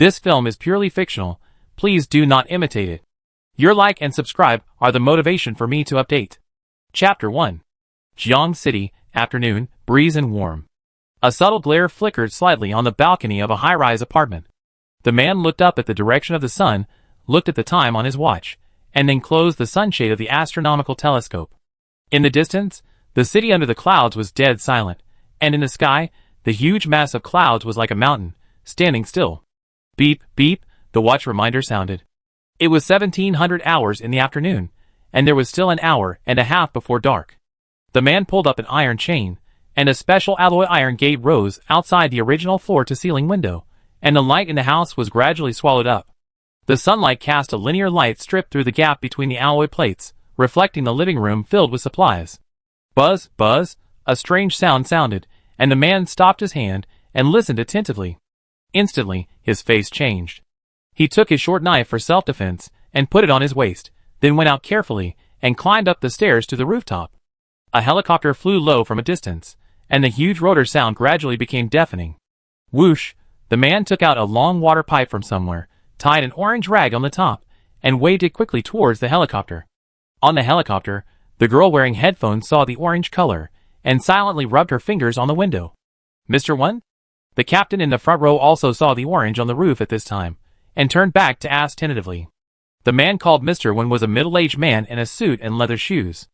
This film is purely fictional. Please do not imitate it. Your like and subscribe are the motivation for me to update. Chapter 1. Jiang City, afternoon, breeze and warm. A subtle glare flickered slightly on the balcony of a high-rise apartment. The man looked up at the direction of the sun, looked at the time on his watch, and then closed the sunshade of the astronomical telescope. In the distance, the city under the clouds was dead silent, and in the sky, the huge mass of clouds was like a mountain, standing still. Beep, beep, the watch reminder sounded. It was 1700 hours in the afternoon, and there was still an hour and a half before dark. The man pulled up an iron chain, and a special alloy iron gate rose outside the original floor-to-ceiling window, and the light in the house was gradually swallowed up. The sunlight cast a linear light strip through the gap between the alloy plates, reflecting the living room filled with supplies. Buzz, buzz, a strange sound sounded, and the man stopped his hand and listened attentively. Instantly, his face changed. He took his short knife for self-defense and put it on his waist, then went out carefully and climbed up the stairs to the rooftop. A helicopter flew low from a distance, and the huge rotor sound gradually became deafening. Whoosh! The man took out a long water pipe from somewhere, tied an orange rag on the top, and waved it quickly towards the helicopter. On the helicopter, the girl wearing headphones saw the orange color, and silently rubbed her fingers on the window. Mr. One? The captain in the front row also saw the orange on the roof at this time, and turned back to ask tentatively. The man called Mr. One was a middle-aged man in a suit and leather shoes.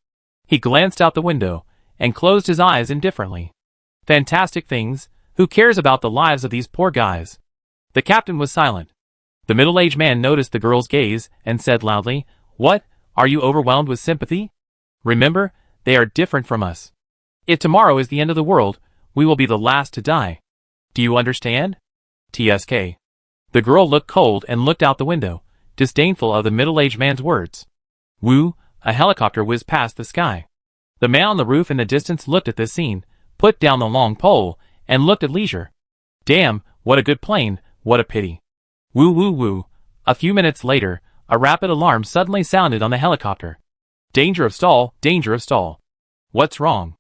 He glanced out the window, and closed his eyes indifferently. Fantastic things, who cares about the lives of these poor guys? The captain was silent. The middle-aged man noticed the girl's gaze, and said loudly, "What, are you overwhelmed with sympathy? Remember, they are different from us. If tomorrow is the end of the world, we will be the last to die. Do you understand? TSK. The girl looked cold and looked out the window, disdainful of the middle-aged man's words. Woo, a helicopter whizzed past the sky. The man on the roof in the distance looked at this scene, put down the long pole, and looked at leisure. Damn, what a good plane, what a pity. Woo woo woo. A few minutes later, a rapid alarm suddenly sounded on the helicopter. Danger of stall, danger of stall. What's wrong?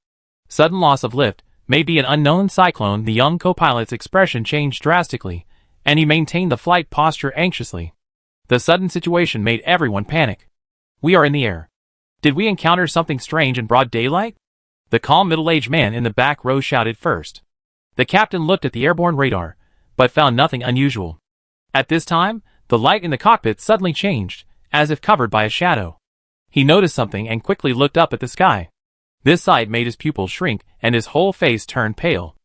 Sudden loss of lift, maybe an unknown cyclone. The young co-pilot's expression changed drastically, and he maintained the flight posture anxiously. The sudden situation made everyone panic. We are in the air. Did we encounter something strange in broad daylight? The calm middle-aged man in the back row shouted first. The captain looked at the airborne radar, but found nothing unusual. At this time, the light in the cockpit suddenly changed, as if covered by a shadow. He noticed something and quickly looked up at the sky. This sight made his pupils shrink and his whole face turn pale.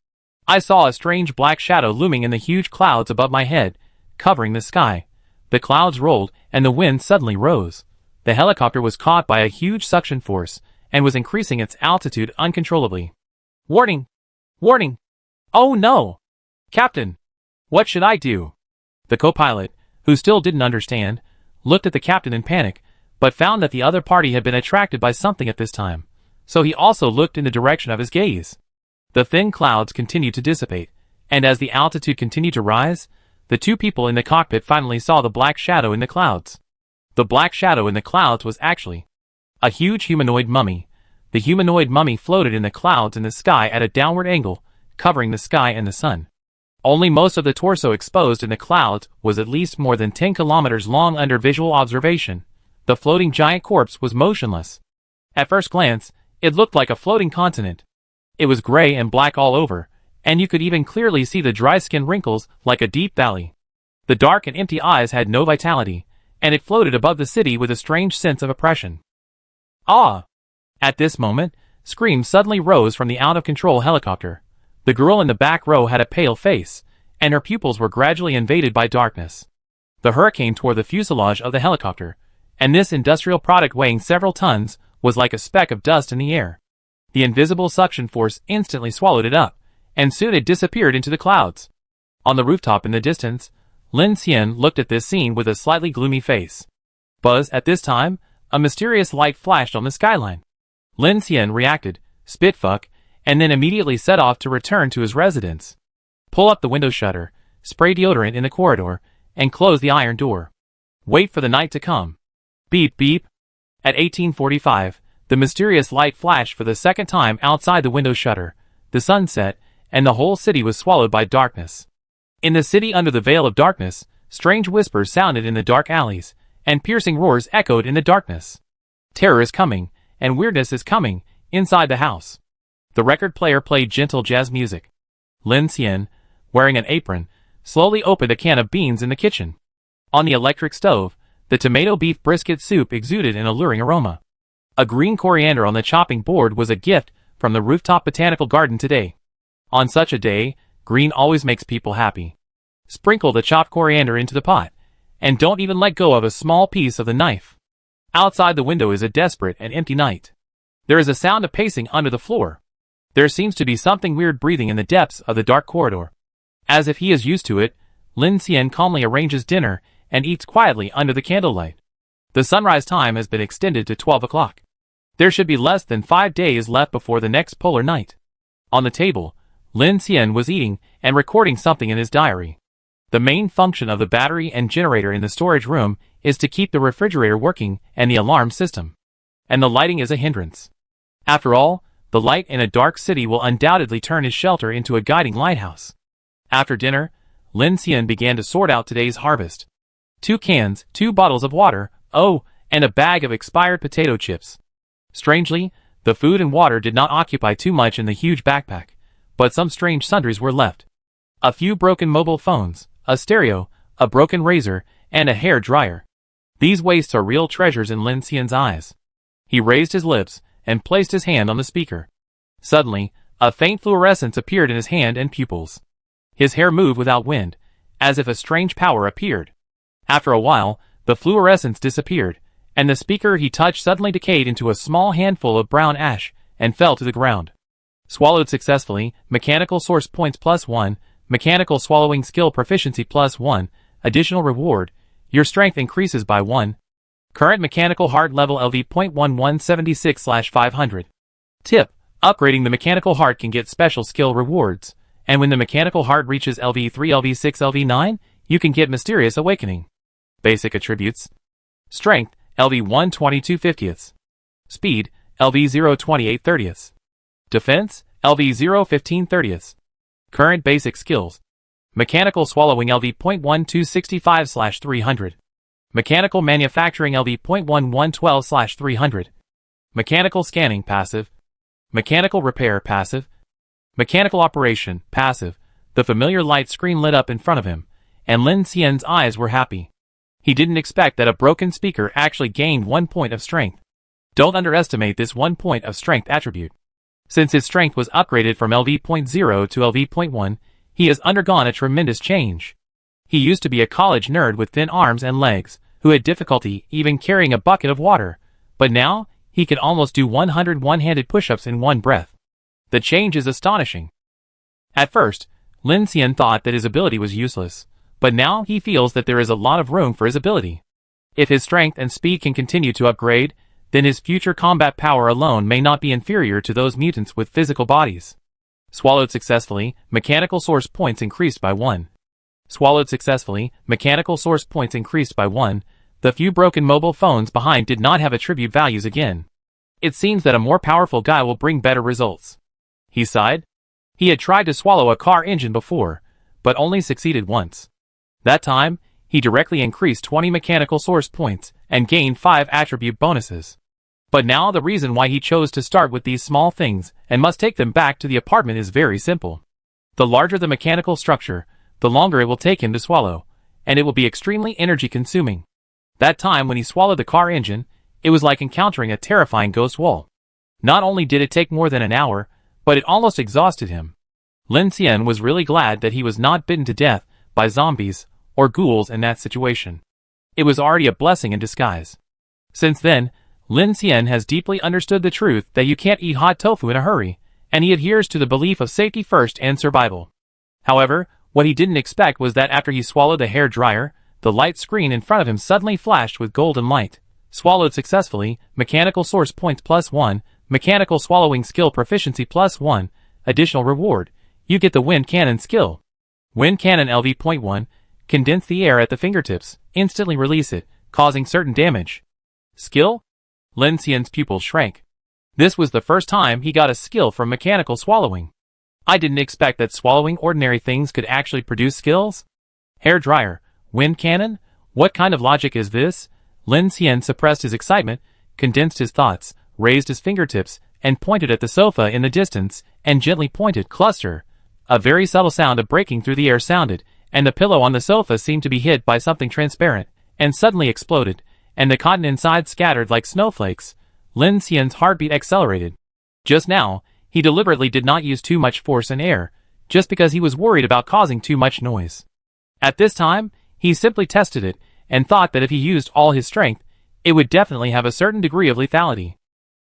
I saw a strange black shadow looming in the huge clouds above my head, covering the sky. The clouds rolled and the wind suddenly rose. The helicopter was caught by a huge suction force and was increasing its altitude uncontrollably. Warning! Warning! Oh no! Captain! What should I do? The co-pilot, who still didn't understand, looked at the captain in panic, but found that the other party had been attracted by something at this time, so he also looked in the direction of his gaze. The thin clouds continued to dissipate, and as the altitude continued to rise, the two people in the cockpit finally saw the black shadow in the clouds. The black shadow in the clouds was actually a huge humanoid mummy. The humanoid mummy floated in the clouds in the sky at a downward angle, covering the sky and the sun. Only most of the torso exposed in the clouds was at least more than 10 kilometers long under visual observation. The floating giant corpse was motionless. At first glance, it looked like a floating continent. It was gray and black all over, and you could even clearly see the dry skin wrinkles like a deep valley. The dark and empty eyes had no vitality, and it floated above the city with a strange sense of oppression. Ah! At this moment, screams suddenly rose from the out-of-control helicopter. The girl in the back row had a pale face, and her pupils were gradually invaded by darkness. The hurricane tore the fuselage of the helicopter, and this industrial product weighing several tons was like a speck of dust in the air. The invisible suction force instantly swallowed it up, and soon it disappeared into the clouds. On the rooftop in the distance, Lin Xian looked at this scene with a slightly gloomy face. Buzz, at this time, a mysterious light flashed on the skyline. Lin Xian reacted, "Spitfuck," and then immediately set off to return to his residence. Pull up the window shutter, spray deodorant in the corridor, and close the iron door. Wait for the night to come. Beep beep. At 1845, the mysterious light flashed for the second time outside the window shutter. The sun set, and the whole city was swallowed by darkness. In the city under the veil of darkness, Strange whispers sounded in the dark alleys, and piercing roars echoed in the darkness. Terror is coming, and weirdness is coming, inside the house. The record player played gentle jazz music. Lin Xian, wearing an apron, slowly opened a can of beans in the kitchen. On the electric stove, the tomato beef brisket soup exuded an alluring aroma. A green coriander on the chopping board was a gift from the rooftop botanical garden today. On such a day, green always makes people happy. Sprinkle the chopped coriander into the pot, and don't even let go of a small piece of the knife. Outside the window is a desperate and empty night. There is a sound of pacing under the floor. There seems to be something weird breathing in the depths of the dark corridor. As if he is used to it, Lin Xian calmly arranges dinner and eats quietly under the candlelight. The sunrise time has been extended to 12 o'clock. There should be less than 5 days left before the next polar night. On the table, Lin Xian was eating and recording something in his diary. The main function of the battery and generator in the storage room is to keep the refrigerator working and the alarm system. And the lighting is a hindrance. After all, the light in a dark city will undoubtedly turn his shelter into a guiding lighthouse. After dinner, Lin Xian began to sort out today's harvest. 2 cans, 2 bottles of water, and a bag of expired potato chips. Strangely, the food and water did not occupy too much in the huge backpack, but some strange sundries were left. A few broken mobile phones, a stereo, a broken razor, and a hair dryer. These wastes are real treasures in Lin Xian's eyes. He raised his lips and placed his hand on the speaker. Suddenly, a faint fluorescence appeared in his hand and pupils. His hair moved without wind, as if a strange power appeared. After a while, the fluorescence disappeared, and the speaker he touched suddenly decayed into a small handful of brown ash and fell to the ground. Swallowed successfully, mechanical source points +1, mechanical swallowing skill proficiency +1, additional reward, your strength increases by 1. Current mechanical heart level LV.1176/500. Tip: upgrading the mechanical heart can get special skill rewards, and when the mechanical heart reaches LV3, LV6, LV9, you can get mysterious awakening. Basic attributes: strength, LV1 22/50. Speed, LV0 28/30. Defense, LV0 15/30. Current basic skills: mechanical swallowing LV.1265/300. Mechanical manufacturing LV.1112/300. Mechanical scanning passive. Mechanical repair passive. Mechanical operation passive. The familiar light screen lit up in front of him, and Lin Xian's eyes were happy. He didn't expect that a broken speaker actually gained 1 point of strength. Don't underestimate this 1 point of strength attribute. Since his strength was upgraded from LV.0 to LV.1, he has undergone a tremendous change. He used to be a college nerd with thin arms and legs, who had difficulty even carrying a bucket of water, but now, he can almost do 100 one-handed push-ups in one breath. The change is astonishing. At first, Lin Xian thought that his ability was useless, but now he feels that there is a lot of room for his ability. If his strength and speed can continue to upgrade, then his future combat power alone may not be inferior to those mutants with physical bodies. Swallowed successfully, mechanical source points increased by 1. Swallowed successfully, mechanical source points increased by 1. The few broken mobile phones behind did not have attribute values again. It seems that a more powerful guy will bring better results. He sighed. He had tried to swallow a car engine before, but only succeeded once. That time, he directly increased 20 mechanical source points and gained 5 attribute bonuses. But now the reason why he chose to start with these small things and must take them back to the apartment is very simple. The larger the mechanical structure, the longer it will take him to swallow, and it will be extremely energy consuming. That time when he swallowed the car engine, it was like encountering a terrifying ghost wall. Not only did it take more than an hour, but it almost exhausted him. Lin Xian was really glad that he was not bitten to death by zombies or ghouls in that situation. It was already a blessing in disguise. Since then, Lin Xian has deeply understood the truth that you can't eat hot tofu in a hurry, and he adheres to the belief of safety first and survival. However, what he didn't expect was that after he swallowed the hair dryer, the light screen in front of him suddenly flashed with golden light. Swallowed successfully, mechanical source points +1, mechanical swallowing skill proficiency +1, additional reward, you get the wind cannon skill. Wind cannon LV.1, condense the air at the fingertips, instantly release it, causing certain damage. Skill? Lin Xian's pupils shrank. This was the first time he got a skill from mechanical swallowing. I didn't expect that swallowing ordinary things could actually produce skills. Hair dryer, Wind cannon? What kind of logic is this? Lin Xian suppressed his excitement, condensed his thoughts, raised his fingertips, and pointed at the sofa in the distance, and gently pointed. Cluster. A very subtle sound of breaking through the air sounded, and the pillow on the sofa seemed to be hit by something transparent, and suddenly exploded, and the cotton inside scattered like snowflakes. Lin Xian's heartbeat accelerated. Just now, he deliberately did not use too much force and air, just because he was worried about causing too much noise. At this time, he simply tested it, and thought that if he used all his strength, it would definitely have a certain degree of lethality.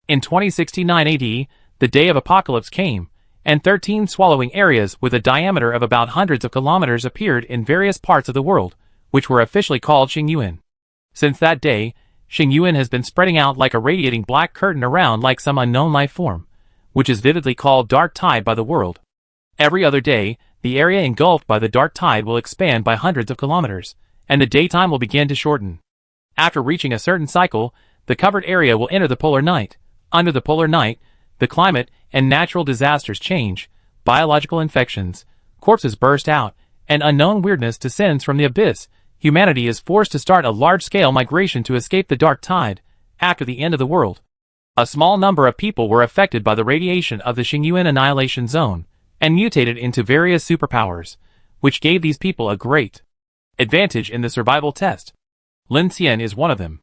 In 2069 AD, the day of apocalypse came, and 13 swallowing areas with a diameter of about hundreds of kilometers appeared in various parts of the world, which were officially called Xingyuan. Since that day, Xingyuan has been spreading out like a radiating black curtain around like some unknown life form, which is vividly called dark tide by the world. Every other day, the area engulfed by the dark tide will expand by hundreds of kilometers, and the daytime will begin to shorten. After reaching a certain cycle, the covered area will enter the polar night. Under the polar night, the climate and natural disasters change, biological infections, corpses burst out, and unknown weirdness descends from the abyss. Humanity is forced to start a large-scale migration to escape the dark tide, after the end of the world. A small number of people were affected by the radiation of the Xingyuan annihilation zone, and mutated into various superpowers, which gave these people a great advantage in the survival test. Lin Xian is one of them.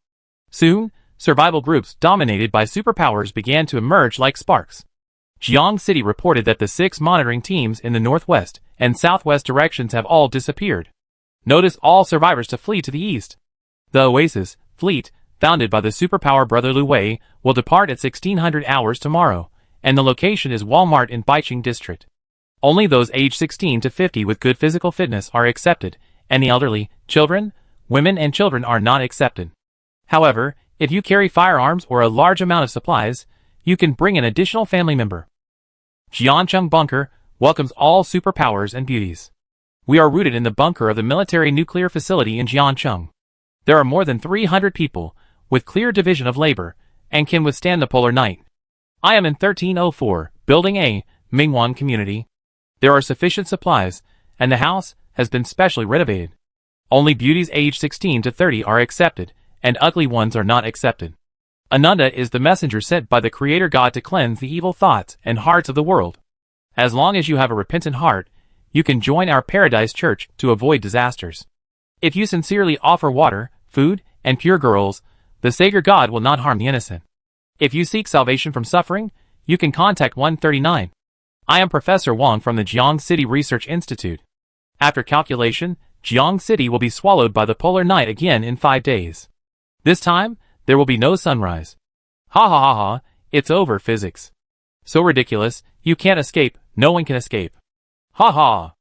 Soon, survival groups dominated by superpowers began to emerge like sparks. Jiang City reported that the 6 monitoring teams in the northwest and southwest directions have all disappeared. Notice all survivors to flee to the east. The Oasis fleet, founded by the superpower brother Lu Wei, will depart at 1600 hours tomorrow, and the location is Walmart in Baiqing district. Only those aged 16 to 50 with good physical fitness are accepted, and the elderly, children, women and children are not accepted. However, if you carry firearms or a large amount of supplies, you can bring an additional family member. Jiancheng Bunker welcomes all superpowers and beauties. We are rooted in the bunker of the military nuclear facility in Jiancheng. There are more than 300 people, with clear division of labor, and can withstand the polar night. I am in 1304, Building A, Mingwan Community. There are sufficient supplies, and the house has been specially renovated. Only beauties aged 16 to 30 are accepted, and ugly ones are not accepted. Ananda is the messenger sent by the Creator God to cleanse the evil thoughts and hearts of the world. As long as you have a repentant heart, you can join our Paradise Church to avoid disasters. If you sincerely offer water, food, and pure girls, the Savior God will not harm the innocent. If you seek salvation from suffering, you can contact 139. I am Professor Wang from the Jiang City Research Institute. After calculation, Jiang City will be swallowed by the polar night again in 5 days. This time, there will be no sunrise. Ha ha ha ha, it's over physics. So ridiculous, you can't escape, no one can escape. Ha ha.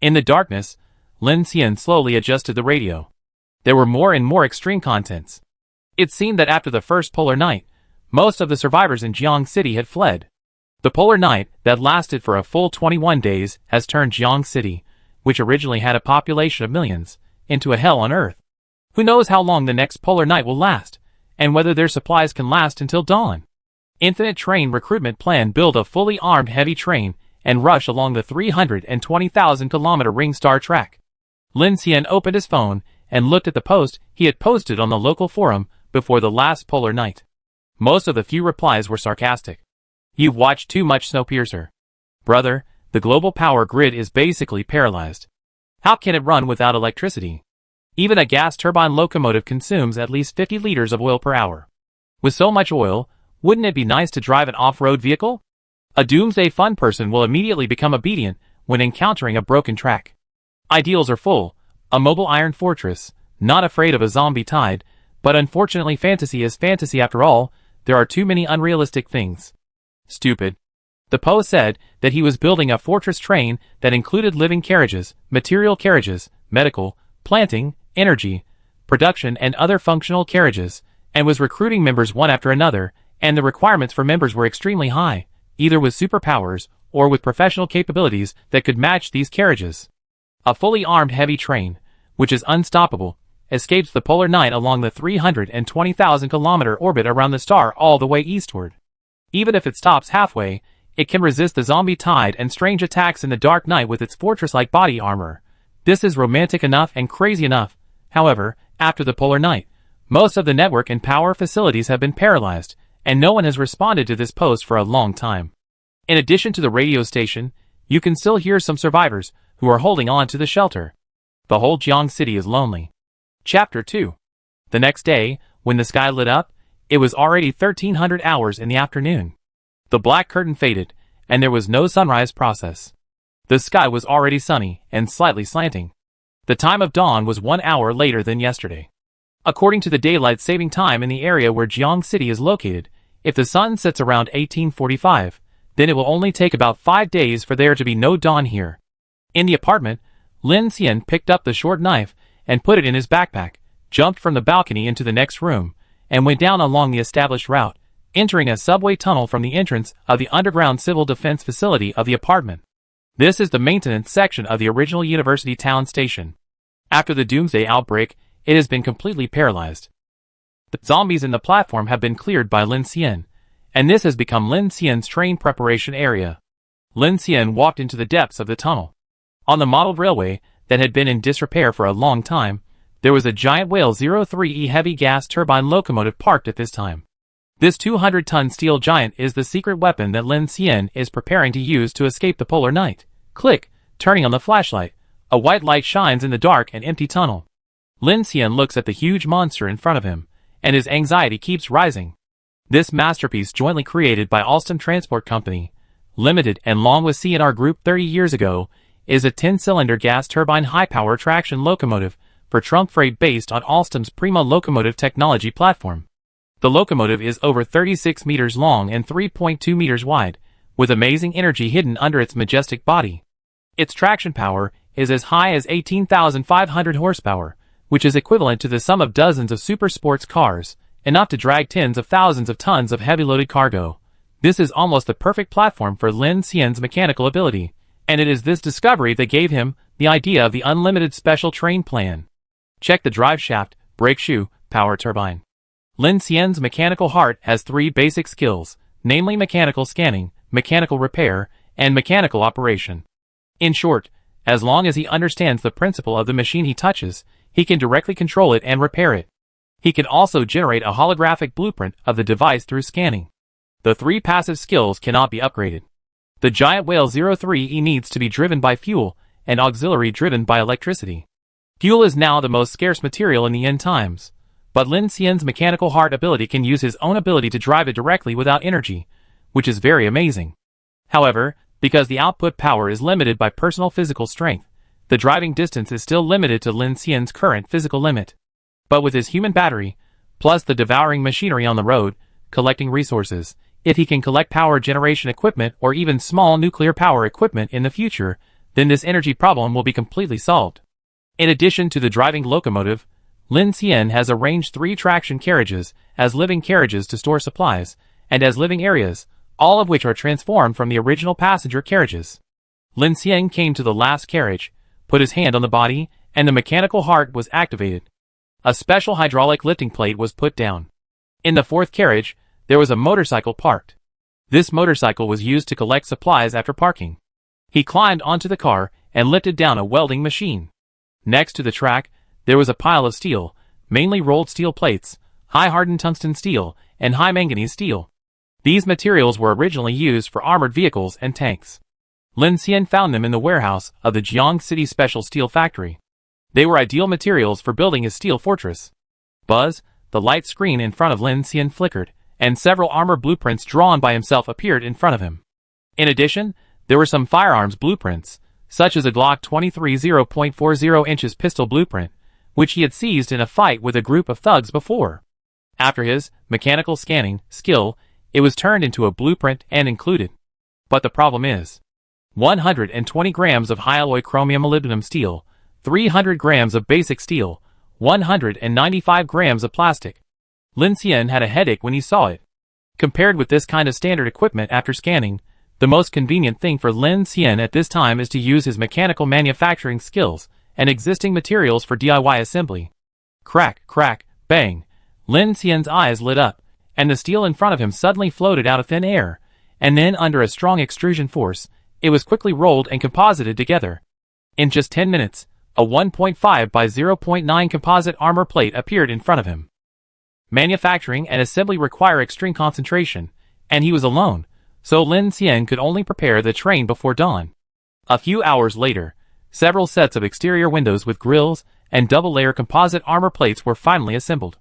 In the darkness, Lin Xian slowly adjusted the radio. There were more and more extreme contents. It seemed that after the first polar night, most of the survivors in Jiang City had fled. The polar night, that lasted for a full 21 days, has turned Jiang City, which originally had a population of millions, into a hell on earth. Who knows how long the next polar night will last, and whether their supplies can last until dawn. Infinite Train Recruitment Plan: build a fully armed heavy train and rush along the 320,000-kilometer ring star track. Lin Xian opened his phone and looked at the post he had posted on the local forum before the last polar night. Most of the few replies were sarcastic. You've watched too much Snowpiercer. Brother, the global power grid is basically paralyzed. How can it run without electricity? Even a gas turbine locomotive consumes at least 50 liters of oil per hour. With so much oil, wouldn't it be nice to drive an off-road vehicle? A Doomsday fun person will immediately become obedient when encountering a broken track. Ideals are full, a mobile iron fortress, not afraid of a zombie tide, but unfortunately fantasy is fantasy after all, there are too many unrealistic things. Stupid. The post said that he was building a fortress train that included living carriages, material carriages, medical, planting, energy, production and other functional carriages, and was recruiting members one after another, and the requirements for members were extremely high, either with superpowers or with professional capabilities that could match these carriages. A fully armed heavy train, which is unstoppable, escapes the polar night along the 320,000-kilometer orbit around the star all the way eastward. Even if it stops halfway, it can resist the zombie tide and strange attacks in the dark night with its fortress-like body armor. This is romantic enough and crazy enough, However, after the polar night, most of the network and power facilities have been paralyzed, and no one has responded to this post for a long time. In addition to the radio station, you can still hear some survivors who are holding on to the shelter. The whole Jiang City is lonely. Chapter 2. The next day, when the sky lit up, it was already 1300 hours in the afternoon. The black curtain faded, and there was no sunrise process. The sky was already sunny and slightly slanting. The time of dawn was 1 hour later than yesterday. According to the daylight saving time in the area where Jiang City is located, if the sun sets around 1845, then it will only take about 5 days for there to be no dawn here. In the apartment, Lin Xian picked up the short knife and put it in his backpack, jumped from the balcony into the next room, and went down along the established route, entering a subway tunnel from the entrance of the underground civil defense facility of the apartment. This is the maintenance section of the original University Town Station. After the Doomsday outbreak, it has been completely paralyzed. The zombies in the platform have been cleared by Lin Xian, and this has become Lin Xian's train preparation area. Lin Xian walked into the depths of the tunnel. On the modeled railway that had been in disrepair for a long time, there was a giant Whale 03E heavy gas turbine locomotive parked at this time. This 200-ton steel giant is the secret weapon that Lin Xian is preparing to use to escape the polar night. Click, turning on the flashlight. A white light shines in the dark and empty tunnel. Lin Xian looks at the huge monster in front of him, and his anxiety keeps rising. This masterpiece, jointly created by Alstom Transport Company, Limited and Long with C&R Group 30 years ago, is a 10-cylinder gas turbine high-power traction locomotive for trunk freight based on Alstom's Prima locomotive technology platform. The locomotive is over 36 meters long and 3.2 meters wide, with amazing energy hidden under its majestic body. Its traction power is as high as 18,500 horsepower, which is equivalent to the sum of dozens of super sports cars, enough to drag tens of thousands of tons of heavy-loaded cargo. This is almost the perfect platform for Lin Xian's mechanical ability, and it is this discovery that gave him the idea of the unlimited special train plan. Check the drive shaft, brake shoe, power turbine. Lin Xian's mechanical heart has 3 basic skills, namely mechanical scanning, mechanical repair, and mechanical operation. In short, as long as he understands the principle of the machine he touches, he can directly control it and repair it. He can also generate a holographic blueprint of the device through scanning. The 3 passive skills cannot be upgraded. The giant Whale 03E needs to be driven by fuel, and auxiliary driven by electricity. Fuel is now the most scarce material in the end times, but Lin Xian's mechanical heart ability can use his own ability to drive it directly without energy, which is very amazing. However, because the output power is limited by personal physical strength, the driving distance is still limited to Lin Xian's current physical limit. But with his human battery, plus the devouring machinery on the road, collecting resources, if he can collect power generation equipment or even small nuclear power equipment in the future, then this energy problem will be completely solved. In addition to the driving locomotive, Lin Xian has arranged 3 traction carriages as living carriages to store supplies, and as living areas, all of which are transformed from the original passenger carriages. Lin Xian came to the last carriage, put his hand on the body, and the mechanical heart was activated. A special hydraulic lifting plate was put down. In the 4th carriage, there was a motorcycle parked. This motorcycle was used to collect supplies after parking. He climbed onto the car and lifted down a welding machine. Next to the track, there was a pile of steel, mainly rolled steel plates, high-hardened tungsten steel, and high-manganese steel. These materials were originally used for armored vehicles and tanks. Lin Xian found them in the warehouse of the Jiang City Special Steel Factory. They were ideal materials for building his steel fortress. Buzz, the light screen in front of Lin Xian flickered, and several armor blueprints drawn by himself appeared in front of him. In addition, there were some firearms blueprints, such as a Glock 23 0.40 inches pistol blueprint, which he had seized in a fight with a group of thugs before. After his mechanical scanning skill, it was turned into a blueprint and included. But the problem is 120 grams of high-alloy chromium molybdenum steel, 300 grams of basic steel, 195 grams of plastic. Lin Xian had a headache when he saw it. Compared with this kind of standard equipment after scanning, the most convenient thing for Lin Xian at this time is to use his mechanical manufacturing skills and existing materials for DIY assembly. Crack, crack, bang. Lin Xian's eyes lit up, and the steel in front of him suddenly floated out of thin air, and then under a strong extrusion force, it was quickly rolled and composited together. In just 10 minutes, A 1.5 by 0.9 composite armor plate appeared in front of him. Manufacturing and assembly require extreme concentration, and he was alone, so Lin Xian could only prepare the train before dawn. A few hours later, several sets of exterior windows with grills and double-layer composite armor plates were finally assembled.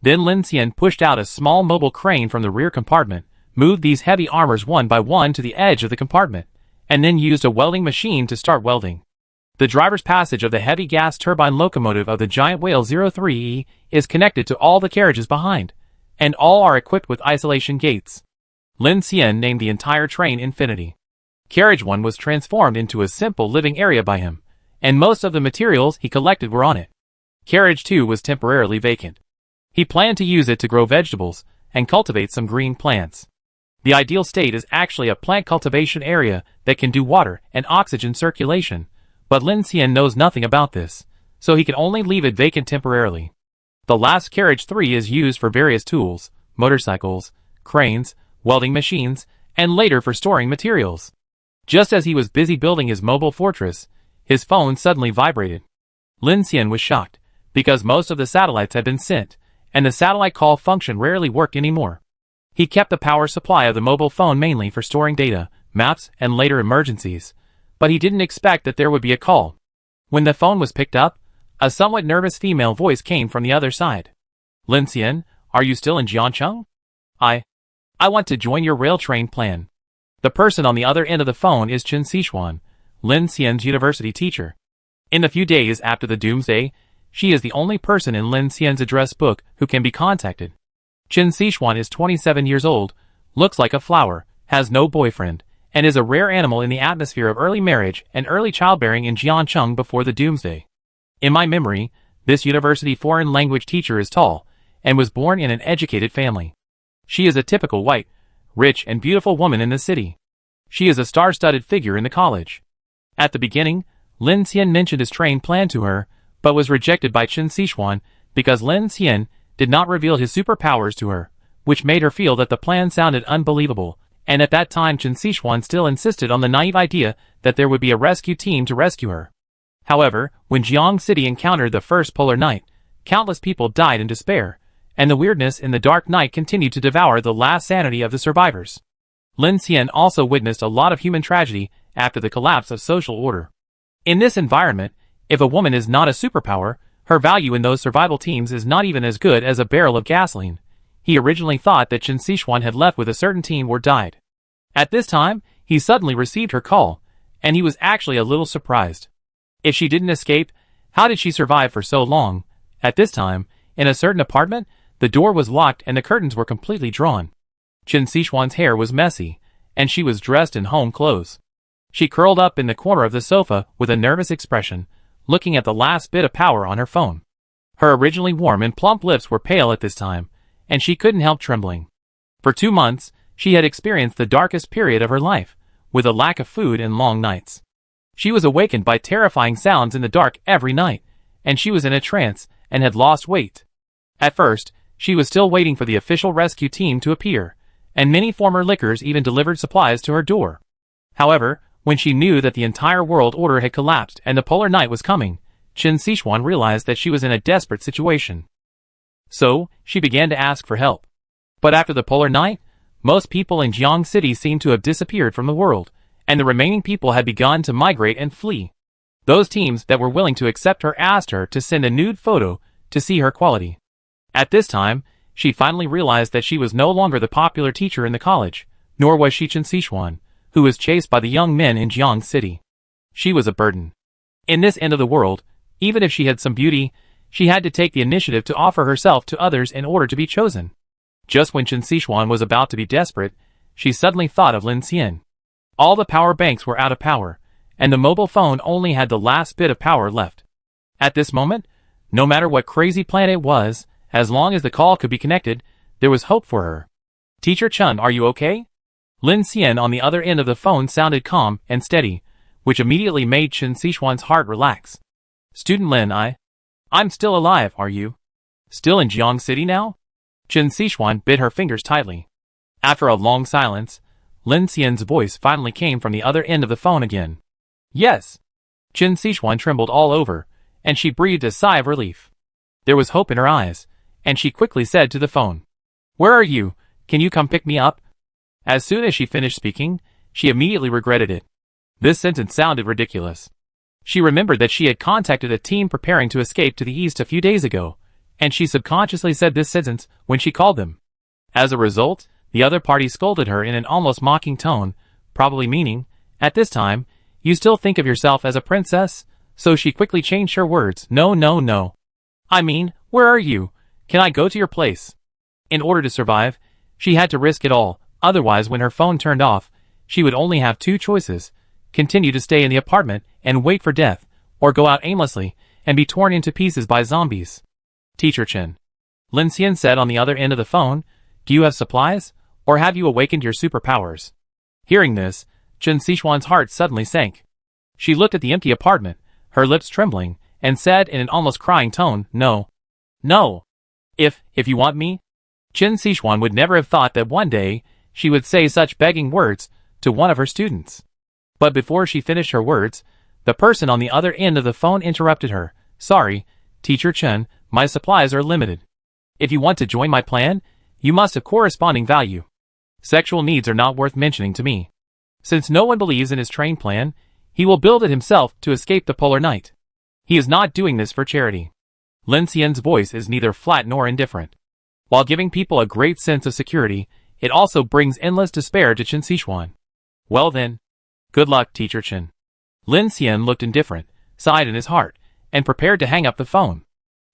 Then Lin Xian pushed out a small mobile crane from the rear compartment, moved these heavy armors one by one to the edge of the compartment, and then used a welding machine to start welding. The driver's passage of the heavy gas turbine locomotive of the giant whale 03E is connected to all the carriages behind, and all are equipped with isolation gates. Lin Xian named the entire train Infinity. Carriage 1 was transformed into a simple living area by him, and most of the materials he collected were on it. Carriage 2 was temporarily vacant. He planned to use it to grow vegetables and cultivate some green plants. The ideal state is actually a plant cultivation area that can do water and oxygen circulation, but Lin Xian knows nothing about this, so he can only leave it vacant temporarily. The last Carriage 3 is used for various tools, motorcycles, cranes, welding machines, and later for storing materials. Just as he was busy building his mobile fortress, his phone suddenly vibrated. Lin Xian was shocked, because most of the satellites had been sent, and the satellite call function rarely worked anymore. He kept the power supply of the mobile phone mainly for storing data, maps, and later emergencies, but he didn't expect that there would be a call. When the phone was picked up, a somewhat nervous female voice came from the other side. Lin Xian, are you still in Jiangcheng? I want to join your rail train plan. The person on the other end of the phone is Chen Xishuan, Lin Xian's university teacher. In the few days after the Doomsday, she is the only person in Lin Xian's address book who can be contacted. Chen Xishuan is 27 years old, looks like a flower, has no boyfriend, and is a rare animal in the atmosphere of early marriage and early childbearing in Jiangcheng before the Doomsday. In my memory, this university foreign language teacher is tall, and was born in an educated family. She is a typical white, rich and beautiful woman in the city. She is a star-studded figure in the college. At the beginning, Lin Xian mentioned his train plan to her, but was rejected by Chen Xishuan because Lin Xian did not reveal his superpowers to her, which made her feel that the plan sounded unbelievable, and at that time Chen Xishuan still insisted on the naive idea that there would be a rescue team to rescue her. However, when Jiang City encountered the first polar night, countless people died in despair, and the weirdness in the dark night continued to devour the last sanity of the survivors. Lin Xian also witnessed a lot of human tragedy after the collapse of social order. In this environment, if a woman is not a superpower, her value in those survival teams is not even as good as a barrel of gasoline. He originally thought that Chen Xishuan had left with a certain team or died. At this time, he suddenly received her call, and he was actually a little surprised. If she didn't escape, how did she survive for so long? At this time, in a certain apartment, the door was locked and the curtains were completely drawn. Chen Xishuan's hair was messy, and she was dressed in home clothes. She curled up in the corner of the sofa with a nervous expression, looking at the last bit of power on her phone. Her originally warm and plump lips were pale at this time, and she couldn't help trembling. For 2 months, she had experienced the darkest period of her life, with a lack of food and long nights. She was awakened by terrifying sounds in the dark every night, and she was in a trance and had lost weight. At first, she was still waiting for the official rescue team to appear, and many former lickers even delivered supplies to her door. However, when she knew that the entire world order had collapsed and the polar night was coming, Chen Xishuan realized that she was in a desperate situation. So, she began to ask for help. But after the polar night, most people in Jiang City seemed to have disappeared from the world, and the remaining people had begun to migrate and flee. Those teams that were willing to accept her asked her to send a nude photo to see her quality. At this time, she finally realized that she was no longer the popular teacher in the college, nor was she Chen Xishuan, who was chased by the young men in Jiang City. She was a burden. In this end of the world, even if she had some beauty, she had to take the initiative to offer herself to others in order to be chosen. Just when Chen Xishuan was about to be desperate, she suddenly thought of Lin Xian. All the power banks were out of power, and the mobile phone only had the last bit of power left. At this moment, no matter what crazy plan it was, as long as the call could be connected, there was hope for her. "Teacher Chen, are you okay?" Lin Xian on the other end of the phone sounded calm and steady, which immediately made Chen Xishuan's heart relax. "Student Lin, I'm still alive, are you? Still in Jiang City now?" Chen Xishuan bit her fingers tightly. After a long silence, Lin Xian's voice finally came from the other end of the phone again. "Yes." Chen Xishuan trembled all over, and she breathed a sigh of relief. There was hope in her eyes, and she quickly said to the phone, "Where are you? Can you come pick me up?" As soon as she finished speaking, she immediately regretted it. This sentence sounded ridiculous. She remembered that she had contacted a team preparing to escape to the east a few days ago, and she subconsciously said this sentence when she called them. As a result, the other party scolded her in an almost mocking tone, probably meaning, "At this time, you still think of yourself as a princess?" So she quickly changed her words, "No, no, no. I mean, where are you? Can I go to your place?" In order to survive, she had to risk it all, otherwise when her phone turned off, she would only have two choices: continue to stay in the apartment and wait for death, or go out aimlessly and be torn into pieces by zombies. "Teacher Chen," Lin Xian said on the other end of the phone, "do you have supplies, or have you awakened your superpowers?" Hearing this, Chen Xishuan's heart suddenly sank. She looked at the empty apartment, her lips trembling, and said in an almost crying tone, "No. No. If you want me?" Chen Xishuan would never have thought that one day she would say such begging words to one of her students. But before she finished her words, the person on the other end of the phone interrupted her. "Sorry, Teacher Chen, my supplies are limited. If you want to join my plan, you must have corresponding value. Sexual needs are not worth mentioning to me. Since no one believes in his train plan, he will build it himself to escape the polar night. He is not doing this for charity." Lin Xian's voice is neither flat nor indifferent. While giving people a great sense of security, it also brings endless despair to Chen Xishuan. "Well then, good luck, Teacher Chen." Lin Xian looked indifferent, sighed in his heart, and prepared to hang up the phone.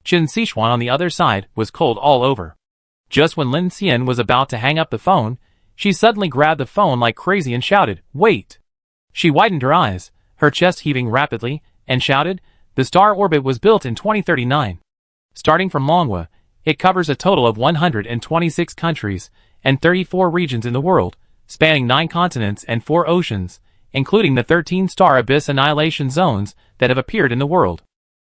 Chen Xishuan on the other side was cold all over. Just when Lin Xian was about to hang up the phone, she suddenly grabbed the phone like crazy and shouted, "Wait!" She widened her eyes, her chest heaving rapidly, and shouted, "The star orbit was built in 2039. Starting from Longhua, it covers a total of 126 countries and 34 regions in the world, spanning 9 continents and 4 oceans, including the 13 star abyss annihilation zones that have appeared in the world.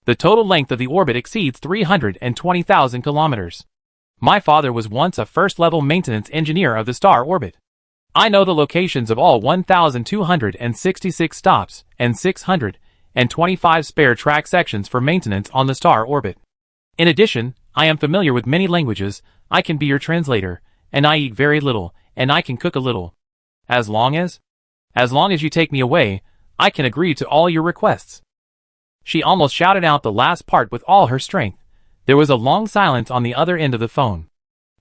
The total length of the orbit exceeds 320,000 kilometers. My father was once a first-level maintenance engineer of the star orbit. I know the locations of all 1,266 stops and 625 spare track sections for maintenance on the star orbit. In addition, I am familiar with many languages, I can be your translator, and I eat very little, and I can cook a little. As long as you take me away, I can agree to all your requests." She almost shouted out the last part with all her strength. There was a long silence on the other end of the phone.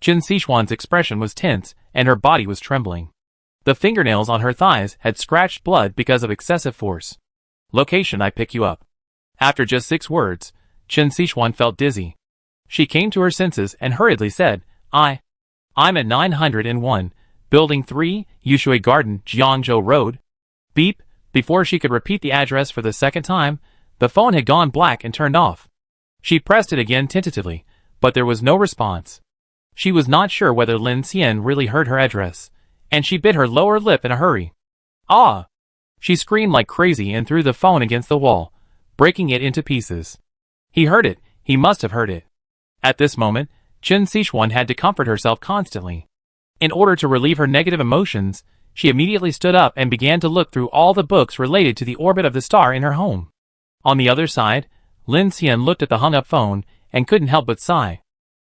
Chen Xishuan's expression was tense, and her body was trembling. The fingernails on her thighs had scratched blood because of excessive force. "Location, I pick you up." After just 6 words, Chen Xishuan felt dizzy. She came to her senses and hurriedly said, I'm at 901, Building 3, Yushui Garden, Jiangzhou Road." Beep. Before she could repeat the address for the second time, the phone had gone black and turned off. She pressed it again tentatively, but there was no response. She was not sure whether Lin Xian really heard her address, and she bit her lower lip in a hurry. "Ah!" She screamed like crazy and threw the phone against the wall, breaking it into pieces. He heard it, he must have heard it. At this moment, Chen Xishuan had to comfort herself constantly. In order to relieve her negative emotions, she immediately stood up and began to look through all the books related to the orbit of the star in her home. On the other side, Lin Xian looked at the hung-up phone and couldn't help but sigh.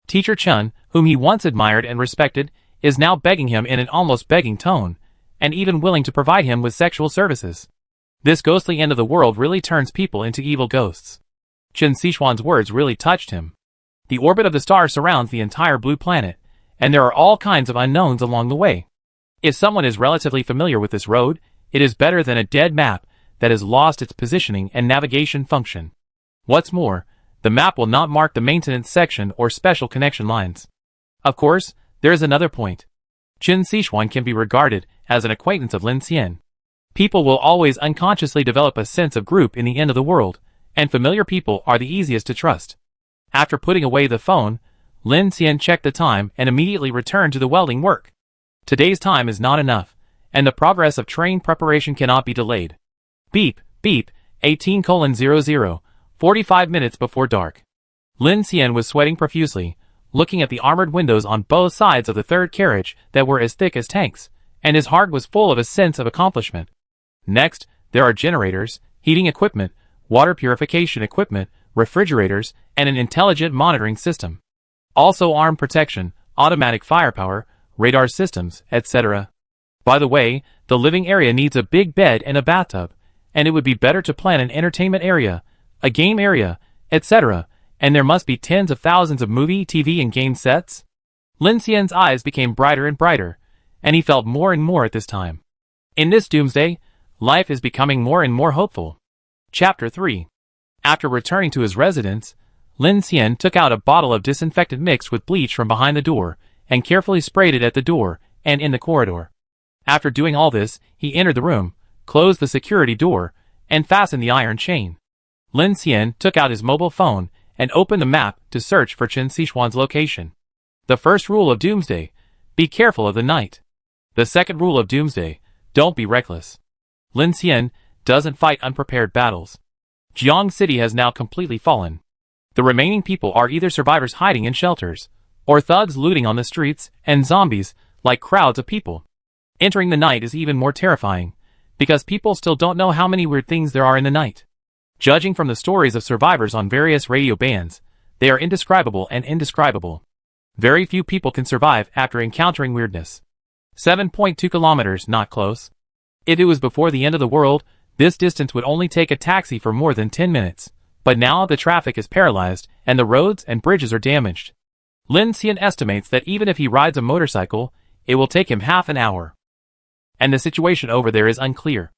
Teacher Chen, whom he once admired and respected, is now begging him in an almost begging tone, and even willing to provide him with sexual services. This ghostly end of the world really turns people into evil ghosts. Chen Xishuan's words really touched him. The orbit of the star surrounds the entire blue planet, and there are all kinds of unknowns along the way. If someone is relatively familiar with this road, it is better than a dead map that has lost its positioning and navigation function. What's more, the map will not mark the maintenance section or special connection lines. Of course, there is another point. Chen Xishuan can be regarded as an acquaintance of Lin Xian. People will always unconsciously develop a sense of group in the end of the world, and familiar people are the easiest to trust. After putting away the phone, Lin Xian checked the time and immediately returned to the welding work. Today's time is not enough, and the progress of train preparation cannot be delayed. Beep, beep, 18:00, 45 minutes before dark. Lin Xian was sweating profusely, looking at the armored windows on both sides of the third carriage that were as thick as tanks, and his heart was full of a sense of accomplishment. Next, there are generators, heating equipment, water purification equipment, refrigerators, and an intelligent monitoring system. Also armed protection, automatic firepower, radar systems, etc. By the way, the living area needs a big bed and a bathtub, and it would be better to plan an entertainment area, a game area, etc., and there must be tens of thousands of movie, TV, and game sets. Lin Xian's eyes became brighter and brighter, and he felt more and more at this time. In this Doomsday, life is becoming more and more hopeful. Chapter 3. After returning to his residence, Lin Xian took out a bottle of disinfectant mixed with bleach from behind the door, and carefully sprayed it at the door and in the corridor. After doing all this, he entered the room, closed the security door, and fastened the iron chain. Lin Xian took out his mobile phone and opened the map to search for Chen Sichuan's location. The first rule of Doomsday: be careful of the night. The second rule of Doomsday: don't be reckless. Lin Xian doesn't fight unprepared battles. Jiang City has now completely fallen. The remaining people are either survivors hiding in shelters, or thugs looting on the streets, and zombies, like crowds of people. Entering the night is even more terrifying, because people still don't know how many weird things there are in the night. Judging from the stories of survivors on various radio bands, they are indescribable and indescribable. Very few people can survive after encountering weirdness. 7.2 kilometers, not close. If it was before the end of the world, this distance would only take a taxi for more than 10 minutes. But now the traffic is paralyzed, and the roads and bridges are damaged. Lin Xian estimates that even if he rides a motorcycle, it will take him half an hour. And the situation over there is unclear.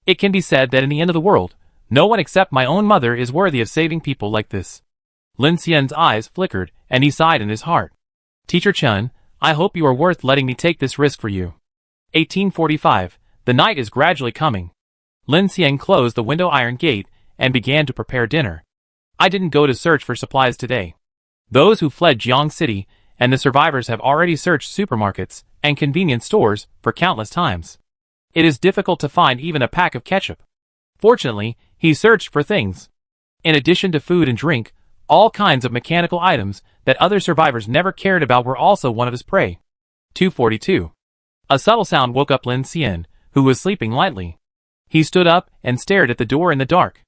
It can be said that in the end of the world, no one except my own mother is worthy of saving people like this. Lin Xian's eyes flickered, and he sighed in his heart. Teacher Chen, I hope you are worth letting me take this risk for you. 1845. The night is gradually coming. Lin Xian closed the window iron gate and began to prepare dinner. I didn't go to search for supplies today. Those who fled Jiang City and the survivors have already searched supermarkets and convenience stores for countless times. It is difficult to find even a pack of ketchup. Fortunately, he searched for things. In addition to food and drink, all kinds of mechanical items that other survivors never cared about were also one of his prey. 242. A subtle sound woke up Lin Xian, who was sleeping lightly. He stood up and stared at the door in the dark.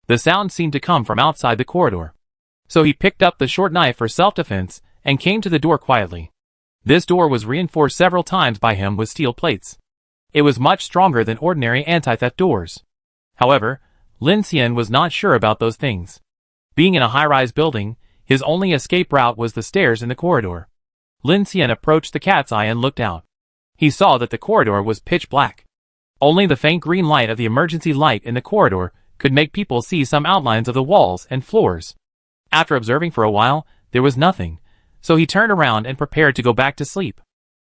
The sound seemed to come from outside the corridor. So he picked up the short knife for self-defense and came to the door quietly. This door was reinforced several times by him with steel plates. It was much stronger than ordinary anti-theft doors. However, Lin Xian was not sure about those things. Being in a high-rise building, his only escape route was the stairs in the corridor. Lin Xian approached the cat's eye and looked out. He saw that the corridor was pitch black. Only the faint green light of the emergency light in the corridor could make people see some outlines of the walls and floors. After observing for a while, there was nothing, so he turned around and prepared to go back to sleep.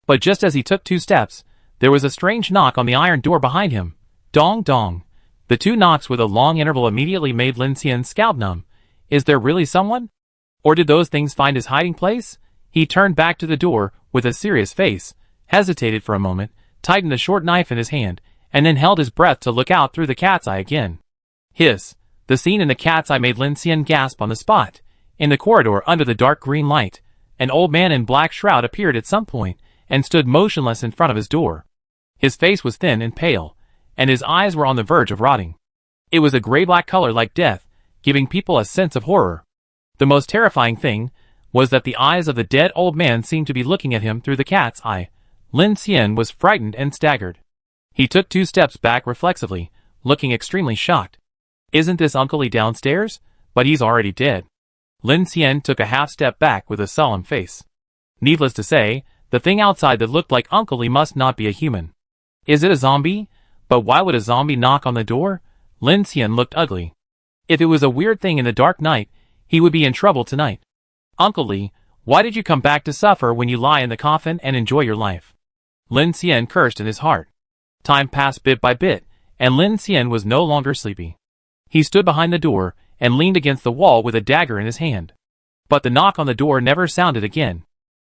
But just as he took 2 steps, there was a strange knock on the iron door behind him. Dong dong. The 2 knocks with a long interval immediately made Lin Xian's scalp numb. Is there really someone? Or did those things find his hiding place? He turned back to the door with a serious face, hesitated for a moment, tightened the short knife in his hand, and then held his breath to look out through the cat's eye again. Hiss! The scene in the cat's eye made Lin Xian gasp on the spot. In the corridor under the dark green light, an old man in black shroud appeared at some point and stood motionless in front of his door. His face was thin and pale, and his eyes were on the verge of rotting. It was a gray-black color like death, giving people a sense of horror. The most terrifying thing was that the eyes of the dead old man seemed to be looking at him through the cat's eye. Lin Xian was frightened and staggered. He took 2 steps back reflexively, looking extremely shocked. Isn't this Uncle Lee downstairs? But he's already dead. Lin Xian took a half step back with a solemn face. Needless to say, the thing outside that looked like Uncle Lee must not be a human. Is it a zombie? But why would a zombie knock on the door? Lin Xian looked ugly. If it was a weird thing in the dark night, he would be in trouble tonight. Uncle Lee, why did you come back to suffer when you lie in the coffin and enjoy your life? Lin Xian cursed in his heart. Time passed bit by bit, and Lin Xian was no longer sleepy. He stood behind the door and leaned against the wall with a dagger in his hand. But the knock on the door never sounded again.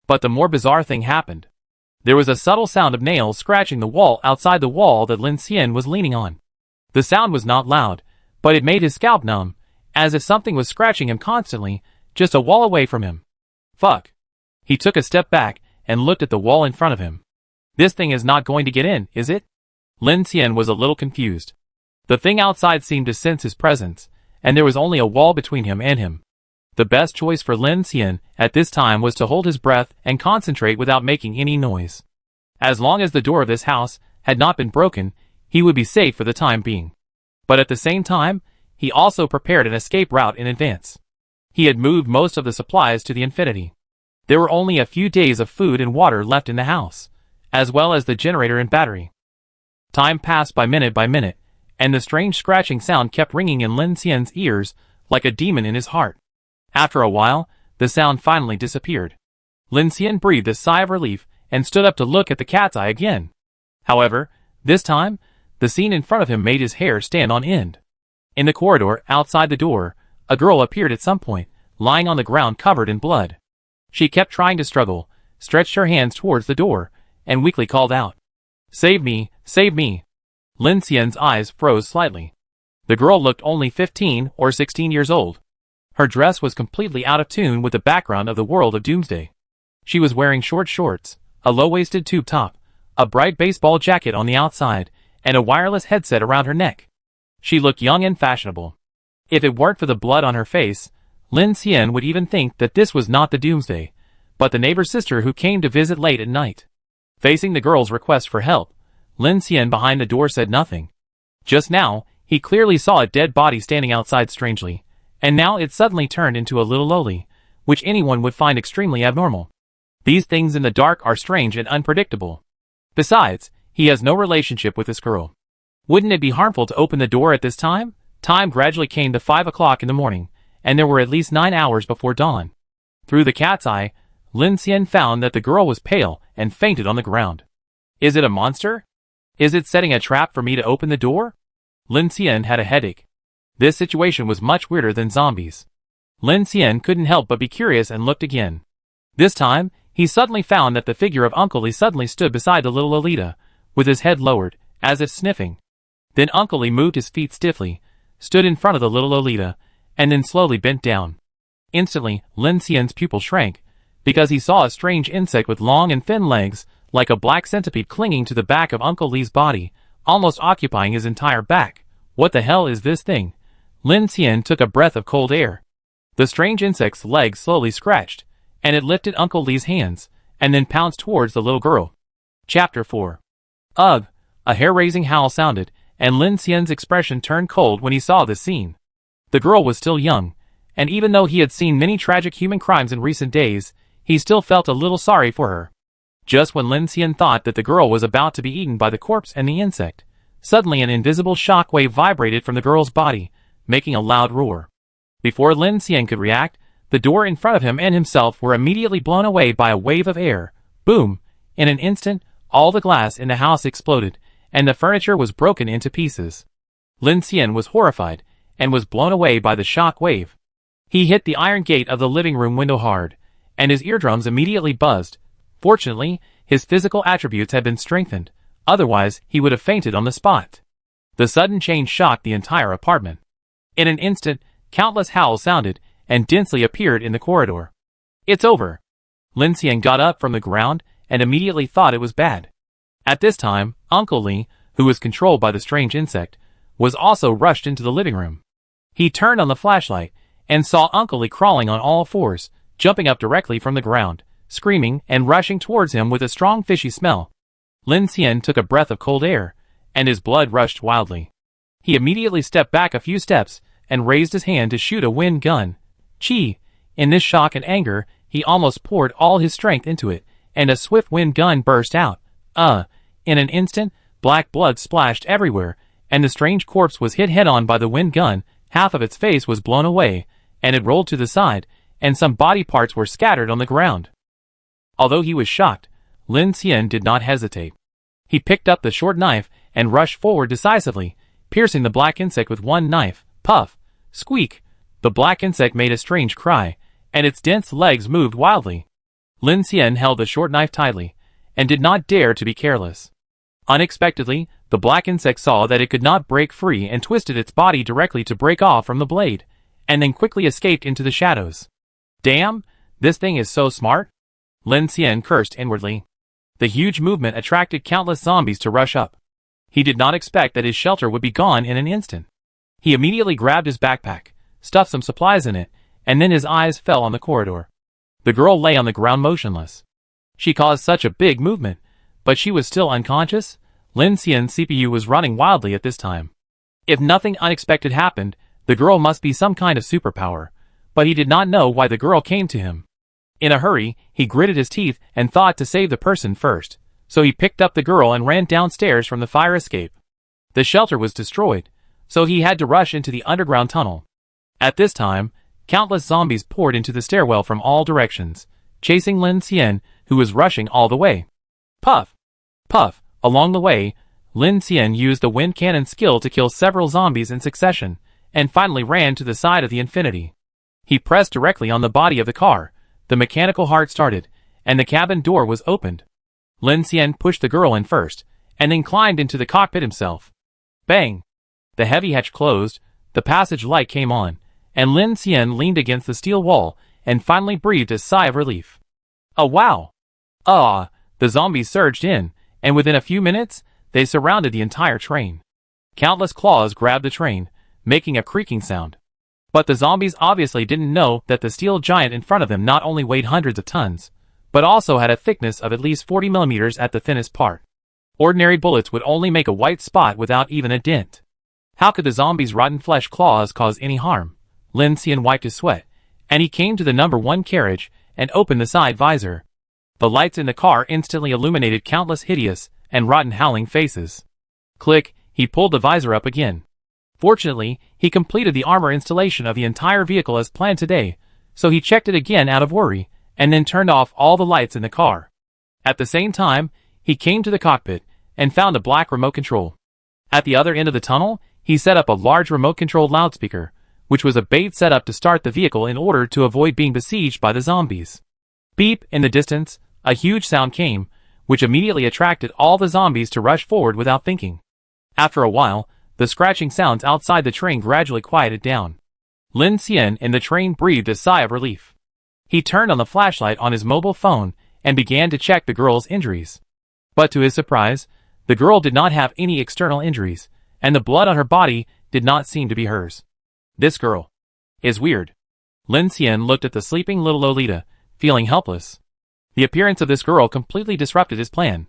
But the more bizarre thing happened. There was a subtle sound of nails scratching the wall outside the wall that Lin Xian was leaning on. The sound was not loud, but it made his scalp numb, as if something was scratching him constantly, just a wall away from him. Fuck. He took a step back and looked at the wall in front of him. This thing is not going to get in, is it? Lin Xian was a little confused. The thing outside seemed to sense his presence, and there was only a wall between him and him. The best choice for Lin Xian at this time was to hold his breath and concentrate without making any noise. As long as the door of this house had not been broken, he would be safe for the time being. But at the same time, he also prepared an escape route in advance. He had moved most of the supplies to the infinity. There were only a few days of food and water left in the house, as well as the generator and battery. Time passed by minute, and the strange scratching sound kept ringing in Lin Xian's ears like a demon in his heart. After a while, the sound finally disappeared. Lin Xian breathed a sigh of relief and stood up to look at the cat's eye again. However, this time, the scene in front of him made his hair stand on end. In the corridor outside the door, a girl appeared at some point, lying on the ground covered in blood. She kept trying to struggle, stretched her hands towards the door, and weakly called out, "Save me, save me." Lin Xian's eyes froze slightly. The girl looked only 15 or 16 years old. Her dress was completely out of tune with the background of the world of Doomsday. She was wearing short shorts, a low-waisted tube top, a bright baseball jacket on the outside, and a wireless headset around her neck. She looked young and fashionable. If it weren't for the blood on her face, Lin Xian would even think that this was not the Doomsday, but the neighbor's sister who came to visit late at night. Facing the girl's request for help, Lin Xian behind the door said nothing. Just now, he clearly saw a dead body standing outside strangely, and now it suddenly turned into a little loli, which anyone would find extremely abnormal. These things in the dark are strange and unpredictable. Besides, he has no relationship with this girl. Wouldn't it be harmful to open the door at this time? Time gradually came to 5 o'clock in the morning, and there were at least 9 hours before dawn. Through the cat's eye, Lin Xian found that the girl was pale and fainted on the ground. Is it a monster? Is it setting a trap for me to open the door? Lin Xian had a headache. This situation was much weirder than zombies. Lin Xian couldn't help but be curious and looked again. This time, he suddenly found that the figure of Uncle Lee suddenly stood beside the little Lolita, with his head lowered, as if sniffing. Then Uncle Lee moved his feet stiffly, stood in front of the little Lolita, and then slowly bent down. Instantly, Lin Xian's pupil shrank, because he saw a strange insect with long and thin legs, like a black centipede clinging to the back of Uncle Lee's body, almost occupying his entire back. What the hell is this thing? Lin Xian took a breath of cold air. The strange insect's legs slowly scratched, and it lifted Uncle Lee's hands, and then pounced towards the little girl. Chapter 4. Ugh! A hair-raising howl sounded, and Lin Xian's expression turned cold when he saw this scene. The girl was still young, and even though he had seen many tragic human crimes in recent days, he still felt a little sorry for her. Just when Lin Xian thought that the girl was about to be eaten by the corpse and the insect, suddenly an invisible shock wave vibrated from the girl's body, making a loud roar. Before Lin Xian could react, the door in front of him and himself were immediately blown away by a wave of air. Boom! In an instant, all the glass in the house exploded, and the furniture was broken into pieces. Lin Xian was horrified, and was blown away by the shock wave. He hit the iron gate of the living room window hard, and his eardrums immediately buzzed. Fortunately, his physical attributes had been strengthened, otherwise he would have fainted on the spot. The sudden change shocked the entire apartment. In an instant, countless howls sounded, and densely appeared in the corridor. It's over. Lin Xian got up from the ground, and immediately thought it was bad. At this time, Uncle Lee, who was controlled by the strange insect, was also rushed into the living room. He turned on the flashlight, and saw Uncle Lee crawling on all fours, jumping up directly from the ground, screaming and rushing towards him with a strong fishy smell. Lin Xian took a breath of cold air, and his blood rushed wildly. He immediately stepped back a few steps, and raised his hand to shoot a wind gun. Chi! In this shock and anger, he almost poured all his strength into it, and a swift wind gun burst out. In an instant, black blood splashed everywhere, and the strange corpse was hit head-on by the wind gun. Half of its face was blown away, and it rolled to the side, and some body parts were scattered on the ground. Although he was shocked, Lin Xian did not hesitate. He picked up the short knife and rushed forward decisively, piercing the black insect with one knife. Puff! Squeak! The black insect made a strange cry, and its dense legs moved wildly. Lin Xian held the short knife tightly, and did not dare to be careless. Unexpectedly, the black insect saw that it could not break free and twisted its body directly to break off from the blade, and then quickly escaped into the shadows. Damn! This thing is so smart! Lin Xian cursed inwardly. The huge movement attracted countless zombies to rush up. He did not expect that his shelter would be gone in an instant. He immediately grabbed his backpack, stuffed some supplies in it, and then his eyes fell on the corridor. The girl lay on the ground motionless. She caused such a big movement, but she was still unconscious. Lin Xian's CPU was running wildly at this time. If nothing unexpected happened, the girl must be some kind of superpower, but he did not know why the girl came to him. In a hurry, he gritted his teeth and thought to save the person first, so he picked up the girl and ran downstairs from the fire escape. The shelter was destroyed, so he had to rush into the underground tunnel. At this time, countless zombies poured into the stairwell from all directions, chasing Lin Xian, who was rushing all the way. Puff! Puff! Along the way, Lin Xian used the wind cannon skill to kill several zombies in succession, and finally ran to the side of the Infinity. He pressed directly on the body of the car, the mechanical heart started, and the cabin door was opened. Lin Xian pushed the girl in first, and then climbed into the cockpit himself. Bang! The heavy hatch closed, the passage light came on, and Lin Xian leaned against the steel wall, and finally breathed a sigh of relief. Oh wow! Ah! The zombies surged in, and within a few minutes, they surrounded the entire train. Countless claws grabbed the train, making a creaking sound. But the zombies obviously didn't know that the steel giant in front of them not only weighed hundreds of tons, but also had a thickness of at least 40 millimeters at the thinnest part. Ordinary bullets would only make a white spot without even a dent. How could the zombies' rotten flesh claws cause any harm? Lin Xian wiped his sweat, and he came to the number 1 carriage and opened the side visor. The lights in the car instantly illuminated countless hideous and rotten howling faces. Click, he pulled the visor up again. Fortunately, he completed the armor installation of the entire vehicle as planned today, so he checked it again out of worry, and then turned off all the lights in the car. At the same time, he came to the cockpit, and found a black remote control. At the other end of the tunnel, he set up a large remote-controlled loudspeaker, which was a bait set up to start the vehicle in order to avoid being besieged by the zombies. Beep! In the distance, a huge sound came, which immediately attracted all the zombies to rush forward without thinking. After a while, the scratching sounds outside the train gradually quieted down. Lin Xian in the train breathed a sigh of relief. He turned on the flashlight on his mobile phone and began to check the girl's injuries. But to his surprise, the girl did not have any external injuries, and the blood on her body did not seem to be hers. This girl is weird. Lin Xian looked at the sleeping little Lolita, feeling helpless. The appearance of this girl completely disrupted his plan.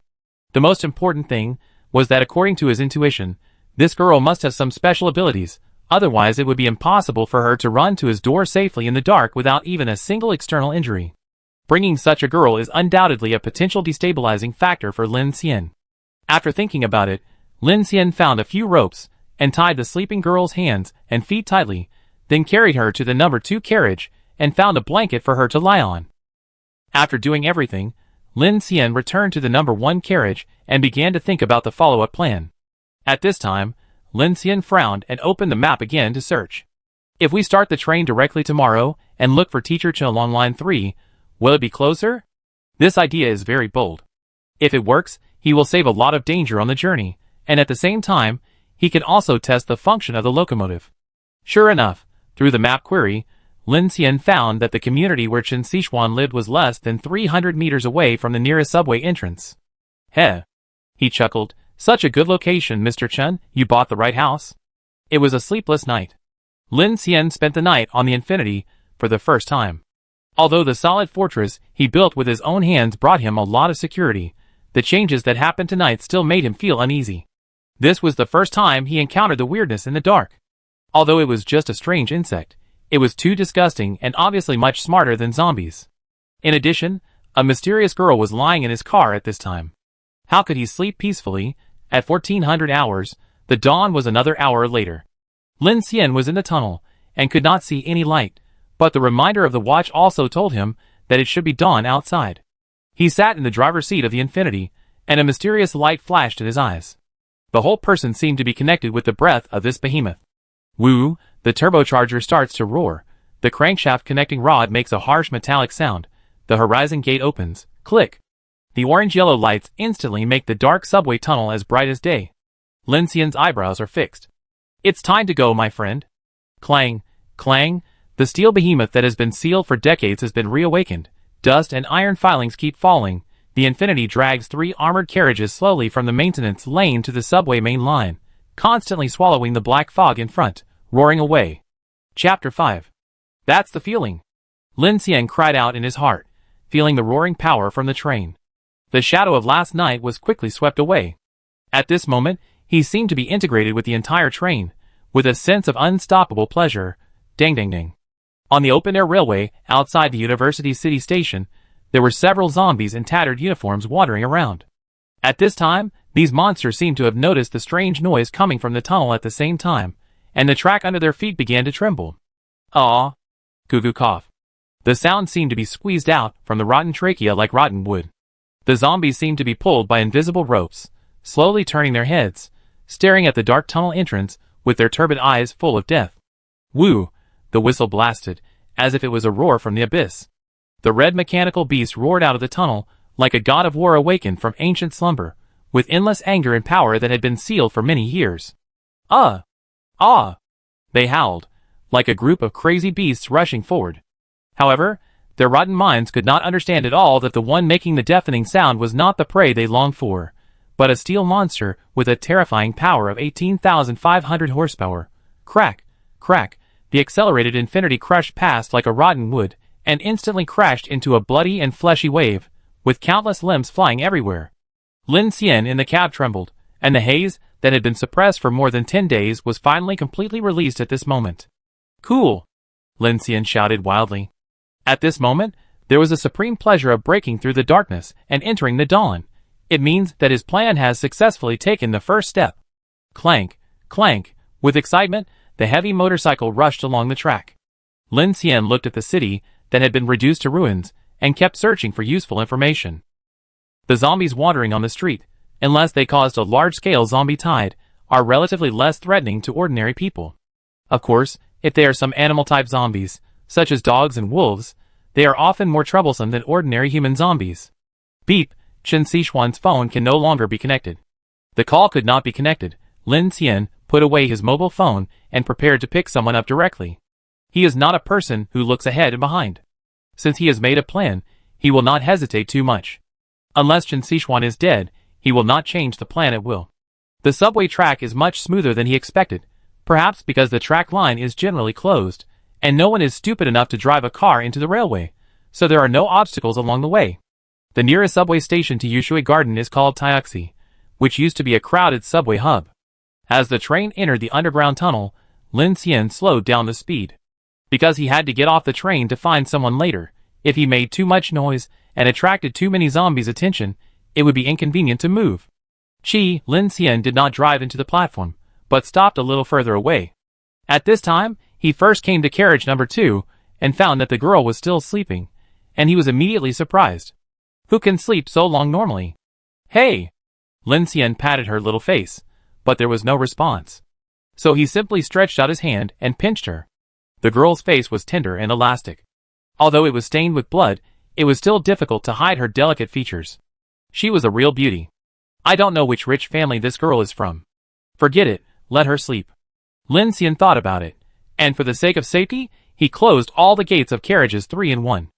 The most important thing was that according to his intuition, this girl must have some special abilities, otherwise it would be impossible for her to run to his door safely in the dark without even a single external injury. Bringing such a girl is undoubtedly a potential destabilizing factor for Lin Xian. After thinking about it, Lin Xian found a few ropes, and tied the sleeping girl's hands and feet tightly, then carried her to the number 2 carriage, and found a blanket for her to lie on. After doing everything, Lin Xian returned to the number 1 carriage, and began to think about the follow-up plan. At this time, Lin Xian frowned and opened the map again to search. If we start the train directly tomorrow, and look for Teacher Chen along line 3, will it be closer? This idea is very bold. If it works, he will save a lot of danger on the journey, and at the same time, he can also test the function of the locomotive. Sure enough, through the map query, Lin Xian found that the community where Chen Xishuan lived was less than 300 meters away from the nearest subway entrance. Heh. He chuckled. Such a good location, Mr. Chen, you bought the right house. It was a sleepless night. Lin Xian spent the night on the Infinity for the first time. Although the solid fortress he built with his own hands brought him a lot of security, the changes that happened tonight still made him feel uneasy. This was the first time he encountered the weirdness in the dark. Although it was just a strange insect, it was too disgusting and obviously much smarter than zombies. In addition, a mysterious girl was lying in his car at this time. How could he sleep peacefully? At 1400 hours, the dawn was another hour later. Lin Xian was in the tunnel, and could not see any light, but the reminder of the watch also told him that it should be dawn outside. He sat in the driver's seat of the Infinity, and a mysterious light flashed in his eyes. The whole person seemed to be connected with the breath of this behemoth. Woo! The turbocharger starts to roar. The crankshaft connecting rod makes a harsh metallic sound. The horizon gate opens. Click! The orange-yellow lights instantly make the dark subway tunnel as bright as day. Lin Xian's eyebrows are fixed. It's time to go, my friend. Clang! Clang! The steel behemoth that has been sealed for decades has been reawakened. Dust and iron filings keep falling. The Infinity drags 3 armored carriages slowly from the maintenance lane to the subway main line, constantly swallowing the black fog in front, roaring away. Chapter 5. That's the feeling. Lin Xian cried out in his heart, feeling the roaring power from the train. The shadow of last night was quickly swept away. At this moment, he seemed to be integrated with the entire train, with a sense of unstoppable pleasure. Ding ding ding. On the open-air railway, outside the University City Station, there were several zombies in tattered uniforms wandering around. At this time, these monsters seemed to have noticed the strange noise coming from the tunnel at the same time, and the track under their feet began to tremble. "Aw!" Goo cough. The sound seemed to be squeezed out from the rotten trachea like rotten wood. The zombies seemed to be pulled by invisible ropes, slowly turning their heads, staring at the dark tunnel entrance with their turbid eyes full of death. Woo! The whistle blasted, as if it was a roar from the abyss. The red mechanical beast roared out of the tunnel, like a god of war awakened from ancient slumber, with endless anger and power that had been sealed for many years. Ah! They howled, like a group of crazy beasts rushing forward. However, their rotten minds could not understand at all that the one making the deafening sound was not the prey they longed for, but a steel monster with a terrifying power of 18,500 horsepower. Crack, crack, the accelerated infinity crushed past like a rotten wood, and instantly crashed into a bloody and fleshy wave, with countless limbs flying everywhere. Lin Xian in the cab trembled, and the haze that had been suppressed for more than 10 days was finally completely released at this moment. Cool! Lin Xian shouted wildly. At this moment, there was a supreme pleasure of breaking through the darkness and entering the dawn. It means that his plan has successfully taken the first step. Clank, clank, with excitement, the heavy motorcycle rushed along the track. Lin Xian looked at the city that had been reduced to ruins and kept searching for useful information. The zombies wandering on the street, unless they caused a large-scale zombie tide, are relatively less threatening to ordinary people. Of course, if they are some animal-type zombies, such as dogs and wolves, they are often more troublesome than ordinary human zombies. Beep, Chen Sichuan's phone can no longer be connected. The call could not be connected. Lin Xian put away his mobile phone and prepared to pick someone up directly. He is not a person who looks ahead and behind. Since he has made a plan, he will not hesitate too much. Unless Chen Sichuan is dead, he will not change the plan at will. The subway track is much smoother than he expected, perhaps because the track line is generally closed, and no one is stupid enough to drive a car into the railway, so there are no obstacles along the way. The nearest subway station to Yushui Garden is called Taoxi, which used to be a crowded subway hub. As the train entered the underground tunnel, Lin Xian slowed down the speed. Because he had to get off the train to find someone later, if he made too much noise and attracted too many zombies' attention, it would be inconvenient to move. Lin Xian did not drive into the platform, but stopped a little further away. At this time, he first came to carriage number 2, and found that the girl was still sleeping, and he was immediately surprised. Who can sleep so long normally? Hey! Lin Xian patted her little face, but there was no response. So he simply stretched out his hand and pinched her. The girl's face was tender and elastic. Although it was stained with blood, it was still difficult to hide her delicate features. She was a real beauty. I don't know which rich family this girl is from. Forget it, let her sleep. Lin Xian thought about it, and for the sake of safety, he closed all the gates of carriages 3 in 1.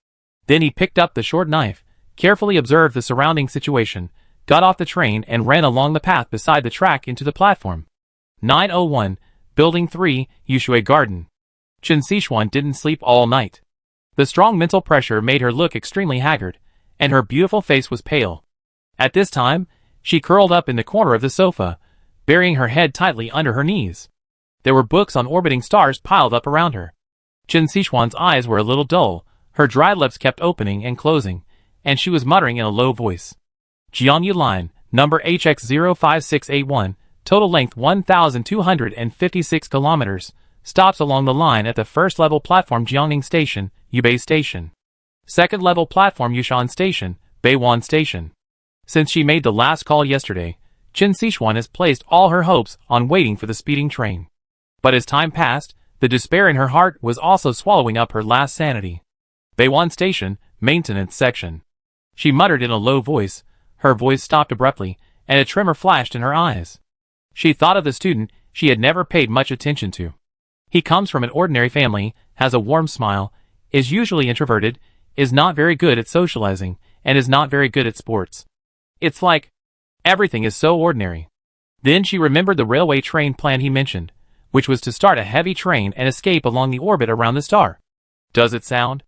Then he picked up the short knife, carefully observed the surrounding situation, got off the train and ran along the path beside the track into the platform. 901, Building 3, Yushui Garden. Chen Sichuan didn't sleep all night. The strong mental pressure made her look extremely haggard, and her beautiful face was pale. At this time, she curled up in the corner of the sofa, burying her head tightly under her knees. There were books on orbiting stars piled up around her. Chen Sichuan's eyes were a little dull, her dry lips kept opening and closing, and she was muttering in a low voice. Jiangyu Line, number HX05681, total length 1,256 kilometers, stops along the line at the first-level platform Jiangning Station, Yubei Station. Second-level platform Yushan Station, Beiwan Station. Since she made the last call yesterday, Chen Sichuan has placed all her hopes on waiting for the speeding train. But as time passed, the despair in her heart was also swallowing up her last sanity. Beiwan Station, Maintenance Section. She muttered in a low voice, her voice stopped abruptly, and a tremor flashed in her eyes. She thought of the student she had never paid much attention to. He comes from an ordinary family, has a warm smile, is usually introverted, is not very good at socializing, and is not very good at sports. It's like, everything is so ordinary. Then she remembered the railway train plan he mentioned, which was to start a heavy train and escape along the orbit around the star. Does it sound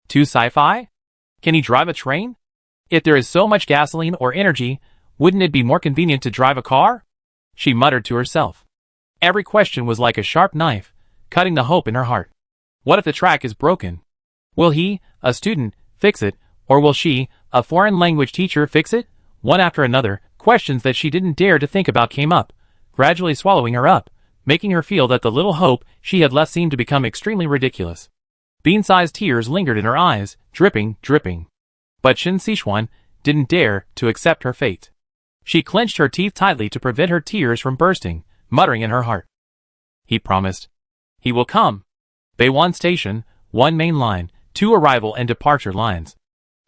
too sci-fi? Can he drive a train? If there is so much gasoline or energy, wouldn't it be more convenient to drive a car? She muttered to herself. Every question was like a sharp knife, cutting the hope in her heart. What if the track is broken? Will he, a student, fix it, or will she, a foreign language teacher, fix it? One after another, questions that she didn't dare to think about came up, gradually swallowing her up, making her feel that the little hope she had left seemed to become extremely ridiculous. Bean-sized tears lingered in her eyes, dripping, dripping. But Qin Sichuan didn't dare to accept her fate. She clenched her teeth tightly to prevent her tears from bursting, muttering in her heart. He promised. He will come. Beiwan Station, 1 main line, 2 arrival and departure lines.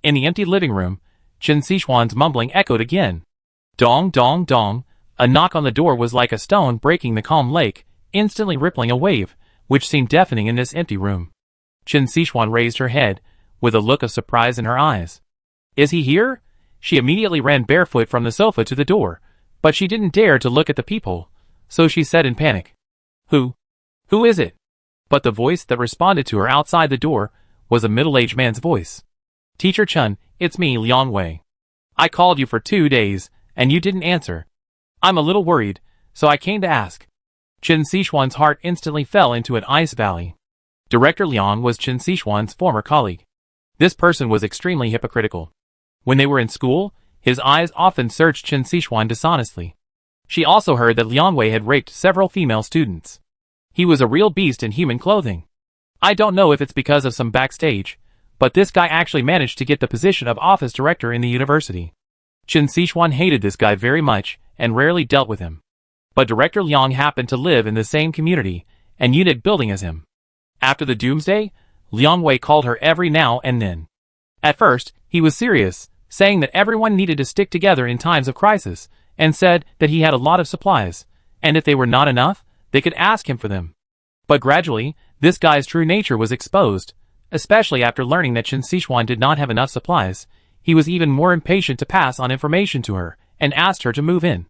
In the empty living room, Qin Sichuan's mumbling echoed again. Dong, dong, dong. A knock on the door was like a stone breaking the calm lake, instantly rippling a wave, which seemed deafening in this empty room. Qin Sichuan raised her head, with a look of surprise in her eyes. Is he here? She immediately ran barefoot from the sofa to the door, but she didn't dare to look at the people, so she said in panic. Who is it? But the voice that responded to her outside the door was a middle-aged man's voice. Teacher Chen, it's me, Liang Wei. I called you for 2 days, and you didn't answer. I'm a little worried, so I came to ask. Qin Sichuan's heart instantly fell into an ice valley. Director Liang was Qin Sichuan's former colleague. This person was extremely hypocritical. When they were in school, his eyes often searched Qin Sichuan dishonestly. She also heard that Liang Wei had raped several female students. He was a real beast in human clothing. I don't know if it's because of some backstage, but this guy actually managed to get the position of office director in the university. Qin Sichuan hated this guy very much and rarely dealt with him. But Director Liang happened to live in the same community and unit building as him. After the Doomsday, Liang Wei called her every now and then. At first, he was serious, saying that everyone needed to stick together in times of crisis, and said that he had a lot of supplies, and if they were not enough, they could ask him for them. But gradually, this guy's true nature was exposed, especially after learning that Qin Sichuan did not have enough supplies. He was even more impatient to pass on information to her, and asked her to move in.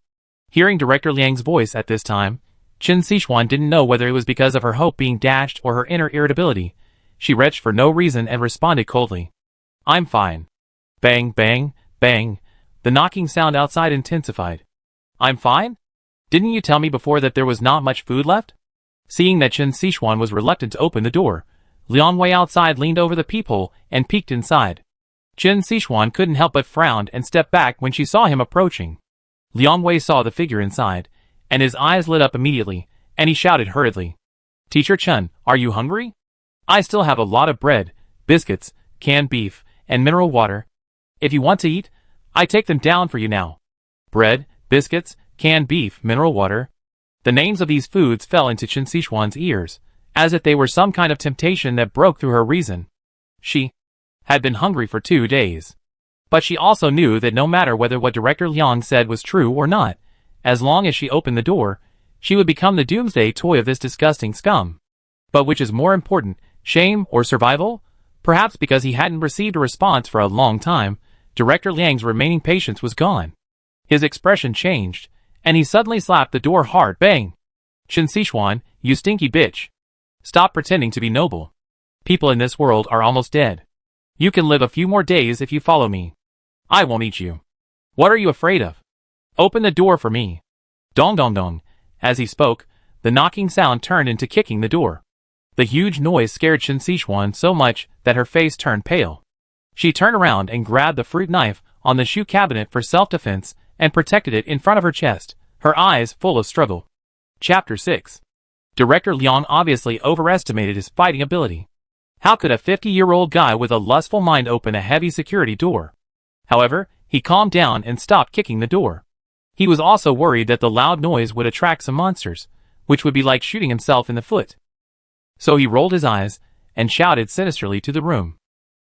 Hearing Director Liang's voice at this time, Qin Sichuan didn't know whether it was because of her hope being dashed or her inner irritability. She retched for no reason and responded coldly. I'm fine. Bang, bang, bang. The knocking sound outside intensified. I'm fine? Didn't you tell me before that there was not much food left? Seeing that Qin Sichuan was reluctant to open the door, Liang Wei outside leaned over the peephole and peeked inside. Qin Sichuan couldn't help but frown and step back when she saw him approaching. Liang Wei saw the figure inside, and his eyes lit up immediately, and he shouted hurriedly. Teacher Chen, are you hungry? I still have a lot of bread, biscuits, canned beef, and mineral water. If you want to eat, I take them down for you now. Bread, biscuits, canned beef, mineral water. The names of these foods fell into Qin Sichuan's ears, as if they were some kind of temptation that broke through her reason. She had been hungry for 2 days. But she also knew that no matter whether what Director Liang said was true or not, as long as she opened the door, she would become the doomsday toy of this disgusting scum. But which is more important, shame or survival? Perhaps because he hadn't received a response for a long time, Director Liang's remaining patience was gone. His expression changed, and he suddenly slapped the door hard. Bang! Qin Sichuan, you stinky bitch. Stop pretending to be noble. People in this world are almost dead. You can live a few more days if you follow me. I won't eat you. What are you afraid of? Open the door for me. Dong dong dong. As he spoke, the knocking sound turned into kicking the door. The huge noise scared Qin Sichuan so much that her face turned pale. She turned around and grabbed the fruit knife on the shoe cabinet for self-defense and protected it in front of her chest, her eyes full of struggle. Chapter 6. Director Liang obviously overestimated his fighting ability. How could a 50-year-old guy with a lustful mind open a heavy security door? However, he calmed down and stopped kicking the door. He was also worried that the loud noise would attract some monsters, which would be like shooting himself in the foot. So he rolled his eyes and shouted sinisterly to the room.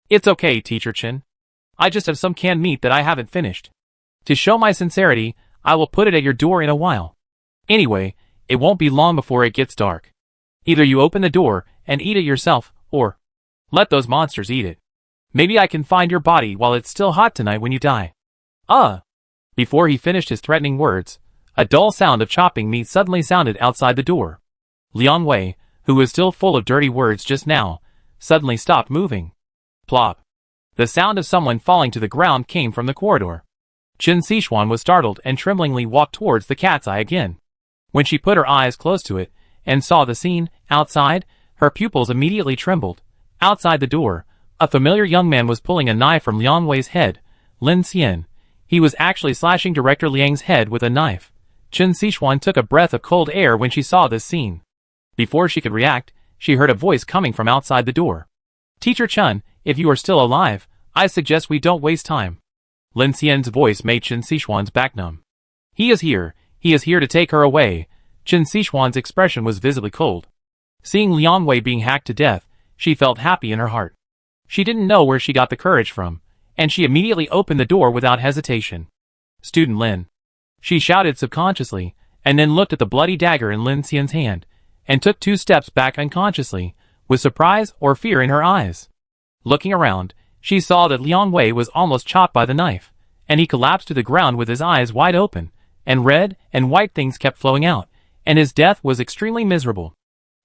It's okay, Teacher Chen. I just have some canned meat that I haven't finished. To show my sincerity, I will put it at your door in a while. Anyway, it won't be long before it gets dark. Either you open the door and eat it yourself, or let those monsters eat it. Maybe I can find your body while it's still hot tonight when you die. Before he finished his threatening words, a dull sound of chopping meat suddenly sounded outside the door. Liang Wei, who was still full of dirty words just now, suddenly stopped moving. Plop. The sound of someone falling to the ground came from the corridor. Qin Sichuan was startled and tremblingly walked towards the cat's eye again. When she put her eyes close to it and saw the scene outside, her pupils immediately trembled. Outside the door, a familiar young man was pulling a knife from Liang Wei's head. Lin Xian. He was actually slashing Director Liang's head with a knife. Qin Sichuan took a breath of cold air when she saw this scene. Before she could react, she heard a voice coming from outside the door. Teacher Chun, if you are still alive, I suggest we don't waste time. Lin Xian's voice made Qin Sichuan's back numb. He is here to take her away. Qin Sichuan's expression was visibly cold. Seeing Liang Wei being hacked to death, she felt happy in her heart. She didn't know where she got the courage from, and she immediately opened the door without hesitation. Student Lin. She shouted subconsciously, and then looked at the bloody dagger in Lin Xian's hand, and took 2 steps back unconsciously, with surprise or fear in her eyes. Looking around, she saw that Liang Wei was almost chopped by the knife, and he collapsed to the ground with his eyes wide open, and red and white things kept flowing out, and his death was extremely miserable.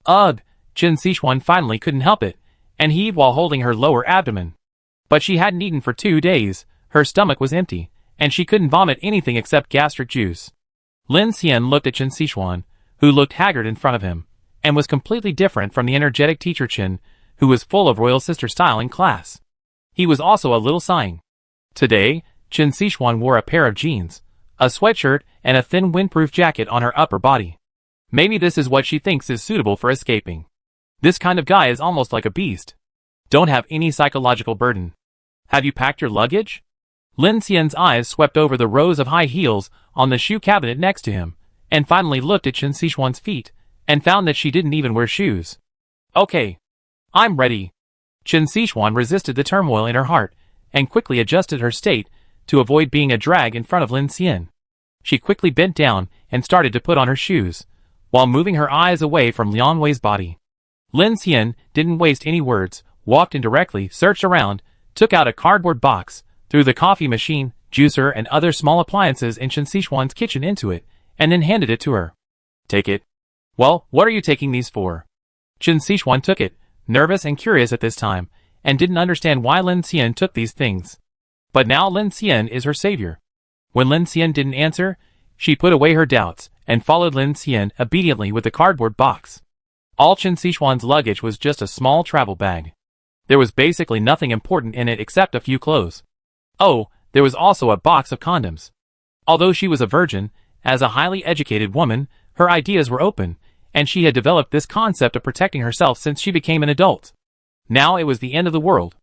Ugh! Qin Sichuan finally couldn't help it, and heaved while holding her lower abdomen. But she hadn't eaten for 2 days, her stomach was empty, and she couldn't vomit anything except gastric juice. Lin Xian looked at Qin Sichuan, who looked haggard in front of him, and was completely different from the energetic teacher Qin, who was full of royal sister style in class. He was also a little sighing. Today, Qin Sichuan wore a pair of jeans, a sweatshirt, and a thin windproof jacket on her upper body. Maybe this is what she thinks is suitable for escaping. This kind of guy is almost like a beast. Don't have any psychological burden. Have you packed your luggage? Lin Xian's eyes swept over the rows of high heels on the shoe cabinet next to him, and finally looked at Qin Sichuan's feet, and found that she didn't even wear shoes. Okay. I'm ready. Qin Sichuan resisted the turmoil in her heart, and quickly adjusted her state to avoid being a drag in front of Lin Xian. She quickly bent down and started to put on her shoes, while moving her eyes away from Liang Wei's body. Lin Xian didn't waste any words, walked in directly, searched around, took out a cardboard box, threw the coffee machine, juicer and other small appliances in Qin Sichuan's kitchen into it, and then handed it to her. Take it. Well, what are you taking these for? Qin Sichuan took it, nervous and curious at this time, and didn't understand why Lin Xian took these things. But now Lin Xian is her savior. When Lin Xian didn't answer, she put away her doubts, and followed Lin Xian obediently with the cardboard box. All Qin Sichuan's luggage was just a small travel bag. There was basically nothing important in it except a few clothes. Oh, there was also a box of condoms. Although she was a virgin, as a highly educated woman, her ideas were open, and she had developed this concept of protecting herself since she became an adult. Now it was the end of the world.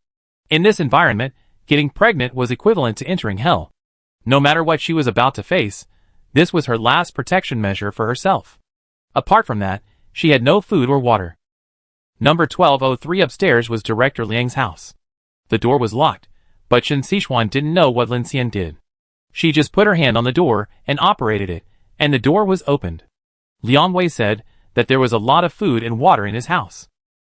In this environment, getting pregnant was equivalent to entering hell. No matter what she was about to face, this was her last protection measure for herself. Apart from that, she had no food or water. Number 1203 upstairs was Director Liang's house. The door was locked, but Qin Sichuan didn't know what Lin Xian did. She just put her hand on the door and operated it, and the door was opened. Liang Wei said that there was a lot of food and water in his house.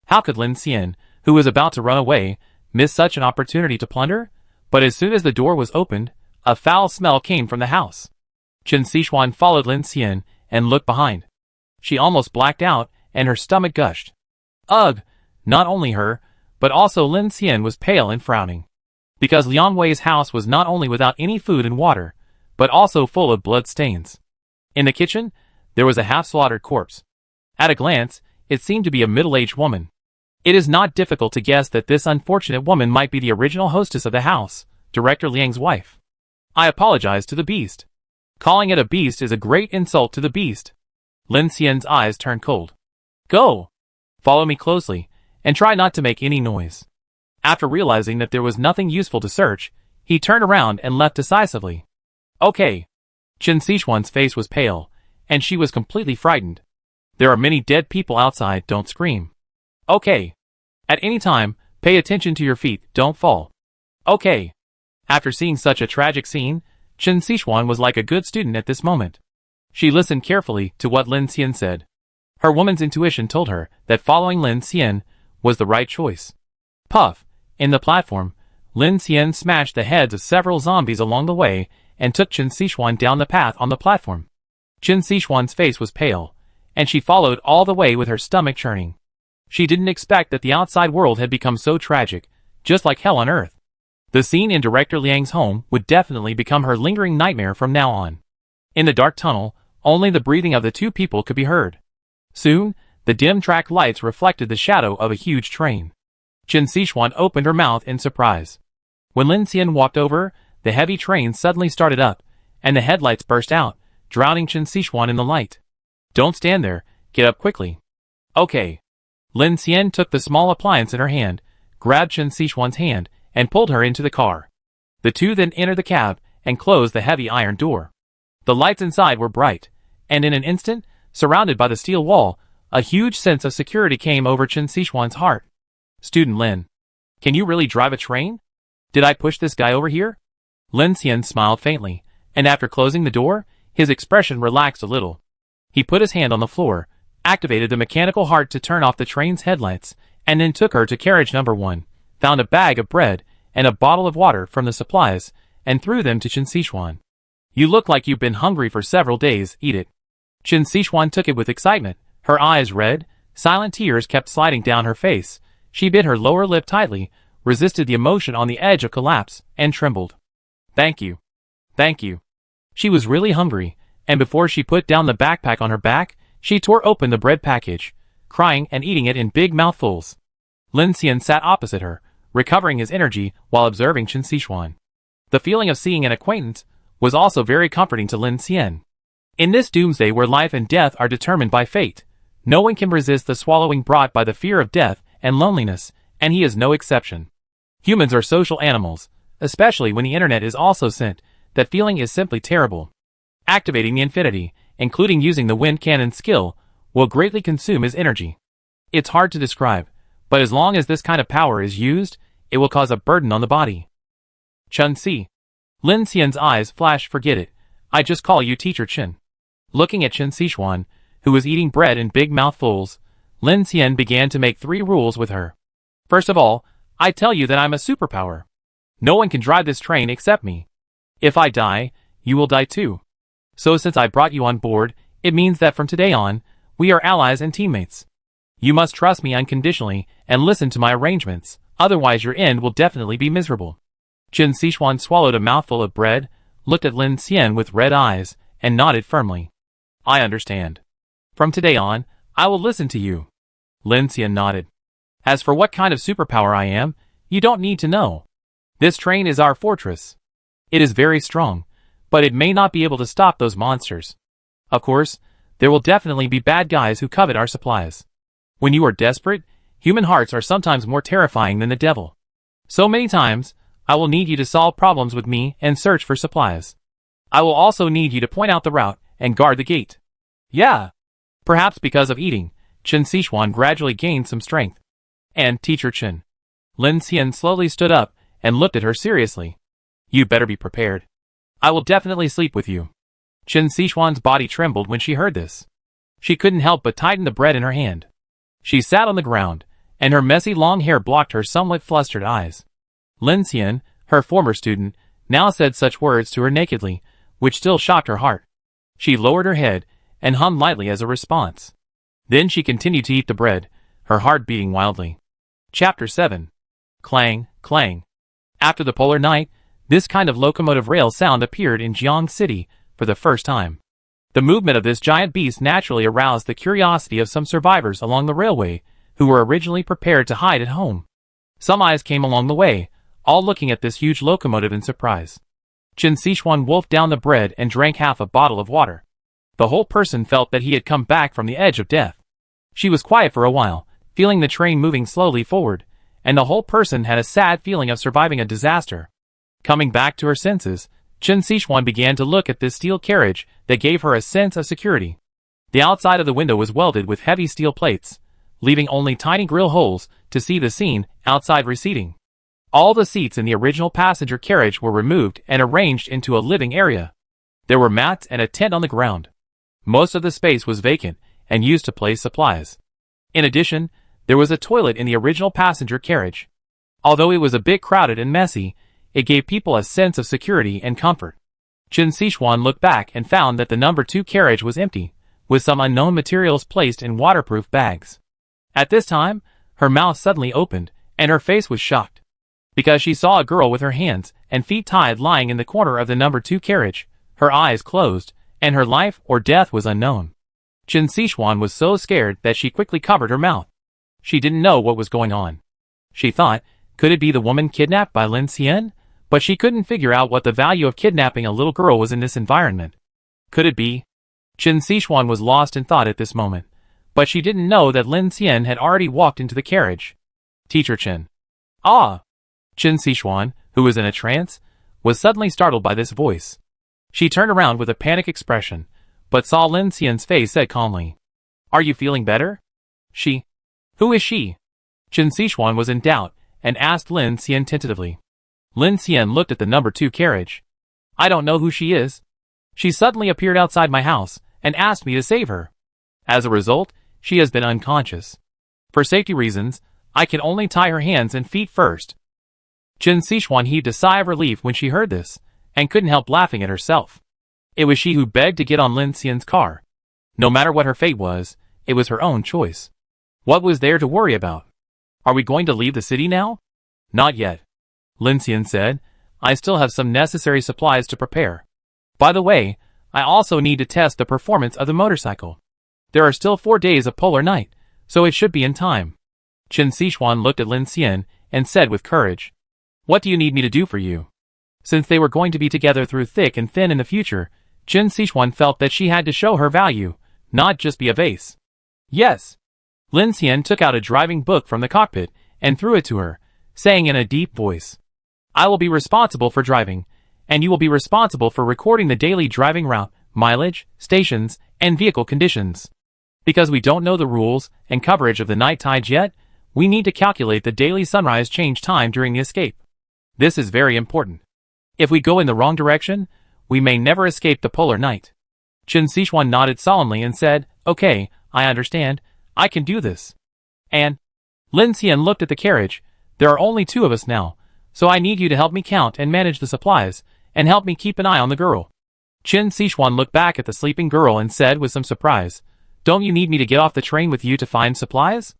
How could Lin Xian, who was about to run away, miss such an opportunity to plunder? But as soon as the door was opened, a foul smell came from the house. Qin Sichuan followed Lin Xian and looked behind. She almost blacked out, and her stomach gushed. Ugh! Not only her, but also Lin Xian was pale and frowning. Because Liang Wei's house was not only without any food and water, but also full of blood stains. In the kitchen, there was a half-slaughtered corpse. At a glance, it seemed to be a middle-aged woman. It is not difficult to guess that this unfortunate woman might be the original hostess of the house, Director Liang's wife. I apologize to the beast. Calling it a beast is a great insult to the beast. Lin Xian's eyes turned cold. Go! Follow me closely, and try not to make any noise. After realizing that there was nothing useful to search, he turned around and left decisively. Okay. Qin Sichuan's face was pale, and she was completely frightened. There are many dead people outside, don't scream. Okay. At any time, pay attention to your feet, don't fall. Okay. After seeing such a tragic scene, Qin Sichuan was like a good student at this moment. She listened carefully to what Lin Xian said. Her woman's intuition told her that following Lin Xian was the right choice. Puff! In the platform, Lin Xian smashed the heads of several zombies along the way and took Qin Sichuan down the path on the platform. Qin Sichuan's face was pale, and she followed all the way with her stomach churning. She didn't expect that the outside world had become so tragic, just like hell on earth. The scene in Director Liang's home would definitely become her lingering nightmare from now on. In the dark tunnel, only the breathing of the two people could be heard. Soon, the dim track lights reflected the shadow of a huge train. Chen Sichuan opened her mouth in surprise. When Lin Xian walked over, the heavy train suddenly started up, and the headlights burst out, drowning Chen Sichuan in the light. "Don't stand there, get up quickly." "Okay." Lin Xian took the small appliance in her hand, grabbed Chen Sichuan's hand, and pulled her into the car. The two then entered the cab and closed the heavy iron door. The lights inside were bright, and in an instant, surrounded by the steel wall, a huge sense of security came over Chen Sichuan's heart. "Student Lin, can you really drive a train? Did I push this guy over here?" Lin Xian smiled faintly, and after closing the door, his expression relaxed a little. He put his hand on the floor, activated the mechanical heart to turn off the train's headlights, and then took her to carriage number 1, found a bag of bread and a bottle of water from the supplies, and threw them to Chen Sichuan. "You look like you've been hungry for several days, eat it." Chen Sichuan took it with excitement, her eyes red, silent tears kept sliding down her face. She bit her lower lip tightly, resisted the emotion on the edge of collapse, and trembled. "Thank you. Thank you." She was really hungry, and before she put down the backpack on her back, she tore open the bread package, crying and eating it in big mouthfuls. Lin Xian sat opposite her, recovering his energy while observing Chen Sichuan. The feeling of seeing an acquaintance was also very comforting to Lin Xian. In this doomsday where life and death are determined by fate, no one can resist the swallowing brought by the fear of death and loneliness, and he is no exception. Humans are social animals, especially when the internet is also sent. That feeling is simply terrible. Activating the infinity, including using the wind cannon skill, will greatly consume his energy. It's hard to describe, but as long as this kind of power is used, it will cause a burden on the body. Chun Si. Lin Xian's eyes flashed. "Forget it. I just call you Teacher Chen." Looking at Chen Sichuan, who was eating bread in big mouthfuls, Lin Xian began to make 3 rules with her. "First of all, I tell you that I'm a superpower. No one can drive this train except me. If I die, you will die too. So since I brought you on board, it means that from today on, we are allies and teammates. You must trust me unconditionally and listen to my arrangements, otherwise your end will definitely be miserable." Chen Sichuan swallowed a mouthful of bread, looked at Lin Xian with red eyes, and nodded firmly. "I understand. From today on, I will listen to you." Lin Xian nodded. "As for what kind of superpower I am, you don't need to know. This train is our fortress. It is very strong, but it may not be able to stop those monsters. Of course, there will definitely be bad guys who covet our supplies. When you are desperate, human hearts are sometimes more terrifying than the devil. So many times, I will need you to solve problems with me and search for supplies. I will also need you to point out the route and guard the gate." "Yeah." Perhaps because of eating, Chen Sichuan gradually gained some strength. "And Teacher Chen." Lin Xian slowly stood up and looked at her seriously. "You better be prepared. I will definitely sleep with you." Chen Sichuan's body trembled when she heard this. She couldn't help but tighten the bread in her hand. She sat on the ground, and her messy long hair blocked her somewhat flustered eyes. Lin Xian, her former student, now said such words to her nakedly, which still shocked her heart. She lowered her head and hummed lightly as a response. Then she continued to eat the bread, her heart beating wildly. Chapter 7. Clang, clang. After the polar night, this kind of locomotive rail sound appeared in Jiang City for the first time. The movement of this giant beast naturally aroused the curiosity of some survivors along the railway, who were originally prepared to hide at home. Some eyes came along the way, all looking at this huge locomotive in surprise. Chen Sichuan wolfed down the bread and drank half a bottle of water. The whole person felt that he had come back from the edge of death. She was quiet for a while, feeling the train moving slowly forward, and the whole person had a sad feeling of surviving a disaster. Coming back to her senses, Chen Sichuan began to look at this steel carriage that gave her a sense of security. The outside of the window was welded with heavy steel plates, leaving only tiny grill holes to see the scene outside receding. All the seats in the original passenger carriage were removed and arranged into a living area. There were mats and a tent on the ground. Most of the space was vacant and used to place supplies. In addition, there was a toilet in the original passenger carriage. Although it was a bit crowded and messy, it gave people a sense of security and comfort. Chen Sichuan looked back and found that the number 2 carriage was empty, with some unknown materials placed in waterproof bags. At this time, her mouth suddenly opened, and her face was shocked. Because she saw a girl with her hands and feet tied lying in the corner of the number 2 carriage, her eyes closed, and her life or death was unknown. Chen Sichuan was so scared that she quickly covered her mouth. She didn't know what was going on. She thought, could it be the woman kidnapped by Lin Xian? But she couldn't figure out what the value of kidnapping a little girl was in this environment. Could it be? Chen Sichuan was lost in thought at this moment, but she didn't know that Lin Xian had already walked into the carriage. Teacher Chen. Ah! Chen Sichuan, who was in a trance, was suddenly startled by this voice. She turned around with a panic expression, but saw Lin Xian's face said calmly. Are you feeling better? She. Who is she? Chen Sichuan was in doubt, and asked Lin Xian tentatively. Lin Xian looked at the number 2 carriage. I don't know who she is. She suddenly appeared outside my house, and asked me to save her. As a result, she has been unconscious. For safety reasons, I can only tie her hands and feet first. Chen Sichuan heaved a sigh of relief when she heard this, and couldn't help laughing at herself. It was she who begged to get on Lin Xian's car. No matter what her fate was, it was her own choice. What was there to worry about? Are we going to leave the city now? Not yet. Lin Xian said, I still have some necessary supplies to prepare. By the way, I also need to test the performance of the motorcycle. There are still 4 days of polar night, so it should be in time. Chen Sichuan looked at Lin Xian and said with courage, What do you need me to do for you? Since they were going to be together through thick and thin in the future, Chen Sichuan felt that she had to show her value, not just be a vase. Yes. Lin Xian took out a driving book from the cockpit and threw it to her, saying in a deep voice, I will be responsible for driving, and you will be responsible for recording the daily driving route, mileage, stations, and vehicle conditions. Because we don't know the rules and coverage of the night tides yet, we need to calculate the daily sunrise change time during the escape. This is very important. If we go in the wrong direction, we may never escape the polar night. Chen Sichuan nodded solemnly and said, Okay, I understand. I can do this. And Lin Xian looked at the carriage. There are only 2 of us now, so I need you to help me count and manage the supplies, and help me keep an eye on the girl. Chen Sichuan looked back at the sleeping girl and said with some surprise, Don't you need me to get off the train with you to find supplies?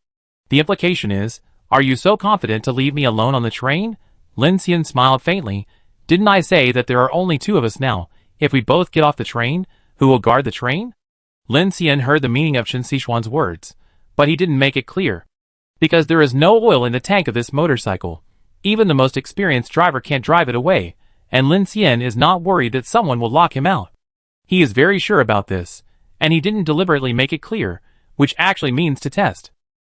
The implication is, are you so confident to leave me alone on the train? Lin Xian smiled faintly. Didn't I say that there are only 2 of us now? If we both get off the train, who will guard the train? Lin Xian heard the meaning of Chen Sichuan's words, but he didn't make it clear. Because there is no oil in the tank of this motorcycle. Even the most experienced driver can't drive it away, and Lin Xian is not worried that someone will lock him out. He is very sure about this, and he didn't deliberately make it clear, which actually means to test.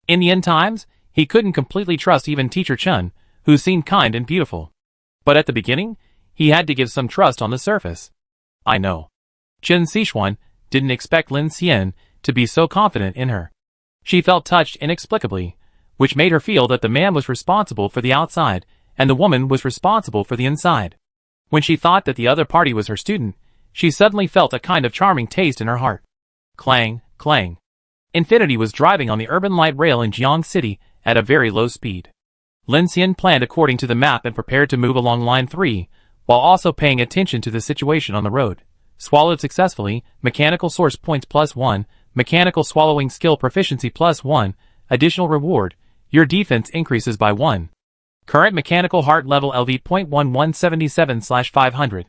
In the end times, he couldn't completely trust even Teacher Chen, who seemed kind and beautiful. But at the beginning, he had to give some trust on the surface. I know. Chen Sichuan didn't expect Lin Xian to be so confident in her. She felt touched inexplicably, which made her feel that the man was responsible for the outside, and the woman was responsible for the inside. When she thought that the other party was her student, she suddenly felt a kind of charming taste in her heart. Clang, clang. Infinity was driving on the urban light rail in Jiang City at a very low speed. Lin Xian planned according to the map and prepared to move along line 3, while also paying attention to the situation on the road. Swallowed successfully, mechanical source points +1, mechanical swallowing skill proficiency +1, additional reward, your defense increases by 1. Current mechanical heart level LV.1177/500.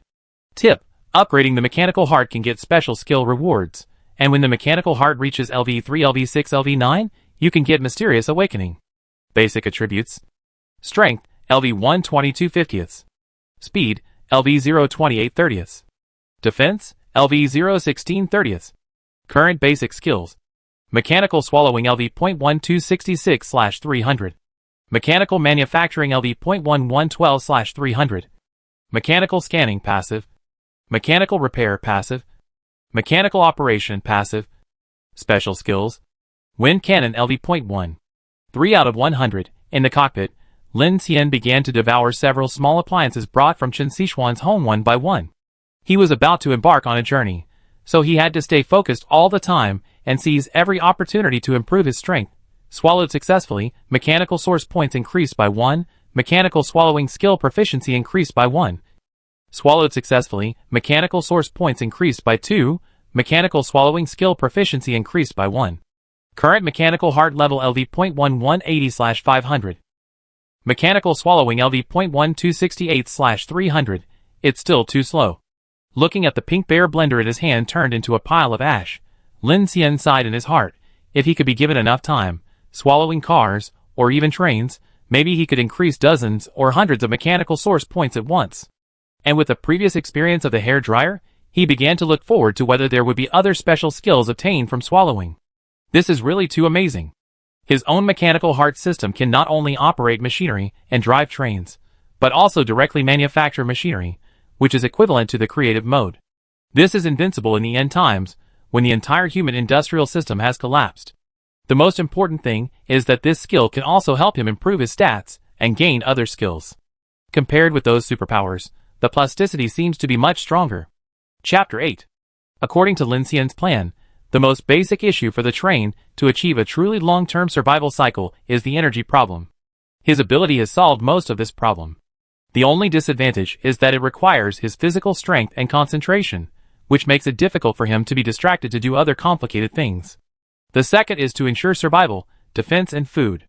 Tip, upgrading the mechanical heart can get special skill rewards, and when the mechanical heart reaches LV3, LV6, LV9, you can get mysterious awakening. Basic attributes. Strength, LV1 22/50. Speed, LV0 28/30. Defense, LV0 16/30. Current basic skills. Mechanical swallowing LV.1266/300. Mechanical manufacturing LV.1112/300. Mechanical scanning passive. Mechanical repair passive. Mechanical operation passive. Special skills. Wind cannon LV.1. 3 out of 100. In the cockpit, Lin Xian began to devour several small appliances brought from Chen Sichuan's home one by one. He was about to embark on a journey, so he had to stay focused all the time and seize every opportunity to improve his strength. Swallowed successfully, mechanical source points increased by 1, mechanical swallowing skill proficiency increased by 1. Swallowed successfully, mechanical source points increased by 2, Mechanical swallowing skill proficiency increased by 1. Current mechanical heart level LV.1180/500. Mechanical swallowing LV.1268/300. It's still too slow. Looking at the pink bear blender in his hand turned into a pile of ash, Lin Xian sighed in his heart. If he could be given enough time, swallowing cars, or even trains, maybe he could increase dozens or hundreds of mechanical source points at once. And with the previous experience of the hair dryer, he began to look forward to whether there would be other special skills obtained from swallowing. This is really too amazing. His own mechanical heart system can not only operate machinery and drive trains, but also directly manufacture machinery, which is equivalent to the creative mode. This is invincible in the end times, when the entire human industrial system has collapsed. The most important thing is that this skill can also help him improve his stats and gain other skills. Compared with those superpowers, the plasticity seems to be much stronger. Chapter 8. According to Lin Xian's plan, the most basic issue for the train to achieve a truly long-term survival cycle is the energy problem. His ability has solved most of this problem. The only disadvantage is that it requires his physical strength and concentration, which makes it difficult for him to be distracted to do other complicated things. The second is to ensure survival, defense and food.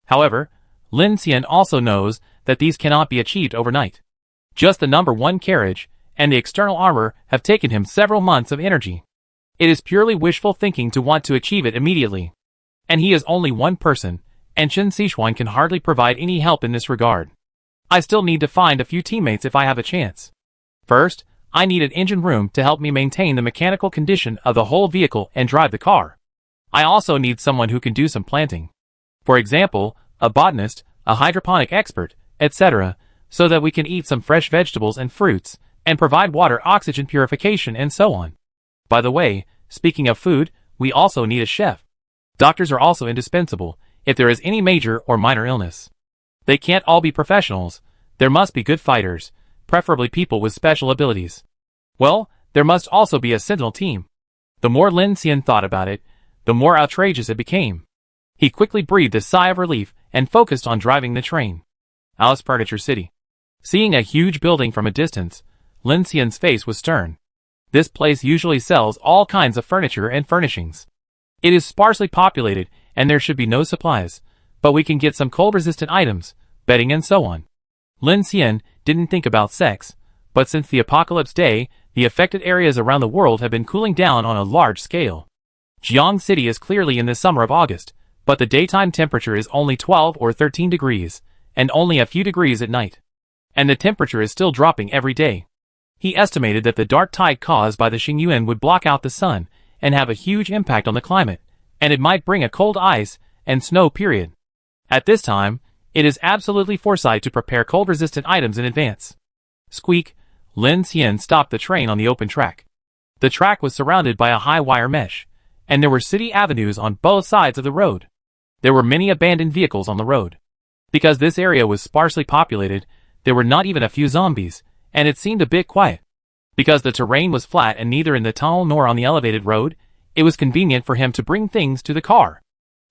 However, Lin Xian also knows that these cannot be achieved overnight. Just the number 1 carriage and the external armor have taken him several months of energy. It is purely wishful thinking to want to achieve it immediately. And he is only one person, and Chen Sichuan can hardly provide any help in this regard. I still need to find a few teammates if I have a chance. First, I need an engine room to help me maintain the mechanical condition of the whole vehicle and drive the car. I also need someone who can do some planting. For example, a botanist, a hydroponic expert, etc., so that we can eat some fresh vegetables and fruits, and provide water, oxygen purification, and so on. By the way, speaking of food, we also need a chef. Doctors are also indispensable, if there is any major or minor illness. They can't all be professionals. There must be good fighters, preferably people with special abilities. Well, there must also be a sentinel team. The more Lin Xian thought about it, the more outrageous it became. He quickly breathed a sigh of relief and focused on driving the train. Alice Furniture City. Seeing a huge building from a distance, Lin Xian's face was stern. This place usually sells all kinds of furniture and furnishings. It is sparsely populated, and there should be no supplies, but we can get some cold-resistant items, bedding and so on. Lin Xian didn't think about sex, but since the apocalypse day, the affected areas around the world have been cooling down on a large scale. Jiang City is clearly in the summer of August, but the daytime temperature is only 12 or 13 degrees, and only a few degrees at night. And the temperature is still dropping every day. He estimated that the dark tide caused by the Xingyuan would block out the sun and have a huge impact on the climate, and it might bring a cold ice and snow period. At this time, it is absolutely foresight to prepare cold-resistant items in advance. Squeak! Lin Xian stopped the train on the open track. The track was surrounded by a high wire mesh, and there were city avenues on both sides of the road. There were many abandoned vehicles on the road. Because this area was sparsely populated, there were not even a few zombies, and it seemed a bit quiet. Because the terrain was flat and neither in the tunnel nor on the elevated road, it was convenient for him to bring things to the car.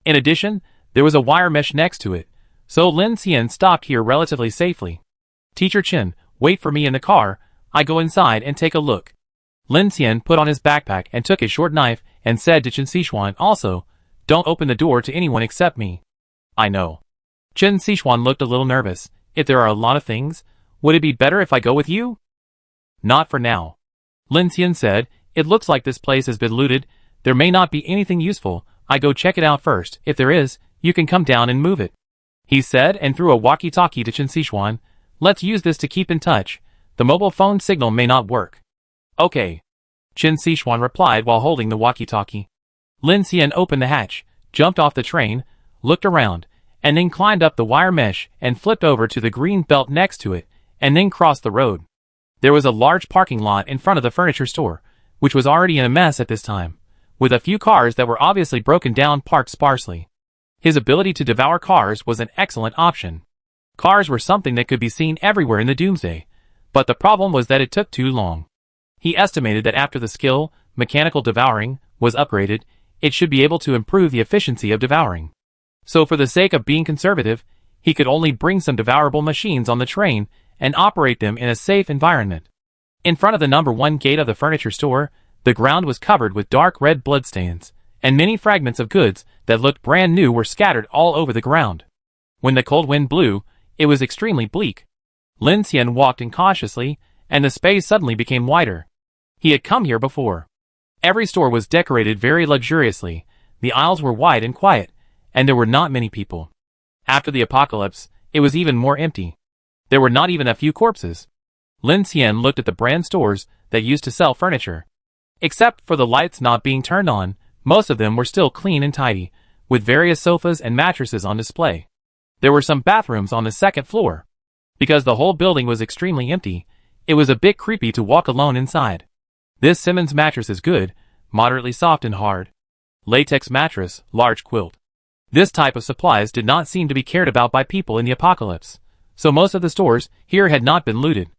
In addition, there was a wire mesh next to it, so Lin Xian stopped here relatively safely. Teacher Chen, wait for me in the car, I go inside and take a look. Lin Xian put on his backpack and took his short knife and said to Chen Sichuan also, don't open the door to anyone except me. I know. Chen Sichuan looked a little nervous. If there are a lot of things, would it be better if I go with you? Not for now. Lin Xian said, it looks like this place has been looted. There may not be anything useful. I go check it out first. If there is, you can come down and move it. He said and threw a walkie-talkie to Chen Sichuan. Let's use this to keep in touch. The mobile phone signal may not work. Okay. Chen Sichuan replied while holding the walkie-talkie. Lin Xian opened the hatch, jumped off the train, looked around, and then climbed up the wire mesh and flipped over to the green belt next to it, and then crossed the road. There was a large parking lot in front of the furniture store, which was already in a mess at this time, with a few cars that were obviously broken down parked sparsely. His ability to devour cars was an excellent option. Cars were something that could be seen everywhere in the Doomsday, but the problem was that it took too long. He estimated that after the skill, mechanical devouring, was upgraded, it should be able to improve the efficiency of devouring. So for the sake of being conservative, he could only bring some devourable machines on the train and operate them in a safe environment. In front of the number 1 gate of the furniture store, The ground was covered with dark red bloodstains, and many fragments of goods that looked brand new were scattered all over the ground. When the cold wind blew, it was extremely bleak. Lin Xian walked incautiously, and the space suddenly became wider. He had come here before. Every store was decorated very luxuriously, the aisles were wide and quiet, and there were not many people. After the apocalypse, it was even more empty. There were not even a few corpses. Lin Xian looked at the brand stores that used to sell furniture. Except for the lights not being turned on, most of them were still clean and tidy, with various sofas and mattresses on display. There were some bathrooms on the second floor. Because the whole building was extremely empty, it was a bit creepy to walk alone inside. This Simmons mattress is good, moderately soft and hard. Latex mattress, large quilt. This type of supplies did not seem to be cared about by people in the apocalypse, so most of the stores here had not been looted.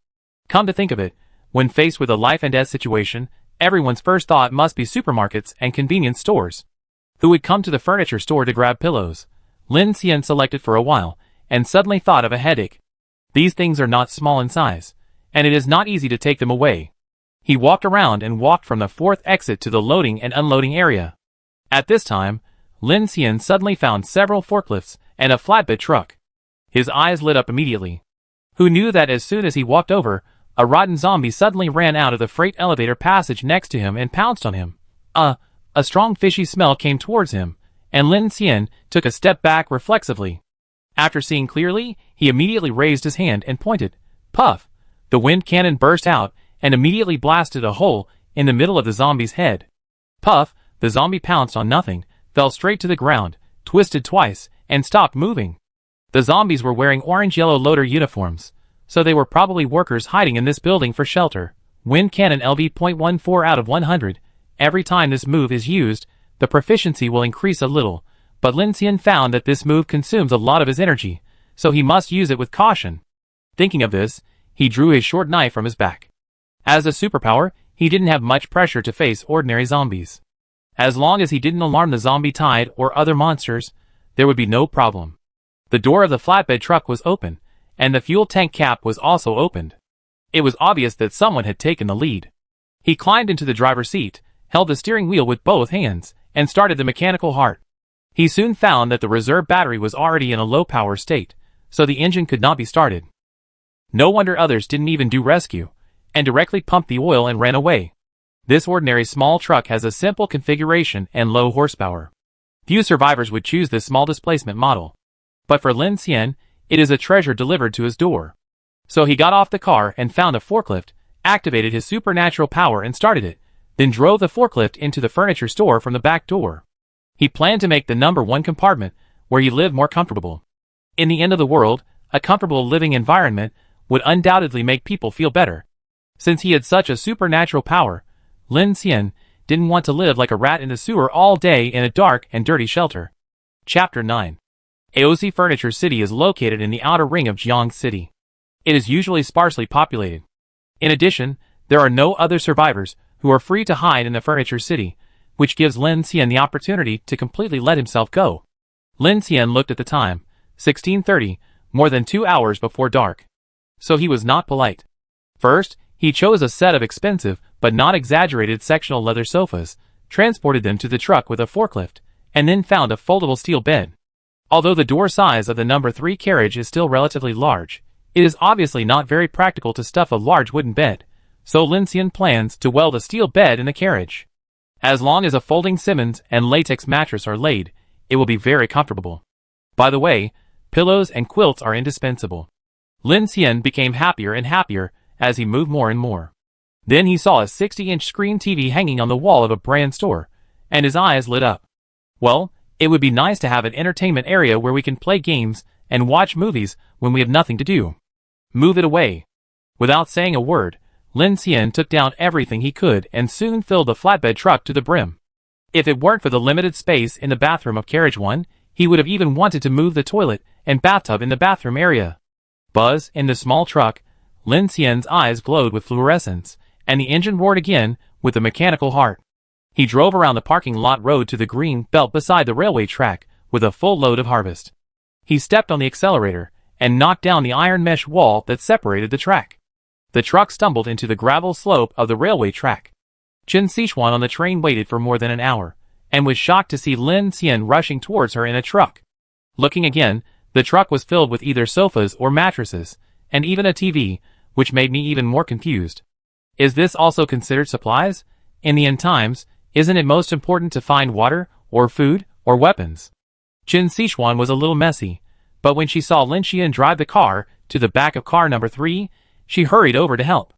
Come to think of it, when faced with a life and death situation, everyone's first thought must be supermarkets and convenience stores. Who would come to the furniture store to grab pillows? Lin Xian selected for a while, and suddenly thought of a headache. These things are not small in size, and it is not easy to take them away. He walked around and walked from the fourth exit to the loading and unloading area. At this time, Lin Xian suddenly found several forklifts and a flatbed truck. His eyes lit up immediately. Who knew that as soon as he walked over, a rotten zombie suddenly ran out of the freight elevator passage next to him and pounced on him. A strong fishy smell came towards him, and Lin Xian took a step back reflexively. After seeing clearly, he immediately raised his hand and pointed. Puff! The wind cannon burst out and immediately blasted a hole in the middle of the zombie's head. Puff! The zombie pounced on nothing, fell straight to the ground, twisted twice, and stopped moving. The zombies were wearing orange-yellow loader uniforms, so they were probably workers hiding in this building for shelter. Wind cannon LV.14 out of 100. Every time this move is used, the proficiency will increase a little, but Lin Xian found that this move consumes a lot of his energy, so he must use it with caution. Thinking of this, he drew his short knife from his back. As a superpower, he didn't have much pressure to face ordinary zombies. As long as he didn't alarm the zombie tide or other monsters, there would be no problem. The door of the flatbed truck was open, and the fuel tank cap was also opened. It was obvious that someone had taken the lead. He climbed into the driver's seat, held the steering wheel with both hands, and started the mechanical heart. He soon found that the reserve battery was already in a low-power state, so the engine could not be started. No wonder others didn't even do rescue, and directly pumped the oil and ran away. This ordinary small truck has a simple configuration and low horsepower. Few survivors would choose this small displacement model. But for Lin Xian, it is a treasure delivered to his door. So he got off the car and found a forklift, activated his supernatural power and started it, then drove the forklift into the furniture store from the back door. He planned to make the number 1 compartment where he lived more comfortable. In the end of the world, a comfortable living environment would undoubtedly make people feel better. Since he had such a supernatural power, Lin Xian didn't want to live like a rat in the sewer all day in a dark and dirty shelter. Chapter 9. AOC Furniture City is located in the outer ring of Jiang City. It is usually sparsely populated. In addition, there are no other survivors who are free to hide in the Furniture City, which gives Lin Xian the opportunity to completely let himself go. Lin Xian looked at the time, 16:30, more than 2 hours before dark. So he was not polite. First, he chose a set of expensive but not exaggerated sectional leather sofas, transported them to the truck with a forklift, and then found a foldable steel bed. Although the door size of the number 3 carriage is still relatively large, it is obviously not very practical to stuff a large wooden bed, so Lin Xian plans to weld a steel bed in the carriage. As long as a folding Simmons and latex mattress are laid, it will be very comfortable. By the way, pillows and quilts are indispensable. Lin Xian became happier and happier as he moved more and more. Then he saw a 60-inch screen TV hanging on the wall of a brand store, and his eyes lit up. Well, it would be nice to have an entertainment area where we can play games and watch movies when we have nothing to do. Move it away. Without saying a word, Lin Xian took down everything he could and soon filled the flatbed truck to the brim. If it weren't for the limited space in the bathroom of carriage 1, he would have even wanted to move the toilet and bathtub in the bathroom area. Buzz, in the small truck, Lin Xian's eyes glowed with fluorescence, and the engine roared again with a mechanical heart. He drove around the parking lot road to the green belt beside the railway track with a full load of harvest. He stepped on the accelerator and knocked down the iron mesh wall that separated the track. The truck stumbled into the gravel slope of the railway track. Chen Sichuan on the train waited for more than an hour, and was shocked to see Lin Xian rushing towards her in a truck. Looking again, the truck was filled with either sofas or mattresses, and even a TV, which made me even more confused. Is this also considered supplies? In the end times, isn't it most important to find water, or food, or weapons? Chen Sichuan was a little messy, but when she saw Lin Xian drive the car to the back of car number 3, she hurried over to help.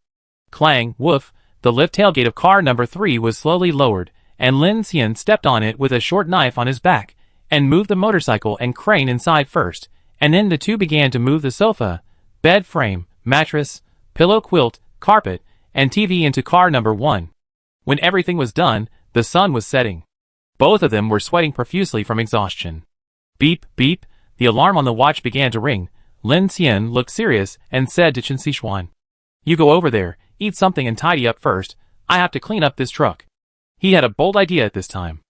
Clang, woof, the lift tailgate of car number 3 was slowly lowered, and Lin Xian stepped on it with a short knife on his back, and moved the motorcycle and crane inside first, and then the two began to move the sofa, bed frame, mattress, pillow quilt, carpet, and TV into car number 1. When everything was done, the sun was setting. Both of them were sweating profusely from exhaustion. Beep, beep, the alarm on the watch began to ring. Lin Xian looked serious and said to Chen Sichuan, "You go over there, eat something and tidy up first. I have to clean up this truck." He had a bold idea at this time.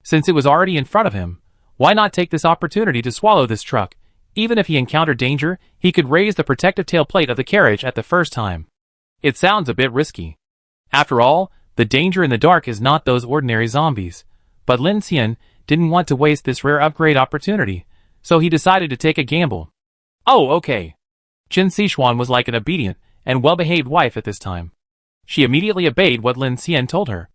Since it was already in front of him, why not take this opportunity to swallow this truck? Even if he encountered danger, he could raise the protective tailplate of the carriage at the first time. It sounds a bit risky. After all, the danger in the dark is not those ordinary zombies. But Lin Xian didn't want to waste this rare upgrade opportunity, so he decided to take a gamble. "Oh, okay." Chen Sichuan was like an obedient and well-behaved wife at this time. She immediately obeyed what Lin Xian told her.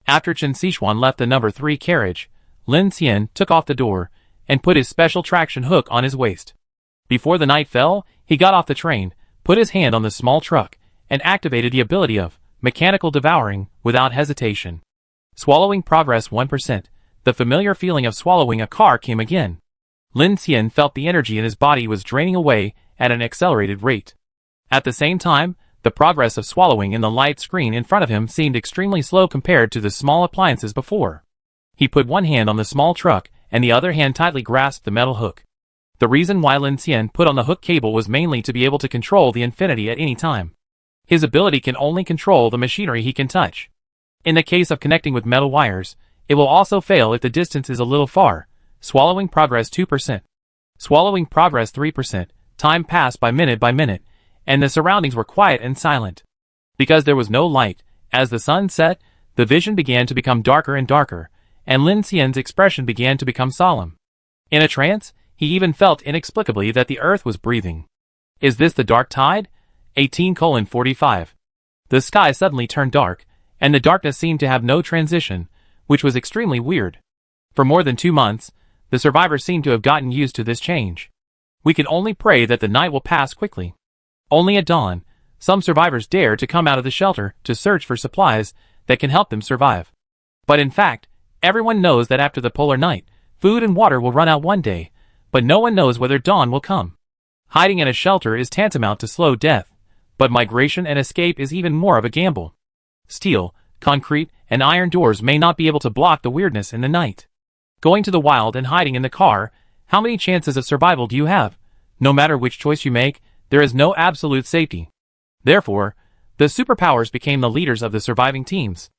After Chen Sichuan left the number 3 carriage, Lin Xian took off the door and put his special traction hook on his waist. Before the night fell, he got off the train, put his hand on the small truck, and activated the ability of mechanical devouring without hesitation. Swallowing progress 1%. The familiar feeling of swallowing a car came again. Lin Xian felt the energy in his body was draining away at an accelerated rate. At the same time, the progress of swallowing in the light screen in front of him seemed extremely slow compared to the small appliances before. He put one hand on the small truck, and the other hand tightly grasped the metal hook. The reason why Lin Xian put on the hook cable was mainly to be able to control the infinity at any time. His ability can only control the machinery he can touch. In the case of connecting with metal wires, it will also fail if the distance is a little far. Swallowing progress 2%. Swallowing progress 3%. Time passed by minute, and the surroundings were quiet and silent. Because there was no light, as the sun set, the vision began to become darker and darker, and Lin Xian's expression began to become solemn. In a trance, he even felt inexplicably that the earth was breathing. Is this the dark tide? 18:45. The sky suddenly turned dark, and the darkness seemed to have no transition, which was extremely weird. For more than 2 months, the survivors seem to have gotten used to this change. We can only pray that the night will pass quickly. Only at dawn, some survivors dare to come out of the shelter to search for supplies that can help them survive. But in fact, everyone knows that after the polar night, food and water will run out one day, but no one knows whether dawn will come. Hiding in a shelter is tantamount to slow death, but migration and escape is even more of a gamble. Steel, concrete, and iron doors may not be able to block the weirdness in the night. Going to the wild and hiding in the car, how many chances of survival do you have? No matter which choice you make, there is no absolute safety. Therefore, the superpowers became the leaders of the surviving teams.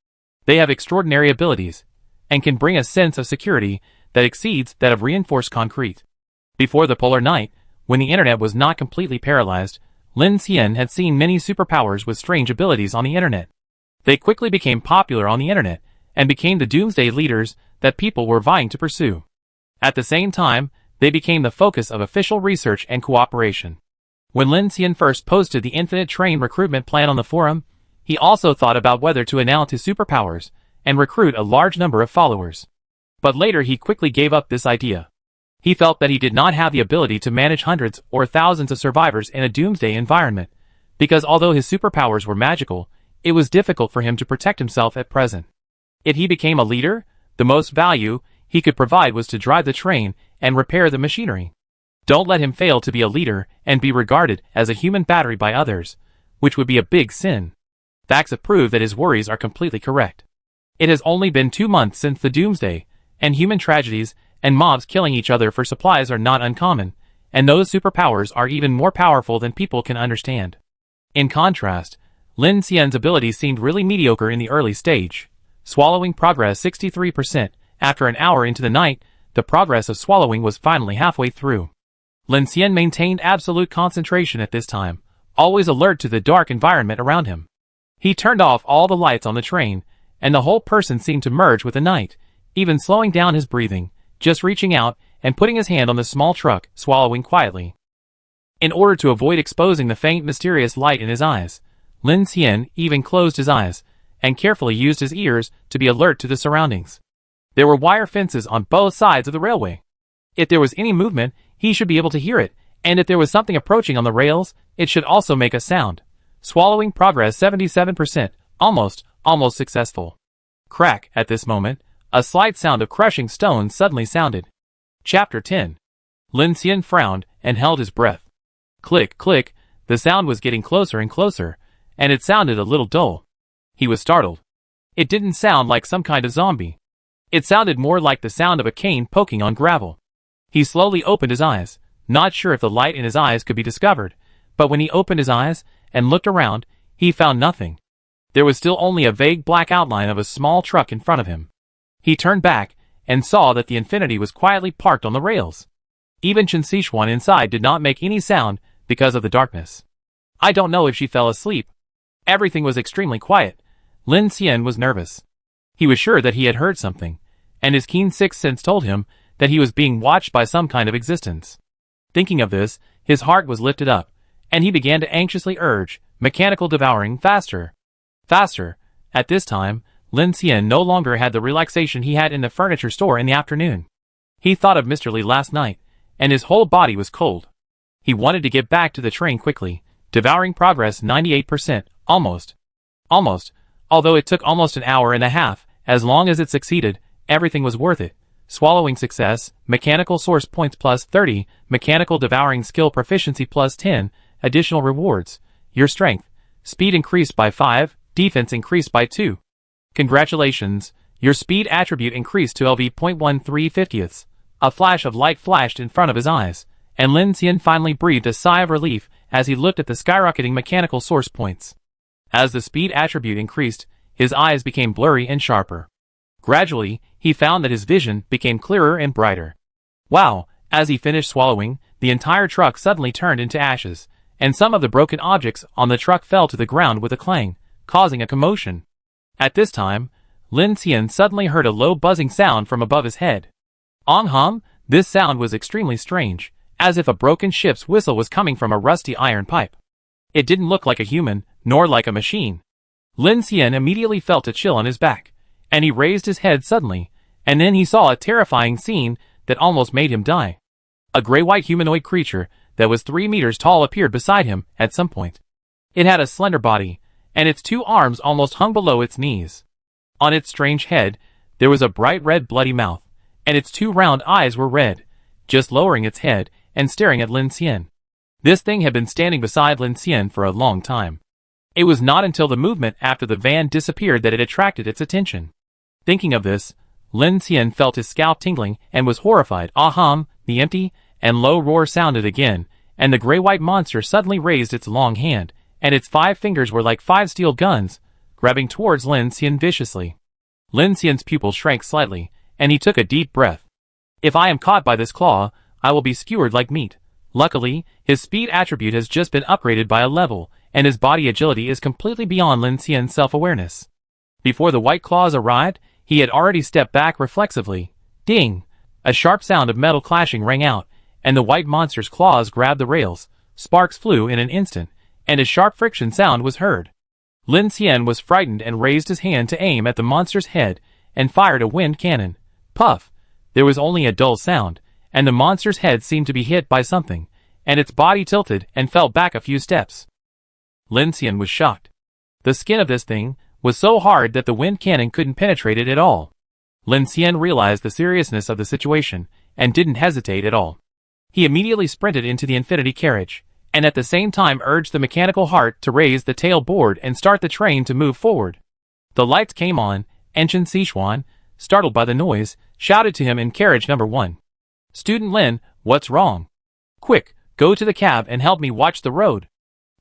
They have extraordinary abilities, and can bring a sense of security that exceeds that of reinforced concrete. Before the polar night, when the internet was not completely paralyzed, Lin Xian had seen many superpowers with strange abilities on the internet. They quickly became popular on the internet, and became the Doomsday leaders that people were vying to pursue. At the same time, they became the focus of official research and cooperation. When Lin Xian first posted the Infinite Train recruitment plan on the forum, he also thought about whether to announce his superpowers and recruit a large number of followers. But later he quickly gave up this idea. He felt that he did not have the ability to manage hundreds or thousands of survivors in a Doomsday environment, because although his superpowers were magical, it was difficult for him to protect himself at present. If he became a leader, the most value he could provide was to drive the train and repair the machinery. Don't let him fail to be a leader and be regarded as a human battery by others, which would be a big sin. Facts have proved that his worries are completely correct. It has only been 2 months since the Doomsday, and human tragedies and mobs killing each other for supplies are not uncommon, and those superpowers are even more powerful than people can understand. In contrast, Lin Xian's abilities seemed really mediocre in the early stage. Swallowing progress 63%. After an hour into the night, the progress of swallowing was finally halfway through. Lin Xian maintained absolute concentration at this time, always alert to the dark environment around him. He turned off all the lights on the train, and the whole person seemed to merge with the night, even slowing down his breathing, just reaching out and putting his hand on the small truck, swallowing quietly. In order to avoid exposing the faint mysterious light in his eyes, Lin Xian even closed his eyes, and carefully used his ears to be alert to the surroundings. There were wire fences on both sides of the railway. If there was any movement, he should be able to hear it, and if there was something approaching on the rails, it should also make a sound. Swallowing progress 77%, almost successful. Crack, at this moment, a slight sound of crushing stones suddenly sounded. Chapter 10. Lin Xian frowned and held his breath. Click, click, the sound was getting closer and closer, and it sounded a little dull. He was startled. It didn't sound like some kind of zombie. It sounded more like the sound of a cane poking on gravel. He slowly opened his eyes, not sure if the light in his eyes could be discovered, but when he opened his eyes and looked around, he found nothing. There was still only a vague black outline of a small truck in front of him. He turned back and saw that the Infinity was quietly parked on the rails. Even Chen Sichuan inside did not make any sound because of the darkness. I don't know if she fell asleep. Everything was extremely quiet. Lin Xian was nervous. He was sure that he had heard something, and his keen sixth sense told him that he was being watched by some kind of existence. Thinking of this, his heart was lifted up, and he began to anxiously urge, mechanical devouring, faster. Faster. At this time, Lin Xian no longer had the relaxation he had in the furniture store in the afternoon. He thought of Mr. Li last night, and his whole body was cold. He wanted to get back to the train quickly, devouring progress 98%, almost. Although it took almost an hour and a half, as long as it succeeded, everything was worth it. Swallowing success, mechanical source points plus 30, mechanical devouring skill proficiency plus 10, additional rewards. Your strength, speed increased by 5, defense increased by 2. Congratulations, your speed attribute increased to LV.13/50. A flash of light flashed in front of his eyes, and Lin Xian finally breathed a sigh of relief as he looked at the skyrocketing mechanical source points. As the speed attribute increased, his eyes became blurry and sharper. Gradually, he found that his vision became clearer and brighter. Wow! As he finished swallowing, the entire truck suddenly turned into ashes, and some of the broken objects on the truck fell to the ground with a clang, causing a commotion. At this time, Lin Xian suddenly heard a low buzzing sound from above his head. Hum, this sound was extremely strange, as if a broken ship's whistle was coming from a rusty iron pipe. It didn't look like a human, nor like a machine. Lin Xian immediately felt a chill on his back, and he raised his head suddenly, and then he saw a terrifying scene that almost made him die. A gray-white humanoid creature that was 3 meters tall appeared beside him at some point. It had a slender body, and its 2 arms almost hung below its knees. On its strange head, there was a bright red bloody mouth, and its 2 round eyes were red, just lowering its head and staring at Lin Xian. This thing had been standing beside Lin Xian for a long time. It was not until the movement after the van disappeared that it attracted its attention. Thinking of this, Lin Xian felt his scalp tingling and was horrified. The empty and low roar sounded again, and the gray-white monster suddenly raised its long hand, and its 5 fingers were like 5 steel guns, grabbing towards Lin Xian viciously. Lin Xian's pupils shrank slightly, and he took a deep breath. If I am caught by this claw, I will be skewered like meat. Luckily, his speed attribute has just been upgraded by a level, and his body agility is completely beyond Lin Xian's self-awareness. Before the white claws arrived, he had already stepped back reflexively. Ding! A sharp sound of metal clashing rang out, and the white monster's claws grabbed the rails. Sparks flew in an instant, and a sharp friction sound was heard. Lin Xian was frightened and raised his hand to aim at the monster's head, and fired a wind cannon. Puff! There was only a dull sound, and the monster's head seemed to be hit by something, and its body tilted and fell back a few steps. Lin Xian was shocked. The skin of this thing was so hard that the wind cannon couldn't penetrate it at all. Lin Xian realized the seriousness of the situation, and didn't hesitate at all. He immediately sprinted into the Infinity carriage, and at the same time urged the mechanical heart to raise the tail board and start the train to move forward. The lights came on, and Chen Sichuan, startled by the noise, shouted to him in carriage number 1. Student Lin, what's wrong? Quick, go to the cab and help me watch the road.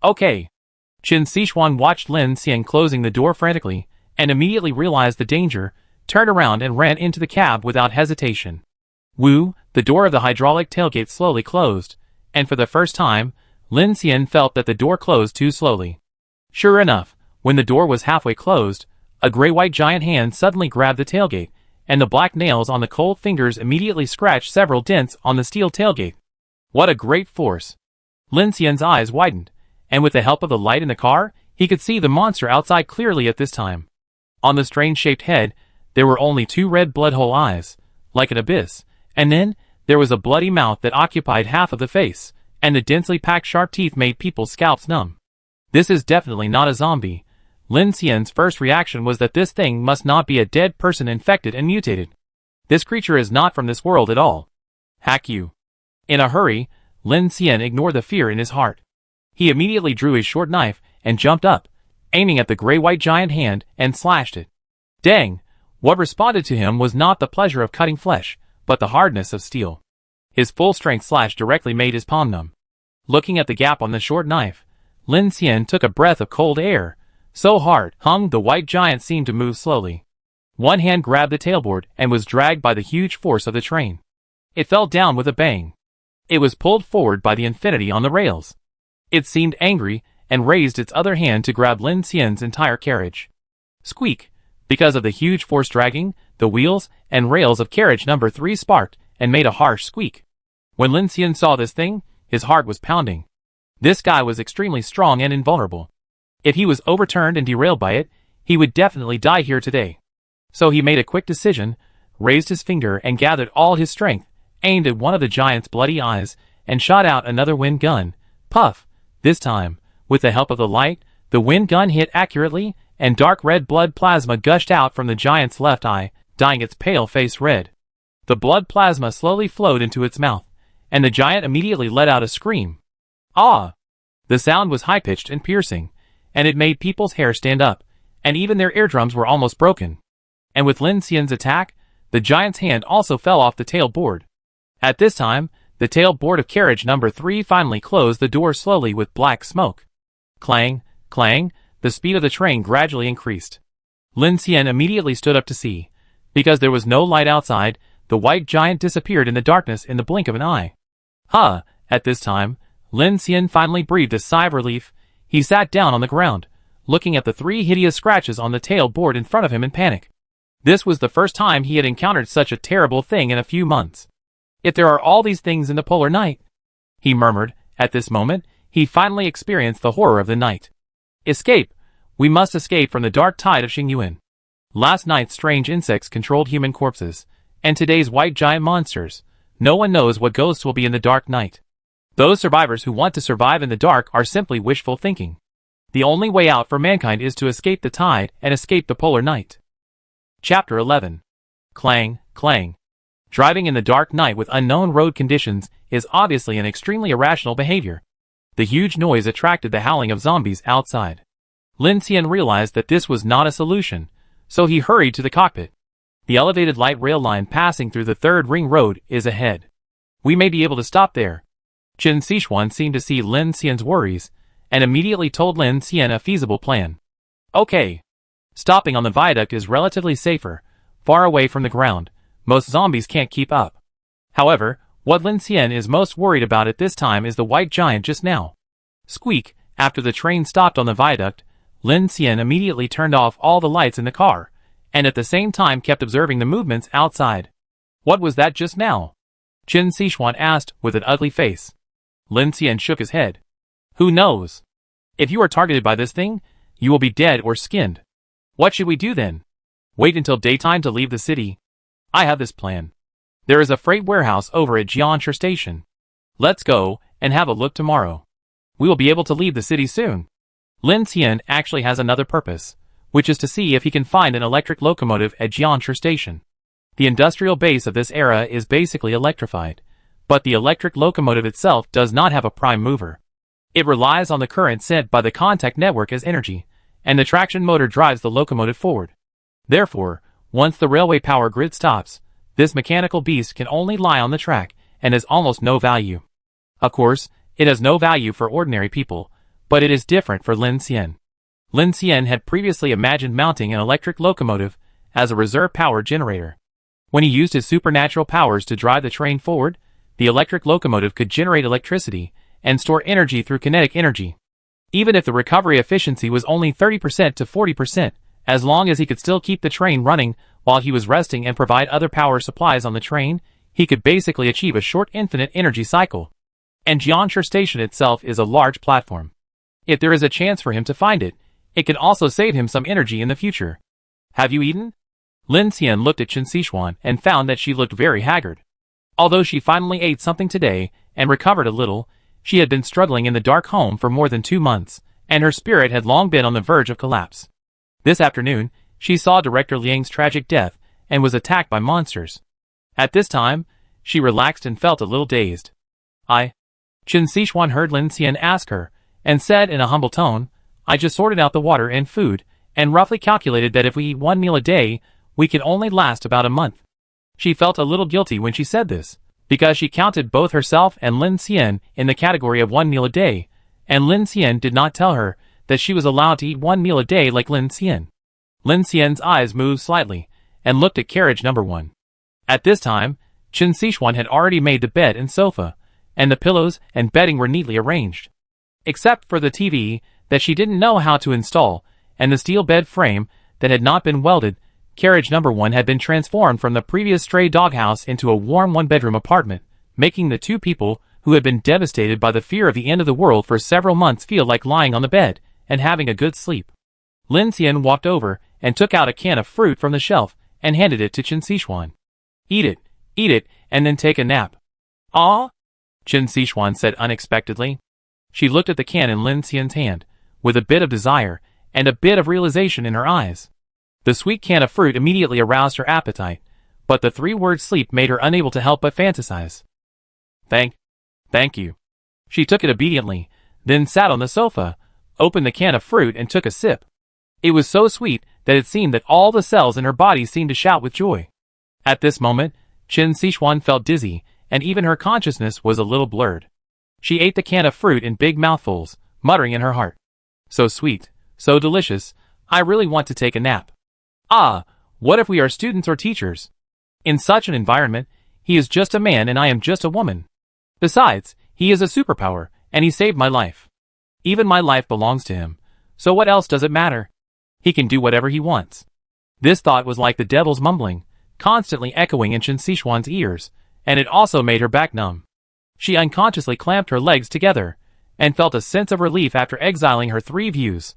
Okay. Chen Sichuan watched Lin Xian closing the door frantically, and immediately realized the danger, turned around and ran into the cab without hesitation. Woo, the door of the hydraulic tailgate slowly closed, and for the first time, Lin Xian felt that the door closed too slowly. Sure enough, when the door was halfway closed, A gray-white giant hand suddenly grabbed the tailgate, and the black nails on the cold fingers immediately scratched several dents on the steel tailgate. What a great force! Lin Xian's eyes widened, and with the help of the light in the car, he could see the monster outside clearly at this time. On the strange-shaped head, there were only two red blood-hole eyes, like an abyss, and then there was a bloody mouth that occupied half of the face, and the densely packed sharp teeth made people's scalps numb. This is definitely not a zombie. Lin Xian's first reaction was that this thing must not be a dead person infected and mutated. This creature is not from this world at all. Hack you. In a hurry, Lin Xian ignored the fear in his heart. He immediately drew his short knife and jumped up, aiming at the gray-white giant hand, and slashed it. Dang! What responded to him was not the pleasure of cutting flesh, but the hardness of steel. His full-strength slash directly made his palm numb. Looking at the gap on the short knife, Lin Xian took a breath of cold air. So hard, the white giant seemed to move slowly. One hand grabbed the tailboard and was dragged by the huge force of the train. It fell down with a bang. It was pulled forward by the infinity on the rails. It seemed angry and raised its other hand to grab Lin Xian's entire carriage. Squeak! Because of the huge force dragging, the wheels and rails of carriage number 3 sparked and made a harsh squeak. When Lin Xian saw this thing, his heart was pounding. This guy was extremely strong and invulnerable. If he was overturned and derailed by it, he would definitely die here today. So he made a quick decision, raised his finger and gathered all his strength, aimed at one of the giant's bloody eyes, and shot out another wind gun. Puff! This time, with the help of the light, the wind gun hit accurately, and dark red blood plasma gushed out from the giant's left eye, dyeing its pale face red. The blood plasma slowly flowed into its mouth, and the giant immediately let out a scream. Ah! The sound was high-pitched and piercing, and it made people's hair stand up, and even their eardrums were almost broken. And with Lin Xian's attack, the giant's hand also fell off the tail board. At this time, the tail board of carriage number 3 finally closed the door slowly with black smoke. Clang, clang, the speed of the train gradually increased. Lin Xian immediately stood up to see. Because there was no light outside, the white giant disappeared in the darkness in the blink of an eye. At this time, Lin Xian finally breathed a sigh of relief. He sat down on the ground, looking at the 3 hideous scratches on the tail board in front of him in panic. This was the first time he had encountered such a terrible thing in a few months. If there are all these things in the polar night, he murmured. At this moment, he finally experienced the horror of the night. Escape! We must escape from the dark tide of Xingyuan. Last night's strange insects controlled human corpses, and today's white giant monsters. No one knows what ghosts will be in the dark night. Those survivors who want to survive in the dark are simply wishful thinking. The only way out for mankind is to escape the tide and escape the polar night. Chapter 11. Clang, clang. Driving in the dark night with unknown road conditions is obviously an extremely irrational behavior. The huge noise attracted the howling of zombies outside. Lin Xian realized that this was not a solution, so he hurried to the cockpit. The elevated light rail line passing through the 3rd ring road is ahead. We may be able to stop there. Qin Sichuan seemed to see Lin Xian's worries, and immediately told Lin Xian a feasible plan. Okay. Stopping on the viaduct is relatively safer, far away from the ground. Most zombies can't keep up. However, what Lin Xian is most worried about at this time is the white giant just now. Squeak! After the train stopped on the viaduct, Lin Xian immediately turned off all the lights in the car, and at the same time kept observing the movements outside. What was that just now? Qin Sichuan asked with an ugly face. Lin Xian shook his head. Who knows? If you are targeted by this thing, you will be dead or skinned. What should we do then? Wait until daytime to leave the city. I have this plan. There is a freight warehouse over at Jianshe Station. Let's go and have a look tomorrow. We will be able to leave the city soon. Lin Xian actually has another purpose, which is to see if he can find an electric locomotive at Jianshe Station. The industrial base of this era is basically electrified, but the electric locomotive itself does not have a prime mover. It relies on the current sent by the contact network as energy, and the traction motor drives the locomotive forward. Therefore, once the railway power grid stops, this mechanical beast can only lie on the track and has almost no value. Of course, it has no value for ordinary people, but it is different for Lin Xian. Lin Xian had previously imagined mounting an electric locomotive as a reserve power generator. When he used his supernatural powers to drive the train forward, the electric locomotive could generate electricity and store energy through kinetic energy. Even if the recovery efficiency was only 30% to 40%, As long as he could still keep the train running while he was resting and provide other power supplies on the train, he could basically achieve a short infinite energy cycle. And Jianshe Station itself is a large platform. If there is a chance for him to find it, it can also save him some energy in the future. Have you eaten? Lin Xian looked at Chen Xishuan and found that she looked very haggard. Although she finally ate something today and recovered a little, she had been struggling in the dark home for more than 2 months, and her spirit had long been on the verge of collapse. This afternoon, she saw Director Liang's tragic death and was attacked by monsters. At this time, she relaxed and felt a little dazed. Chen Xishuan heard Lin Xian ask her, and said in a humble tone, I just sorted out the water and food, and roughly calculated that if we eat 1 meal a day, we can only last about a month. She felt a little guilty when she said this, because she counted both herself and Lin Xian in the category of 1 meal a day, and Lin Xian did not tell her that she was allowed to eat 1 meal a day like Lin Xian. Lin Xian's eyes moved slightly, and looked at carriage number 1. At this time, Chen Xishuan had already made the bed and sofa, and the pillows and bedding were neatly arranged. Except for the TV that she didn't know how to install, and the steel bed frame that had not been welded, carriage number 1 had been transformed from the previous stray doghouse into a warm 1-bedroom apartment, making the 2 people who had been devastated by the fear of the end of the world for several months feel like lying on the bed and having a good sleep. Lin Xian walked over and took out a can of fruit from the shelf and handed it to Chen Xishuan. Eat it, and then take a nap. Ah? Chen Xishuan said unexpectedly. She looked at the can in Lin Xian's hand, with a bit of desire and a bit of realization in her eyes. The sweet can of fruit immediately aroused her appetite, but the 3-word sleep made her unable to help but fantasize. Thank you. She took it obediently, then sat on the sofa, opened the can of fruit and took a sip. It was so sweet that it seemed that all the cells in her body seemed to shout with joy. At this moment, Chen Xishuan felt dizzy, and even her consciousness was a little blurred. She ate the can of fruit in big mouthfuls, muttering in her heart, so sweet, so delicious, I really want to take a nap. Ah, what if we are students or teachers? In such an environment, he is just a man and I am just a woman. Besides, he is a superpower, and he saved my life. Even my life belongs to him, so what else does it matter? He can do whatever he wants. This thought was like the devil's mumbling, constantly echoing in Chen Xishuan's ears, and it also made her back numb. She unconsciously clamped her legs together, and felt a sense of relief after exiling her 3 views.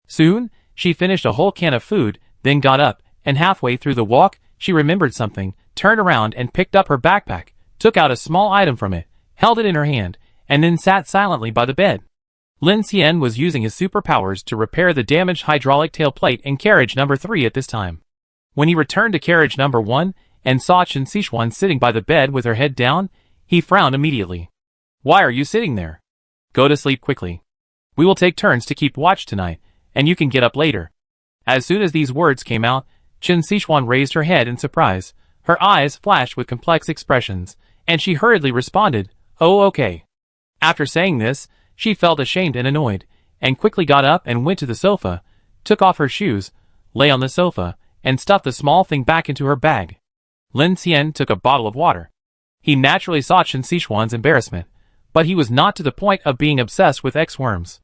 Soon, she finished a whole can of food, then got up, and halfway through the walk, she remembered something, turned around and picked up her backpack, took out a small item from it, held it in her hand, and then sat silently by the bed. Lin Xian was using his superpowers to repair the damaged hydraulic tailplate in carriage number 3 at this time. When he returned to carriage number 1 and saw Chen Xishuan sitting by the bed with her head down, he frowned immediately. Why are you sitting there? Go to sleep quickly. We will take turns to keep watch tonight, and you can get up later. As soon as these words came out, Chen Xishuan raised her head in surprise. Her eyes flashed with complex expressions, and she hurriedly responded, Oh, okay. After saying this, she felt ashamed and annoyed, and quickly got up and went to the sofa, took off her shoes, lay on the sofa, and stuffed the small thing back into her bag. Lin Xian took a bottle of water. He naturally saw Chen Xishuan's embarrassment, but he was not to the point of being obsessed with X-worms.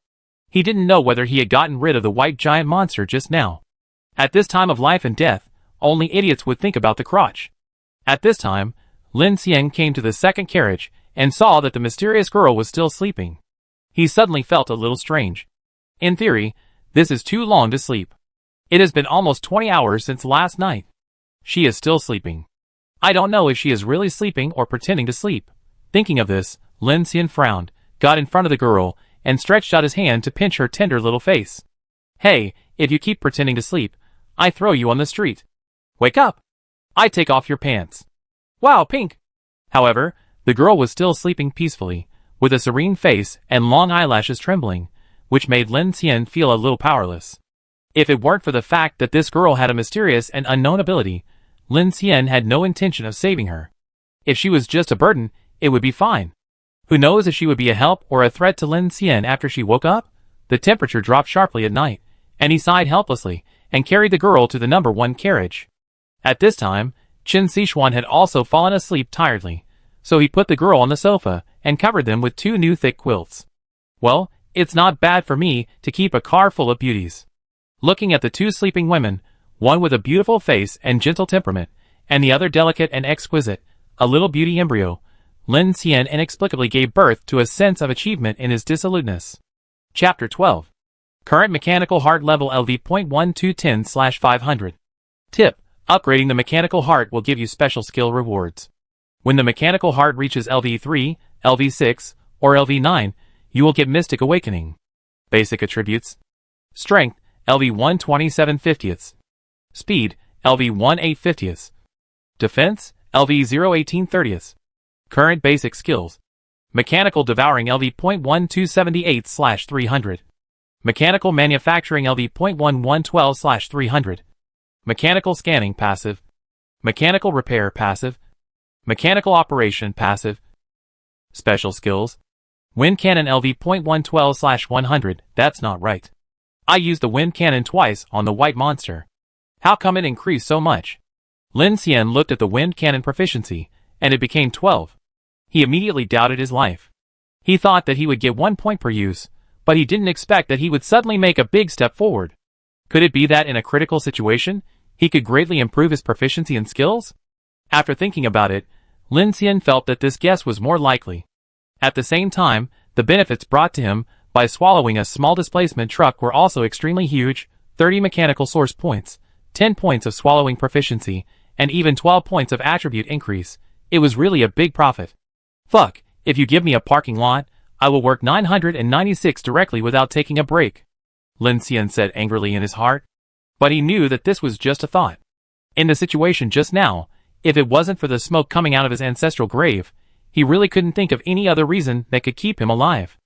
He didn't know whether he had gotten rid of the white giant monster just now. At this time of life and death, only idiots would think about the crotch. At this time, Lin Xian came to the second carriage and saw that the mysterious girl was still sleeping. He suddenly felt a little strange. In theory, this is too long to sleep. It has been almost 20 hours since last night. She is still sleeping. I don't know if she is really sleeping or pretending to sleep. Thinking of this, Lin Xian frowned, got in front of the girl, and stretched out his hand to pinch her tender little face. Hey, if you keep pretending to sleep, I throw you on the street. Wake up! I take off your pants. Wow, pink! However, the girl was still sleeping peacefully, with a serene face and long eyelashes trembling, which made Lin Xian feel a little powerless. If it weren't for the fact that this girl had a mysterious and unknown ability, Lin Xian had no intention of saving her. If she was just a burden, it would be fine. Who knows if she would be a help or a threat to Lin Xian after she woke up? The temperature dropped sharply at night, and he sighed helplessly and carried the girl to the number 1 carriage. At this time, Chen Xishuan had also fallen asleep tiredly, so he put the girl on the sofa and covered them with 2 new thick quilts. Well, it's not bad for me to keep a car full of beauties. Looking at the two sleeping women, one with a beautiful face and gentle temperament, and the other delicate and exquisite, a little beauty embryo, Lin Xian inexplicably gave birth to a sense of achievement in his dissoluteness. Chapter 12. Current Mechanical Heart Level LV.1210/500. Tip: upgrading the mechanical heart will give you special skill rewards. When the mechanical heart reaches LV3, LV6, or LV9, you will get Mystic Awakening. Basic attributes: Strength, LV1 27/50. Speed, LV1 8/50. Defense, LV0 18/30. Current basic skills: Mechanical Devouring LV.1278/300. Mechanical Manufacturing LV.1112/300. Mechanical Scanning Passive. Mechanical Repair Passive. Mechanical Operation Passive. Special Skills: Wind Cannon LV.112/100. That's not right. I used the Wind Cannon twice on the white monster. How come it increased so much? Lin Xian looked at the Wind Cannon proficiency, and it became 12. He immediately doubted his life. He thought that he would get 1 point per use, but he didn't expect that he would suddenly make a big step forward. Could it be that in a critical situation, he could greatly improve his proficiency and skills? After thinking about it, Lin Xian felt that this guess was more likely. At the same time, the benefits brought to him by swallowing a small displacement truck were also extremely huge: 30 mechanical source points, 10 points of swallowing proficiency, and even 12 points of attribute increase. It was really a big profit. Fuck, if you give me a parking lot, I will work 996 directly without taking a break, Lin Xian said angrily in his heart. But he knew that this was just a thought. In the situation just now, if it wasn't for the smoke coming out of his ancestral grave, he really couldn't think of any other reason that could keep him alive.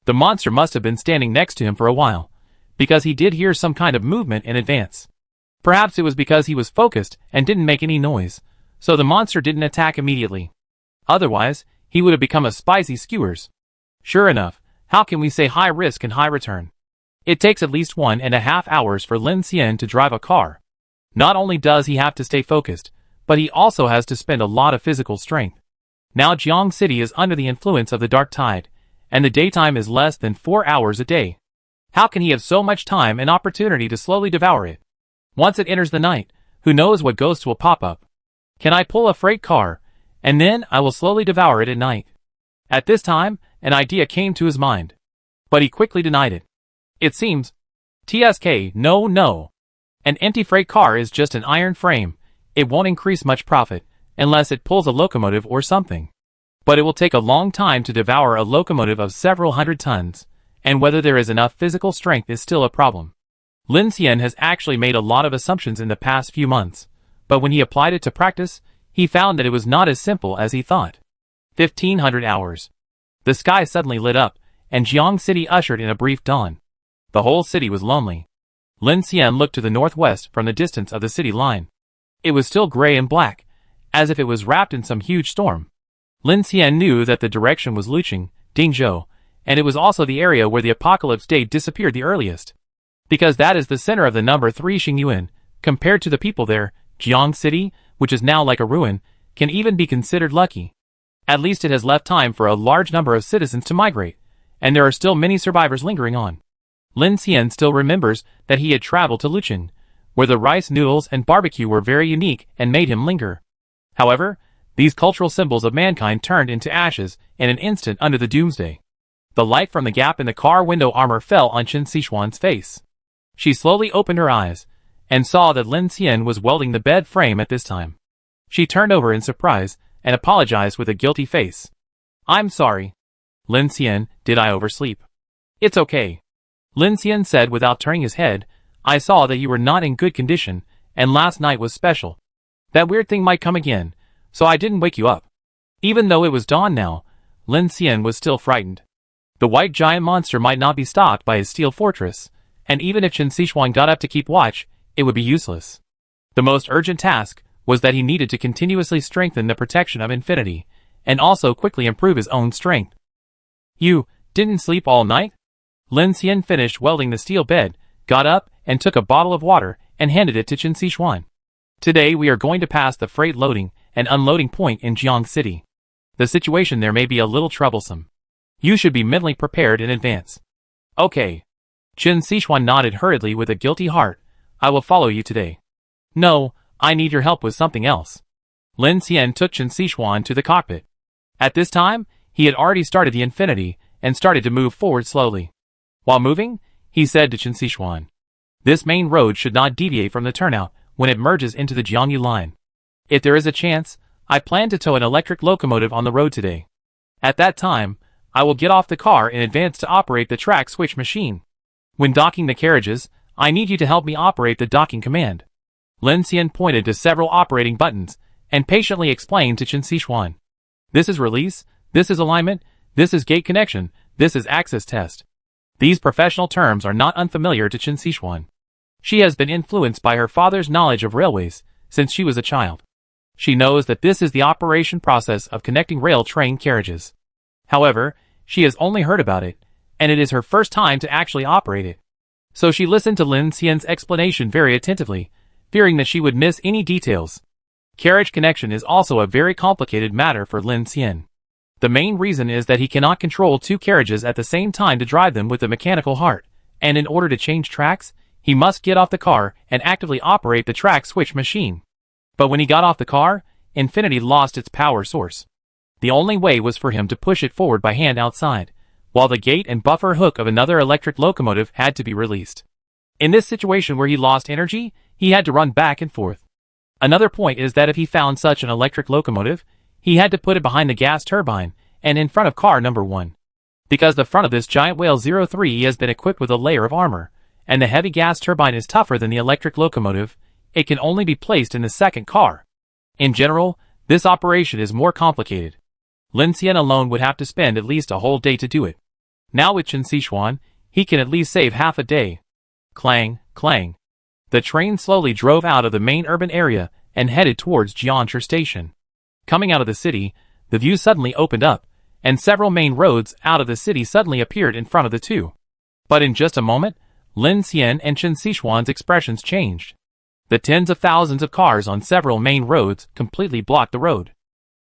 The monster must have been standing next to him for a while, because he did hear some kind of movement in advance. Perhaps it was because he was focused and didn't make any noise, so the monster didn't attack immediately. Otherwise, he would have become a spicy skewers. Sure enough, how can we say high risk and high return? It takes at least 1.5 hours for Lin Xian to drive a car. Not only does he have to stay focused, but he also has to spend a lot of physical strength. Now Jiang City is under the influence of the dark tide, and the daytime is less than 4 hours a day. How can he have so much time and opportunity to slowly devour it? Once it enters the night, who knows what ghosts will pop up? Can I pull a freight car, and then I will slowly devour it at night? At this time, an idea came to his mind. But he quickly denied it. It seems, TSK, no. An empty freight car is just an iron frame. It won't increase much profit, unless it pulls a locomotive or something. But it will take a long time to devour a locomotive of several hundred tons, and whether there is enough physical strength is still a problem. Lin Xian has actually made a lot of assumptions in the past few months, but when he applied it to practice, he found that it was not as simple as he thought. 1500 hours. The sky suddenly lit up, and Jiang City ushered in a brief dawn. The whole city was lonely. Lin Xian looked to the northwest from the distance of the city line. It was still gray and black, as if it was wrapped in some huge storm. Lin Xian knew that the direction was Luqing, Dingzhou, and it was also the area where the apocalypse day disappeared the earliest. Because that is the center of the number 3 Xingyuan. Compared to the people there, Jiang City, which is now like a ruin, can even be considered lucky. At least it has left time for a large number of citizens to migrate, and there are still many survivors lingering on. Lin Xian still remembers that he had traveled to Luqing, where the rice noodles and barbecue were very unique and made him linger. However, these cultural symbols of mankind turned into ashes in an instant under the Doomsday. The light from the gap in the car window armor fell on Chen Sichuan's face. She slowly opened her eyes, and saw that Lin Xian was welding the bed frame at this time. She turned over in surprise, and apologized with a guilty face. I'm sorry. Lin Xian, did I oversleep? It's okay. Lin Xian said without turning his head, I saw that you were not in good condition, and last night was special. That weird thing might come again, so I didn't wake you up. Even though it was dawn now, Lin Xian was still frightened. The white giant monster might not be stopped by his steel fortress, and even if Chen Sichuan got up to keep watch, it would be useless. The most urgent task was that he needed to continuously strengthen the protection of infinity, and also quickly improve his own strength. You didn't sleep all night? Lin Xian finished welding the steel bed, got up, and took a bottle of water, and handed it to Chen Sichuan. Today we are going to pass the freight loading and unloading point in Jiang City. The situation there may be a little troublesome. You should be mentally prepared in advance. Okay. Chen Sichuan nodded hurriedly with a guilty heart. I will follow you today. No, I need your help with something else. Lin Xian took Chen Sichuan to the cockpit. At this time, he had already started the Infinity and started to move forward slowly. While moving, he said to Chen Sichuan, "This main road should not deviate from the turnout when it merges into the Jiangyu line. If there is a chance, I plan to tow an electric locomotive on the road today. At that time, I will get off the car in advance to operate the track switch machine. When docking the carriages, I need you to help me operate the docking command." Lin Xian pointed to several operating buttons and patiently explained to Chen Sichuan. "This is release, this is alignment, this is gate connection, this is access test." These professional terms are not unfamiliar to Chen Sichuan. She has been influenced by her father's knowledge of railways since she was a child. She knows that this is the operation process of connecting rail train carriages. However, she has only heard about it, and it is her first time to actually operate it. So she listened to Lin Xian's explanation very attentively, fearing that she would miss any details. Carriage connection is also a very complicated matter for Lin Xian. The main reason is that he cannot control two carriages at the same time to drive them with a mechanical heart, and in order to change tracks, he must get off the car and actively operate the track switch machine. But when he got off the car, Infinity lost its power source. The only way was for him to push it forward by hand outside, while the gate and buffer hook of another electric locomotive had to be released. In this situation where he lost energy, he had to run back and forth. Another point is that if he found such an electric locomotive, he had to put it behind the gas turbine and in front of car number 1. Because the front of this giant whale 03 has been equipped with a layer of armor, and the heavy gas turbine is tougher than the electric locomotive, it can only be placed in the second car. In general, this operation is more complicated. Lin Xian alone would have to spend at least a whole day to do it. Now with Chen Sichuan, he can at least save half a day. Clang, clang. The train slowly drove out of the main urban area and headed towards Jianshe Station. Coming out of the city, the view suddenly opened up, and several main roads out of the city suddenly appeared in front of the two. But in just a moment, Lin Xian and Chen Sichuan's expressions changed. The tens of thousands of cars on several main roads completely blocked the road.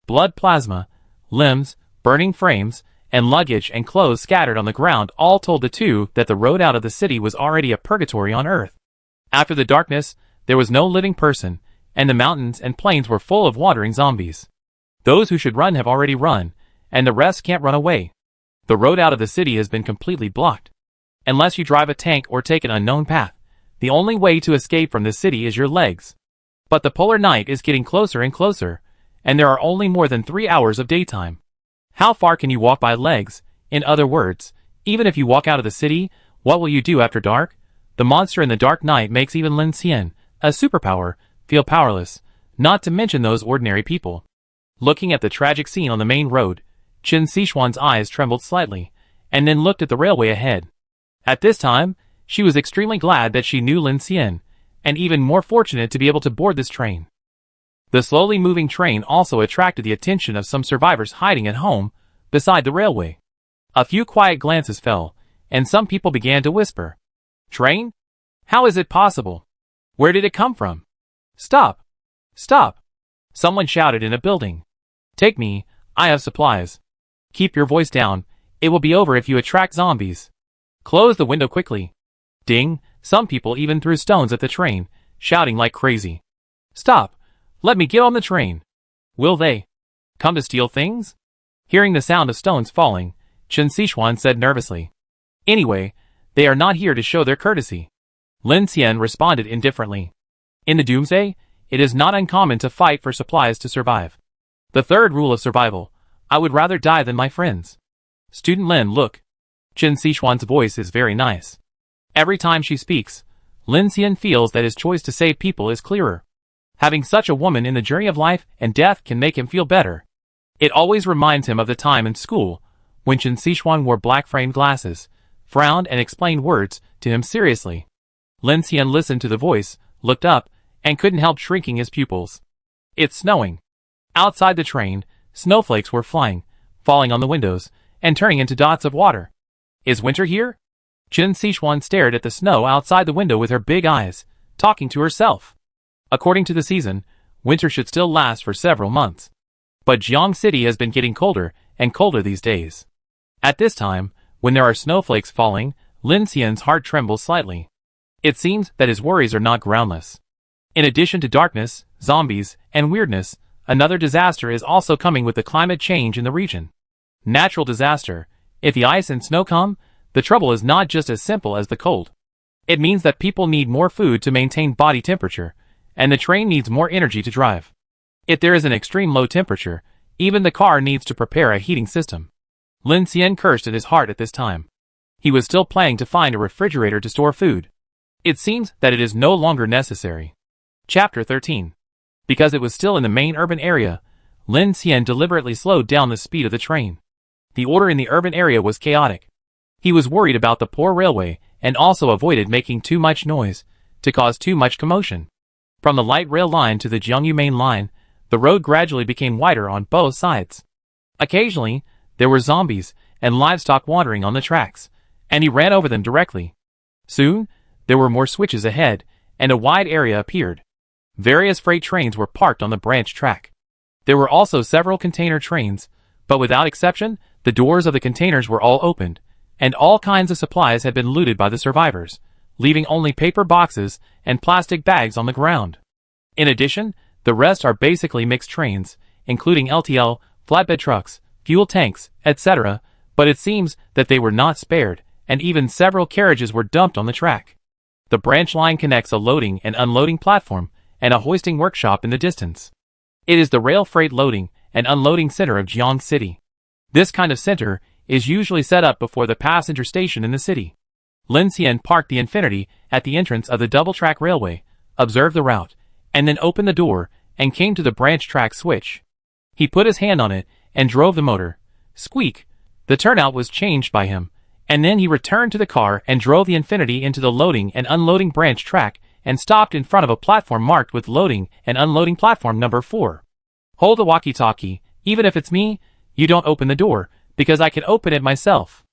Blood plasma, limbs, burning frames, and luggage and clothes scattered on the ground all told the two that the road out of the city was already a purgatory on earth. After the darkness, there was no living person, and the mountains and plains were full of wandering zombies. Those who should run have already run, and the rest can't run away. The road out of the city has been completely blocked. Unless you drive a tank or take an unknown path, the only way to escape from this city is your legs. But the polar night is getting closer and closer, and there are only more than 3 hours of daytime. How far can you walk by legs? In other words, even if you walk out of the city, what will you do after dark? The monster in the dark night makes even Lin Xian, a superpower, feel powerless, not to mention those ordinary people. Looking at the tragic scene on the main road, Chen Sichuan's eyes trembled slightly, and then looked at the railway ahead. At this time, she was extremely glad that she knew Lin Xian, and even more fortunate to be able to board this train. The slowly moving train also attracted the attention of some survivors hiding at home beside the railway. A few quiet glances fell, and some people began to whisper, "Train? How is it possible? Where did it come from? Stop! Stop!" Someone shouted in a building. "Take me, I have supplies." "Keep your voice down, it will be over if you attract zombies." "Close the window quickly." Ding, some people even threw stones at the train, shouting like crazy. "Stop! Let me get on the train." "Will they come to steal things?" Hearing the sound of stones falling, Chen Sichuan said nervously. "Anyway, they are not here to show their courtesy." Lin Xian responded indifferently. In the Doomsday, it is not uncommon to fight for supplies to survive. The third rule of survival: I would rather die than my friends. "Student Lin, look." Chen Sichuan's voice is very nice. Every time she speaks, Lin Xian feels that his choice to save people is clearer. Having such a woman in the journey of life and death can make him feel better. It always reminds him of the time in school, when Chen Sichuan wore black-framed glasses, frowned and explained words to him seriously. Lin Xian listened to the voice, looked up, and couldn't help shrinking his pupils. It's snowing. Outside the train, snowflakes were flying, falling on the windows, and turning into dots of water. Is winter here? Chen Sichuan stared at the snow outside the window with her big eyes, talking to herself. According to the season, winter should still last for several months. But Jiang City has been getting colder and colder these days. At this time, when there are snowflakes falling, Lin Xian's heart trembles slightly. It seems that his worries are not groundless. In addition to darkness, zombies, and weirdness, another disaster is also coming with the climate change in the region. Natural disaster. If the ice and snow come, the trouble is not just as simple as the cold. It means that people need more food to maintain body temperature, and the train needs more energy to drive. If there is an extreme low temperature, even the car needs to prepare a heating system. Lin Xian cursed at his heart at this time. He was still planning to find a refrigerator to store food. It seems that it is no longer necessary. Chapter 13. Because it was still in the main urban area, Lin Xian deliberately slowed down the speed of the train. The order in the urban area was chaotic. He was worried about the poor railway and also avoided making too much noise to cause too much commotion. From the light rail line to the Jiangyu main line, the road gradually became wider on both sides. Occasionally, there were zombies and livestock wandering on the tracks, and he ran over them directly. Soon, there were more switches ahead, and a wide area appeared. Various freight trains were parked on the branch track. There were also several container trains, but without exception, the doors of the containers were all opened, and all kinds of supplies had been looted by the survivors, leaving only paper boxes and plastic bags on the ground. In addition, the rest are basically mixed trains, including LTL, flatbed trucks, fuel tanks, etc., but it seems that they were not spared, and even several carriages were dumped on the track. The branch line connects a loading and unloading platform and a hoisting workshop in the distance. It is the rail freight loading and unloading center of Jiang City. This kind of center is usually set up before the passenger station in the city. Lin Xian parked the Infinity at the entrance of the double-track railway, observed the route, and then opened the door and came to the branch track switch. He put his hand on it and drove the motor. Squeak! The turnout was changed by him, and then he returned to the car and drove the Infinity into the loading and unloading branch track and stopped in front of a platform marked with loading and unloading platform number 4. Hold the walkie-talkie, even if it's me, you don't open the door, because I can open it myself.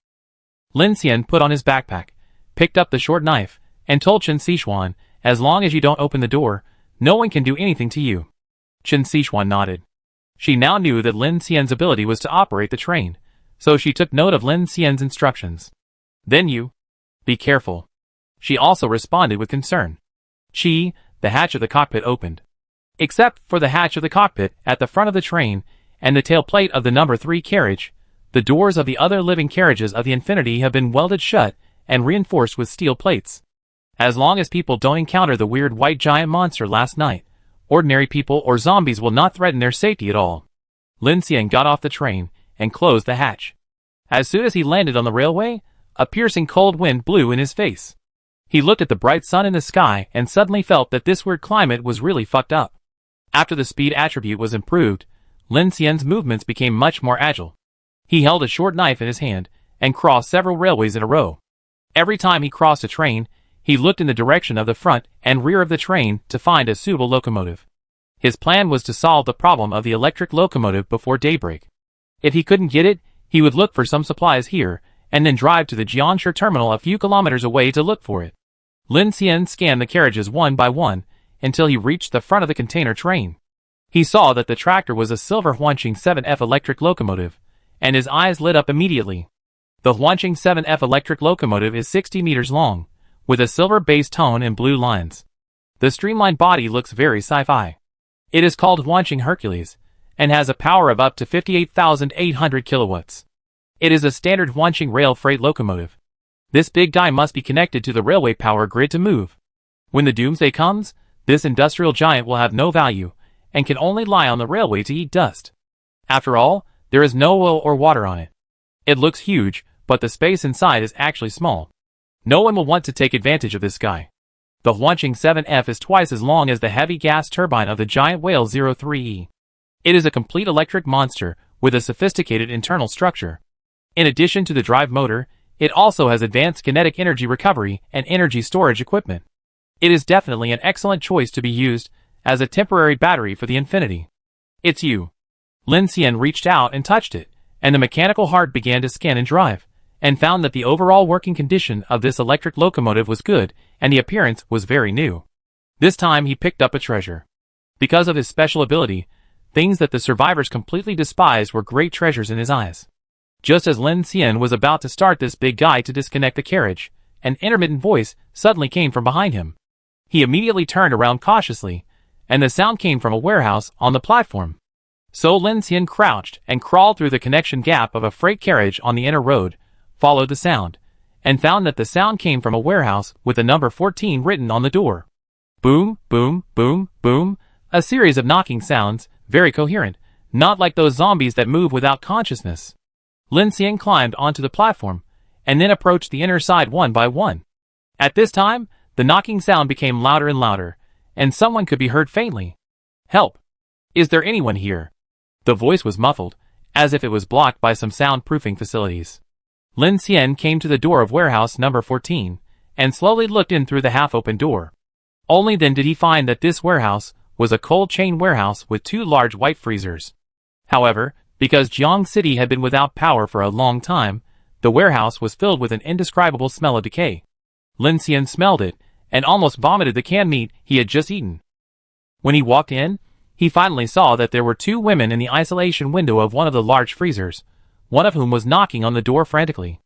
Lin Xian put on his backpack, picked up the short knife, and told Chen Xishuan, as long as you don't open the door, no one can do anything to you. Chen Xishuan nodded. She now knew that Lin Xian's ability was to operate the train, so she took note of Lin Xian's instructions. Then you. Be careful. She also responded with concern. The hatch of the cockpit opened. Except for the hatch of the cockpit at the front of the train and the tailplate of the number 3 carriage, the doors of the other living carriages of the Infinity have been welded shut and reinforced with steel plates. As long as people don't encounter the weird white giant monster last night, ordinary people or zombies will not threaten their safety at all. Lin Xian got off the train and closed the hatch. As soon as he landed on the railway, a piercing cold wind blew in his face. He looked at the bright sun in the sky and suddenly felt that this weird climate was really fucked up. After the speed attribute was improved, Lin Xian's movements became much more agile. He held a short knife in his hand and crossed several railways in a row. Every time he crossed a train, he looked in the direction of the front and rear of the train to find a suitable locomotive. His plan was to solve the problem of the electric locomotive before daybreak. If he couldn't get it, he would look for some supplies here, and then drive to the Jianshe terminal a few kilometers away to look for it. Lin Xian scanned the carriages one by one, until he reached the front of the container train. He saw that the tractor was a silver Huanqing 7F electric locomotive, and his eyes lit up immediately. The Huanqing 7F electric locomotive is 60 meters long, with a silver base tone and blue lines. The streamlined body looks very sci-fi. It is called Huanqing Hercules, and has a power of up to 58,800 kilowatts. It is a standard Huanqing rail freight locomotive. This big guy must be connected to the railway power grid to move. When the Doomsday comes, this industrial giant will have no value, and can only lie on the railway to eat dust. After all, there is no oil or water on it. It looks huge, but the space inside is actually small. No one will want to take advantage of this guy. The Huanqing 7F is twice as long as the heavy gas turbine of the giant whale 03E. It is a complete electric monster with a sophisticated internal structure. In addition to the drive motor, it also has advanced kinetic energy recovery and energy storage equipment. It is definitely an excellent choice to be used as a temporary battery for the Infinity. It's you. Lin Xian reached out and touched it, and the mechanical heart began to scan and drive, and found that the overall working condition of this electric locomotive was good, and the appearance was very new. This time he picked up a treasure. Because of his special ability, things that the survivors completely despised were great treasures in his eyes. Just as Lin Xian was about to start this big guy to disconnect the carriage, an intermittent voice suddenly came from behind him. He immediately turned around cautiously, and the sound came from a warehouse on the platform. So Lin Xian crouched and crawled through the connection gap of a freight carriage on the inner road, followed the sound, and found that the sound came from a warehouse with the number 14 written on the door. Boom, boom, boom, boom, a series of knocking sounds, very coherent, not like those zombies that move without consciousness. Lin Xian climbed onto the platform, and then approached the inner side one by one. At this time, the knocking sound became louder and louder, and someone could be heard faintly. "Help! Is there anyone here?" The voice was muffled, as if it was blocked by some soundproofing facilities. Lin Xian came to the door of warehouse number 14, and slowly looked in through the half-open door. Only then did he find that this warehouse was a cold chain warehouse with 2 large white freezers. However, because Jiang City had been without power for a long time, the warehouse was filled with an indescribable smell of decay. Lin Xian smelled it, and almost vomited the canned meat he had just eaten. When he walked in, he finally saw that there were 2 women in the isolation window of one of the large freezers, one of whom was knocking on the door frantically.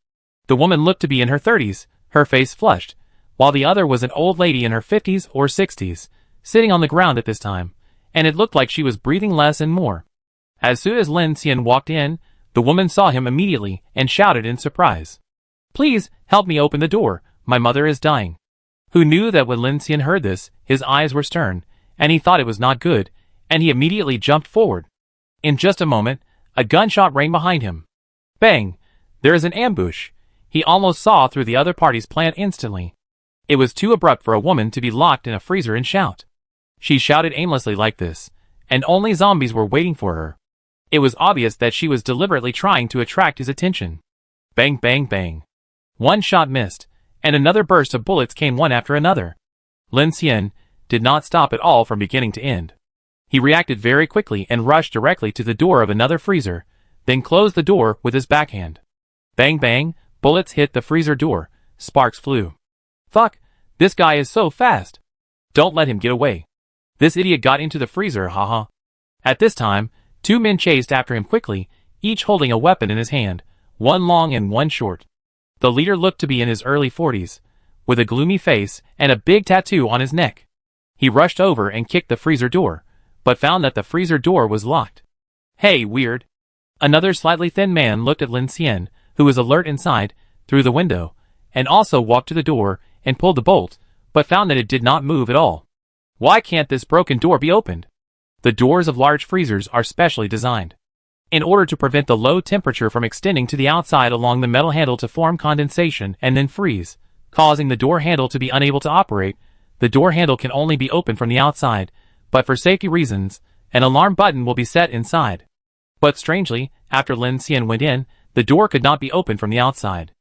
The woman looked to be in her 30s, her face flushed, while the other was an old lady in her 50s or 60s, sitting on the ground at this time, and it looked like she was breathing less and more. As soon as Lin Xian walked in, the woman saw him immediately and shouted in surprise. "Please, help me open the door, my mother is dying." Who knew that when Lin Xian heard this, his eyes were stern, and he thought it was not good, and he immediately jumped forward. In just a moment, a gunshot rang behind him. Bang! There is an ambush. He almost saw through the other party's plan instantly. It was too abrupt for a woman to be locked in a freezer and shout. She shouted aimlessly like this, and only zombies were waiting for her. It was obvious that she was deliberately trying to attract his attention. Bang, bang, bang. One shot missed, and another burst of bullets came one after another. Lin Xian did not stop at all from beginning to end. He reacted very quickly and rushed directly to the door of another freezer, then closed the door with his backhand. Bang bang, bullets hit the freezer door, sparks flew. Fuck, this guy is so fast. Don't let him get away. This idiot got into the freezer, haha. At this time, 2 men chased after him quickly, each holding a weapon in his hand, one long and one short. The leader looked to be in his early 40s, with a gloomy face and a big tattoo on his neck. He rushed over and kicked the freezer door, but found that the freezer door was locked. Hey, weird. Another slightly thin man looked at Lin Xian, who was alert inside, through the window, and also walked to the door and pulled the bolt, but found that it did not move at all. Why can't this broken door be opened? The doors of large freezers are specially designed in order to prevent the low temperature from extending to the outside along the metal handle to form condensation and then freeze, causing the door handle to be unable to operate. The door handle can only be opened from the outside, but for safety reasons, an alarm button will be set inside. But strangely, after Lin Xian went in, the door could not be opened from the outside.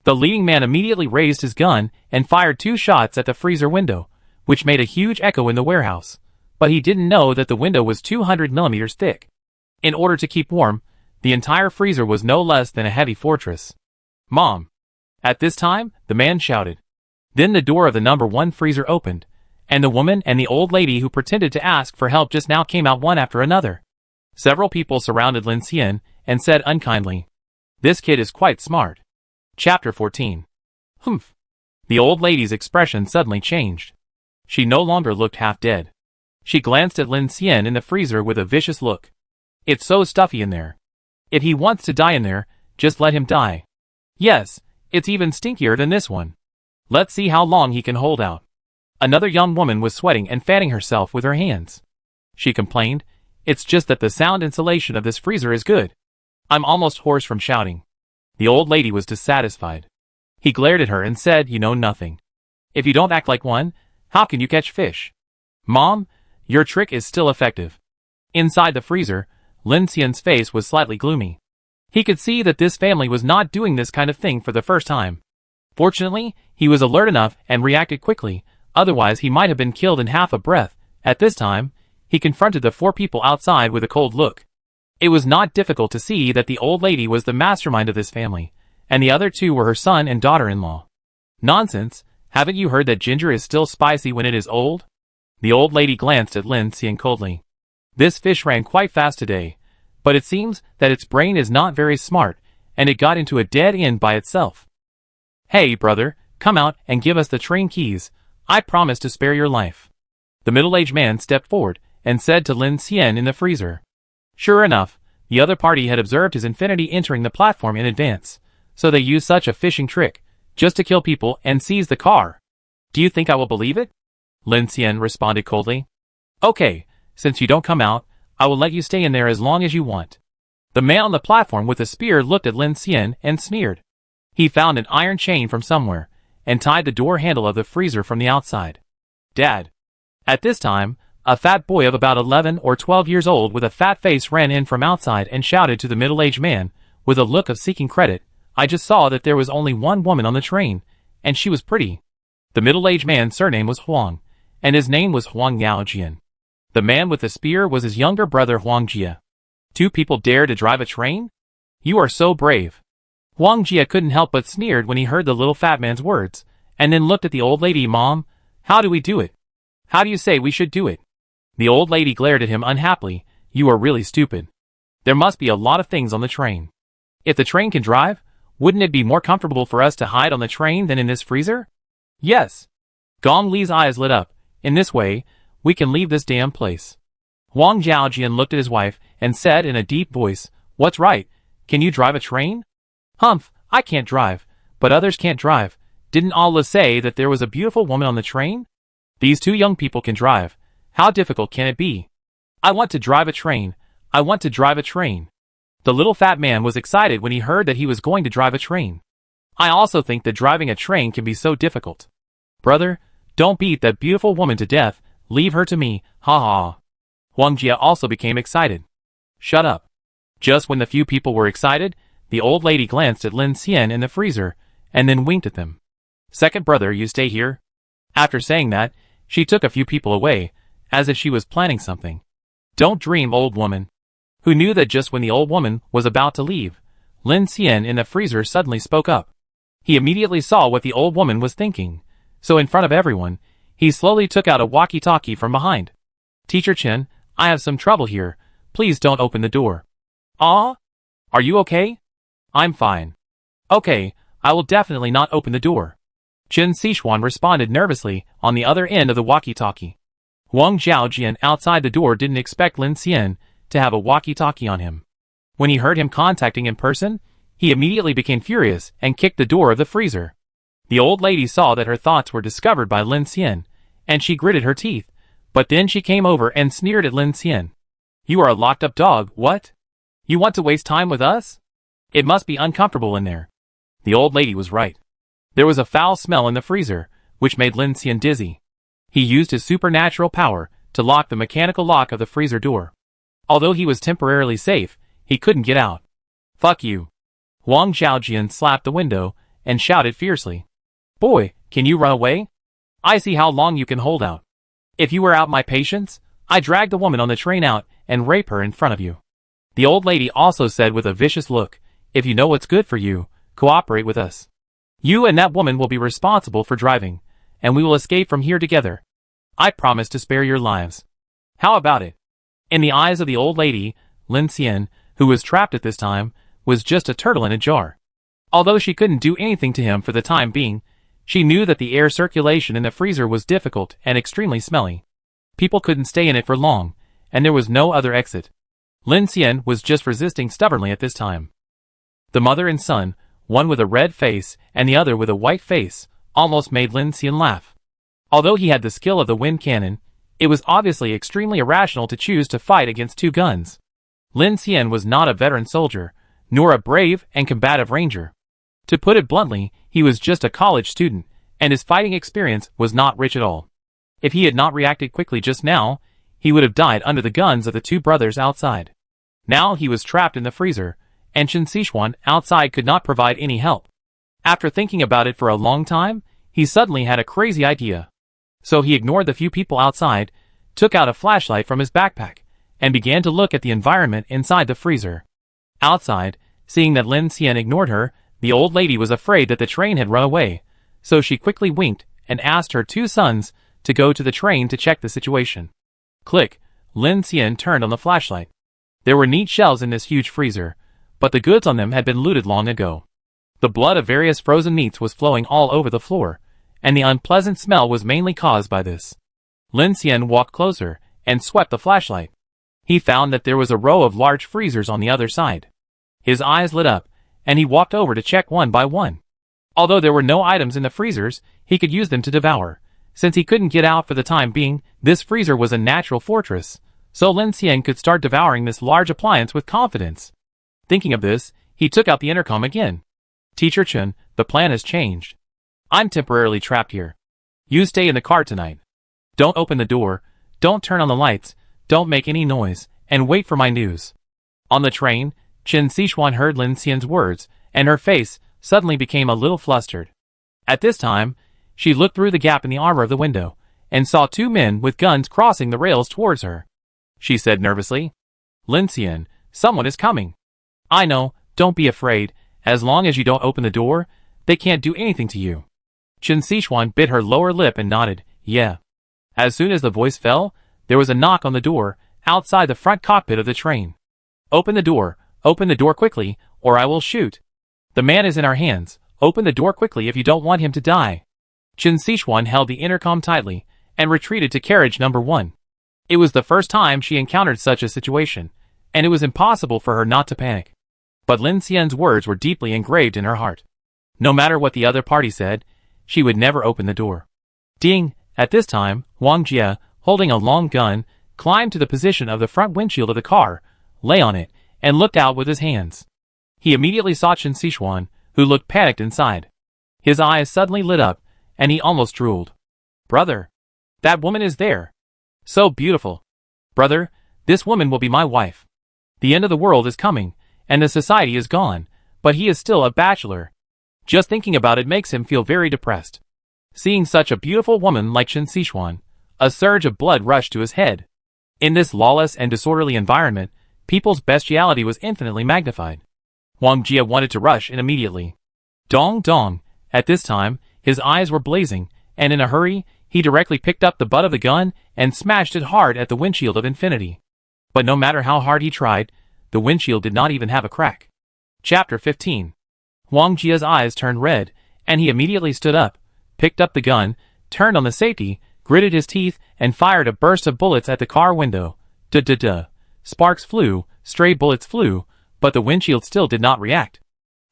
The leading man immediately raised his gun and fired 2 shots at the freezer window, which made a huge echo in the warehouse, but he didn't know that the window was 200 millimeters thick. In order to keep warm, the entire freezer was no less than a heavy fortress. Mom! At this time, the man shouted. Then the door of the number 1 freezer opened, and the woman and the old lady who pretended to ask for help just now came out one after another. Several people surrounded Lin Xian and said unkindly, "This kid is quite smart." Chapter 14. Humph. The old lady's expression suddenly changed. She no longer looked half dead. She glanced at Lin Xian in the freezer with a vicious look. It's so stuffy in there. If he wants to die in there, just let him die. Yes, it's even stinkier than this one. Let's see how long he can hold out. Another young woman was sweating and fanning herself with her hands. She complained, "It's just that the sound insulation of this freezer is good. I'm almost hoarse from shouting." The old lady was dissatisfied. He glared at her and said, "You know nothing. If you don't act like one, how can you catch fish?" "Mom, your trick is still effective." Inside the freezer, Lin Xian's face was slightly gloomy. He could see that this family was not doing this kind of thing for the first time. Fortunately, he was alert enough and reacted quickly, otherwise he might have been killed in half a breath. At this time, he confronted the 4 people outside with a cold look. It was not difficult to see that the old lady was the mastermind of this family, and the other 2 were her son and daughter-in-law. "Nonsense, haven't you heard that ginger is still spicy when it is old?" The old lady glanced at Lin Xian coldly. "This fish ran quite fast today, but it seems that its brain is not very smart, and it got into a dead end by itself." "Hey, brother, come out and give us the train keys. I promise to spare your life." The middle-aged man stepped forward and said to Lin Xian in the freezer. Sure enough, the other party had observed his infinity entering the platform in advance, so they used such a fishing trick, just to kill people and seize the car. "Do you think I will believe it?" Lin Xian responded coldly. "Okay, since you don't come out, I will let you stay in there as long as you want." The man on the platform with the spear looked at Lin Xian and sneered. He found an iron chain from somewhere, and tied the door handle of the freezer from the outside. "Dad." At this time, a fat boy of about 11 or 12 years old with a fat face ran in from outside and shouted to the middle-aged man, with a look of seeking credit, "I just saw that there was only one woman on the train, and she was pretty." The middle-aged man's surname was Huang, and his name was Huang Yaojian. The man with the spear was his younger brother Huang Jia. "Two people dare to drive a train? You are so brave." Huang Jia couldn't help but sneered when he heard the little fat man's words, and then looked at the old lady. "Mom, how do we do it? How do you say we should do it?" The old lady glared at him unhappily. "You are really stupid. There must be a lot of things on the train. If the train can drive, wouldn't it be more comfortable for us to hide on the train than in this freezer?" "Yes." Gong Li's eyes lit up. "In this way, we can leave this damn place." Huang Jiaojian looked at his wife and said in a deep voice, "What's right? Can you drive a train?" "Humph, I can't drive, but others can't drive. Didn't Allah say that there was a beautiful woman on the train? These two young people can drive. How difficult can it be? I want to drive a train. I want to drive a train." The little fat man was excited when he heard that he was going to drive a train. "I also think that driving a train can be so difficult. Brother, don't beat that beautiful woman to death. Leave her to me, ha ha." Huang Jia also became excited. "Shut up." Just when the few people were excited, the old lady glanced at Lin Xian in the freezer, and then winked at them. "Second brother, you stay here." After saying that, she took a few people away, as if she was planning something. "Don't dream, old woman." Who knew that just when the old woman was about to leave, Lin Xian in the freezer suddenly spoke up. He immediately saw what the old woman was thinking, so in front of everyone, he slowly took out a walkie-talkie from behind. "Teacher Chen, I have some trouble here. Please don't open the door." "Ah? Are you okay?" "I'm fine." "Okay, I will definitely not open the door." Chen Sichuan responded nervously on the other end of the walkie-talkie. Huang Jiaojian outside the door didn't expect Lin Xian to have a walkie-talkie on him. When he heard him contacting in person, he immediately became furious and kicked the door of the freezer. The old lady saw that her thoughts were discovered by Lin Xian, and she gritted her teeth, but then she came over and sneered at Lin Xian. "You are a locked-up dog, what? You want to waste time with us? It must be uncomfortable in there." The old lady was right. There was a foul smell in the freezer, which made Lin Xian dizzy. He used his supernatural power to lock the mechanical lock of the freezer door. Although he was temporarily safe, he couldn't get out. "Fuck you." Huang Xiaojian slapped the window and shouted fiercely. "Boy, can you run away? I see how long you can hold out. If you wear out my patience, I drag the woman on the train out and rape her in front of you." The old lady also said with a vicious look, "If you know what's good for you, cooperate with us. You and that woman will be responsible for driving, and we will escape from here together. I promise to spare your lives. How about it?" In the eyes of the old lady, Lin Xian, who was trapped at this time, was just a turtle in a jar. Although she couldn't do anything to him for the time being, she knew that the air circulation in the freezer was difficult and extremely smelly. People couldn't stay in it for long, and there was no other exit. Lin Xian was just resisting stubbornly at this time. The mother and son, one with a red face and the other with a white face, almost made Lin Xian laugh. Although he had the skill of the wind cannon, it was obviously extremely irrational to choose to fight against two guns. Lin Xian was not a veteran soldier, nor a brave and combative ranger. To put it bluntly, he was just a college student, and his fighting experience was not rich at all. If he had not reacted quickly just now, he would have died under the guns of the two brothers outside. Now he was trapped in the freezer, and Chen Sichuan outside could not provide any help. After thinking about it for a long time, he suddenly had a crazy idea. So he ignored the few people outside, took out a flashlight from his backpack, and began to look at the environment inside the freezer. Outside, seeing that Lin Xian ignored her, the old lady was afraid that the train had run away, so she quickly winked and asked her two sons to go to the train to check the situation. Click, Lin Xian turned on the flashlight. There were neat shelves in this huge freezer, but the goods on them had been looted long ago. The blood of various frozen meats was flowing all over the floor, and the unpleasant smell was mainly caused by this. Lin Xian walked closer and swept the flashlight. He found that there was a row of large freezers on the other side. His eyes lit up, and he walked over to check one by one. Although there were no items in the freezers, he could use them to devour. Since he couldn't get out for the time being, this freezer was a natural fortress, so Lin Xian could start devouring this large appliance with confidence. Thinking of this, he took out the intercom again. Teacher Chen, the plan has changed. I'm temporarily trapped here. You stay in the car tonight. Don't open the door, don't turn on the lights, don't make any noise, and wait for my news. On the train, Chen Xishuan heard Lin Xian's words, and her face suddenly became a little flustered. At this time, she looked through the gap in the armor of the window, and saw two men with guns crossing the rails towards her. She said nervously, Lin Xian, someone is coming. I know, don't be afraid. As long as you don't open the door, they can't do anything to you. Chen Xishuan bit her lower lip and nodded, yeah. As soon as the voice fell, there was a knock on the door, outside the front cockpit of the train. Open the door quickly, or I will shoot. The man is in our hands, open the door quickly if you don't want him to die. Chen Xishuan held the intercom tightly, and retreated to carriage number 1. It was the first time she encountered such a situation, and it was impossible for her not to panic. But Lin Xian's words were deeply engraved in her heart. No matter what the other party said, she would never open the door. Ding! At this time, Wang Jie, holding a long gun, climbed to the position of the front windshield of the car, lay on it, and looked out with his hands. He immediately saw Chen Xishuan, who looked panicked inside. His eyes suddenly lit up, and he almost drooled. Brother! That woman is there! So beautiful! Brother, this woman will be my wife. The end of the world is coming, and the society is gone, but he is still a bachelor. Just thinking about it makes him feel very depressed. Seeing such a beautiful woman like Chen Xishuan, a surge of blood rushed to his head. In this lawless and disorderly environment, people's bestiality was infinitely magnified. Wang Jie wanted to rush in immediately. Dong dong! At this time, his eyes were blazing, and in a hurry, he directly picked up the butt of the gun and smashed it hard at the windshield of infinity. But no matter how hard he tried, the windshield did not even have a crack. Chapter 15. Wang Jie's eyes turned red, and he immediately stood up, picked up the gun, turned on the safety, gritted his teeth, and fired a burst of bullets at the car window. Duh. Sparks flew, stray bullets flew, but the windshield still did not react.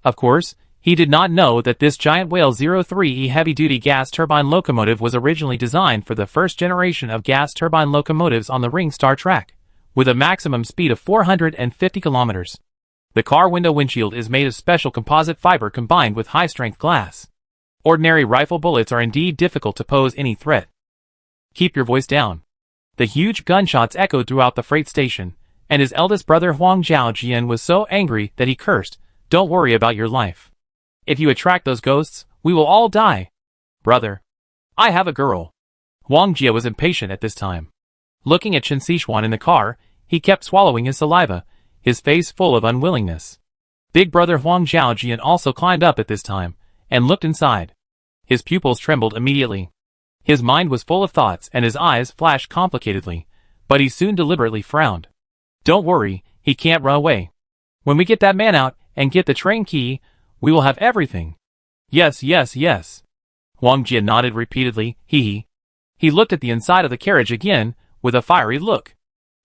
Of course, he did not know that this giant Whale 03E heavy-duty gas turbine locomotive was originally designed for the first generation of gas turbine locomotives on the Ring Star track, with a maximum speed of 450 kilometers. The car window windshield is made of special composite fiber combined with high-strength glass. Ordinary rifle bullets are indeed difficult to pose any threat. Keep your voice down. The huge gunshots echoed throughout the freight station, and his eldest brother Huang Zhaojian was so angry that he cursed, Don't worry about your life. If you attract those ghosts, we will all die. Brother, I have a girl. Wang Jie was impatient at this time. Looking at Chen Xishuan in the car, he kept swallowing his saliva, his face full of unwillingness. Big brother Huang Zhaojian also climbed up at this time, and looked inside. His pupils trembled immediately. His mind was full of thoughts and his eyes flashed complicatedly, but he soon deliberately frowned. Don't worry, he can't run away. When we get that man out and get the train key, we will have everything. Yes. Wang Jie nodded repeatedly, He looked at the inside of the carriage again, with a fiery look.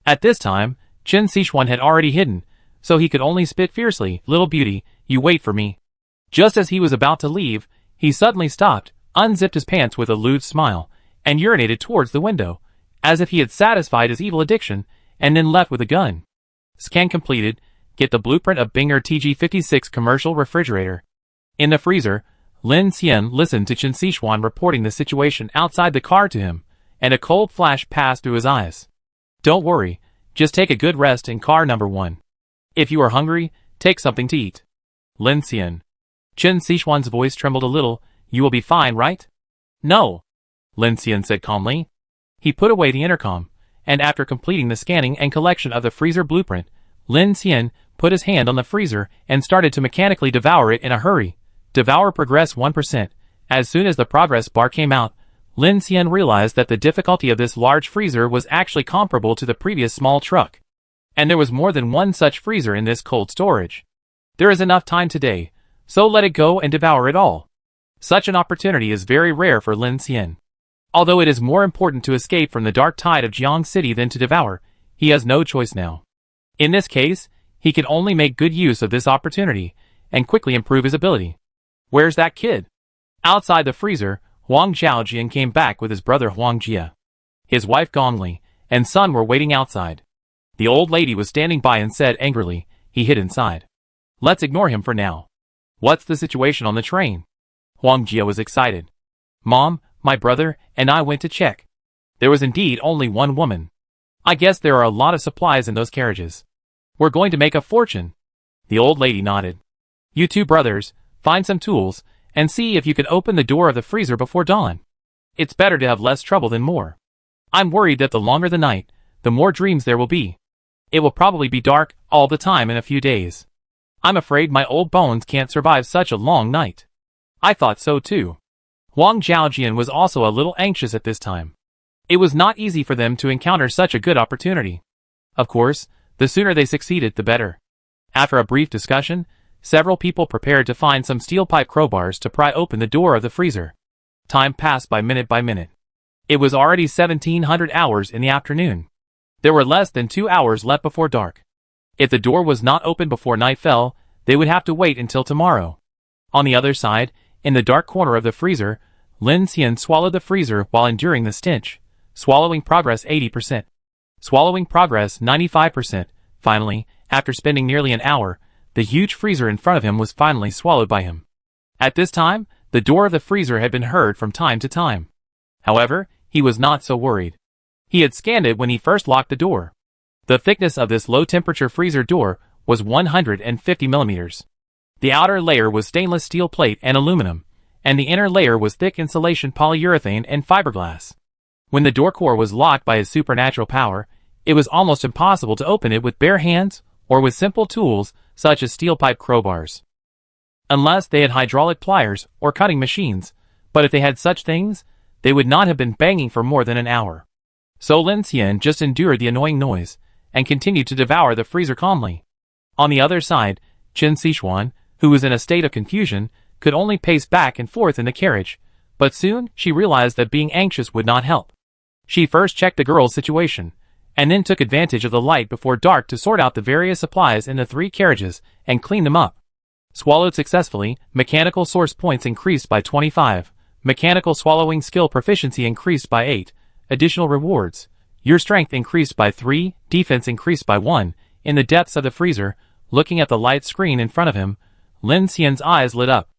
At this time, Chen Xishuan had already hidden, so he could only spit fiercely, Little beauty, you wait for me. Just as he was about to leave, he suddenly stopped, unzipped his pants with a lewd smile, and urinated towards the window, as if he had satisfied his evil addiction, and then left with a gun. Scan completed. Get the blueprint of Binger TG56 commercial refrigerator. In the freezer, Lin Xian listened to Chen Xishuan reporting the situation outside the car to him, and a cold flash passed through his eyes. Don't worry, just take a good rest in car number 1. If you are hungry, take something to eat. Lin Xian. Chen Xishuan's voice trembled a little, You will be fine, right? No. Lin Xian said calmly. He put away the intercom, and after completing the scanning and collection of the freezer blueprint, Lin Xian put his hand on the freezer and started to mechanically devour it in a hurry. Devour progress 1%. As soon as the progress bar came out, Lin Xian realized that the difficulty of this large freezer was actually comparable to the previous small truck. And there was more than one such freezer in this cold storage. There is enough time today, so let it go and devour it all. Such an opportunity is very rare for Lin Xian. Although it is more important to escape from the dark tide of Jiang City than to devour, he has no choice now. In this case, he can only make good use of this opportunity and quickly improve his ability. Where's that kid? Outside the freezer, Huang Zhaojian came back with his brother Huang Jia. His wife Gongli and son were waiting outside. The old lady was standing by and said angrily, he hid inside. Let's ignore him for now. What's the situation on the train? Huang Jia was excited. Mom, my brother, and I went to check. There was indeed only one woman. I guess there are a lot of supplies in those carriages. We're going to make a fortune. The old lady nodded. You two brothers, find some tools, and see if you can open the door of the freezer before dawn. It's better to have less trouble than more. I'm worried that the longer the night, the more dreams there will be. It will probably be dark all the time in a few days. I'm afraid my old bones can't survive such a long night. I thought so too. Huang Zhaojian was also a little anxious at this time. It was not easy for them to encounter such a good opportunity. Of course, the sooner they succeeded, the better. After a brief discussion, several people prepared to find some steel pipe crowbars to pry open the door of the freezer. Time passed by minute by minute. It was already 1700 hours in the afternoon. There were less than 2 hours left before dark. If the door was not opened before night fell, they would have to wait until tomorrow. On the other side, in the dark corner of the freezer, Lin Xian swallowed the freezer while enduring the stench. Swallowing progress 80%. Swallowing progress 95%. Finally, after spending nearly an hour, the huge freezer in front of him was finally swallowed by him. At this time, the door of the freezer had been heard from time to time. However, he was not so worried. He had scanned it when he first locked the door. The thickness of this low-temperature freezer door was 150 millimeters. The outer layer was stainless steel plate and aluminum, and the inner layer was thick insulation polyurethane and fiberglass. When the door core was locked by his supernatural power, it was almost impossible to open it with bare hands or with simple tools such as steel pipe crowbars. Unless they had hydraulic pliers or cutting machines, but if they had such things, they would not have been banging for more than an hour. So Lin Xian just endured the annoying noise and continued to devour the freezer calmly. On the other side, Qin Sichuan, who was in a state of confusion, could only pace back and forth in the carriage, but soon she realized that being anxious would not help. She first checked the girl's situation, and then took advantage of the light before dark to sort out the various supplies in the 3 carriages and clean them up. Swallowed successfully, mechanical source points increased by 25, mechanical swallowing skill proficiency increased by 8, additional rewards. Your strength increased by 3, defense increased by 1. In the depths of the freezer, looking at the light screen in front of him, Lin Xian's eyes lit up.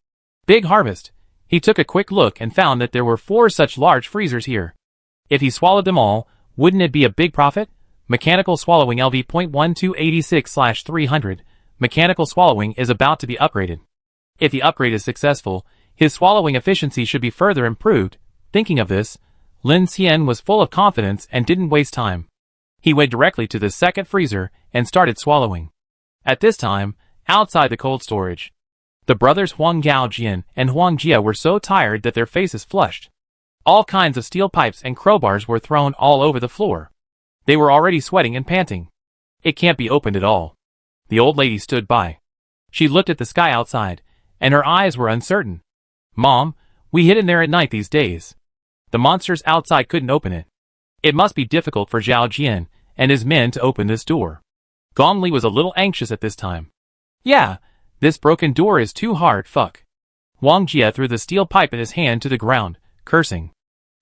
Big harvest. He took a quick look and found that there were 4 such large freezers here. If he swallowed them all, wouldn't it be a big profit? Mechanical swallowing LV.1286/300. Mechanical swallowing is about to be upgraded. If the upgrade is successful, his swallowing efficiency should be further improved. Thinking of this, Lin Xian was full of confidence and didn't waste time. He went directly to the second freezer and started swallowing. At this time, outside the cold storage, the brothers Huang Gaojian and Huang Jia were so tired that their faces flushed. All kinds of steel pipes and crowbars were thrown all over the floor. They were already sweating and panting. It can't be opened at all. The old lady stood by. She looked at the sky outside, and her eyes were uncertain. Mom, we hid in there at night these days. The monsters outside couldn't open it. It must be difficult for Zhao Jian and his men to open this door. Gong Li was a little anxious at this time. Yeah, this broken door is too hard, fuck. Wang Jia threw the steel pipe in his hand to the ground, cursing.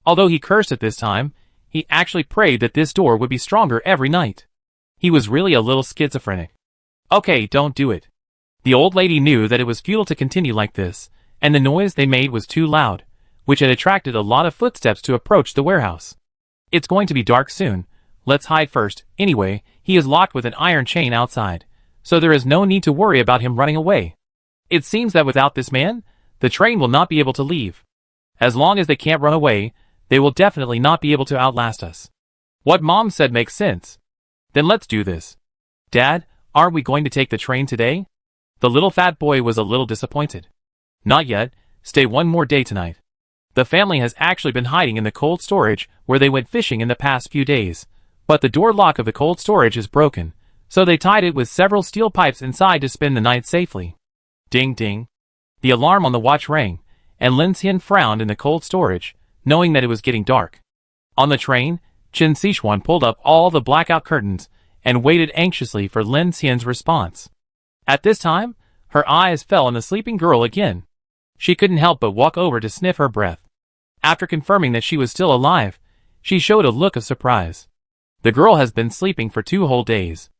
Although he cursed at this time, he actually prayed that this door would be stronger every night. He was really a little schizophrenic. Okay, don't do it. The old lady knew that it was futile to continue like this, and the noise they made was too loud, which had attracted a lot of footsteps to approach the warehouse. It's going to be dark soon. Let's hide first. Anyway, he is locked with an iron chain outside, so there is no need to worry about him running away. It seems that without this man, the train will not be able to leave. As long as they can't run away, they will definitely not be able to outlast us. What Mom said makes sense. Then let's do this. Dad, aren't we going to take the train today? The little fat boy was a little disappointed. Not yet. Stay one more day tonight. The family has actually been hiding in the cold storage where they went fishing in the past few days, but the door lock of the cold storage is broken, so they tied it with several steel pipes inside to spend the night safely. Ding ding. The alarm on the watch rang, and Lin Xian frowned in the cold storage, knowing that it was getting dark. On the train, Qin Sichuan pulled up all the blackout curtains and waited anxiously for Lin Xian's response. At this time, her eyes fell on the sleeping girl again. She couldn't help but walk over to sniff her breath. After confirming that she was still alive, she showed a look of surprise. The girl has been sleeping for 2 whole days.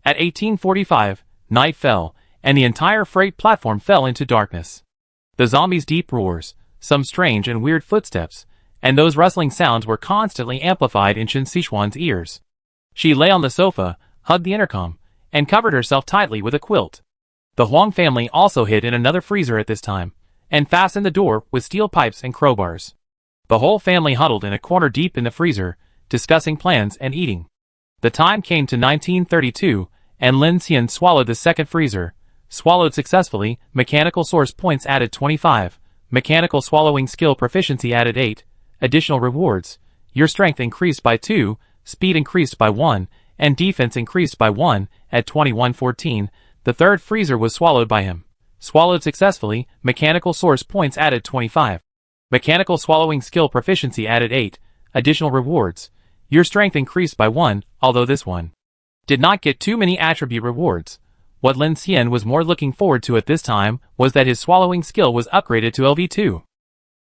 At 18:45, night fell, and the entire freight platform fell into darkness. The zombies' deep roars, some strange and weird footsteps, and those rustling sounds were constantly amplified in Qin Sichuan's ears. She lay on the sofa, hugged the intercom, and covered herself tightly with a quilt. The Huang family also hid in another freezer at this time, and fastened the door with steel pipes and crowbars. The whole family huddled in a corner deep in the freezer, discussing plans and eating. The time came to 1932, and Lin Xian swallowed the second freezer. Swallowed successfully, mechanical source points added 25, mechanical swallowing skill proficiency added 8, additional rewards, your strength increased by 2, speed increased by 1, and defense increased by 1, at 21:14, the third freezer was swallowed by him. Swallowed successfully, mechanical source points added 25. Mechanical swallowing skill proficiency added 8, additional rewards, your strength increased by 1, although this one did not get too many attribute rewards. What Lin Xian was more looking forward to at this time was that his swallowing skill was upgraded to LV2.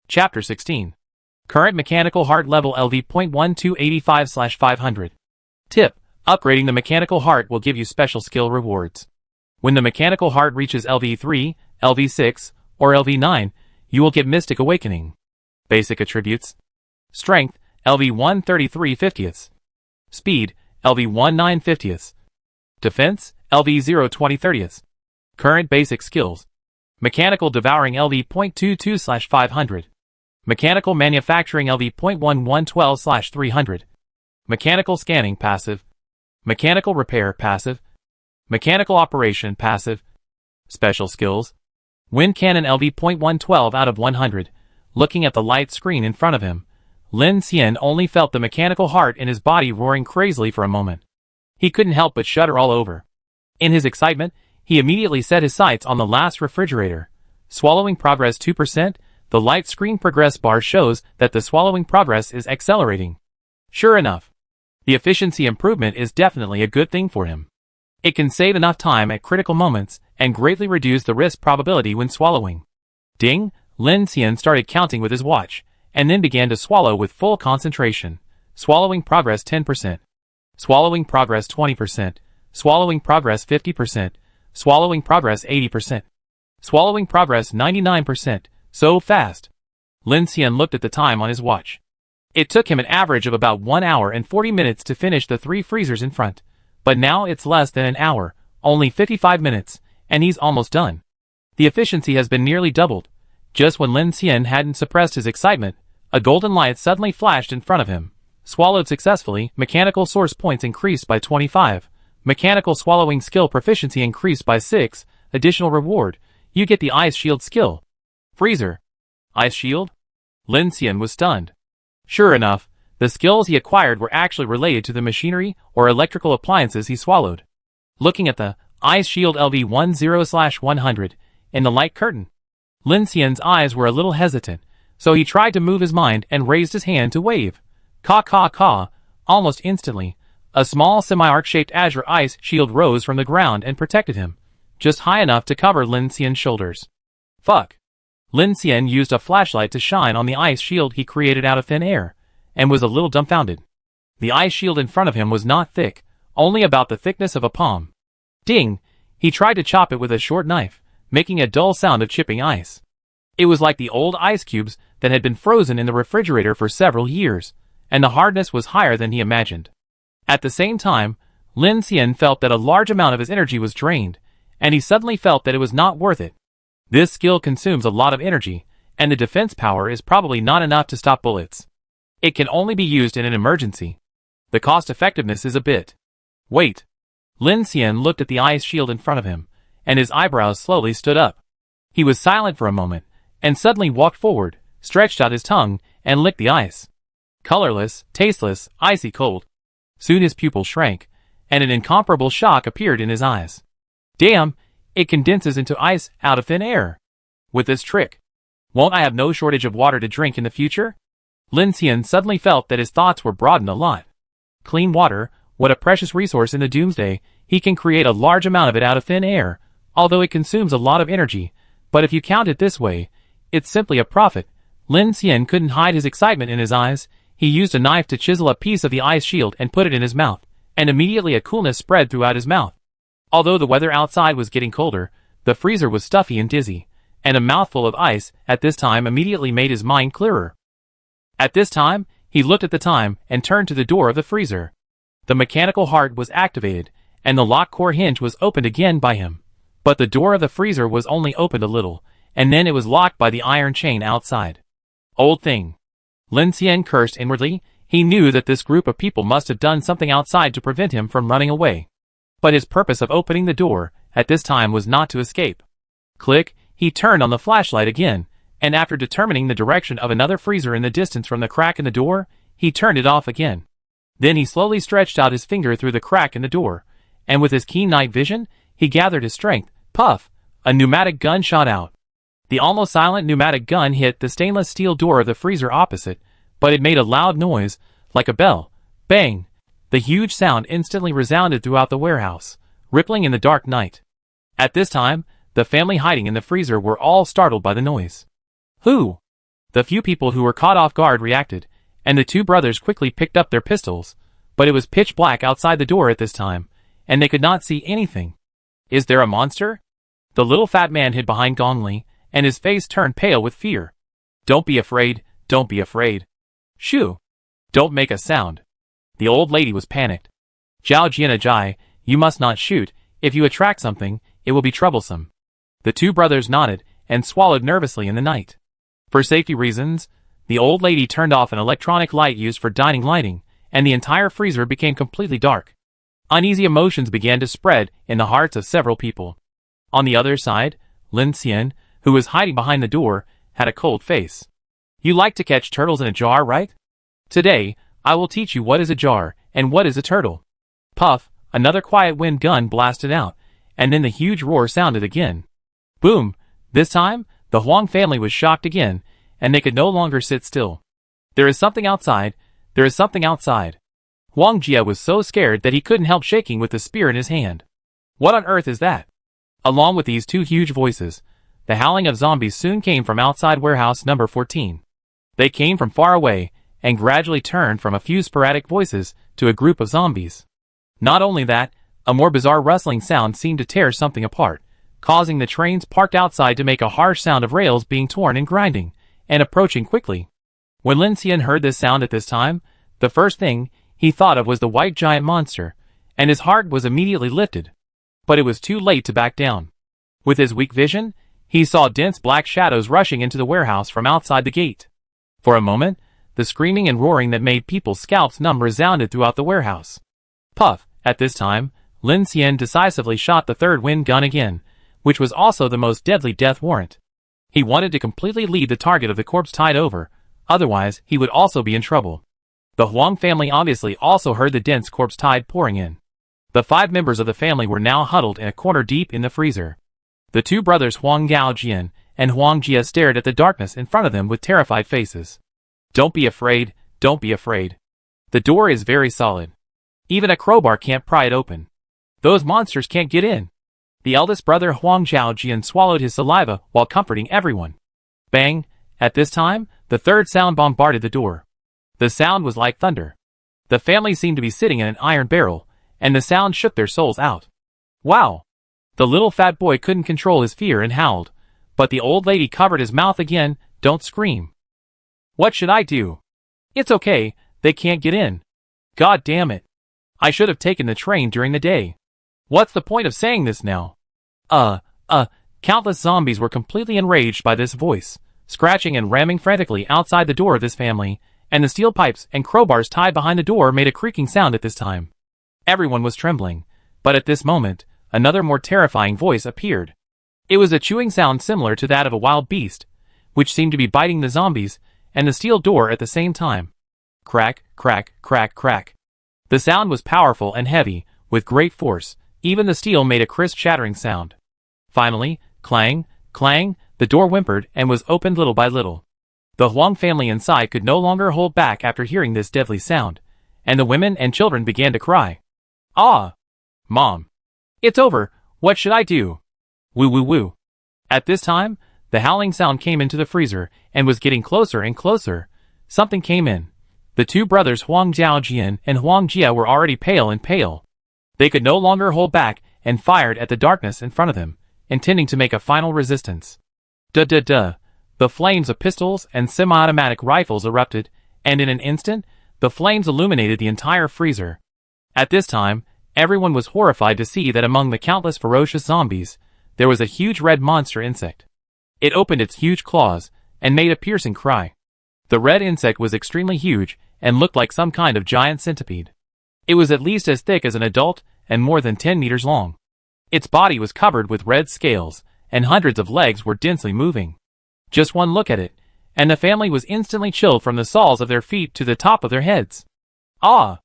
Chapter 16. Current mechanical heart level LV.1285/500. Tip: upgrading the mechanical heart will give you special skill rewards. When the mechanical heart reaches LV3, LV6, or LV9, you will get Mystic Awakening. Basic attributes: Strength, LV1 33/50. Speed, LV1 9/50. Defense, LV0 20/30. Current basic skills: Mechanical Devouring LV.22/500. Mechanical Manufacturing LV.1112/300. Mechanical Scanning Passive. Mechanical Repair Passive. Mechanical Operation Passive. Special Skills: Wind Cannon LV.112 out of 100. Looking at the light screen in front of him, Lin Xian only felt the mechanical heart in his body roaring crazily for a moment. He couldn't help but shudder all over. In his excitement, he immediately set his sights on the last refrigerator. Swallowing progress 2%, the light screen progress bar shows that the swallowing progress is accelerating. Sure enough, the efficiency improvement is definitely a good thing for him. It can save enough time at critical moments and greatly reduce the risk probability when swallowing. Ding! Lin Xian started counting with his watch, and then began to swallow with full concentration. Swallowing progress 10%. Swallowing progress 20%. Swallowing progress 50%. Swallowing progress 80%. Swallowing progress 99%. So fast. Lin Xian looked at the time on his watch. It took him an average of about 1 hour and 40 minutes to finish the 3 freezers in front. But now it's less than an hour, only 55 minutes, and he's almost done. The efficiency has been nearly doubled. Just when Lin Xian hadn't suppressed his excitement, a golden light suddenly flashed in front of him. Swallowed successfully, mechanical source points increased by 25. Mechanical swallowing skill proficiency increased by 6. Additional reward: you get the Ice Shield skill. Freezer. Ice Shield? Lin Xian was stunned. Sure enough, the skills he acquired were actually related to the machinery or electrical appliances he swallowed. Looking at the Ice Shield LV10/100 in the light curtain, Lin Xian's eyes were a little hesitant, so he tried to move his mind and raised his hand to wave. Caw. Almost instantly, a small semi-arc-shaped azure ice shield rose from the ground and protected him, just high enough to cover Lin Xian's shoulders. Fuck. Lin Xian used a flashlight to shine on the ice shield he created out of thin air, and was a little dumbfounded. The ice shield in front of him was not thick, only about the thickness of a palm. Ding! He tried to chop it with a short knife, making a dull sound of chipping ice. It was like the old ice cubes that had been frozen in the refrigerator for several years, and the hardness was higher than he imagined. At the same time, Lin Xian felt that a large amount of his energy was drained, and he suddenly felt that it was not worth it. This skill consumes a lot of energy, and the defense power is probably not enough to stop bullets. It can only be used in an emergency. The cost effectiveness is a bit. Wait. Lin Xian looked at the ice shield in front of him, and his eyebrows slowly stood up. He was silent for a moment, and suddenly walked forward, stretched out his tongue, and licked the ice. Colorless, tasteless, icy cold. Soon his pupils shrank, and an incomparable shock appeared in his eyes. Damn, it condenses into ice out of thin air. With this trick, won't I have no shortage of water to drink in the future? Lin Xian suddenly felt that his thoughts were broadened a lot. Clean water, what a precious resource in the Doomsday. He can create a large amount of it out of thin air, although it consumes a lot of energy, but if you count it this way, it's simply a profit. Lin Xian couldn't hide his excitement in his eyes. He used a knife to chisel a piece of the ice shield and put it in his mouth, and immediately a coolness spread throughout his mouth. Although the weather outside was getting colder, the freezer was stuffy and dizzy, and a mouthful of ice at this time immediately made his mind clearer. At this time, he looked at the time and turned to the door of the freezer. The mechanical heart was activated, and the lock core hinge was opened again by him. But the door of the freezer was only opened a little, and then it was locked by the iron chain outside. Old thing. Lin Xian cursed inwardly. He knew that this group of people must have done something outside to prevent him from running away. But his purpose of opening the door at this time was not to escape. Click, he turned on the flashlight again, and after determining the direction of another freezer in the distance from the crack in the door, he turned it off again. Then he slowly stretched out his finger through the crack in the door, and with his keen night vision, he gathered his strength. Puff! A pneumatic gun shot out. The almost silent pneumatic gun hit the stainless steel door of the freezer opposite, but it made a loud noise, like a bell. Bang! The huge sound instantly resounded throughout the warehouse, rippling in the dark night. At this time, the family hiding in the freezer were all startled by the noise. Who? The few people who were caught off guard reacted, and the two brothers quickly picked up their pistols, but it was pitch black outside the door at this time, and they could not see anything. Is there a monster? The little fat man hid behind Gong Li, and his face turned pale with fear. Don't be afraid, don't be afraid. Shoo! Don't make a sound. The old lady was panicked. Zhao Jianajai, you must not shoot. If you attract something, it will be troublesome. The two brothers nodded and swallowed nervously in the night. For safety reasons, the old lady turned off an electronic light used for dining lighting, and the entire freezer became completely dark. Uneasy emotions began to spread in the hearts of several people. On the other side, Lin Xian, who was hiding behind the door, had a cold face. You like to catch turtles in a jar, right? Today, I will teach you what is a jar and what is a turtle. Puff, another quiet wind gun blasted out, and then the huge roar sounded again. Boom! This time, the Huang family was shocked again, and they could no longer sit still. There is something outside, there is something outside. Huang Jia was so scared that he couldn't help shaking with the spear in his hand. What on earth is that? Along with these two huge voices, the howling of zombies soon came from outside warehouse number 14. They came from far away, and gradually turned from a few sporadic voices to a group of zombies. Not only that, a more bizarre rustling sound seemed to tear something apart, causing the trains parked outside to make a harsh sound of rails being torn and grinding, and approaching quickly. When Lin Xian heard this sound at this time, the first thing he thought of was the white giant monster, and his heart was immediately lifted. But it was too late to back down. With his weak vision, he saw dense black shadows rushing into the warehouse from outside the gate. For a moment, the screaming and roaring that made people's scalps numb resounded throughout the warehouse. Puff! At this time, Lin Xian decisively shot the third wind gun again, which was also the most deadly death warrant. He wanted to completely lead the target of the corpse tied over, otherwise he would also be in trouble. The Huang family obviously also heard the dense corpse tide pouring in. The 5 members of the family were now huddled in a corner deep in the freezer. The two brothers Huang Gaojian and Huang Jia stared at the darkness in front of them with terrified faces. Don't be afraid, don't be afraid. The door is very solid. Even a crowbar can't pry it open. Those monsters can't get in. The eldest brother Huang Zhaojian swallowed his saliva while comforting everyone. Bang! At this time, the third sound bombarded the door. The sound was like thunder. The family seemed to be sitting in an iron barrel, and the sound shook their souls out. Wow! The little fat boy couldn't control his fear and howled, but the old lady covered his mouth again. Don't scream. What should I do? It's okay, they can't get in. God damn it. I should have taken the train during the day. What's the point of saying this now? Countless zombies were completely enraged by this voice, scratching and ramming frantically outside the door of this family, and the steel pipes and crowbars tied behind the door made a creaking sound at this time. Everyone was trembling, but at this moment, another more terrifying voice appeared. It was a chewing sound similar to that of a wild beast, which seemed to be biting the zombies and the steel door at the same time. Crack, crack, crack, crack. The sound was powerful and heavy, with great force. Even the steel made a crisp shattering sound. Finally, clang, clang, The door whimpered and was opened little by little. The Huang family inside could no longer hold back after hearing this deadly sound, and the women and children began to cry. Ah! Mom! It's over, what should I do? Woo woo woo. At this time, the howling sound came into the freezer and was getting closer and closer. Something came in. The two brothers Huang Jiaojian and Huang Jia were already pale and pale. They could no longer hold back and fired at the darkness in front of them, intending to make a final resistance. Duh. The flames of pistols and semi-automatic rifles erupted, and in an instant, the flames illuminated the entire freezer. At this time, everyone was horrified to see that among the countless ferocious zombies, there was a huge red monster insect. It opened its huge claws and made a piercing cry. The red insect was extremely huge and looked like some kind of giant centipede. It was at least as thick as an adult and more than 10 meters long. Its body was covered with red scales, and hundreds of legs were densely moving. Just one look at it, and the family was instantly chilled from the soles of their feet to the top of their heads. Ah!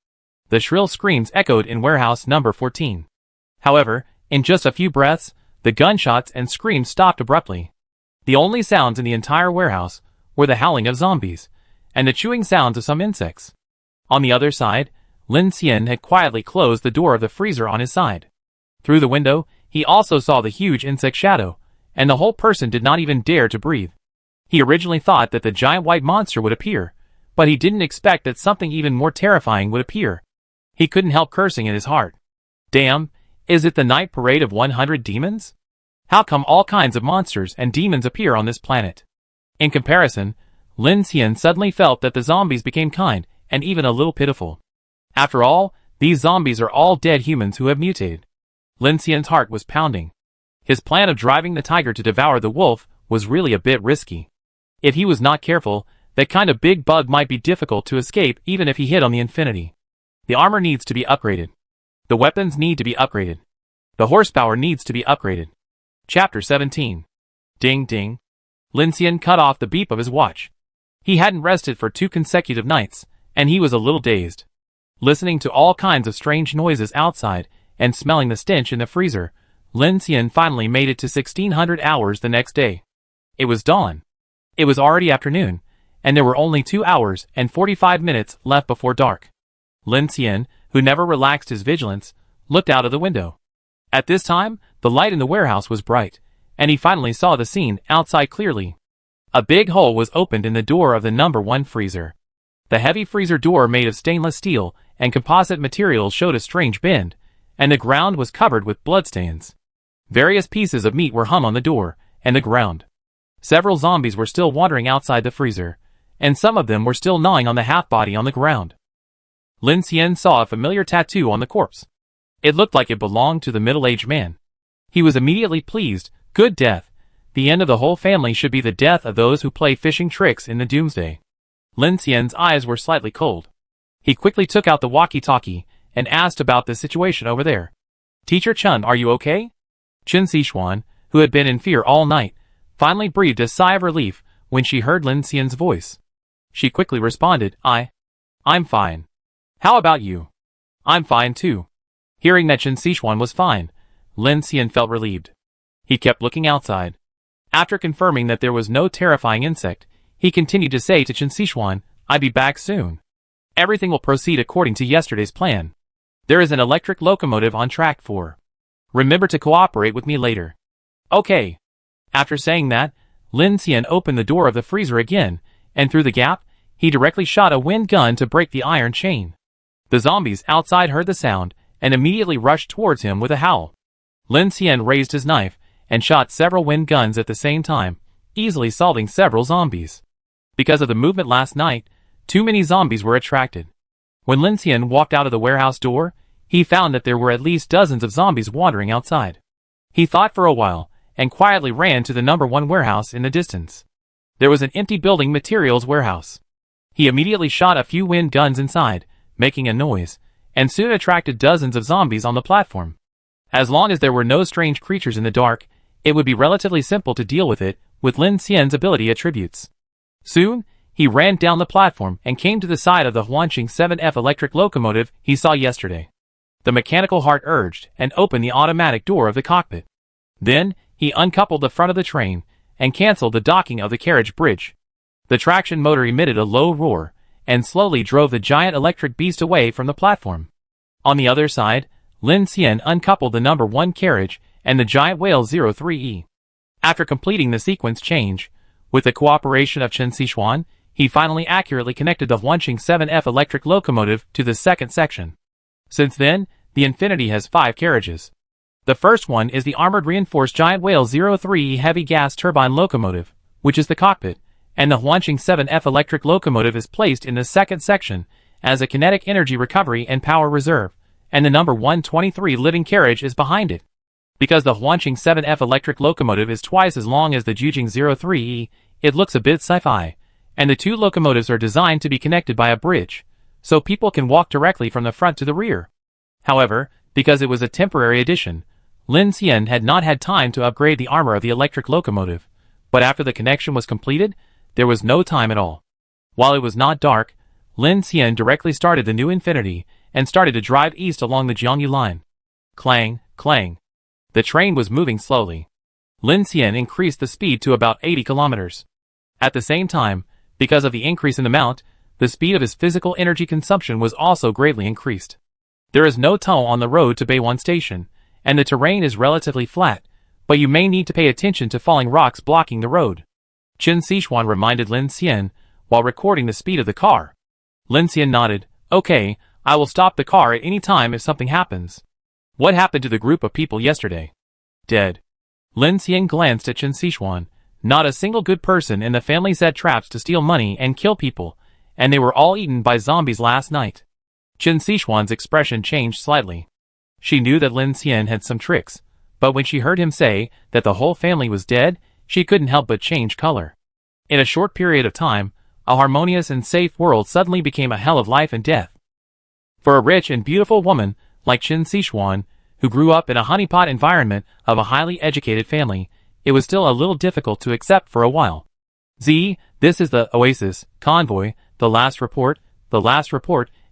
The shrill screams echoed in warehouse number 14. However, in just a few breaths, the gunshots and screams stopped abruptly. The only sounds in the entire warehouse were the howling of zombies, and the chewing sounds of some insects. On the other side, Lin Xian had quietly closed the door of the freezer on his side. Through the window, he also saw the huge insect shadow, and the whole person did not even dare to breathe. He originally thought that the giant white monster would appear, but he didn't expect that something even more terrifying would appear. He couldn't help cursing in his heart. Damn, is it the night parade of 100 demons? How come all kinds of monsters and demons appear on this planet? In comparison, Lin Xian suddenly felt that the zombies became kind and even a little pitiful. After all, these zombies are all dead humans who have mutated. Lin Xian's heart was pounding. His plan of driving the tiger to devour the wolf was really a bit risky. If he was not careful, that kind of big bug might be difficult to escape even if he hit on the infinity. The armor needs to be upgraded. The weapons need to be upgraded. The horsepower needs to be upgraded. Chapter 17. Ding ding. Lin Xian cut off the beep of his watch. He hadn't rested for 2 consecutive nights, and he was a little dazed. Listening to all kinds of strange noises outside and smelling the stench in the freezer, Lin Xian finally made it to 1600 hours the next day. It was dawn. It was already afternoon, and there were only 2 hours and 45 minutes left before dark. Lin Xian, who never relaxed his vigilance, looked out of the window. At this time, the light in the warehouse was bright, and he finally saw the scene outside clearly. A big hole was opened in the door of the number 1 freezer. The heavy freezer door made of stainless steel and composite materials showed a strange bend, and the ground was covered with bloodstains. Various pieces of meat were hung on the door and the ground. Several zombies were still wandering outside the freezer, and some of them were still gnawing on the half-body on the ground. Lin Xian saw a familiar tattoo on the corpse. It looked like it belonged to the middle-aged man. He was immediately pleased. Good death. The end of the whole family should be the death of those who play fishing tricks in the Doomsday. Lin Xian's eyes were slightly cold. He quickly took out the walkie-talkie and asked about the situation over there. Teacher Chun, are you okay? Chen Xishuan, who had been in fear all night, finally breathed a sigh of relief when she heard Lin Xian's voice. She quickly responded, I'm fine. How about you? I'm fine too. Hearing that Chen Xishuan was fine, Lin Xian felt relieved. He kept looking outside. After confirming that there was no terrifying insect, he continued to say to Chen Xishuan, I'll be back soon. Everything will proceed according to yesterday's plan. There is an electric locomotive on track 4. Remember to cooperate with me later. Okay. After saying that, Lin Xian opened the door of the freezer again, and through the gap, he directly shot a wind gun to break the iron chain. The zombies outside heard the sound, and immediately rushed towards him with a howl. Lin Xian raised his knife, and shot several wind guns at the same time, easily solving several zombies. Because of the movement last night, too many zombies were attracted. When Lin Xian walked out of the warehouse door, he found that there were at least dozens of zombies wandering outside. He thought for a while, and quietly ran to the number 1 warehouse in the distance. There was an empty building materials warehouse. He immediately shot a few wind guns inside, making a noise, and soon attracted dozens of zombies on the platform. As long as there were no strange creatures in the dark, it would be relatively simple to deal with it with Lin Xian's ability attributes. Soon, he ran down the platform and came to the side of the Huanqing 7F electric locomotive he saw yesterday. The mechanical heart urged and opened the automatic door of the cockpit. Then, he uncoupled the front of the train and canceled the docking of the carriage bridge. The traction motor emitted a low roar, and slowly drove the giant electric beast away from the platform. On the other side, Lin Xian uncoupled the number 1 carriage and the giant whale 03E. After completing the sequence change, with the cooperation of Chen Xishuan, he finally accurately connected the Huanqing 7F electric locomotive to the second section. Since then, the Infinity has 5 carriages. The first one is the armored reinforced giant whale 03E heavy gas turbine locomotive, which is the cockpit, and the Huanqing 7F electric locomotive is placed in the second section as a kinetic energy recovery and power reserve, and the number 123 living carriage is behind it. Because the Huanqing 7F electric locomotive is twice as long as the Jujing 03E, it looks a bit sci-fi, and the 2 locomotives are designed to be connected by a bridge, so people can walk directly from the front to the rear. However, because it was a temporary addition, Lin Xian had not had time to upgrade the armor of the electric locomotive, but after the connection was completed, there was no time at all. While it was not dark, Lin Xian directly started the new Infinity and started to drive east along the Jiangyu line. Clang, clang. The train was moving slowly. Lin Xian increased the speed to about 80 kilometers. At the same time, because of the increase in the mount, the speed of his physical energy consumption was also greatly increased. There is no tunnel on the road to Beiwan Station, and the terrain is relatively flat, but you may need to pay attention to falling rocks blocking the road. Chen Xishuan reminded Lin Xian while recording the speed of the car. Lin Xian nodded. Okay, I will stop the car at any time if something happens. What happened to the group of people yesterday? Dead. Lin Xian glanced at Chen Xishuan. Not a single good person in the family set traps to steal money and kill people, and they were all eaten by zombies last night. Chen Xishuan's expression changed slightly. She knew that Lin Xian had some tricks, but when she heard him say that the whole family was dead, she couldn't help but change color. In a short period of time, a harmonious and safe world suddenly became a hell of life and death. For a rich and beautiful woman like Chen Xishuan, who grew up in a honeypot environment of a highly educated family, it was still a little difficult to accept for a while. This is the Oasis convoy, the last report,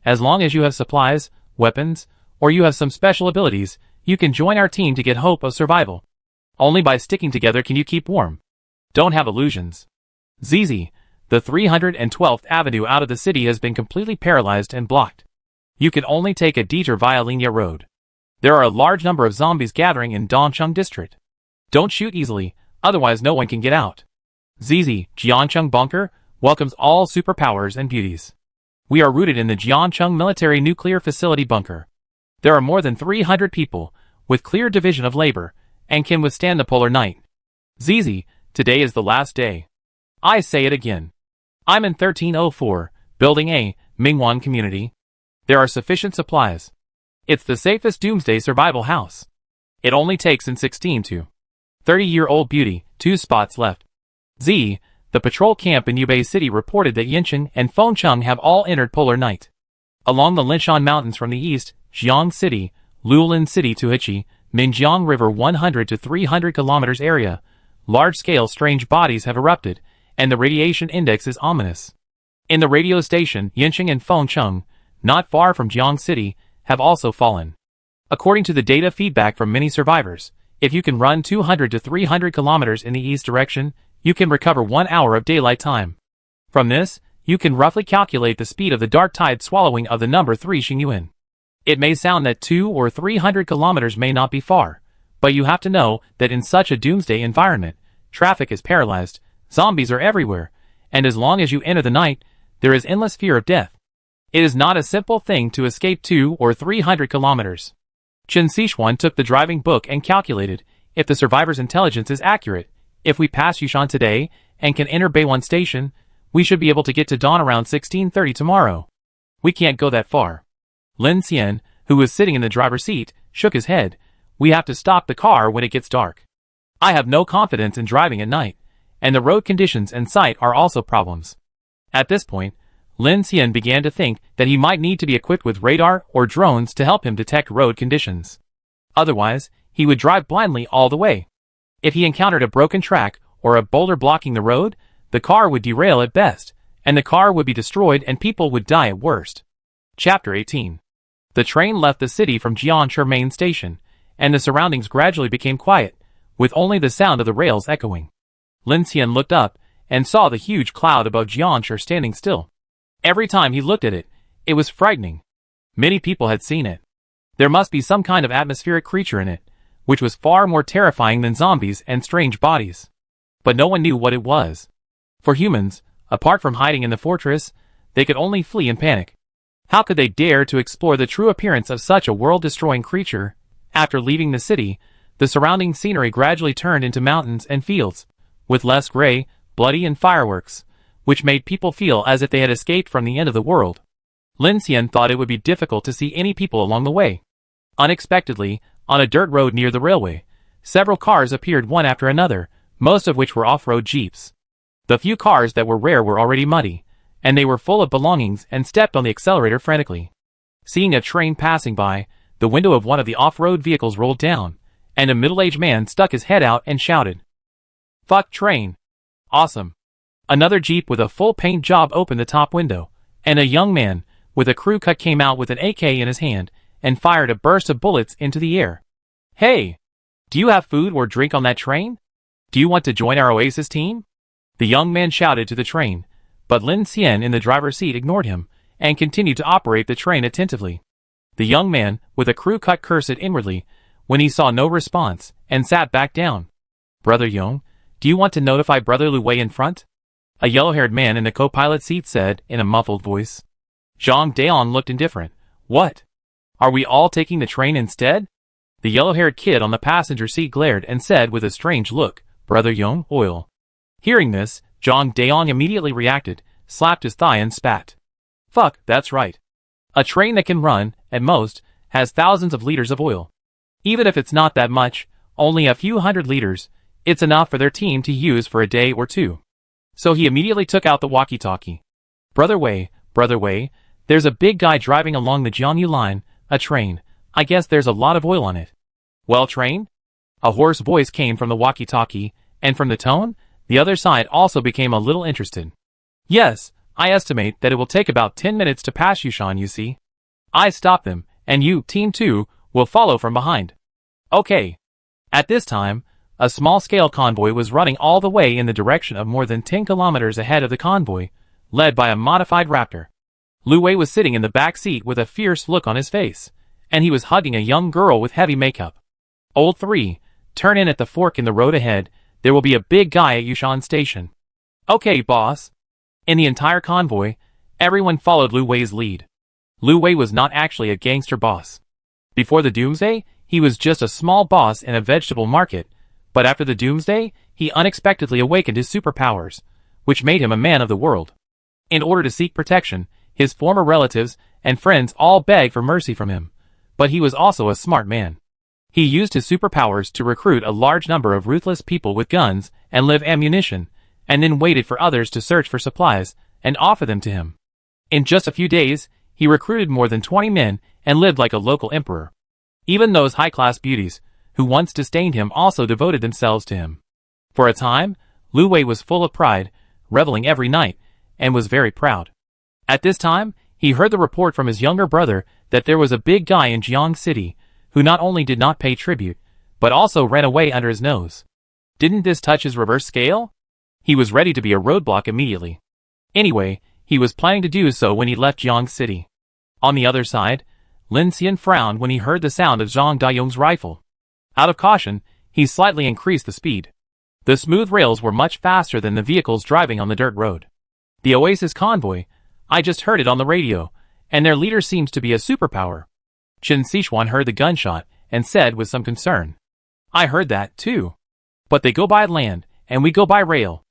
as long as you have supplies, weapons, or you have some special abilities, you can join our team to get hope of survival. Only by sticking together can you keep warm. Don't have illusions. ZZ, the 312th Avenue out of the city has been completely paralyzed and blocked. You can only take a detour via Linya Road. There are a large number of zombies gathering in Dongcheng District. Don't shoot easily, otherwise no one can get out. ZZ, Jiancheng Bunker, welcomes all superpowers and beauties. We are rooted in the Jiancheng Military Nuclear Facility Bunker. There are more than 300 people, with clear division of labor, and can withstand the polar night. ZZ, today is the last day. I say it again. I'm in 1304, Building A, Mingwan Community. There are sufficient supplies. It's the safest Doomsday survival house. It only takes in 16 to 30-year-old beauty, 2 spots left. Z, the patrol camp in Yubei City reported that Yinchen and Fengcheng have all entered polar night. Along the Linshan Mountains from the east, Jiang City, Lulin City to Hichi, Minjiang River 100 to 300 kilometers area, large-scale strange bodies have erupted, and the radiation index is ominous. In the radio station, Yincheng and Fengcheng, not far from Jiang City, have also fallen. According to the data feedback from many survivors, if you can run 200 to 300 kilometers in the east direction, you can recover 1 hour of daylight time. From this, you can roughly calculate the speed of the dark tide swallowing of the number 3 Xingyuan. It may sound that 200 or 300 kilometers may not be far, but you have to know that in such a doomsday environment, traffic is paralyzed, zombies are everywhere, and as long as you enter the night, there is endless fear of death. It is not a simple thing to escape 200 or 300 kilometers. Chen Xishuan took the driving book and calculated, if the survivor's intelligence is accurate, if we pass Yushan today and can enter Beiwan Station, we should be able to get to dawn around 16:30 tomorrow. We can't go that far. Lin Xian, who was sitting in the driver's seat, shook his head. We have to stop the car when it gets dark. I have no confidence in driving at night, and the road conditions and sight are also problems. At this point, Lin Xian began to think that he might need to be equipped with radar or drones to help him detect road conditions. Otherwise, he would drive blindly all the way. If he encountered a broken track or a boulder blocking the road, the car would derail at best, and the car would be destroyed and people would die at worst. Chapter 18. The train left the city from Jianchi main station, and the surroundings gradually became quiet, with only the sound of the rails echoing. Lin Xian looked up and saw the huge cloud above Jiangshi standing still. Every time he looked at it, it was frightening. Many people had seen it. There must be some kind of atmospheric creature in it, which was far more terrifying than zombies and strange bodies. But no one knew what it was. For humans, apart from hiding in the fortress, they could only flee in panic. How could they dare to explore the true appearance of such a world-destroying creature? After leaving the city, the surrounding scenery gradually turned into mountains and fields, with less gray, bloody and fireworks, which made people feel as if they had escaped from the end of the world. Lin Xian thought it would be difficult to see any people along the way. Unexpectedly, on a dirt road near the railway, several cars appeared one after another, most of which were off-road jeeps. The few cars that were rare were already muddy, and they were full of belongings and stepped on the accelerator frantically. Seeing a train passing by, the window of one of the off-road vehicles rolled down, and a middle-aged man stuck his head out and shouted, "Fuck train! Awesome!" Another jeep with a full paint job opened the top window, and a young man with a crew cut came out with an AK in his hand and fired a burst of bullets into the air. "Hey! Do you have food or drink on that train? Do you want to join our Oasis team?" The young man shouted to the train, but Lin Xian in the driver's seat ignored him and continued to operate the train attentively. The young man with a crew cut cursed inwardly when he saw no response and sat back down. "Brother Yong, do you want to notify Brother Lu Wei in front?" A yellow-haired man in the co-pilot seat said in a muffled voice. Zhang Daon looked indifferent. "What? Are we all taking the train instead?" The yellow-haired kid on the passenger seat glared and said with a strange look, "Brother Yong, oil." Hearing this, Zhang Daon immediately reacted, slapped his thigh and spat. "Fuck, that's right. A train that can run, at most, has thousands of liters of oil. Even if it's not that much, only a few hundred liters, it's enough for their team to use for a day or two." So he immediately took out the walkie-talkie. Brother Wei, there's a big guy driving along the Jiangyu line, a train. I guess there's a lot of oil on it." "Well trained?" A hoarse voice came from the walkie-talkie, and from the tone, the other side also became a little interested. "Yes, I estimate that it will take about 10 minutes to pass Yushan, you see. I stop them, and you, Team 2, will follow from behind." "Okay." At this time, a small-scale convoy was running all the way in the direction of more than 10 kilometers ahead of the convoy, led by a modified Raptor. Lu Wei was sitting in the back seat with a fierce look on his face, and he was hugging a young girl with heavy makeup. "Old 3, turn in at the fork in the road ahead. There will be a big guy at Yushan Station." "Okay, boss." In the entire convoy, everyone followed Lu Wei's lead. Lu Wei was not actually a gangster boss. Before the Doomsday, he was just a small boss in a vegetable market, but after the Doomsday, he unexpectedly awakened his superpowers, which made him a man of the world. In order to seek protection, his former relatives and friends all begged for mercy from him, but he was also a smart man. He used his superpowers to recruit a large number of ruthless people with guns and live ammunition, and then waited for others to search for supplies and offer them to him. In just a few days, he recruited more than 20 men and lived like a local emperor. Even those high-class beauties, who once disdained him, also devoted themselves to him. For a time, Lu Wei was full of pride, reveling every night, and was very proud. At this time, he heard the report from his younger brother that there was a big guy in Jiang City, who not only did not pay tribute, but also ran away under his nose. Didn't this touch his reverse scale? He was ready to be a roadblock immediately. Anyway, he was planning to do so when he left Jiang City. On the other side, Lin Xian frowned when he heard the sound of Zhang Dayong's rifle. Out of caution, he slightly increased the speed. The smooth rails were much faster than the vehicles driving on the dirt road. "The Oasis convoy, I just heard it on the radio, and their leader seems to be a superpower." Chen Sichuan heard the gunshot and said with some concern, "I heard that, too. But they go by land, and we go by rail.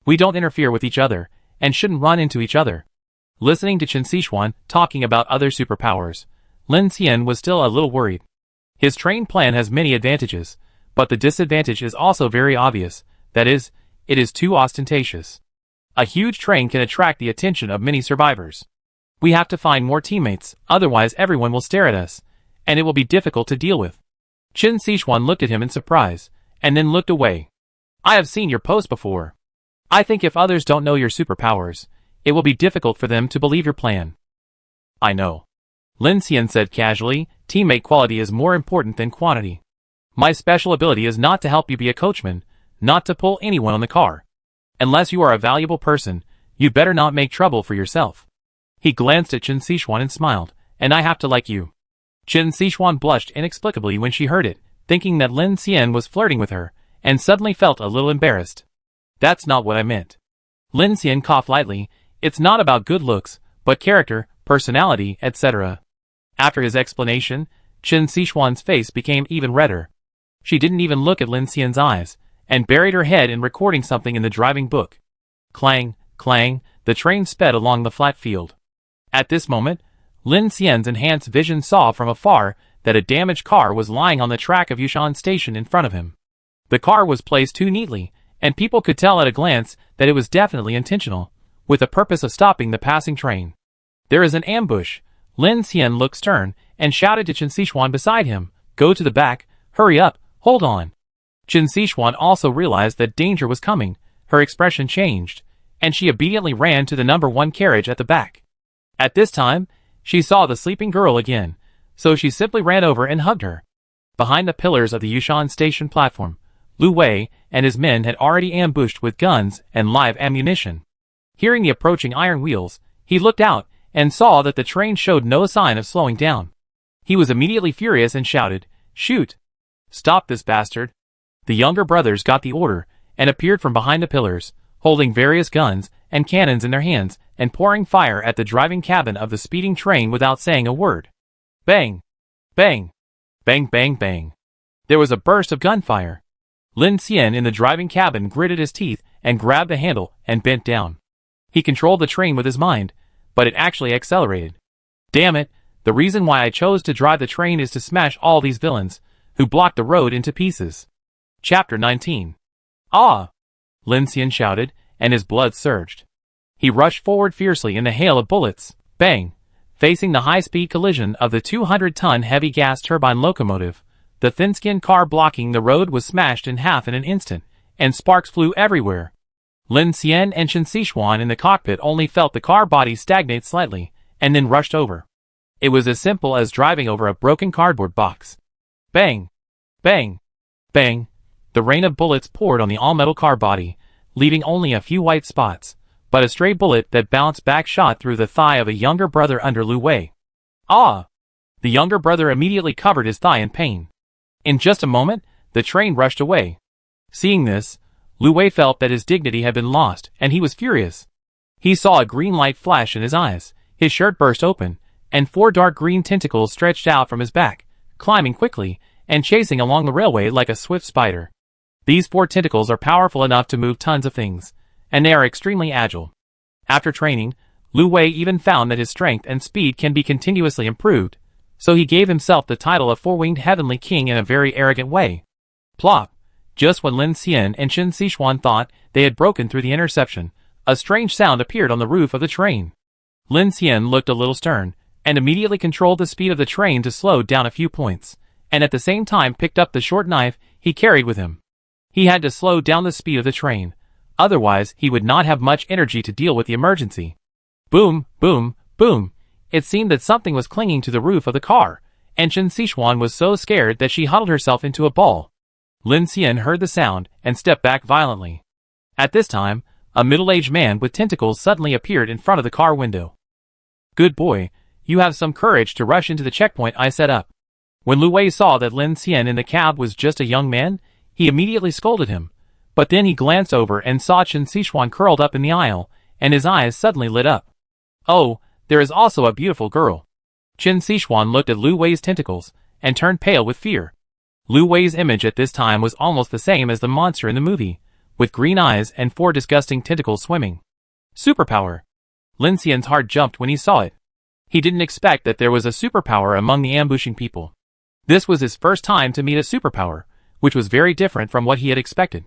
We don't interfere with each other, and shouldn't run into each other." Listening to Chen Sichuan talking about other superpowers, Lin Xian was still a little worried. His train plan has many advantages, but the disadvantage is also very obvious, that is, it is too ostentatious. A huge train can attract the attention of many survivors. We have to find more teammates, otherwise everyone will stare at us, and it will be difficult to deal with. Chen Sichuan looked at him in surprise, and then looked away. "I have seen your post before. I think if others don't know your superpowers, it will be difficult for them to believe your plan." "I know." Lin Xian said casually, "Teammate quality is more important than quantity. My special ability is not to help you be a coachman, not to pull anyone on the car. Unless you are a valuable person, you'd better not make trouble for yourself. He glanced at Chen Sichuan and smiled, and I have to like you. Chen Sichuan blushed inexplicably when she heard it, thinking that Lin Xian was flirting with her, and suddenly felt a little embarrassed. That's not what I meant. Lin Xian coughed lightly. It's not about good looks, but character, personality, etc. After his explanation, Chen Sichuan's face became even redder. She didn't even look at Lin Xian's eyes, and buried her head in recording something in the driving book. Clang, clang, the train sped along the flat field. At this moment, Lin Xian's enhanced vision saw from afar that a damaged car was lying on the track of Yushan Station in front of him. The car was placed too neatly, and people could tell at a glance that it was definitely intentional, with the purpose of stopping the passing train. There is an ambush. Lin Xian looked stern, and shouted to Chen Sichuan beside him, Go to the back, hurry up, hold on. Chen Sichuan also realized that danger was coming. Her expression changed, and she immediately ran to the number 1 carriage at the back. At this time, she saw the sleeping girl again, so she simply ran over and hugged her. Behind the pillars of the Yushan Station platform, Lu Wei and his men had already ambushed with guns and live ammunition. Hearing the approaching iron wheels, he looked out and saw that the train showed no sign of slowing down. He was immediately furious and shouted, Shoot! Stop this bastard! The younger brothers got the order and appeared from behind the pillars, holding various guns and cannons in their hands and pouring fire at the driving cabin of the speeding train without saying a word. Bang! Bang! Bang bang bang! There was a burst of gunfire. Lin Xian in the driving cabin gritted his teeth and grabbed the handle and bent down. He controlled the train with his mind, but it actually accelerated. Damn it, the reason why I chose to drive the train is to smash all these villains, who blocked the road into pieces. Chapter 19. Ah! Lin Xian shouted, and his blood surged. He rushed forward fiercely in the hail of bullets. Bang! Facing the high-speed collision of the 200-ton heavy gas turbine locomotive, the thin-skinned car blocking the road was smashed in half in an instant, and sparks flew everywhere. Lin Xian and Chen Sichuan in the cockpit only felt the car body stagnate slightly, and then rushed over. It was as simple as driving over a broken cardboard box. Bang! Bang! Bang! The rain of bullets poured on the all-metal car body, leaving only a few white spots, but a stray bullet that bounced back shot through the thigh of a younger brother under Lu Wei. Ah! The younger brother immediately covered his thigh in pain. In just a moment, the train rushed away. Seeing this, Lu Wei felt that his dignity had been lost, and he was furious. He saw a green light flash in his eyes, his shirt burst open, and 4 dark green tentacles stretched out from his back, climbing quickly, and chasing along the railway like a swift spider. These 4 tentacles are powerful enough to move tons of things, and they are extremely agile. After training, Lu Wei even found that his strength and speed can be continuously improved, so he gave himself the title of 4-winged heavenly king in a very arrogant way. Plop! Just when Lin Xian and Chen Sichuan thought they had broken through the interception, a strange sound appeared on the roof of the train. Lin Xian looked a little stern, and immediately controlled the speed of the train to slow down a few points, and at the same time picked up the short knife he carried with him. He had to slow down the speed of the train, otherwise he would not have much energy to deal with the emergency. Boom, boom, boom! It seemed that something was clinging to the roof of the car, and Chen Sichuan was so scared that she huddled herself into a ball. Lin Xian heard the sound and stepped back violently. At this time, a middle-aged man with tentacles suddenly appeared in front of the car window. Good boy, you have some courage to rush into the checkpoint I set up. When Lu Wei saw that Lin Xian in the cab was just a young man, he immediately scolded him, but then he glanced over and saw Chen Sichuan curled up in the aisle, and his eyes suddenly lit up. Oh, there is also a beautiful girl. Chen Sichuan looked at Lu Wei's tentacles, and turned pale with fear. Lu Wei's image at this time was almost the same as the monster in the movie, with green eyes and 4 disgusting tentacles swimming. Superpower! Lin Xian's heart jumped when he saw it. He didn't expect that there was a superpower among the ambushing people. This was his first time to meet a superpower, which was very different from what he had expected.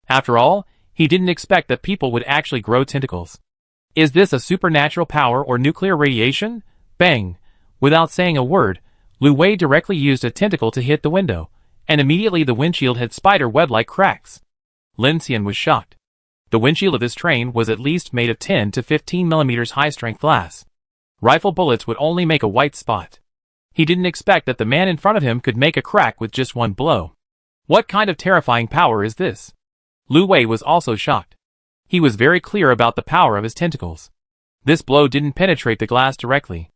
After all, he didn't expect that people would actually grow tentacles. Is this a supernatural power or nuclear radiation? Bang! Without saying a word, Lu Wei directly used a tentacle to hit the window, and immediately the windshield had spider web-like cracks. Lin Xian was shocked. The windshield of this train was at least made of 10 to 15 millimeters high-strength glass. Rifle bullets would only make a white spot. He didn't expect that the man in front of him could make a crack with just one blow. What kind of terrifying power is this? Lu Wei was also shocked. He was very clear about the power of his tentacles. This blow didn't penetrate the glass directly.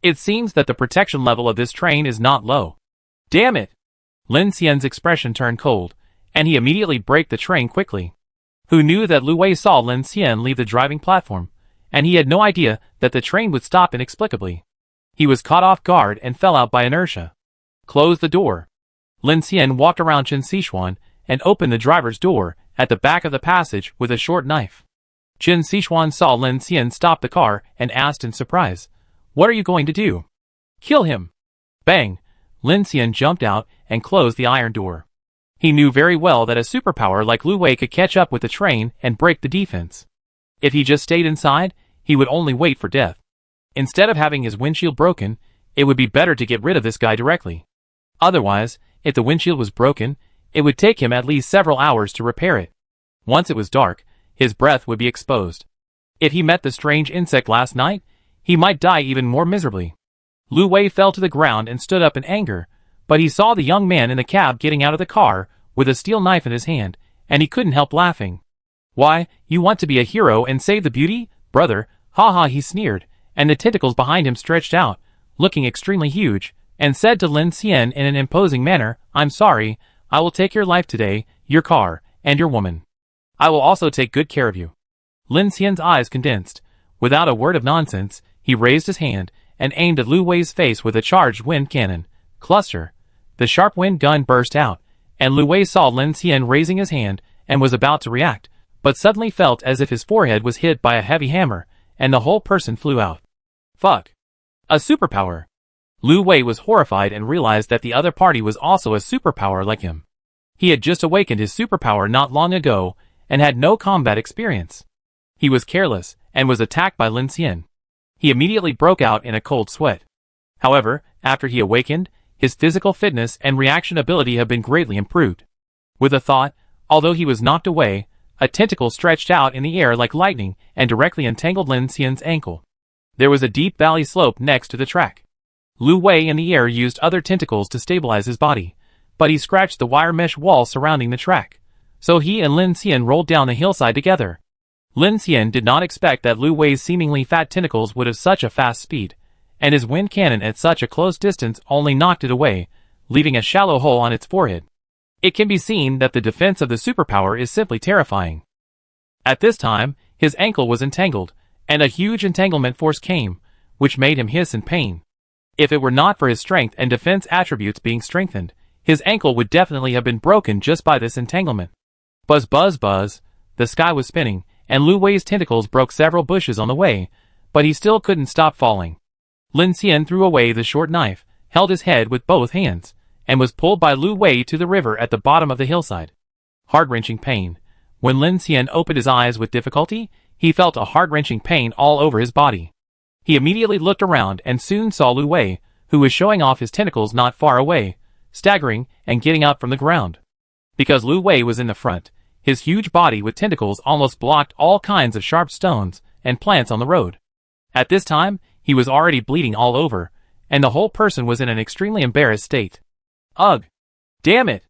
It seems that the protection level of this train is not low. Damn it! Lin Xian's expression turned cold, and he immediately braked the train quickly. Who knew that Lu Wei saw Lin Xian leave the driving platform, and he had no idea that the train would stop inexplicably. He was caught off guard and fell out by inertia. Close the door. Lin Xian walked around Qin Sixuan and opened the driver's door at the back of the passage with a short knife. Qin Sixuan saw Lin Xian stop the car and asked in surprise, "What are you going to do?" "Kill him." Bang! Lin Xian jumped out and closed the iron door. He knew very well that a superpower like Lu Wei could catch up with the train and break the defense. If he just stayed inside, he would only wait for death. Instead of having his windshield broken, it would be better to get rid of this guy directly. Otherwise, if the windshield was broken, it would take him at least several hours to repair it. Once it was dark, his breath would be exposed. If he met the strange insect last night, he might die even more miserably. Lu Wei fell to the ground and stood up in anger, but he saw the young man in the cab getting out of the car with a steel knife in his hand, and he couldn't help laughing. "Why, you want to be a hero and save the beauty, brother? Ha ha," he sneered, and the tentacles behind him stretched out, looking extremely huge, and said to Lin Xian in an imposing manner, "I'm sorry, I will take your life today, your car, and your woman. I will also take good care of you." Lin Xian's eyes condensed. Without a word of nonsense, he raised his hand and aimed at Lu Wei's face with a charged wind cannon. Cluster! The sharp wind gun burst out, and Lu Wei saw Lin Xian raising his hand and was about to react, but suddenly felt as if his forehead was hit by a heavy hammer, and the whole person flew out. Fuck! A superpower! Lu Wei was horrified and realized that the other party was also a superpower like him. He had just awakened his superpower not long ago and had no combat experience. He was careless and was attacked by Lin Xian. He immediately broke out in a cold sweat. However, after he awakened, his physical fitness and reaction ability have been greatly improved. With a thought, although he was knocked away, a tentacle stretched out in the air like lightning and directly entangled Lin Xian's ankle. There was a deep valley slope next to the track. Lu Wei in the air used other tentacles to stabilize his body, but he scratched the wire mesh wall surrounding the track. So he and Lin Xian rolled down the hillside together. Lin Xian did not expect that Lu Wei's seemingly fat tentacles would have such a fast speed, and his wind cannon at such a close distance only knocked it away, leaving a shallow hole on its forehead. It can be seen that the defense of the superpower is simply terrifying. At this time, his ankle was entangled, and a huge entanglement force came, which made him hiss in pain. If it were not for his strength and defense attributes being strengthened, his ankle would definitely have been broken just by this entanglement. Buzz buzz buzz, the sky was spinning, and Lu Wei's tentacles broke several bushes on the way, but he still couldn't stop falling. Lin Xian threw away the short knife, held his head with both hands, and was pulled by Lu Wei to the river at the bottom of the hillside. Heart-wrenching pain. When Lin Xian opened his eyes with difficulty, he felt a heart-wrenching pain all over his body. He immediately looked around and soon saw Lu Wei, who was showing off his tentacles not far away, staggering and getting up from the ground. Because Lu Wei was in the front, his huge body with tentacles almost blocked all kinds of sharp stones and plants on the road. At this time, he was already bleeding all over, and the whole person was in an extremely embarrassed state. Ugh! Damn it!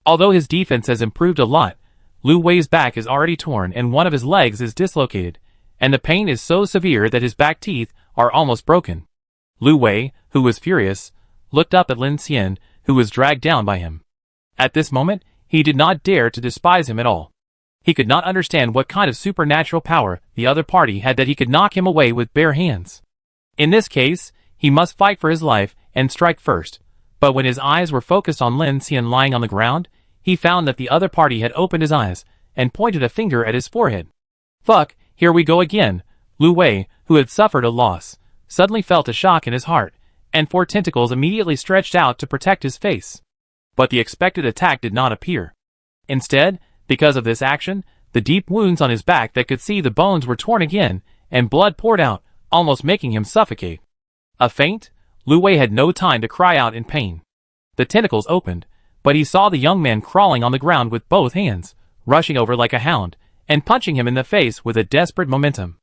Although his defense has improved a lot, Lu Wei's back is already torn and one of his legs is dislocated, and the pain is so severe that his back teeth are almost broken. Lu Wei, who was furious, looked up at Lin Xian, who was dragged down by him. At this moment, he did not dare to despise him at all. He could not understand what kind of supernatural power the other party had that he could knock him away with bare hands. In this case, he must fight for his life and strike first, but when his eyes were focused on Lin Xian lying on the ground, he found that the other party had opened his eyes and pointed a finger at his forehead. Fuck, here we go again. Lu Wei, who had suffered a loss, suddenly felt a shock in his heart, and 4 tentacles immediately stretched out to protect his face. But the expected attack did not appear. Instead, because of this action, the deep wounds on his back that could see the bones were torn again, and blood poured out, almost making him suffocate. A feint? Lu Wei had no time to cry out in pain. The tentacles opened, but he saw the young man crawling on the ground with both hands, rushing over like a hound, and punching him in the face with a desperate momentum.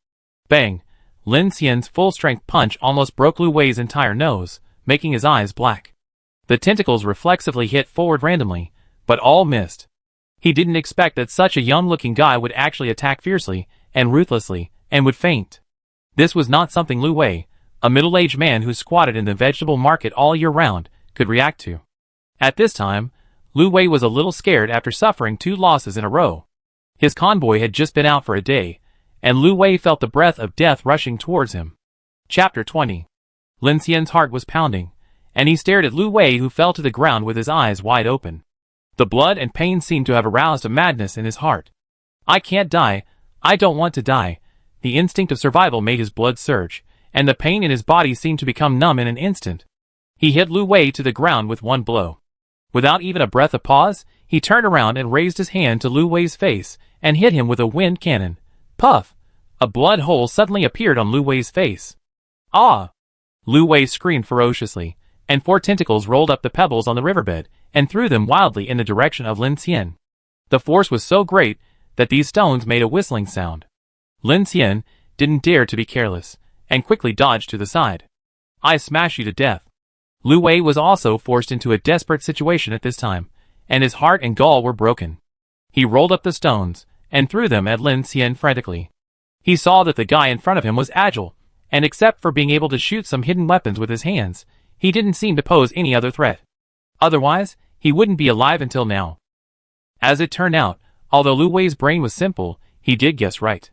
Bang! Lin Xian's full-strength punch almost broke Lu Wei's entire nose, making his eyes black. The tentacles reflexively hit forward randomly, but all missed. He didn't expect that such a young-looking guy would actually attack fiercely and ruthlessly, and would faint. This was not something Lu Wei, a middle-aged man who squatted in the vegetable market all year round, could react to. At this time, Lu Wei was a little scared after suffering 2 losses in a row. His convoy had just been out for a day, and Lu Wei felt the breath of death rushing towards him. Chapter 20. Lin Xian's heart was pounding, and he stared at Lu Wei, who fell to the ground with his eyes wide open. The blood and pain seemed to have aroused a madness in his heart. I can't die, I don't want to die. The instinct of survival made his blood surge, and the pain in his body seemed to become numb in an instant. He hit Lu Wei to the ground with one blow. Without even a breath of pause, he turned around and raised his hand to Lu Wei's face and hit him with a wind cannon. Puff! A blood hole suddenly appeared on Lu Wei's face. Ah! Lu Wei screamed ferociously, and 4 tentacles rolled up the pebbles on the riverbed and threw them wildly in the direction of Lin Xian. The force was so great that these stones made a whistling sound. Lin Xian didn't dare to be careless, and quickly dodged to the side. I smash you to death. Lu Wei was also forced into a desperate situation at this time, and his heart and gall were broken. He rolled up the stones and threw them at Lin Xian frantically. He saw that the guy in front of him was agile, and except for being able to shoot some hidden weapons with his hands, he didn't seem to pose any other threat. Otherwise, he wouldn't be alive until now. As it turned out, although Lu Wei's brain was simple, he did guess right.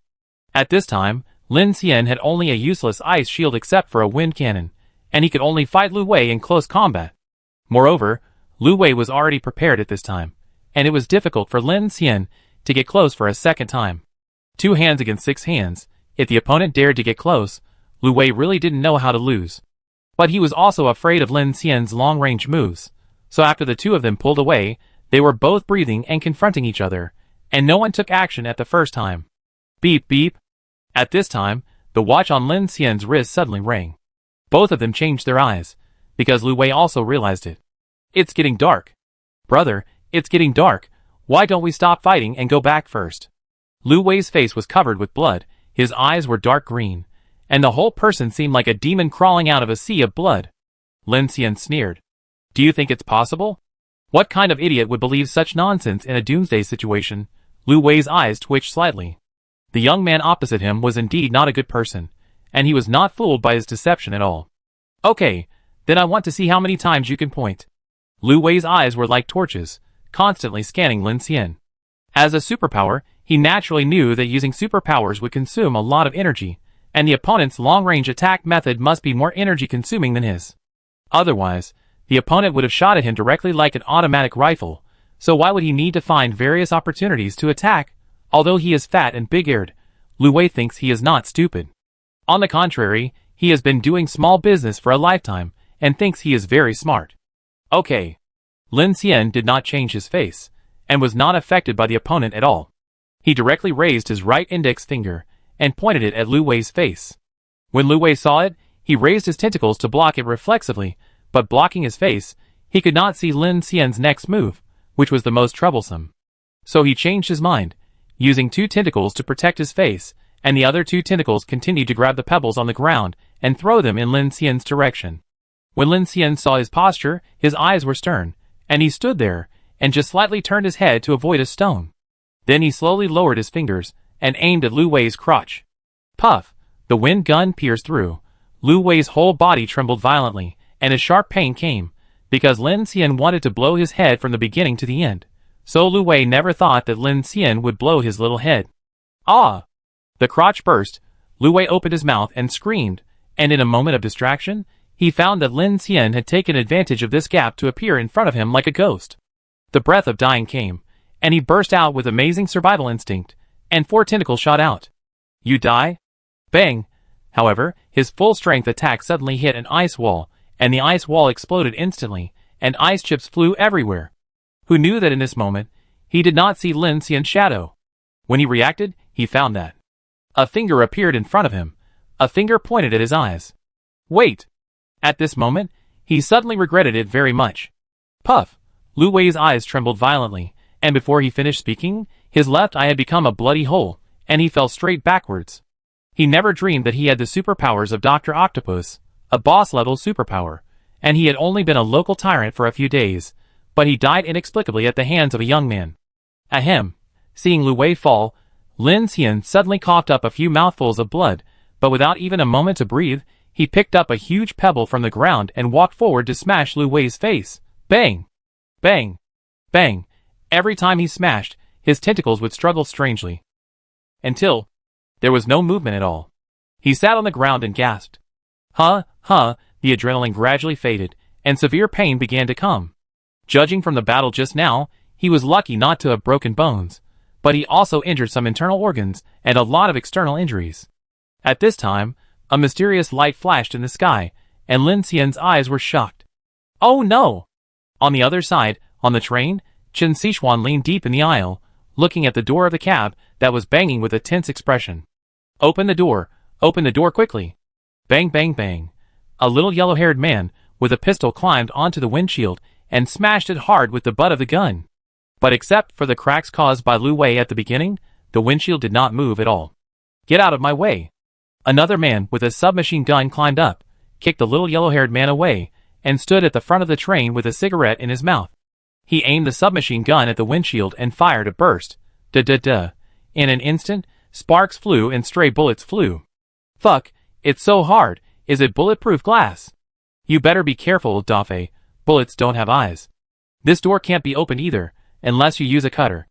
At this time, Lin Xian had only a useless ice shield except for a wind cannon, and he could only fight Lu Wei in close combat. Moreover, Lu Wei was already prepared at this time, and it was difficult for Lin Xian to get close for a second time. 2 hands against 6 hands, if the opponent dared to get close, Lu Wei really didn't know how to lose. But he was also afraid of Lin Xian's long-range moves, so after the 2 of them pulled away, they were both breathing and confronting each other, and no one took action at the first time. Beep beep. At this time, the watch on Lin Xian's wrist suddenly rang. Both of them changed their eyes, because Lu Wei also realized it. It's getting dark. Brother, it's getting dark. Why don't we stop fighting and go back first? Lu Wei's face was covered with blood, his eyes were dark green, and the whole person seemed like a demon crawling out of a sea of blood. Lin Xian sneered. Do you think it's possible? What kind of idiot would believe such nonsense in a doomsday situation? Lu Wei's eyes twitched slightly. The young man opposite him was indeed not a good person, and he was not fooled by his deception at all. Okay, then I want to see how many times you can point. Lu Wei's eyes were like torches, constantly scanning Lin Xian. As a superpower, he naturally knew that using superpowers would consume a lot of energy, and the opponent's long-range attack method must be more energy-consuming than his. Otherwise, the opponent would have shot at him directly like an automatic rifle, so why would he need to find various opportunities to attack? Although he is fat and big-eared, Lu Wei thinks he is not stupid. On the contrary, he has been doing small business for a lifetime, and thinks he is very smart. Okay. Lin Xian did not change his face, and was not affected by the opponent at all. He directly raised his right index finger, and pointed it at Lu Wei's face. When Lu Wei saw it, he raised his tentacles to block it reflexively, but blocking his face, he could not see Lin Xian's next move, which was the most troublesome. So he changed his mind, using 2 tentacles to protect his face, and the other 2 tentacles continued to grab the pebbles on the ground and throw them in Lin Xian's direction. When Lin Xian saw his posture, his eyes were stern, and he stood there, and just slightly turned his head to avoid a stone. Then he slowly lowered his fingers, and aimed at Lu Wei's crotch. Puff! The wind gun pierced through. Lu Wei's whole body trembled violently, and a sharp pain came, because Lin Xian wanted to blow his head from the beginning to the end. So Lu Wei never thought that Lin Xian would blow his little head. Ah! The crotch burst. Lu Wei opened his mouth and screamed, and in a moment of distraction, he found that Lin Xian had taken advantage of this gap to appear in front of him like a ghost. The breath of dying came, and he burst out with amazing survival instinct, and 4 tentacles shot out. You die? Bang! However, his full-strength attack suddenly hit an ice wall, and the ice wall exploded instantly, and ice chips flew everywhere. Who knew that in this moment, he did not see Lin Xian's shadow. When he reacted, he found that a finger appeared in front of him. A finger pointed at his eyes. Wait! At this moment, he suddenly regretted it very much. Puff! Lu Wei's eyes trembled violently, and before he finished speaking, his left eye had become a bloody hole, and he fell straight backwards. He never dreamed that he had the superpowers of Dr. Octopus, a boss-level superpower, and he had only been a local tyrant for a few days, but he died inexplicably at the hands of a young man. Ahem. Seeing Lu Wei fall, Lin Xian suddenly coughed up a few mouthfuls of blood, but without even a moment to breathe, he picked up a huge pebble from the ground and walked forward to smash Lu Wei's face. Bang! Bang! Bang! Every time he smashed, his tentacles would struggle strangely. Until there was no movement at all. He sat on the ground and gasped. The adrenaline gradually faded, and severe pain began to come. Judging from the battle just now, he was lucky not to have broken bones, but he also injured some internal organs and a lot of external injuries. At this time, a mysterious light flashed in the sky, and Lin Xian's eyes were shocked. Oh no! On the other side, on the train, Chen Sichuan leaned deep in the aisle, looking at the door of the cab that was banging with a tense expression. Open the door quickly. Bang bang bang. A little yellow-haired man with a pistol climbed onto the windshield and smashed it hard with the butt of the gun. But except for the cracks caused by Lu Wei at the beginning, the windshield did not move at all. Get out of my way. Another man with a submachine gun climbed up, kicked the little yellow-haired man away, and stood at the front of the train with a cigarette in his mouth. He aimed the submachine gun at the windshield and fired a burst. Duh. In an instant, sparks flew and stray bullets flew. Fuck, it's so hard. Is it bulletproof glass? You better be careful, Dafei. Bullets don't have eyes. This door can't be opened either, unless you use a cutter.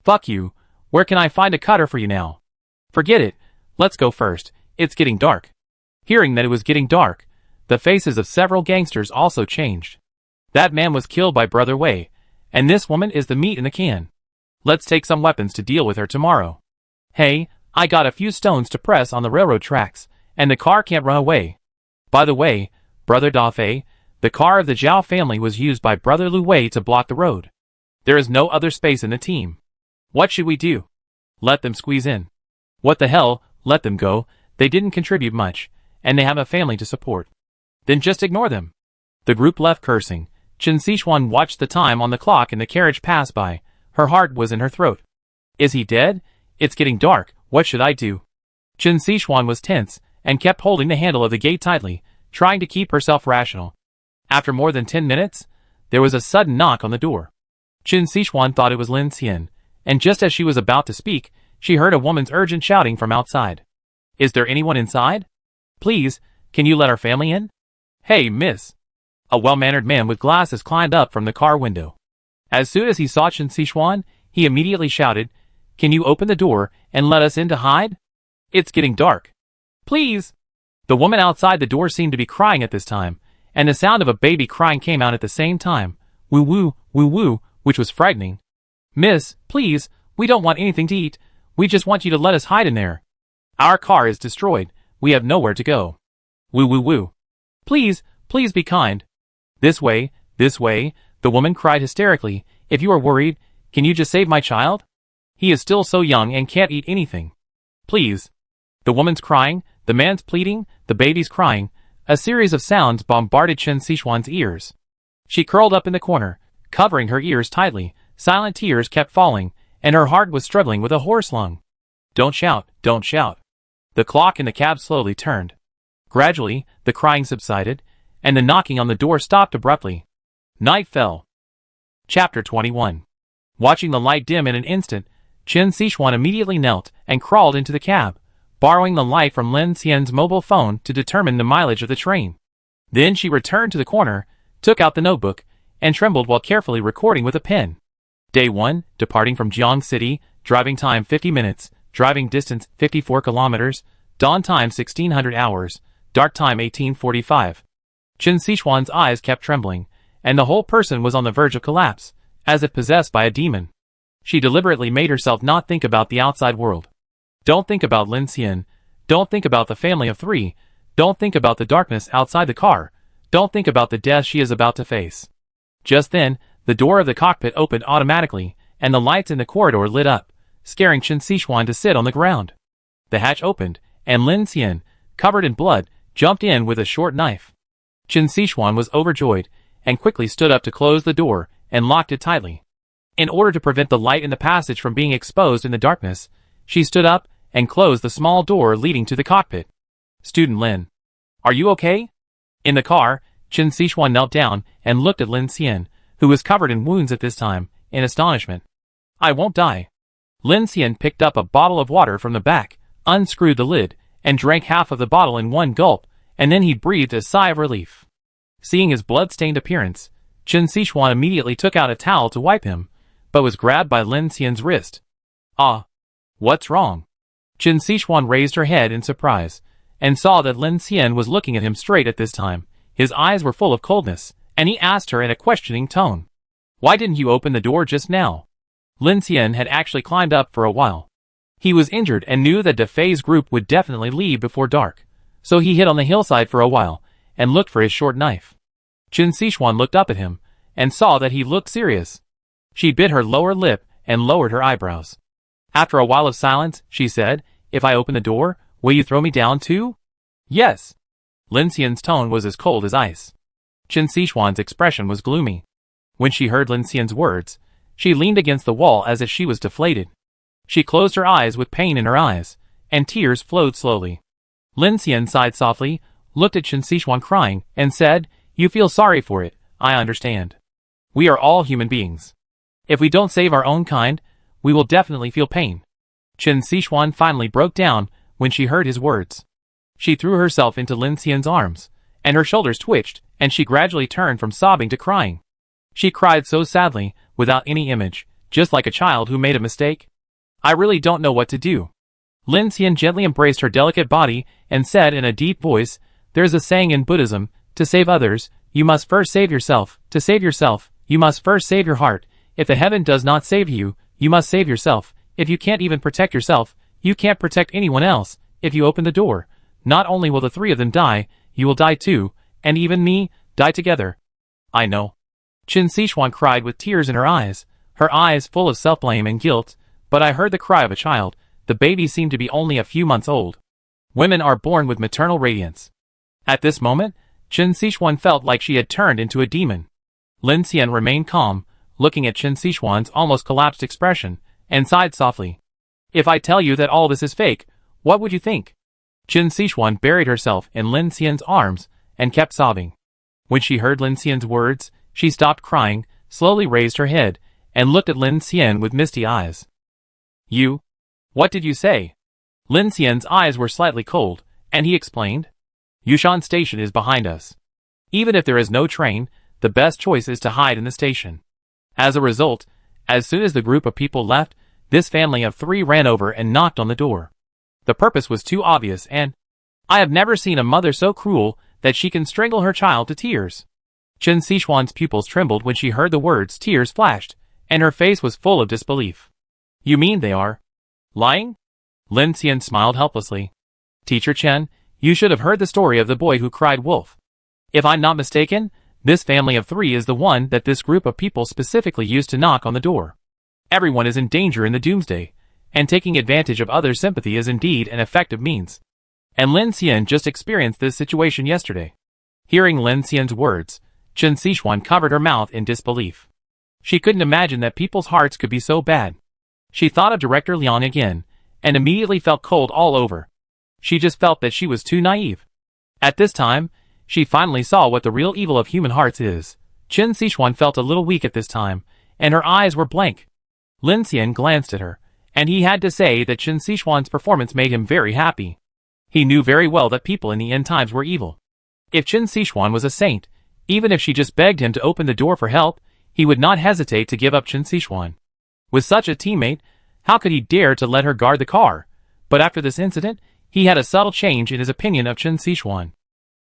Fuck you. Where can I find a cutter for you now? Forget it. Let's go first. It's getting dark. Hearing that it was getting dark, the faces of several gangsters also changed. That man was killed by Brother Wei, and this woman is the meat in the can. Let's take some weapons to deal with her tomorrow. Hey, I got a few stones to press on the railroad tracks, and the car can't run away. By the way, Brother Dafei, the car of the Zhao family was used by Brother Lu Wei to block the road. There is no other space in the team. What should we do? Let them squeeze in. What the hell, let them go, they didn't contribute much, and they have a family to support. Then just ignore them. The group left cursing. Chen Sichuan watched the time on the clock and the carriage pass by. Her heart was in her throat. Is he dead? It's getting dark, what should I do? Chen Sichuan was tense, and kept holding the handle of the gate tightly, trying to keep herself rational. After more than 10 minutes, there was a sudden knock on the door. Chen Sichuan thought it was Lin Xian, and just as she was about to speak, she heard a woman's urgent shouting from outside. Is there anyone inside? Please, can you let our family in? Hey, miss. A well-mannered man with glasses climbed up from the car window. As soon as he saw Chen Sichuan, he immediately shouted, Can you open the door and let us in to hide? It's getting dark. Please. The woman outside the door seemed to be crying at this time, and the sound of a baby crying came out at the same time. Woo woo, woo woo, which was frightening. Miss, please, we don't want anything to eat. We just want you to let us hide in there. Our car is destroyed. We have nowhere to go. Woo woo woo. Please, please be kind. This way, the woman cried hysterically. If you are worried, can you just save my child? He is still so young and can't eat anything. Please. The woman's crying, the man's pleading, the baby's crying. A series of sounds bombarded Chen Sichuan's ears. She curled up in the corner, covering her ears tightly. Silent tears kept falling, and her heart was struggling with a hoarse lung. Don't shout, don't shout. The clock in the cab slowly turned. Gradually, the crying subsided, and the knocking on the door stopped abruptly. Night fell. Chapter 21. Watching the light dim in an instant, Chen Sichuan immediately knelt and crawled into the cab, borrowing the light from Lin Xian's mobile phone to determine the mileage of the train. Then she returned to the corner, took out the notebook, and trembled while carefully recording with a pen. Day 1, departing from Jiang City, driving time 50 minutes, driving distance 54 kilometers, dawn time 1600 hours, dark time 1845. Chen Sichuan's eyes kept trembling, and the whole person was on the verge of collapse, as if possessed by a demon. She deliberately made herself not think about the outside world. Don't think about Lin Xian. Don't think about the family of 3. Don't think about the darkness outside the car. Don't think about the death she is about to face. Just then, the door of the cockpit opened automatically, and the lights in the corridor lit up, scaring Chen Sichuan to sit on the ground. The hatch opened, and Lin Xian, covered in blood, jumped in with a short knife. Chen Sichuan was overjoyed, and quickly stood up to close the door, and locked it tightly. In order to prevent the light in the passage from being exposed in the darkness, she stood up and closed the small door leading to the cockpit. Student Lin. Are you okay? In the car, Chen Sichuan knelt down and looked at Lin Xian, who was covered in wounds at this time, in astonishment. I won't die. Lin Xian picked up a bottle of water from the back, unscrewed the lid, and drank half of the bottle in one gulp, and then he breathed a sigh of relief. Seeing his blood-stained appearance, Chen Sichuan immediately took out a towel to wipe him, but was grabbed by Lin Xian's wrist. Ah! What's wrong? Chen Sichuan raised her head in surprise, and saw that Lin Xian was looking at him straight at this time. His eyes were full of coldness, and he asked her in a questioning tone. Why didn't you open the door just now? Lin Xian had actually climbed up for a while. He was injured and knew that Defei's group would definitely leave before dark, so he hid on the hillside for a while, and looked for his short knife. Chen Sichuan looked up at him, and saw that he looked serious. She bit her lower lip, and lowered her eyebrows. After a while of silence, she said, If I open the door, will you throw me down too? Yes. Lin Xian's tone was as cold as ice. Chen Sichuan's expression was gloomy. When she heard Lin Xian's words, she leaned against the wall as if she was deflated. She closed her eyes with pain in her eyes, and tears flowed slowly. Lin Xian sighed softly, looked at Chen Sichuan crying, and said, You feel sorry for it, I understand. We are all human beings. If we don't save our own kind, we will definitely feel pain. Chen Sichuan finally broke down when she heard his words. She threw herself into Lin Xian's arms, and her shoulders twitched, and she gradually turned from sobbing to crying. She cried so sadly, without any image, just like a child who made a mistake. I really don't know what to do. Lin Xian gently embraced her delicate body and said in a deep voice, There's a saying in Buddhism, to save others, you must first save yourself. To save yourself, you must first save your heart. If the heaven does not save you, you must save yourself. If you can't even protect yourself, you can't protect anyone else. If you open the door, not only will the three of them die, you will die too, and even me, die together. I know. Chen Sichuan cried with tears in her eyes full of self-blame and guilt, but I heard the cry of a child. The baby seemed to be only a few months old. Women are born with maternal radiance. At this moment, Chen Sichuan felt like she had turned into a demon. Lin Xian remained calm, looking at Chen Sichuan's almost collapsed expression, and sighed softly. If I tell you that all this is fake, what would you think? Chen Sichuan buried herself in Lin Xian's arms, and kept sobbing. When she heard Lin Xian's words, she stopped crying, slowly raised her head, and looked at Lin Xian with misty eyes. You? What did you say? Lin Xian's eyes were slightly cold, and he explained. Yushan Station is behind us. Even if there is no train, the best choice is to hide in the station. As a result, as soon as the group of people left, this family of three ran over and knocked on the door. The purpose was too obvious, and I have never seen a mother so cruel that she can strangle her child to tears. Chen Sichuan's pupils trembled when she heard the words. Tears flashed, and her face was full of disbelief. You mean they are lying? Lin Xian smiled helplessly. Teacher Chen, you should have heard the story of the boy who cried wolf. If I'm not mistaken, this family of three is the one that this group of people specifically used to knock on the door. Everyone is in danger in the Doomsday, and taking advantage of others' sympathy is indeed an effective means. And Lin Xian just experienced this situation yesterday. Hearing Lin Xian's words, Chen Sichuan covered her mouth in disbelief. She couldn't imagine that people's hearts could be so bad. She thought of Director Liang again, and immediately felt cold all over. She just felt that she was too naive. At this time, she finally saw what the real evil of human hearts is. Chen Sichuan felt a little weak at this time, and her eyes were blank. Lin Xian glanced at her, and he had to say that Chen Sichuan's performance made him very happy. He knew very well that people in the end times were evil. If Chen Sichuan was a saint, even if she just begged him to open the door for help, he would not hesitate to give up Chen Sichuan. With such a teammate, how could he dare to let her guard the car? But after this incident, he had a subtle change in his opinion of Chen Sichuan.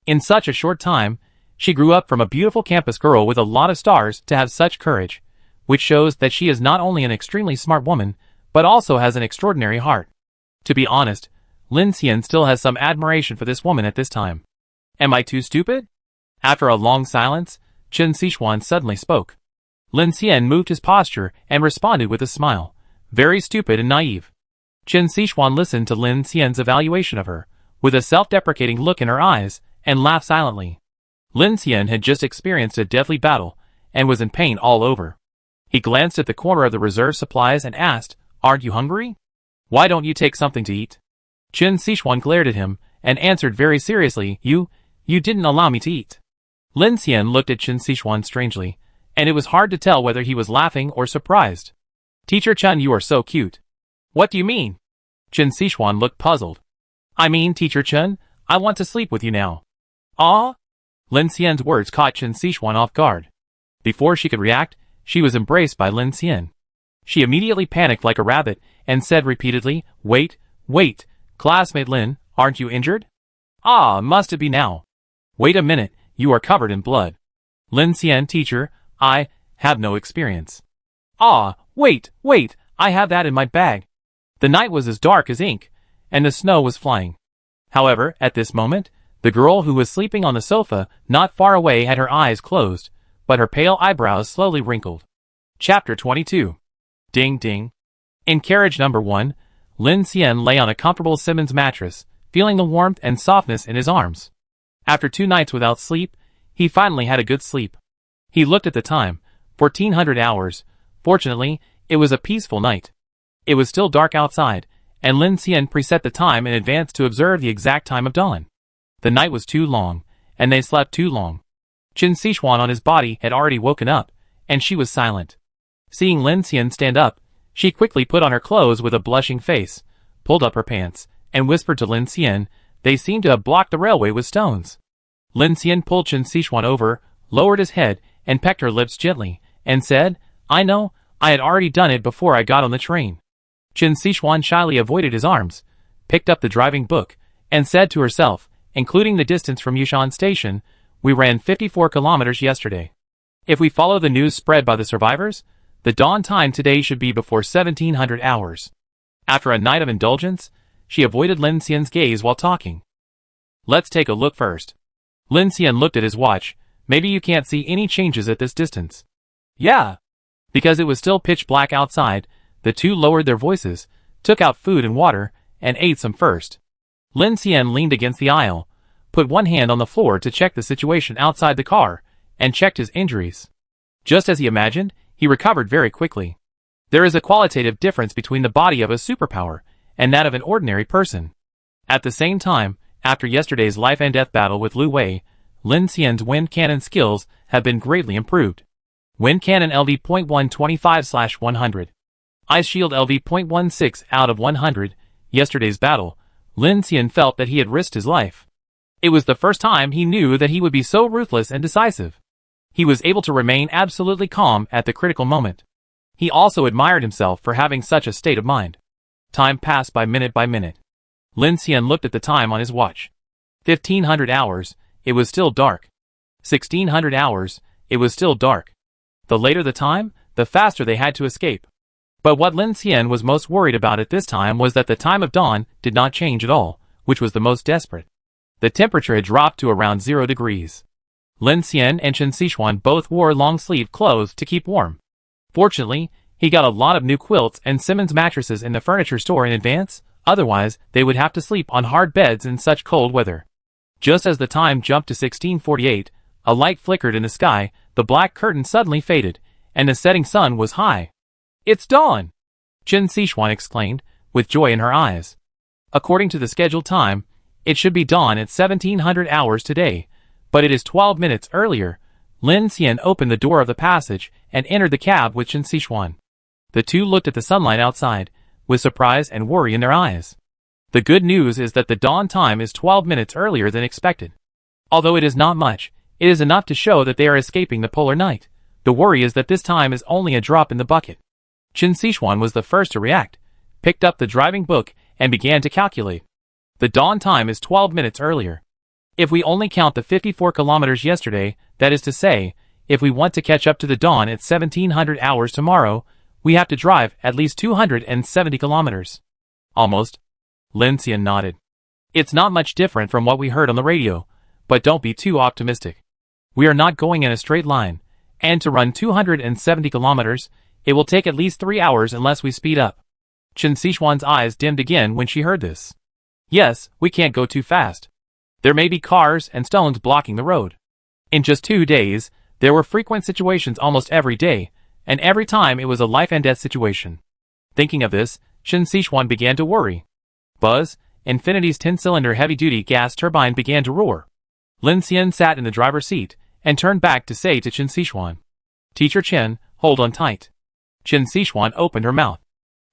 In such a short time, she grew up from a beautiful campus girl with a lot of stars to have such courage, which shows that she is not only an extremely smart woman, but also has an extraordinary heart. To be honest, Lin Xian still has some admiration for this woman at this time. Am I too stupid? After a long silence, Chen Sichuan suddenly spoke. Lin Xian moved his posture and responded with a smile. Very stupid and naive. Chen Sichuan listened to Lin Xian's evaluation of her, with a self-deprecating look in her eyes, and laughed silently. Lin Xian had just experienced a deadly battle, and was in pain all over. He glanced at the corner of the reserve supplies and asked, Aren't you hungry? Why don't you take something to eat? Chen Sichuan glared at him, and answered very seriously, You didn't allow me to eat. Lin Xian looked at Chen Sichuan strangely, and it was hard to tell whether he was laughing or surprised. Teacher Chen, you are so cute. What do you mean? Chen Xishuan looked puzzled. I mean, Teacher Chen, I want to sleep with you now. Ah? Lin Xian's words caught Chen Xishuan off guard. Before she could react, she was embraced by Lin Xian. She immediately panicked like a rabbit and said repeatedly, Wait, classmate Lin, aren't you injured? Ah, must it be now? Wait a minute, you are covered in blood. Lin Xian, teacher, I have no experience. Ah, wait, I have that in my bag. The night was as dark as ink, and the snow was flying. However, at this moment, the girl who was sleeping on the sofa not far away had her eyes closed, but her pale eyebrows slowly wrinkled. Chapter 22. Ding ding. In carriage number 1, Lin Xian lay on a comfortable Simmons mattress, feeling the warmth and softness in his arms. After 2 nights without sleep, he finally had a good sleep. He looked at the time, 1400 hours. Fortunately, it was a peaceful night. It was still dark outside, and Lin Xian preset the time in advance to observe the exact time of dawn. The night was too long, and they slept too long. Chen Xishuan on his body had already woken up, and she was silent. Seeing Lin Xian stand up, she quickly put on her clothes with a blushing face, pulled up her pants, and whispered to Lin Xian. They seemed to have blocked the railway with stones. Lin Xian pulled Chen Xishuan over, lowered his head, and pecked her lips gently, and said, I know, I had already done it before I got on the train. Chen Xishuan shyly avoided his arms, picked up the driving book, and said to herself, including the distance from Yushan Station, we ran 54 kilometers yesterday. If we follow the news spread by the survivors, the dawn time today should be before 1700 hours. After a night of indulgence, she avoided Lin Xian's gaze while talking. Let's take a look first. Lin Xian looked at his watch. Maybe you can't see any changes at this distance. Yeah. Because it was still pitch black outside, the two lowered their voices, took out food and water, and ate some first. Lin Xian leaned against the aisle, put one hand on the floor to check the situation outside the car, and checked his injuries. Just as he imagined, he recovered very quickly. There is a qualitative difference between the body of a superpower and that of an ordinary person. At the same time, after yesterday's life and death battle with Lu Wei, Lin Xian's wind cannon skills have been greatly improved. Wind cannon LV.1 25/100. Ice shield LV.16 out of 100. Yesterday's battle, Lin Xian felt that he had risked his life. It was the first time he knew that he would be so ruthless and decisive. He was able to remain absolutely calm at the critical moment. He also admired himself for having such a state of mind. Time passed by minute. Lin Xian looked at the time on his watch. 1500 hours, it was still dark. 1600 hours, it was still dark. The later the time, the faster they had to escape. But what Lin Xian was most worried about at this time was that the time of dawn did not change at all, which was the most desperate. The temperature had dropped to around 0 degrees. Lin Xian and Chen Xishuan both wore long-sleeved clothes to keep warm. Fortunately, he got a lot of new quilts and Simmons mattresses in the furniture store in advance, otherwise they would have to sleep on hard beds in such cold weather. Just as the time jumped to 1648, a light flickered in the sky, the black curtain suddenly faded, and the setting sun was high. It's dawn! Chen Xishuan exclaimed, with joy in her eyes. According to the scheduled time, it should be dawn at 1700 hours today, but it is 12 minutes earlier. Lin Xian opened the door of the passage and entered the cab with Chen Xishuan. The two looked at the sunlight outside, with surprise and worry in their eyes. The good news is that the dawn time is 12 minutes earlier than expected. Although it is not much, it is enough to show that they are escaping the polar night. The worry is that this time is only a drop in the bucket. Chen Xishuan was the first to react, picked up the driving book, and began to calculate. The dawn time is 12 minutes earlier. If we only count the 54 kilometers yesterday, that is to say, if we want to catch up to the dawn at 1700 hours tomorrow, we have to drive at least 270 kilometers. Almost. Lin Xian nodded. It's not much different from what we heard on the radio, but don't be too optimistic. We are not going in a straight line, and to run 270 kilometers, it will take at least 3 hours unless we speed up. Chen Xishuan's eyes dimmed again when she heard this. Yes, we can't go too fast. There may be cars and stones blocking the road. In just 2 days, there were frequent situations almost every day, and every time it was a life and death situation. Thinking of this, Chen Xishuan began to worry. Buzz, Infinity's 10-cylinder heavy-duty gas turbine began to roar. Lin Xian sat in the driver's seat and turned back to say to Chen Xishuan, Teacher Chen, hold on tight. Qin Sixuan opened her mouth.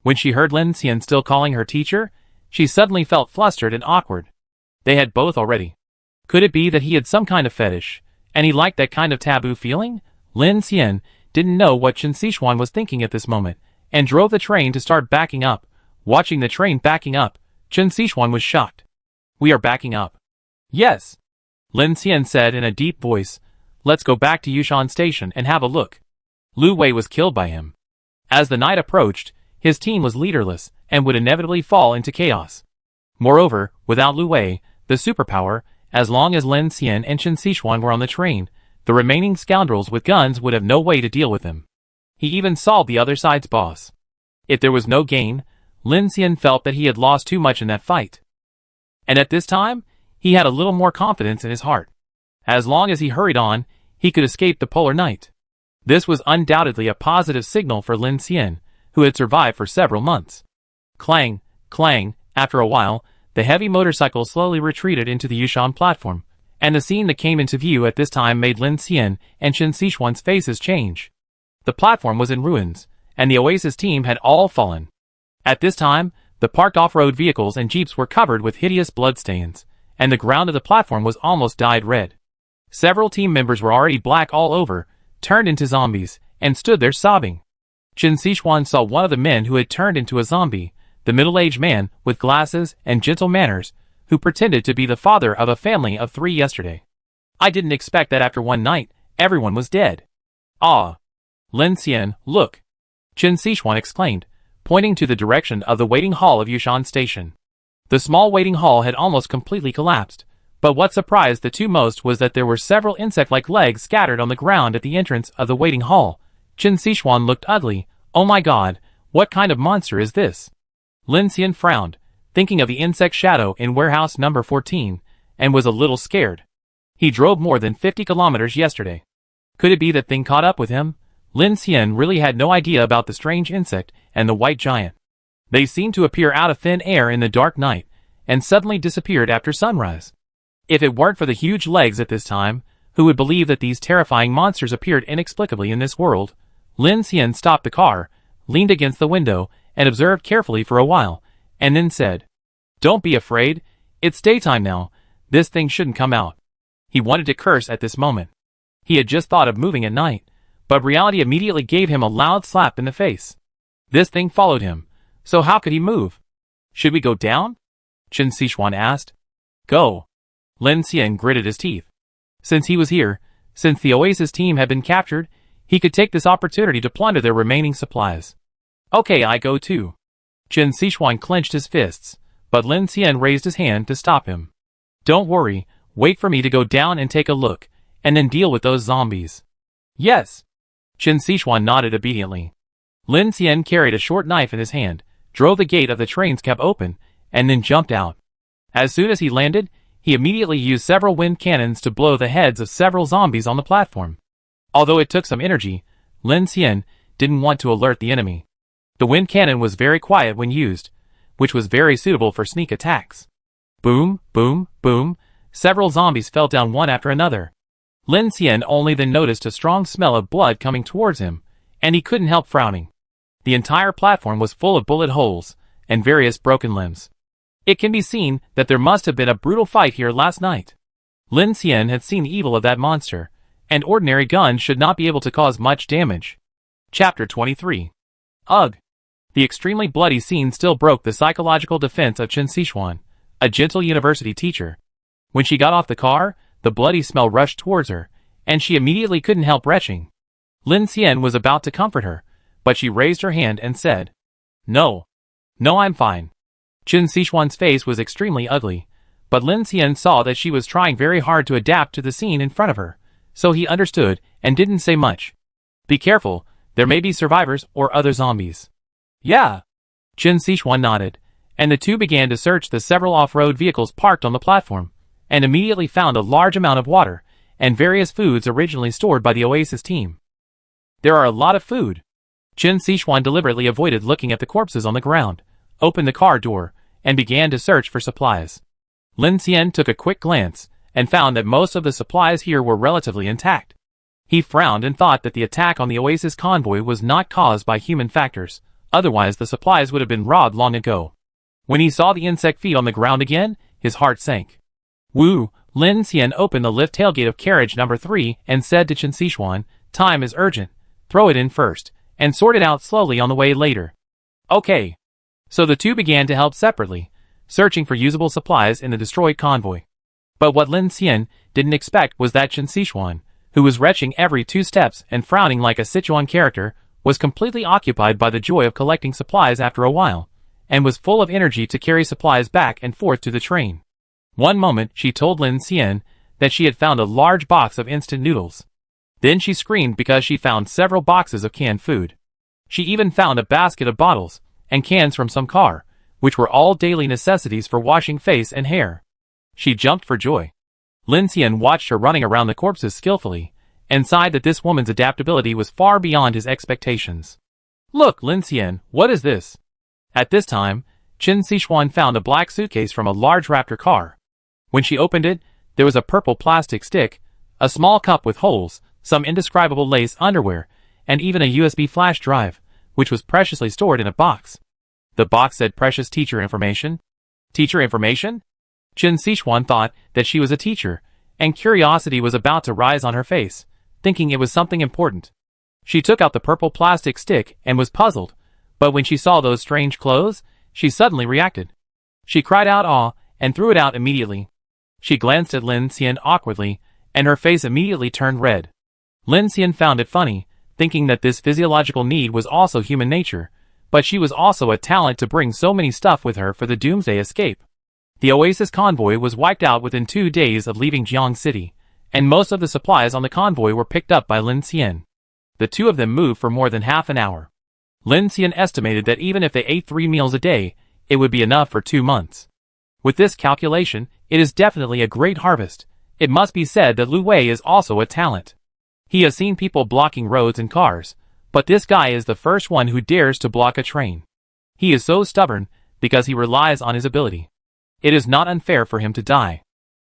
When she heard Lin Xian still calling her teacher, she suddenly felt flustered and awkward. They had both already. Could it be that he had some kind of fetish, and he liked that kind of taboo feeling? Lin Xian didn't know what Qin Sixuan was thinking at this moment, and drove the train to start backing up. Watching the train backing up, Qin Sixuan was shocked. We are backing up. Yes. Lin Xian said in a deep voice. Let's go back to Yushan Station and have a look. Lu Wei was killed by him. As the night approached, his team was leaderless and would inevitably fall into chaos. Moreover, without Lu Wei, the superpower, as long as Lin Xian and Qin Sixuan were on the train, the remaining scoundrels with guns would have no way to deal with him. He even solved the other side's boss. If there was no gain, Lin Xian felt that he had lost too much in that fight. And at this time, he had a little more confidence in his heart. As long as he hurried on, he could escape the polar night. This was undoubtedly a positive signal for Lin Xian, who had survived for several months. Clang, clang, after a while, the heavy motorcycle slowly retreated into the Yushan platform, and the scene that came into view at this time made Lin Xian and Qin Sixuan's faces change. The platform was in ruins, and the Oasis team had all fallen. At this time, the parked off-road vehicles and jeeps were covered with hideous bloodstains, and the ground of the platform was almost dyed red. Several team members were already black all over, turned into zombies, and stood there sobbing. Qin Sixuan saw one of the men who had turned into a zombie, the middle-aged man with glasses and gentle manners, who pretended to be the father of a family of 3 yesterday. I didn't expect that after one night, everyone was dead. Ah! Lin Xian, look! Qin Sixuan exclaimed, pointing to the direction of the waiting hall of Yushan Station. The small waiting hall had almost completely collapsed, but what surprised the two most was that there were several insect-like legs scattered on the ground at the entrance of the waiting hall. Qin Sixuan looked ugly. Oh my god, what kind of monster is this? Lin Xian frowned, thinking of the insect shadow in warehouse number 14, and was a little scared. He drove more than 50 kilometers yesterday. Could it be that thing caught up with him? Lin Xian really had no idea about the strange insect and the white giant. They seemed to appear out of thin air in the dark night, and suddenly disappeared after sunrise. If it weren't for the huge legs at this time, who would believe that these terrifying monsters appeared inexplicably in this world? Lin Xian stopped the car, leaned against the window, and observed carefully for a while, and then said, "Don't be afraid, it's daytime now, this thing shouldn't come out." He wanted to curse at this moment. He had just thought of moving at night, but reality immediately gave him a loud slap in the face. This thing followed him, so how could he move? "Should we go down?" Qin Sixuan asked. "Go." Lin Xian gritted his teeth. Since he was here, since the Oasis team had been captured, he could take this opportunity to plunder their remaining supplies. "Okay, I go too." Qin Sixuan clenched his fists, but Lin Xian raised his hand to stop him. "Don't worry, wait for me to go down and take a look, and then deal with those zombies." "Yes." Qin Sixuan nodded obediently. Lin Xian carried a short knife in his hand, drove the gate of the train's cab open, and then jumped out. As soon as he landed, he immediately used several wind cannons to blow the heads of several zombies on the platform. Although it took some energy, Lin Xian didn't want to alert the enemy. The wind cannon was very quiet when used, which was very suitable for sneak attacks. Boom, boom, boom, several zombies fell down one after another. Lin Xian only then noticed a strong smell of blood coming towards him, and he couldn't help frowning. The entire platform was full of bullet holes and various broken limbs. It can be seen that there must have been a brutal fight here last night. Lin Xian had seen the evil of that monster, and ordinary guns should not be able to cause much damage. Chapter 23. Ugh! The extremely bloody scene still broke the psychological defense of Qin Sixuan, a gentle university teacher. When she got off the car, the bloody smell rushed towards her, and she immediately couldn't help retching. Lin Xian was about to comfort her, but she raised her hand and said, "No. No, I'm fine." Qin Sixuan's face was extremely ugly, but Lin Xian saw that she was trying very hard to adapt to the scene in front of her, so he understood and didn't say much. "Be careful, there may be survivors or other zombies." "Yeah." Qin Sixuan nodded, and the two began to search the several off-road vehicles parked on the platform, and immediately found a large amount of water and various foods originally stored by the Oasis team. "There are a lot of food." Qin Sixuan deliberately avoided looking at the corpses on the ground, opened the car door, and began to search for supplies. Lin Xian took a quick glance, and found that most of the supplies here were relatively intact. He frowned and thought that the attack on the Oasis convoy was not caused by human factors, otherwise the supplies would have been robbed long ago. When he saw the insect feet on the ground again, his heart sank. Wu, Lin Xian opened the lift tailgate of carriage number 3 and said to Chen Xishuan, "Time is urgent. Throw it in first, and sort it out slowly on the way later." Okay. So the two began to help separately, searching for usable supplies in the destroyed convoy. But what Lin Xian didn't expect was that Chen Xishuan, who was retching every 2 steps and frowning like a Sichuan character, was completely occupied by the joy of collecting supplies after a while, and was full of energy to carry supplies back and forth to the train. One moment she told Lin Xian that she had found a large box of instant noodles. Then she screamed because she found several boxes of canned food. She even found a basket of bottles and cans from some car, which were all daily necessities for washing face and hair. She jumped for joy. Lin Xian watched her running around the corpses skillfully, and sighed that this woman's adaptability was far beyond his expectations. "Look, Lin Xian, what is this?" At this time, Chen Xishuan found a black suitcase from a large Raptor car. When she opened it, there was a purple plastic stick, a small cup with holes, some indescribable lace underwear, and even a USB flash drive, which was preciously stored in a box. The box said precious teacher information. Teacher information? Chen Xishuan thought that she was a teacher, and curiosity was about to rise on her face, thinking it was something important. She took out the purple plastic stick and was puzzled, but when she saw those strange clothes, she suddenly reacted. She cried out awe and threw it out immediately. She glanced at Lin Xian awkwardly, and her face immediately turned red. Lin Xian found it funny, thinking that this physiological need was also human nature, but she was also a talent to bring so many stuff with her for the Doomsday escape. The Oasis convoy was wiped out within 2 days of leaving Jiang City, and most of the supplies on the convoy were picked up by Lin Xian. The two of them moved for more than half an hour. Lin Xian estimated that even if they ate 3 meals a day, it would be enough for 2 months. With this calculation, it is definitely a great harvest. It must be said that Lu Wei is also a talent. He has seen people blocking roads and cars, but this guy is the first one who dares to block a train. He is so stubborn because he relies on his ability. It is not unfair for him to die.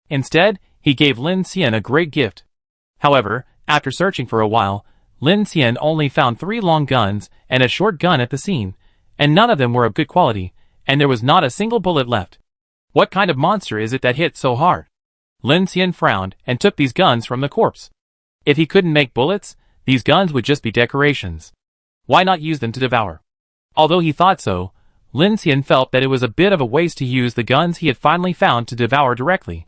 Instead, he gave Lin Xian a great gift. However, after searching for a while, Lin Xian only found 3 long guns and a short gun at the scene, and none of them were of good quality, and there was not a single bullet left. What kind of monster is it that hit so hard? Lin Xian frowned and took these guns from the corpse. If he couldn't make bullets, these guns would just be decorations. Why not use them to devour? Although he thought so, Lin Xian felt that it was a bit of a waste to use the guns he had finally found to devour directly.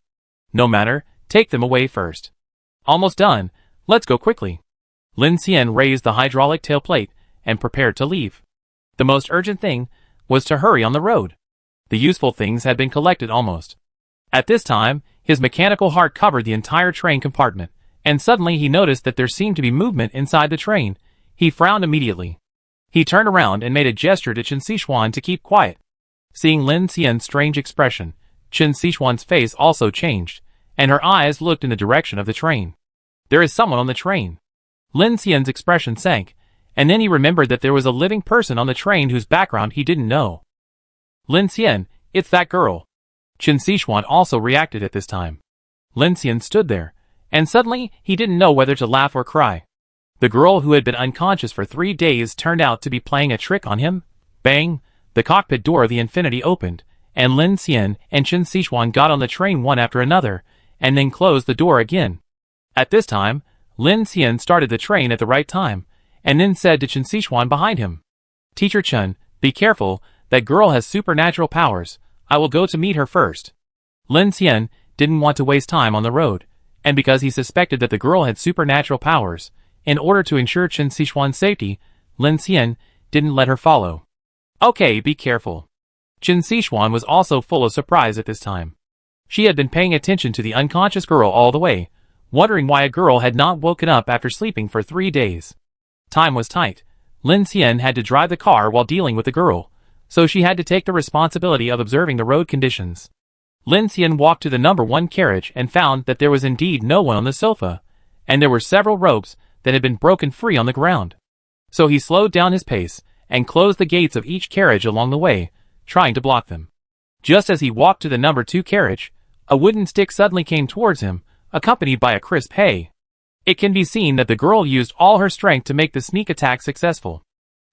No matter, take them away first. Almost done, let's go quickly. Lin Xian raised the hydraulic tailplate and prepared to leave. The most urgent thing was to hurry on the road. The useful things had been collected almost. At this time, his mechanical heart covered the entire train compartment, and suddenly he noticed that there seemed to be movement inside the train. He frowned immediately. He turned around and made a gesture to Chen Xishuan to keep quiet. Seeing Lin Xian's strange expression, Chen Xishuan's face also changed, and her eyes looked in the direction of the train. There is someone on the train. Lin Xian's expression sank, and then he remembered that there was a living person on the train whose background he didn't know. Lin Xian, it's that girl. Chen Xishuan also reacted at this time. Lin Xian stood there, and suddenly he didn't know whether to laugh or cry. The girl who had been unconscious for 3 days turned out to be playing a trick on him. Bang! The cockpit door of the Infinity opened, and Lin Xian and Chen Xishuan got on the train one after another, and then closed the door again. At this time, Lin Xian started the train at the right time, and then said to Chen Xishuan behind him, "Teacher Chen, be careful, that girl has supernatural powers. I will go to meet her first." Lin Xian didn't want to waste time on the road, and because he suspected that the girl had supernatural powers, in order to ensure Chen Xishuan's safety, Lin Xian didn't let her follow. Okay, be careful. Chen Xishuan was also full of surprise at this time. She had been paying attention to the unconscious girl all the way, wondering why a girl had not woken up after sleeping for 3 days. Time was tight. Lin Xian had to drive the car while dealing with the girl, so she had to take the responsibility of observing the road conditions. Lin Xian walked to the number 1 carriage and found that there was indeed no one on the sofa, and there were several ropes that had been broken free on the ground. So he slowed down his pace and closed the gates of each carriage along the way, trying to block them. Just as he walked to the number 2 carriage, a wooden stick suddenly came towards him, accompanied by a crisp hey. It can be seen that the girl used all her strength to make the sneak attack successful.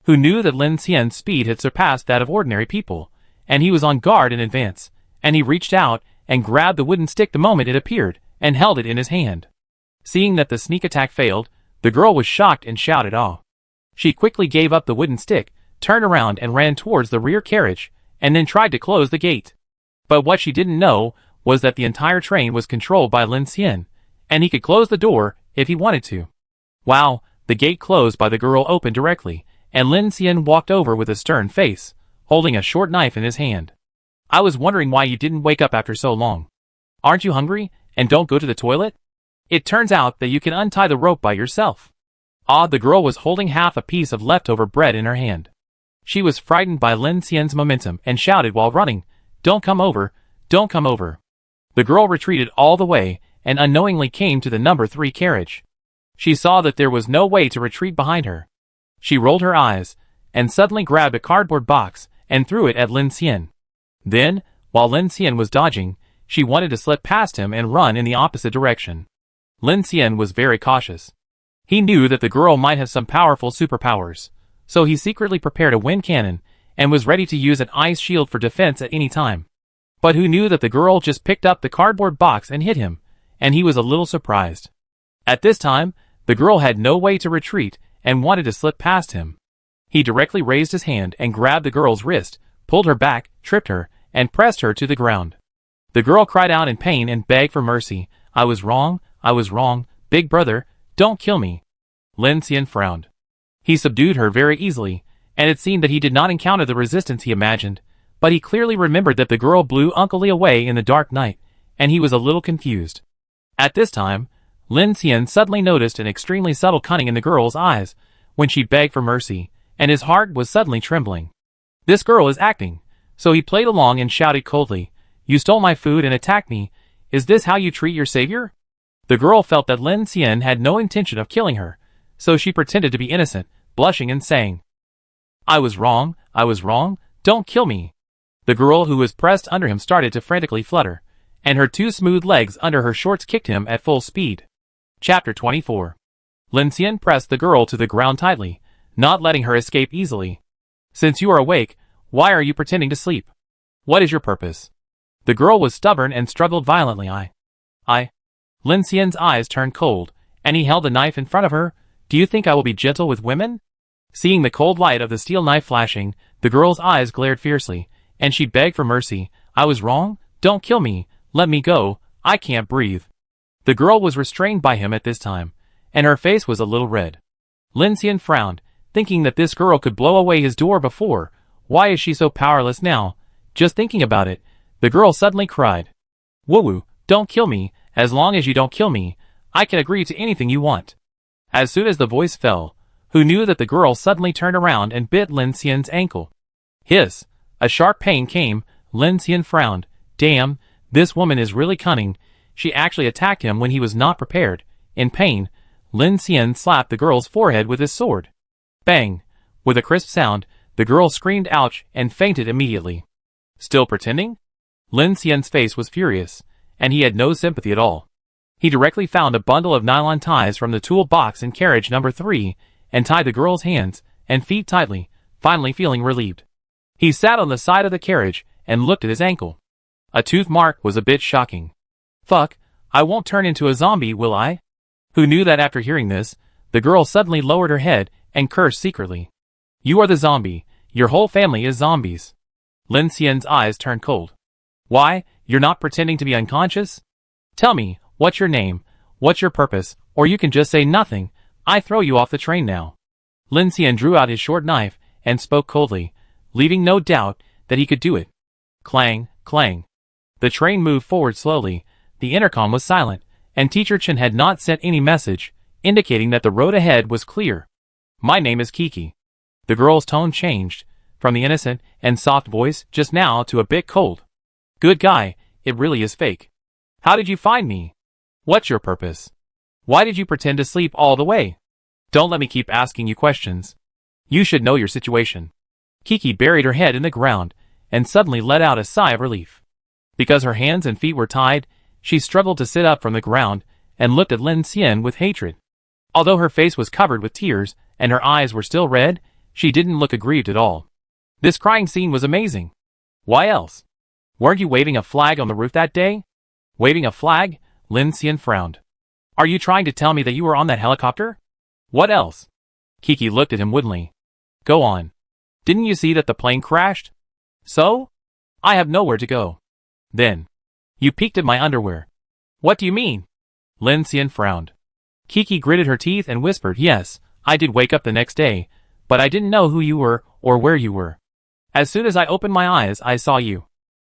Who knew that Lin Xian's speed had surpassed that of ordinary people, and he was on guard in advance, and he reached out and grabbed the wooden stick the moment it appeared, and held it in his hand. Seeing that the sneak attack failed, the girl was shocked and shouted "Aw!" She quickly gave up the wooden stick, turned around and ran towards the rear carriage, and then tried to close the gate. But what she didn't know was that the entire train was controlled by Lin Xian, and he could close the door if he wanted to. Wow, the gate closed by the girl opened directly, and Lin Xian walked over with a stern face, holding a short knife in his hand. I was wondering why you didn't wake up after so long. Aren't you hungry, and don't go to the toilet? It turns out that you can untie the rope by yourself. The girl was holding half a piece of leftover bread in her hand. She was frightened by Lin Xian's momentum and shouted while running, "Don't come over, don't come over." The girl retreated all the way, and unknowingly came to the number 3 carriage. She saw that there was no way to retreat behind her. She rolled her eyes, and suddenly grabbed a cardboard box, and threw it at Lin Xian. Then, while Lin Xian was dodging, she wanted to slip past him and run in the opposite direction. Lin Xian was very cautious. He knew that the girl might have some powerful superpowers, so he secretly prepared a wind cannon, and was ready to use an ice shield for defense at any time. But who knew that the girl just picked up the cardboard box and hit him, and he was a little surprised. At this time, the girl had no way to retreat, and wanted to slip past him. He directly raised his hand and grabbed the girl's wrist, pulled her back, tripped her, and pressed her to the ground. The girl cried out in pain and begged for mercy. I was wrong, big brother, don't kill me." Lin Xian frowned. He subdued her very easily, and it seemed that he did not encounter the resistance he imagined, but he clearly remembered that the girl blew Uncle Li away in the dark night, and he was a little confused. At this time, Lin Xian suddenly noticed an extremely subtle cunning in the girl's eyes when she begged for mercy, and his heart was suddenly trembling. This girl is acting, so he played along and shouted coldly, "You stole my food and attacked me. Is this how you treat your savior?" The girl felt that Lin Xian had no intention of killing her, so she pretended to be innocent, blushing and saying, I was wrong, don't kill me." The girl who was pressed under him started to frantically flutter, and her 2 smooth legs under her shorts kicked him at full speed. Chapter 24. Lin Xian pressed the girl to the ground tightly, not letting her escape easily. "Since you are awake, why are you pretending to sleep? What is your purpose?" The girl was stubborn and struggled violently. I. Lin Xian's eyes turned cold, and he held the knife in front of her. "Do you think I will be gentle with women?" Seeing the cold light of the steel knife flashing, the girl's eyes glared fiercely, and she begged for mercy. "I was wrong, don't kill me, let me go, I can't breathe." The girl was restrained by him at this time, and her face was a little red. Lin Xian frowned, thinking that this girl could blow away his door before. Why is she so powerless now? Just thinking about it, the girl suddenly cried, "Woo-woo, don't kill me. As long as you don't kill me, I can agree to anything you want." As soon as the voice fell, who knew that the girl suddenly turned around and bit Lin Xian's ankle. Hiss! A sharp pain came. Lin Xian frowned. Damn, this woman is really cunning. She actually attacked him when he was not prepared. In pain, Lin Xian slapped the girl's forehead with his sword. Bang! With a crisp sound, the girl screamed ouch and fainted immediately. Still pretending? Lin Xian's face was furious, and he had no sympathy at all. He directly found a bundle of nylon ties from the tool box in carriage number 3, and tied the girl's hands and feet tightly, finally feeling relieved. He sat on the side of the carriage and looked at his ankle. A tooth mark was a bit shocking. Fuck, I won't turn into a zombie, will I? Who knew that after hearing this, the girl suddenly lowered her head and cursed secretly. You are the zombie, your whole family is zombies. Lin Xian's eyes turned cold. Why, you're not pretending to be unconscious? Tell me, what's your name, what's your purpose, or you can just say nothing, I throw you off the train now. Lin Xian drew out his short knife and spoke coldly, leaving no doubt that he could do it. Clang, clang. The train moved forward slowly, the intercom was silent, and Teacher Chen had not sent any message, indicating that the road ahead was clear. My name is Kiki. The girl's tone changed, from the innocent and soft voice just now to a bit cold. Good guy, it really is fake. How did you find me? What's your purpose? Why did you pretend to sleep all the way? Don't let me keep asking you questions. You should know your situation. Kiki buried her head in the ground, and suddenly let out a sigh of relief. Because her hands and feet were tied, she struggled to sit up from the ground, and looked at Lin Xian with hatred. Although her face was covered with tears and her eyes were still red, she didn't look aggrieved at all. This crying scene was amazing. Why else? Weren't you waving a flag on the roof that day? Waving a flag? Lin Xian frowned. Are you trying to tell me that you were on that helicopter? What else? Kiki looked at him woodenly. Go on. Didn't you see that the plane crashed? So? I have nowhere to go. Then. You peeked at my underwear. What do you mean? Lin Xian frowned. Kiki gritted her teeth and whispered, yes, I did wake up the next day, but I didn't know who you were or where you were. As soon as I opened my eyes, I saw you.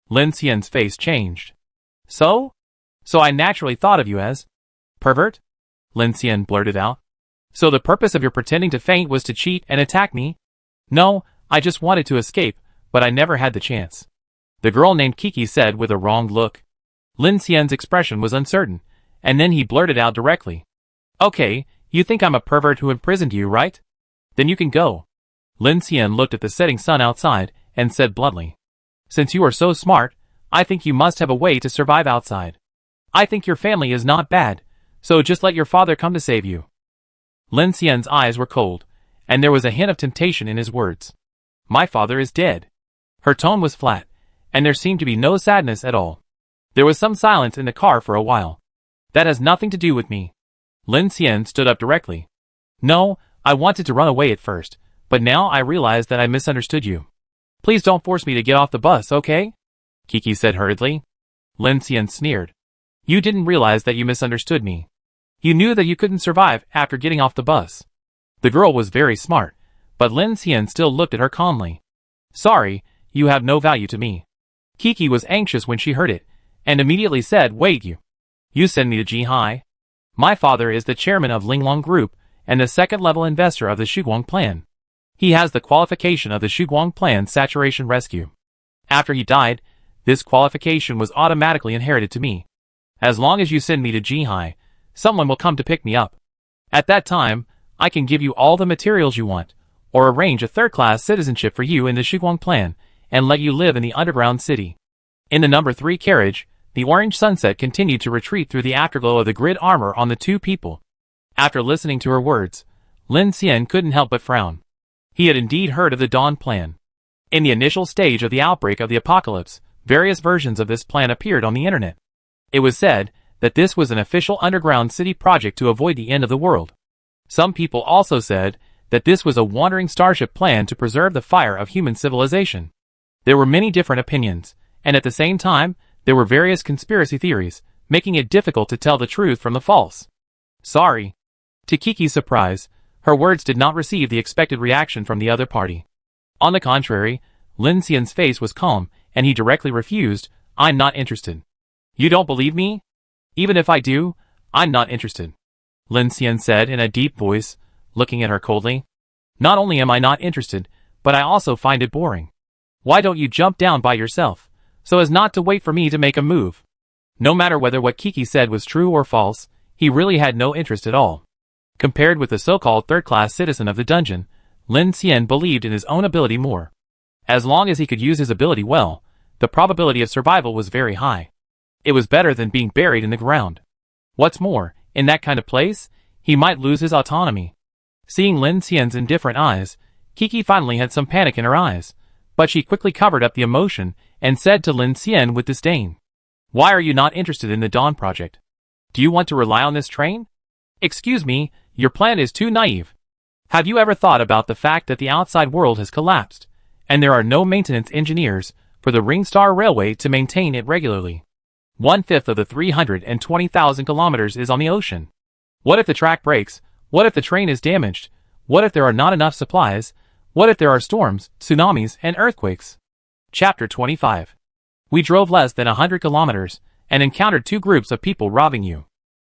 Lin Xian's face changed. So? So I naturally thought of you as pervert? Lin Xian blurted out. So the purpose of your pretending to faint was to cheat and attack me? No, I just wanted to escape, but I never had the chance. The girl named Kiki said with a wronged look. Lin Xian's expression was uncertain, and then he blurted out directly. Okay, you think I'm a pervert who imprisoned you, right? Then you can go. Lin Xian looked at the setting sun outside and said bluntly. Since you are so smart, I think you must have a way to survive outside. I think your family is not bad, so just let your father come to save you. Lin Xian's eyes were cold, and there was a hint of temptation in his words. My father is dead. Her tone was flat, and there seemed to be no sadness at all. There was some silence in the car for a while. That has nothing to do with me. Lin Xian stood up directly. No, I wanted to run away at first, but now I realize that I misunderstood you. Please don't force me to get off the bus, okay? Kiki said hurriedly. Lin Xian sneered. You didn't realize that you misunderstood me. You knew that you couldn't survive after getting off the bus. The girl was very smart, but Lin Xian still looked at her calmly. Sorry, you have no value to me. Kiki was anxious when she heard it, and immediately said, wait, you send me to Jihai? My father is the chairman of Linglong Group and the second-level investor of the Shuguang Plan. He has the qualification of the Shuguang Plan Saturation Rescue. After he died, this qualification was automatically inherited to me. As long as you send me to Jihai, someone will come to pick me up. At that time, I can give you all the materials you want, or arrange a third-class citizenship for you in the Shuguang Plan, and let you live in the underground city. In the number 3 carriage, the orange sunset continued to retreat through the afterglow of the grid armor on the two people. After listening to her words, Lin Xian couldn't help but frown. He had indeed heard of the Dawn Plan. In the initial stage of the outbreak of the apocalypse, various versions of this plan appeared on the internet. It was said that this was an official underground city project to avoid the end of the world. Some people also said that this was a wandering starship plan to preserve the fire of human civilization. There were many different opinions, and at the same time, there were various conspiracy theories, making it difficult to tell the truth from the false. Sorry. To Kiki's surprise, her words did not receive the expected reaction from the other party. On the contrary, Lin Xian's face was calm, and he directly refused, I'm not interested. You don't believe me? Even if I do, I'm not interested. Lin Xian said in a deep voice, looking at her coldly. Not only am I not interested, but I also find it boring. Why don't you jump down by yourself, so as not to wait for me to make a move? No matter whether what Kiki said was true or false, he really had no interest at all. Compared with the so-called third-class citizen of the dungeon, Lin Xian believed in his own ability more. As long as he could use his ability well, the probability of survival was very high. It was better than being buried in the ground. What's more, in that kind of place, he might lose his autonomy. Seeing Lin Xian's indifferent eyes, Kiki finally had some panic in her eyes, but she quickly covered up the emotion and said to Lin Xian with disdain, Why are you not interested in the Dawn Project? Do you want to rely on this train? Excuse me, your plan is too naive. Have you ever thought about the fact that the outside world has collapsed, and there are no maintenance engineers for the Ringstar Railway to maintain it regularly? 1/5 of the 320,000 kilometers is on the ocean. What if the track breaks? What if the train is damaged? What if there are not enough supplies? What if there are storms, tsunamis, and earthquakes? Chapter 25. We drove less than 100 kilometers, and encountered 2 groups of people robbing you.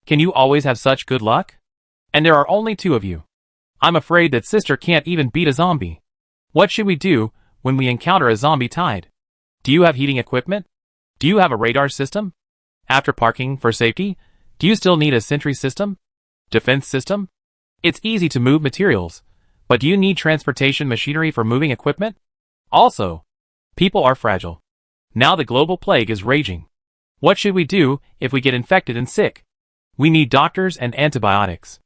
Can you always have such good luck? And there are only 2 of you. I'm afraid that sister can't even beat a zombie. What should we do when we encounter a zombie tide? Do you have heating equipment? Do you have a radar system? After parking for safety, do you still need a sentry system? Defense system? It's easy to move materials, but do you need transportation machinery for moving equipment? Also, people are fragile. Now the global plague is raging. What should we do if we get infected and sick? We need doctors and antibiotics.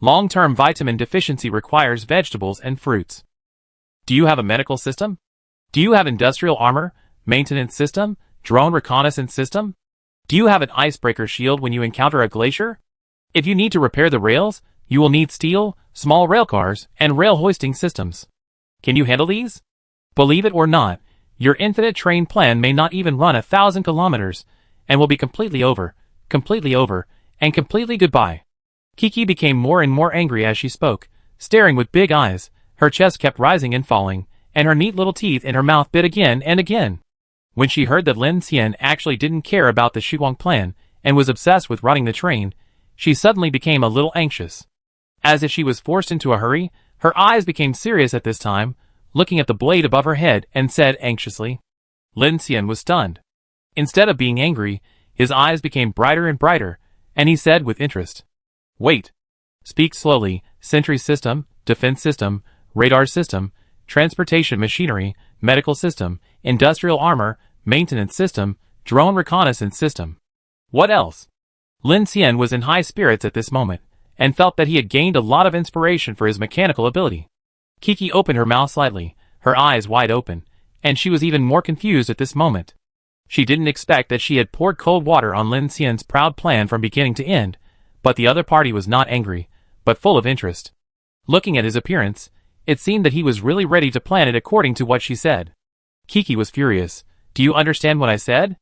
Long-term vitamin deficiency requires vegetables and fruits. Do you have a medical system? Do you have industrial armor, maintenance system, drone reconnaissance system? Do you have an icebreaker shield when you encounter a glacier? If you need to repair the rails, you will need steel, small railcars, and rail hoisting systems. Can you handle these? Believe it or not, your infinite train plan may not even run 1,000 kilometers, and will be completely over, and completely goodbye. Kiki became more and more angry as she spoke, staring with big eyes. Her chest kept rising and falling, and her neat little teeth in her mouth bit again and again. When she heard that Lin Xian actually didn't care about the Shuang plan, and was obsessed with running the train, she suddenly became a little anxious. As if she was forced into a hurry, her eyes became serious at this time, looking at the blade above her head, and said anxiously. Lin Xian was stunned. Instead of being angry, his eyes became brighter and brighter, and he said with interest, "Wait. Speak slowly. Sentry system, defense system, radar system, transportation machinery, medical system, industrial armor, maintenance system, drone reconnaissance system. What else?" Lin Xian was in high spirits at this moment, and felt that he had gained a lot of inspiration for his mechanical ability. Kiki opened her mouth slightly, her eyes wide open, and she was even more confused at this moment. She didn't expect that she had poured cold water on Lin Xian's proud plan from beginning to end, but the other party was not angry, but full of interest. Looking at his appearance, it seemed that he was really ready to plan it according to what she said. Kiki was furious. "Do you understand what I said?"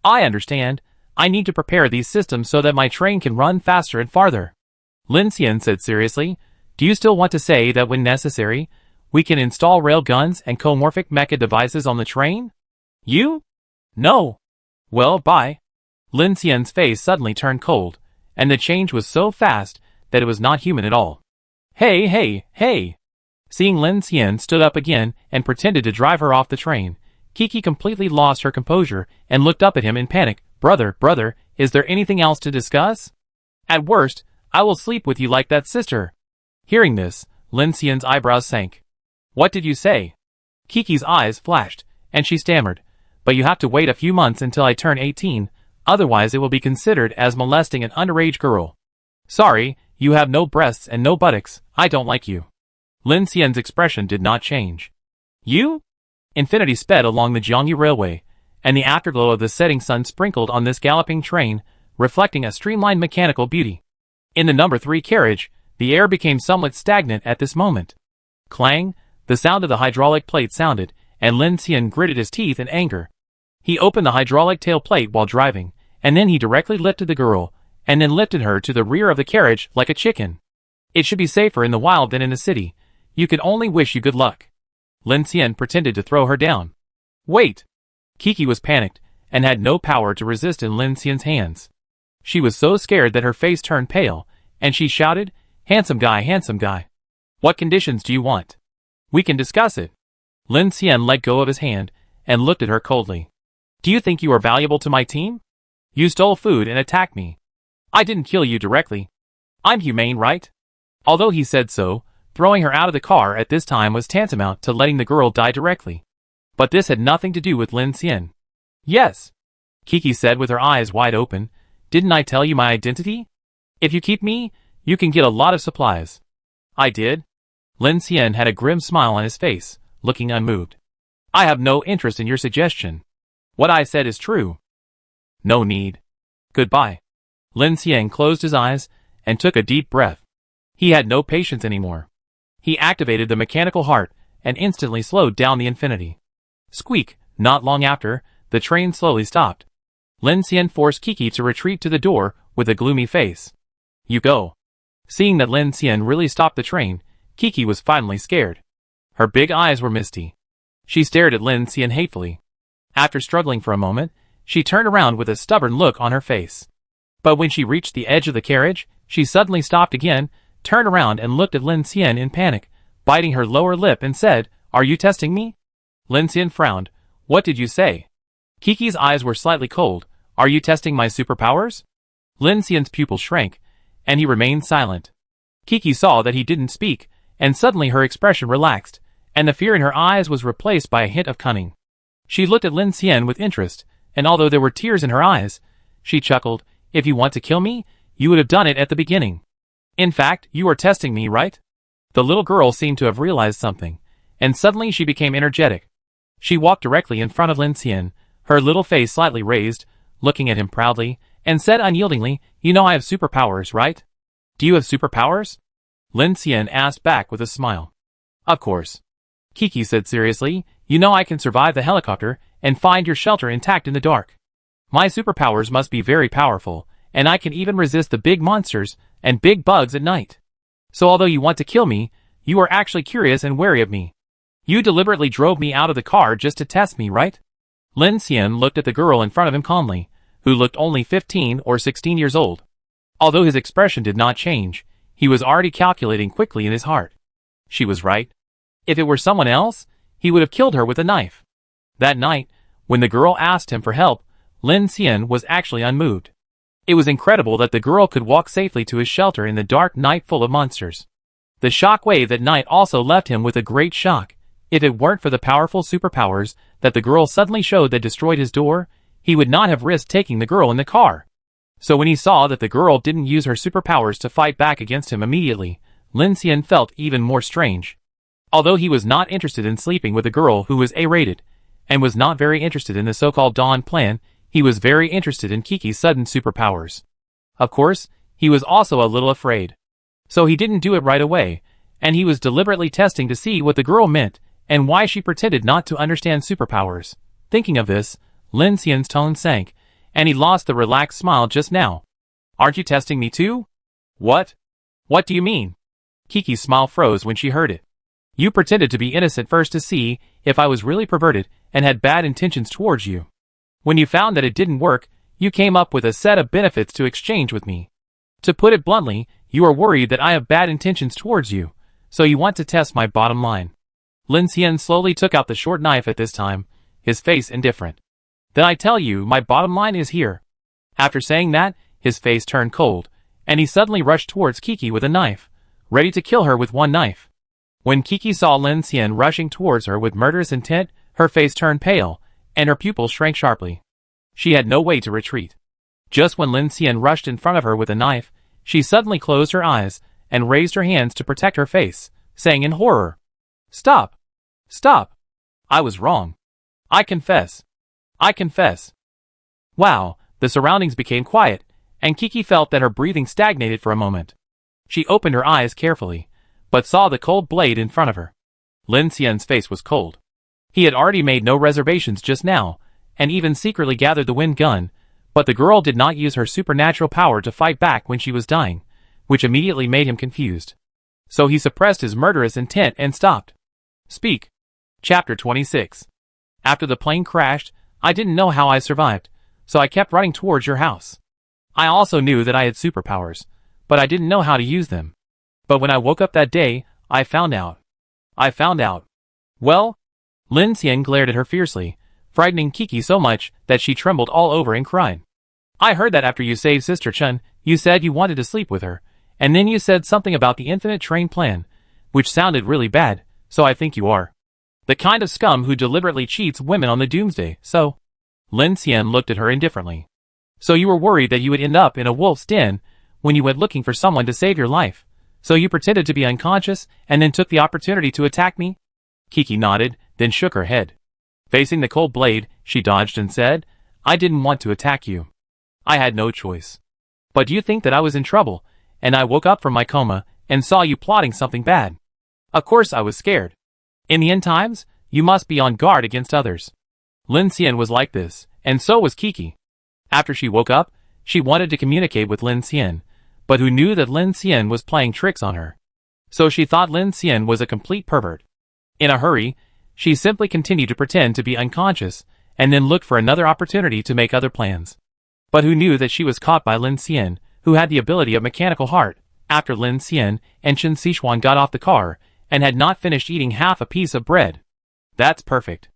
"I understand. I need to prepare these systems so that my train can run faster and farther." Lin Xian said seriously, "Do you still want to say that when necessary, we can install rail guns and comorphic mecha devices on the train?" "You? No." "Well, bye." Lin Xian's face suddenly turned cold, and the change was so fast that it was not human at all. "Hey, hey, hey!" Seeing Lin Xian stood up again and pretended to drive her off the train, Kiki completely lost her composure and looked up at him in panic. Brother, is there anything else to discuss? At worst, I will sleep with you like that sister." Hearing this, Lin Xian's eyebrows sank. "What did you say?" Kiki's eyes flashed, and she stammered, "But you have to wait a few months until I turn 18, otherwise it will be considered as molesting an underage girl." "Sorry, you have no breasts and no buttocks, I don't like you." Lin Xian's expression did not change. "You?" Infinity sped along the Jiangyu Railway, and the afterglow of the setting sun sprinkled on this galloping train, reflecting a streamlined mechanical beauty. In the number 3 carriage, the air became somewhat stagnant at this moment. Clang, the sound of the hydraulic plate sounded, and Lin Xian gritted his teeth in anger. He opened the hydraulic tail plate while driving, and then he directly lifted the girl, and then lifted her to the rear of the carriage like a chicken. "It should be safer in the wild than in the city. You can only wish you good luck." Lin Xian pretended to throw her down. "Wait!" Kiki was panicked, and had no power to resist in Lin Xian's hands. She was so scared that her face turned pale, and she shouted, handsome guy. What conditions do you want? We can discuss it." Lin Xian let go of his hand, and looked at her coldly. "Do you think you are valuable to my team? You stole food and attacked me. I didn't kill you directly. I'm humane, right?" Although he said so, throwing her out of the car at this time was tantamount to letting the girl die directly. But this had nothing to do with Lin Xian. "Yes," Kiki said with her eyes wide open, "didn't I tell you my identity? If you keep me, you can get a lot of supplies." "I did?" Lin Xian had a grim smile on his face, looking unmoved. "I have no interest in your suggestion. What I said is true." "No need. Goodbye." Lin Xian closed his eyes, and took a deep breath. He had no patience anymore. He activated the mechanical heart, and instantly slowed down the infinity. Squeak! Not long after, the train slowly stopped. Lin Xian forced Kiki to retreat to the door, with a gloomy face. "You go." Seeing that Lin Xian really stopped the train, Kiki was finally scared. Her big eyes were misty. She stared at Lin Xian hatefully. After struggling for a moment, she turned around with a stubborn look on her face. But when she reached the edge of the carriage, she suddenly stopped again, turned around and looked at Lin Xian in panic, biting her lower lip and said, "Are you testing me?" Lin Xian frowned. "What did you say?" Kiki's eyes were slightly cold. "Are you testing my superpowers?" Lin Xian's pupils shrank, and he remained silent. Kiki saw that he didn't speak, and suddenly her expression relaxed, and the fear in her eyes was replaced by a hint of cunning. She looked at Lin Xian with interest, and although there were tears in her eyes, she chuckled, "If you want to kill me, you would have done it at the beginning. In fact, you are testing me, right? The little girl seemed to have realized something, and suddenly she became energetic. She walked directly in front of Lin Xian, her little face slightly raised, looking at him proudly, and said unyieldingly, "You know I have superpowers, right?" "Do you have superpowers?" Lin Xian asked back with a smile. "Of course." Kiki said seriously, "You know I can survive the helicopter and find your shelter intact in the dark. My superpowers must be very powerful, and I can even resist the big monsters and big bugs at night. So although you want to kill me, you are actually curious and wary of me. You deliberately drove me out of the car just to test me, right?" Lin Xian looked at the girl in front of him calmly, who looked only 15 or 16 years old. Although his expression did not change, he was already calculating quickly in his heart. She was right. If it were someone else, he would have killed her with a knife. That night, when the girl asked him for help, Lin Xian was actually unmoved. It was incredible that the girl could walk safely to his shelter in the dark night full of monsters. The shock wave that night also left him with a great shock. If it weren't for the powerful superpowers that the girl suddenly showed that destroyed his door, he would not have risked taking the girl in the car. So when he saw that the girl didn't use her superpowers to fight back against him immediately, Lin Xian felt even more strange. Although he was not interested in sleeping with a girl who was A-rated, and was not very interested in the so-called Dawn plan, he was very interested in Kiki's sudden superpowers. Of course, he was also a little afraid. So he didn't do it right away, and he was deliberately testing to see what the girl meant, and why she pretended not to understand superpowers. Thinking of this, Lin Xian's tone sank, and he lost the relaxed smile just now. "Aren't you testing me too?" "What? What do you mean?" Kiki's smile froze when she heard it. "You pretended to be innocent first to see if I was really perverted and had bad intentions towards you. When you found that it didn't work, you came up with a set of benefits to exchange with me. To put it bluntly, you are worried that I have bad intentions towards you, so you want to test my bottom line." Lin Xian slowly took out the short knife at this time, his face indifferent. "Then I tell you, my bottom line is here." After saying that, his face turned cold, and he suddenly rushed towards Kiki with a knife, ready to kill her with one knife. When Kiki saw Lin Xian rushing towards her with murderous intent, her face turned pale, and her pupils shrank sharply. She had no way to retreat. Just when Lin Xian rushed in front of her with a knife, she suddenly closed her eyes and raised her hands to protect her face, saying in horror, "Stop! Stop! I was wrong. I confess. I confess." Wow, the surroundings became quiet, and Kiki felt that her breathing stagnated for a moment. She opened her eyes carefully, but saw the cold blade in front of her. Lin Xian's face was cold. He had already made no reservations just now, and even secretly gathered the wind gun, but the girl did not use her supernatural power to fight back when she was dying, which immediately made him confused. So he suppressed his murderous intent and stopped. Speak. Chapter 26. After the plane crashed, I didn't know how I survived, so I kept running towards your house. I also knew that I had superpowers, but I didn't know how to use them. But when I woke up that day, I found out. I found out. Well? Lin Xian glared at her fiercely, frightening Kiki so much that she trembled all over and cried. "I heard that after you saved Sister Chun, you said you wanted to sleep with her, and then you said something about the infinite train plan, which sounded really bad, so I think you are the kind of scum who deliberately cheats women on the Doomsday, so..." Lin Xian looked at her indifferently. "So you were worried that you would end up in a wolf's den when you went looking for someone to save your life, so you pretended to be unconscious and then took the opportunity to attack me?" Kiki nodded, then shook her head. Facing the cold blade, she dodged and said, "I didn't want to attack you. I had no choice. But do you think that I was in trouble, and I woke up from my coma and saw you plotting something bad? Of course I was scared. In the end times, you must be on guard against others." Lin Xian was like this, and so was Kiki. After she woke up, she wanted to communicate with Lin Xian, but who knew that Lin Xian was playing tricks on her. So she thought Lin Xian was a complete pervert. In a hurry, she simply continued to pretend to be unconscious, and then looked for another opportunity to make other plans. But who knew that she was caught by Lin Xian, who had the ability of mechanical heart, after Lin Xian and Chen Xishuan got off the car, and had not finished eating half a piece of bread. "That's perfect."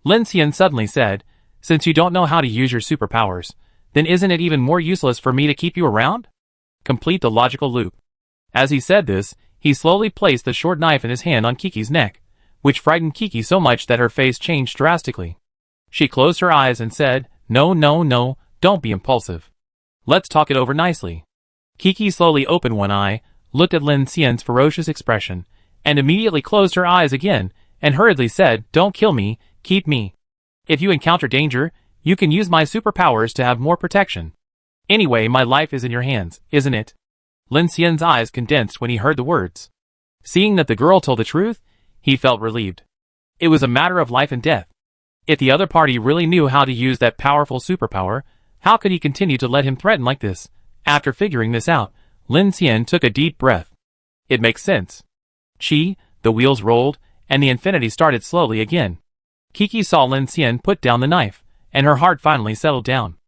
Lin Xian suddenly said, "Since you don't know how to use your superpowers, then isn't it even more useless for me to keep you around? Complete the logical loop." As he said this, he slowly placed the short knife in his hand on Kiki's neck, which frightened Kiki so much that her face changed drastically. She closed her eyes and said, "No, no, no, don't be impulsive. Let's talk it over nicely." Kiki slowly opened one eye, looked at Lin Xian's ferocious expression, and immediately closed her eyes again, and hurriedly said, "Don't kill me, keep me. If you encounter danger, you can use my superpowers to have more protection. Anyway, my life is in your hands, isn't it?" Lin Xian's eyes condensed when he heard the words. Seeing that the girl told the truth, he felt relieved. It was a matter of life and death. If the other party really knew how to use that powerful superpower, how could he continue to let him threaten like this? After figuring this out, Lin Xian took a deep breath. It makes sense. The wheels rolled, and the infinity started slowly again. Kiki saw Lin Xian put down the knife, and her heart finally settled down.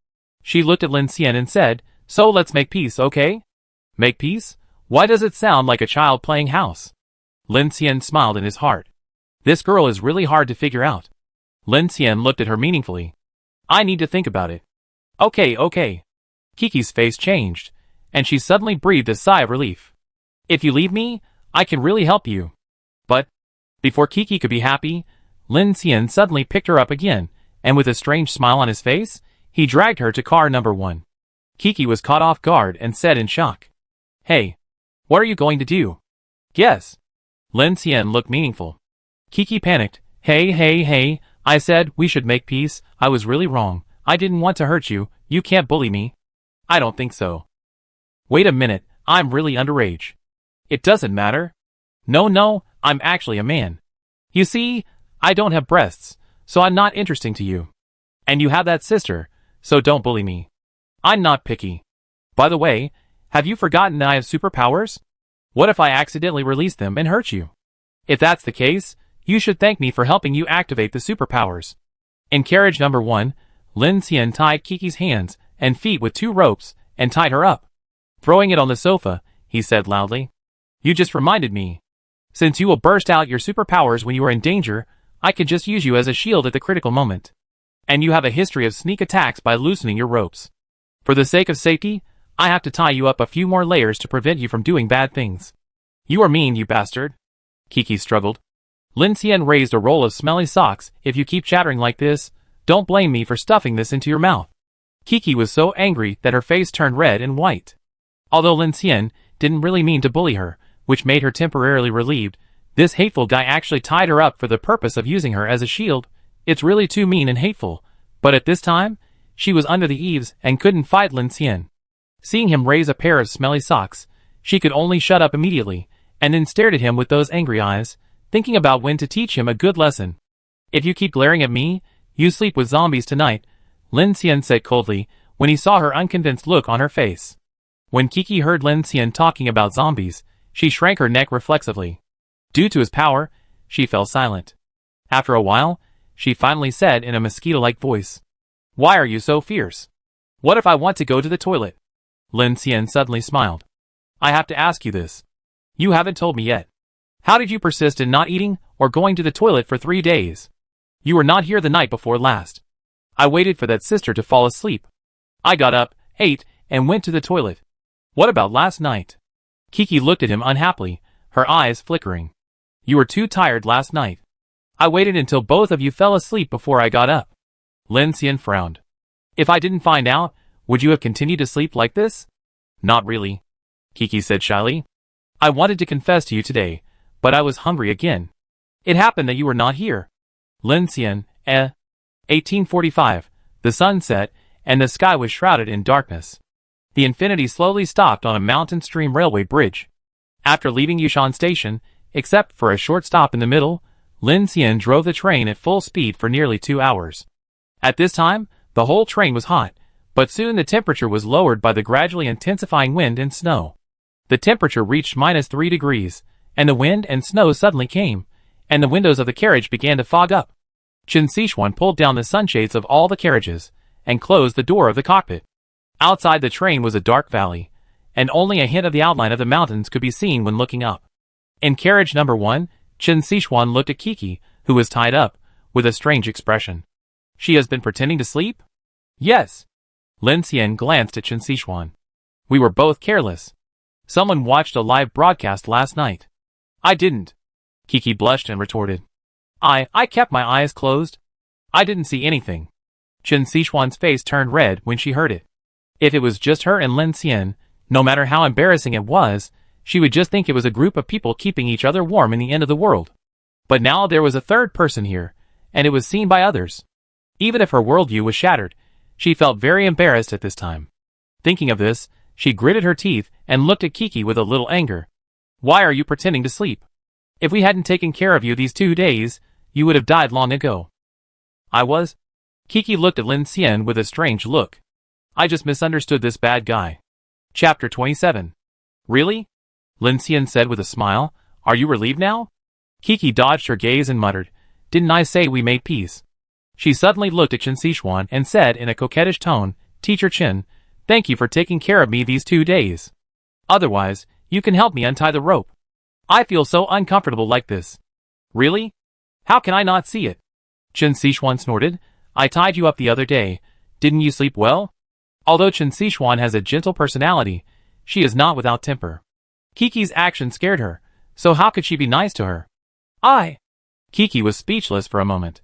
She looked at Lin Xian and said, "So let's make peace, okay?" "Make peace? Why does it sound like a child playing house?" Lin Xian smiled in his heart. This girl is really hard to figure out. Lin Xian looked at her meaningfully. "I need to think about it." Okay. Kiki's face changed, and she suddenly breathed a sigh of relief. "If you leave me, I can really help you." But, before Kiki could be happy, Lin Xian suddenly picked her up again, and with a strange smile on his face, he dragged her to car number 1. Kiki was caught off guard and said in shock, "Hey, what are you going to do?" "Guess." Lin Xian looked meaningful. Kiki panicked. Hey, I said we should make peace. I was really wrong. I didn't want to hurt you. You can't bully me." "I don't think so." "Wait a minute, I'm really underage." "It doesn't matter." No, I'm actually a man. You see, I don't have breasts, so I'm not interesting to you. And you have that sister, so don't bully me. I'm not picky. By the way, have you forgotten that I have superpowers? What if I accidentally release them and hurt you? If that's the case, you should thank me for helping you activate the superpowers." In carriage number 1, Lin Xian tied Kiki's hands and feet with 2 ropes and tied her up. Throwing it on the sofa, he said loudly, "You just reminded me. Since you will burst out your superpowers when you are in danger, I can just use you as a shield at the critical moment. And you have a history of sneak attacks by loosening your ropes. For the sake of safety, I have to tie you up a few more layers to prevent you from doing bad things." "You are mean, you bastard." Kiki struggled. Lin Xian raised a roll of smelly socks. "If you keep chattering like this, don't blame me for stuffing this into your mouth." Kiki was so angry that her face turned red and white. Although Lin Xian didn't really mean to bully her, which made her temporarily relieved, this hateful guy actually tied her up for the purpose of using her as a shield. It's really too mean and hateful, but at this time, she was under the eaves and couldn't fight Lin Xian. Seeing him raise a pair of smelly socks, she could only shut up immediately, and then stared at him with those angry eyes, thinking about when to teach him a good lesson. "If you keep glaring at me, you sleep with zombies tonight," Lin Xian said coldly, when he saw her unconvinced look on her face. When Kiki heard Lin Xian talking about zombies, she shrank her neck reflexively. Due to his power, she fell silent. After a while, she finally said in a mosquito-like voice, "Why are you so fierce? What if I want to go to the toilet?" Lin Xian suddenly smiled. "I have to ask you this. You haven't told me yet. How did you persist in not eating or going to the toilet for 3 days? You were not here the night before last. I waited for that sister to fall asleep. I got up, ate, and went to the toilet. What about last night?" Kiki looked at him unhappily, her eyes flickering. "You were too tired last night. I waited until both of you fell asleep before I got up." Lin Xian frowned. "If I didn't find out, would you have continued to sleep like this?" "Not really," Kiki said shyly. "I wanted to confess to you today, but I was hungry again. It happened that you were not here." Lin Xian, 1845, the sun set, and the sky was shrouded in darkness. The Infinity slowly stopped on a mountain stream railway bridge. After leaving Yushan Station, except for a short stop in the middle, Lin Xian drove the train at full speed for nearly 2 hours. At this time, the whole train was hot, but soon the temperature was lowered by the gradually intensifying wind and snow. The temperature reached -3 degrees, and the wind and snow suddenly came, and the windows of the carriage began to fog up. Chen Xishuan pulled down the sunshades of all the carriages, and closed the door of the cockpit. Outside the train was a dark valley, and only a hint of the outline of the mountains could be seen when looking up. In carriage number 1, Chen Xishuan looked at Kiki, who was tied up, with a strange expression. "She has been pretending to sleep?" "Yes." Lin Xian glanced at Chen Xishuan. "We were both careless. Someone watched a live broadcast last night." "I didn't." Kiki blushed and retorted. I kept my eyes closed. I didn't see anything." Chen Xishuan's face turned red when she heard it. If it was just her and Lin Xian, No matter how embarrassing it was, she would just think it was a group of people keeping each other warm in the end of the world. But now there was a third person here, and it was seen by others. Even if her worldview was shattered, she felt very embarrassed at this time. Thinking of this, she gritted her teeth and looked at Kiki with a little anger. Why are you pretending to sleep? If we hadn't taken care of you these 2 days, you would have died long ago. I was? Kiki looked at Lin Xian with a strange look. I just misunderstood this bad guy. Chapter 27. Really? Lin Xian said with a smile. Are you relieved now? Kiki dodged her gaze and muttered, Didn't I say we made peace? She suddenly looked at Chen Xishuan and said in a coquettish tone, Teacher Chen, thank you for taking care of me these 2 days. Otherwise, you can help me untie the rope. I feel so uncomfortable like this. Really? How can I not see it? Chen Xishuan snorted. I tied you up the other day. Didn't you sleep well? Although Chen Xishuan has a gentle personality, she is not without temper. Kiki's action scared her, so how could she be nice to her? Kiki was speechless for a moment.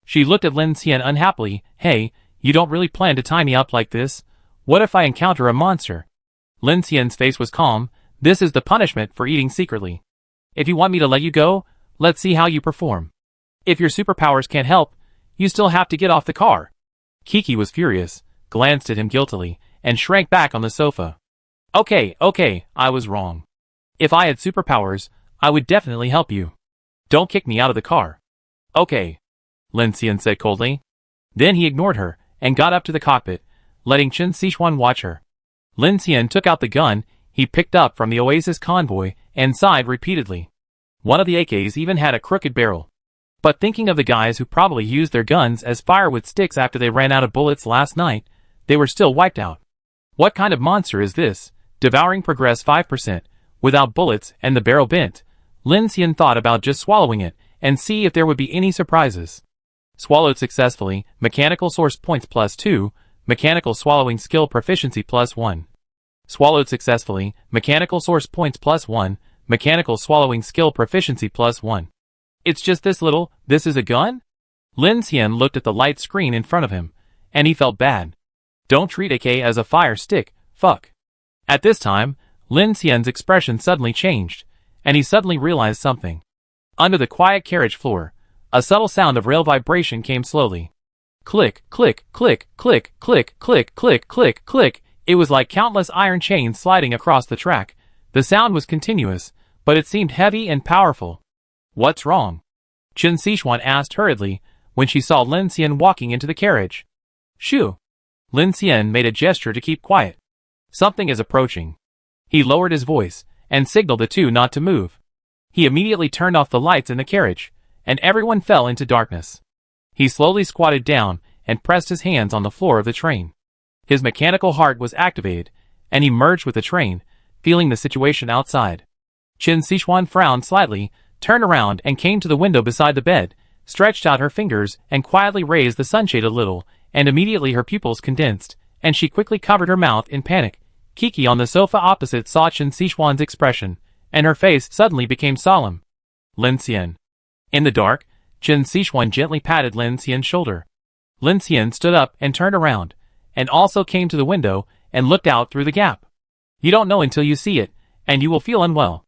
She looked at Lin Xian unhappily. Hey, you don't really plan to tie me up like this? What if I encounter a monster? Lin Xian's face was calm. This is the punishment for eating secretly. If you want me to let you go, let's see how you perform. If your superpowers can't help, you still have to get off the car. Kiki was furious, glanced at him guiltily, and shrank back on the sofa. Okay, I was wrong. If I had superpowers, I would definitely help you. Don't kick me out of the car. Okay, Lin Xian said coldly. Then he ignored her, and got up to the cockpit, letting Chen Xishuan watch her. Lin Xian took out the gun he picked up from the Oasis convoy, and sighed repeatedly. One of the AKs even had a crooked barrel. But thinking of the guys who probably used their guns as firewood sticks after they ran out of bullets last night, they were still wiped out. What kind of monster is this? Devouring progress 5%, without bullets and the barrel bent. Lin Xian thought about just swallowing it, and see if there would be any surprises. Swallowed successfully, mechanical source points +2, mechanical swallowing skill proficiency +1. Swallowed successfully, mechanical source points +1, mechanical swallowing skill proficiency +1. It's just this little, this is a gun? Lin Xian looked at the light screen in front of him, and he felt bad. Don't treat AK as a fire stick, fuck. At this time, Lin Xian's expression suddenly changed, and he suddenly realized something. Under the quiet carriage floor, a subtle sound of rail vibration came slowly. Click, click, click, click, click, click, click, click, click. It was like countless iron chains sliding across the track. The sound was continuous, but it seemed heavy and powerful. What's wrong? Chen Xishuan asked hurriedly when she saw Lin Xian walking into the carriage. Shoo! Lin Xian made a gesture to keep quiet. Something is approaching. He lowered his voice and signaled the two not to move. He immediately turned off the lights in the carriage, and everyone fell into darkness. He slowly squatted down and pressed his hands on the floor of the train. His mechanical heart was activated, and he merged with the train, feeling the situation outside. Chen Xishuan frowned slightly, turned around and came to the window beside the bed, stretched out her fingers and quietly raised the sunshade a little, and immediately her pupils condensed, and she quickly covered her mouth in panic. Kiki on the sofa opposite saw Chen Xishuan's expression, and her face suddenly became solemn. Lin Xian. In the dark, Chen Xishuan gently patted Lin Xian's shoulder. Lin Xian stood up and turned around, and also came to the window and looked out through the gap. You don't know until you see it, and you will feel unwell.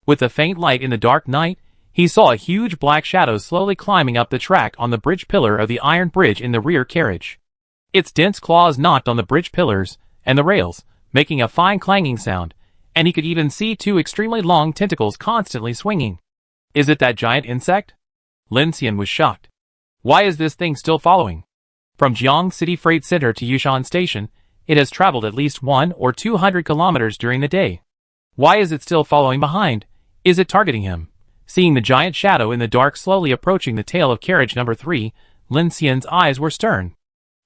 With a faint light in the dark night, he saw a huge black shadow slowly climbing up the track on the bridge pillar of the iron bridge in the rear carriage. Its dense claws knocked on the bridge pillars and the rails, making a fine clanging sound, and he could even see two extremely long tentacles constantly swinging. Is it that giant insect? Lin Xian was shocked. Why is this thing still following? From Jiang City Freight Center to Yushan Station, it has traveled at least 100 or 200 kilometers during the day. Why is it still following behind? Is it targeting him? Seeing the giant shadow in the dark slowly approaching the tail of carriage number 3, Lin Xian's eyes were stern.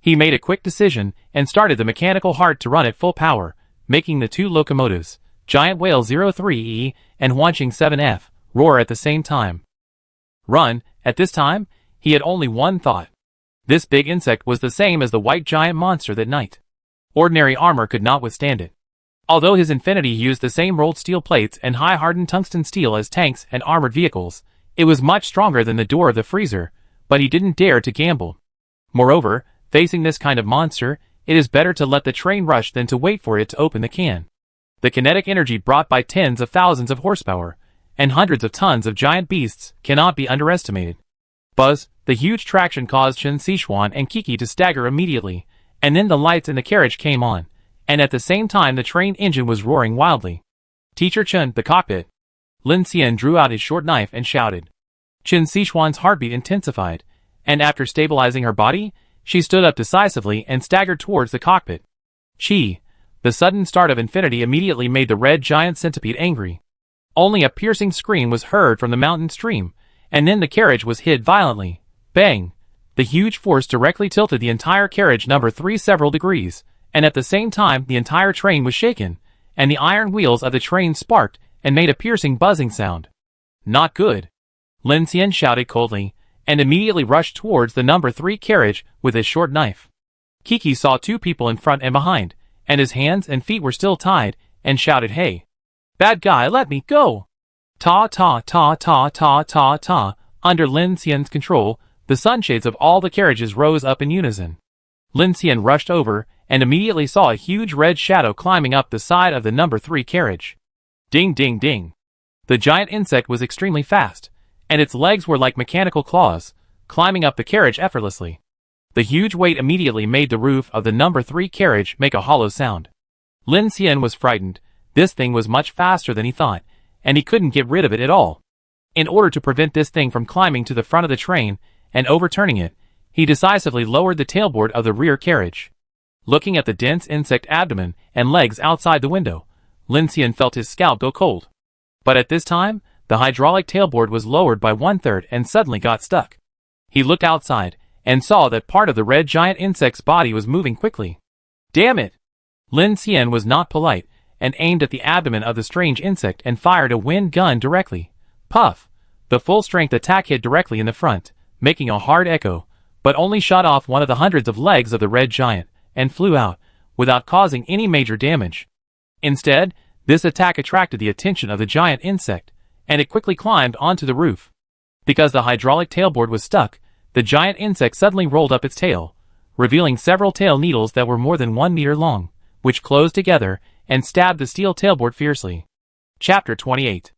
He made a quick decision and started the mechanical heart to run at full power, making the two locomotives, Giant Whale 03E and Huanqing 7F, roar at the same time. Run. At this time, he had only one thought. This big insect was the same as the white giant monster that night. Ordinary armor could not withstand it. Although his Infinity used the same rolled steel plates and high-hardened tungsten steel as tanks and armored vehicles, it was much stronger than the door of the freezer, but he didn't dare to gamble. Moreover, facing this kind of monster, it is better to let the train rush than to wait for it to open the can. The kinetic energy brought by tens of thousands of horsepower and hundreds of tons of giant beasts cannot be underestimated. Buzz, the huge traction caused Chen Sichuan and Kiki to stagger immediately, and then the lights in the carriage came on, and at the same time the train engine was roaring wildly. Teacher Chen, the cockpit. Lin Xian drew out his short knife and shouted. Chen Sichuan's heartbeat intensified, and after stabilizing her body, she stood up decisively and staggered towards the cockpit. Chi. The sudden start of infinity immediately made the red giant centipede angry. Only a piercing scream was heard from the mountain stream, and then the carriage was hit violently. Bang! The huge force directly tilted the entire carriage number 3 several degrees, and at the same time the entire train was shaken, and the iron wheels of the train sparked and made a piercing buzzing sound. Not good. Lin Xian shouted coldly, and immediately rushed towards the number 3 carriage with his short knife. Kiki saw 2 people in front and behind, and his hands and feet were still tied, and shouted, "Hey! Bad guy, let me go!" Ta ta ta ta ta ta ta. Under Lin Xian's control, the sunshades of all the carriages rose up in unison. Lin Xian rushed over, and immediately saw a huge red shadow climbing up the side of the number 3 carriage. Ding ding ding. The giant insect was extremely fast, and its legs were like mechanical claws, climbing up the carriage effortlessly. The huge weight immediately made the roof of the number 3 carriage make a hollow sound. Lin Xian was frightened. This thing was much faster than he thought, and he couldn't get rid of it at all. In order to prevent this thing from climbing to the front of the train and overturning it, he decisively lowered the tailboard of the rear carriage. Looking at the dense insect abdomen and legs outside the window, Lin Xian felt his scalp go cold. But at this time, the hydraulic tailboard was lowered by 1/3 and suddenly got stuck. He looked outside and saw that part of the red giant insect's body was moving quickly. Damn it! Lin Xian was not polite and aimed at the abdomen of the strange insect and fired a wind gun directly. Puff! The full-strength attack hit directly in the front, making a hard echo, but only shot off one of the hundreds of legs of the red giant, and flew out, without causing any major damage. Instead, this attack attracted the attention of the giant insect, and it quickly climbed onto the roof. Because the hydraulic tailboard was stuck, the giant insect suddenly rolled up its tail, revealing several tail needles that were more than 1 meter long, which closed together and stabbed the steel tailboard fiercely. Chapter 28.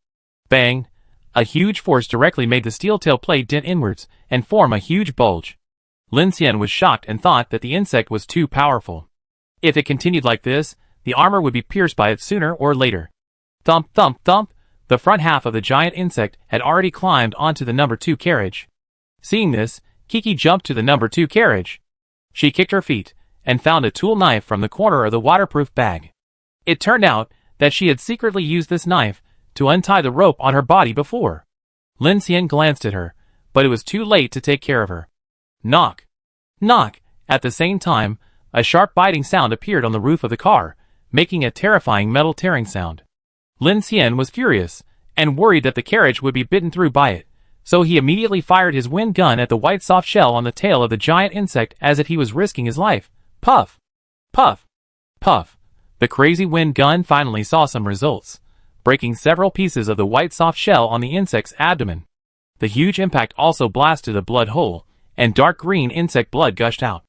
Bang! A huge force directly made the steel tail plate dent inwards and form a huge bulge. Lin Xian was shocked and thought that the insect was too powerful. If it continued like this, the armor would be pierced by it sooner or later. Thump thump thump! The front half of the giant insect had already climbed onto the number 2 carriage. Seeing this, Kiki jumped to the number 2 carriage. She kicked her feet and found a tool knife from the corner of the waterproof bag. It turned out that she had secretly used this knife to untie the rope on her body before. Lin Xian glanced at her, but it was too late to take care of her. Knock! Knock! At the same time, a sharp biting sound appeared on the roof of the car, making a terrifying metal tearing sound. Lin Xian was furious, and worried that the carriage would be bitten through by it, so he immediately fired his wind gun at the white soft shell on the tail of the giant insect as if he was risking his life. Puff! Puff! Puff! The crazy wind gun finally saw some results, breaking several pieces of the white soft shell on the insect's abdomen. The huge impact also blasted a blood hole, and dark green insect blood gushed out.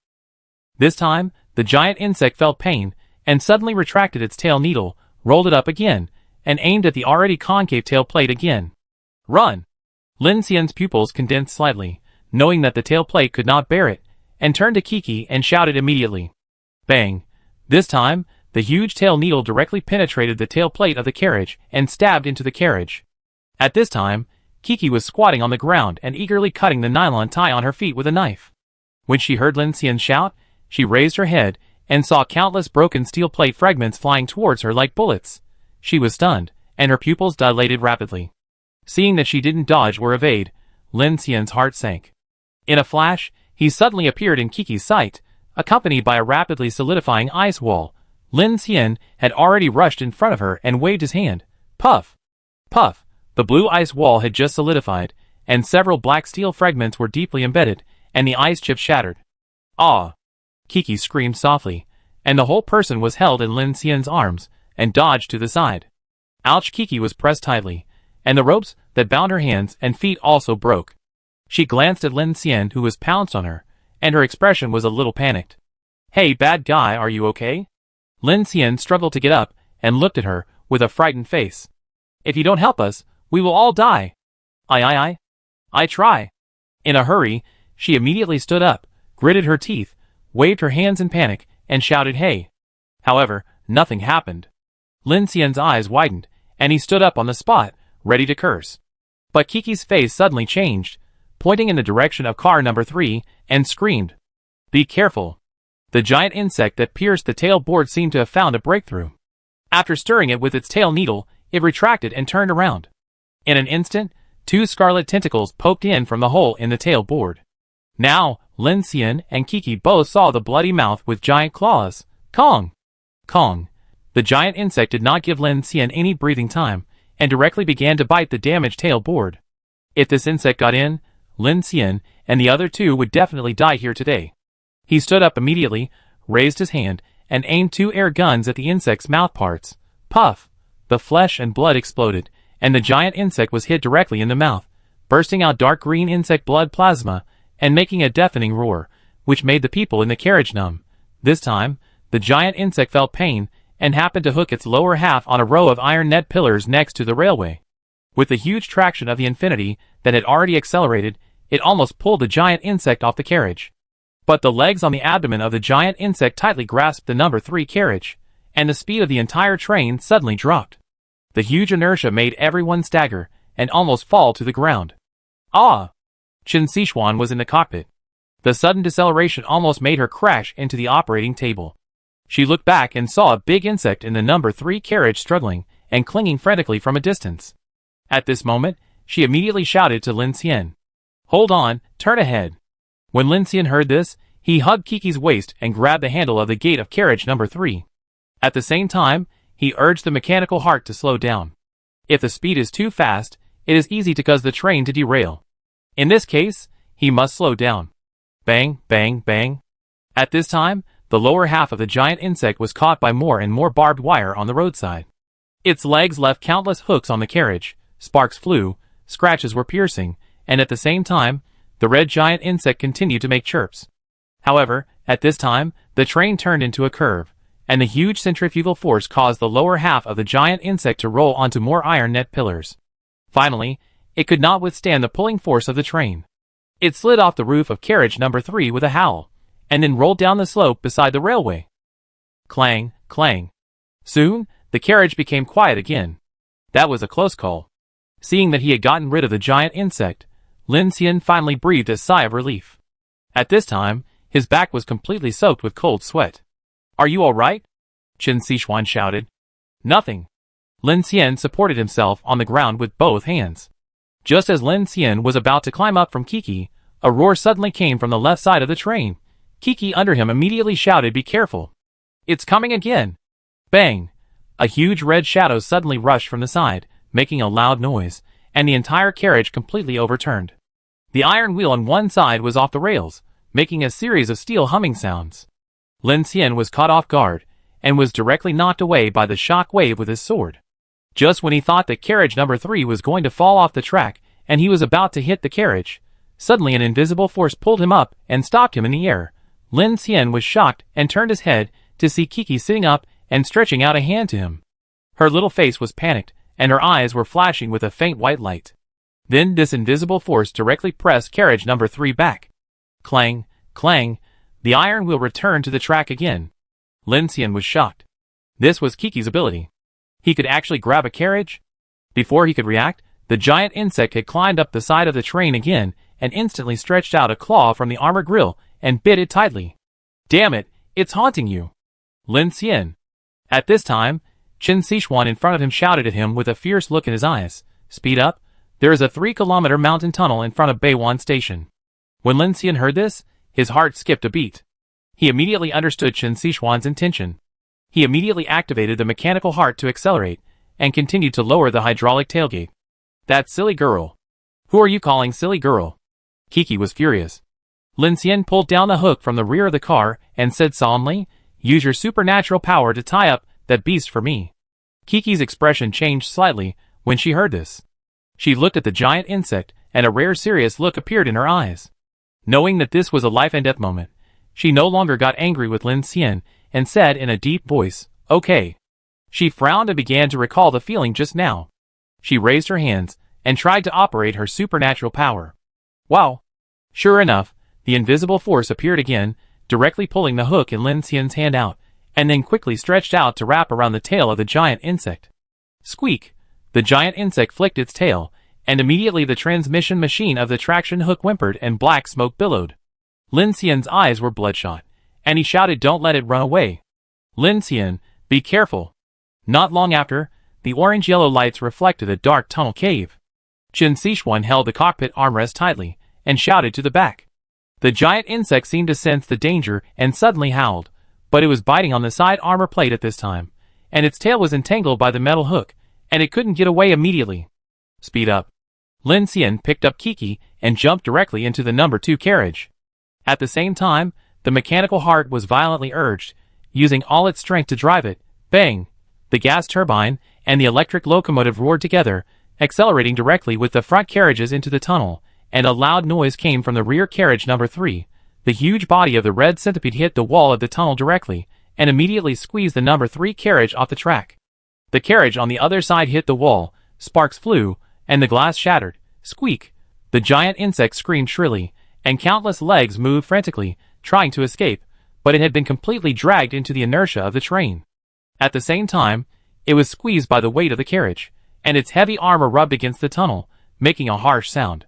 This time, the giant insect felt pain, and suddenly retracted its tail needle, rolled it up again, and aimed at the already concave tail plate again. Run! Lin Xian's pupils condensed slightly, knowing that the tail plate could not bear it, and turned to Kiki and shouted immediately. Bang! This time, the huge tail needle directly penetrated the tail plate of the carriage and stabbed into the carriage. At this time, Kiki was squatting on the ground and eagerly cutting the nylon tie on her feet with a knife. When she heard Lin Xian shout, she raised her head and saw countless broken steel plate fragments flying towards her like bullets. She was stunned, and her pupils dilated rapidly. Seeing that she didn't dodge or evade, Lin Xian's heart sank. In a flash, he suddenly appeared in Kiki's sight, accompanied by a rapidly solidifying ice wall. Lin Xian had already rushed in front of her and waved his hand. Puff! Puff! The blue ice wall had just solidified, and several black steel fragments were deeply embedded, and the ice chips shattered. Ah! Kiki screamed softly, and the whole person was held in Lin Xian's arms, and dodged to the side. Ouch! Kiki was pressed tightly, and the ropes that bound her hands and feet also broke. She glanced at Lin Xian, who was pounced on her, and her expression was a little panicked. Hey, bad guy, are you okay? Lin Xian struggled to get up and looked at her with a frightened face. "If you don't help us, we will all die." I try." In a hurry, she immediately stood up, gritted her teeth, waved her hands in panic, and shouted hey. However, nothing happened. Lin Xian's eyes widened, and he stood up on the spot, ready to curse. But Kiki's face suddenly changed, pointing in the direction of car number 3, and screamed, "Be careful." The giant insect that pierced the tail board seemed to have found a breakthrough. After stirring it with its tail needle, it retracted and turned around. In an instant, 2 scarlet tentacles poked in from the hole in the tail board. Now, Lin Xian and Kiki both saw the bloody mouth with giant claws. Kong! Kong! The giant insect did not give Lin Xian any breathing time, and directly began to bite the damaged tail board. If this insect got in, Lin Xian and the other 2 would definitely die here today. He stood up immediately, raised his hand, and aimed 2 air guns at the insect's mouth parts. Puff! The flesh and blood exploded, and the giant insect was hit directly in the mouth, bursting out dark green insect blood plasma, and making a deafening roar, which made the people in the carriage numb. This time, the giant insect felt pain, and happened to hook its lower half on a row of iron net pillars next to the railway. With the huge traction of the infinity that had already accelerated, it almost pulled the giant insect off the carriage. But the legs on the abdomen of the giant insect tightly grasped the number 3 carriage, and the speed of the entire train suddenly dropped. The huge inertia made everyone stagger, and almost fall to the ground. Ah! Qin Sichuan was in the cockpit. The sudden deceleration almost made her crash into the operating table. She looked back and saw a big insect in the number 3 carriage struggling and clinging frantically from a distance. At this moment, she immediately shouted to Lin Xian, "Hold on, turn ahead." When Lin Xian heard this, he hugged Kiki's waist and grabbed the handle of the gate of carriage number 3. At the same time, he urged the mechanical heart to slow down. If the speed is too fast, it is easy to cause the train to derail. In this case, he must slow down. Bang, bang, bang. At this time, the lower half of the giant insect was caught by more and more barbed wire on the roadside. Its legs left countless hooks on the carriage, sparks flew, scratches were piercing, and at the same time, the red giant insect continued to make chirps. However, at this time, the train turned into a curve, and the huge centrifugal force caused the lower half of the giant insect to roll onto more iron net pillars. Finally, it could not withstand the pulling force of the train. It slid off the roof of carriage number 3 with a howl, and then rolled down the slope beside the railway. Clang, clang. Soon, the carriage became quiet again. That was a close call. Seeing that he had gotten rid of the giant insect, Lin Xian finally breathed a sigh of relief. At this time, his back was completely soaked with cold sweat. "Are you all right?" Qin Sichuan shouted. "Nothing." Lin Xian supported himself on the ground with both hands. Just as Lin Xian was about to climb up from Kiki, a roar suddenly came from the left side of the train. Kiki under him immediately shouted, "Be careful! It's coming again!" Bang! A huge red shadow suddenly rushed from the side, making a loud noise, and the entire carriage completely overturned. The iron wheel on one side was off the rails, making a series of steel humming sounds. Lin Xian was caught off guard, and was directly knocked away by the shock wave with his sword. Just when he thought that carriage number 3 was going to fall off the track, and he was about to hit the carriage, suddenly an invisible force pulled him up and stopped him in the air. Lin Xian was shocked and turned his head to see Kiki sitting up and stretching out a hand to him. Her little face was panicked, and her eyes were flashing with a faint white light. Then this invisible force directly pressed carriage number 3 back. Clang, clang, the iron wheel returned to the track again. Lin Xian was shocked. This was Kiki's ability. He could actually grab a carriage? Before he could react, the giant insect had climbed up the side of the train again and instantly stretched out a claw from the armor grill and bit it tightly. "Damn it, it's haunting you!" Lin Xian. At this time, Qin Sichuan in front of him shouted at him with a fierce look in his eyes, "Speed up! There is a 3-kilometer mountain tunnel in front of Beiwan Station." When Lin Xian heard this, his heart skipped a beat. He immediately understood Qin Sichuan's intention. He immediately activated the mechanical heart to accelerate, and continued to lower the hydraulic tailgate. "That silly girl! Who are you calling silly girl?" Kiki was furious. Lin Xian pulled down the hook from the rear of the car and said solemnly, "Use your supernatural power to tie up that beast for me." Kiki's expression changed slightly when she heard this. She looked at the giant insect, and a rare serious look appeared in her eyes. Knowing that this was a life and death moment, she no longer got angry with Lin Xian and said in a deep voice, "Okay. She frowned and began to recall the feeling just now. She raised her hands and tried to operate her supernatural power. Wow! Sure enough, the invisible force appeared again, directly pulling the hook in Lin Xian's hand out, and then quickly stretched out to wrap around the tail of the giant insect. Squeak! The giant insect flicked its tail, and immediately the transmission machine of the traction hook whimpered and black smoke billowed. Lin Xian's eyes were bloodshot, and he shouted, "Don't let it run away! Lin Xian, be careful!" Not long after, the orange-yellow lights reflected a dark tunnel cave. Chen Sichuan held the cockpit armrest tightly, and shouted to the back. The giant insect seemed to sense the danger and suddenly howled, but it was biting on the side armor plate at this time, and its tail was entangled by the metal hook, and it couldn't get away immediately. Speed up. Lin Xian picked up Kiki and jumped directly into the number 2 carriage. At the same time, the mechanical heart was violently urged, using all its strength to drive it. Bang! The gas turbine and the electric locomotive roared together, accelerating directly with the front carriages into the tunnel, and a loud noise came from the rear carriage number 3. The huge body of the red centipede hit the wall of the tunnel directly, and immediately squeezed the number 3 carriage off the track. The carriage on the other side hit the wall, sparks flew, and the glass shattered. Squeak! The giant insect screamed shrilly, and countless legs moved frantically, trying to escape, but it had been completely dragged into the inertia of the train. At the same time, it was squeezed by the weight of the carriage, and its heavy armor rubbed against the tunnel, making a harsh sound.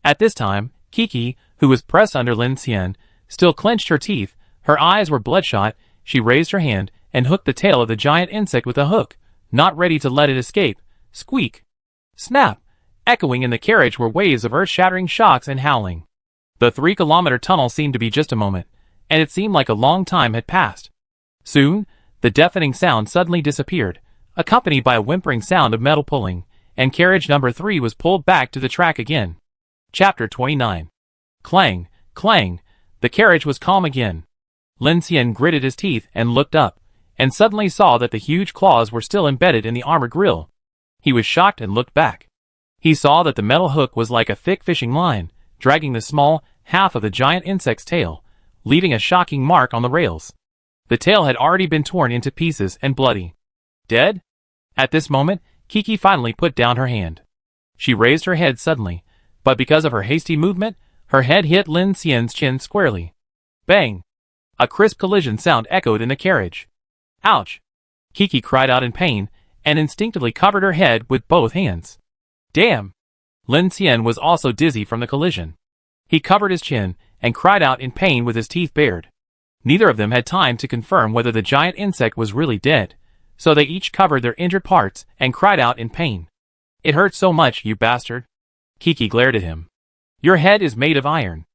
At this time, Kiki, who was pressed under Lin Xian, still clenched her teeth. Her eyes were bloodshot. She raised her hand and hooked the tail of the giant insect with a hook, not ready to let it escape. Squeak! Snap! Echoing in the carriage were waves of earth-shattering shocks and howling. The 3-kilometer tunnel seemed to be just a moment, and it seemed like a long time had passed. Soon, the deafening sound suddenly disappeared, accompanied by a whimpering sound of metal pulling, and carriage number 3 was pulled back to the track again. Chapter 29. Clang! Clang! The carriage was calm again. Lin Xian gritted his teeth and looked up, and suddenly saw that the huge claws were still embedded in the armor grill. He was shocked and looked back. He saw that the metal hook was like a thick fishing line, dragging the small half of the giant insect's tail, leaving a shocking mark on the rails. The tail had already been torn into pieces and bloody. Dead? At this moment, Kiki finally put down her hand. She raised her head suddenly, but because of her hasty movement, her head hit Lin Xian's chin squarely. Bang! A crisp collision sound echoed in the carriage. Ouch! Kiki cried out in pain, and instinctively covered her head with both hands. Damn! Lin Xian was also dizzy from the collision. He covered his chin, and cried out in pain with his teeth bared. Neither of them had time to confirm whether the giant insect was really dead, so they each covered their injured parts and cried out in pain. It hurts so much, you bastard! Kiki glared at him. Your head is made of iron!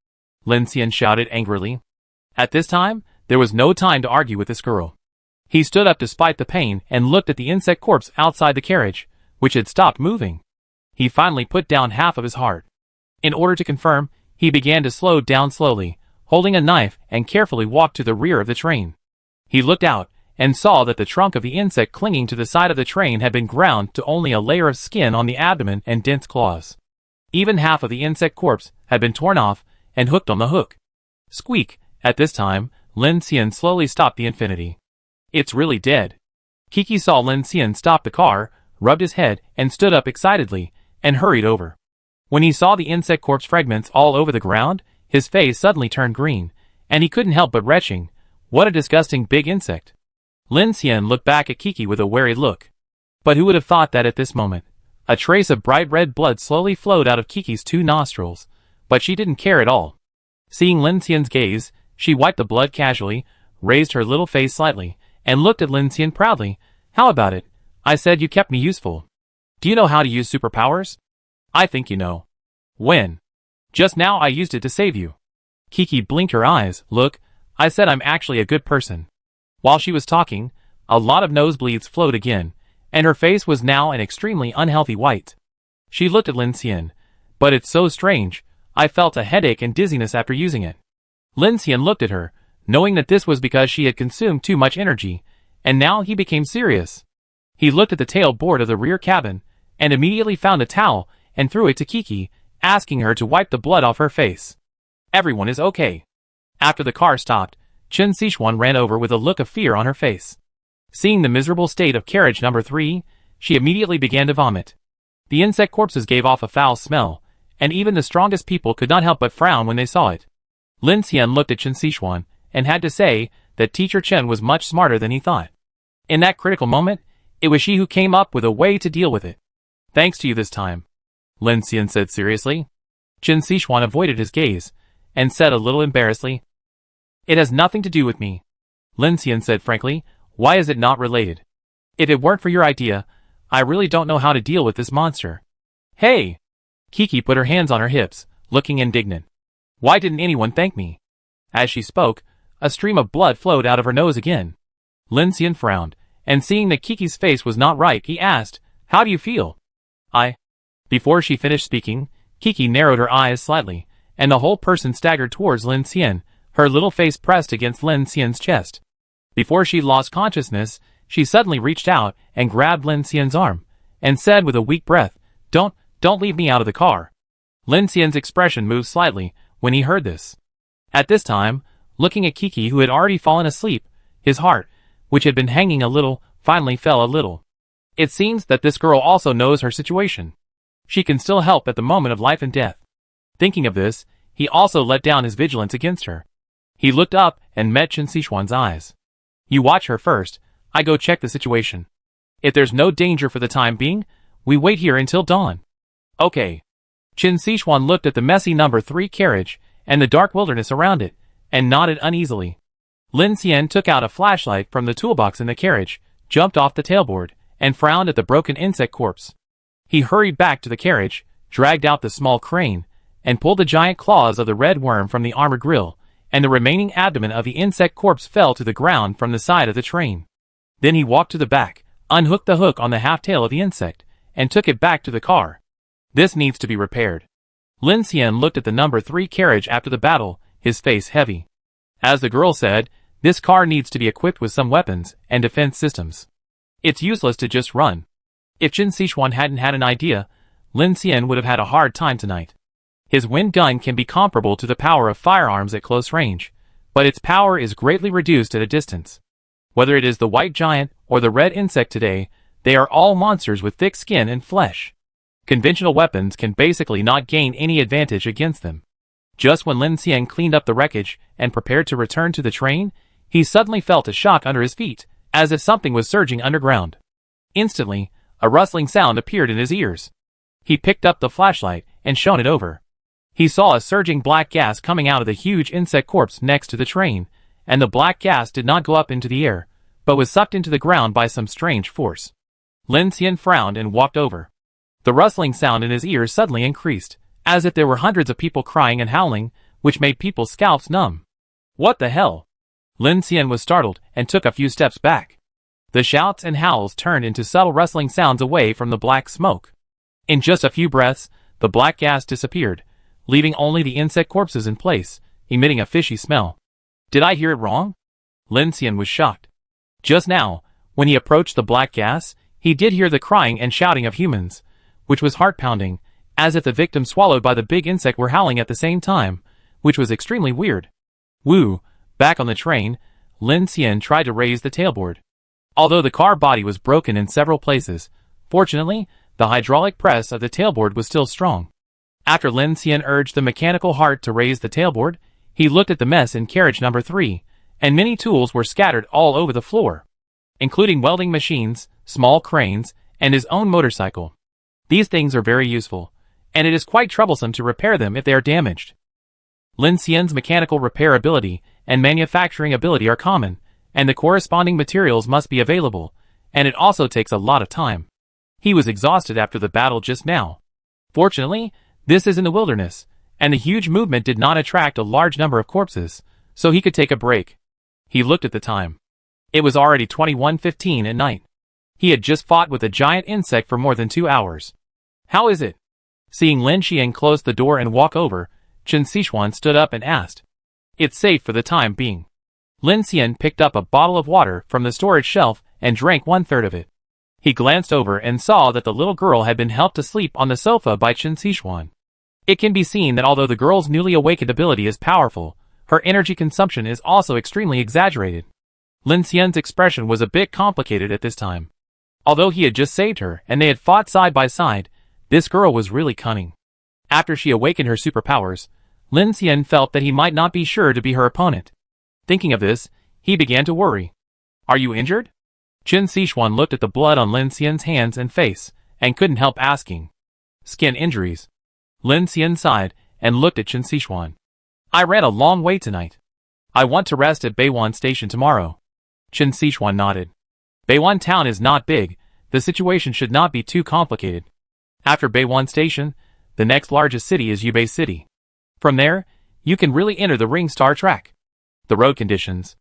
Lin Xian shouted angrily. At this time, there was no time to argue with this girl. He stood up despite the pain and looked at the insect corpse outside the carriage, which had stopped moving. He finally put down half of his heart. In order to confirm, he began to slow down slowly, holding a knife, and carefully walked to the rear of the train. He looked out, and saw that the trunk of the insect clinging to the side of the train had been ground to only a layer of skin on the abdomen and dense claws. Even half of the insect corpse had been torn off and hooked on the hook. Squeak! At this time, Lin Xian slowly stopped the Infinity. It's really dead. Kiki saw Lin Xian stop the car, rubbed his head, and stood up excitedly, and hurried over. When he saw the insect corpse fragments all over the ground, his face suddenly turned green, and he couldn't help but retching. What a disgusting big insect! Lin Xian looked back at Kiki with a wary look. But who would have thought that at this moment, a trace of bright red blood slowly flowed out of Kiki's 2 nostrils, but she didn't care at all. Seeing Lin Xian's gaze, she wiped the blood casually, raised her little face slightly, and looked at Lin Xian proudly. How about it? I said you kept me useful. Do you know how to use superpowers? I think you know. When? Just now I used it to save you. Kiki blinked her eyes. Look, I said I'm actually a good person. While she was talking, a lot of nosebleeds flowed again, and her face was now an extremely unhealthy white. She looked at Lin Xian. But it's so strange, I felt a headache and dizziness after using it. Lin Xian looked at her, knowing that this was because she had consumed too much energy, and now he became serious. He looked at the tail board of the rear cabin, and immediately found a towel and threw it to Kiki, asking her to wipe the blood off her face. Everyone is okay. After the car stopped, Chen Sichuan ran over with a look of fear on her face. Seeing the miserable state of carriage number 3, she immediately began to vomit. The insect corpses gave off a foul smell, and even the strongest people could not help but frown when they saw it. Lin Xian looked at Chen Sichuan, and had to say that Teacher Chen was much smarter than he thought. In that critical moment, it was she who came up with a way to deal with it. Thanks to you this time, Lin Xian said seriously. Chen Sichuan avoided his gaze, and said a little embarrassedly, "It has nothing to do with me." Lin Xian said frankly, "Why is it not related? If it weren't for your idea, I really don't know how to deal with this monster." "Hey!" Kiki put her hands on her hips, looking indignant. "Why didn't anyone thank me?" As she spoke, a stream of blood flowed out of her nose again. Lin Xian frowned, and seeing that Kiki's face was not right, he asked, "How do you feel?" Before she finished speaking, Kiki narrowed her eyes slightly, and the whole person staggered towards Lin Xian, her little face pressed against Lin Xian's chest. Before she lost consciousness, she suddenly reached out and grabbed Lin Xian's arm, and said with a weak breath, Don't leave me out of the car." Lin Xian's expression moved slightly when he heard this. At this time, looking at Kiki who had already fallen asleep, his heart, which had been hanging a little, finally fell a little. It seems that this girl also knows her situation. She can still help at the moment of life and death. Thinking of this, he also let down his vigilance against her. He looked up and met Chen Sichuan's eyes. "You watch her first, I go check the situation. If there's no danger for the time being, we wait here until dawn." "Okay." Chen Sichuan looked at the messy number 3 carriage and the dark wilderness around it, and nodded uneasily. Lin Xian took out a flashlight from the toolbox in the carriage, jumped off the tailboard, and frowned at the broken insect corpse. He hurried back to the carriage, dragged out the small crane, and pulled the giant claws of the red worm from the armored grille, and the remaining abdomen of the insect corpse fell to the ground from the side of the train. Then he walked to the back, unhooked the hook on the half-tail of the insect, and took it back to the car. "This needs to be repaired." Lin Xian looked at the number 3 carriage after the battle, his face heavy. As the girl said, this car needs to be equipped with some weapons and defense systems. It's useless to just run. If Chen Sichuan hadn't had an idea, Lin Xian would have had a hard time tonight. His wind gun can be comparable to the power of firearms at close range, but its power is greatly reduced at a distance. Whether it is the white giant or the red insect today, they are all monsters with thick skin and flesh. Conventional weapons can basically not gain any advantage against them. Just when Lin Xian cleaned up the wreckage and prepared to return to the train, he suddenly felt a shock under his feet, as if something was surging underground. Instantly, a rustling sound appeared in his ears. He picked up the flashlight and shone it over. He saw a surging black gas coming out of the huge insect corpse next to the train, and the black gas did not go up into the air, but was sucked into the ground by some strange force. Lin Xian frowned and walked over. The rustling sound in his ears suddenly increased, as if there were hundreds of people crying and howling, which made people's scalps numb. "What the hell?" Lin Xian was startled and took a few steps back. The shouts and howls turned into subtle rustling sounds away from the black smoke. In just a few breaths, the black gas disappeared, leaving only the insect corpses in place, emitting a fishy smell. Did I hear it wrong? Lin Xian was shocked. Just now, when he approached the black gas, he did hear the crying and shouting of humans, which was heart-pounding, as if the victims swallowed by the big insect were howling at the same time, which was extremely weird. Woo! Back on the train, Lin Xian tried to raise the tailboard. Although the car body was broken in several places, fortunately, the hydraulic press of the tailboard was still strong. After Lin Xian urged the mechanical heart to raise the tailboard, he looked at the mess in carriage number 3, and many tools were scattered all over the floor, including welding machines, small cranes, and his own motorcycle. These things are very useful, and it is quite troublesome to repair them if they are damaged. Lin Xian's mechanical repair ability and manufacturing ability are common, and the corresponding materials must be available, and it also takes a lot of time. He was exhausted after the battle just now. Fortunately, this is in the wilderness, and the huge movement did not attract a large number of corpses, so he could take a break. He looked at the time. It was already 21:15 at night. He had just fought with a giant insect for more than 2 hours. "How is it?" Seeing Lin Xian close the door and walk over, Chen Sichuan stood up and asked. "It's safe for the time being." Lin Xian picked up a bottle of water from the storage shelf and drank 1/3 of it. He glanced over and saw that the little girl had been helped to sleep on the sofa by Chen Sichuan. It can be seen that although the girl's newly awakened ability is powerful, her energy consumption is also extremely exaggerated. Lin Xian's expression was a bit complicated at this time. Although he had just saved her and they had fought side by side, this girl was really cunning. After she awakened her superpowers, Lin Xian felt that he might not be sure to be her opponent. Thinking of this, he began to worry. Are you injured? Qin Sichuan looked at the blood on Lin Xian's hands and face, and couldn't help asking. Skin injuries. Lin Xian sighed, and looked at Qin Sichuan. I ran a long way tonight. I want to rest at Beiwan Station tomorrow. Qin Sichuan nodded. Beiwan town is not big, the situation should not be too complicated. After Beiwan Station, the next largest city is Yubei City. From there, you can really enter the Ring Star track. The road conditions.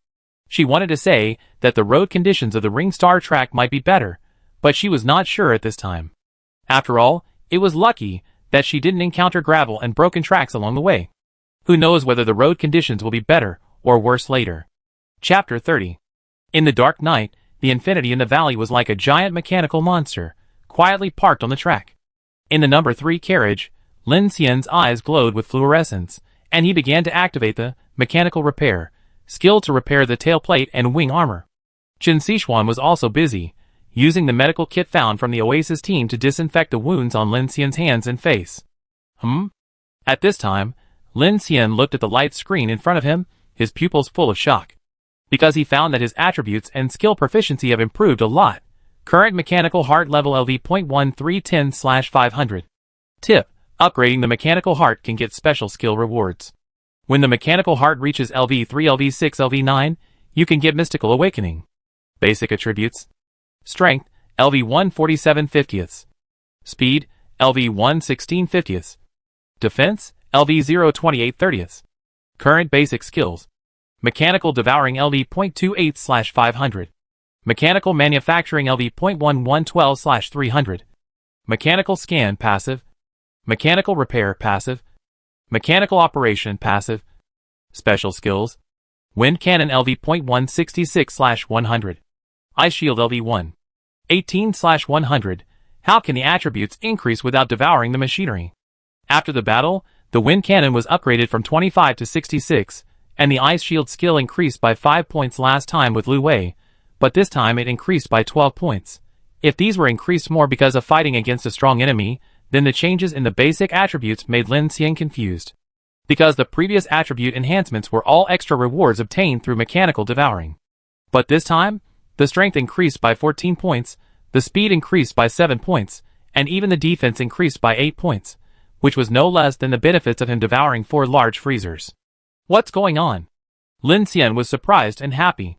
She wanted to say that the road conditions of the Ring Star track might be better, but she was not sure at this time. After all, it was lucky that she didn't encounter gravel and broken tracks along the way. Who knows whether the road conditions will be better or worse later. Chapter 30. In the dark night, the infinity in the valley was like a giant mechanical monster, quietly parked on the track. In the number 3 carriage, Lin Xian's eyes glowed with fluorescence, and he began to activate the mechanical repair skill to repair the tailplate and wing armor. Qin Sichuan was also busy, using the medical kit found from the Oasis team to disinfect the wounds on Lin Xian's hands and face. At this time, Lin Xian looked at the light screen in front of him, his pupils full of shock. Because he found that his attributes and skill proficiency have improved a lot. Current mechanical heart level LV.1310/500. Tip: upgrading the mechanical heart can get special skill rewards. When the mechanical heart reaches LV3, LV6, LV9, you can get Mystical Awakening. Basic attributes: Strength, LV1 47/50. Speed, LV1 16/50. Defense, LV0 28/30. Current basic skills: Mechanical Devouring LV.28/500. Mechanical Manufacturing LV.1112/300. Mechanical Scan Passive. Mechanical Repair Passive. Mechanical Operation Passive. Special Skills: Wind Cannon LV.166/100. Ice Shield LV1 18/100. How can the attributes increase without devouring the machinery? After the battle, the Wind Cannon was upgraded from 25 to 66, and the Ice Shield skill increased by 5 points last time with Lu Wei, but this time it increased by 12 points. If these were increased more because of fighting against a strong enemy, then the changes in the basic attributes made Lin Xian confused. Because the previous attribute enhancements were all extra rewards obtained through mechanical devouring. But this time, the strength increased by 14 points, the speed increased by 7 points, and even the defense increased by 8 points, which was no less than the benefits of him devouring 4 large freezers. What's going on? Lin Xian was surprised and happy.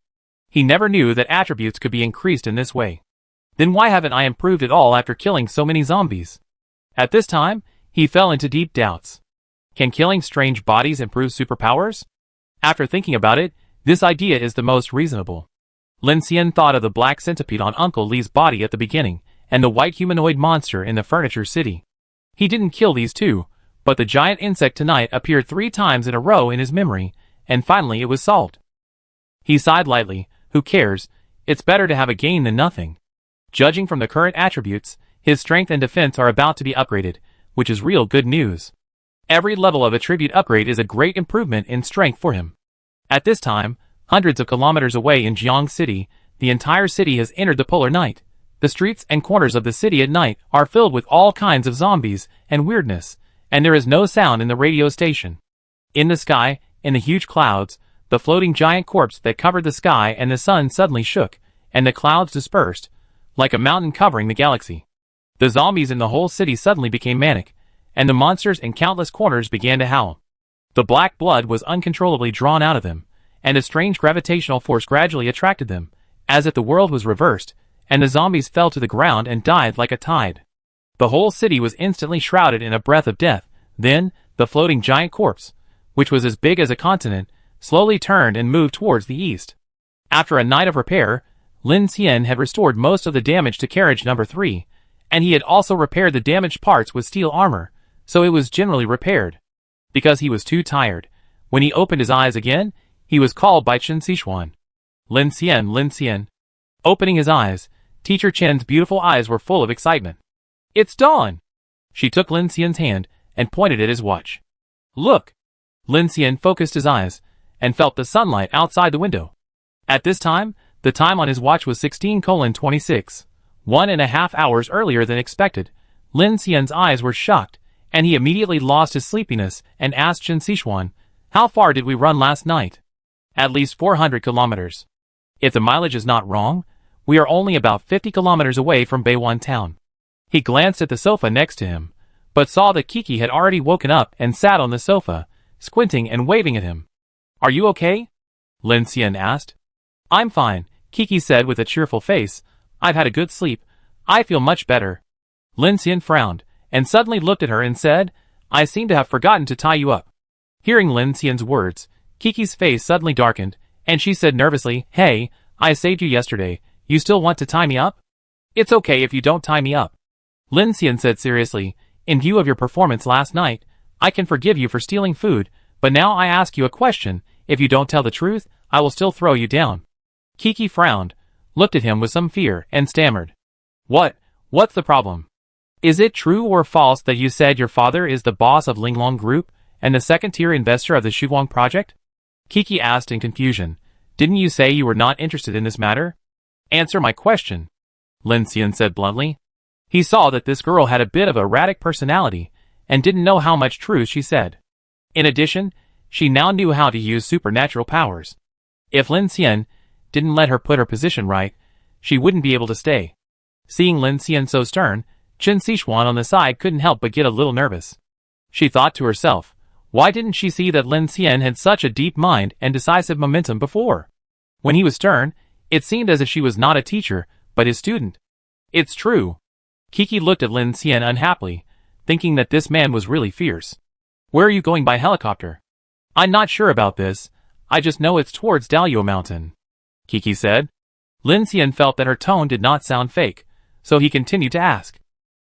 He never knew that attributes could be increased in this way. Then why haven't I improved at all after killing so many zombies? At this time, he fell into deep doubts. Can killing strange bodies improve superpowers? After thinking about it, this idea is the most reasonable. Lin Xian thought of the black centipede on Uncle Li's body at the beginning, and the white humanoid monster in the furniture city. He didn't kill these two, but the giant insect tonight appeared 3 times in a row in his memory, and finally it was solved. He sighed lightly. Who cares? It's better to have a gain than nothing. Judging from the current attributes, his strength and defense are about to be upgraded, which is real good news. Every level of attribute upgrade is a great improvement in strength for him. At this time, hundreds of kilometers away in Jiang City, the entire city has entered the polar night. The streets and corners of the city at night are filled with all kinds of zombies and weirdness, and there is no sound in the radio station. In the sky, in the huge clouds, the floating giant corpse that covered the sky and the sun suddenly shook, and the clouds dispersed, like a mountain covering the galaxy. The zombies in the whole city suddenly became manic, and the monsters in countless corners began to howl. The black blood was uncontrollably drawn out of them, and a strange gravitational force gradually attracted them, as if the world was reversed, and the zombies fell to the ground and died like a tide. The whole city was instantly shrouded in a breath of death. Then, the floating giant corpse, which was as big as a continent, slowly turned and moved towards the east. After a night of repair, Lin Xian had restored most of the damage to carriage number 3, and he had also repaired the damaged parts with steel armor, so it was generally repaired. Because he was too tired, when he opened his eyes again, he was called by Qin Sichuan. Lin Xian, Lin Xian. Opening his eyes, Teacher Chen's beautiful eyes were full of excitement. It's dawn! She took Lin Xian's hand and pointed at his watch. Look! Lin Xian focused his eyes and felt the sunlight outside the window. At this time, the time on his watch was 16:26, 1.5 hours earlier than expected. Lin Xian's eyes were shocked, and he immediately lost his sleepiness and asked Chen Sichuan, "How far did we run last night?" "At least 400 kilometers. If the mileage is not wrong, we are only about 50 kilometers away from Beiwan town." He glanced at the sofa next to him, but saw that Kiki had already woken up and sat on the sofa, squinting and waving at him. "Are you okay?" Lin Xian asked. "I'm fine," Kiki said with a cheerful face. "I've had a good sleep. I feel much better." Lin Xian frowned, and suddenly looked at her and said, "I seem to have forgotten to tie you up." Hearing Lin Xian's words, Kiki's face suddenly darkened, and she said nervously, "Hey, I saved you yesterday. You still want to tie me up?" "It's okay if you don't tie me up," Lin Xian said seriously. "In view of your performance last night, I can forgive you for stealing food, but now I ask you a question. If you don't tell the truth, I will still throw you down." Kiki frowned, looked at him with some fear, and stammered. What's the problem? Is it true or false that you said your father is the boss of Linglong Group and the second-tier investor of the Shuguang project?" Kiki asked in confusion. "Didn't you say you were not interested in this matter?" "Answer my question," Lin Xian said bluntly. He saw that this girl had a bit of a erratic personality and didn't know how much truth she said. In addition, she now knew how to use supernatural powers. If Lin Xian didn't let her put her position right, she wouldn't be able to stay. Seeing Lin Xian so stern, Chen Sichuan on the side couldn't help but get a little nervous. She thought to herself, why didn't she see that Lin Xian had such a deep mind and decisive momentum before? When he was stern, it seemed as if she was not a teacher, but his student. It's true. Kiki looked at Lin Xian unhappily, thinking that this man was really fierce. "Where are you going by helicopter?" "I'm not sure about this. I just know it's towards Daliao Mountain," Kiki said. Lin Xian felt that her tone did not sound fake, so he continued to ask,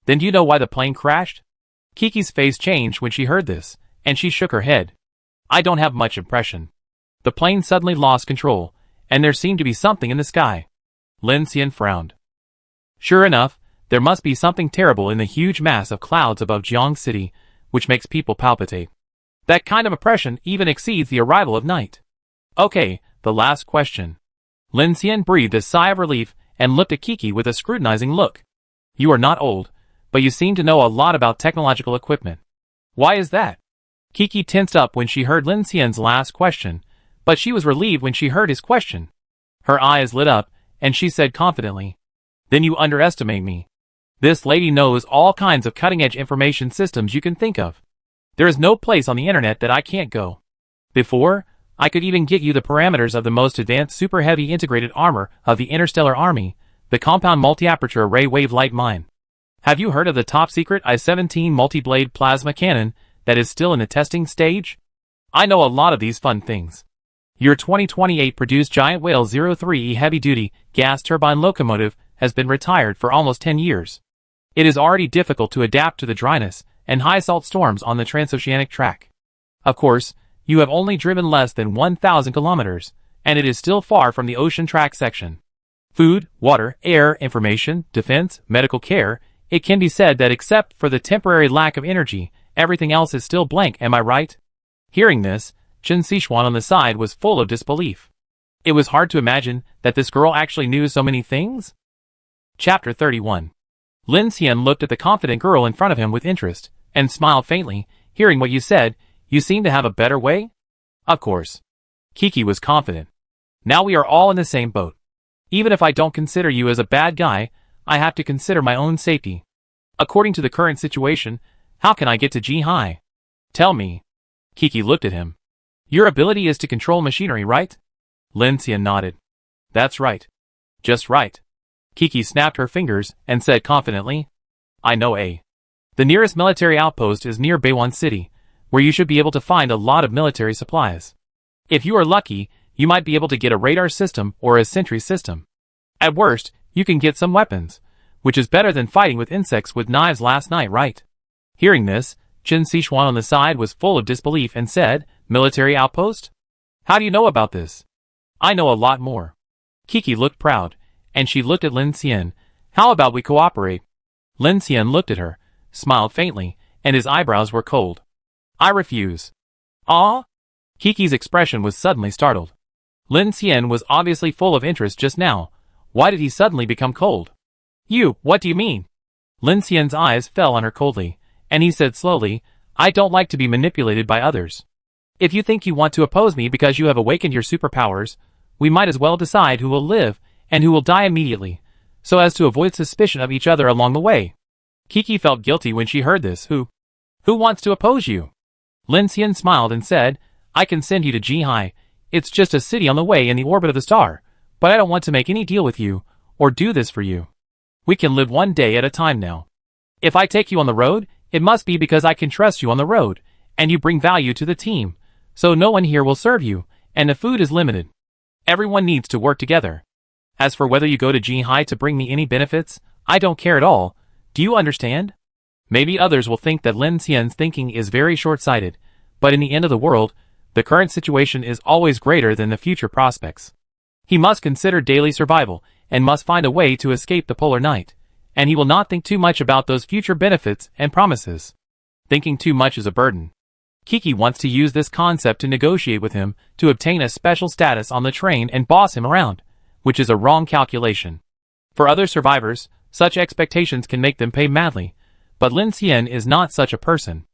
"Then do you know why the plane crashed?" Kiki's face changed when she heard this, and she shook her head. "I don't have much impression. The plane suddenly lost control, and there seemed to be something in the sky." Lin Xian frowned. Sure enough, there must be something terrible in the huge mass of clouds above Jiang City, which makes people palpitate. That kind of impression even exceeds the arrival of night. Okay, the last question. Lin Xian breathed a sigh of relief and looked at Kiki with a scrutinizing look. "You are not old, but you seem to know a lot about technological equipment. Why is that?" Kiki tensed up when she heard Lin Xian's last question, but she was relieved when she heard his question. Her eyes lit up, and she said confidently, "Then you underestimate me. This lady knows all kinds of cutting-edge information systems you can think of. There is no place on the internet that I can't go. Before, I could even get you the parameters of the most advanced super-heavy integrated armor of the Interstellar Army, the compound multi-aperture array wave light mine. Have you heard of the top-secret I-17 multi-blade plasma cannon that is still in the testing stage? I know a lot of these fun things. Your 2028 produced Giant Whale 03E heavy-duty gas turbine locomotive has been retired for almost 10 years. It is already difficult to adapt to the dryness and high salt storms on the transoceanic track. Of course, you have only driven less than 1,000 kilometers, and it is still far from the ocean track section. Food, water, air, information, defense, medical care, it can be said that except for the temporary lack of energy, everything else is still blank, am I right?" Hearing this, Chen Sichuan on the side was full of disbelief. It was hard to imagine that this girl actually knew so many things. Chapter 31. Lin Xian looked at the confident girl in front of him with interest, and smiled faintly. "Hearing what you said, you seem to have a better way?" "Of course." Kiki was confident. "Now we are all in the same boat. Even if I don't consider you as a bad guy, I have to consider my own safety. According to the current situation, how can I get to Jihai? Tell me." Kiki looked at him. "Your ability is to control machinery, right?" Lin Xian nodded. "That's right. Just right." Kiki snapped her fingers and said confidently, "I know the nearest military outpost is near Beiwan City, where you should be able to find a lot of military supplies. If you are lucky, you might be able to get a radar system or a sentry system. At worst, you can get some weapons, which is better than fighting with insects with knives last night, right?" Hearing this, Chen Sichuan on the side was full of disbelief and said, "Military outpost? How do you know about this?" "I know a lot more." Kiki looked proud, and she looked at Lin Xian. "How about we cooperate?" Lin Xian looked at her, smiled faintly, and his eyebrows were cold. "I refuse." "Ah?" Kiki's expression was suddenly startled. Lin Xian was obviously full of interest just now. Why did he suddenly become cold? What do you mean? Lin Xian's eyes fell on her coldly, and he said slowly, I don't like to be manipulated by others. If you think you want to oppose me because you have awakened your superpowers, we might as well decide who will live and who will die immediately, so as to avoid suspicion of each other along the way. Kiki felt guilty when she heard this. Who wants to oppose you? Lin Xian smiled and said, I can send you to Jihai. It's just a city on the way in the orbit of the star, but I don't want to make any deal with you, or do this for you. We can live one day at a time now. If I take you on the road, it must be because I can trust you on the road, and you bring value to the team, so no one here will serve you, and the food is limited. Everyone needs to work together. As for whether you go to Jihai to bring me any benefits, I don't care at all. Do you understand? Maybe others will think that Lin Xian's thinking is very short-sighted, but in the end of the world, the current situation is always greater than the future prospects. He must consider daily survival, and must find a way to escape the polar night, and he will not think too much about those future benefits and promises. Thinking too much is a burden. Kiki wants to use this concept to negotiate with him to obtain a special status on the train and boss him around, which is a wrong calculation. For other survivors, such expectations can make them pay madly, but Lin Xian is not such a person.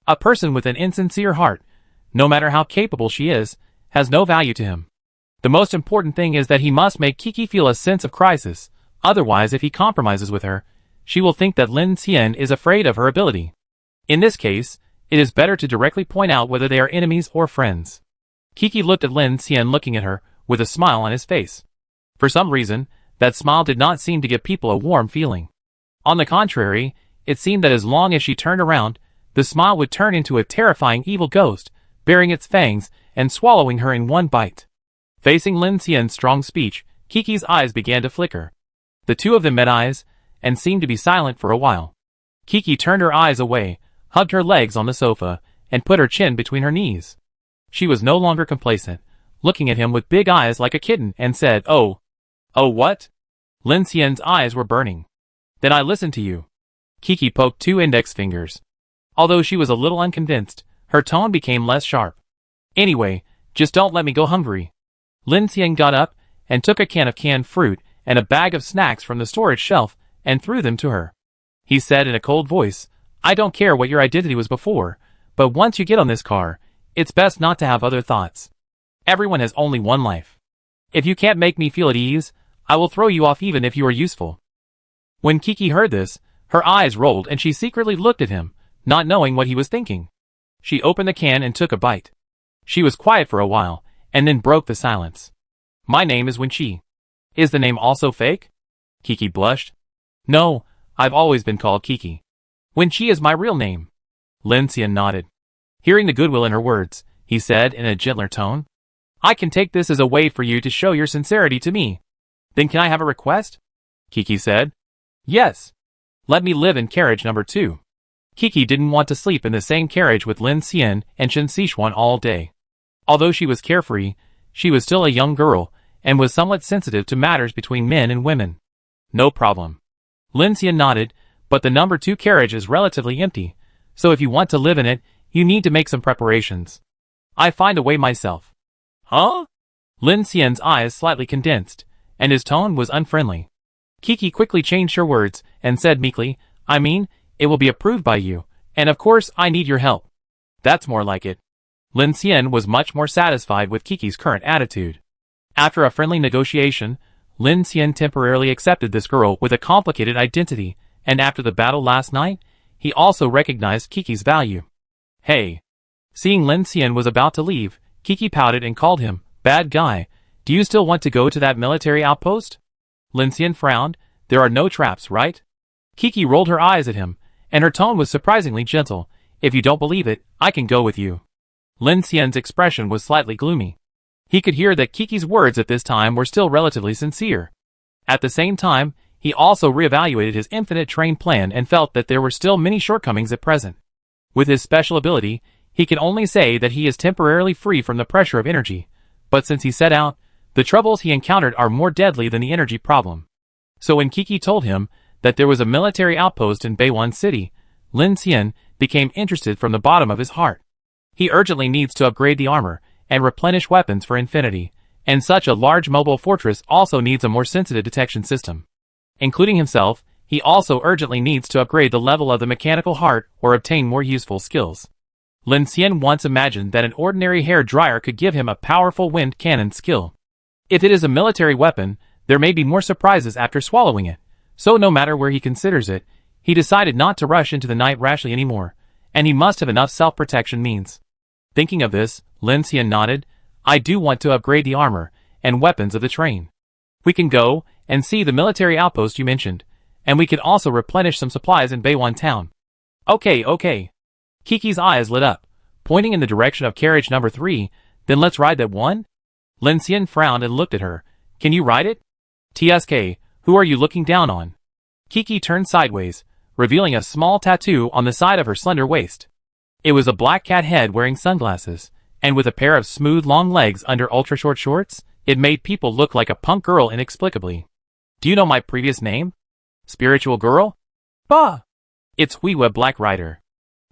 A person with an insincere heart, no matter how capable she is, has no value to him. The most important thing is that he must make Kiki feel a sense of crisis, otherwise if he compromises with her, she will think that Lin Xian is afraid of her ability. In this case, it is better to directly point out whether they are enemies or friends. Kiki looked at Lin Xian looking at her, with a smile on his face. For some reason, that smile did not seem to give people a warm feeling. On the contrary, it seemed that as long as she turned around, the smile would turn into a terrifying evil ghost, baring its fangs and swallowing her in one bite. Facing Lin Xian's strong speech, Kiki's eyes began to flicker. The two of them met eyes, and seemed to be silent for a while. Kiki turned her eyes away, hugged her legs on the sofa, and put her chin between her knees. She was no longer complacent, looking at him with big eyes like a kitten, and said, Oh, what? Lin Xian's eyes were burning. Then I listened to you. Kiki poked 2 index fingers. Although she was a little unconvinced, her tone became less sharp. Anyway, just don't let me go hungry. Lin Xian got up, and took a can of canned fruit and a bag of snacks from the storage shelf, and threw them to her. He said in a cold voice, I don't care what your identity was before, but once you get on this car, it's best not to have other thoughts. Everyone has only one life. If you can't make me feel at ease, I will throw you off even if you are useful. When Kiki heard this, her eyes rolled and she secretly looked at him, not knowing what he was thinking. She opened the can and took a bite. She was quiet for a while, and then broke the silence. My name is Wenqi. Is the name also fake? Kiki blushed. No, I've always been called Kiki. Wenqi is my real name. Lin Xian nodded. Hearing the goodwill in her words, he said in a gentler tone, I can take this as a way for you to show your sincerity to me. Then can I have a request? Kiki said. Yes. Let me live in carriage number 2. Kiki didn't want to sleep in the same carriage with Lin Xian and Chen Xishuan all day. Although she was carefree, she was still a young girl, and was somewhat sensitive to matters between men and women. No problem. Lin Xian nodded, but the number 2 carriage is relatively empty, so if you want to live in it, you need to make some preparations. I find a way myself. Huh? Lin Xian's eyes slightly condensed, and his tone was unfriendly. Kiki quickly changed her words, and said meekly, I mean, it will be approved by you, and of course I need your help. That's more like it. Lin Xian was much more satisfied with Kiki's current attitude. After a friendly negotiation, Lin Xian temporarily accepted this girl with a complicated identity, and after the battle last night, he also recognized Kiki's value. Hey. Seeing Lin Xian was about to leave, Kiki pouted and called him, Bad guy, do you still want to go to that military outpost? Lin Xian frowned. There are no traps, right? Kiki rolled her eyes at him, and her tone was surprisingly gentle. If you don't believe it, I can go with you. Lin Xian's expression was slightly gloomy. He could hear that Kiki's words at this time were still relatively sincere. At the same time, he also reevaluated his infinite train plan and felt that there were still many shortcomings at present. With his special ability, he can only say that he is temporarily free from the pressure of energy, but since he set out, the troubles he encountered are more deadly than the energy problem. So when Kiki told him that there was a military outpost in Beiwan City, Lin Xian became interested from the bottom of his heart. He urgently needs to upgrade the armor and replenish weapons for infinity, and such a large mobile fortress also needs a more sensitive detection system. Including himself, he also urgently needs to upgrade the level of the mechanical heart or obtain more useful skills. Lin Xian once imagined that an ordinary hair dryer could give him a powerful wind cannon skill. If it is a military weapon, there may be more surprises after swallowing it, so no matter where he considers it, he decided not to rush into the night rashly anymore, and he must have enough self-protection means. Thinking of this, Lin Xian nodded. I do want to upgrade the armor and weapons of the train. We can go and see the military outpost you mentioned, and we can also replenish some supplies in Beiwan town. Okay. Kiki's eyes lit up, pointing in the direction of carriage number 3, then let's ride that one? Lin Xian frowned and looked at her. Can you ride it? TSK, who are you looking down on? Kiki turned sideways, revealing a small tattoo on the side of her slender waist. It was a black cat head wearing sunglasses, and with a pair of smooth long legs under ultra-short shorts, it made people look like a punk girl inexplicably. Do you know my previous name? Spiritual girl? Bah! It's Huiwa Black Rider.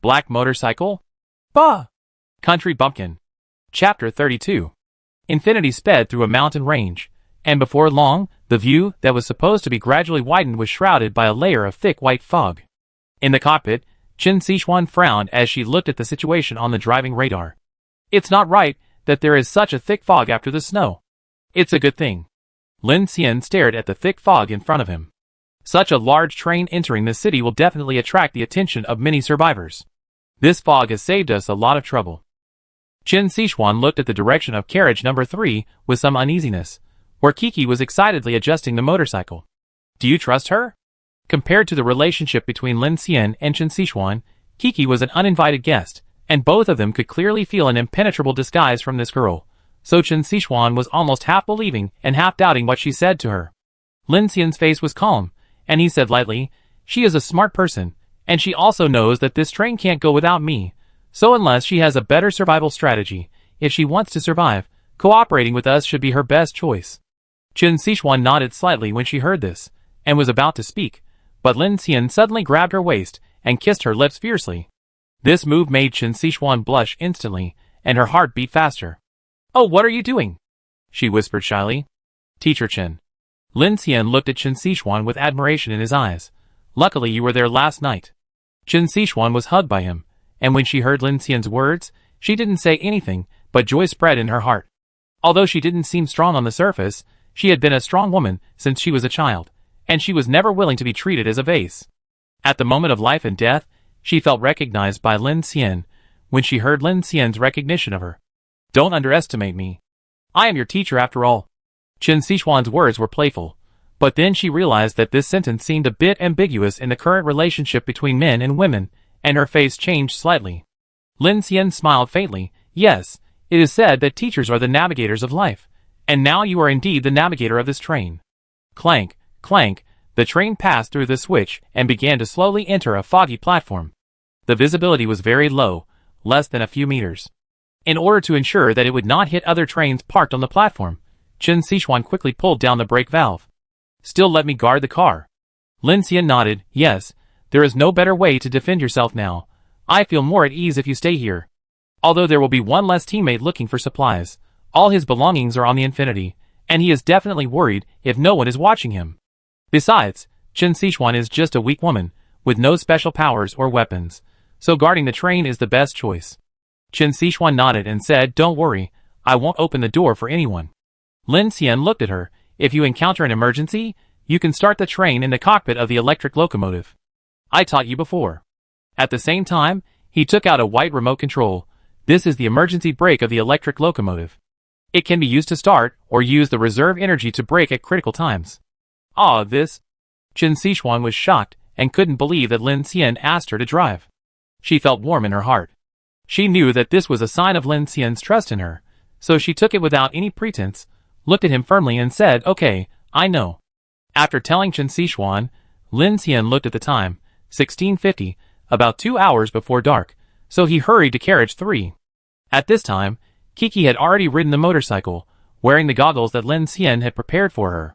Black motorcycle? Bah! Country bumpkin. Chapter 32. Infinity sped through a mountain range, and before long, the view that was supposed to be gradually widened was shrouded by a layer of thick white fog. In the cockpit, Qin Sichuan frowned as she looked at the situation on the driving radar. It's not right that there is such a thick fog after the snow. It's a good thing. Lin Xian stared at the thick fog in front of him. Such a large train entering the city will definitely attract the attention of many survivors. This fog has saved us a lot of trouble. Qin Sichuan looked at the direction of carriage number 3 with some uneasiness, where Kiki was excitedly adjusting the motorcycle. Do you trust her? Compared to the relationship between Lin Xian and Qin Sichuan, Kiki was an uninvited guest, and both of them could clearly feel an impenetrable disguise from this girl, so Qin Sichuan was almost half believing and half doubting what she said to her. Lin Xian's face was calm, and he said lightly, she is a smart person, and she also knows that this train can't go without me, so unless she has a better survival strategy, if she wants to survive, cooperating with us should be her best choice. Qin Sichuan nodded slightly when she heard this, and was about to speak, but Lin Xian suddenly grabbed her waist and kissed her lips fiercely. This move made Qin Sichuan blush instantly, and her heart beat faster. Oh, what are you doing? She whispered shyly. Teacher Qin. Lin Xian looked at Qin Sichuan with admiration in his eyes. Luckily you were there last night. Qin Sichuan was hugged by him, and when she heard Lin Xian's words, she didn't say anything, but joy spread in her heart. Although she didn't seem strong on the surface, she had been a strong woman since she was a child, and she was never willing to be treated as a vase. At the moment of life and death, she felt recognized by Lin Xian when she heard Lin Xian's recognition of her. Don't underestimate me. I am your teacher after all. Qin Sichuan's words were playful, but then she realized that this sentence seemed a bit ambiguous in the current relationship between men and women, and her face changed slightly. Lin Xian smiled faintly. Yes, it is said that teachers are the navigators of life, and now you are indeed the navigator of this train. Clank, clank, the train passed through the switch and began to slowly enter a foggy platform. The visibility was very low, less than a few meters. In order to ensure that it would not hit other trains parked on the platform, Qin Sichuan quickly pulled down the brake valve. Still let me guard the car. Lin Xian nodded. Yes, there is no better way to defend yourself now. I feel more at ease if you stay here. Although there will be one less teammate looking for supplies, all his belongings are on the Infinity, and he is definitely worried if no one is watching him. Besides, Qin Sichuan is just a weak woman, with no special powers or weapons, so guarding the train is the best choice. Qin Sichuan nodded and said, don't worry, I won't open the door for anyone. Lin Xian looked at her. If you encounter an emergency, you can start the train in the cockpit of the electric locomotive. I taught you before. At the same time, he took out a white remote control. This is the emergency brake of the electric locomotive. It can be used to start, or use the reserve energy to brake at critical times. This? Qin Sichuan was shocked, and couldn't believe that Lin Xian asked her to drive. She felt warm in her heart. She knew that this was a sign of Lin Xian's trust in her, so she took it without any pretense, looked at him firmly and said, okay, I know. After telling Qin Sichuan, Lin Xian looked at the time, 16:50, about 2 hours before dark, so he hurried to carriage 3. At this time, Kiki had already ridden the motorcycle, wearing the goggles that Lin Xian had prepared for her.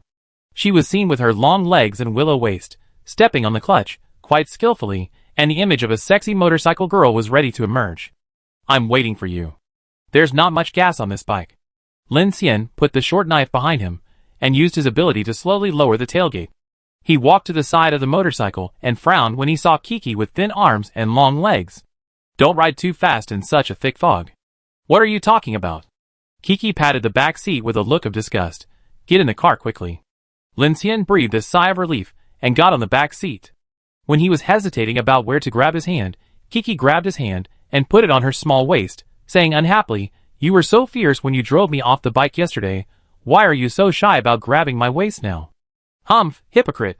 She was seen with her long legs and willow waist, stepping on the clutch, quite skillfully, and the image of a sexy motorcycle girl was ready to emerge. I'm waiting for you. There's not much gas on this bike. Lin Xian put the short knife behind him and used his ability to slowly lower the tailgate. He walked to the side of the motorcycle and frowned when he saw Kiki with thin arms and long legs. Don't ride too fast in such a thick fog. What are you talking about? Kiki patted the back seat with a look of disgust. Get in the car quickly. Lin Xian breathed a sigh of relief and got on the back seat. When he was hesitating about where to grab his hand, Kiki grabbed his hand and put it on her small waist, saying unhappily, "You were so fierce when you drove me off the bike yesterday. Why are you so shy about grabbing my waist now?" Humph, hypocrite.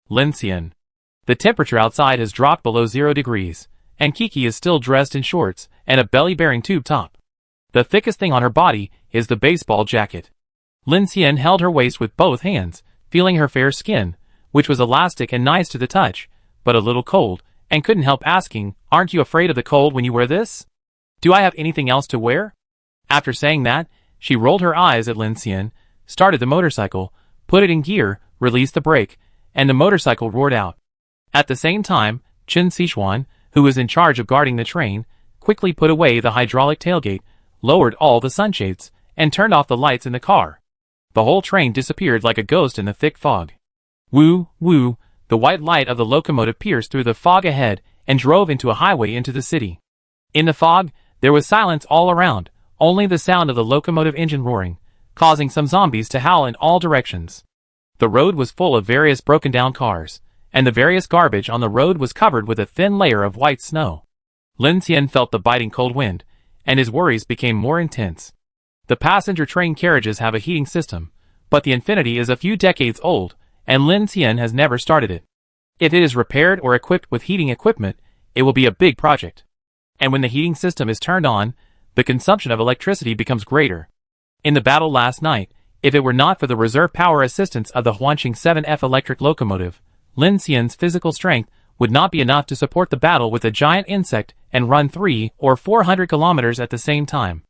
Lin Xian. The temperature outside has dropped below 0 degrees, and Kiki is still dressed in shorts and a belly-bearing tube top. The thickest thing on her body is the baseball jacket. Lin Xian held her waist with both hands, feeling her fair skin, which was elastic and nice to the touch, but a little cold, and couldn't help asking, "Aren't you afraid of the cold when you wear this? Do I have anything else to wear?" After saying that, she rolled her eyes at Lin Xian, started the motorcycle, put it in gear, released the brake, and the motorcycle roared out. At the same time, Chen Sichuan, who was in charge of guarding the train, quickly put away the hydraulic tailgate, lowered all the sunshades, and turned off the lights in the car. The whole train disappeared like a ghost in the thick fog. Woo, woo, the white light of the locomotive pierced through the fog ahead and drove into a highway into the city. In the fog, there was silence all around, only the sound of the locomotive engine roaring, causing some zombies to howl in all directions. The road was full of various broken-down cars, and the various garbage on the road was covered with a thin layer of white snow. Lin Xian felt the biting cold wind, and his worries became more intense. The passenger train carriages have a heating system, but the Infinity is a few decades old, and Lin Xian has never started it. If it is repaired or equipped with heating equipment, it will be a big project. And when the heating system is turned on, the consumption of electricity becomes greater. In the battle last night, if it were not for the reserve power assistance of the Huanqing 7F electric locomotive, Lin Xian's physical strength would not be enough to support the battle with a giant insect and run 300 or 400 kilometers at the same time.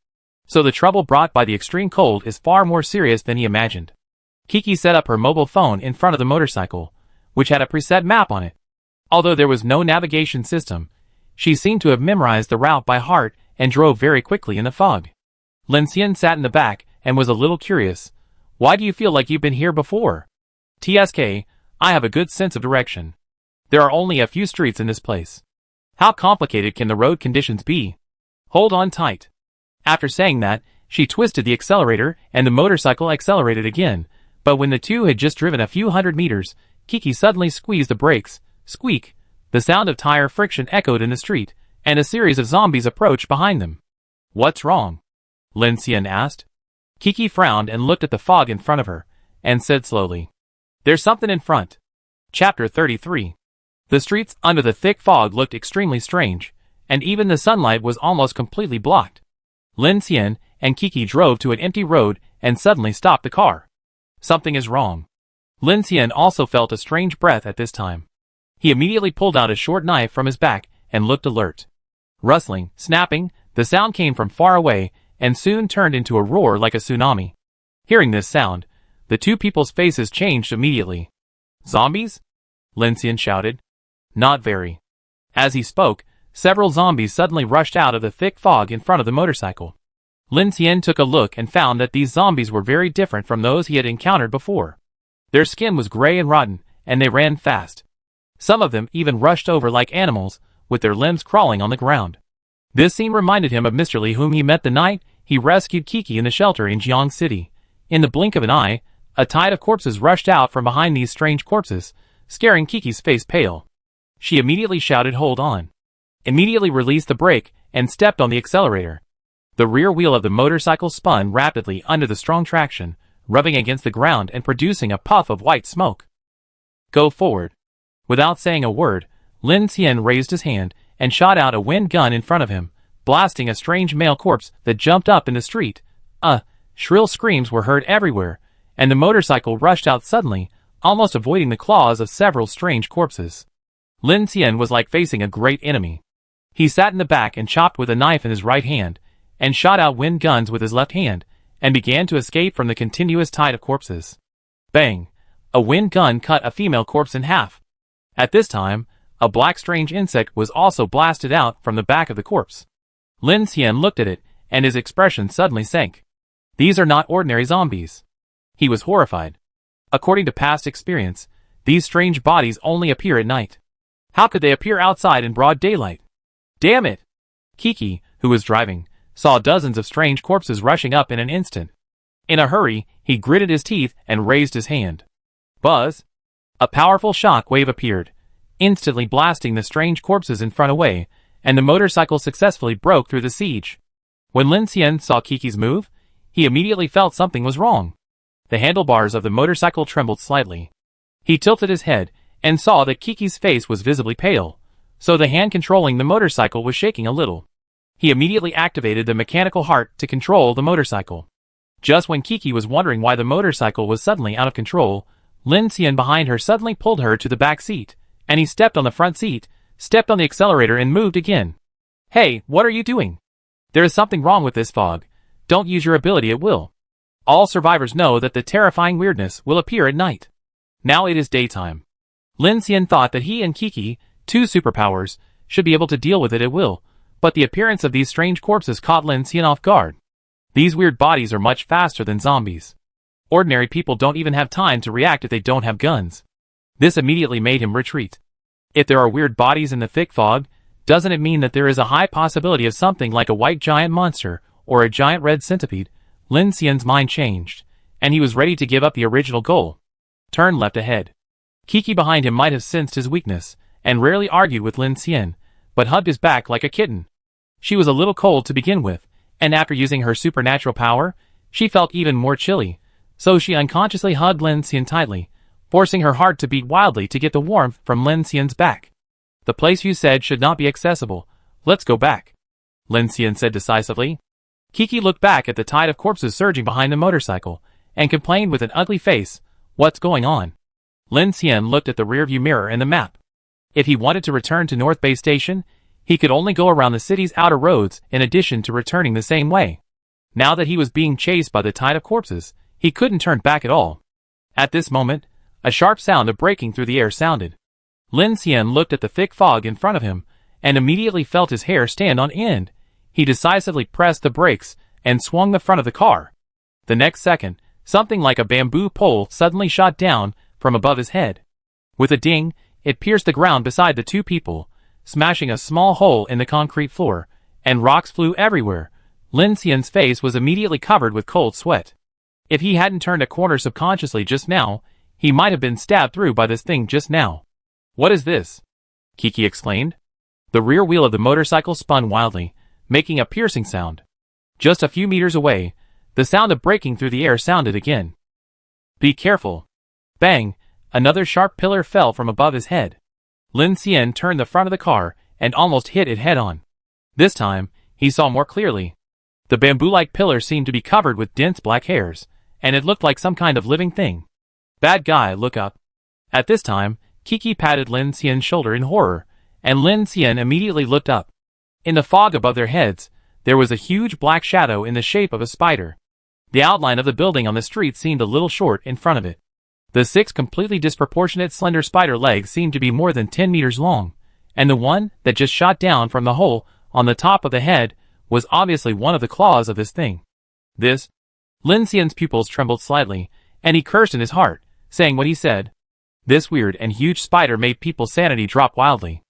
So the trouble brought by the extreme cold is far more serious than he imagined. Kiki set up her mobile phone in front of the motorcycle, which had a preset map on it. Although there was no navigation system, she seemed to have memorized the route by heart and drove very quickly in the fog. Lin Xian sat in the back and was a little curious. Why do you feel like you've been here before? TSK, I have a good sense of direction. There are only a few streets in this place. How complicated can the road conditions be? Hold on tight. After saying that, she twisted the accelerator and the motorcycle accelerated again, but when the two had just driven a few hundred meters, Kiki suddenly squeezed the brakes. Squeak! The sound of tire friction echoed in the street, and a series of zombies approached behind them. What's wrong? Lin Xian asked. Kiki frowned and looked at the fog in front of her, and said slowly, "There's something in front." Chapter 33. The streets under the thick fog looked extremely strange, and even the sunlight was almost completely blocked. Lin Xian and Kiki drove to an empty road and suddenly stopped the car. Something is wrong. Lin Xian also felt a strange breath at this time. He immediately pulled out a short knife from his back and looked alert. Rustling, snapping, the sound came from far away and soon turned into a roar like a tsunami. Hearing this sound, the two people's faces changed immediately. Zombies? Lin Xian shouted. Not very. As he spoke, several zombies suddenly rushed out of the thick fog in front of the motorcycle. Lin Xian took a look and found that these zombies were very different from those he had encountered before. Their skin was gray and rotten, and they ran fast. Some of them even rushed over like animals, with their limbs crawling on the ground. This scene reminded him of Mr. Li, whom he met the night he rescued Kiki in the shelter in Jiang City. In the blink of an eye, a tide of corpses rushed out from behind these strange corpses, scaring Kiki's face pale. She immediately shouted, "Hold on!" Immediately released the brake and stepped on the accelerator. The rear wheel of the motorcycle spun rapidly under the strong traction, rubbing against the ground and producing a puff of white smoke. Go forward. Without saying a word, Lin Xian raised his hand and shot out a wind gun in front of him, blasting a strange male corpse that jumped up in the street. Shrill screams were heard everywhere, and the motorcycle rushed out suddenly, almost avoiding the claws of several strange corpses. Lin Xian was like facing a great enemy. He sat in the back and chopped with a knife in his right hand, and shot out wind guns with his left hand, and began to escape from the continuous tide of corpses. Bang! A wind gun cut a female corpse in half. At this time, a black strange insect was also blasted out from the back of the corpse. Lin Xian looked at it, and his expression suddenly sank. These are not ordinary zombies. He was horrified. According to past experience, these strange bodies only appear at night. How could they appear outside in broad daylight? Damn it! Kiki, who was driving, saw dozens of strange corpses rushing up in an instant. In a hurry, he gritted his teeth and raised his hand. Buzz! A powerful shock wave appeared, instantly blasting the strange corpses in front away, and the motorcycle successfully broke through the siege. When Lin Xian saw Kiki's move, he immediately felt something was wrong. The handlebars of the motorcycle trembled slightly. He tilted his head and saw that Kiki's face was visibly pale, so the hand controlling the motorcycle was shaking a little. He immediately activated the mechanical heart to control the motorcycle. Just when Kiki was wondering why the motorcycle was suddenly out of control, Lin Xian behind her suddenly pulled her to the back seat, and he stepped on the front seat, stepped on the accelerator and moved again. Hey, what are you doing? There is something wrong with this fog. Don't use your ability at will. All survivors know that the terrifying weirdness will appear at night. Now it is daytime. Lin Xian thought that he and Kiki, two superpowers, should be able to deal with it at will, but the appearance of these strange corpses caught Lin Xian off guard. These weird bodies are much faster than zombies. Ordinary people don't even have time to react if they don't have guns. This immediately made him retreat. If there are weird bodies in the thick fog, doesn't it mean that there is a high possibility of something like a white giant monster or a giant red centipede? Lin Xian's mind changed, and he was ready to give up the original goal. Turn left ahead. Kiki behind him might have sensed his weakness, and rarely argued with Lin Xian, but hugged his back like a kitten. She was a little cold to begin with, and after using her supernatural power, she felt even more chilly, so she unconsciously hugged Lin Xian tightly, forcing her heart to beat wildly to get the warmth from Lin Xian's back. The place you said should not be accessible. Let's go back, Lin Xian said decisively. Kiki looked back at the tide of corpses surging behind the motorcycle, and complained with an ugly face, "What's going on?" Lin Xian looked at the rearview mirror and the map. If he wanted to return to North Bay Station, he could only go around the city's outer roads in addition to returning the same way. Now that he was being chased by the tide of corpses, he couldn't turn back at all. At this moment, a sharp sound of braking through the air sounded. Lin Xian looked at the thick fog in front of him, and immediately felt his hair stand on end. He decisively pressed the brakes, and swung the front of the car. The next second, something like a bamboo pole suddenly shot down from above his head. With a ding, it pierced the ground beside the two people, smashing a small hole in the concrete floor, and rocks flew everywhere. Lin Xian's face was immediately covered with cold sweat. If he hadn't turned a corner subconsciously just now, he might have been stabbed through by this thing just now. What is this? Kiki exclaimed. The rear wheel of the motorcycle spun wildly, making a piercing sound. Just a few meters away, the sound of braking through the air sounded again. Be careful. Bang! Another sharp pillar fell from above his head. Lin Xian turned the front of the car and almost hit it head-on. This time, he saw more clearly. The bamboo-like pillar seemed to be covered with dense black hairs, and it looked like some kind of living thing. Bad guy, look up. At this time, Kiki patted Lin Xian's shoulder in horror, and Lin Xian immediately looked up. In the fog above their heads, there was a huge black shadow in the shape of a spider. The outline of the building on the street seemed a little short in front of it. The 6 completely disproportionate slender spider legs seemed to be more than 10 meters long, and the one that just shot down from the hole on the top of the head was obviously one of the claws of this thing. This? Lin Xian's pupils trembled slightly, and he cursed in his heart, saying what he said. This weird and huge spider made people's sanity drop wildly.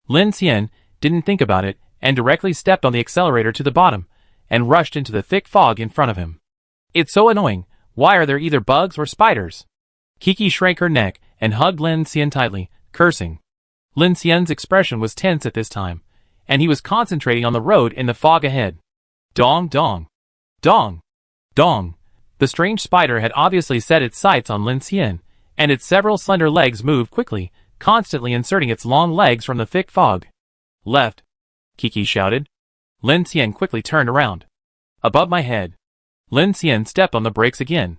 Lin Xian didn't think about it, and directly stepped on the accelerator to the bottom, and rushed into the thick fog in front of him. It's so annoying. Why are there either bugs or spiders? Kiki shrank her neck and hugged Lin Xian tightly, cursing. Lin Xian's expression was tense at this time, and he was concentrating on the road in the fog ahead. Dong dong. Dong. Dong. The strange spider had obviously set its sights on Lin Xian, and its several slender legs moved quickly, constantly inserting its long legs from the thick fog. Left. Kiki shouted. Lin Xian quickly turned around. Above my head. Lin Xian stepped on the brakes again.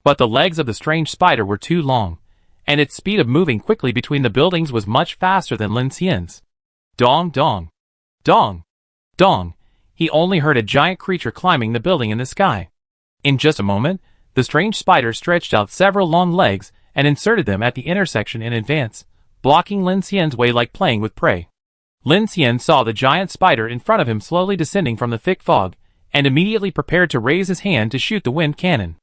But the legs of the strange spider were too long, and its speed of moving quickly between the buildings was much faster than Lin Xian's. Dong dong. Dong. Dong. He only heard a giant creature climbing the building in the sky. In just a moment, the strange spider stretched out several long legs and inserted them at the intersection in advance, blocking Lin Xian's way like playing with prey. Lin Xian saw the giant spider in front of him slowly descending from the thick fog, and immediately prepared to raise his hand to shoot the wind cannon.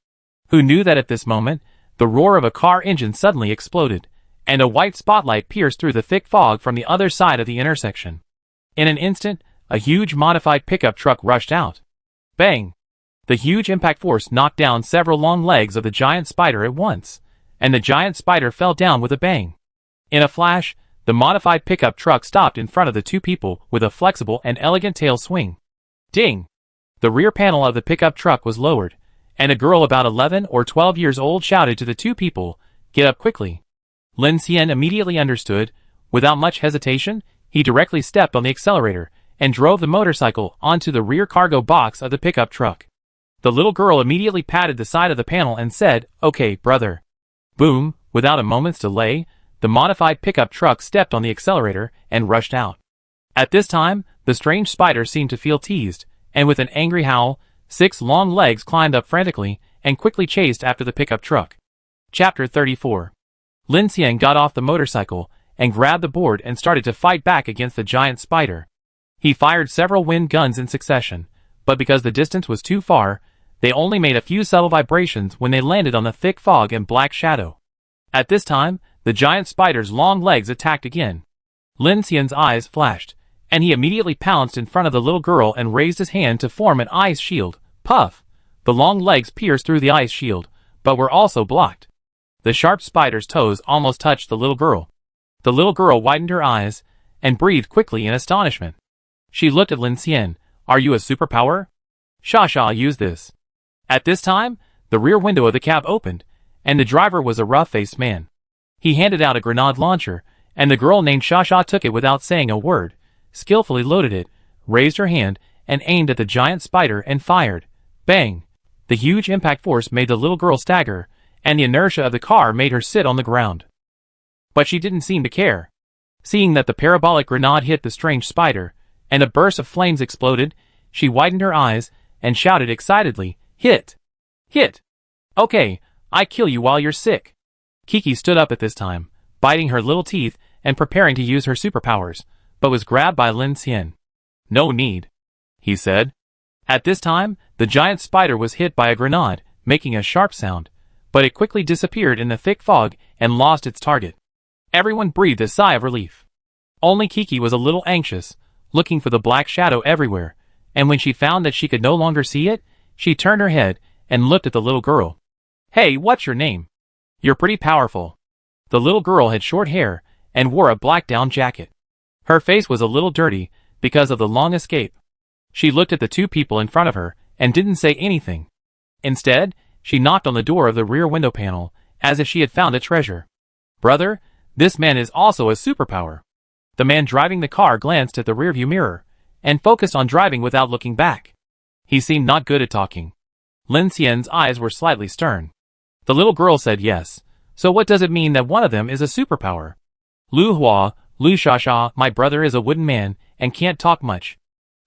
Who knew that at this moment, the roar of a car engine suddenly exploded, and a white spotlight pierced through the thick fog from the other side of the intersection. In an instant, a huge modified pickup truck rushed out. Bang! The huge impact force knocked down several long legs of the giant spider at once, and the giant spider fell down with a bang. In a flash, the modified pickup truck stopped in front of the two people with a flexible and elegant tail swing. Ding! The rear panel of the pickup truck was lowered, and a girl about 11 or 12 years old shouted to the two people, "Get up quickly." Lin Xian immediately understood. Without much hesitation, he directly stepped on the accelerator and drove the motorcycle onto the rear cargo box of the pickup truck. The little girl immediately patted the side of the panel and said, "Okay, brother." Boom! Without a moment's delay, the modified pickup truck stepped on the accelerator and rushed out. At this time, the strange spider seemed to feel teased, and with an angry howl, 6 long legs climbed up frantically and quickly chased after the pickup truck. Chapter 34. Lin Xian got off the motorcycle and grabbed the board and started to fight back against the giant spider. He fired several wind guns in succession, but because the distance was too far, they only made a few subtle vibrations when they landed on the thick fog and black shadow. At this time, the giant spider's long legs attacked again. Lin Xian's eyes flashed, and he immediately pounced in front of the little girl and raised his hand to form an ice shield. Puff! The long legs pierced through the ice shield, but were also blocked. The sharp spider's toes almost touched the little girl. The little girl widened her eyes and breathed quickly in astonishment. She looked at Lin Xian. "Are you a superpower?" "Sha use this." At this time, the rear window of the cab opened, and the driver was a rough-faced man. He handed out a grenade launcher, and the girl named Sha took it without saying a word, skillfully loaded it, raised her hand, and aimed at the giant spider and fired. Bang! The huge impact force made the little girl stagger, and the inertia of the car made her sit on the ground. But she didn't seem to care. Seeing that the parabolic grenade hit the strange spider, and a burst of flames exploded, she widened her eyes and shouted excitedly, "Hit! Hit! Okay, I kill you while you're sick." Kiki stood up at this time, biting her little teeth and preparing to use her superpowers, but was grabbed by Lin Xian. "No need," he said. At this time, the giant spider was hit by a grenade, making a sharp sound, but it quickly disappeared in the thick fog and lost its target. Everyone breathed a sigh of relief. Only Kiki was a little anxious, looking for the black shadow everywhere, and when she found that she could no longer see it, she turned her head and looked at the little girl. "Hey, what's your name? You're pretty powerful." The little girl had short hair and wore a black down jacket. Her face was a little dirty because of the long escape. She looked at the two people in front of her and didn't say anything. Instead, she knocked on the door of the rear window panel, as if she had found a treasure. "Brother, this man is also a superpower." The man driving the car glanced at the rearview mirror and focused on driving without looking back. He seemed not good at talking. Lin Xian's eyes were slightly stern. The little girl said yes. "So what does it mean that one of them is a superpower?" "Lu Hua, Lu Sha, my brother is a wooden man and can't talk much."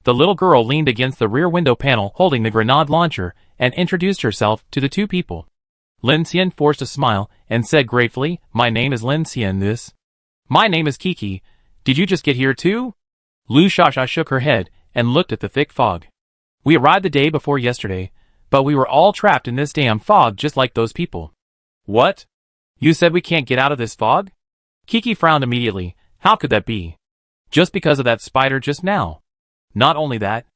The little girl leaned against the rear window panel holding the grenade launcher and introduced herself to the two people. Lin Xian forced a smile and said gratefully, "My name is Lin Xian. My name is Kiki. Did you just get here too?" Lu Sha shook her head and looked at the thick fog. "We arrived the day before yesterday, but we were all trapped in this damn fog just like those people." "What? You said we can't get out of this fog?" Kiki frowned immediately. How could that be? Just because of that spider just now? Not only that.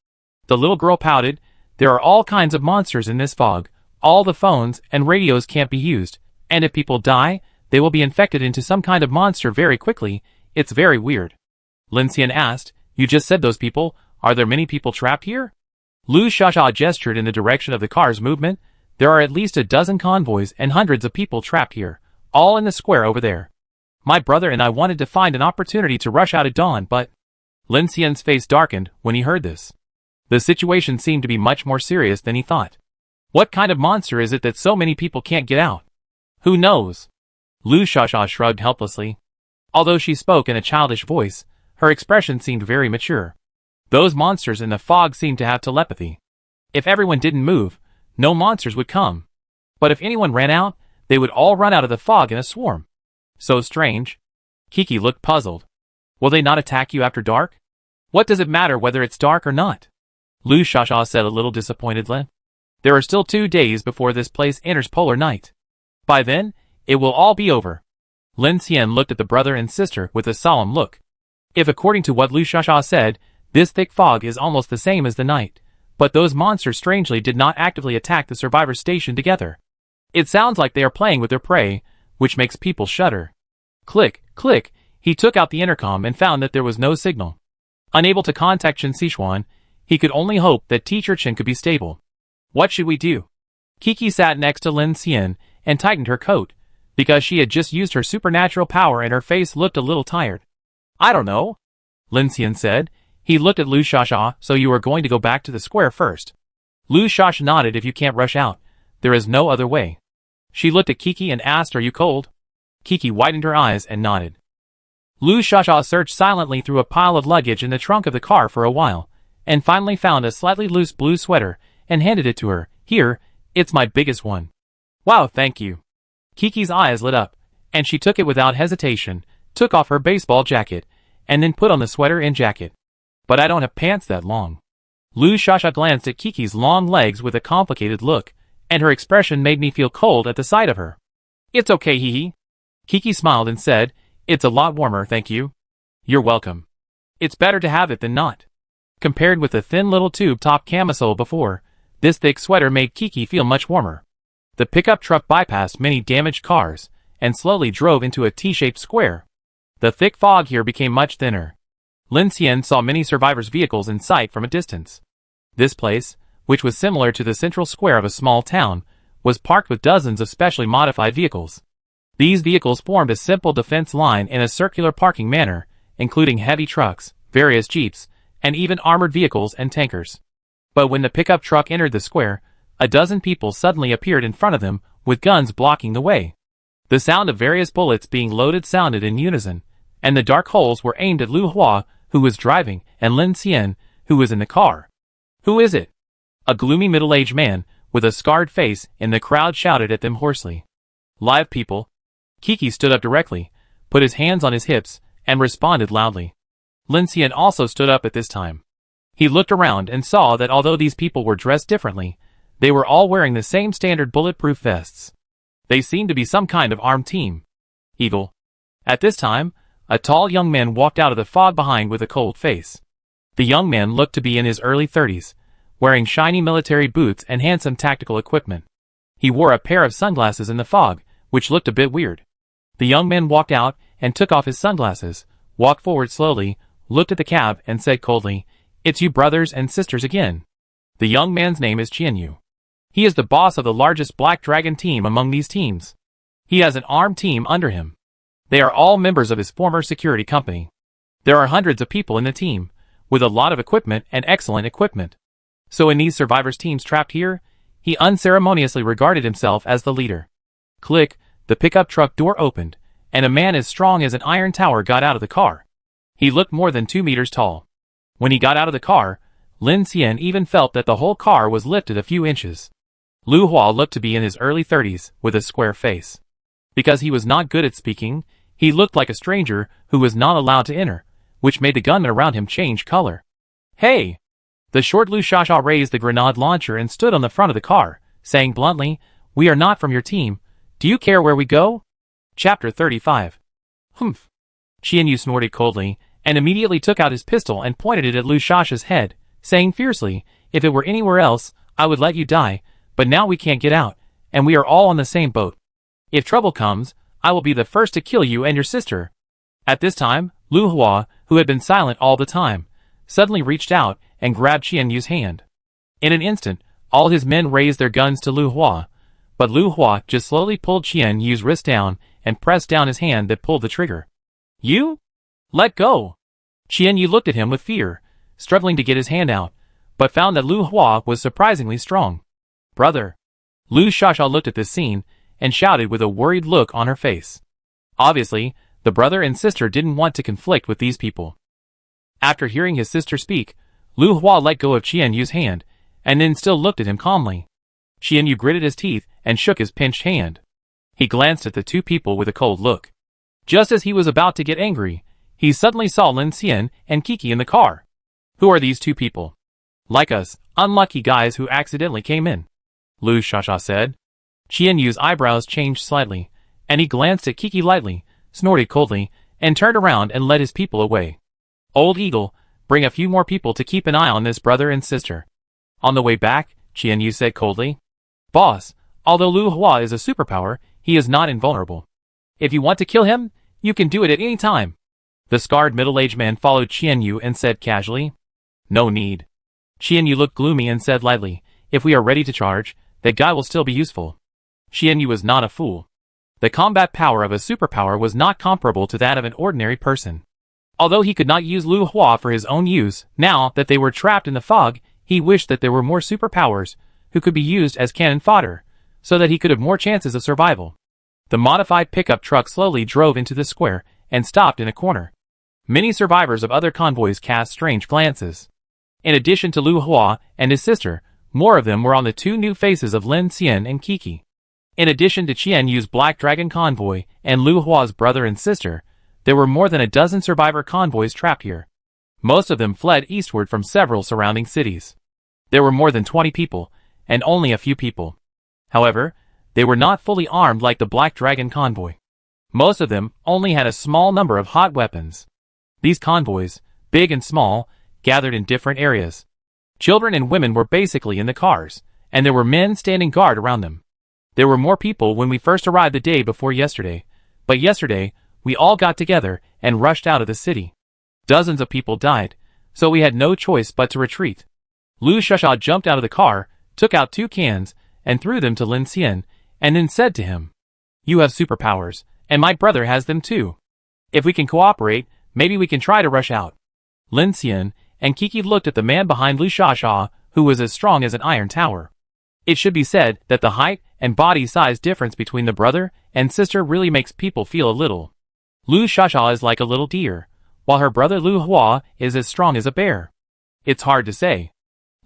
The little girl pouted. There are all kinds of monsters in this fog. All the phones and radios can't be used, and if people die, they will be infected into some kind of monster very quickly. It's very weird. Lin Xian asked, "You just said those people. Are there many people trapped here?" Lu Sha gestured in the direction of the car's movement. "There are at least a dozen convoys and hundreds of people trapped here, all in the square over there. My brother and I wanted to find an opportunity to rush out at dawn, but..." Lin Xian's face darkened when he heard this. The situation seemed to be much more serious than he thought. What kind of monster is it that so many people can't get out? Who knows? Lu Sha shrugged helplessly. Although she spoke in a childish voice, her expression seemed very mature. Those monsters in the fog seemed to have telepathy. If everyone didn't move, no monsters would come. But if anyone ran out, they would all run out of the fog in a swarm. So strange. Kiki looked puzzled. Will they not attack you after dark? What does it matter whether it's dark or not? Lu Shasha said a little disappointedly. There are still 2 days before this place enters polar night. By then, it will all be over. Lin Xian looked at the brother and sister with a solemn look. If according to what Lu Shasha said, this thick fog is almost the same as the night, but those monsters strangely did not actively attack the survivors stationed together. It sounds like they are playing with their prey, which makes people shudder. Click, click, he took out the intercom and found that there was no signal. Unable to contact Chen Sichuan, he could only hope that Teacher Chen could be stable. What should we do? Kiki sat next to Lin Xian and tightened her coat, because she had just used her supernatural power and her face looked a little tired. I don't know, Lin Xian said. He looked at Lu Shasha. So you are going to go back to the square first? Lu Shasha nodded. If you can't rush out, there is no other way. She looked at Kiki and asked, are you cold? Kiki widened her eyes and nodded. Lu Shasha searched silently through a pile of luggage in the trunk of the car for a while, and finally found a slightly loose blue sweater and handed it to her. Here, it's my biggest one. Wow, thank you. Kiki's eyes lit up, and she took it without hesitation, took off her baseball jacket, and then put on the sweater and jacket. But I don't have pants that long. Lu Shasha glanced at Kiki's long legs with a complicated look, and her expression made me feel cold at the sight of her. It's okay, hee. Kiki smiled and said, it's a lot warmer, thank you. You're welcome. It's better to have it than not. Compared with the thin little tube-top camisole before, this thick sweater made Kiki feel much warmer. The pickup truck bypassed many damaged cars, and slowly drove into a T-shaped square. The thick fog here became much thinner. Lin Xian saw many survivors' vehicles in sight from a distance. This place, which was similar to the central square of a small town, was parked with dozens of specially modified vehicles. These vehicles formed a simple defense line in a circular parking manner, including heavy trucks, various jeeps, and even armored vehicles and tankers. But when the pickup truck entered the square, a dozen people suddenly appeared in front of them, with guns blocking the way. The sound of various bullets being loaded sounded in unison, and the dark holes were aimed at Lu Hua, who was driving, and Lin Xian, who was in the car. Who is it? A gloomy middle-aged man, with a scarred face, in the crowd shouted at them hoarsely. Live people. Kiki stood up directly, put his hands on his hips, and responded loudly. Lin Xian also stood up at this time. He looked around and saw that although these people were dressed differently, they were all wearing the same standard bulletproof vests. They seemed to be some kind of armed team. Evil. At this time, a tall young man walked out of the fog behind with a cold face. The young man looked to be in his early 30s, wearing shiny military boots and handsome tactical equipment. He wore a pair of sunglasses in the fog, which looked a bit weird. The young man walked out and took off his sunglasses, walked forward slowly, looked at the cab and said coldly, it's you brothers and sisters again. The young man's name is Qianyu. He is the boss of the largest Black Dragon team among these teams. He has an armed team under him. They are all members of his former security company. There are hundreds of people in the team, with a lot of equipment and excellent equipment. So in these survivors' teams trapped here, he unceremoniously regarded himself as the leader. Click, the pickup truck door opened, and a man as strong as an iron tower got out of the car. He looked more than 2 meters tall. When he got out of the car, Lin Xian even felt that the whole car was lifted a few inches. Lu Hua looked to be in his early 30s, with a square face. Because he was not good at speaking, he looked like a stranger who was not allowed to enter, which made the gunmen around him change color. Hey! The short Lu Shasha raised the grenade launcher and stood on the front of the car, saying bluntly, we are not from your team. Do you care where we go? Chapter 35. Humph. Qianyu snorted coldly, and immediately took out his pistol and pointed it at Lu Shasha's head, saying fiercely, if it were anywhere else, I would let you die, but now we can't get out, and we are all on the same boat. If trouble comes, I will be the first to kill you and your sister. At this time, Lu Hua, who had been silent all the time, suddenly reached out and grabbed Qianyu's hand. In an instant, all his men raised their guns to Lu Hua, but Lu Hua just slowly pulled Qianyu's wrist down and pressed down his hand that pulled the trigger. You? Let go! Qianyu looked at him with fear, struggling to get his hand out, but found that Lu Hua was surprisingly strong. Brother! Lu Shasha looked at this scene and shouted with a worried look on her face. Obviously, the brother and sister didn't want to conflict with these people. After hearing his sister speak, Lu Hua let go of Qianyu's hand, and then still looked at him calmly. Qianyu gritted his teeth and shook his pinched hand. He glanced at the 2 people with a cold look. Just as he was about to get angry, he suddenly saw Lin Xian and Kiki in the car. Who are these 2 people? Like us, unlucky guys who accidentally came in, Lu Shasha said. Qian Yu's eyebrows changed slightly, and he glanced at Kiki lightly, snorted coldly, and turned around and led his people away. Old Eagle, bring a few more people to keep an eye on this brother and sister. On the way back, Qian Yu said coldly. Boss, although Lu Hua is a superpower, he is not invulnerable. If you want to kill him, you can do it at any time. The scarred middle-aged man followed Qian Yu and said casually. No need. Qian Yu looked gloomy and said lightly, if we are ready to charge, that guy will still be useful. Qian Yu was not a fool. The combat power of a superpower was not comparable to that of an ordinary person. Although he could not use Lu Hua for his own use, now that they were trapped in the fog, he wished that there were more superpowers who could be used as cannon fodder, so that he could have more chances of survival. The modified pickup truck slowly drove into the square and stopped in a corner. Many survivors of other convoys cast strange glances. In addition to Lu Hua and his sister, more of them were on the two new faces of Lin Xian and Kiki. In addition to Qian Yu's Black Dragon convoy and Lu Hua's brother and sister, there were more than a dozen survivor convoys trapped here. Most of them fled eastward from several surrounding cities. There were more than 20 people, and only a few people. However, they were not fully armed like the Black Dragon convoy. Most of them only had a small number of hot weapons. These convoys, big and small, gathered in different areas. Children and women were basically in the cars, and there were men standing guard around them. There were more people when we first arrived the day before yesterday, but yesterday, we all got together and rushed out of the city. Dozens of people died, so we had no choice but to retreat. Lu Shasha jumped out of the car, took out 2 cans, and threw them to Lin Xian, and then said to him, You have superpowers, and my brother has them too. If we can cooperate, maybe we can try to rush out. Lin Xian and Kiki looked at the man behind Lu Shasha, who was as strong as an iron tower. It should be said that the height and body size difference between the brother and sister really makes people feel a little. Lu Shasha is like a little deer, while her brother Lu Hua is as strong as a bear. It's hard to say.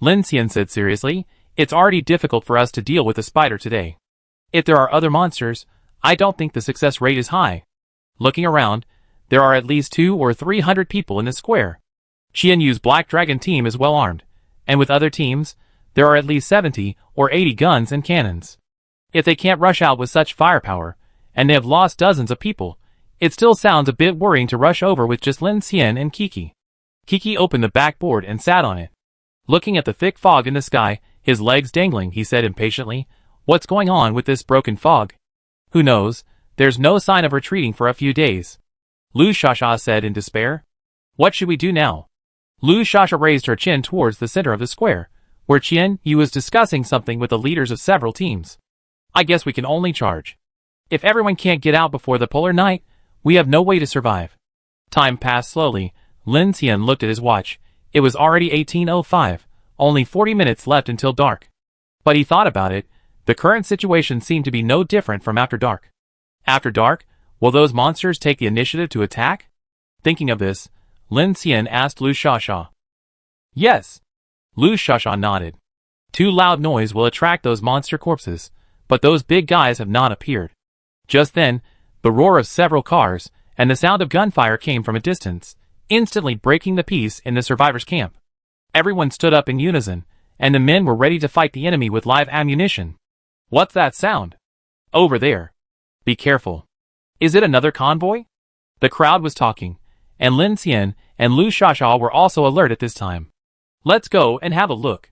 Lin Xian said seriously, it's already difficult for us to deal with a spider today. If there are other monsters, I don't think the success rate is high. Looking around, there are at least 200 or 300 people in the square. Qian Yu's Black Dragon team is well armed, and with other teams, there are at least 70 or 80 guns and cannons. If they can't rush out with such firepower, and they have lost dozens of people, it still sounds a bit worrying to rush over with just Lin Xian and Kiki. Kiki opened the backboard and sat on it. Looking at the thick fog in the sky, his legs dangling, he said impatiently, What's going on with this broken fog? Who knows, there's no sign of retreating for a few days. Lu Shasha said in despair. What should we do now? Lu Shasha raised her chin towards the center of the square, where Qian Yu was discussing something with the leaders of several teams. I guess we can only charge. If everyone can't get out before the polar night, we have no way to survive. Time passed slowly. Lin Xian looked at his watch. It was already 18:05, only 40 minutes left until dark. But he thought about it. The current situation seemed to be no different from after dark. After dark, will those monsters take the initiative to attack? Thinking of this, Lin Xian asked Lu Shasha. Yes. Lu Shasha nodded. Too loud noise will attract those monster corpses, but those big guys have not appeared. Just then, the roar of several cars and the sound of gunfire came from a distance, instantly breaking the peace in the survivors' camp. Everyone stood up in unison, and the men were ready to fight the enemy with live ammunition. What's that sound? Over there. Be careful. Is it another convoy? The crowd was talking, and Lin Xian and Lu Shasha were also alert at this time. Let's go and have a look.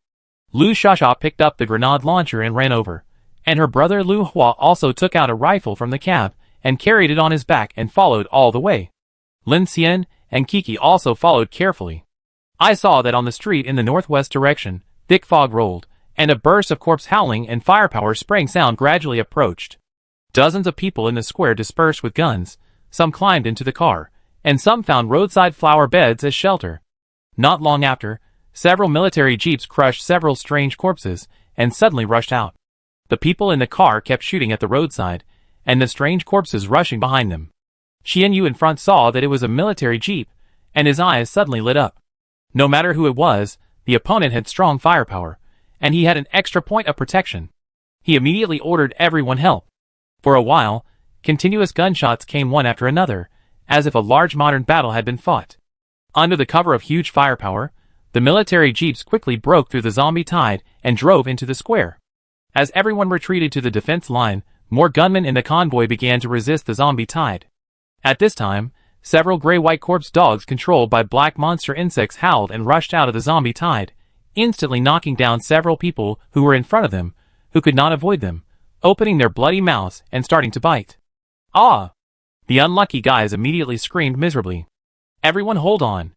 Lu Shasha picked up the grenade launcher and ran over, and her brother Lu Hua also took out a rifle from the cab and carried it on his back and followed all the way. Lin Xian and Kiki also followed carefully. I saw that on the street in the northwest direction, thick fog rolled, and a burst of corpse howling and firepower spraying sound gradually approached. Dozens of people in the square dispersed with guns, some climbed into the car, and some found roadside flower beds as shelter. Not long after, several military jeeps crushed several strange corpses and suddenly rushed out. The people in the car kept shooting at the roadside, and the strange corpses rushing behind them. Qian Yu in front saw that it was a military jeep, and his eyes suddenly lit up. No matter who it was, the opponent had strong firepower, and he had an extra point of protection. He immediately ordered everyone help. For a while, continuous gunshots came one after another, as if a large modern battle had been fought. Under the cover of huge firepower, The military jeeps quickly broke through the zombie tide and drove into the square. As everyone retreated to the defense line, more gunmen in the convoy began to resist the zombie tide. At this time, several gray-white corpse dogs controlled by black monster insects howled and rushed out of the zombie tide, instantly knocking down several people who were in front of them, who could not avoid them, opening their bloody mouths and starting to bite. Ah! The unlucky guys immediately screamed miserably. Everyone hold on!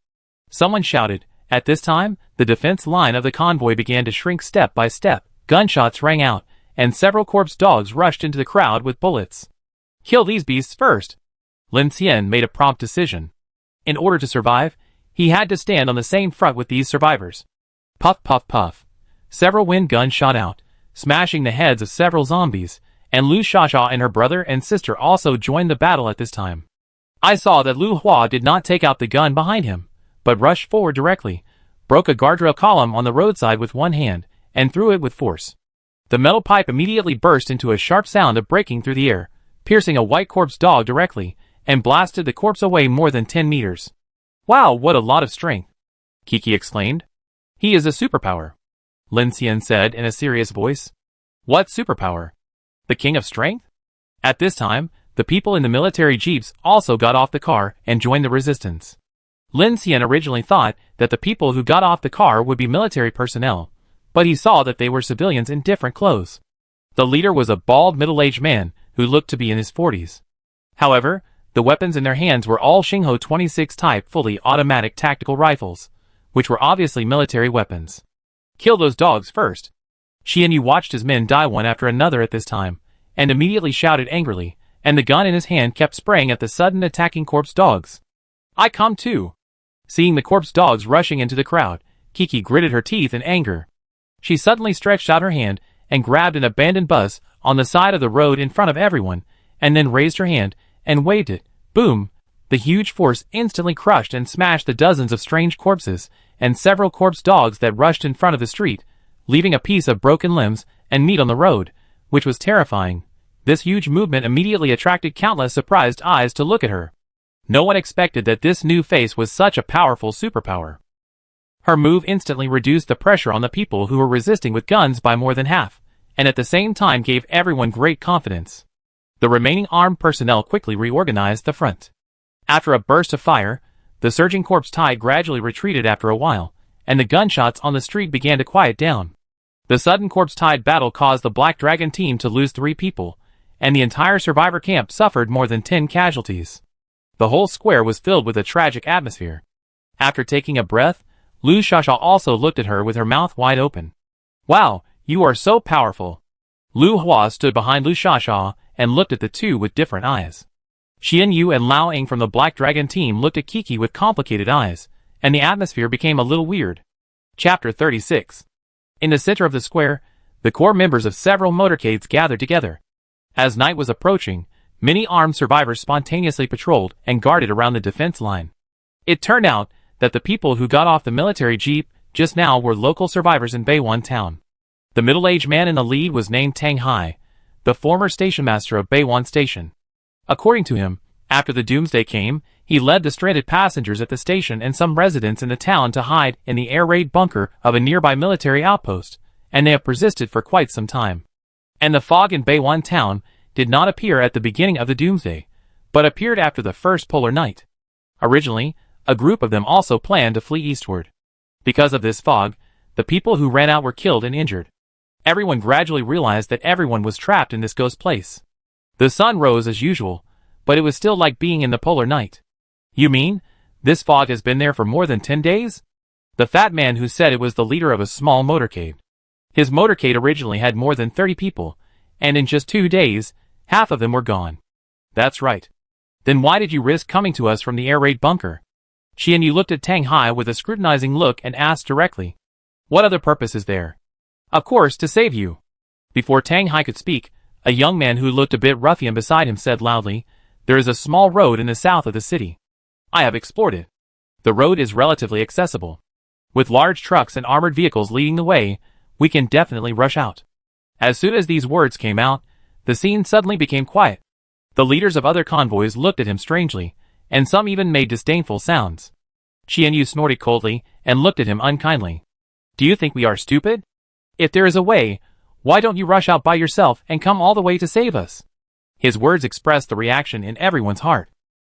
Someone shouted. At this time, the defense line of the convoy began to shrink step by step, gunshots rang out, and several corpse dogs rushed into the crowd with bullets. Kill these beasts first! Lin Xian made a prompt decision. In order to survive, he had to stand on the same front with these survivors. Puff puff puff. Several wind guns shot out, smashing the heads of several zombies, and Lu Shasha and her brother and sister also joined the battle at this time. I saw that Lu Hua did not take out the gun behind him, but rushed forward directly, broke a guardrail column on the roadside with one hand, and threw it with force. The metal pipe immediately burst into a sharp sound of breaking through the air, piercing a white corpse dog directly, and blasted the corpse away more than 10 meters. Wow, what a lot of strength! Kiki exclaimed. He is a superpower, Lin Xian said in a serious voice. What superpower? The king of strength? At this time, the people in the military jeeps also got off the car and joined the resistance. Lin Xian originally thought that the people who got off the car would be military personnel, but he saw that they were civilians in different clothes. The leader was a bald middle-aged man who looked to be in his 40s. However, the weapons in their hands were all Xingho 26 type fully automatic tactical rifles, which were obviously military weapons. Kill those dogs first. Xianyu watched his men die one after another at this time, and immediately shouted angrily, and the gun in his hand kept spraying at the sudden attacking corpse dogs. I come too! Seeing the corpse dogs rushing into the crowd, Kiki gritted her teeth in anger. She suddenly stretched out her hand and grabbed an abandoned bus on the side of the road in front of everyone, and then raised her hand and waved it. Boom! The huge force instantly crushed and smashed the dozens of strange corpses and several corpse dogs that rushed in front of the street, leaving a piece of broken limbs and meat on the road, which was terrifying. This huge movement immediately attracted countless surprised eyes to look at her. No one expected that this new face was such a powerful superpower. Her move instantly reduced the pressure on the people who were resisting with guns by more than half, and at the same time gave everyone great confidence. The remaining armed personnel quickly reorganized the front. After a burst of fire, the surging corpse tide gradually retreated after a while, and the gunshots on the street began to quiet down. The sudden corpse tide battle caused the Black Dragon team to lose 3 people, and the entire survivor camp suffered more than 10 casualties. The whole square was filled with a tragic atmosphere. After taking a breath, Lu Shasha also looked at her with her mouth wide open. Wow, you are so powerful! Lu Hua stood behind Lu Shasha and looked at the two with different eyes. Xian Yu and Lao Ying from the Black Dragon team looked at Kiki with complicated eyes, and the atmosphere became a little weird. Chapter 36. In the center of the square, the core members of several motorcades gathered together. As night was approaching, many armed survivors spontaneously patrolled and guarded around the defense line. It turned out that the people who got off the military jeep just now were local survivors in Beiwan town. The middle-aged man in the lead was named Tang Hai, the former station master of Beiwan Station. According to him, after the Doomsday came, he led the stranded passengers at the station and some residents in the town to hide in the air raid bunker of a nearby military outpost, and they have persisted for quite some time. And the fog in Beiwan town did not appear at the beginning of the Doomsday, but appeared after the first polar night. Originally, a group of them also planned to flee eastward. Because of this fog, the people who ran out were killed and injured. Everyone gradually realized that everyone was trapped in this ghost place. The sun rose as usual, but it was still like being in the polar night. You mean, this fog has been there for more than 10 days? The fat man who said it was the leader of a small motorcade. His motorcade originally had more than 30 people, and in just 2 days, half of them were gone. That's right. Then why did you risk coming to us from the air raid bunker? Xianyu looked at Tang Hai with a scrutinizing look and asked directly. What other purpose is there? Of course, to save you. Before Tang Hai could speak, a young man who looked a bit ruffian beside him said loudly, There is a small road in the south of the city. I have explored it. The road is relatively accessible. With large trucks and armored vehicles leading the way, we can definitely rush out. As soon as these words came out, the scene suddenly became quiet. The leaders of other convoys looked at him strangely, and some even made disdainful sounds. Xianyu snorted coldly and looked at him unkindly. Do you think we are stupid? If there is a way, why don't you rush out by yourself and come all the way to save us? His words expressed the reaction in everyone's heart.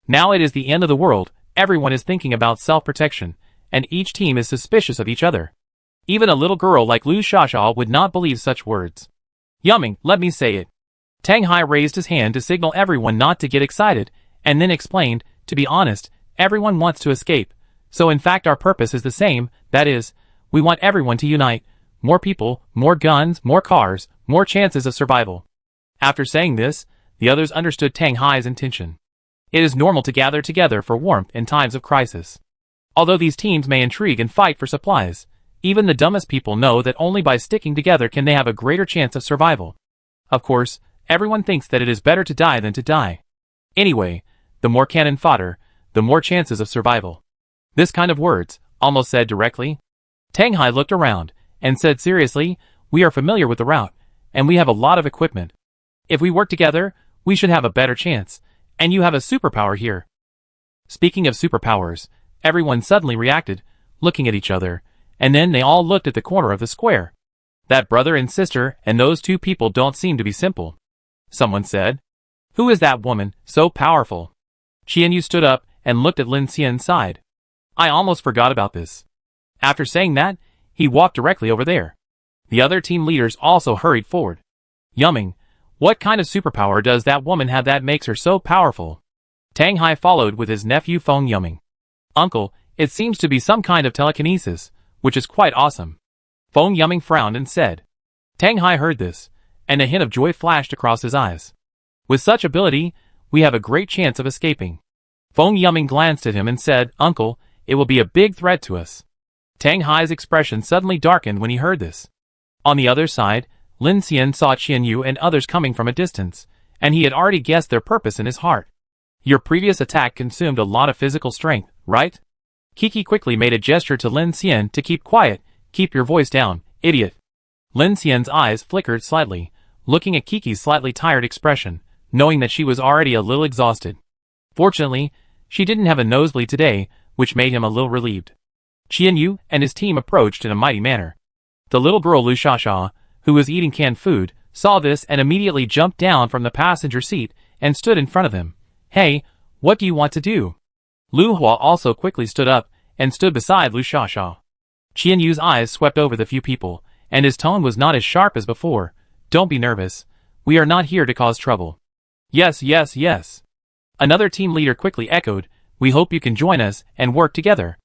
Now it is the end of the world, everyone is thinking about self-protection, and each team is suspicious of each other. Even a little girl like Lu Shasha would not believe such words. Yumming, let me say it. Tang Hai raised his hand to signal everyone not to get excited, and then explained, to be honest, everyone wants to escape, so in fact our purpose is the same, that is, we want everyone to unite. More people, more guns, more cars, more chances of survival. After saying this, the others understood Tang Hai's intention. It is normal to gather together for warmth in times of crisis. Although these teams may intrigue and fight for supplies, even the dumbest people know that only by sticking together can they have a greater chance of survival. Of course, everyone thinks that it is better to die than to die. Anyway, the more cannon fodder, the more chances of survival. This kind of words, almost said directly. Tang Hai looked around, and said seriously, we are familiar with the route, and we have a lot of equipment. If we work together, we should have a better chance, and you have a superpower here. Speaking of superpowers, everyone suddenly reacted, looking at each other, and then they all looked at the corner of the square. That brother and sister and those two people don't seem to be simple. Someone said. Who is that woman, so powerful? Qianyu stood up and looked at Lin Xian's side. I almost forgot about this. After saying that, he walked directly over there. The other team leaders also hurried forward. Yumming, what kind of superpower does that woman have that makes her so powerful? Tang Hai followed with his nephew Feng Yumming. Uncle, it seems to be some kind of telekinesis, which is quite awesome. Feng Yumming frowned and said. Tang Hai heard this, and a hint of joy flashed across his eyes. With such ability, we have a great chance of escaping. Feng Yumming glanced at him and said, Uncle, it will be a big threat to us. Tang Hai's expression suddenly darkened when he heard this. On the other side, Lin Xian saw Qianyu and others coming from a distance, and he had already guessed their purpose in his heart. Your previous attack consumed a lot of physical strength, right? Kiki quickly made a gesture to Lin Xian to keep quiet. Keep your voice down, idiot. Lin Xian's eyes flickered slightly, looking at Kiki's slightly tired expression, knowing that she was already a little exhausted. Fortunately, she didn't have a nosebleed today, which made him a little relieved. Qianyu and his team approached in a mighty manner. The little girl Lu Shasha, who was eating canned food, saw this and immediately jumped down from the passenger seat and stood in front of him. Hey, what do you want to do? Lu Hua also quickly stood up and stood beside Lu Shasha. Qianyu's eyes swept over the few people, and his tone was not as sharp as before. Don't be nervous. We are not here to cause trouble. Yes, yes, yes. Another team leader quickly echoed, we hope you can join us and work together.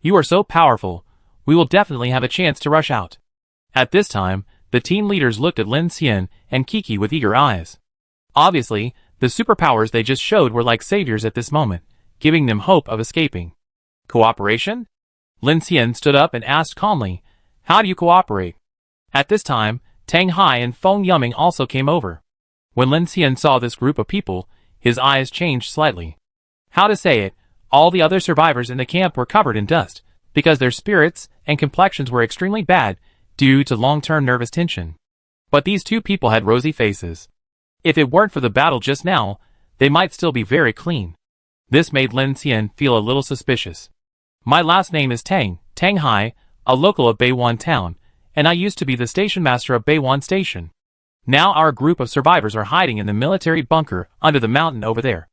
You are so powerful, we will definitely have a chance to rush out. At this time, the team leaders looked at Lin Xian and Kiki with eager eyes. Obviously, the superpowers they just showed were like saviors at this moment, giving them hope of escaping. Cooperation? Lin Xian stood up and asked calmly, how do you cooperate? At this time, Tang Hai and Feng Yumming also came over. When Lin Xian saw this group of people, his eyes changed slightly. How to say it, all the other survivors in the camp were covered in dust, because their spirits and complexions were extremely bad due to long-term nervous tension. But these two people had rosy faces. If it weren't for the battle just now, they might still be very clean. This made Lin Xian feel a little suspicious. My last name is Tang Hai, a local of Beiwan Town, and I used to be the station master of Beiwan Station. Now our group of survivors are hiding in the military bunker under the mountain over there.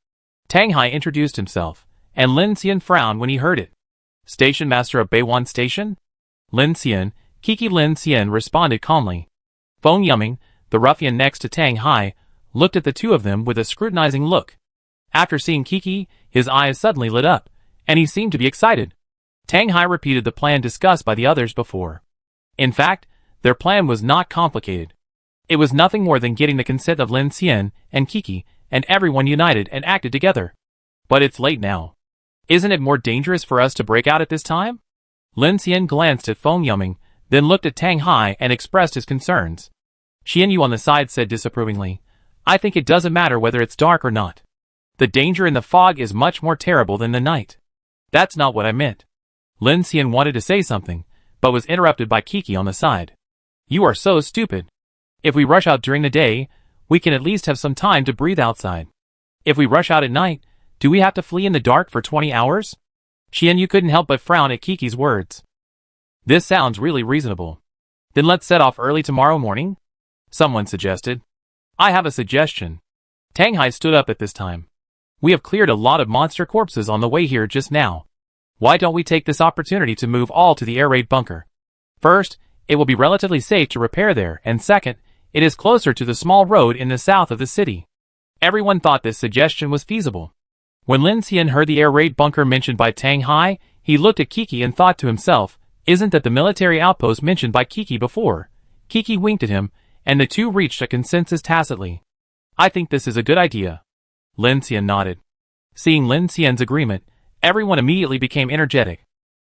Tang Hai introduced himself, and Lin Xian frowned when he heard it. Station master of Beiwan Station? Lin Xian, Kiki Lin Xian responded calmly. Feng Yumming, the ruffian next to Tang Hai, looked at the two of them with a scrutinizing look. After seeing Kiki, his eyes suddenly lit up, and he seemed to be excited. Tang Hai repeated the plan discussed by the others before. In fact, their plan was not complicated. It was nothing more than getting the consent of Lin Xian and Kiki, and everyone united and acted together. But it's late now. Isn't it more dangerous for us to break out at this time? Lin Xian glanced at Feng Yumming, then looked at Tang Hai and expressed his concerns. Qianyu on the side said disapprovingly, I think it doesn't matter whether it's dark or not. The danger in the fog is much more terrible than the night. That's not what I meant. Lin Xian wanted to say something, but was interrupted by Kiki on the side. You are so stupid. If we rush out during the day, we can at least have some time to breathe outside. If we rush out at night, do we have to flee in the dark for 20 hours? Qianyu couldn't help but frown at Kiki's words. This sounds really reasonable. Then let's set off early tomorrow morning? Someone suggested. I have a suggestion. Tang Hai stood up at this time. We have cleared a lot of monster corpses on the way here just now. Why don't we take this opportunity to move all to the air raid bunker? First, it will be relatively safe to repair there, and second, it is closer to the small road in the south of the city. Everyone thought this suggestion was feasible. When Lin Xian heard the air raid bunker mentioned by Tang Hai, he looked at Kiki and thought to himself, isn't that the military outpost mentioned by Kiki before? Kiki winked at him, and the two reached a consensus tacitly. I think this is a good idea. Lin Xian nodded. Seeing Lin Xian's agreement, everyone immediately became energetic.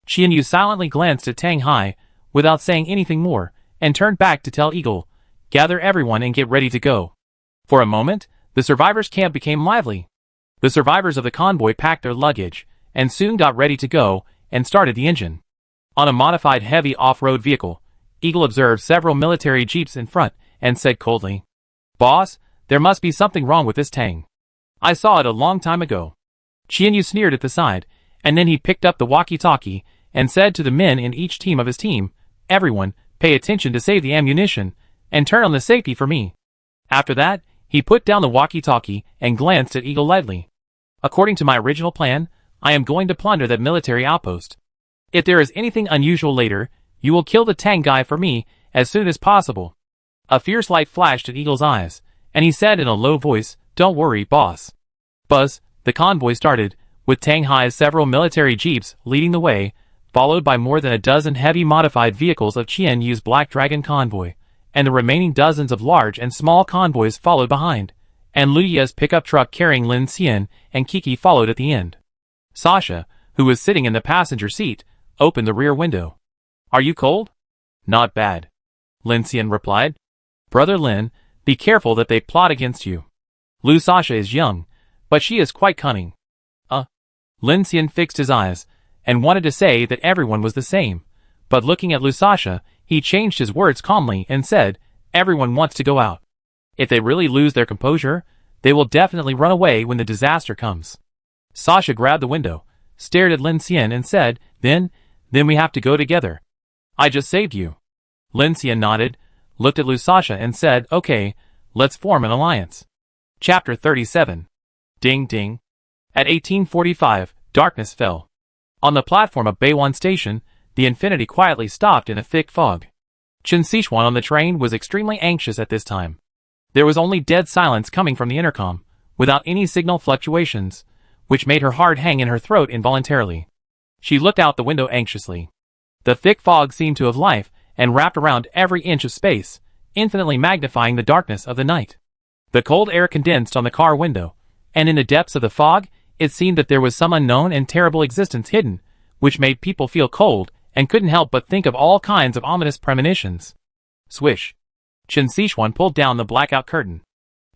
Qian Yu silently glanced at Tang Hai, without saying anything more, and turned back to tell Eagle, gather everyone and get ready to go. For a moment, the survivors' camp became lively. The survivors of the convoy packed their luggage, and soon got ready to go, and started the engine. On a modified heavy off-road vehicle, Eagle observed several military jeeps in front, and said coldly, Boss, there must be something wrong with this Tang. I saw it a long time ago. Qian Yu sneered at the side, and then he picked up the walkie-talkie, and said to the men in each team of his team, everyone, pay attention to save the ammunition, and turn on the safety for me. After that, he put down the walkie-talkie, and glanced at Eagle lightly. According to my original plan, I am going to plunder that military outpost. If there is anything unusual later, you will kill the Tang guy for me, as soon as possible. A fierce light flashed in Eagle's eyes, and he said in a low voice, don't worry, boss. Buzz, the convoy started, with Tang Hai's several military jeeps leading the way, followed by more than a dozen heavy modified vehicles of Qian Yu's Black Dragon convoy, and the remaining dozens of large and small convoys followed behind, and Lu Ye's pickup truck carrying Lin Xian and Kiki followed at the end. Sasha, who was sitting in the passenger seat, opened the rear window. Are you cold? Not bad. Lin Xian replied. Brother Lin, be careful that they plot against you. Lu Sasha is young, but she is quite cunning. Lin Xian fixed his eyes, and wanted to say that everyone was the same, but looking at Lu Sasha, he changed his words calmly and said, everyone wants to go out. If they really lose their composure, they will definitely run away when the disaster comes. Sasha grabbed the window, stared at Lin Xian and said, then we have to go together. I just saved you. Lin Xian nodded, looked at Lu Sasha and said, okay, let's form an alliance. Chapter 37. Ding ding. At 1845, darkness fell. On the platform of Beiwan Station, the Infinity quietly stopped in a thick fog. Chen Sichuan on the train was extremely anxious at this time. There was only dead silence coming from the intercom, without any signal fluctuations, which made her heart hang in her throat involuntarily. She looked out the window anxiously. The thick fog seemed to have life, and wrapped around every inch of space, infinitely magnifying the darkness of the night. The cold air condensed on the car window, and in the depths of the fog, it seemed that there was some unknown and terrible existence hidden, which made people feel cold, and couldn't help but think of all kinds of ominous premonitions. Swish. Chen Sichuan pulled down the blackout curtain.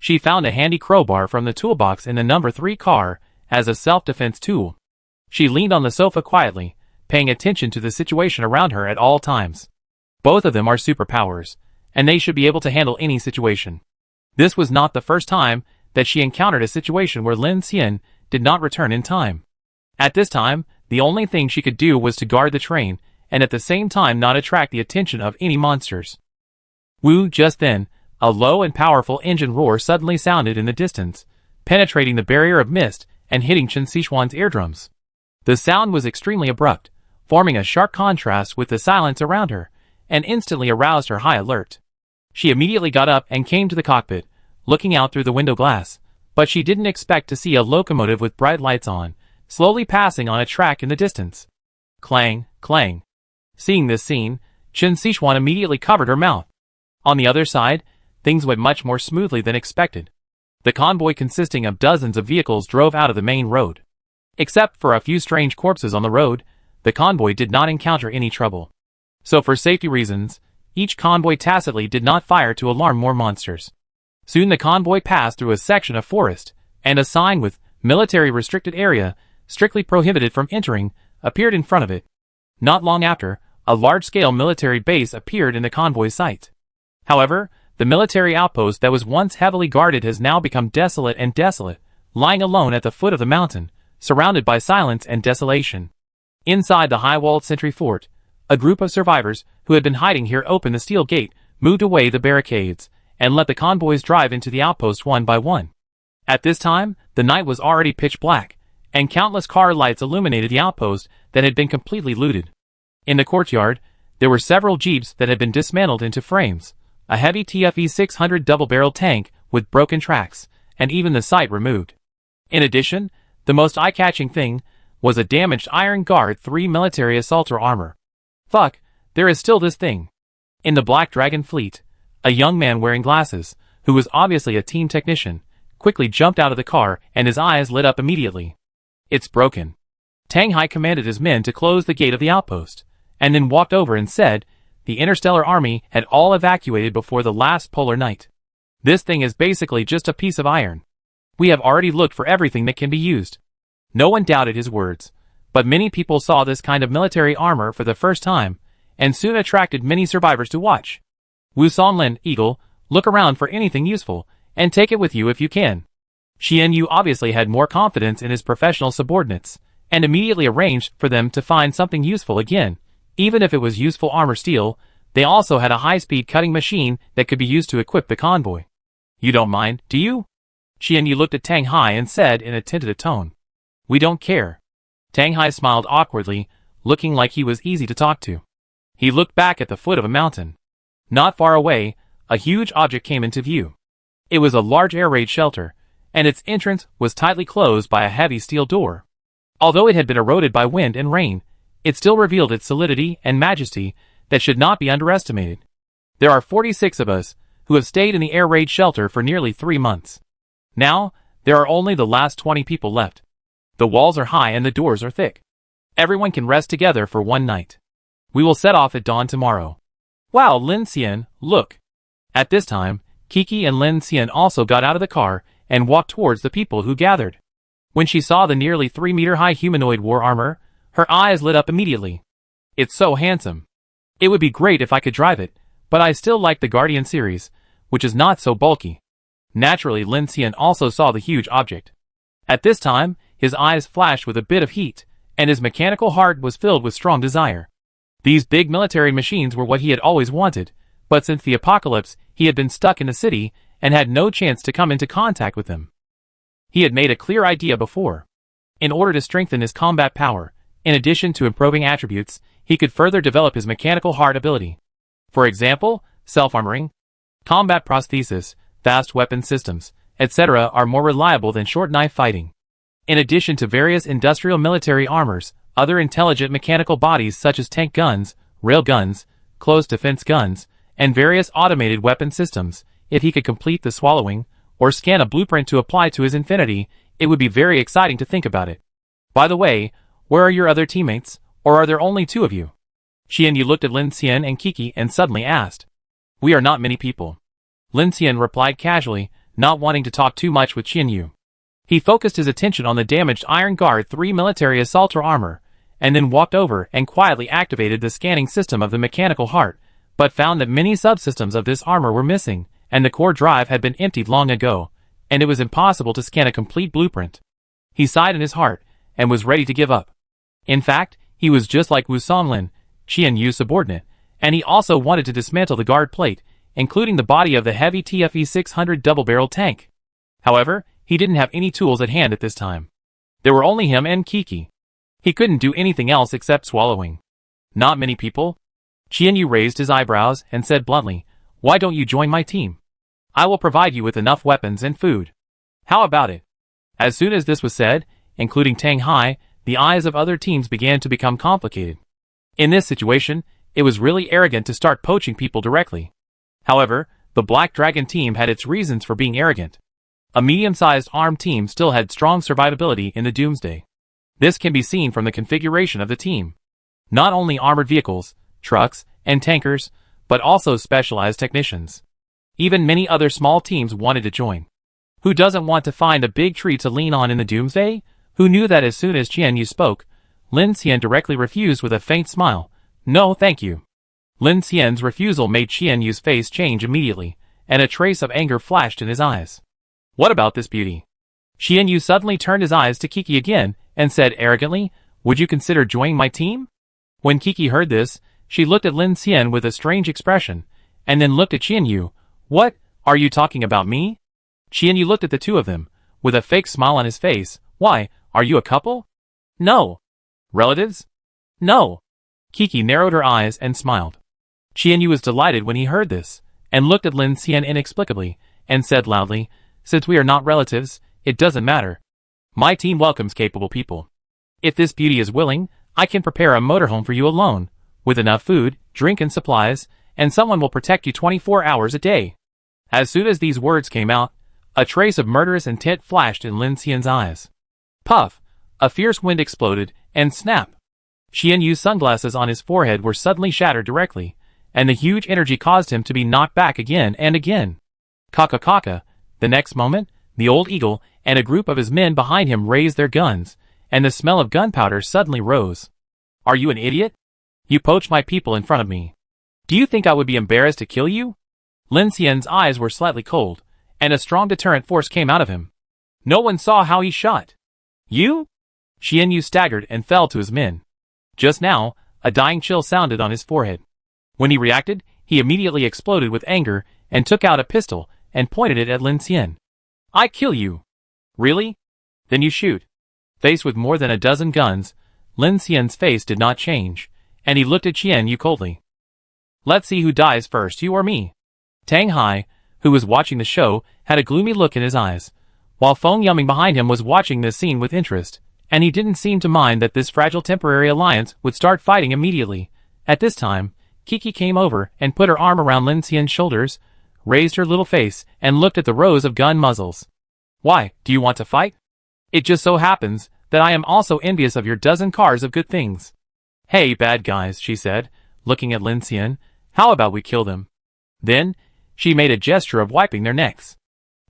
She found a handy crowbar from the toolbox in the number 3 car, as a self-defense tool. She leaned on the sofa quietly, paying attention to the situation around her at all times. Both of them are superpowers, and they should be able to handle any situation. This was not the first time that she encountered a situation where Lin Xian did not return in time. At this time, the only thing she could do was to guard the train, and at the same time not attract the attention of any monsters. Woo! Just then, a low and powerful engine roar suddenly sounded in the distance, penetrating the barrier of mist and hitting Chen Sichuan's eardrums. The sound was extremely abrupt, forming a sharp contrast with the silence around her, and instantly aroused her high alert. She immediately got up and came to the cockpit, looking out through the window glass, but she didn't expect to see a locomotive with bright lights on, slowly passing on a track in the distance. Clang, clang. Seeing this scene, Chen Sichuan immediately covered her mouth. On the other side, things went much more smoothly than expected. The convoy consisting of dozens of vehicles drove out of the main road. Except for a few strange corpses on the road, the convoy did not encounter any trouble. So for safety reasons, each convoy tacitly did not fire to alarm more monsters. Soon the convoy passed through a section of forest, and a sign with "Military Restricted Area, strictly prohibited from entering," appeared in front of it. Not long after, a large-scale military base appeared in the convoy's sight. However, the military outpost that was once heavily guarded has now become desolate, lying alone at the foot of the mountain, surrounded by silence and desolation. Inside the high-walled sentry fort, A group of survivors who had been hiding here opened the steel gate, moved away the barricades, and let the convoys drive into the outpost one by one. At this time, the night was already pitch black, and countless car lights illuminated the outpost that had been completely looted. In the courtyard, there were several jeeps that had been dismantled into frames, a heavy TFE-600 double-barreled tank with broken tracks, and even the sight removed. In addition, the most eye-catching thing was a damaged Iron Guard 3 military assaulter armor. Fuck, there is still this thing. In the Black Dragon fleet, a young man wearing glasses, who was obviously a team technician, quickly jumped out of the car and his eyes lit up immediately. It's broken. Tang Hai commanded his men to close the gate of the outpost, and then walked over and said, the Interstellar Army had all evacuated before the last polar night. This thing is basically just a piece of iron. We have already looked for everything that can be used. No one doubted his words, but many people saw this kind of military armor for the first time, and soon attracted many survivors to watch. Wu Songlin, Eagle, look around for anything useful, and take it with you if you can. Xian Yu obviously had more confidence in his professional subordinates, and immediately arranged for them to find something useful again. Even if it was useful armor steel, they also had a high-speed cutting machine that could be used to equip the convoy. You don't mind, do you? Xian Yu looked at Tang Hai and said in a tentative tone. We don't care. Tang Hai smiled awkwardly, looking like he was easy to talk to. He looked back at the foot of a mountain. Not far away, a huge object came into view. It was a large air raid shelter, and its entrance was tightly closed by a heavy steel door. Although it had been eroded by wind and rain, it still revealed its solidity and majesty that should not be underestimated. There are 46 of us who have stayed in the air raid shelter for nearly 3 months. Now, there are only the last 20 people left. The walls are high and the doors are thick. Everyone can rest together for one night. We will set off at dawn tomorrow. Wow, Lin Xian, look. At this time, Kiki and Lin Xian also got out of the car and walked towards the people who gathered. When she saw the nearly 3-meter-high humanoid war armor, her eyes lit up immediately. It's so handsome. It would be great if I could drive it, but I still like the Guardian series, which is not so bulky. Naturally, Lin Xian also saw the huge object. At this time, his eyes flashed with a bit of heat, and his mechanical heart was filled with strong desire. These big military machines were what he had always wanted, but since the apocalypse, he had been stuck in the city and had no chance to come into contact with them. He had made a clear idea before. In order to strengthen his combat power, in addition to improving attributes, he could further develop his mechanical heart ability. For example, self-armoring, combat prosthesis, fast weapon systems, etc. are more reliable than short knife fighting. In addition to various industrial military armors, other intelligent mechanical bodies such as tank guns, rail guns, close defense guns, and various automated weapon systems, if he could complete the swallowing, or scan a blueprint to apply to his infinity, it would be very exciting to think about it. By the way, where are your other teammates, or are there only 2 of you? Xian Yu looked at Lin Xian and Kiki and suddenly asked. We are not many people. Lin Xian replied casually, not wanting to talk too much with Xian Yu. He focused his attention on the damaged Iron Guard 3 military assaulter armor, and then walked over and quietly activated the scanning system of the mechanical heart, but found that many subsystems of this armor were missing, and the core drive had been emptied long ago, and it was impossible to scan a complete blueprint. He sighed in his heart, and was ready to give up. In fact, he was just like Wu Songlin, Xian Yu's subordinate, and he also wanted to dismantle the guard plate, including the body of the heavy TFE-600 double-barreled tank. However, he didn't have any tools at hand at this time. There were only him and Kiki. He couldn't do anything else except swallowing. Not many people? Xian Yu raised his eyebrows and said bluntly, why don't you join my team? I will provide you with enough weapons and food. How about it? As soon as this was said, including Tang Hai, the eyes of other teams began to become complicated. In this situation, it was really arrogant to start poaching people directly. However, the Black Dragon team had its reasons for being arrogant. A medium-sized armed team still had strong survivability in the Doomsday. This can be seen from the configuration of the team. Not only armored vehicles, trucks, and tankers, but also specialized technicians. Even many other small teams wanted to join. Who doesn't want to find a big tree to lean on in the Doomsday? Who knew that as soon as Xian Yu spoke, Lin Xian directly refused with a faint smile. No, thank you. Lin Xian's refusal made Xian Yu's face change immediately, and a trace of anger flashed in his eyes. What about this beauty? Xian Yu suddenly turned his eyes to Kiki again, and said arrogantly, would you consider joining my team? When Kiki heard this, She looked at Lin Xian with a strange expression, and then looked at Qian Yu. What? Are you talking about me? Qian Yu looked at the two of them, with a fake smile on his face. Why, are you a couple? No. Relatives? No. Kiki narrowed her eyes and smiled. Qian Yu was delighted when he heard this, and looked at Lin Xian inexplicably, and said loudly, since we are not relatives, it doesn't matter. My team welcomes capable people. If this beauty is willing, I can prepare a motorhome for you alone, with enough food, drink and supplies, and someone will protect you 24 hours a day. As soon as these words came out, a trace of murderous intent flashed in Lin Xian's eyes. Puff! A fierce wind exploded, and snap! Qian Yu's sunglasses on his forehead were suddenly shattered directly, and the huge energy caused him to be knocked back again and again. Kaka. The next moment, the old eagle and a group of his men behind him raised their guns, and the smell of gunpowder suddenly rose. Are you an idiot? You poached my people in front of me. Do you think I would be embarrassed to kill you? Lin Xian's eyes were slightly cold, and a strong deterrent force came out of him. No one saw how he shot. You? Qian Yu staggered and fell to his men. Just now, a dying chill sounded on his forehead. When he reacted, he immediately exploded with anger and took out a pistol and pointed it at Lin Xian. I kill you. Really? Then you shoot. Faced with more than a dozen guns, Lin Xian's face did not change, and he looked at Qian Yu coldly. Let's see who dies first, you or me. Tang Hai, who was watching the show, had a gloomy look in his eyes, while Feng Yuming behind him was watching this scene with interest, and he didn't seem to mind that this fragile temporary alliance would start fighting immediately. At this time, Kiki came over and put her arm around Lin Xian's shoulders, raised her little face, and looked at the rows of gun muzzles. Why, do you want to fight? It just so happens that I am also envious of your dozen cars of good things. Hey, bad guys, she said, looking at Lin Xian, how about we kill them? Then, she made a gesture of wiping their necks.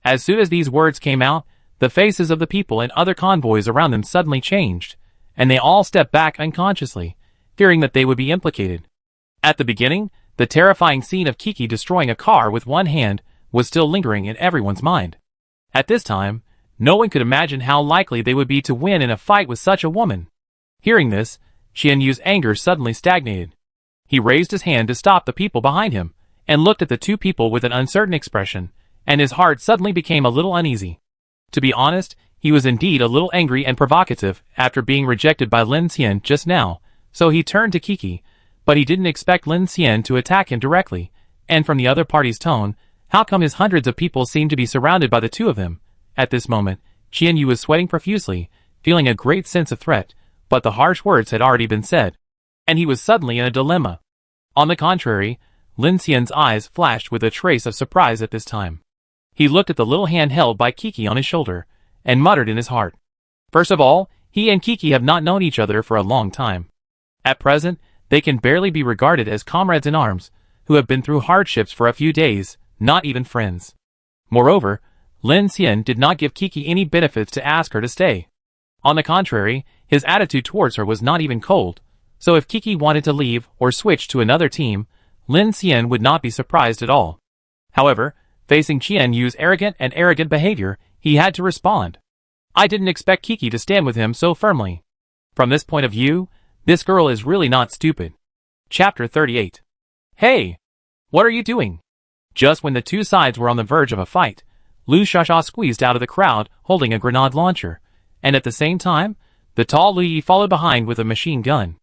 As soon as these words came out, the faces of the people and other convoys around them suddenly changed, and they all stepped back unconsciously, fearing that they would be implicated. At the beginning, the terrifying scene of Kiki destroying a car with one hand was still lingering in everyone's mind. At this time, no one could imagine how likely they would be to win in a fight with such a woman. Hearing this, Qian Yu's anger suddenly stagnated. He raised his hand to stop the people behind him, and looked at the two people with an uncertain expression, and his heart suddenly became a little uneasy. To be honest, he was indeed a little angry and provocative after being rejected by Lin Xian just now, so he turned to Kiki, but he didn't expect Lin Xian to attack him directly, and from the other party's tone, how come his hundreds of people seemed to be surrounded by the two of them? At this moment, Qian Yu was sweating profusely, feeling a great sense of threat, but the harsh words had already been said, and he was suddenly in a dilemma. On the contrary, Lin Xian's eyes flashed with a trace of surprise at this time. He looked at the little hand held by Kiki on his shoulder, and muttered in his heart. First of all, he and Kiki have not known each other for a long time. At present, they can barely be regarded as comrades in arms, who have been through hardships for a few days, not even friends. Moreover, Lin Xian did not give Kiki any benefits to ask her to stay. On the contrary, his attitude towards her was not even cold, so if Kiki wanted to leave or switch to another team, Lin Xian would not be surprised at all. However, facing Qian Yu's arrogant behavior, he had to respond. I didn't expect Kiki to stand with him so firmly. From this point of view, this girl is really not stupid. Chapter 38. Hey! What are you doing? Just when the two sides were on the verge of a fight, Lu Shasha squeezed out of the crowd holding a grenade launcher, and at the same time, the tall Lu Yi followed behind with a machine gun.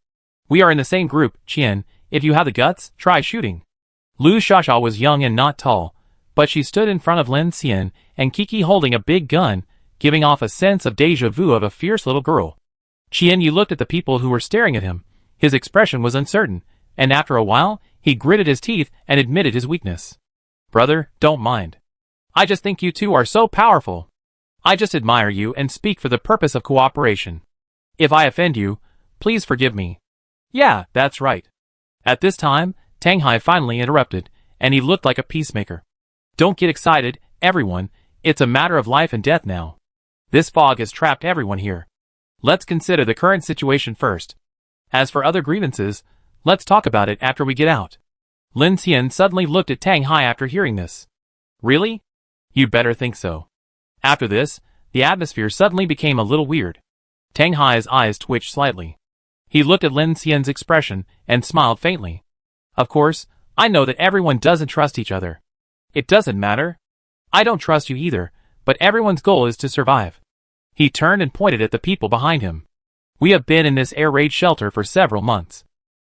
We are in the same group, Qian. If you have the guts, try shooting. Lu Shasha was young and not tall, but she stood in front of Lin Xian and Kiki holding a big gun, giving off a sense of déjà vu of a fierce little girl. Qian Yu looked at the people who were staring at him. His expression was uncertain, and after a while, he gritted his teeth and admitted his weakness. Brother, don't mind. I just think you two are so powerful. I just admire you and speak for the purpose of cooperation. If I offend you, please forgive me. Yeah, that's right. At this time, Tang Hai finally interrupted, and he looked like a peacemaker. Don't get excited, everyone, it's a matter of life and death now. This fog has trapped everyone here. Let's consider the current situation first. As for other grievances, let's talk about it after we get out. Lin Xian suddenly looked at Tang Hai after hearing this. Really? You better think so. After this, the atmosphere suddenly became a little weird. Tang Hai's eyes twitched slightly. He looked at Lin Xian's expression and smiled faintly. Of course, I know that everyone doesn't trust each other. It doesn't matter. I don't trust you either, but everyone's goal is to survive. He turned and pointed at the people behind him. We have been in this air raid shelter for several months.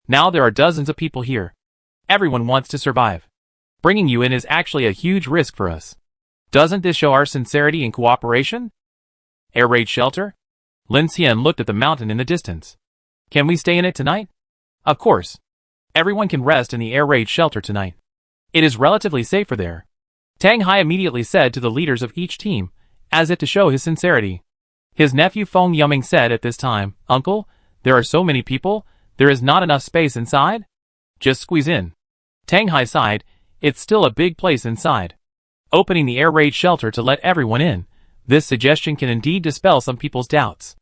Now there are dozens of people here. Everyone wants to survive. Bringing you in is actually a huge risk for us. Doesn't this show our sincerity and cooperation? Air raid shelter? Lin Xian looked at the mountain in the distance. Can we stay in it tonight? Of course. Everyone can rest in the air raid shelter tonight. It is relatively safer there. Tang Hai immediately said to the leaders of each team, as if to show his sincerity. His nephew Feng Yuming said at this time, Uncle, there are so many people, there is not enough space inside? Just squeeze in. Tang Hai sighed, it's still a big place inside. Opening the air raid shelter to let everyone in, this suggestion can indeed dispel some people's doubts.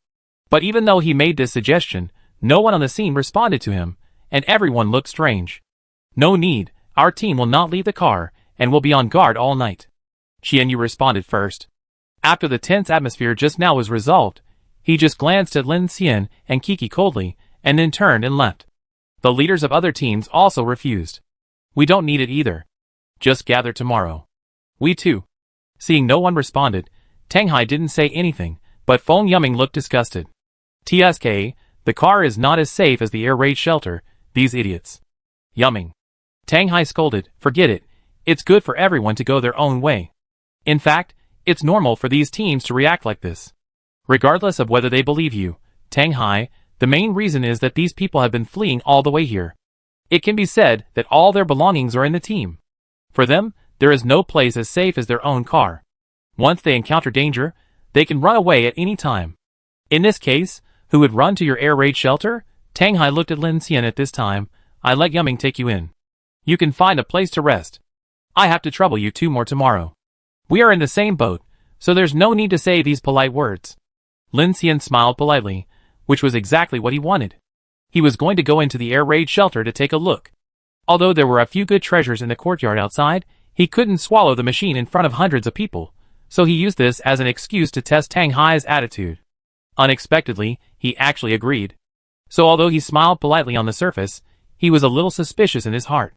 But even though he made this suggestion, no one on the scene responded to him, and everyone looked strange. No need, our team will not leave the car, and will be on guard all night. Qianyu responded first. After the tense atmosphere just now was resolved, he just glanced at Lin Xian and Kiki coldly, and then turned and left. The leaders of other teams also refused. We don't need it either. Just gather tomorrow. We too. Seeing no one responded, Tang Hai didn't say anything, but Feng Yuming looked disgusted. TSK, the car is not as safe as the air raid shelter, these idiots. Yuming. Tang Hai scolded, forget it, it's good for everyone to go their own way. In fact, it's normal for these teams to react like this. Regardless of whether they believe you, Tang Hai, the main reason is that these people have been fleeing all the way here. It can be said that all their belongings are in the team. For them, there is no place as safe as their own car. Once they encounter danger, they can run away at any time. In this case, who would run to your air raid shelter? Tang Hai looked at Lin Xian at this time. I let Yuming take you in. You can find a place to rest. I have to trouble you two more tomorrow. We are in the same boat, so there's no need to say these polite words. Lin Xian smiled politely, which was exactly what he wanted. He was going to go into the air raid shelter to take a look. Although there were a few good treasures in the courtyard outside, he couldn't swallow the machine in front of hundreds of people, so he used this as an excuse to test Tang Hai's attitude. Unexpectedly, he actually agreed. So although he smiled politely on the surface, he was a little suspicious in his heart.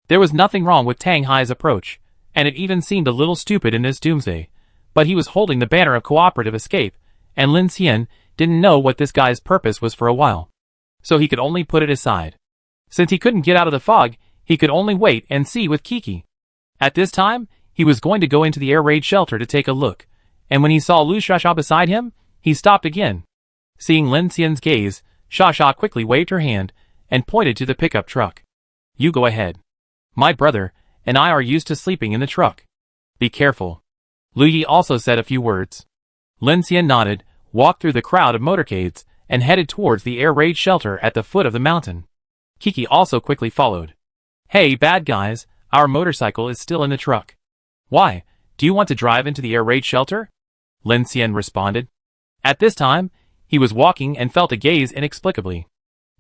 There was nothing wrong with Tang Hai's approach, and it even seemed a little stupid in this Doomsday, but he was holding the banner of cooperative escape, and Lin Xian didn't know what this guy's purpose was for a while. So he could only put it aside. Since he couldn't get out of the fog, he could only wait and see with Kiki. At this time, he was going to go into the air raid shelter to take a look, and when he saw Lu Shasha beside him, he stopped again. Seeing Lin Xian's gaze, Shasha quickly waved her hand and pointed to the pickup truck. You go ahead. My brother and I are used to sleeping in the truck. Be careful. Lu Yi also said a few words. Lin Xian nodded, walked through the crowd of motorcades, and headed towards the air raid shelter at the foot of the mountain. Kiki also quickly followed. Hey bad guys, our motorcycle is still in the truck. Why, do you want to drive into the air raid shelter? Lin Xian responded. At this time, he was walking and felt a gaze inexplicably.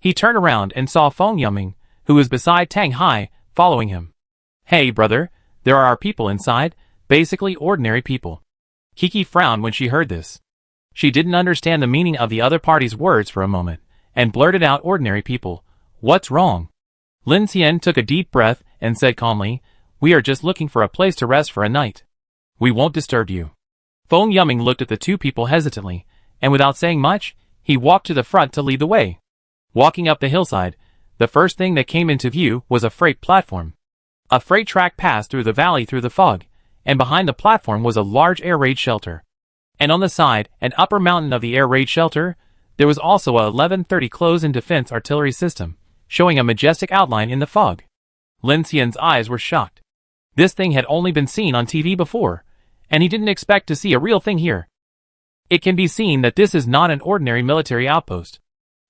He turned around and saw Feng Yuming, who was beside Tang Hai, following him. Hey brother, there are people inside, basically ordinary people. Kiki frowned when she heard this. She didn't understand the meaning of the other party's words for a moment, and blurted out ordinary people. What's wrong? Lin Xian took a deep breath and said calmly, we are just looking for a place to rest for a night. We won't disturb you. Feng Yuming looked at the two people hesitantly, and without saying much, he walked to the front to lead the way. Walking up the hillside, the first thing that came into view was a freight platform. A freight track passed through the valley through the fog, and behind the platform was a large air raid shelter. And on the side and upper mountain of the air raid shelter, there was also a 1130 close-in defense artillery system, showing a majestic outline in the fog. Lin Xian's eyes were shocked. This thing had only been seen on TV before, and he didn't expect to see a real thing here. It can be seen that this is not an ordinary military outpost.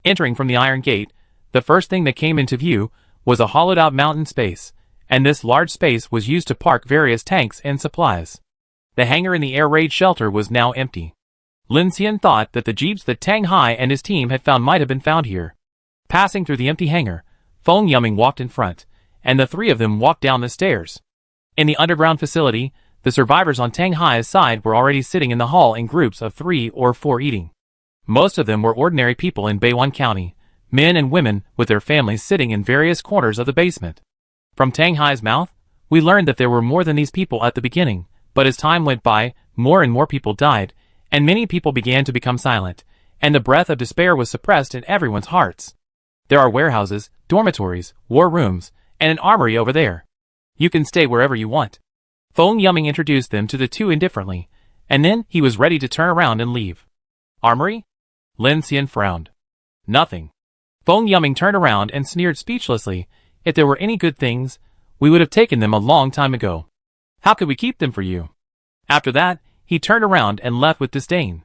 Entering from the Iron Gate, the first thing that came into view was a hollowed-out mountain space, and this large space was used to park various tanks and supplies. The hangar in the air raid shelter was now empty. Lin Xian thought that the jeeps that Tang Hai and his team had found might have been found here. Passing through the empty hangar, Feng Yuming walked in front, and the three of them walked down the stairs. In the underground facility, the survivors on Tang Hai's side were already sitting in the hall in groups of 3 or 4 eating. Most of them were ordinary people in Beiwan County, men and women with their families sitting in various corners of the basement. From Tang Hai's mouth, we learned that there were more than these people at the beginning, but as time went by, more and more people died, and many people began to become silent, and the breath of despair was suppressed in everyone's hearts. There are warehouses, dormitories, war rooms, and an armory over there. You can stay wherever you want. Feng Yuming introduced them to the two indifferently, and then he was ready to turn around and leave. Armory? Lin Xian frowned. Nothing. Feng Yuming turned around and sneered speechlessly. If there were any good things, we would have taken them a long time ago. How could we keep them for you? After that, he turned around and left with disdain.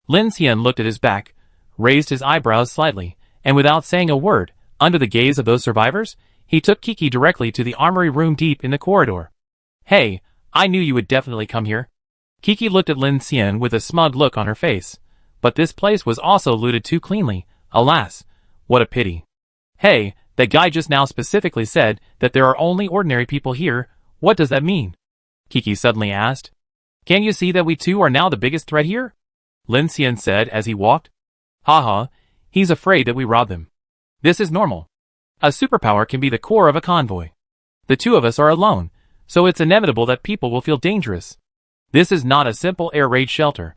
Lin Xian looked at his back, raised his eyebrows slightly, and without saying a word, under the gaze of those survivors, he took Kiki directly to the armory room deep in the corridor. Hey, I knew you would definitely come here. Kiki looked at Lin Xian with a smug look on her face. But this place was also looted too cleanly. Alas, what a pity. Hey, that guy just now specifically said that there are only ordinary people here. What does that mean? Kiki suddenly asked. Can't you see that we two are now the biggest threat here? Lin Xian said as he walked. Haha, he's afraid that we rob him. This is normal. A superpower can be the core of a convoy. The two of us are alone, so it's inevitable that people will feel dangerous. This is not a simple air raid shelter.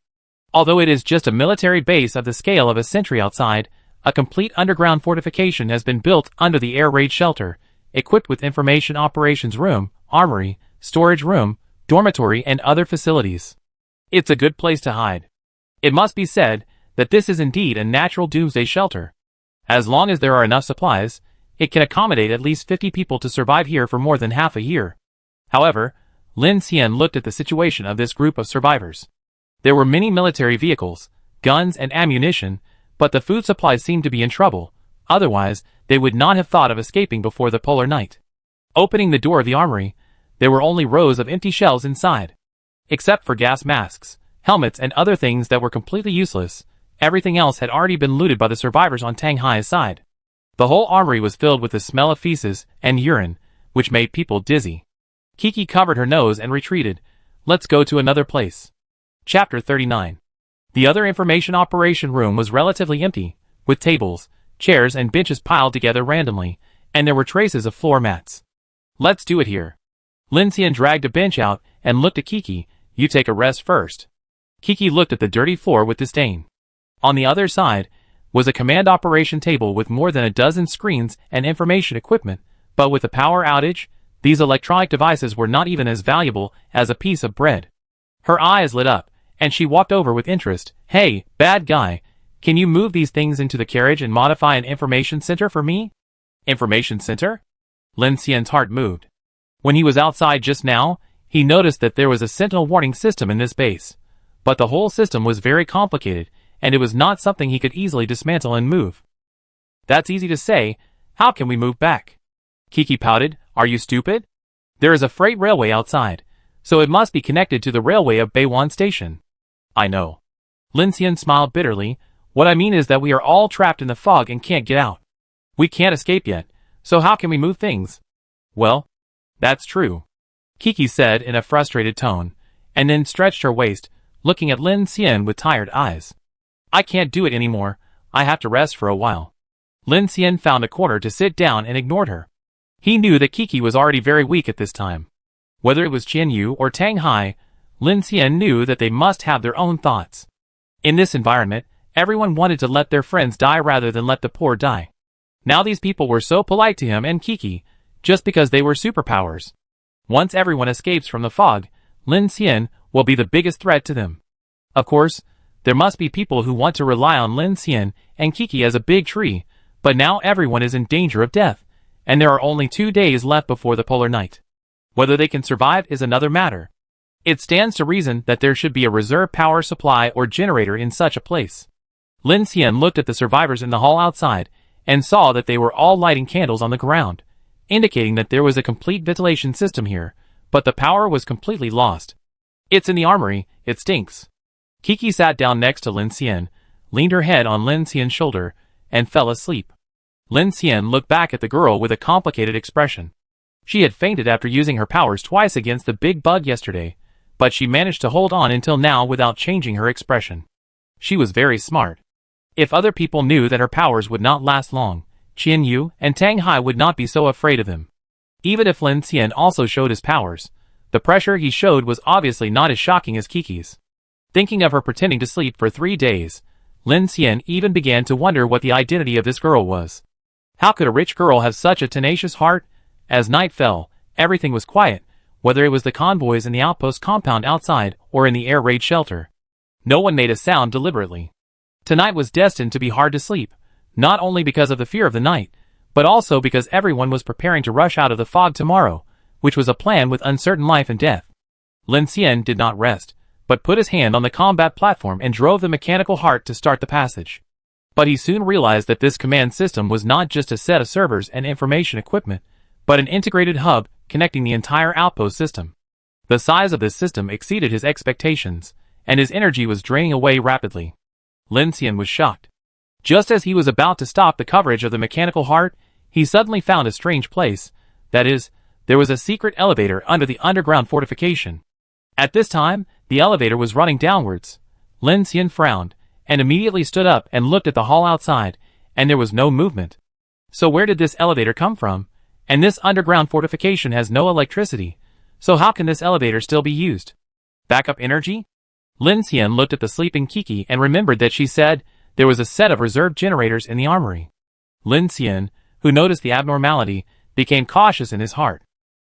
Although it is just a military base of the scale of a sentry outside, a complete underground fortification has been built under the air raid shelter, equipped with information operations room, armory, storage room, dormitory and other facilities. It's a good place to hide. It must be said that this is indeed a natural doomsday shelter. As long as there are enough supplies, it can accommodate at least 50 people to survive here for more than half a year. However, Lin Xian looked at the situation of this group of survivors. There were many military vehicles, guns and ammunition, but the food supplies seemed to be in trouble. Otherwise, they would not have thought of escaping before the polar night. Opening the door of the armory, there were only rows of empty shelves inside. Except for gas masks, helmets and other things that were completely useless, everything else had already been looted by the survivors on Tang Hai's side. The whole armory was filled with the smell of feces and urine, which made people dizzy. Kiki covered her nose and retreated. Let's go to another place. Chapter 39. The other information operation room was relatively empty, with tables, chairs and benches piled together randomly, and there were traces of floor mats. Let's do it here. Lin Xian dragged a bench out and looked at Kiki. You take a rest first. Kiki looked at the dirty floor with disdain. On the other side was a command operation table with more than a dozen screens and information equipment, but with a power outage, these electronic devices were not even as valuable as a piece of bread. Her eyes lit up, and she walked over with interest. Hey, bad guy, can you move these things into the carriage and modify an information center for me? Information center? Lin Xian's heart moved. When he was outside just now, he noticed that there was a sentinel warning system in this base. But the whole system was very complicated, and it was not something he could easily dismantle and move. That's easy to say. How can we move back? Kiki pouted. Are you stupid? There is a freight railway outside, so it must be connected to the railway of Beiwan Station. I know. Lin Xian smiled bitterly. What I mean is that we are all trapped in the fog and can't get out. We can't escape yet, so how can we move things? Well, that's true, Kiki said in a frustrated tone, and then stretched her waist, looking at Lin Xian with tired eyes. I can't do it anymore. I have to rest for a while. Lin Xian found a corner to sit down and ignored her. He knew that Kiki was already very weak at this time. Whether it was Qian Yu or Tang Hai, Lin Xian knew that they must have their own thoughts. In this environment, everyone wanted to let their friends die rather than let the poor die. Now these people were so polite to him and Kiki, just because they were superpowers. Once everyone escapes from the fog, Lin Xian will be the biggest threat to them. Of course, there must be people who want to rely on Lin Xian and Kiki as a big tree, but now everyone is in danger of death, and there are only 2 days left before the polar night. Whether they can survive is another matter. It stands to reason that there should be a reserve power supply or generator in such a place. Lin Xian looked at the survivors in the hall outside, and saw that they were all lighting candles on the ground, indicating that there was a complete ventilation system here, but the power was completely lost. It's in the armory, it stinks. Kiki sat down next to Lin Xian, leaned her head on Lin Xian's shoulder, and fell asleep. Lin Xian looked back at the girl with a complicated expression. She had fainted after using her powers twice against the big bug yesterday, but she managed to hold on until now without changing her expression. She was very smart. If other people knew that her powers would not last long, Qian Yu and Tang Hai would not be so afraid of him. Even if Lin Xian also showed his powers, the pressure he showed was obviously not as shocking as Kiki's. Thinking of her pretending to sleep for 3 days, Lin Xian even began to wonder what the identity of this girl was. How could a rich girl have such a tenacious heart? As night fell, everything was quiet, whether it was the convoys in the outpost compound outside or in the air raid shelter. No one made a sound deliberately. Tonight was destined to be hard to sleep, not only because of the fear of the night, but also because everyone was preparing to rush out of the fog tomorrow, which was a plan with uncertain life and death. Lin Xian did not rest, but put his hand on the combat platform and drove the mechanical heart to start the passage. But he soon realized that this command system was not just a set of servers and information equipment, but an integrated hub connecting the entire outpost system. The size of this system exceeded his expectations, and his energy was draining away rapidly. Lin Xian was shocked. Just as he was about to stop the coverage of the mechanical heart, he suddenly found a strange place. That is, there was a secret elevator under the underground fortification. At this time, the elevator was running downwards. Lin Xian frowned, and immediately stood up and looked at the hall outside, and there was no movement. So where did this elevator come from? And this underground fortification has no electricity, so how can this elevator still be used? Backup energy? Lin Xian looked at the sleeping Kiki and remembered that she said there was a set of reserve generators in the armory. Lin Xian, who noticed the abnormality, became cautious in his heart.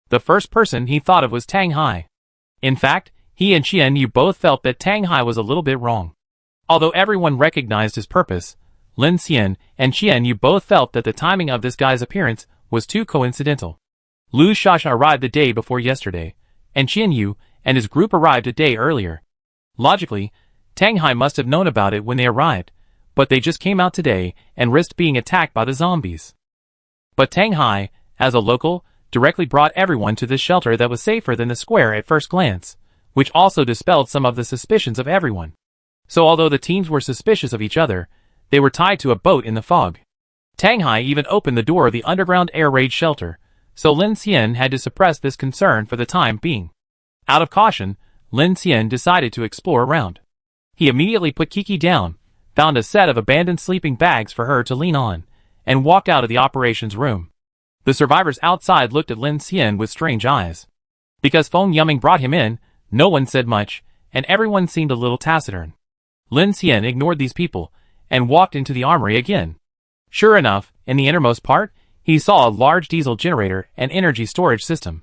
The first person he thought of was Tang Hai. In fact, he and Qian Yu both felt that Tang Hai was a little bit wrong. Although everyone recognized his purpose, Lin Xian and Qian Yu both felt that the timing of this guy's appearance was too coincidental. Lu Shasha arrived the day before yesterday, and Qian Yu and his group arrived a day earlier. Logically, Tang Hai must have known about it when they arrived, but they just came out today and risked being attacked by the zombies. But Tang Hai, as a local, directly brought everyone to this shelter that was safer than the square at first glance, which also dispelled some of the suspicions of everyone. So although the teams were suspicious of each other, they were tied to a boat in the fog. Tang Hai even opened the door of the underground air raid shelter, so Lin Xian had to suppress this concern for the time being. Out of caution, Lin Xian decided to explore around. He immediately put Kiki down, found a set of abandoned sleeping bags for her to lean on, and walked out of the operations room. The survivors outside looked at Lin Xian with strange eyes. Because Feng Yuming brought him in, no one said much, and everyone seemed a little taciturn. Lin Xian ignored these people, and walked into the armory again. Sure enough, in the innermost part, he saw a large diesel generator and energy storage system.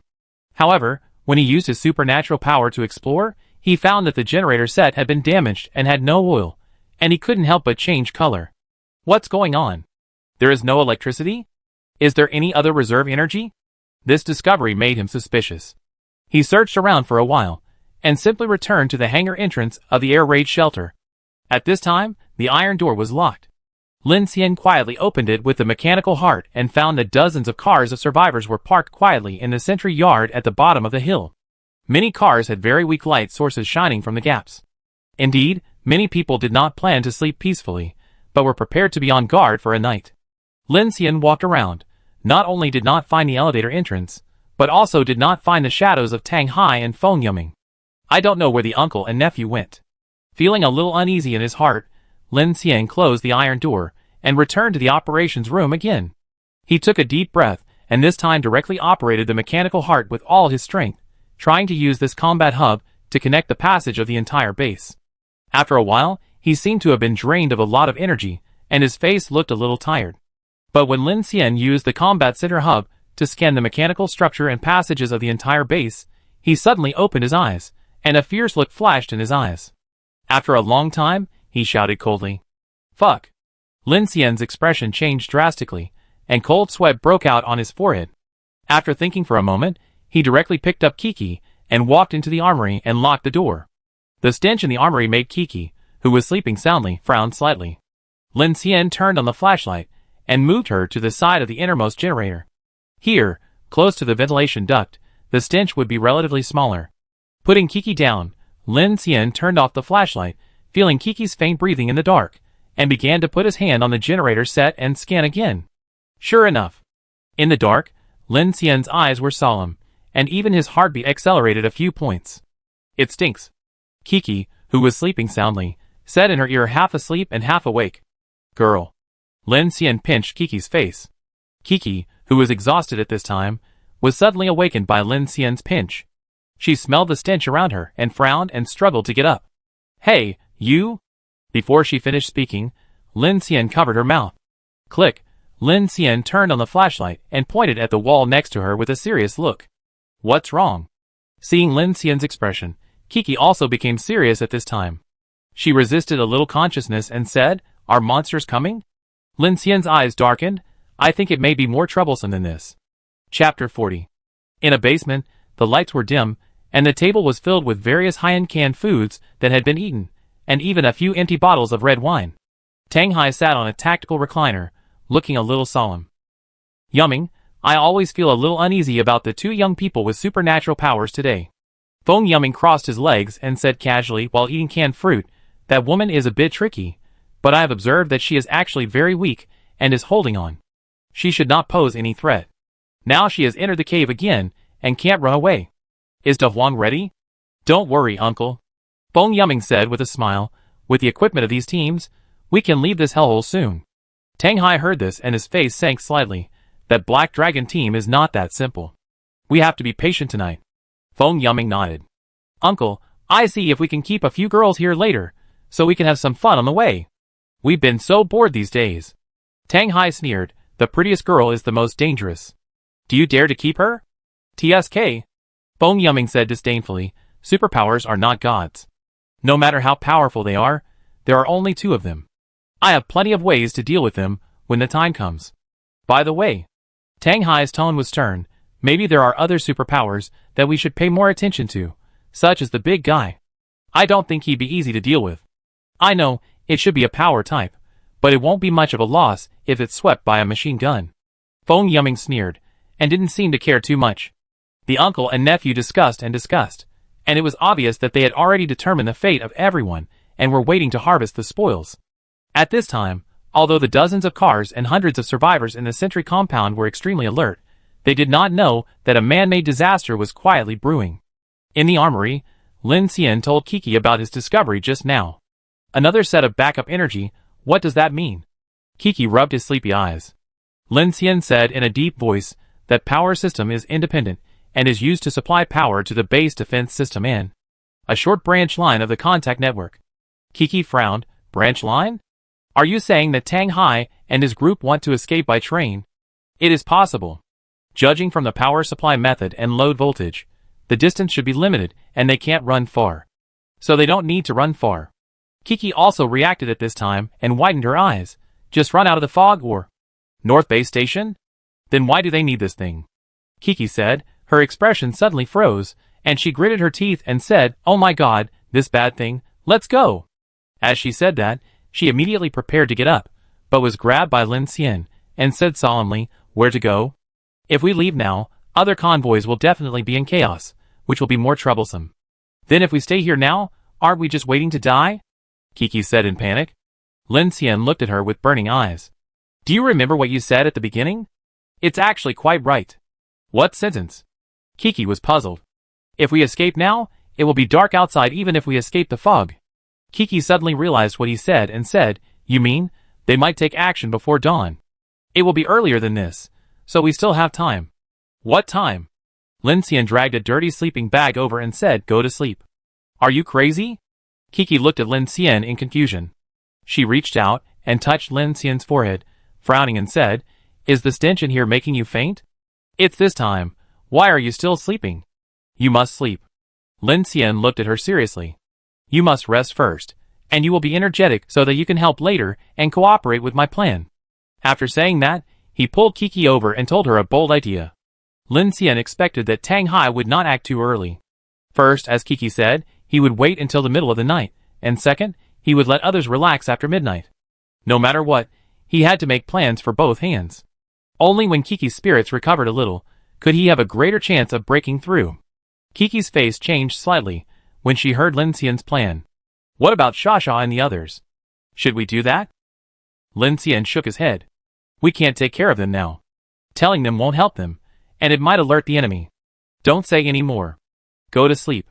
However, when he used his supernatural power to explore, he found that the generator set had been damaged and had no oil, and he couldn't help but change color. What's going on? There is no electricity? Is there any other reserve energy? This discovery made him suspicious. He searched around for a while, and simply returned to the hangar entrance of the air raid shelter. At this time, the iron door was locked. Lin Xian quietly opened it with the mechanical heart and found that dozens of cars of survivors were parked quietly in the sentry yard at the bottom of the hill. Many cars had very weak light sources shining from the gaps. Indeed, many people did not plan to sleep peacefully, but were prepared to be on guard for a night. Lin Xian walked around, not only did not find the elevator entrance, but also did not find the shadows of Tang Hai and Feng Yuming. I don't know where the uncle and nephew went. Feeling a little uneasy in his heart, Lin Xian closed the iron door and returned to the operations room again. He took a deep breath and this time directly operated the mechanical heart with all his strength, trying to use this combat hub to connect the passage of the entire base. After a while, he seemed to have been drained of a lot of energy, and his face looked a little tired. But when Lin Xian used the combat center hub to scan the mechanical structure and passages of the entire base, he suddenly opened his eyes, and a fierce look flashed in his eyes. After a long time, he shouted coldly, "Fuck!" Lin Xian's expression changed drastically, and cold sweat broke out on his forehead. After thinking for a moment, he directly picked up Kiki and walked into the armory and locked the door. The stench in the armory made Kiki, who was sleeping soundly, frown slightly. Lin Xian turned on the flashlight and moved her to the side of the innermost generator. Here, close to the ventilation duct, the stench would be relatively smaller. Putting Kiki down, Lin Xian turned off the flashlight, feeling Kiki's faint breathing in the dark, and began to put his hand on the generator set and scan again. Sure enough. In the dark, Lin Xian's eyes were solemn, and even his heartbeat accelerated a few points. "It stinks." Kiki, who was sleeping soundly, said in her ear, half asleep and half awake. Girl. Lin Xian pinched Kiki's face. Kiki, who was exhausted at this time, was suddenly awakened by Lin Xian's pinch. She smelled the stench around her and frowned and struggled to get up. Hey, you! Before she finished speaking, Lin Xian covered her mouth. Click. Lin Xian turned on the flashlight and pointed at the wall next to her with a serious look. What's wrong? Seeing Lin Xian's expression, Kiki also became serious at this time. She resisted a little consciousness and said, Are monsters coming? Lin Xian's eyes darkened. I think it may be more troublesome than this. Chapter 40. In a basement, the lights were dim, and the table was filled with various high-end canned foods that had been eaten, and even a few empty bottles of red wine. Tang Hai sat on a tactical recliner, looking a little solemn. Yumming, I always feel a little uneasy about the two young people with supernatural powers today. Feng Yumming crossed his legs and said casually while eating canned fruit, That woman is a bit tricky, but I have observed that she is actually very weak and is holding on. She should not pose any threat. Now she has entered the cave again and can't run away. Is Da Huang ready? Don't worry, uncle. Feng Yumming said with a smile, with the equipment of these teams, we can leave this hellhole soon. Tang Hai heard this and his face sank slightly. That Black Dragon team is not that simple. We have to be patient tonight. Feng Yumming nodded. Uncle, I see if we can keep a few girls here later, so we can have some fun on the way. We've been so bored these days. Tang Hai sneered, the prettiest girl is the most dangerous. Do you dare to keep her? TSK. Feng Yumming said disdainfully, superpowers are not gods. No matter how powerful they are, there are only two of them. I have plenty of ways to deal with them when the time comes. By the way, Tang Hai's tone was stern. Maybe there are other superpowers that we should pay more attention to, such as the big guy. I don't think he'd be easy to deal with. I know, it should be a power type, but it won't be much of a loss if it's swept by a machine gun. Feng Yumming sneered, and didn't seem to care too much. The uncle and nephew discussed, and it was obvious that they had already determined the fate of everyone, and were waiting to harvest the spoils. At this time, although the dozens of cars and hundreds of survivors in the Sentry compound were extremely alert, they did not know that a man-made disaster was quietly brewing. In the armory, Lin Xian told Kiki about his discovery just now. Another set of backup energy, what does that mean? Kiki rubbed his sleepy eyes. Lin Xian said in a deep voice that power system is independent and is used to supply power to the base defense system and a short branch line of the contact network. Kiki frowned, branch line? Are you saying that Tang Hai and his group want to escape by train? It is possible. Judging from the power supply method and load voltage, the distance should be limited and they can't run far. So they don't need to run far. Kiki also reacted at this time and widened her eyes. Just run out of the fog or North Base Station? Then why do they need this thing? Kiki said, her expression suddenly froze, and she gritted her teeth and said, Oh my god, this bad thing, let's go. As she said that, she immediately prepared to get up, but was grabbed by Lin Xian, and said solemnly, Where to go? If we leave now, other convoys will definitely be in chaos, which will be more troublesome. Then if we stay here now, aren't we just waiting to die? Kiki said in panic. Lin Xian looked at her with burning eyes. Do you remember what you said at the beginning? It's actually quite right. What sentence? Kiki was puzzled. If we escape now, it will be dark outside even if we escape the fog. Kiki suddenly realized what he said and said, You mean, they might take action before dawn? It will be earlier than this, so we still have time. What time? Lin Xian dragged a dirty sleeping bag over and said, Go to sleep. Are you crazy? Kiki looked at Lin Xian in confusion. She reached out and touched Lin Xian's forehead, frowning and said, Is the stench in here making you faint? It's this time. Why are you still sleeping? You must sleep. Lin Xian looked at her seriously. You must rest first, and you will be energetic so that you can help later and cooperate with my plan. After saying that, he pulled Kiki over and told her a bold idea. Lin Xian expected that Tang Hai would not act too early. First, as Kiki said, he would wait until the middle of the night, and second, he would let others relax after midnight. No matter what, he had to make plans for both hands. Only when Kiki's spirits recovered a little, could he have a greater chance of breaking through. Kiki's face changed slightly when she heard Lin Xian's plan. What about Shasha and the others? Should we do that? Lin Xian shook his head. We can't take care of them now. Telling them won't help them, and it might alert the enemy. Don't say any more. Go to sleep.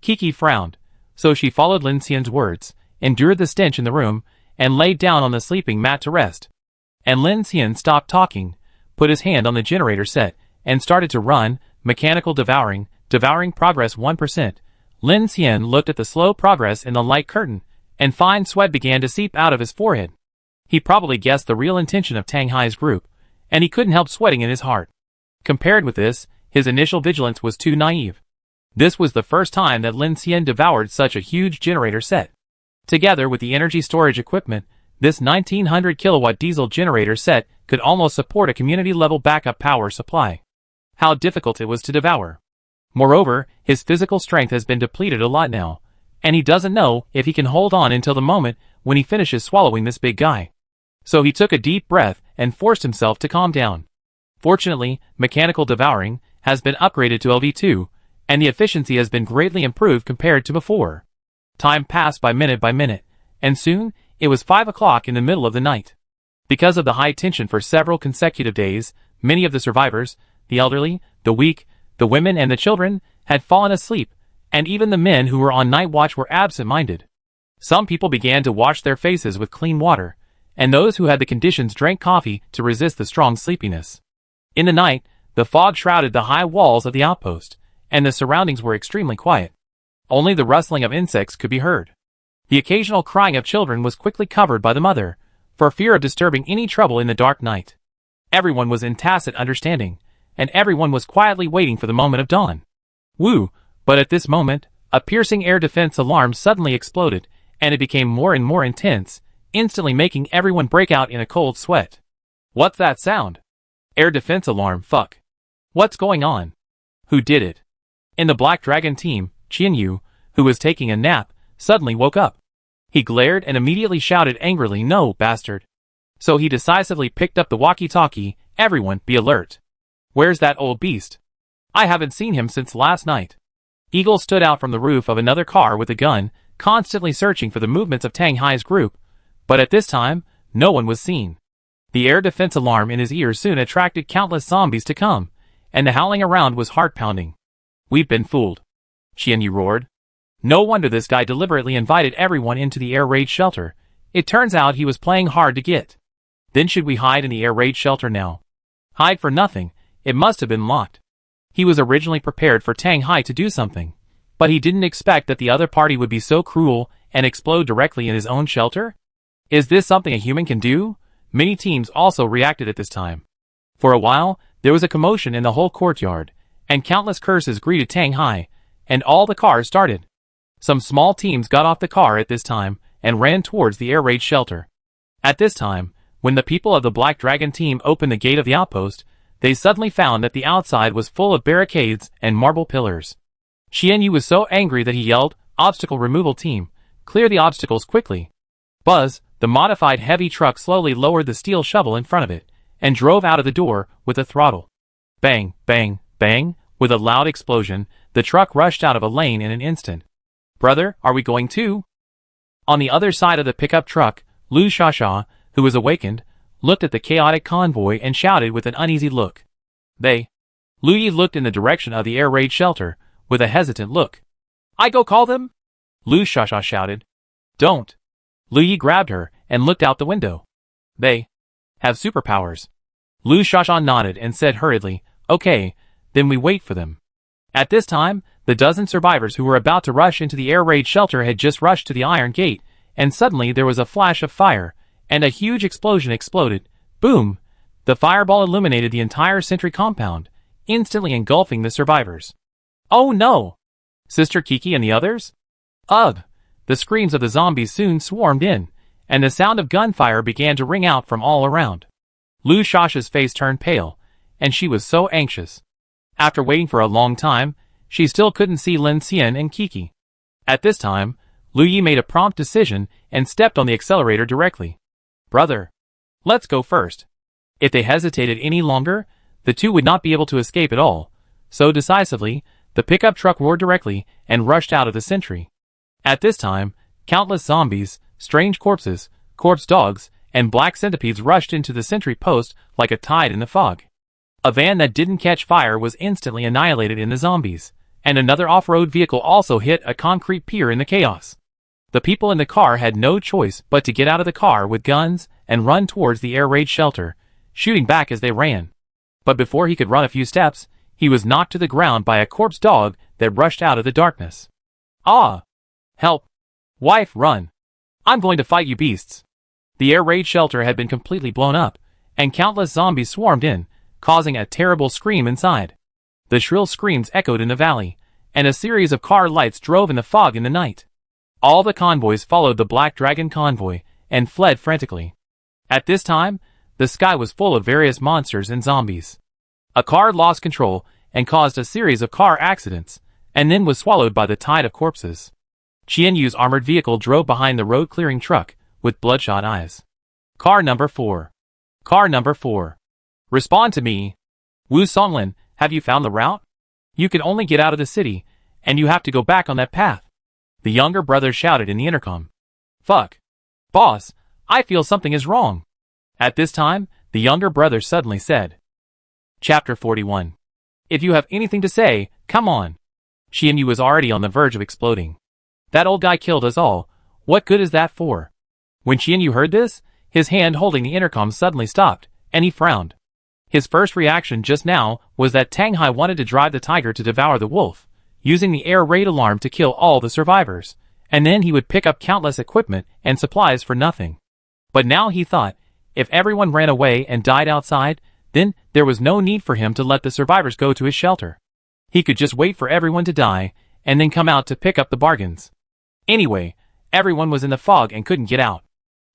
Kiki frowned, so she followed Lin Xian's words, endured the stench in the room, and laid down on the sleeping mat to rest. And Lin Xian stopped talking, put his hand on the generator set, and started to run, mechanical devouring progress 1%. Lin Xian looked at the slow progress in the light curtain, and fine sweat began to seep out of his forehead. He probably guessed the real intention of Tang Hai's group, and he couldn't help sweating in his heart. Compared with this, his initial vigilance was too naive. This was the first time that Lin Xian devoured such a huge generator set. Together with the energy storage equipment, this 1900 kilowatt diesel generator set could almost support a community-level backup power supply. How difficult it was to devour. Moreover, his physical strength has been depleted a lot now, and he doesn't know if he can hold on until the moment when he finishes swallowing this big guy. So he took a deep breath and forced himself to calm down. Fortunately, mechanical devouring has been upgraded to LV2, and the efficiency has been greatly improved compared to before. Time passed by minute, and soon, it was 5 o'clock in the middle of the night. Because of the high tension for several consecutive days, many of the survivors, the elderly, the weak, the women and the children, had fallen asleep, and even the men who were on night watch were absent-minded. Some people began to wash their faces with clean water, and those who had the conditions drank coffee to resist the strong sleepiness. In the night, the fog shrouded the high walls of the outpost, and the surroundings were extremely quiet. Only the rustling of insects could be heard. The occasional crying of children was quickly covered by the mother, for fear of disturbing any trouble in the dark night. Everyone was in tacit understanding, and everyone was quietly waiting for the moment of dawn. Woo! But at this moment, a piercing air defense alarm suddenly exploded, and it became more and more intense, instantly making everyone break out in a cold sweat. What's that sound? Air defense alarm, fuck. What's going on? Who did it? In the Black Dragon team, Qianyu, who was taking a nap, suddenly woke up. He glared and immediately shouted angrily, "No, bastard." So he decisively picked up the walkie-talkie. "Everyone, be alert. Where's that old beast? I haven't seen him since last night." Eagle stood out from the roof of another car with a gun, constantly searching for the movements of Tang Hai's group, but at this time, no one was seen. The air defense alarm in his ears soon attracted countless zombies to come, and the howling around was heart-pounding. "We've been fooled," Qianyu roared. No wonder this guy deliberately invited everyone into the air raid shelter. It turns out he was playing hard to get. Then should we hide in the air raid shelter now? Hide for nothing, it must have been locked. He was originally prepared for Tang Hai to do something, but he didn't expect that the other party would be so cruel and explode directly in his own shelter. Is this something a human can do? Many teams also reacted at this time. For a while, there was a commotion in the whole courtyard, and countless curses greeted Tang Hai, and all the cars started. Some small teams got off the car at this time and ran towards the air raid shelter. At this time, when the people of the Black Dragon team opened the gate of the outpost, they suddenly found that the outside was full of barricades and marble pillars. Qianyu was so angry that he yelled, "Obstacle removal team, clear the obstacles quickly." Buzz, the modified heavy truck, slowly lowered the steel shovel in front of it and drove out of the door with a throttle. Bang, bang, bang, with a loud explosion, the truck rushed out of a lane in an instant. "Brother, are we going too?" On the other side of the pickup truck, Lu Shasha, who was awakened, looked at the chaotic convoy and shouted with an uneasy look. "They." Lu Yi looked in the direction of the air raid shelter, with a hesitant look. "I go call them?" Lu Shasha shouted. "Don't." Lu Yi grabbed her and looked out the window. "They have superpowers." Lu Shasha nodded and said hurriedly, "Okay, then we wait for them." At this time, the dozen survivors who were about to rush into the air raid shelter had just rushed to the iron gate, and suddenly there was a flash of fire, and a huge explosion exploded. Boom! The fireball illuminated the entire sentry compound, instantly engulfing the survivors. "Oh no! Sister Kiki and the others?" "Ugh!" The screams of the zombies soon swarmed in, and the sound of gunfire began to ring out from all around. Lu Shasha's face turned pale, and she was so anxious. After waiting for a long time, she still couldn't see Lin Xian and Kiki. At this time, Lu Yi made a prompt decision and stepped on the accelerator directly. "Brother, let's go first." If they hesitated any longer, the two would not be able to escape at all, so decisively, the pickup truck roared directly and rushed out of the sentry. At this time, countless zombies, strange corpses, corpse dogs, and black centipedes rushed into the sentry post like a tide in the fog. A van that didn't catch fire was instantly annihilated in the zombies, and another off-road vehicle also hit a concrete pier in the chaos. The people in the car had no choice but to get out of the car with guns and run towards the air raid shelter, shooting back as they ran. But before he could run a few steps, he was knocked to the ground by a corpse dog that rushed out of the darkness. Ah! Help! Wife, run! I'm going to fight you beasts! The air raid shelter had been completely blown up, and countless zombies swarmed in, causing a terrible scream inside. The shrill screams echoed in the valley, and a series of car lights drove in the fog in the night. All the convoys followed the Black Dragon convoy and fled frantically. At this time, the sky was full of various monsters and zombies. A car lost control and caused a series of car accidents, and then was swallowed by the tide of corpses. Qian Yu's armored vehicle drove behind the road-clearing truck with bloodshot eyes. Car number 4. Car number 4. Respond to me. Wu Songlin, have you found the route? You can only get out of the city, and you have to go back on that path. The younger brother shouted in the intercom. Fuck. Boss, I feel something is wrong. At this time, the younger brother suddenly said. Chapter 41. If you have anything to say, come on. Qian Yu was already on the verge of exploding. That old guy killed us all. What good is that for? When Qian Yu heard this, his hand holding the intercom suddenly stopped, and he frowned. His first reaction just now was that Tang Hai wanted to drive the tiger to devour the wolf, using the air raid alarm to kill all the survivors, and then he would pick up countless equipment and supplies for nothing. But now he thought, if everyone ran away and died outside, then there was no need for him to let the survivors go to his shelter. He could just wait for everyone to die, and then come out to pick up the bargains. Anyway, everyone was in the fog and couldn't get out.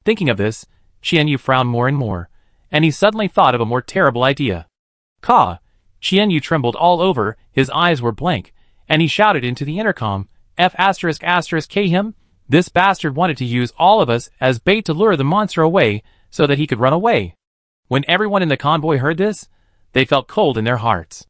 Thinking of this, Qian Yu frowned more and more, and he suddenly thought of a more terrible idea. Ka! Qian Yu trembled all over, his eyes were blank, and he shouted into the intercom, F***K him, this bastard wanted to use all of us as bait to lure the monster away so that he could run away. When everyone in the convoy heard this, they felt cold in their hearts.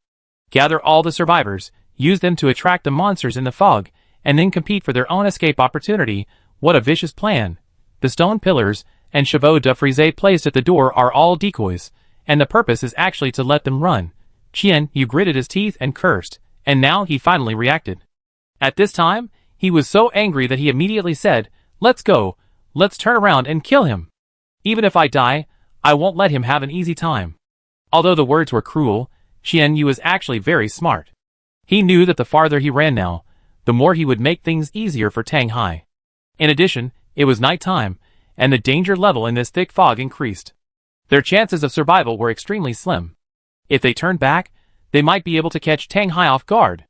Gather all the survivors, use them to attract the monsters in the fog, and then compete for their own escape opportunity. What a vicious plan. The stone pillars and chevaux de frise placed at the door are all decoys, and the purpose is actually to let them run. Qian Yu gritted his teeth and cursed, and now he finally reacted. At this time, he was so angry that he immediately said, Let's go, let's turn around and kill him. Even if I die, I won't let him have an easy time. Although the words were cruel, Qian Yu was actually very smart. He knew that the farther he ran now, the more he would make things easier for Tang Hai. In addition, it was night time, and the danger level in this thick fog increased. Their chances of survival were extremely slim. If they turned back, they might be able to catch Tang Hai off guard.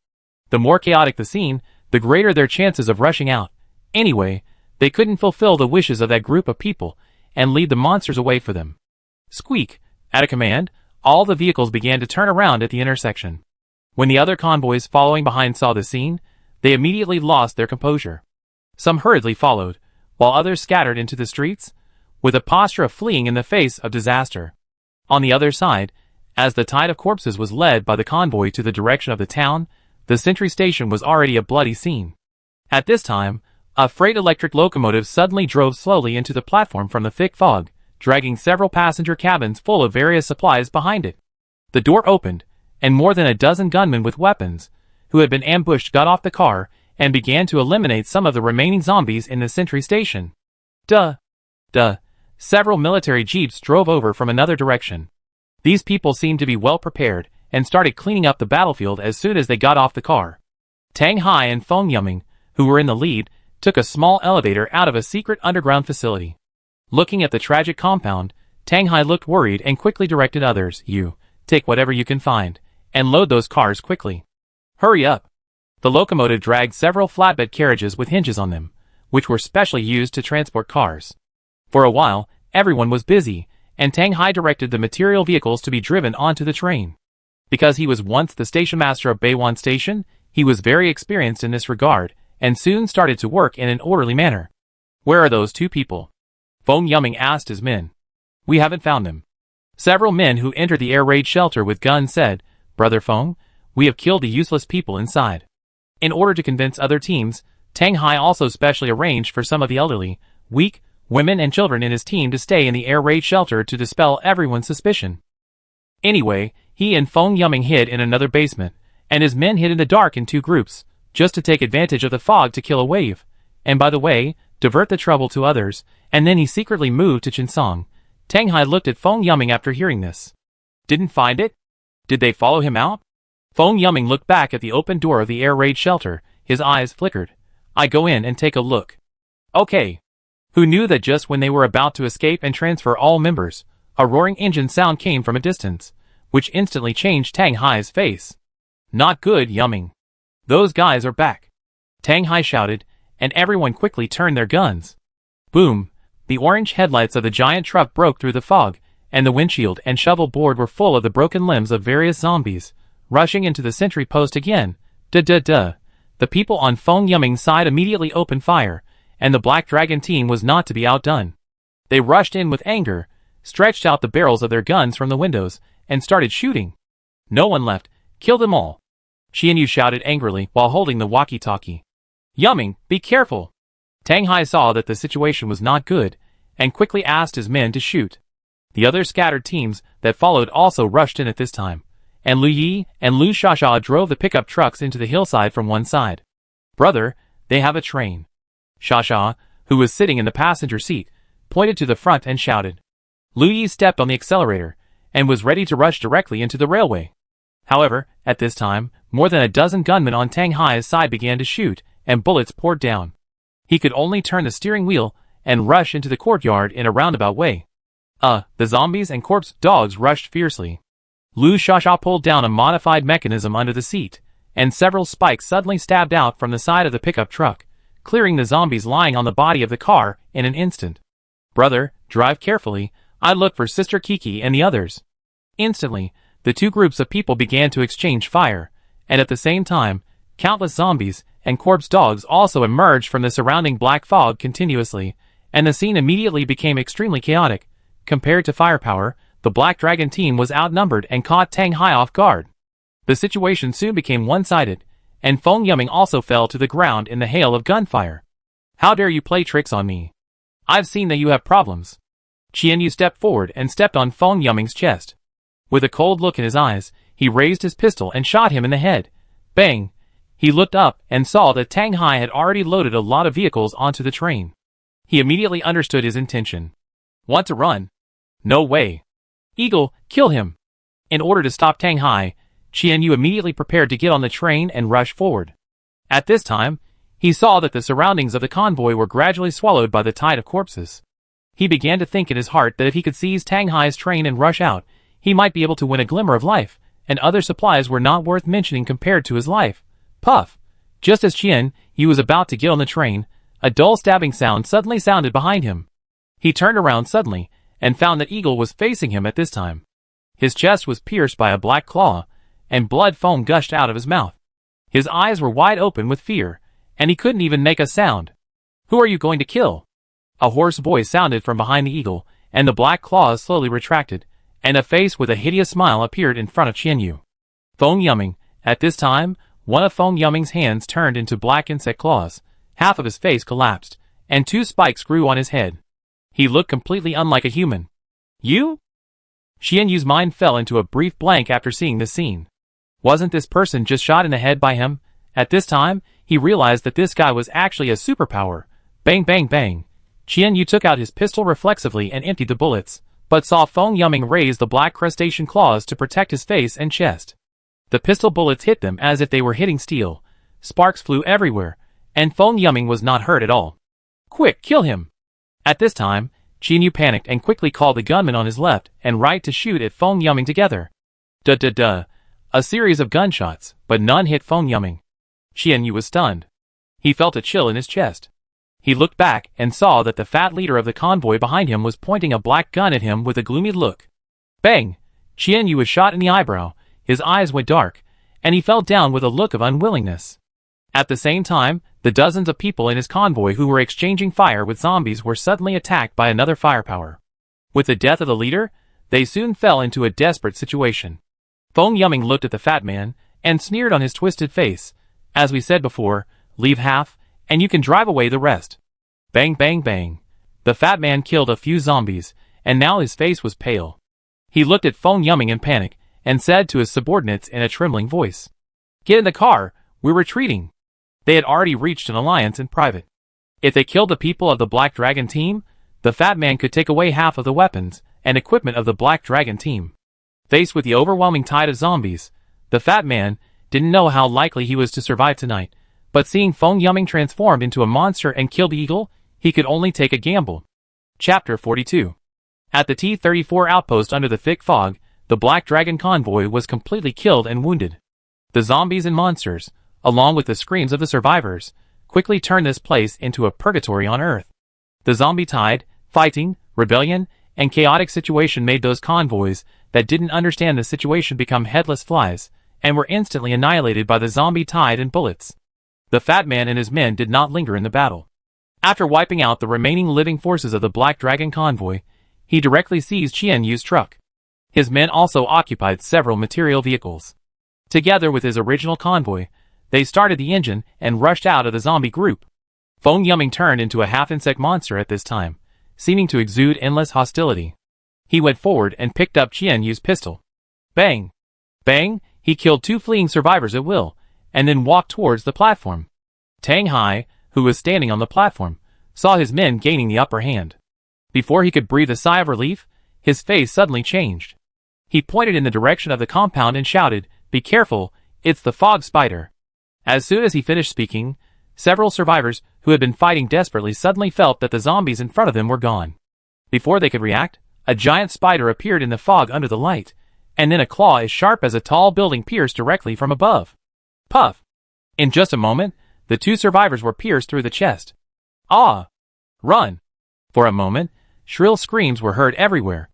The more chaotic the scene, the greater their chances of rushing out. Anyway, they couldn't fulfill the wishes of that group of people and lead the monsters away for them. Squeak! At a command, all the vehicles began to turn around at the intersection. When the other convoys following behind saw the scene, they immediately lost their composure. Some hurriedly followed, while others scattered into the streets, with a posture of fleeing in the face of disaster. On the other side, as the tide of corpses was led by the convoy to the direction of the town, the sentry station was already a bloody scene. At this time, a freight electric locomotive suddenly drove slowly into the platform from the thick fog, dragging several passenger cabins full of various supplies behind it. The door opened, and more than a dozen gunmen with weapons, who had been ambushed, got off the car and began to eliminate some of the remaining zombies in the sentry station. Several military jeeps drove over from another direction. These people seemed to be well prepared and started cleaning up the battlefield as soon as they got off the car. Tang Hai and Feng Yuming, who were in the lead, took a small elevator out of a secret underground facility. Looking at the tragic compound, Tang Hai looked worried and quickly directed others, You, take whatever you can find, and load those cars quickly. Hurry up. The locomotive dragged several flatbed carriages with hinges on them, which were specially used to transport cars. For a while, everyone was busy, and Tang Hai directed the material vehicles to be driven onto the train. Because he was once the station master of Beiwan Station, he was very experienced in this regard, and soon started to work in an orderly manner. Where are those two people? Feng Yuming asked his men. We haven't found them. Several men who entered the air raid shelter with guns said, Brother Feng, we have killed the useless people inside. In order to convince other teams, Tang Hai also specially arranged for some of the elderly, weak, women and children in his team to stay in the air raid shelter to dispel everyone's suspicion. Anyway, he and Feng Yuming hid in another basement, and his men hid in the dark in two groups, just to take advantage of the fog to kill a wave. and by the way, divert the trouble to others, and then he secretly moved to Chinsong. Tang Hai looked at Feng Yuming after hearing this. Didn't find it? Did they follow him out? Feng Yuming looked back at the open door of the air raid shelter, his eyes flickered. I go in and take a look. Okay. Who knew that just when they were about to escape and transfer all members, a roaring engine sound came from a distance, which instantly changed Tang Hai's face. Not good, Yuming. Those guys are back. Tang Hai shouted, and everyone quickly turned their guns. Boom! The orange headlights of the giant truck broke through the fog, and the windshield and shovel board were full of the broken limbs of various zombies, rushing into the sentry post again. Duh. The people on Feng Yuming's side immediately opened fire, and the Black Dragon team was not to be outdone. They rushed in with anger, stretched out the barrels of their guns from the windows, and started shooting. No one left. Kill them all. Qianyu shouted angrily while holding the walkie-talkie. Yuming, be careful. Tang Hai saw that the situation was not good, and quickly asked his men to shoot. The other scattered teams that followed also rushed in at this time, and Lu Yi and Lu Shasha drove the pickup trucks into the hillside from one side. Brother, they have a train. Shasha, who was sitting in the passenger seat, pointed to the front and shouted. Lu Yi stepped on the accelerator, and was ready to rush directly into the railway. However, at this time, more than a dozen gunmen on Tang Hai's side began to shoot, and bullets poured down. He could only turn the steering wheel and rush into the courtyard in a roundabout way. The zombies and corpse dogs rushed fiercely. Lu Shasha pulled down a modified mechanism under the seat, and several spikes suddenly stabbed out from the side of the pickup truck, clearing the zombies lying on the body of the car in an instant. Brother, drive carefully. I look for Sister Kiki and the others. Instantly, the two groups of people began to exchange fire, and at the same time, countless zombies and corpse dogs also emerged from the surrounding black fog continuously, and the scene immediately became extremely chaotic. Compared to firepower, the Black Dragon team was outnumbered and caught Tang Hai off guard. The situation soon became one-sided, and Feng Yuming also fell to the ground in the hail of gunfire. How dare you play tricks on me? I've seen that you have problems. Qianyu stepped forward and stepped on Feng Yuming's chest. With a cold look in his eyes, he raised his pistol and shot him in the head. Bang! He looked up and saw that Tang Hai had already loaded a lot of vehicles onto the train. He immediately understood his intention. Want to run? No way. Eagle, kill him. In order to stop Tang Hai, Qianyu immediately prepared to get on the train and rush forward. At this time, he saw that the surroundings of the convoy were gradually swallowed by the tide of corpses. He began to think in his heart that if he could seize Tang Hai's train and rush out, he might be able to win a glimmer of life, and other supplies were not worth mentioning compared to his life. Puff! Just as Qianyu was about to get on the train, a dull stabbing sound suddenly sounded behind him. He turned around suddenly, and found that Eagle was facing him at this time. His chest was pierced by a black claw, and blood foam gushed out of his mouth. His eyes were wide open with fear, and he couldn't even make a sound. Who are you going to kill? A hoarse voice sounded from behind the Eagle, and the black claws slowly retracted, and a face with a hideous smile appeared in front of Qianyu. Feng Yuming. At this time, one of Feng Yuming's hands turned into black insect claws, half of his face collapsed, and two spikes grew on his head. He looked completely unlike a human. You? Qianyu's mind fell into a brief blank after seeing this scene. Wasn't this person just shot in the head by him? At this time, he realized that this guy was actually a superpower. Bang bang bang. Qianyu took out his pistol reflexively and emptied the bullets, but saw Feng Yuming raise the black crustacean claws to protect his face and chest. The pistol bullets hit them as if they were hitting steel. Sparks flew everywhere, and Feng Yuming was not hurt at all. Quick, kill him! At this time, Qianyu panicked and quickly called the gunman on his left and right to shoot at Feng Yuming together. Duh. A series of gunshots, but none hit Feng Yuming. Qianyu was stunned. He felt a chill in his chest. He looked back and saw that the fat leader of the convoy behind him was pointing a black gun at him with a gloomy look. Bang! Qianyu was shot in the eyebrow, his eyes went dark, and he fell down with a look of unwillingness. At the same time, the dozens of people in his convoy who were exchanging fire with zombies were suddenly attacked by another firepower. With the death of the leader, they soon fell into a desperate situation. Feng Yuming looked at the fat man, and sneered on his twisted face. As we said before, leave half, and you can drive away the rest. Bang bang bang. The fat man killed a few zombies, and now his face was pale. He looked at Feng Yuming in panic, and said to his subordinates in a trembling voice. Get in the car, we're retreating. They had already reached an alliance in private. If they killed the people of the Black Dragon team, the Fat Man could take away half of the weapons and equipment of the Black Dragon team. Faced with the overwhelming tide of zombies, the Fat Man didn't know how likely he was to survive tonight, but seeing Feng Yuming transformed into a monster and kill the eagle, he could only take a gamble. Chapter 42. At the T-34 outpost under the thick fog, the Black Dragon convoy was completely killed and wounded. The zombies and monsters, along with the screams of the survivors, quickly turned this place into a purgatory on Earth. The zombie tide, fighting, rebellion, and chaotic situation made those convoys that didn't understand the situation become headless flies, and were instantly annihilated by the zombie tide and bullets. The Fat Man and his men did not linger in the battle. After wiping out the remaining living forces of the Black Dragon convoy, he directly seized Qian Yu's truck. His men also occupied several material vehicles. Together with his original convoy, they started the engine and rushed out of the zombie group. Feng Yuming turned into a half-insect monster at this time, seeming to exude endless hostility. He went forward and picked up Qian Yu's pistol. Bang! Bang! He killed 2 fleeing survivors at will, and then walked towards the platform. Tang Hai, who was standing on the platform, saw his men gaining the upper hand. Before he could breathe a sigh of relief, his face suddenly changed. He pointed in the direction of the compound and shouted, "Be careful, it's the fog spider." As soon as he finished speaking, several survivors who had been fighting desperately suddenly felt that the zombies in front of them were gone. Before they could react, a giant spider appeared in the fog under the light, and then a claw as sharp as a tall building pierced directly from above. Puff! In just a moment, the 2 survivors were pierced through the chest. Ah! Run! For a moment, shrill screams were heard everywhere.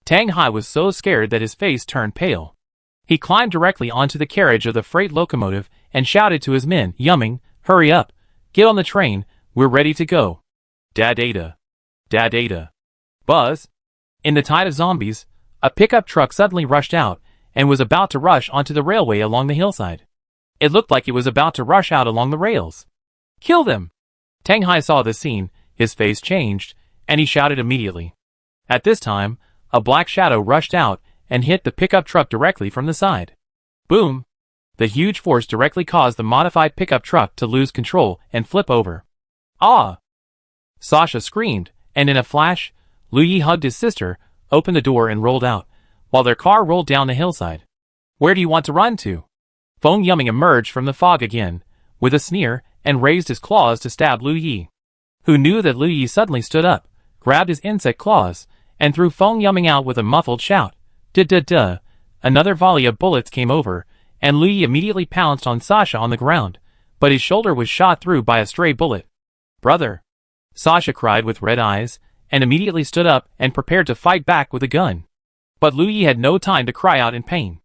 Tang Hai was so scared that his face turned pale. He climbed directly onto the carriage of the freight locomotive and shouted to his men, "Yuming, hurry up! Get on the train, we're ready to go." Da-data. Da-data. Buzz! In the tide of zombies, a pickup truck suddenly rushed out and was about to rush onto the railway along the hillside. It looked like it was about to rush out along the rails. "Kill them!" Tang Hai saw this scene, his face changed, and he shouted immediately. At this time, a black shadow rushed out and hit the pickup truck directly from the side. Boom! The huge force directly caused the modified pickup truck to lose control and flip over. Ah! Sasha screamed, and in a flash, Lu Yi hugged his sister, opened the door and rolled out, while their car rolled down the hillside. "Where do you want to run to?" Feng Yuming emerged from the fog again, with a sneer, and raised his claws to stab Lu Yi, who knew that Lu Yi suddenly stood up, grabbed his insect claws, and threw Feng Yuming out with a muffled shout. "Duh-duh-duh." Another volley of bullets came over, and Lu Yi immediately pounced on Sasha on the ground, but his shoulder was shot through by a stray bullet. "Brother!" Sasha cried with red eyes, and immediately stood up and prepared to fight back with a gun. But Lu Yi had no time to cry out in pain.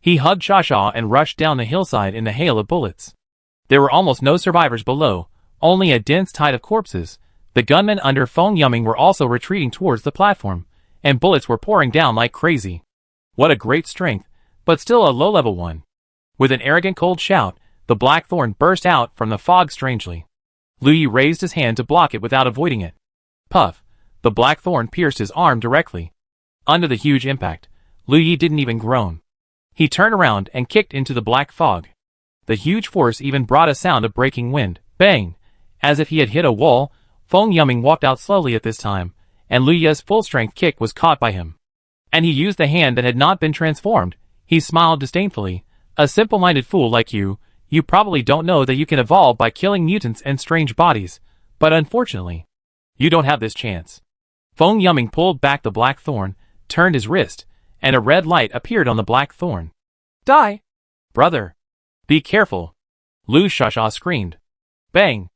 He hugged Sasha and rushed down the hillside in the hail of bullets. There were almost no survivors below, only a dense tide of corpses. The gunmen under Feng Yuming were also retreating towards the platform, and bullets were pouring down like crazy. What a great strength, but still a low-level one. With an arrogant cold shout, the black thorn burst out from the fog strangely. Lu Yi raised his hand to block it without avoiding it. Puff! The black thorn pierced his arm directly. Under the huge impact, Lu Yi didn't even groan. He turned around and kicked into the black fog. The huge force even brought a sound of breaking wind. Bang! As if he had hit a wall, Feng Yuming walked out slowly at this time, and Lu Yi's full-strength kick was caught by him. And he used the hand that had not been transformed. He smiled disdainfully. "A simple-minded fool like you probably don't know that you can evolve by killing mutants and strange bodies, but unfortunately, you don't have this chance." Feng Yuming pulled back the black thorn, turned his wrist, and a red light appeared on the black thorn. "Die! Brother! Be careful!" Lu Shasha screamed. Bang!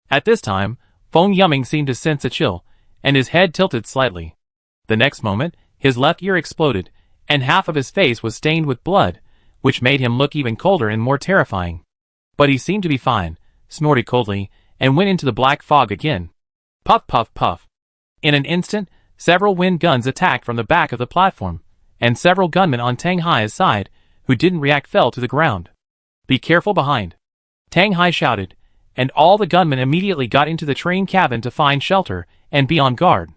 At this time, Feng Yuming seemed to sense a chill, and his head tilted slightly. The next moment, his left ear exploded, and half of his face was stained with blood, which made him look even colder and more terrifying. But he seemed to be fine, snorted coldly, and went into the black fog again. Puff puff puff. In an instant, several wind guns attacked from the back of the platform, and several gunmen on Tang Hai's side, who didn't react, fell to the ground. "Be careful behind!" Tang Hai shouted, and all the gunmen immediately got into the train cabin to find shelter and be on guard.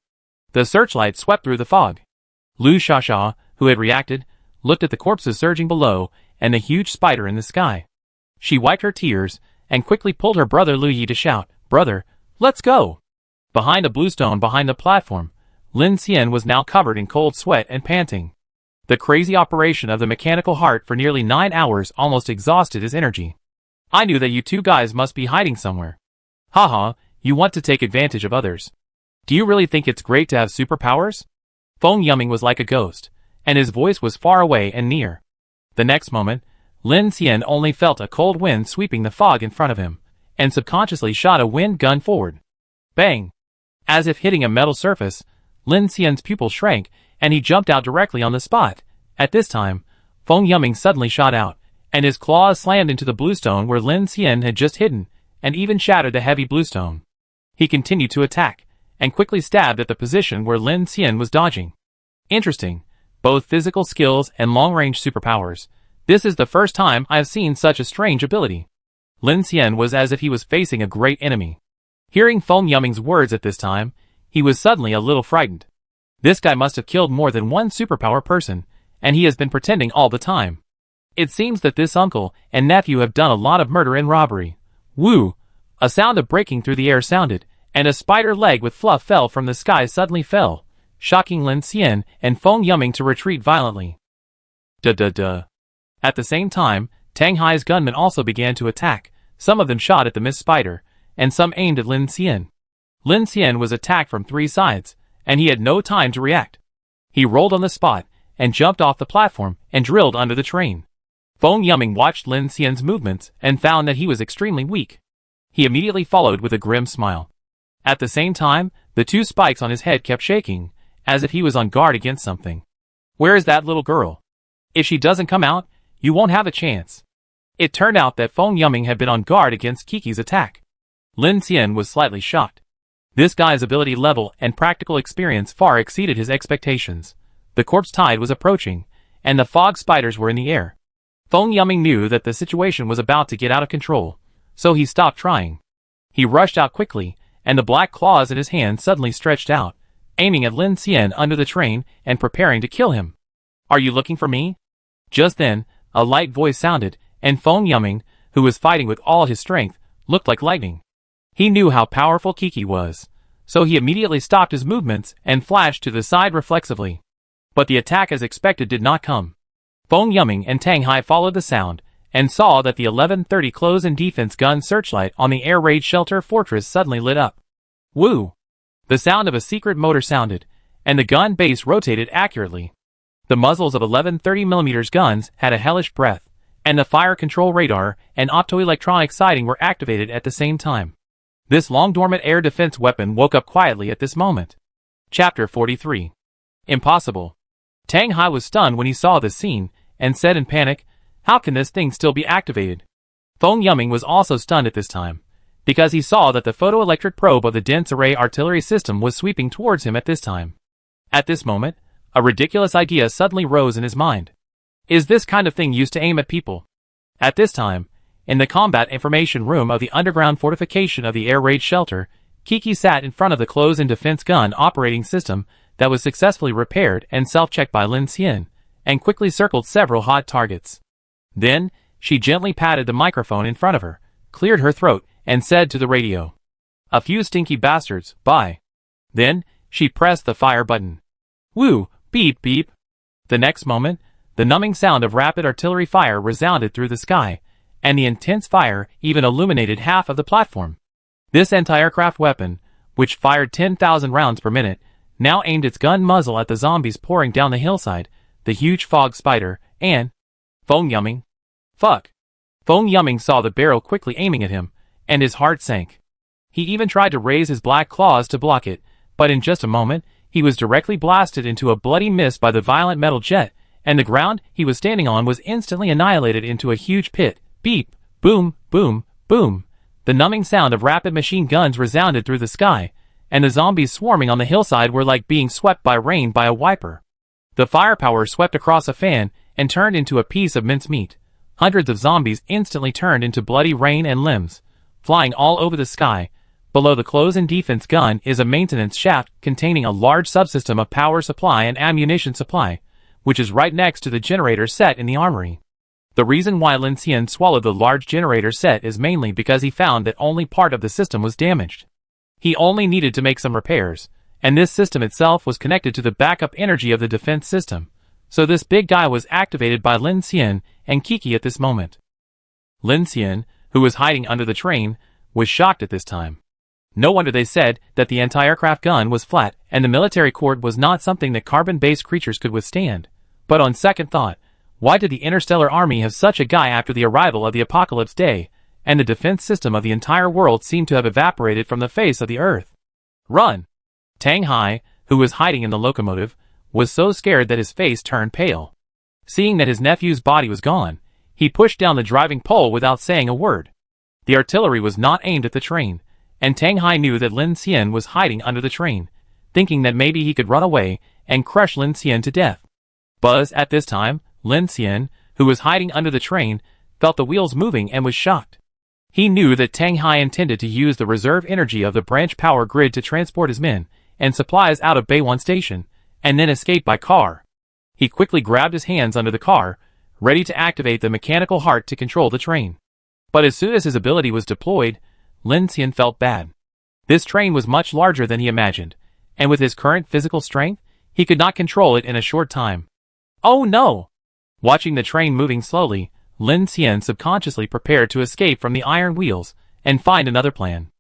The searchlight swept through the fog. Lu Shasha, who had reacted, looked at the corpses surging below and the huge spider in the sky. She wiped her tears and quickly pulled her brother Lu Yi to shout, "Brother, Let's go! Behind a bluestone behind the platform, Lin Xian was now covered in cold sweat and panting. The crazy operation of the mechanical heart for nearly 9 hours almost exhausted his energy. I knew that you two guys must be hiding somewhere. Haha, you want to take advantage of others. Do you really think it's great to have superpowers? Feng Yuming was like a ghost, and his voice was far away and near. The next moment, Lin Xian only felt a cold wind sweeping the fog in front of him, and subconsciously shot a wind gun forward. Bang! As if hitting a metal surface, Lin Xian's pupil shrank, and he jumped out directly on the spot. At this time, Feng Yuming suddenly shot out, and his claws slammed into the bluestone where Lin Xian had just hidden, and even shattered the heavy bluestone. He continued to attack, and quickly stabbed at the position where Lin Xian was dodging. Interesting, both physical skills and long-range superpowers. This is the first time I have seen such a strange ability. Lin Xian was as if he was facing a great enemy. Hearing Feng Yuming's words at this time, he was suddenly a little frightened. This guy must have killed more than one superpower person, and he has been pretending all the time. It seems that this uncle and nephew have done a lot of murder and robbery. Woo! A sound of breaking through the air sounded, and a spider leg with fluff fell from the sky suddenly fell, shocking Lin Xian and Feng Yuming to retreat violently. Duh. At the same time, Tang Hai's gunmen also began to attack. Some of them shot at the missed spider, and some aimed at Lin Xian. Lin Xian was attacked from 3 sides, and he had no time to react. He rolled on the spot, and jumped off the platform, and drilled under the train. Feng Yuming watched Lin Xian's movements, and found that he was extremely weak. He immediately followed with a grim smile. At the same time, the 2 spikes on his head kept shaking, as if he was on guard against something. Where is that little girl? If she doesn't come out, you won't have a chance. It turned out that Feng Yuming had been on guard against Kiki's attack. Lin Xian was slightly shocked. This guy's ability level and practical experience far exceeded his expectations. The corpse tide was approaching, and the fog spiders were in the air. Feng Yuming knew that the situation was about to get out of control, so he stopped trying. He rushed out quickly, and the black claws in his hand suddenly stretched out, aiming at Lin Xian under the train and preparing to kill him. Are you looking for me? Just then, a light voice sounded, and Feng Yuming, who was fighting with all his strength, looked like lightning. He knew how powerful Kiki was, so he immediately stopped his movements and flashed to the side reflexively. But the attack as expected did not come. Feng Yuming and Tang Hai followed the sound, and saw that the 1130 close and defense gun searchlight on the air raid shelter fortress suddenly lit up. Woo! The sound of a secret motor sounded, and the gun base rotated accurately. The muzzles of 1130mm guns had a hellish breath, and the fire control radar and optoelectronic sighting were activated at the same time. This long-dormant air defense weapon woke up quietly at this moment. Chapter 43. Impossible. Tang Hai was stunned when he saw this scene, and said in panic, how can this thing still be activated? Feng Yuming was also stunned at this time, because he saw that the photoelectric probe of the dense array artillery system was sweeping towards him at this time. At this moment, a ridiculous idea suddenly rose in his mind. Is this kind of thing used to aim at people? At this time, in the combat information room of the underground fortification of the air raid shelter, Kiki sat in front of the close-in defense gun operating system that was successfully repaired and self-checked by Lin Xian, and quickly circled several hot targets. Then, she gently patted the microphone in front of her, cleared her throat, and said to the radio, "A few stinky bastards, bye." Then, she pressed the fire button. Woo, beep beep. The next moment, the numbing sound of rapid artillery fire resounded through the sky, and the intense fire even illuminated half of the platform. This anti-aircraft weapon, which fired 10,000 rounds per minute, now aimed its gun muzzle at the zombies pouring down the hillside, the huge fog spider, and Feng Yuming. Fuck. Feng Yuming saw the barrel quickly aiming at him, and his heart sank. He even tried to raise his black claws to block it, but in just a moment, he was directly blasted into a bloody mist by the violent metal jet, and the ground he was standing on was instantly annihilated into a huge pit. Beep, boom, boom, boom. The numbing sound of rapid machine guns resounded through the sky, and the zombies swarming on the hillside were like being swept by rain by a wiper. The firepower swept across a fan and turned into a piece of mincemeat. Hundreds of zombies instantly turned into bloody rain and limbs, flying all over the sky. Below the close-in defense gun is a maintenance shaft containing a large subsystem of power supply and ammunition supply, which is right next to the generator set in the armory. The reason why Lin Xian swallowed the large generator set is mainly because he found that only part of the system was damaged. He only needed to make some repairs, and this system itself was connected to the backup energy of the defense system, so this big guy was activated by Lin Xian and Kiki at this moment. Lin Xian, who was hiding under the train, was shocked at this time. No wonder they said that the anti-aircraft gun was flat and the military cord was not something that carbon-based creatures could withstand. But on second thought, why did the Interstellar Army have such a guy after the arrival of the Apocalypse Day, and the defense system of the entire world seemed to have evaporated from the face of the earth? Run! Tang Hai, who was hiding in the locomotive, was so scared that his face turned pale. Seeing that his nephew's body was gone, he pushed down the driving pole without saying a word. The artillery was not aimed at the train, and Tang Hai knew that Lin Xian was hiding under the train, thinking that maybe he could run away and crush Lin Xian to death. But at this time, Lin Xian, who was hiding under the train, felt the wheels moving and was shocked. He knew that Tang Hai intended to use the reserve energy of the branch power grid to transport his men and supplies out of Bay 1 station, and then escape by car. He quickly grabbed his hands under the car, ready to activate the mechanical heart to control the train. But as soon as his ability was deployed, Lin Xian felt bad. This train was much larger than he imagined, and with his current physical strength, he could not control it in a short time. Oh no! Watching the train moving slowly, Lin Xian subconsciously prepared to escape from the iron wheels and find another plan.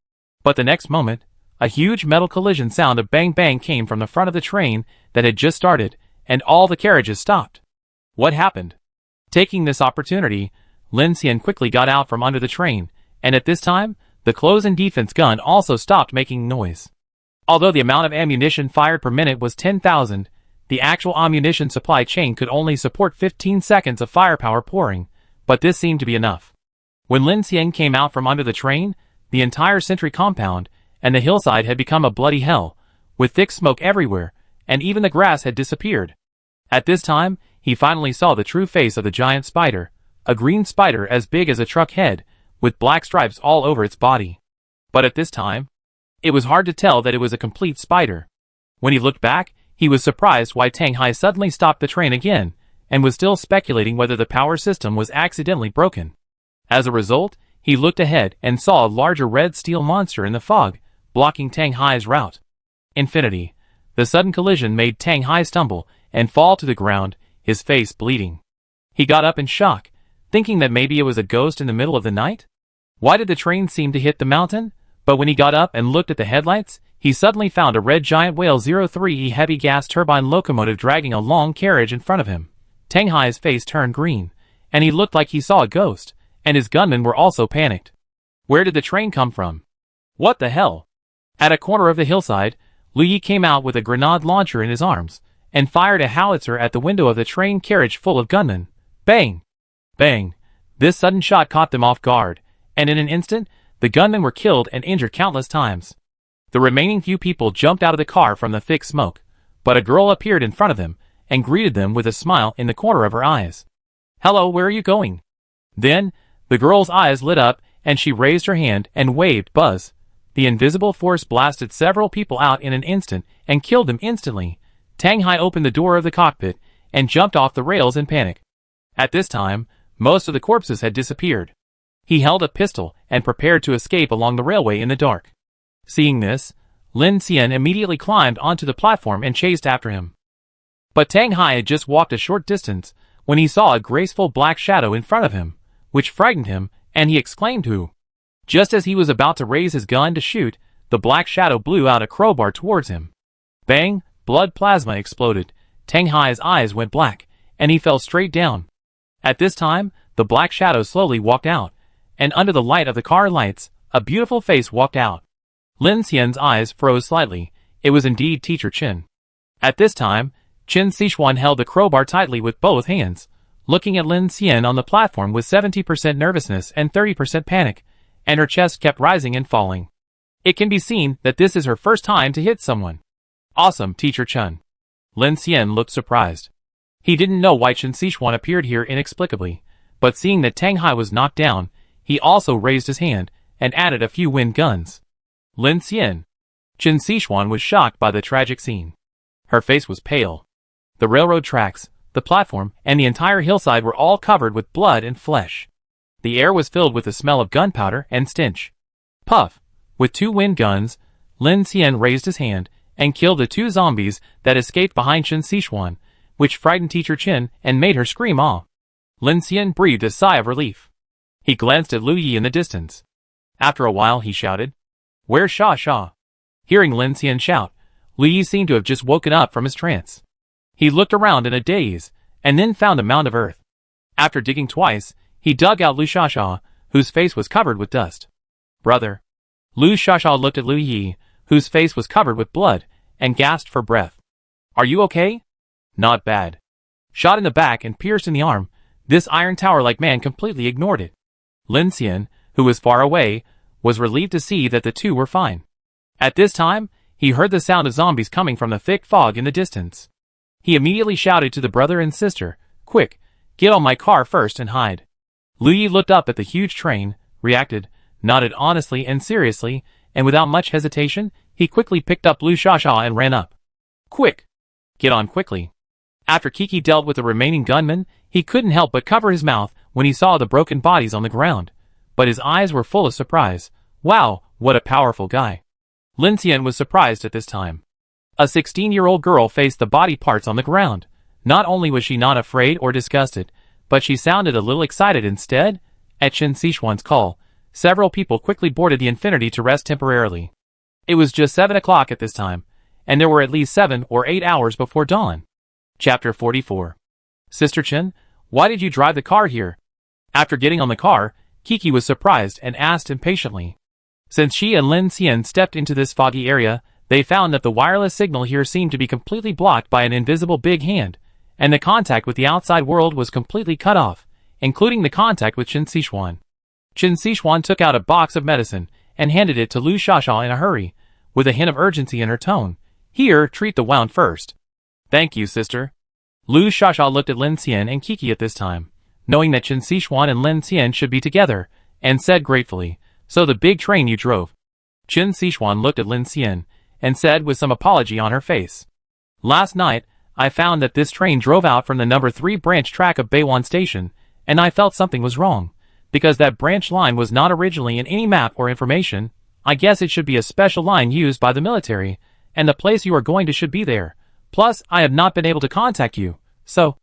But the next moment, a huge metal collision sound of bang bang came from the front of the train that had just started, and all the carriages stopped. What happened? Taking this opportunity, Lin Xian quickly got out from under the train, and at this time, the close-in defense gun also stopped making noise. Although the amount of ammunition fired per minute was 10,000, the actual ammunition supply chain could only support 15 seconds of firepower pouring, but this seemed to be enough. When Lin Xian came out from under the train, the entire sentry compound and the hillside had become a bloody hell, with thick smoke everywhere, and even the grass had disappeared. At this time, he finally saw the true face of the giant spider, a green spider as big as a truck head, with black stripes all over its body. But at this time, it was hard to tell that it was a complete spider. When he looked back, he was surprised why Tang Hai suddenly stopped the train again, and was still speculating whether the power system was accidentally broken. As a result, he looked ahead and saw a larger red steel monster in the fog, blocking Tang Hai's route. Infinity. The sudden collision made Tang Hai stumble and fall to the ground, his face bleeding. He got up in shock, thinking that maybe it was a ghost in the middle of the night. Why did the train seem to hit the mountain? But when he got up and looked at the headlights, he suddenly found a red giant whale 03E heavy gas turbine locomotive dragging a long carriage in front of him. Tang Hai's face turned green, and he looked like he saw a ghost, and his gunmen were also panicked. Where did the train come from? What the hell? At a corner of the hillside, Lu Yi came out with a grenade launcher in his arms, and fired a howitzer at the window of the train carriage full of gunmen. Bang! Bang! This sudden shot caught them off guard, and in an instant, the gunmen were killed and injured countless times. The remaining few people jumped out of the car from the thick smoke, but a girl appeared in front of them, and greeted them with a smile in the corner of her eyes. Hello, where are you going? Then, the girl's eyes lit up, and she raised her hand and waved Buzz. The invisible force blasted several people out in an instant, and killed them instantly. Tang Hai opened the door of the cockpit, and jumped off the rails in panic. At this time, most of the corpses had disappeared. He held a pistol, and prepared to escape along the railway in the dark. Seeing this, Lin Xian immediately climbed onto the platform and chased after him. But Tang Hai had just walked a short distance, when he saw a graceful black shadow in front of him, which frightened him, and he exclaimed "Who?" Just as he was about to raise his gun to shoot, the black shadow blew out a crowbar towards him. Bang! Blood plasma exploded. Tang Hai's eyes went black, and he fell straight down. At this time, the black shadow slowly walked out, and under the light of the car lights, a beautiful face walked out. Lin Xian's eyes froze slightly. It was indeed Teacher Qin. At this time, Qin Sichuan held the crowbar tightly with both hands, looking at Lin Xian on the platform with 70% nervousness and 30% panic, and her chest kept rising and falling. It can be seen that this is her first time to hit someone. Awesome, Teacher Chen. Lin Xian looked surprised. He didn't know why Qin Sichuan appeared here inexplicably, but seeing that Tang Hai was knocked down, he also raised his hand and added a few wind guns. Lin Xian. Qin Sichuan was shocked by the tragic scene. Her face was pale. The railroad tracks, the platform, and the entire hillside were all covered with blood and flesh. The air was filled with the smell of gunpowder and stench. Puff! With two wind guns, Lin Xian raised his hand and killed the 2 zombies that escaped behind Chen Sichuan, which frightened teacher Chen and made her scream "Ah!" Lin Xian breathed a sigh of relief. He glanced at Lu Yi in the distance. After a while he shouted, "Where's Sha Sha?" Hearing Lin Xian shout, Lu Yi seemed to have just woken up from his trance. He looked around in a daze, and then found a mound of earth. After digging twice, he dug out Lu Sha Sha, whose face was covered with dust. "Brother." Lu Sha Sha looked at Lu Yi, whose face was covered with blood, and gasped for breath. "Are you okay?" "Not bad." Shot in the back and pierced in the arm, this iron tower-like man completely ignored it. Lin Xian, who was far away, was relieved to see that the 2 were fine. At this time, he heard the sound of zombies coming from the thick fog in the distance. He immediately shouted to the brother and sister, "Quick, get on my car first and hide." Lu Yi looked up at the huge train, reacted, nodded honestly and seriously, and without much hesitation, he quickly picked up Lu Sha Sha and ran up. "Quick! Get on quickly." After Kiki dealt with the remaining gunmen, he couldn't help but cover his mouth when he saw the broken bodies on the ground. But his eyes were full of surprise. Wow, what a powerful guy. Lin Xian was surprised at this time. A 16-year-old girl faced the body parts on the ground. Not only was she not afraid or disgusted, but she sounded a little excited instead. At Chen Sichuan's call, several people quickly boarded the Infinity to rest temporarily. It was just 7 o'clock at this time, and there were at least 7 or 8 hours before dawn. Chapter 44. Sister Chen, why did you drive the car here? After getting on the car, Kiki was surprised and asked impatiently. Since she and Lin Xian stepped into this foggy area, they found that the wireless signal here seemed to be completely blocked by an invisible big hand, and the contact with the outside world was completely cut off, including the contact with Chen Sichuan. Chen Sichuan took out a box of medicine and handed it to Lu Sha Sha in a hurry, with a hint of urgency in her tone. "Here, treat the wound first." "Thank you, sister." Lu Sha Sha looked at Lin Xian and Kiki at this time, knowing that Chen Sichuan and Lin Xian should be together, and said gratefully, "So the big train you drove." Chen Sichuan looked at Lin Xian, and said with some apology on her face, "Last night, I found that this train drove out from the number 3 branch track of Beiwan Station, and I felt something was wrong, because that branch line was not originally in any map or information. I guess it should be a special line used by the military, and the place you are going to should be there. Plus, I have not been able to contact you, so..."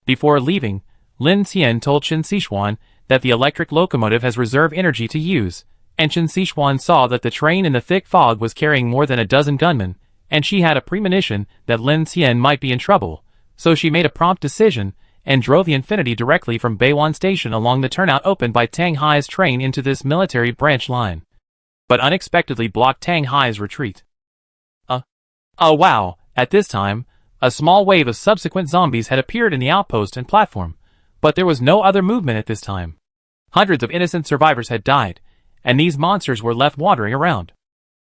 Before leaving, Lin Xian told Chen Sichuan that the electric locomotive has reserve energy to use, and Chen Sichuan saw that the train in the thick fog was carrying more than a dozen gunmen, and she had a premonition that Lin Xian might be in trouble, so she made a prompt decision and drove the Infinity directly from Beiwan Station along the turnout opened by Tang Hai's train into this military branch line, but unexpectedly blocked Tang Hai's retreat. Oh wow, at this time, a small wave of subsequent zombies had appeared in the outpost and platform, but there was no other movement at this time. Hundreds of innocent survivors had died, and these monsters were left wandering around.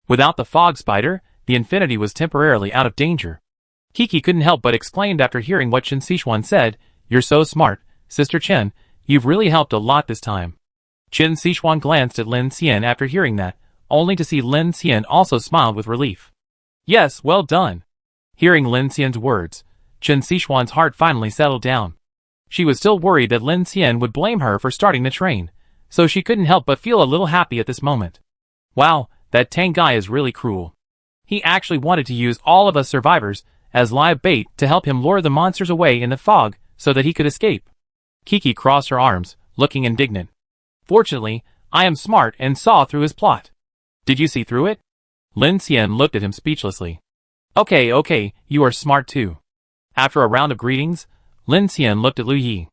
Without the fog spider, the Infinity was temporarily out of danger. Kiki couldn't help but exclaimed after hearing what Chen Sichuan said, "You're so smart, Sister Chen, you've really helped a lot this time." Chen Sichuan glanced at Lin Xian after hearing that, only to see Lin Xian also smiled with relief. "Yes, well done." Hearing Lin Xian's words, Chen Sichuan's heart finally settled down. She was still worried that Lin Xian would blame her for starting the train, so she couldn't help but feel a little happy at this moment. Wow, that Tang guy is really cruel. He actually wanted to use all of us survivors as live bait to help him lure the monsters away in the fog so that he could escape. Kiki crossed her arms, looking indignant. "Fortunately, I am smart and saw through his plot." "Did you see through it?" Lin Xian looked at him speechlessly. Okay, you are smart too." After a round of greetings, Lin Xian looked at Lu Yi.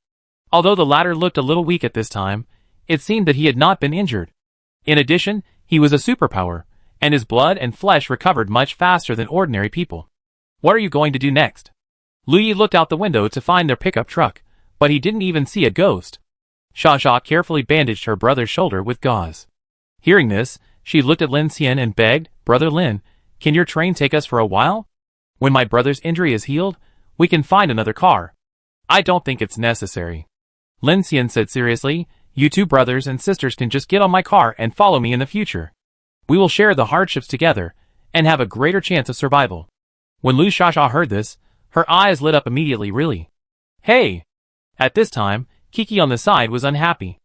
Although the latter looked a little weak at this time, it seemed that he had not been injured. In addition, he was a superpower, and his blood and flesh recovered much faster than ordinary people. "What are you going to do next?" Lu Yi looked out the window to find their pickup truck, but he didn't even see a ghost. Sha Sha carefully bandaged her brother's shoulder with gauze. Hearing this, she looked at Lin Xian and begged, "Brother Lin, can your train take us for a while? When my brother's injury is healed, we can find another car." "I don't think it's necessary." Lin Xian said seriously, "You 2 brothers and sisters can just get on my car and follow me in the future. We will share the hardships together, and have a greater chance of survival." When Lu Sha Sha heard this, her eyes lit up immediately. "Really? Hey!" At this time, Kiki on the side was unhappy.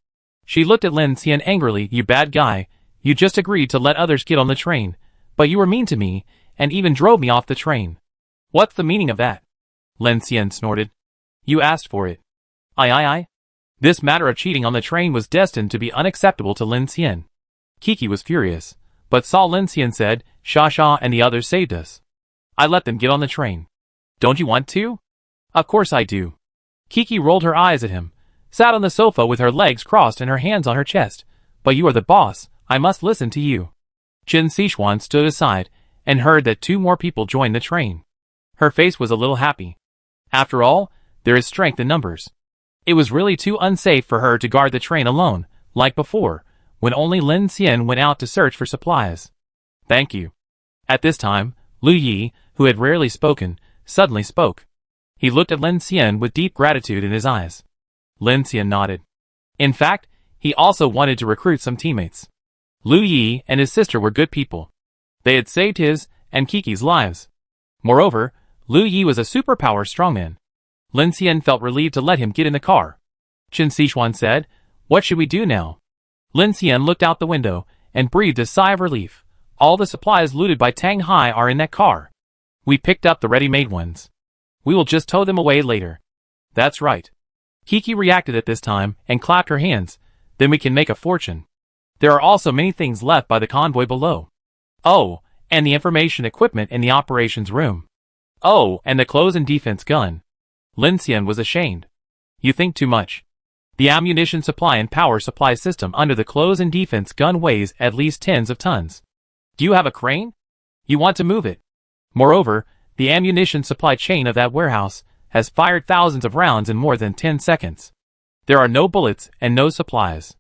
She looked at Lin Xian angrily. "You bad guy, you just agreed to let others get on the train, But you were mean to me, and even drove me off the train. What's the meaning of that? Lin Xian snorted. You asked for it. I. This matter of cheating on the train was destined to be unacceptable to Lin Xian. Kiki was furious, but saw Lin Xian said, Sha and the others saved us. I let them get on the train. Don't you want to? Of course I do. Kiki rolled her eyes at him, sat on the sofa with her legs crossed and her hands on her chest. But you are the boss, I must listen to you. Qin Sichuan stood aside, and heard that 2 more people joined the train. Her face was a little happy. After all, there is strength in numbers. It was really too unsafe for her to guard the train alone, like before, when only Lin Xian went out to search for supplies. Thank you. At this time, Lu Yi, who had rarely spoken, suddenly spoke. He looked at Lin Xian with deep gratitude in his eyes. Lin Xian nodded. In fact, he also wanted to recruit some teammates. Lu Yi and his sister were good people. They had saved his and Kiki's lives. Moreover, Lu Yi was a superpower strongman. Lin Xian felt relieved to let him get in the car. Qin Sichuan said, What should we do now? Lin Xian looked out the window and breathed a sigh of relief. All the supplies looted by Tang Hai are in that car. We picked up the ready-made ones. We will just tow them away later. That's right. Kiki reacted at this time and clapped her hands. Then we can make a fortune. There are also many things left by the convoy below. Oh, and the information equipment in the operations room. Oh, and the close and defense gun. Lin Xian was ashamed. You think too much. The ammunition supply and power supply system under the close and defense gun weighs at least tens of tons. Do you have a crane? You want to move it. Moreover, the ammunition supply chain of that warehouse has fired thousands of rounds in more than 10 seconds. There are no bullets and no supplies.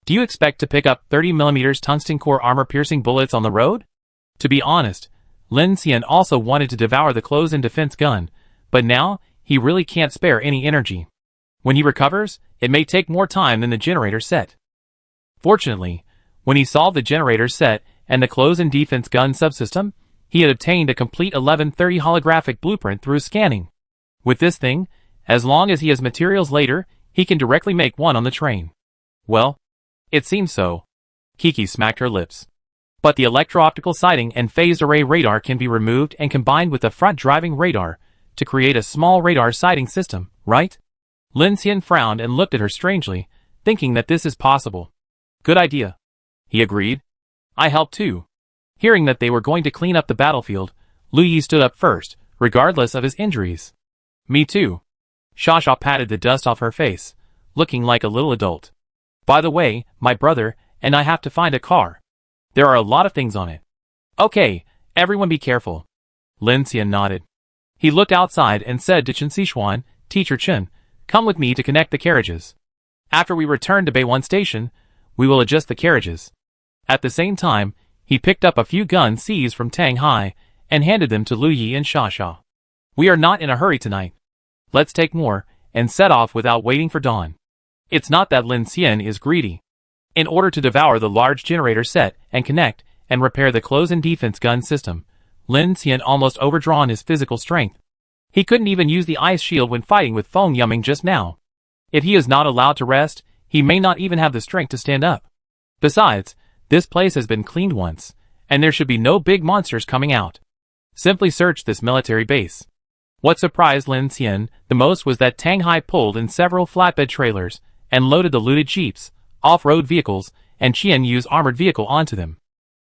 Do you expect to pick up 30mm tungsten core armor-piercing bullets on the road? To be honest, Lin Xian also wanted to devour the close and defense gun, but now he really can't spare any energy. When he recovers, it may take more time than the generator set. Fortunately, when he solved the generator set and the close and defense gun subsystem, he had obtained a complete 1130 holographic blueprint through scanning. With this thing, as long as he has materials later, he can directly make one on the train. Well, it seems so. Kiki smacked her lips. But the electro-optical sighting and phased array radar can be removed and combined with the front-driving radar to create a small radar sighting system, right? Lin Xian frowned and looked at her strangely, thinking that this is possible. Good idea. He agreed. I helped too. Hearing that they were going to clean up the battlefield, Lu Yi stood up first, regardless of his injuries. Me too. Sha patted the dust off her face, looking like a little adult. By the way, my brother and I have to find a car. There are a lot of things on it. Okay, everyone be careful. Lin Xian nodded. He looked outside and said to Qin Sichuan, Teacher Chen, come with me to connect the carriages. After we return to Bay1 Station, we will adjust the carriages. At the same time, he picked up a few guns seized from Tang Hai and handed them to Lu Yi and Sha. We are not in a hurry tonight. Let's take more and set off without waiting for dawn. It's not that Lin Xian is greedy. In order to devour the large generator set and connect and repair the close and defense gun system, Lin Xian almost overdrawn his physical strength. He couldn't even use the ice shield when fighting with Feng Yuming just now. If he is not allowed to rest, he may not even have the strength to stand up. Besides, this place has been cleaned once, and there should be no big monsters coming out. Simply search this military base. What surprised Lin Xian the most was that Tang Hai pulled in several flatbed trailers and loaded the looted jeeps, off-road vehicles, and Qian Yu's armored vehicle onto them.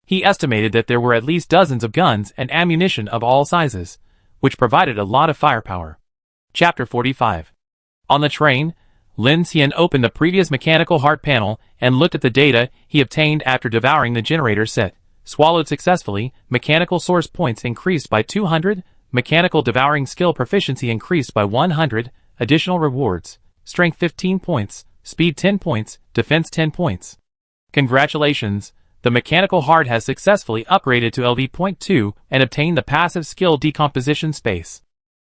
He estimated that there were at least dozens of guns and ammunition of all sizes, which provided a lot of firepower. Chapter 45. On the train, Lin Xian opened the previous mechanical heart panel and looked at the data he obtained after devouring the generator set. Swallowed successfully, mechanical source points increased by 200, mechanical devouring skill proficiency increased by 100, additional rewards, strength 15 points, speed 10 points, defense 10 points. Congratulations, the mechanical heart has successfully upgraded to LV.2 and obtained the passive skill Decomposition Space.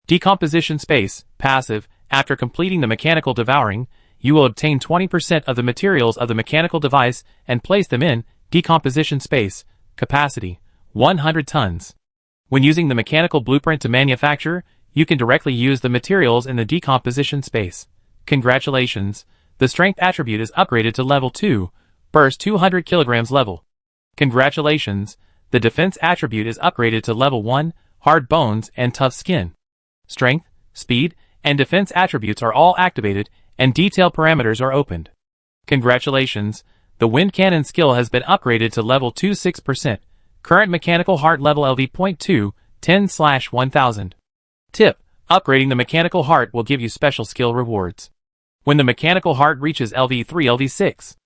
Decomposition Space, passive. After completing the mechanical devouring, you will obtain 20% of the materials of the mechanical device and place them in decomposition space. Capacity, 100 tons. When using the mechanical blueprint to manufacture, you can directly use the materials in the decomposition space. Congratulations, the strength attribute is upgraded to level 2, burst 200 kilograms level. Congratulations, the defense attribute is upgraded to level 1, hard bones and tough skin. Strength, speed, and defense attributes are all activated, and detail parameters are opened. Congratulations, the wind cannon skill has been upgraded to level 26%. Current mechanical heart level LV.2, 10/1000. Tip: upgrading the mechanical heart will give you special skill rewards. When the mechanical heart reaches LV3 LV6,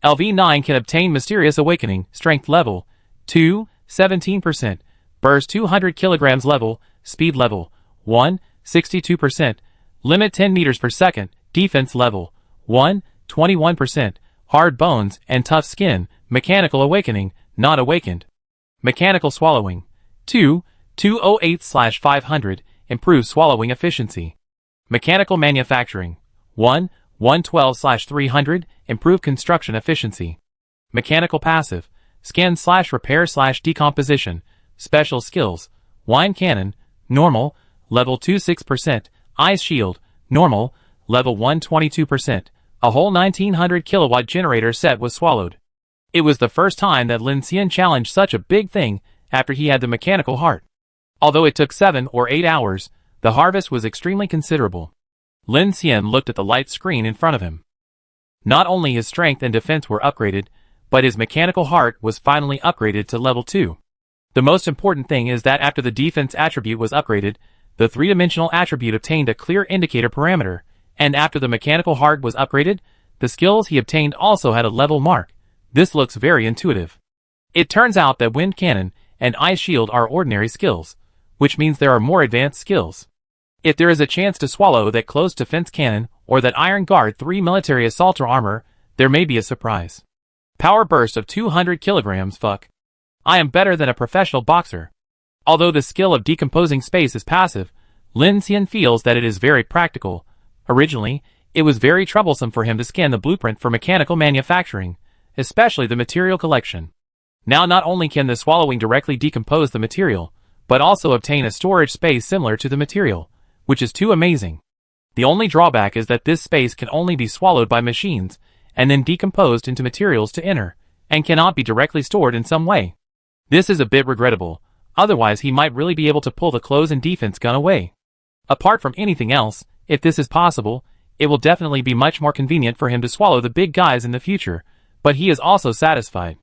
LV9 can obtain Mysterious Awakening, Strength level 2, 17%, Burst 200 kilograms level, Speed level 1, 62%, Limit 10 meters per second, Defense level 1, 21%, Hard Bones and Tough Skin, Mechanical Awakening, Not Awakened. Mechanical Swallowing 2, 208/500, improves swallowing efficiency. Mechanical Manufacturing 1, 112/300, improve construction efficiency. Mechanical Passive, Scan/Repair/Decomposition, Special Skills, Wine Cannon, Normal, Level 26%, Ice Shield, Normal, Level 122%, a whole 1900 kilowatt generator set was swallowed. It was the first time that Lin Xian challenged such a big thing after he had the mechanical heart. Although it took 7 or 8 hours, the harvest was extremely considerable. Lin Xian looked at the light screen in front of him. Not only his strength and defense were upgraded, but his mechanical heart was finally upgraded to level 2. The most important thing is that after the defense attribute was upgraded, the three-dimensional attribute obtained a clear indicator parameter, and after the mechanical heart was upgraded, the skills he obtained also had a level mark. This looks very intuitive. It turns out that Wind Cannon and Ice Shield are ordinary skills, which means there are more advanced skills. If there is a chance to swallow that Close Defense Cannon or that Iron Guard 3 military assault armor, there may be a surprise. Power burst of 200 kilograms, fuck. I am better than a professional boxer. Although the skill of decomposing space is passive, Lin Xian feels that it is very practical. Originally, it was very troublesome for him to scan the blueprint for mechanical manufacturing, especially the material collection. Now not only can the swallowing directly decompose the material, but also obtain a storage space similar to the material, which is too amazing. The only drawback is that this space can only be swallowed by machines, and then decomposed into materials to enter, and cannot be directly stored in some way. This is a bit regrettable, otherwise he might really be able to pull the close and defense gun away. Apart from anything else, if this is possible, it will definitely be much more convenient for him to swallow the big guys in the future, but he is also satisfied.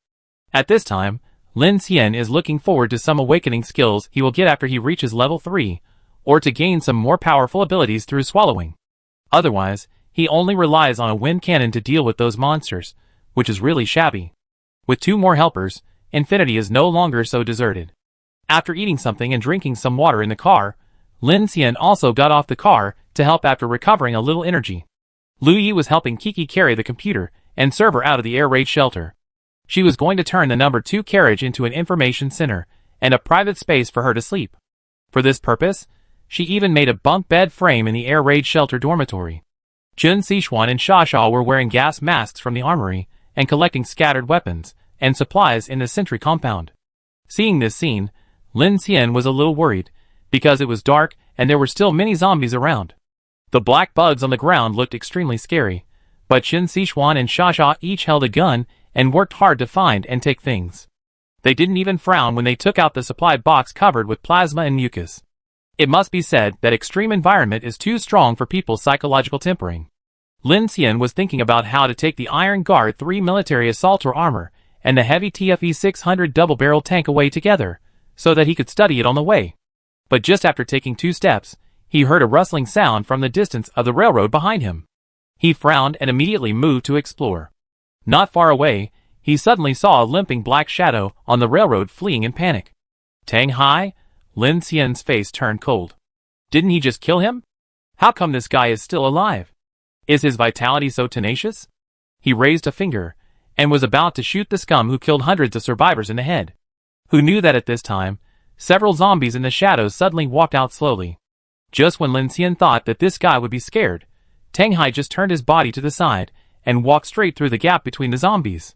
At this time, Lin Xian is looking forward to some awakening skills he will get after he reaches level 3, or to gain some more powerful abilities through swallowing. Otherwise, he only relies on a wind cannon to deal with those monsters, which is really shabby. With 2 more helpers, Infinity is no longer so deserted. After eating something and drinking some water in the car, Lin Xian also got off the car to help after recovering a little energy. Lu Yi was helping Kiki carry the computer and server out of the air raid shelter. She was going to turn the number 2 carriage into an information center and a private space for her to sleep. For this purpose, she even made a bunk bed frame in the air raid shelter dormitory. Jun Sichuan and Sha Sha were wearing gas masks from the armory and collecting scattered weapons and supplies in the sentry compound. Seeing this scene, Lin Xian was a little worried, because it was dark and there were still many zombies around. The black bugs on the ground looked extremely scary, but Jun Sichuan and Sha Sha each held a gun and worked hard to find and take things. They didn't even frown when they took out the supply box covered with plasma and mucus. It must be said that extreme environment is too strong for people's psychological tempering. Lin Xian was thinking about how to take the Iron Guard 3 military assault armor and the heavy TFE 600 double-barrel tank away together, so that he could study it on the way. But just after taking 2 steps, he heard a rustling sound from the distance of the railroad behind him. He frowned and immediately moved to explore. Not far away, he suddenly saw a limping black shadow on the railroad fleeing in panic. Tang Hai? Lin Xian's face turned cold. Didn't he just kill him? How come this guy is still alive? Is his vitality so tenacious? He raised a finger, and was about to shoot the scum who killed hundreds of survivors in the head. Who knew that at this time, several zombies in the shadows suddenly walked out slowly. Just when Lin Xian thought that this guy would be scared, Tang Hai just turned his body to the side, and walked straight through the gap between the zombies.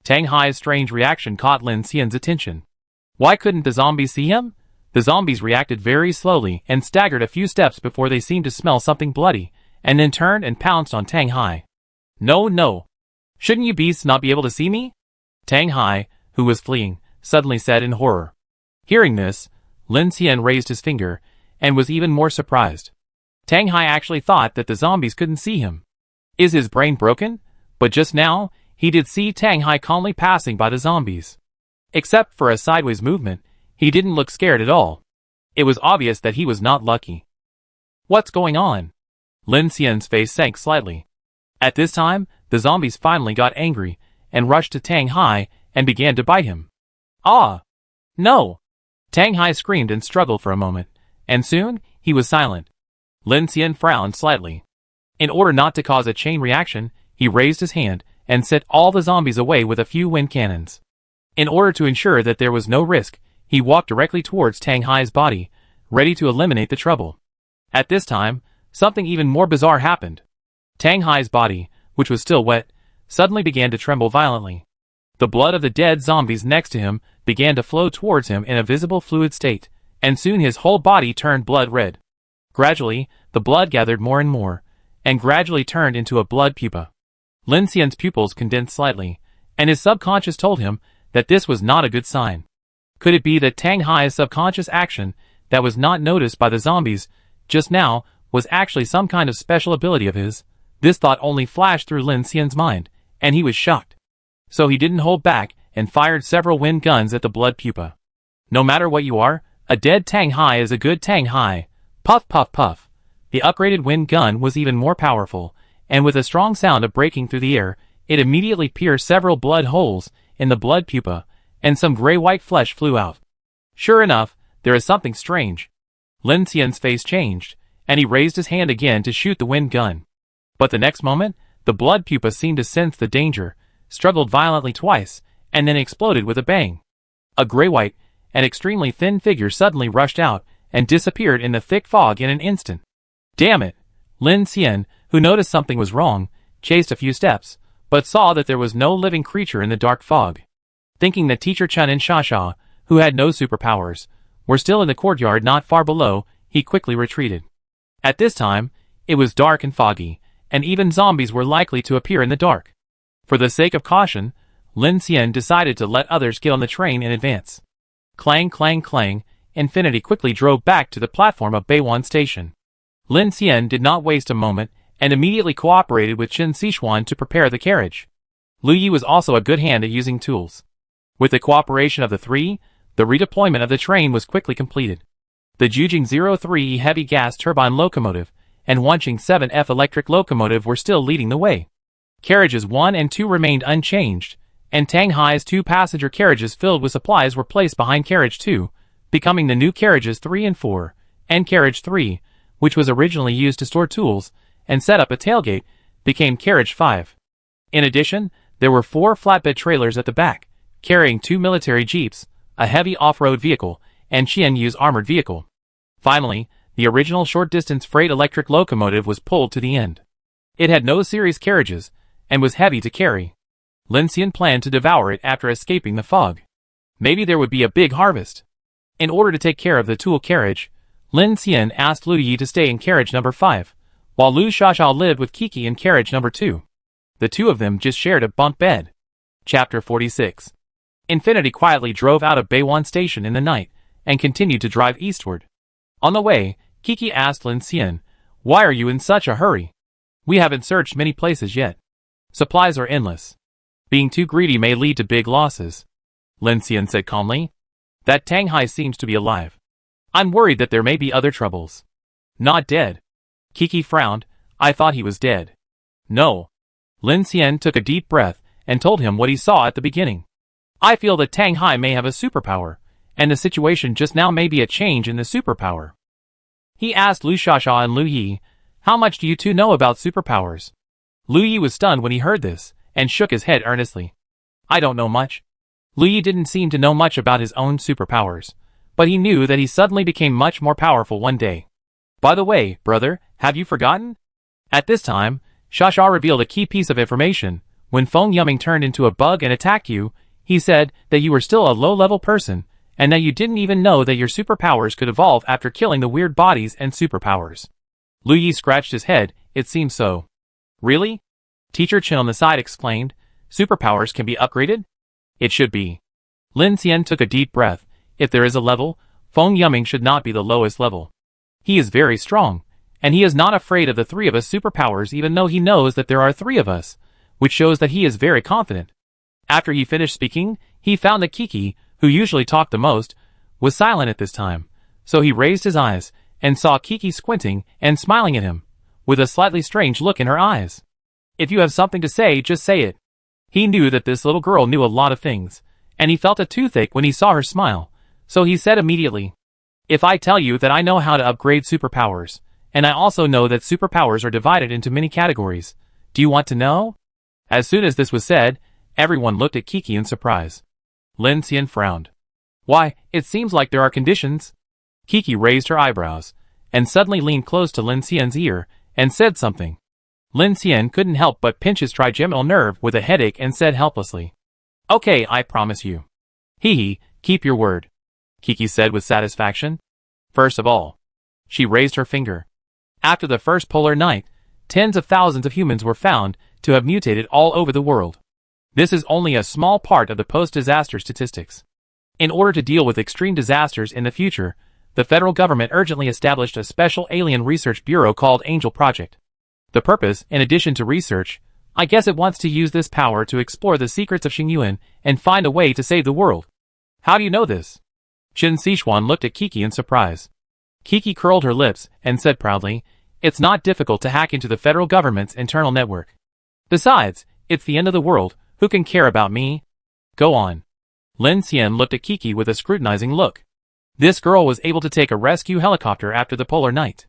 Tang Hai's strange reaction caught Lin Xian's attention. Why couldn't the zombies see him? The zombies reacted very slowly and staggered a few steps before they seemed to smell something bloody, and then turned and pounced on Tang Hai. No. Shouldn't you beasts not be able to see me? Tang Hai, who was fleeing, suddenly said in horror. Hearing this, Lin Xian raised his finger, and was even more surprised. Tang Hai actually thought that the zombies couldn't see him. Is his brain broken? But just now, he did see Tang Hai calmly passing by the zombies. Except for a sideways movement, he didn't look scared at all. It was obvious that he was not lucky. What's going on? Lin Xian's face sank slightly. At this time, the zombies finally got angry, and rushed to Tang Hai, and began to bite him. Ah! No! Tang Hai screamed and struggled for a moment, and soon, he was silent. Lin Xian frowned slightly. In order not to cause a chain reaction, he raised his hand, and sent all the zombies away with a few wind cannons. In order to ensure that there was no risk, he walked directly towards Tang Hai's body, ready to eliminate the trouble. At this time, something even more bizarre happened. Tang Hai's body, which was still wet, suddenly began to tremble violently. The blood of the dead zombies next to him began to flow towards him in a visible fluid state, and soon his whole body turned blood red. Gradually, the blood gathered more and more, and gradually turned into a blood pupa. Lin Xian's pupils condensed slightly, and his subconscious told him that this was not a good sign. Could it be that Tang Hai's subconscious action that was not noticed by the zombies just now was actually some kind of special ability of his? This thought only flashed through Lin Xian's mind, and he was shocked. So he didn't hold back and fired several wind guns at the blood pupa. No matter what you are, a dead Tang Hai is a good Tang Hai. Puff puff puff. The upgraded wind gun was even more powerful, and with a strong sound of breaking through the air, it immediately pierced several blood holes in the blood pupa, and some gray-white flesh flew out. Sure enough, there is something strange. Lin Xian's face changed, and he raised his hand again to shoot the wind gun. But the next moment, the blood pupa seemed to sense the danger, struggled violently twice, and then exploded with a bang. A gray-white and extremely thin figure suddenly rushed out and disappeared in the thick fog in an instant. Damn it! Lin Xian, who noticed something was wrong, chased a few steps, but saw that there was no living creature in the dark fog. Thinking that Teacher Chen and Xia, who had no superpowers, were still in the courtyard not far below, he quickly retreated. At this time, it was dark and foggy, and even zombies were likely to appear in the dark. For the sake of caution, Lin Xian decided to let others get on the train in advance. Clang clang clang, Infinity quickly drove back to the platform of Beiwan Station. Lin Xian did not waste a moment, and immediately cooperated with Qin Sichuan to prepare the carriage. Lu Yi was also a good hand at using tools. With the cooperation of the three, the redeployment of the train was quickly completed. The Jujing 03 heavy gas turbine locomotive and Wanqing 7F electric locomotive were still leading the way. Carriages 1 and 2 remained unchanged, and Tang Hai's 2 passenger carriages filled with supplies were placed behind carriage 2, becoming the new carriages 3 and 4, and carriage 3, which was originally used to store tools and set up a tailgate, became carriage 5. In addition, there were 4 flatbed trailers at the back, carrying 2 military jeeps, a heavy off-road vehicle, and Qian Yu's armored vehicle. Finally, the original short-distance freight electric locomotive was pulled to the end. It had no series carriages, and was heavy to carry. Lin Xian planned to devour it after escaping the fog. Maybe there would be a big harvest. In order to take care of the tool carriage, Lin Xian asked Lu Yi to stay in carriage number 5, while Lu Xiaoxiao lived with Kiki in carriage number 2. The two of them just shared a bunk bed. Chapter 46. Infinity quietly drove out of Beiwan Station in the night, and continued to drive eastward. On the way, Kiki asked Lin Xian, "Why are you in such a hurry? We haven't searched many places yet. Supplies are endless. Being too greedy may lead to big losses." Lin Xian said calmly. "That Tang Hai seems to be alive. I'm worried that there may be other troubles." "Not dead." Kiki frowned. "I thought he was dead." "No." Lin Xian took a deep breath and told him what he saw at the beginning. "I feel that Tang Hai may have a superpower, and the situation just now may be a change in the superpower." He asked Lu Xiaoxiao and Lu Yi, "How much do you two know about superpowers?" Lu Yi was stunned when he heard this, and shook his head earnestly. "I don't know much." Lu Yi didn't seem to know much about his own superpowers, but he knew that he suddenly became much more powerful one day. "By the way, brother, have you forgotten?" At this time, Xiaoxiao revealed a key piece of information. When Feng Yuming turned into a bug and attacked you, he said that you were still a low-level person, and that you didn't even know that your superpowers could evolve after killing the weird bodies and superpowers. Lu Yi scratched his head. "It seems so." "Really?" Teacher Chen on the side exclaimed. "Superpowers can be upgraded?" "It should be." Lin Xian took a deep breath. If there is a level, Feng Yuming should not be the lowest level. He is very strong, and he is not afraid of the three of us superpowers even though he knows that there are three of us, which shows that he is very confident. After he finished speaking, he found that Kiki, who usually talked the most, was silent at this time, so he raised his eyes, and saw Kiki squinting and smiling at him, with a slightly strange look in her eyes. If you have something to say, just say it. He knew that this little girl knew a lot of things, and he felt a toothache when he saw her smile, so he said immediately, "If I tell you that I know how to upgrade superpowers, and I also know that superpowers are divided into many categories, do you want to know?" As soon as this was said, everyone looked at Kiki in surprise. Lin Xian frowned. "Why, it seems like there are conditions." Kiki raised her eyebrows, and suddenly leaned close to Lin Xian's ear, and said something. Lin Xian couldn't help but pinch his trigeminal nerve with a headache and said helplessly, "Okay, I promise you." "Hee, keep your word," Kiki said with satisfaction. First of all, she raised her finger. After the first polar night, tens of thousands of humans were found to have mutated all over the world. This is only a small part of the post-disaster statistics. In order to deal with extreme disasters in the future, the federal government urgently established a special alien research bureau called Angel Project. The purpose, in addition to research, I guess it wants to use this power to explore the secrets of Xingyuan and find a way to save the world. How do you know this? Qin Sichuan looked at Kiki in surprise. Kiki curled her lips and said proudly, "It's not difficult to hack into the federal government's internal network. Besides, it's the end of the world, who can care about me? Go on." Lin Xian looked at Kiki with a scrutinizing look. This girl was able to take a rescue helicopter after the polar night.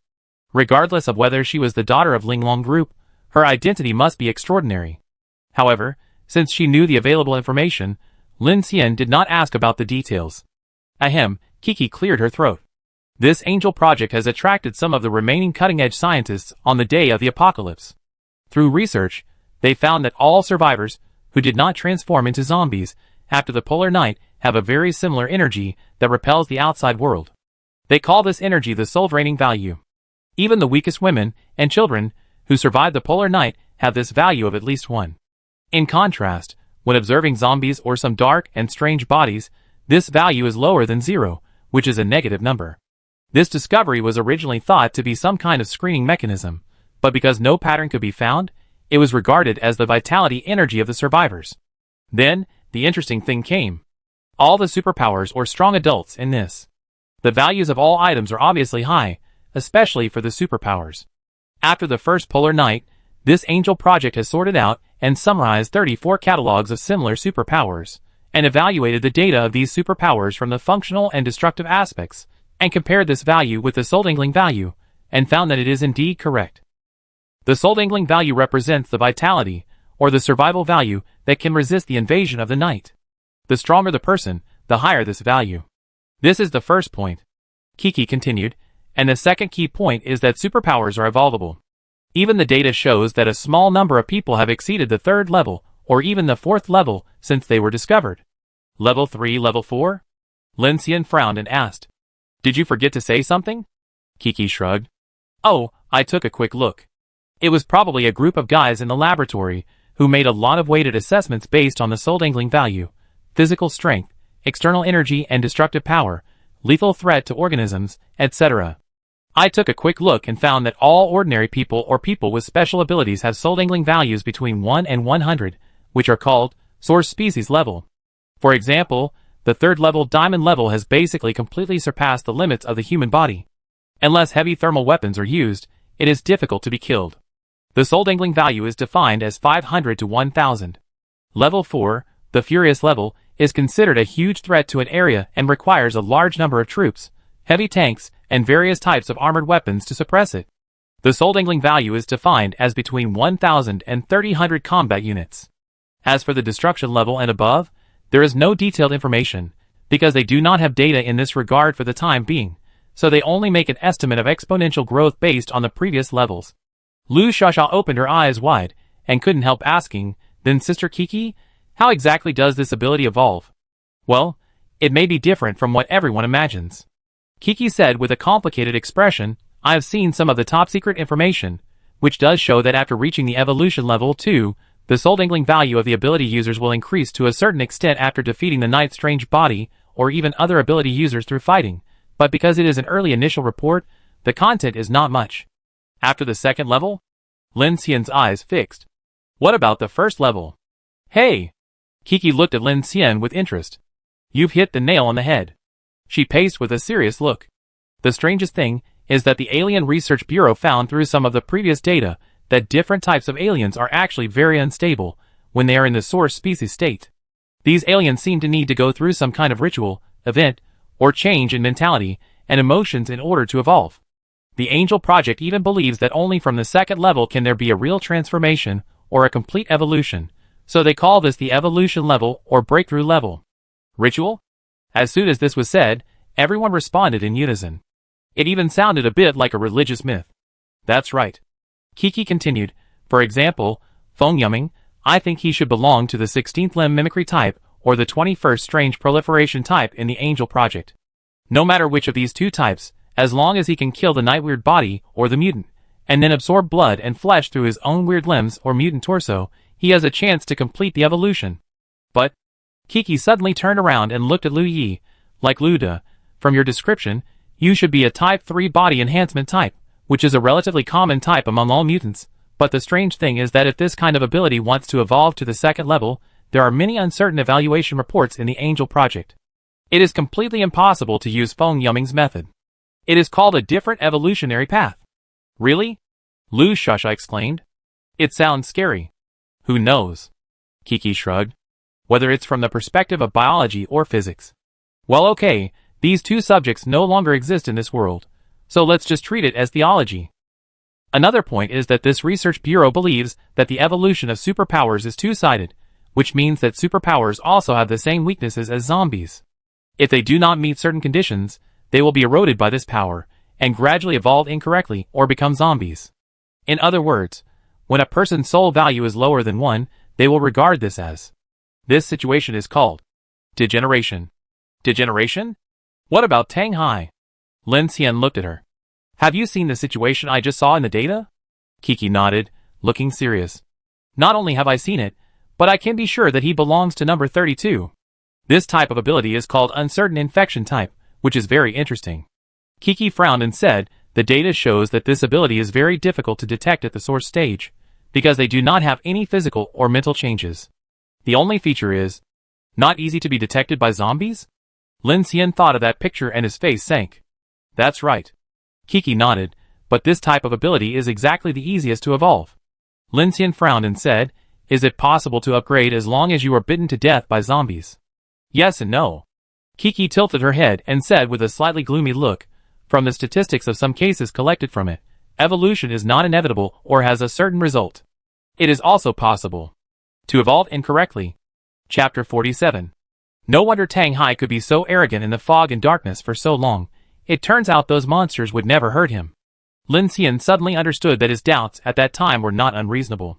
Regardless of whether she was the daughter of Linglong Group, her identity must be extraordinary. However, since she knew the available information, Lin Xian did not ask about the details. Ahem, Kiki cleared her throat. This Angel Project has attracted some of the remaining cutting-edge scientists on the day of the apocalypse. Through research, they found that all survivors, who did not transform into zombies after the polar night, have a very similar energy that repels the outside world. They call this energy the soul-draining value. Even the weakest women and children who survived the polar night have this value of at least 1. In contrast, when observing zombies or some dark and strange bodies, this value is lower than 0, which is a negative number. This discovery was originally thought to be some kind of screening mechanism, but because no pattern could be found, it was regarded as the vitality energy of the survivors. Then, the interesting thing came. All the superpowers or strong adults in this. The values of all items are obviously high, especially for the superpowers. After the first polar night, this Angel Project has sorted out and summarized 34 catalogs of similar superpowers, and evaluated the data of these superpowers from the functional and destructive aspects, and compared this value with the soul-dangling value, and found that it is indeed correct. The soul-dangling value represents the vitality, or the survival value, that can resist the invasion of the night. The stronger the person, the higher this value. This is the first point. Kiki continued, and the second key point is that superpowers are evolvable. Even the data shows that a small number of people have exceeded the 3rd level, or even the 4th level, since they were discovered. Level 3, level 4? Lin Xian frowned and asked. Did you forget to say something? Kiki shrugged. Oh, I took a quick look. It was probably a group of guys in the laboratory who made a lot of weighted assessments based on the soul-dangling value, physical strength, external energy and destructive power, lethal threat to organisms, etc. I took a quick look and found that all ordinary people or people with special abilities have soul-dangling values between 1 and 100, which are called source species level. For example, the 3rd level diamond level has basically completely surpassed the limits of the human body. Unless heavy thermal weapons are used, it is difficult to be killed. The soul-dangling value is defined as 500 to 1000. Level 4, the Furious level, is considered a huge threat to an area and requires a large number of troops, heavy tanks, and various types of armored weapons to suppress it. The soul-dangling value is defined as between 1000 and 3000 combat units. As for the destruction level and above, there is no detailed information, because they do not have data in this regard for the time being, so they only make an estimate of exponential growth based on the previous levels. Lu Shasha opened her eyes wide, and couldn't help asking, then Sister Kiki, how exactly does this ability evolve? Well, it may be different from what everyone imagines. Kiki said with a complicated expression, I have seen some of the top secret information, which does show that after reaching the evolution level 2, The soul-dangling value of the ability users will increase to a certain extent after defeating the Knight's strange body, or even other ability users through fighting, but because it is an early initial report, the content is not much. After the second level? Lin Xian's eyes fixed. What about the first level? Hey! Kiki looked at Lin Xian with interest. You've hit the nail on the head. She paced with a serious look. The strangest thing is that the Alien Research Bureau found through some of the previous data that different types of aliens are actually very unstable when they are in the source species state. These aliens seem to need to go through some kind of ritual, event, or change in mentality and emotions in order to evolve. The Angel Project even believes that only from the second level can there be a real transformation or a complete evolution, so they call this the evolution level or breakthrough level. Ritual? As soon as this was said, everyone responded in unison. It even sounded a bit like a religious myth. That's right. Kiki continued, for example, Feng Yuming, I think he should belong to the 16th limb mimicry type or the 21st strange proliferation type in the Angel Project. No matter which of these two types, as long as he can kill the Night Weird body or the mutant, and then absorb blood and flesh through his own weird limbs or mutant torso, he has a chance to complete the evolution. But, Kiki suddenly turned around and looked at Lu Yi, like Luda, from your description, you should be a type 3 body enhancement type, which is a relatively common type among all mutants, but the strange thing is that if this kind of ability wants to evolve to the second level, there are many uncertain evaluation reports in the Angel Project. It is completely impossible to use Feng Yuming's method. It is called a different evolutionary path. Really? Lu Shasha exclaimed. It sounds scary. Who knows? Kiki shrugged. Whether it's from the perspective of biology or physics. Well, okay, these two subjects no longer exist in this world, so let's just treat it as theology. Another point is that this research bureau believes that the evolution of superpowers is two-sided, which means that superpowers also have the same weaknesses as zombies. If they do not meet certain conditions, they will be eroded by this power, and gradually evolve incorrectly or become zombies. In other words, when a person's soul value is lower than 1, they will regard this as. This situation is called degeneration. Degeneration? What about Tang Hai? Lin Xian looked at her. Have you seen the situation I just saw in the data? Kiki nodded, looking serious. Not only have I seen it, but I can be sure that he belongs to number 32. This type of ability is called uncertain infection type, which is very interesting. Kiki frowned and said, the data shows that this ability is very difficult to detect at the source stage, because they do not have any physical or mental changes. The only feature is, not easy to be detected by zombies? Lin Xian thought of that picture and his face sank. That's right. Kiki nodded, but this type of ability is exactly the easiest to evolve. Lin Xian frowned and said, is it possible to upgrade as long as you are bitten to death by zombies? Yes and no. Kiki tilted her head and said with a slightly gloomy look, from the statistics of some cases collected from it, evolution is not inevitable or has a certain result. It is also possible to evolve incorrectly. Chapter 47. No wonder Tang Hai could be so arrogant in the fog and darkness for so long. It turns out those monsters would never hurt him. Lin Xian suddenly understood that his doubts at that time were not unreasonable.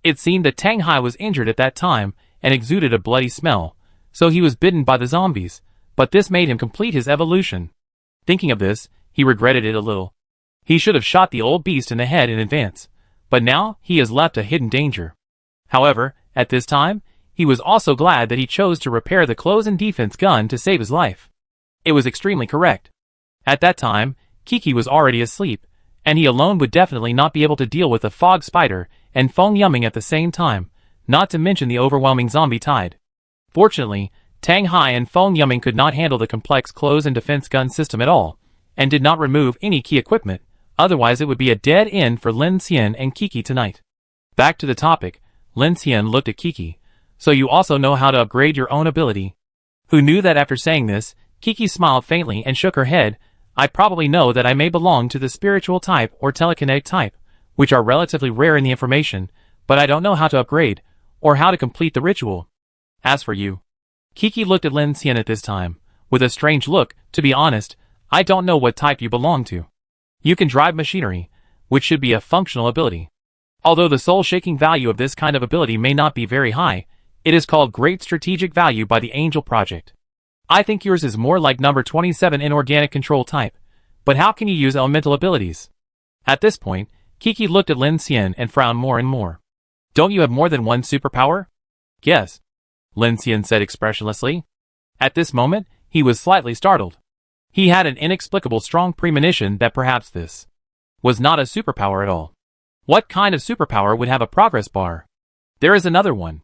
It seemed that Tang Hai was injured at that time and exuded a bloody smell, so he was bitten by the zombies, but this made him complete his evolution. Thinking of this, he regretted it a little. He should have shot the old beast in the head in advance, but now he has left a hidden danger. However, at this time, he was also glad that he chose to repair the close and defense gun to save his life. It was extremely correct. At that time, Kiki was already asleep, and he alone would definitely not be able to deal with the fog spider and Feng Yuming at the same time, not to mention the overwhelming zombie tide. Fortunately, Tang Hai and Feng Yuming could not handle the complex close and defense gun system at all, and did not remove any key equipment, otherwise it would be a dead end for Lin Xian and Kiki tonight. Back to the topic, Lin Xian looked at Kiki. So you also know how to upgrade your own ability? Who knew that after saying this, Kiki smiled faintly and shook her head. I probably know that I may belong to the spiritual type or telekinetic type, which are relatively rare in the information, but I don't know how to upgrade, or how to complete the ritual. As for you. Kiki looked at Lin Xian at this time, with a strange look. To be honest, I don't know what type you belong to. You can drive machinery, which should be a functional ability. Although the soul-shaking value of this kind of ability may not be very high, it is called great strategic value by the Angel Project. I think yours is more like number 27 inorganic control type, but how can you use elemental abilities? At this point, Kiki looked at Lin Xian and frowned more and more. Don't you have more than one superpower? Yes, Lin Xian said expressionlessly. At this moment, he was slightly startled. He had an inexplicable strong premonition that perhaps this was not a superpower at all. What kind of superpower would have a progress bar? There is another one,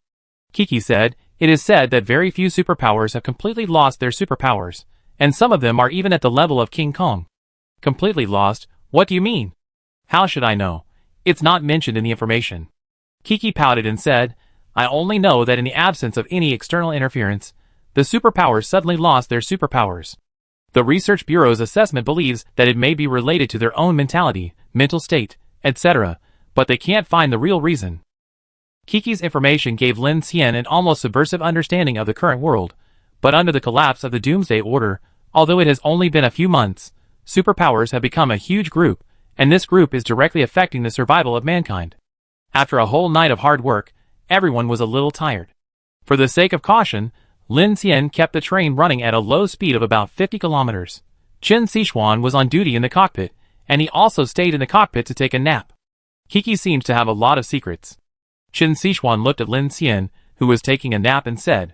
Kiki said. It is said that very few superpowers have completely lost their superpowers, and some of them are even at the level of King Kong. Completely lost? What do you mean? How should I know? It's not mentioned in the information. Kiki pouted and said, I only know that in the absence of any external interference, the superpowers suddenly lost their superpowers. The Research Bureau's assessment believes that it may be related to their own mentality, mental state, etc., but they can't find the real reason. Kiki's information gave Lin Xian an almost subversive understanding of the current world, but under the collapse of the Doomsday Order, although it has only been a few months, superpowers have become a huge group, and this group is directly affecting the survival of mankind. After a whole night of hard work, everyone was a little tired. For the sake of caution, Lin Xian kept the train running at a low speed of about 50 kilometers. Chen Sichuan was on duty in the cockpit, and he also stayed in the cockpit to take a nap. Kiki seems to have a lot of secrets. Chen Sichuan looked at Lin Xian, who was taking a nap, and said,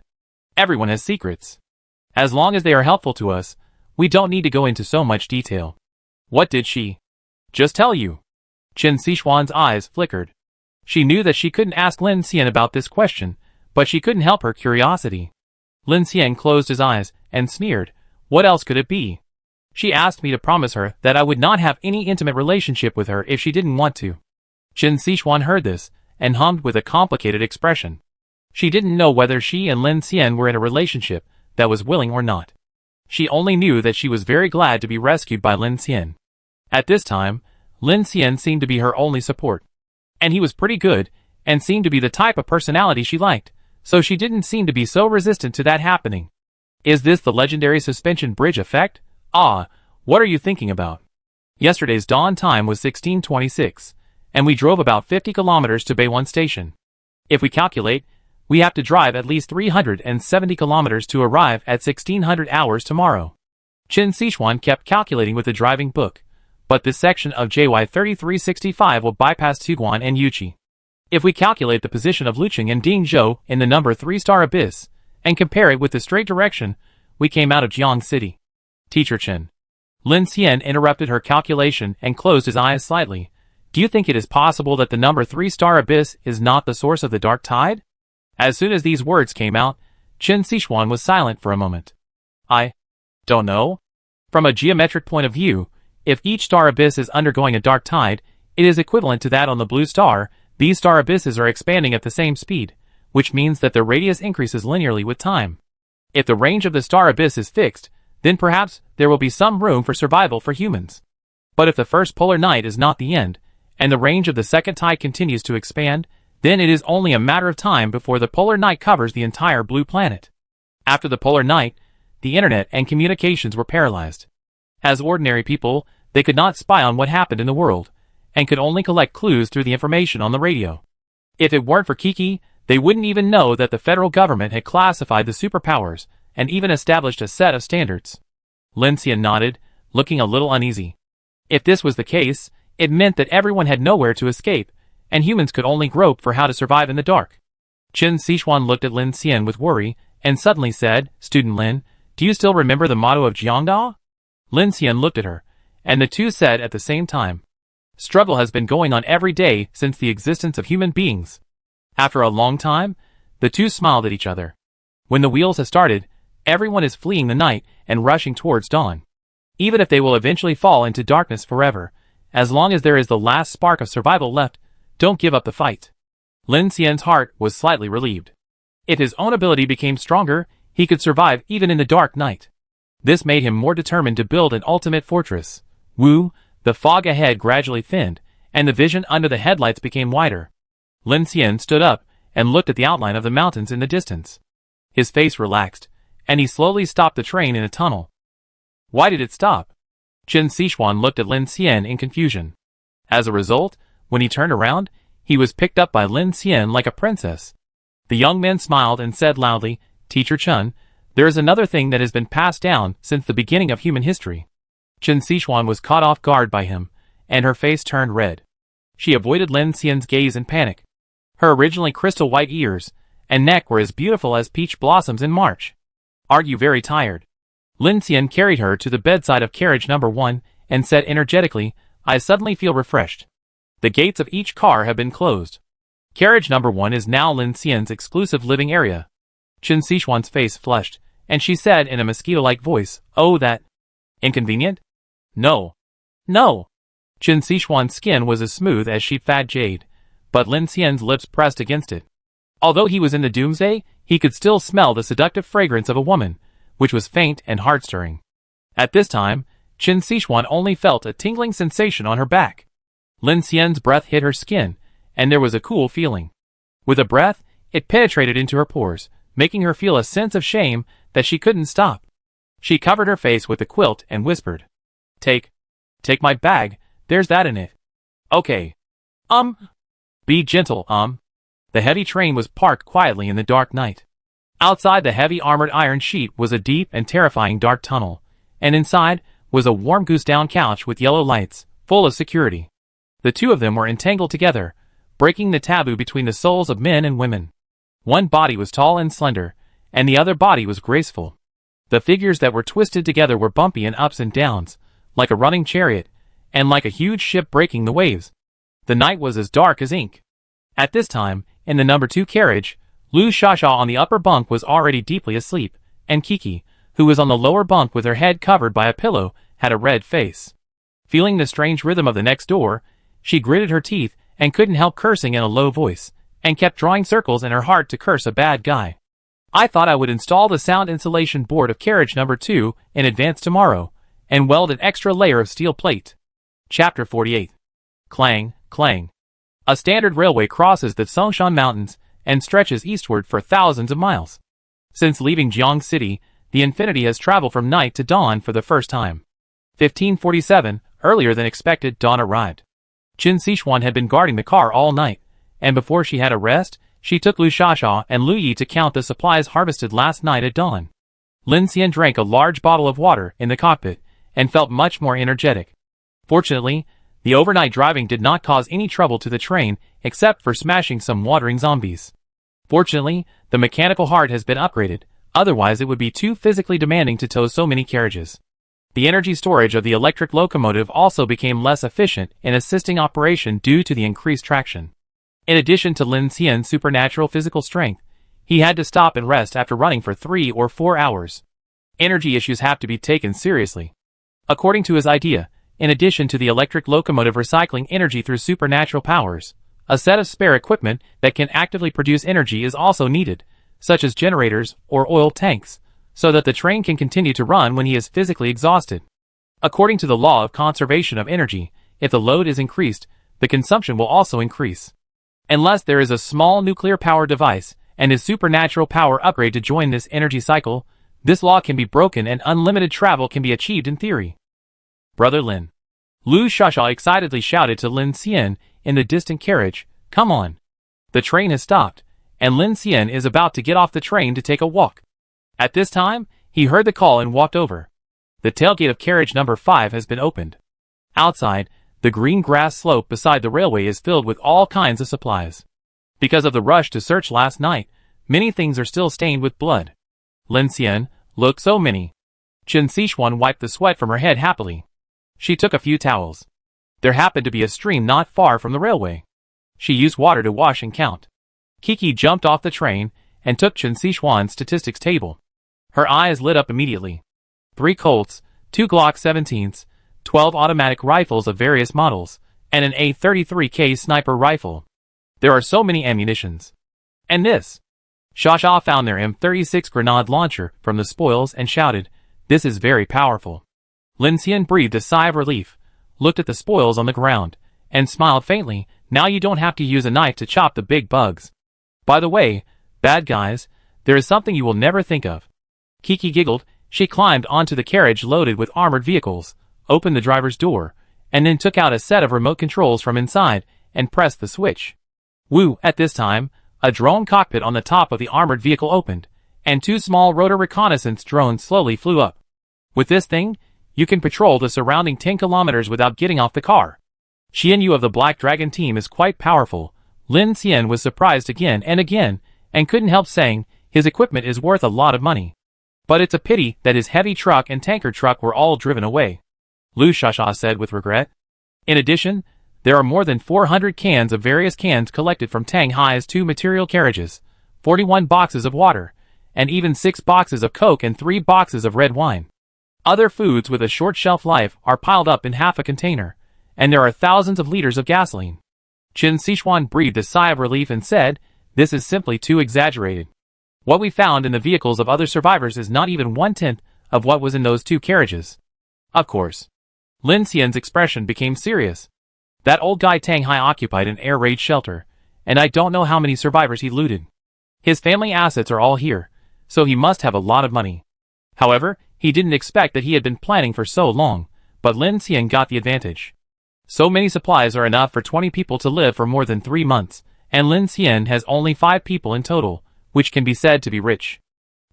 Everyone has secrets. As long as they are helpful to us, we don't need to go into so much detail. What did she just tell you? Chen Sichuan's eyes flickered. She knew that she couldn't ask Lin Xian about this question, but she couldn't help her curiosity. Lin Xian closed his eyes and sneered. What else could it be? She asked me to promise her that I would not have any intimate relationship with her if she didn't want to. Chen Sichuan heard this and hummed with a complicated expression. She didn't know whether she and Lin Xian were in a relationship that was willing or not. She only knew that she was very glad to be rescued by Lin Xian. At this time, Lin Xian seemed to be her only support. And he was pretty good, and seemed to be the type of personality she liked, so she didn't seem to be so resistant to that happening. Is this the legendary suspension bridge effect? Ah, what are you thinking about? Yesterday's dawn time was 16:26, and we drove about 50 kilometers to Beiwan Station. If we calculate, we have to drive at least 370 kilometers to arrive at 1600 hours tomorrow. Chen Sichuan kept calculating with the driving book, but this section of JY 3365 will bypass Tuguan and Yuqi. If we calculate the position of Luqing and Dingzhou in the number 3-star abyss, and compare it with the straight direction, we came out of Jiang City. Teacher Chen. Lin Xian interrupted her calculation and closed his eyes slightly. Do you think it is possible that the number 3-star abyss is not the source of the dark tide? As soon as these words came out, Chen Sichuan was silent for a moment. I don't know. From a geometric point of view, if each star abyss is undergoing a dark tide, it is equivalent to that on the blue star. These star abysses are expanding at the same speed, which means that their radius increases linearly with time. If the range of the star abyss is fixed, then perhaps there will be some room for survival for humans. But if the first polar night is not the end, and the range of the second tide continues to expand, then it is only a matter of time before the polar night covers the entire blue planet. After the polar night, the internet and communications were paralyzed. As ordinary people, they could not spy on what happened in the world, and could only collect clues through the information on the radio. If it weren't for Kiki, they wouldn't even know that the federal government had classified the superpowers, and even established a set of standards. Lin Xian nodded, looking a little uneasy. If this was the case, it meant that everyone had nowhere to escape, and humans could only grope for how to survive in the dark. Chen Sichuan looked at Lin Xian with worry, and suddenly said, Student Lin, do you still remember the motto of Jiangda? Lin Xian looked at her, and the two said at the same time, Struggle has been going on every day since the existence of human beings. After a long time, the two smiled at each other. When the wheels have started, everyone is fleeing the night and rushing towards dawn. Even if they will eventually fall into darkness forever, as long as there is the last spark of survival left, don't give up the fight. Lin Xian's heart was slightly relieved. If his own ability became stronger, he could survive even in the dark night. This made him more determined to build an ultimate fortress. Woo! The fog ahead gradually thinned, and the vision under the headlights became wider. Lin Xian stood up and looked at the outline of the mountains in the distance. His face relaxed, and he slowly stopped the train in a tunnel. Why did it stop? Chen Sichuan looked at Lin Xian in confusion. As a result, when he turned around, he was picked up by Lin Xian like a princess. The young man smiled and said loudly, Teacher Chen, there is another thing that has been passed down since the beginning of human history. Chen Sichuan was caught off guard by him, and her face turned red. She avoided Lin Xian's gaze in panic. Her originally crystal white ears and neck were as beautiful as peach blossoms in March. "Are you very tired?" Lin Xian carried her to the bedside of carriage number 1 and said energetically, "I suddenly feel refreshed." The gates of each car have been closed. Carriage number 1 is now Lin Xian's exclusive living area. Qin Sixuan's face flushed, and she said in a mosquito-like voice, "Oh, that inconvenient?" "No. No." Qin Sixuan's skin was as smooth as sheet-fed jade, but Lin Xian's lips pressed against it. Although he was in the Doomsday, he could still smell the seductive fragrance of a woman, which was faint and heart-stirring. At this time, Qin Sixuan only felt a tingling sensation on her back. Lin Xian's breath hit her skin, and there was a cool feeling. With a breath, it penetrated into her pores, making her feel a sense of shame that she couldn't stop. She covered her face with the quilt and whispered, Take my bag, there's that in it." "Okay. Be gentle, The heavy train was parked quietly in the dark night. Outside the heavy armored iron sheet was a deep and terrifying dark tunnel, and inside was a warm goose-down couch with yellow lights, full of security. The two of them were entangled together, breaking the taboo between the souls of men and women. One body was tall and slender, and the other body was graceful. The figures that were twisted together were bumpy in ups and downs, like a running chariot, and like a huge ship breaking the waves. The night was as dark as ink. At this time, in the number 2 carriage, Lu Shasha on the upper bunk was already deeply asleep, and Kiki, who was on the lower bunk with her head covered by a pillow, had a red face. Feeling the strange rhythm of the next door, she gritted her teeth and couldn't help cursing in a low voice, and kept drawing circles in her heart to curse a bad guy. "I thought I would install the sound insulation board of carriage number 2 in advance tomorrow, and weld an extra layer of steel plate." Chapter 48. Clang, clang. A standard railway crosses the Songshan Mountains and stretches eastward for thousands of miles. Since leaving Jiang City, the Infinity has traveled from night to dawn for the first time. 1547, earlier than expected, dawn arrived. Qin Sixuan had been guarding the car all night, and before she had a rest, she took Lu Shasha and Lu Yi to count the supplies harvested last night at dawn. Lin Xian drank a large bottle of water in the cockpit, and felt much more energetic. Fortunately, the overnight driving did not cause any trouble to the train except for smashing some watering zombies. Fortunately, the mechanical heart has been upgraded, otherwise it would be too physically demanding to tow so many carriages. The energy storage of the electric locomotive also became less efficient in assisting operation due to the increased traction. In addition to Lin Xian's supernatural physical strength, he had to stop and rest after running for 3 or 4 hours. Energy issues have to be taken seriously. According to his idea, in addition to the electric locomotive recycling energy through supernatural powers, a set of spare equipment that can actively produce energy is also needed, such as generators or oil tanks, so that the train can continue to run when he is physically exhausted. According to the law of conservation of energy, if the load is increased, the consumption will also increase. Unless there is a small nuclear power device and his supernatural power upgrade to join this energy cycle, this law can be broken and unlimited travel can be achieved in theory. "Brother Lin." Lu Shasha excitedly shouted to Lin Xian in the distant carriage, "Come on." The train has stopped, and Lin Xian is about to get off the train to take a walk. At this time, he heard the call and walked over. The tailgate of carriage number 5 has been opened. Outside, the green grass slope beside the railway is filled with all kinds of supplies. Because of the rush to search last night, many things are still stained with blood. Lin Xian, look, so many. Qin Sixuan wiped the sweat from her head happily. She took a few towels. There happened to be a stream not far from the railway. She used water to wash and count. Kiki jumped off the train and took Qin Sixuan's statistics table. Her eyes lit up immediately. 3 Colts, 2 Glock 17s, 12 automatic rifles of various models, and an A33K sniper rifle. There are so many ammunitions. And this. Shasha found their M36 grenade launcher from the spoils and shouted, "This is very powerful." Lin Xian breathed a sigh of relief, looked at the spoils on the ground, and smiled faintly. "Now you don't have to use a knife to chop the big bugs. By the way, bad guys, there is something you will never think of." Kiki giggled. She climbed onto the carriage loaded with armored vehicles, opened the driver's door, and then took out a set of remote controls from inside and pressed the switch. Woo! At this time, a drone cockpit on the top of the armored vehicle opened, and 2 small rotor reconnaissance drones slowly flew up. With this thing, you can patrol the surrounding 10 kilometers without getting off the car. Xian Yu of the Black Dragon team is quite powerful, Lin Xian was surprised again and couldn't help saying, his equipment is worth a lot of money. But it's a pity that his heavy truck and tanker truck were all driven away, Lu Shasha said with regret. In addition, there are more than 400 cans of various cans collected from Tang Hai's 2 material carriages, 41 boxes of water, and even 6 boxes of Coke and 3 boxes of red wine. Other foods with a short shelf life are piled up in half a container, and there are thousands of liters of gasoline. Qin Sichuan breathed a sigh of relief and said, this is simply too exaggerated. What we found in the vehicles of other survivors is not even 1/10 of what was in those 2 carriages. Of course. Lin Xian's expression became serious. That old guy Tang Hai occupied an air raid shelter, and I don't know how many survivors he looted. His family assets are all here, so he must have a lot of money. However, he didn't expect that he had been planning for so long, but Lin Xian got the advantage. So many supplies are enough for 20 people to live for more than 3 months, and Lin Xian has only 5 people in total, which can be said to be rich.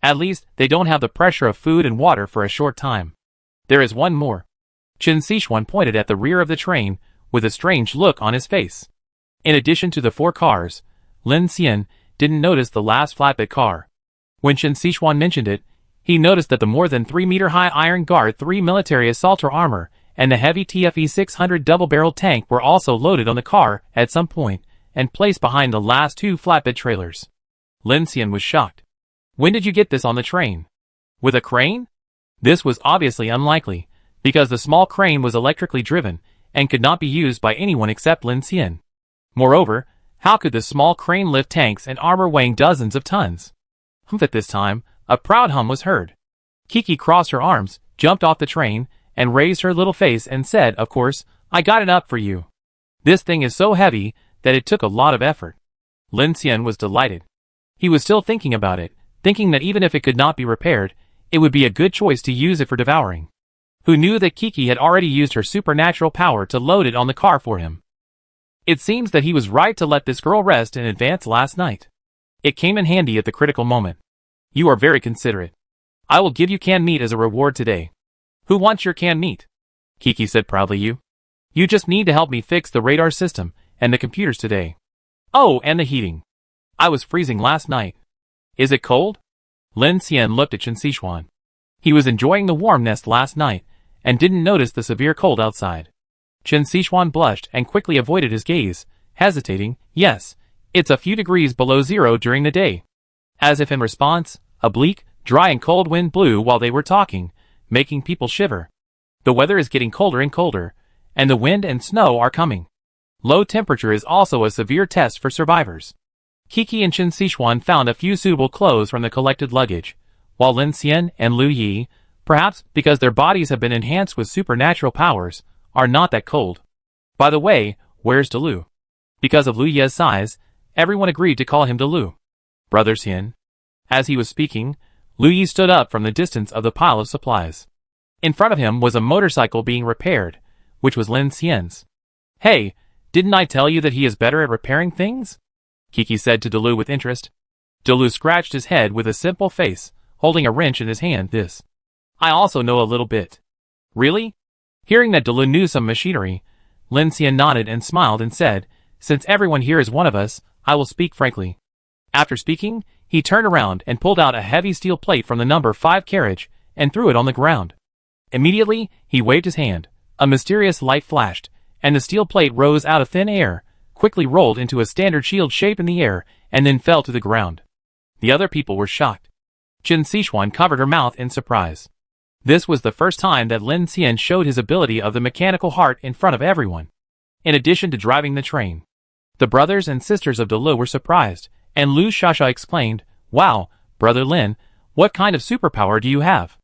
At least, they don't have the pressure of food and water for a short time. There is one more. Qin Sichuan pointed at the rear of the train, with a strange look on his face. In addition to the 4 cars, Lin Xian didn't notice the last flatbed car. When Qin Sichuan mentioned it, he noticed that the more than 3-meter-high Iron Guard 3 military assaulter armor and the heavy TFE 600 double-barreled tank were also loaded on the car at some point and placed behind the last 2 flatbed trailers. Lin Xian was shocked. When did you get this on the train? With a crane? This was obviously unlikely, because the small crane was electrically driven and could not be used by anyone except Lin Xian. Moreover, how could the small crane lift tanks and armor weighing dozens of tons? At this time, a proud hum was heard. Kiki crossed her arms, jumped off the train, and raised her little face and said, of course, I got it up for you. This thing is so heavy that it took a lot of effort. Lin Xian was delighted. He was still thinking about it, thinking that even if it could not be repaired, it would be a good choice to use it for devouring. Who knew that Kiki had already used her supernatural power to load it on the car for him? It seems that he was right to let this girl rest in advance last night. It came in handy at the critical moment. You are very considerate. I will give you canned meat as a reward today. Who wants your canned meat? Kiki said proudly. You just need to help me fix the radar system and the computers today. Oh, and the heating. I was freezing last night. Is it cold? Lin Xian looked at Qin Sichuan. He was enjoying the warm nest last night and didn't notice the severe cold outside. Qin Sichuan blushed and quickly avoided his gaze, hesitating. Yes, it's a few degrees below 0 during the day. As if in response, a bleak, dry and cold wind blew while they were talking, making people shiver. The weather is getting colder and colder, and the wind and snow are coming. Low temperature is also a severe test for survivors. Kiki and Qin Sichuan found a few suitable clothes from the collected luggage, while Lin Xian and Lu Yi, perhaps because their bodies have been enhanced with supernatural powers, are not that cold. By the way, where's Delu? Because of Lu Yi's size, everyone agreed to call him Delu. Brother Xian. As he was speaking, Lu Yi stood up from the distance of the pile of supplies. In front of him was a motorcycle being repaired, which was Lin Xian's. Hey, didn't I tell you that he is better at repairing things? Kiki said to Delu with interest. Delu scratched his head with a simple face, holding a wrench in his hand. This. I also know a little bit. Really? Hearing that Delu knew some machinery, Lin Xian nodded and smiled and said, since everyone here is one of us, I will speak frankly. After speaking, he turned around and pulled out a heavy steel plate from the number 5 carriage and threw it on the ground. Immediately, he waved his hand. A mysterious light flashed, and the steel plate rose out of thin air, quickly rolled into a standard shield shape in the air, and then fell to the ground. The other people were shocked. Qin Sichuan covered her mouth in surprise. This was the first time that Lin Xian showed his ability of the mechanical heart in front of everyone. In addition to driving the train, the brothers and sisters of Delu were surprised, and Lu Shasha explained, wow, Brother Lin, what kind of superpower do you have?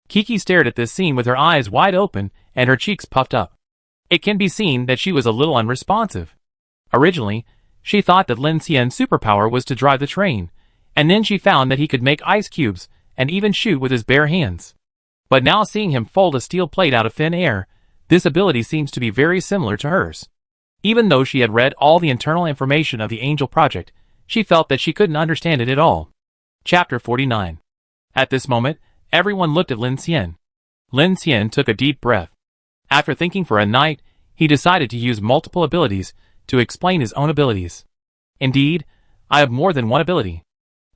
Kiki stared at this scene with her eyes wide open and her cheeks puffed up. It can be seen that she was a little unresponsive. Originally, she thought that Lin Xian's superpower was to drive the train, and then she found that he could make ice cubes and even shoot with his bare hands. But now seeing him fold a steel plate out of thin air, this ability seems to be very similar to hers. Even though she had read all the internal information of the Angel Project, she felt that she couldn't understand it at all. Chapter 49. At this moment, everyone looked at Lin Xian. Lin Xian took a deep breath. After thinking for a night, he decided to use multiple abilities to explain his own abilities. Indeed, I have more than one ability.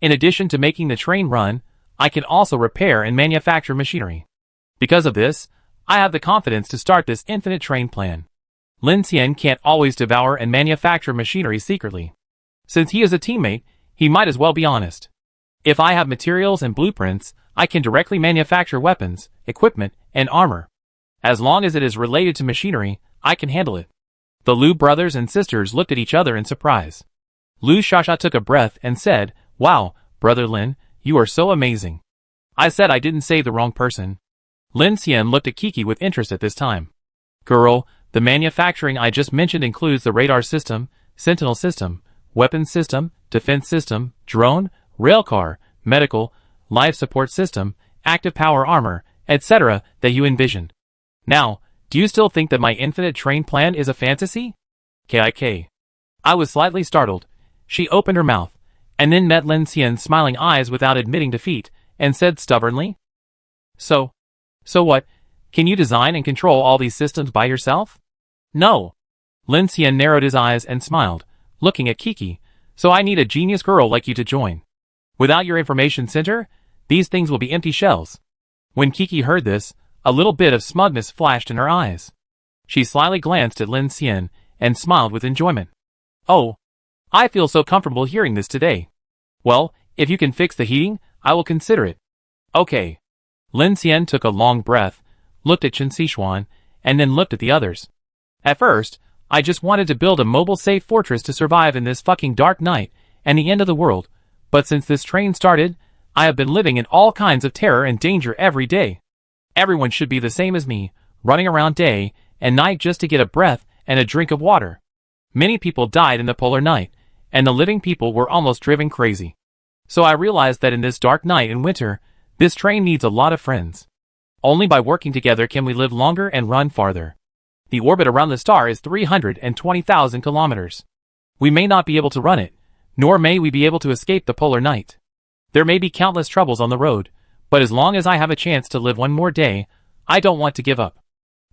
In addition to making the train run, I can also repair and manufacture machinery. Because of this, I have the confidence to start this infinite train plan. Lin Xian can't always devour and manufacture machinery secretly. Since he is a teammate, he might as well be honest. If I have materials and blueprints, I can directly manufacture weapons, equipment, and armor. As long as it is related to machinery, I can handle it. The Lu brothers and sisters looked at each other in surprise. Lu Shasha took a breath and said, "Wow, Brother Lin, you are so amazing." I said I didn't say the wrong person. Lin Xian looked at Kiki with interest at this time. "Girl, the manufacturing I just mentioned includes the radar system, sentinel system, weapons system, defense system, drone, railcar, medical, life support system, active power armor, etc. that you envisioned. Now, do you still think that my infinite train plan is a fantasy?" Kik. I was slightly startled. She opened her mouth, and then met Lin Xian's smiling eyes without admitting defeat, and said stubbornly, So what? Can you design and control all these systems by yourself?" "No." Lin Xian narrowed his eyes and smiled, looking at Kiki, "So I need a genius girl like you to join. Without your information center, these things will be empty shells." When Kiki heard this, a little bit of smugness flashed in her eyes. She slyly glanced at Lin Xian and smiled with enjoyment. "Oh, I feel so comfortable hearing this today. Well, if you can fix the heating, I will consider it." "Okay." Lin Xian took a long breath, looked at Chen Sichuan, and then looked at the others. "At first, I just wanted to build a mobile safe fortress to survive in this fucking dark night and the end of the world, but since this train started, I have been living in all kinds of terror and danger every day. Everyone should be the same as me, running around day and night just to get a breath and a drink of water. Many people died in the polar night, and the living people were almost driven crazy. So I realized that in this dark night in winter, this train needs a lot of friends. Only by working together can we live longer and run farther. The orbit around the star is 320,000 kilometers. We may not be able to run it, nor may we be able to escape the polar night. There may be countless troubles on the road, but as long as I have a chance to live one more day, I don't want to give up.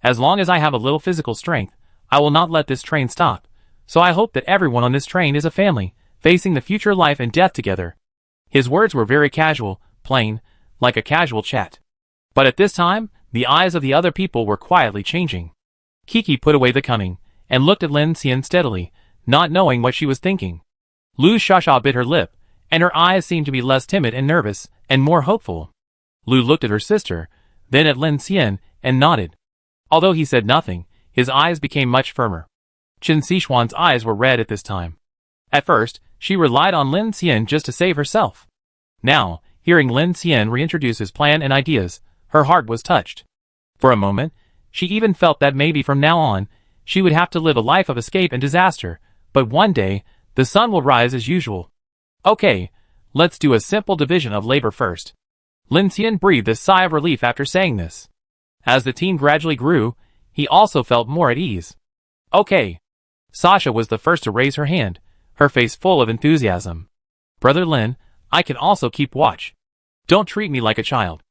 As long as I have a little physical strength, I will not let this train stop. So I hope that everyone on this train is a family, facing the future life and death together." His words were very casual, plain, like a casual chat. But at this time, the eyes of the other people were quietly changing. Kiki put away the cunning, and looked at Lin Xian steadily, not knowing what she was thinking. Lu Shasha bit her lip, and her eyes seemed to be less timid and nervous, and more hopeful. Lu looked at her sister, then at Lin Xian, and nodded. Although he said nothing, his eyes became much firmer. Chen Sichuan's eyes were red at this time. At first, she relied on Lin Xian just to save herself. Now, hearing Lin Xian reintroduce his plan and ideas, her heart was touched. For a moment, she even felt that maybe from now on, she would have to live a life of escape and disaster, but one day, the sun will rise as usual. "Okay, let's do a simple division of labor first." Lin Xian breathed a sigh of relief after saying this. As the team gradually grew, he also felt more at ease. "Okay." Sasha was the first to raise her hand, her face full of enthusiasm. "Brother Lin, I can also keep watch. Don't treat me like a child."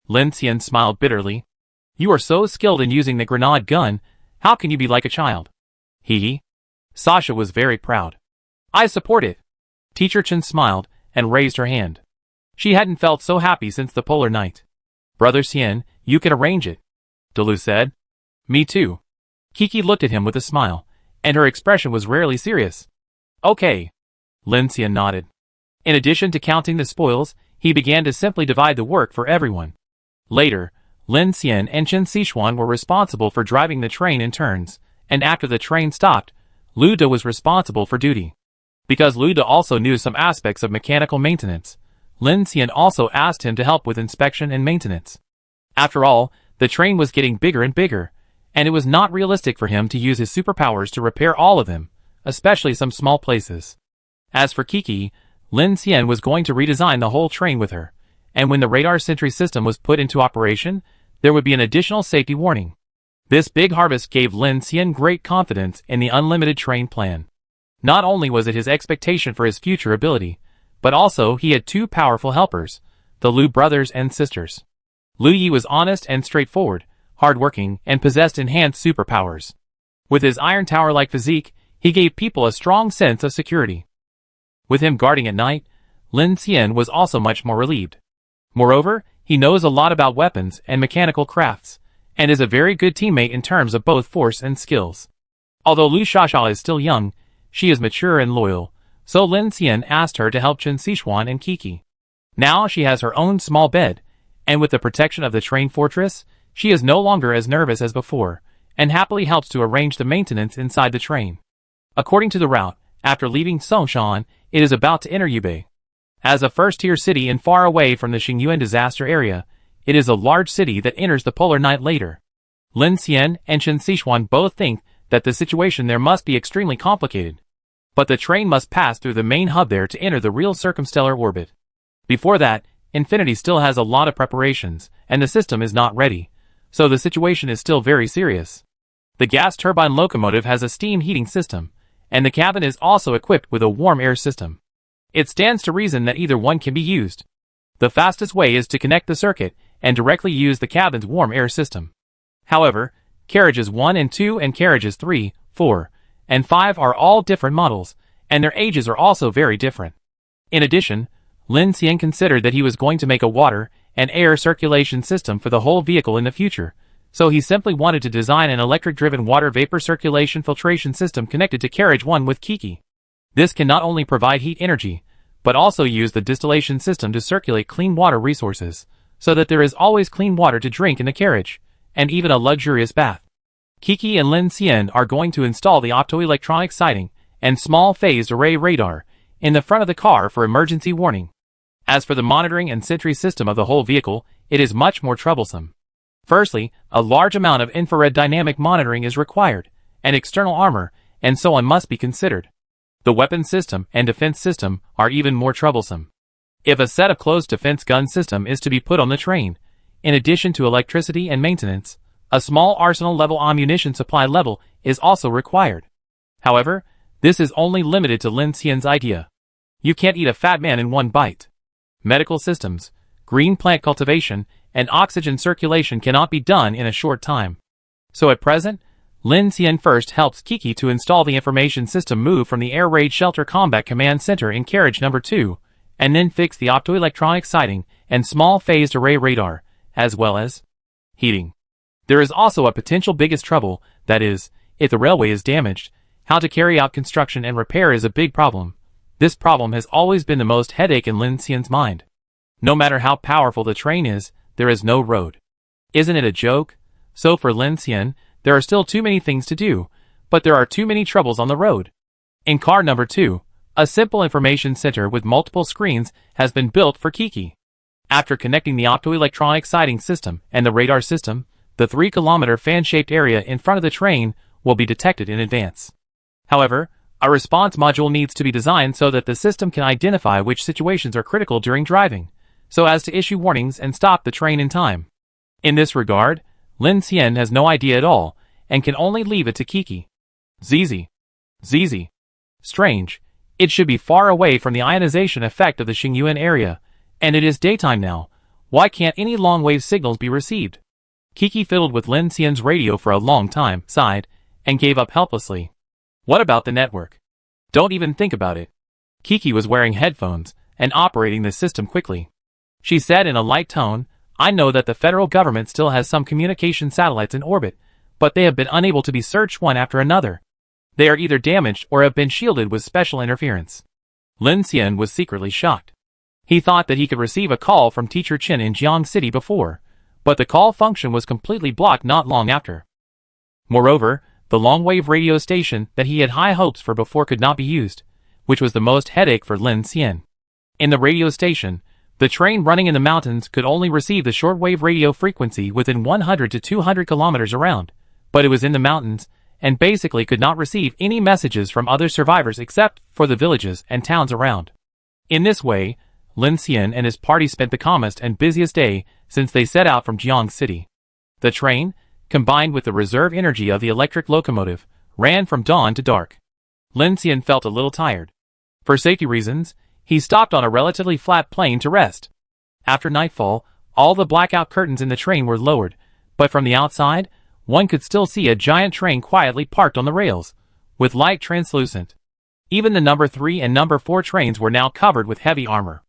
Lin Xian smiled bitterly. "You are so skilled in using the grenade gun, how can you be like a child?" Hee. Sasha was very proud. "I support it." Teacher Chen smiled and raised her hand. She hadn't felt so happy since the polar night. "Brother Xian, you can arrange it," Delu said. "Me too." Kiki looked at him with a smile, and her expression was rarely serious. "Okay." Lin Xian nodded. In addition to counting the spoils, he began to simply divide the work for everyone. Later, Lin Xian and Chen Sichuan were responsible for driving the train in turns, and after the train stopped, Lu De was responsible for duty. Because Lu De also knew some aspects of mechanical maintenance, Lin Xian also asked him to help with inspection and maintenance. After all, the train was getting bigger and bigger, and it was not realistic for him to use his superpowers to repair all of them, especially some small places. As for Kiki, Lin Xian was going to redesign the whole train with her, and when the radar sentry system was put into operation, there would be an additional safety warning. This big harvest gave Lin Xian great confidence in the unlimited train plan. Not only was it his expectation for his future ability, but also he had two powerful helpers, the Lu brothers and sisters. Lu Yi was honest and straightforward, hardworking, and possessed enhanced superpowers. With his Iron Tower-like physique, he gave people a strong sense of security. With him guarding at night, Lin Xian was also much more relieved. Moreover, he knows a lot about weapons and mechanical crafts, and is a very good teammate in terms of both force and skills. Although Lu Xiaoxiao is still young, she is mature and loyal, so Lin Xian asked her to help Chen Sichuan and Kiki. Now she has her own small bed, and with the protection of the train fortress, she is no longer as nervous as before, and happily helps to arrange the maintenance inside the train. According to the route, after leaving Songshan, it is about to enter Yubei. As a first-tier city and far away from the Xingyuan disaster area, it is a large city that enters the polar night later. Lin Xian and Chen Sichuan both think that the situation there must be extremely complicated. But the train must pass through the main hub there to enter the real circumstellar orbit. Before that, Infinity still has a lot of preparations, and the system is not ready, so the situation is still very serious. The gas turbine locomotive has a steam heating system, and the cabin is also equipped with a warm air system. It stands to reason that either one can be used. The fastest way is to connect the circuit and directly use the cabin's warm air system. However, carriages 1 and 2 and carriages 3, 4, and 5 are all different models, and their ages are also very different. In addition, Lin Xian considered that he was going to make a water and air circulation system for the whole vehicle in the future, so he simply wanted to design an electric-driven water vapor circulation filtration system connected to carriage 1 with Kiki. This can not only provide heat energy, but also use the distillation system to circulate clean water resources, so that there is always clean water to drink in the carriage, and even a luxurious bath. Kiki and Lin Xian are going to install the optoelectronic sighting and small phased array radar in the front of the car for emergency warning. As for the monitoring and sentry system of the whole vehicle, it is much more troublesome. Firstly, a large amount of infrared dynamic monitoring is required, and external armor, and so on must be considered. The weapon system and defense system are even more troublesome. If a set of closed defense gun system is to be put on the train, in addition to electricity and maintenance, a small arsenal-level ammunition supply level is also required. However, this is only limited to Lin Xian's idea. You can't eat a fat man in one bite. Medical systems, green plant cultivation, and oxygen circulation cannot be done in a short time. So at present, Lin Xian first helps Kiki to install the information system move from the Air Raid Shelter Combat Command Center in carriage number 2, and then fix the optoelectronic sighting and small phased array radar, as well as heating. There is also a potential biggest trouble, that is, if the railway is damaged, how to carry out construction and repair is a big problem. This problem has always been the most headache in Lin Xian's mind. No matter how powerful the train is, there is no road. Isn't it a joke? So for Lin Xian, there are still too many things to do, but there are too many troubles on the road. In car number 2, a simple information center with multiple screens has been built for Kiki. After connecting the optoelectronic sighting system and the radar system, the 3-kilometer fan-shaped area in front of the train will be detected in advance. However, a response module needs to be designed so that the system can identify which situations are critical during driving, so as to issue warnings and stop the train in time. In this regard, Lin Xian has no idea at all, and can only leave it to Kiki. Zizi. Strange. It should be far away from the ionization effect of the Xingyuan area, and it is daytime now. Why can't any long-wave signals be received? Kiki fiddled with Lin Xian's radio for a long time, sighed, and gave up helplessly. What about the network? Don't even think about it. Kiki was wearing headphones and operating the system quickly. She said in a light tone, I know that the federal government still has some communication satellites in orbit, but they have been unable to be searched one after another. They are either damaged or have been shielded with special interference. Lin Xian was secretly shocked. He thought that he could receive a call from Teacher Chen in Jiang City before, but the call function was completely blocked not long after. Moreover, the long-wave radio station that he had high hopes for before could not be used, which was the most headache for Lin Xian. In the radio station, the train running in the mountains could only receive the shortwave radio frequency within 100 to 200 kilometers around, but it was in the mountains, and basically could not receive any messages from other survivors except for the villages and towns around. In this way, Lin Xian and his party spent the calmest and busiest day since they set out from Jiang City. The train, combined with the reserve energy of the electric locomotive, ran from dawn to dark. Lin Xian felt a little tired. For safety reasons, he stopped on a relatively flat plain to rest. After nightfall, all the blackout curtains in the train were lowered, but from the outside, one could still see a giant train quietly parked on the rails, with light translucent. Even the number 3 and number 4 trains were now covered with heavy armor.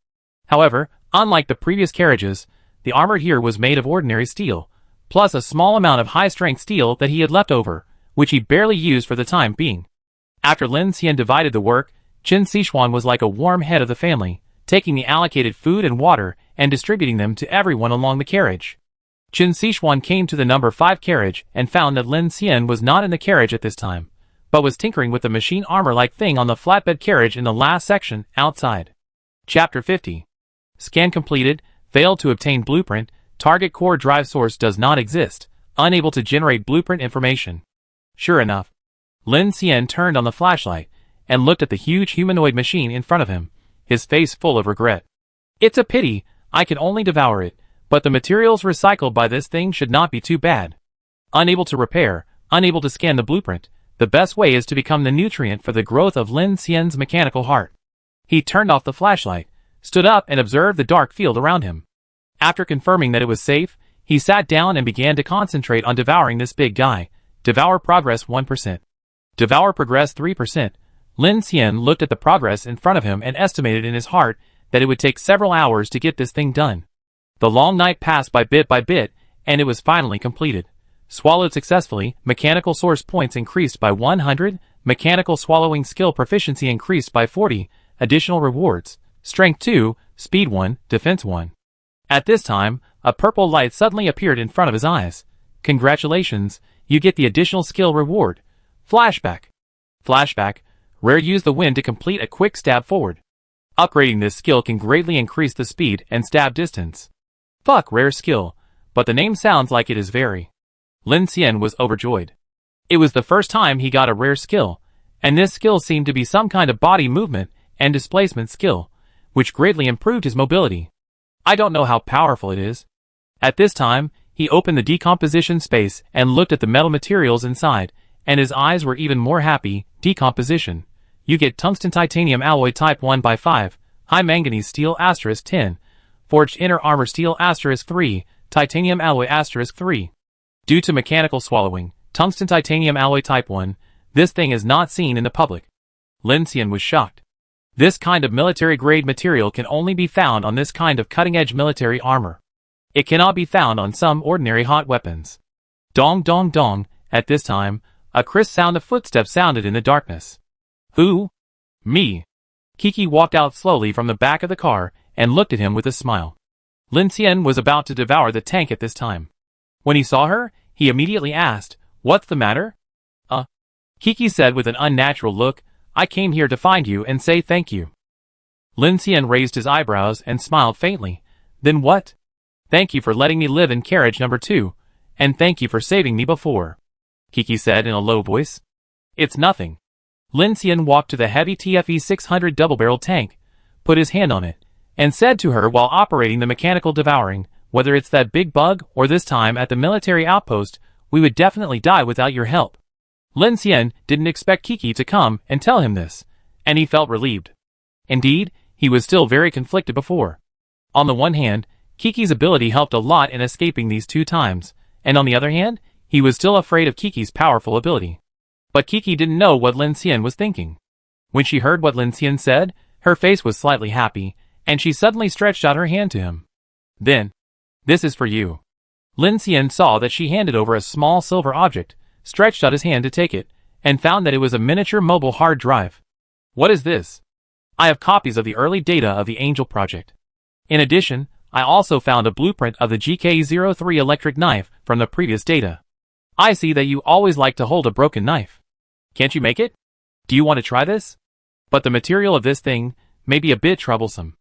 However, unlike the previous carriages, the armor here was made of ordinary steel, plus a small amount of high-strength steel that he had left over, which he barely used for the time being. After Lin Xian divided the work, Qin Sixuan was like a warm head of the family, taking the allocated food and water and distributing them to everyone along the carriage. Qin Sixuan came to the number 5 carriage and found that Lin Xian was not in the carriage at this time, but was tinkering with the machine armor-like thing on the flatbed carriage in the last section, outside. Chapter 50. Scan completed, failed to obtain blueprint, target core drive source does not exist, unable to generate blueprint information. Sure enough, Lin Xian turned on the flashlight and looked at the huge humanoid machine in front of him, his face full of regret. It's a pity, I can only devour it, but the materials recycled by this thing should not be too bad. Unable to repair, unable to scan the blueprint, the best way is to become the nutrient for the growth of Lin Xian's mechanical heart. He turned off the flashlight, stood up and observed the dark field around him. After confirming that it was safe, he sat down and began to concentrate on devouring this big guy. Devour progress 1%. Devour progress 3%. Lin Xian looked at the progress in front of him and estimated in his heart that it would take several hours to get this thing done. The long night passed by bit, and it was finally completed. Swallowed successfully, mechanical source points increased by 100, mechanical swallowing skill proficiency increased by 40, additional rewards, strength 2, speed 1, defense 1. At this time, a purple light suddenly appeared in front of his eyes. Congratulations, you get the additional skill reward. Flashback. Flashback, rare use the wind to complete a quick stab forward. Upgrading this skill can greatly increase the speed and stab distance. Fuck rare skill, but the name sounds like it is very. Lin Xian was overjoyed. It was the first time he got a rare skill, and this skill seemed to be some kind of body movement and displacement skill, which greatly improved his mobility. I don't know how powerful it is. At this time, he opened the decomposition space and looked at the metal materials inside, and his eyes were even more happy. Decomposition. You get tungsten titanium alloy type 1 by 5, high manganese steel * 10, forged inner armor steel * 3, titanium alloy * 3. Due to mechanical swallowing, tungsten titanium alloy type 1, this thing is not seen in the public. Lin Xian was shocked. This kind of military-grade material can only be found on this kind of cutting-edge military armor. It cannot be found on some ordinary hot weapons. Dong dong dong, at this time, a crisp sound of footsteps sounded in the darkness. Who? Me. Kiki walked out slowly from the back of the car and looked at him with a smile. Lin Xian was about to devour the tank at this time. When he saw her, he immediately asked, "What's the matter?" Kiki said with an unnatural look, "I came here to find you and say thank you." Lin Xian raised his eyebrows and smiled faintly. "Then what?" "Thank you for letting me live in carriage number 2, and thank you for saving me before," Kiki said in a low voice. "It's nothing." Lin Xian walked to the heavy TFE 600 double-barreled tank, put his hand on it, and said to her while operating the mechanical devouring, "Whether it's that big bug or this time at the military outpost, we would definitely die without your help." Lin Xian didn't expect Kiki to come and tell him this, and he felt relieved. Indeed, he was still very conflicted before. On the one hand, Kiki's ability helped a lot in escaping these 2 times, and on the other hand, he was still afraid of Kiki's powerful ability. But Kiki didn't know what Lin Xian was thinking. When she heard what Lin Xian said, her face was slightly happy, and she suddenly stretched out her hand to him. "Then, this is for you." Lin Xian saw that she handed over a small silver object, stretched out his hand to take it, and found that it was a miniature mobile hard drive. "What is this?" "I have copies of the early data of the Angel project. In addition, I also found a blueprint of the GK03 electric knife from the previous data. I see that you always like to hold a broken knife. Can't you make it? Do you want to try this? But the material of this thing may be a bit troublesome.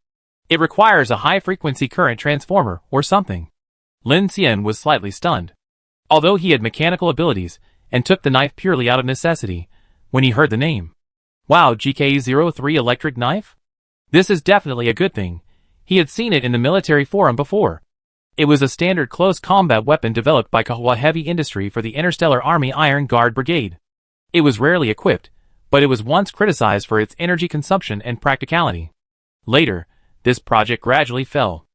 It requires a high-frequency current transformer or something." Lin Xian was slightly stunned. Although he had mechanical abilities and took the knife purely out of necessity, when he heard the name. Wow, GK03 electric knife? This is definitely a good thing. He had seen it in the military forum before. It was a standard close combat weapon developed by Kahua Heavy Industry for the Interstellar Army Iron Guard Brigade. It was rarely equipped, but it was once criticized for its energy consumption and practicality. Later, this project gradually fell.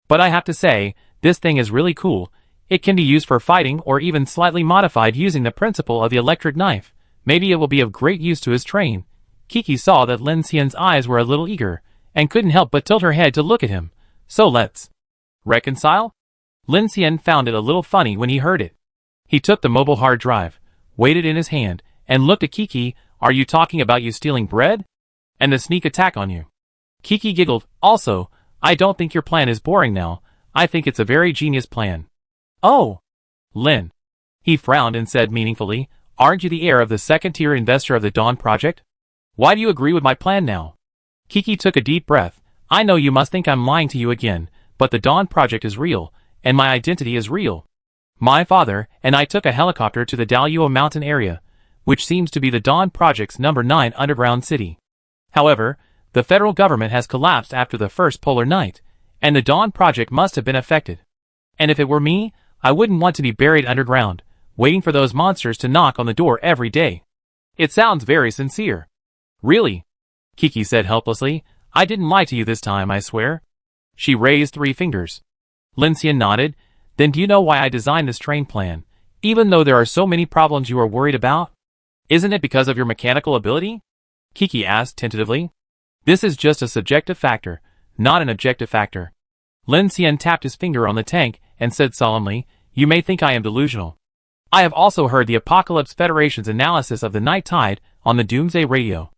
But I have to say, this thing is really cool. It can be used for fighting or even slightly modified using the principle of the electric knife. Maybe it will be of great use to his train. Kiki saw that Lin Xian's eyes were a little eager, and couldn't help but tilt her head to look at him. So let's reconcile? Lin Xian found it a little funny when he heard it. He took the mobile hard drive, weighed it in his hand, and looked at Kiki. Are you talking about you stealing bread? And the sneak attack on you? Kiki giggled. Also, I don't think your plan is boring now. I think it's a very genius plan. Oh! Lin. He frowned and said meaningfully, aren't you the heir of the second-tier investor of the Dawn Project? Why do you agree with my plan now? Kiki took a deep breath. I know you must think I'm lying to you again, but the Dawn Project is real, and my identity is real. My father and I took a helicopter to the Daluo mountain area, which seems to be the Dawn Project's number 9 underground city. However, the federal government has collapsed after the first polar night, and the Dawn Project must have been affected. And if it were me, I wouldn't want to be buried underground, waiting for those monsters to knock on the door every day. It sounds very sincere. Really? Kiki said helplessly. I didn't lie to you this time, I swear. She raised 3 fingers. Lin Xian nodded. Then do you know why I designed this train plan, even though there are so many problems you are worried about? Isn't it because of your mechanical ability? Kiki asked tentatively. This is just a subjective factor, not an objective factor. Lin Xian tapped his finger on the tank and said solemnly, you may think I am delusional. I have also heard the Apocalypse Federation's analysis of the night tide on the Doomsday radio.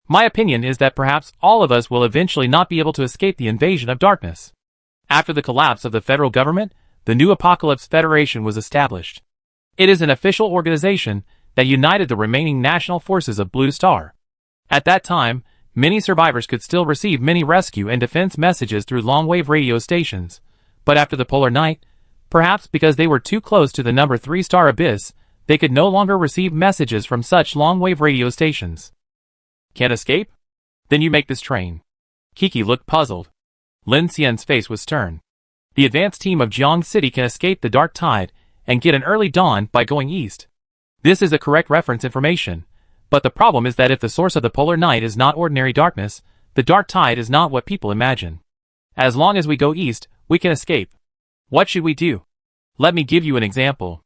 My opinion is that perhaps all of us will eventually not be able to escape the invasion of darkness. After the collapse of the federal government, the new Apocalypse Federation was established. It is an official organization that united the remaining national forces of Blue Star. At that time, many survivors could still receive many rescue and defense messages through long-wave radio stations, but after the polar night, perhaps because they were too close to the number 3-star abyss, they could no longer receive messages from such long-wave radio stations. Can't escape? Then you make this train. Kiki looked puzzled. Lin Xian's face was stern. The advanced team of Jiang City can escape the dark tide and get an early dawn by going east. This is a correct reference information, but the problem is that if the source of the polar night is not ordinary darkness, the dark tide is not what people imagine. As long as we go east, we can escape. What should we do? Let me give you an example.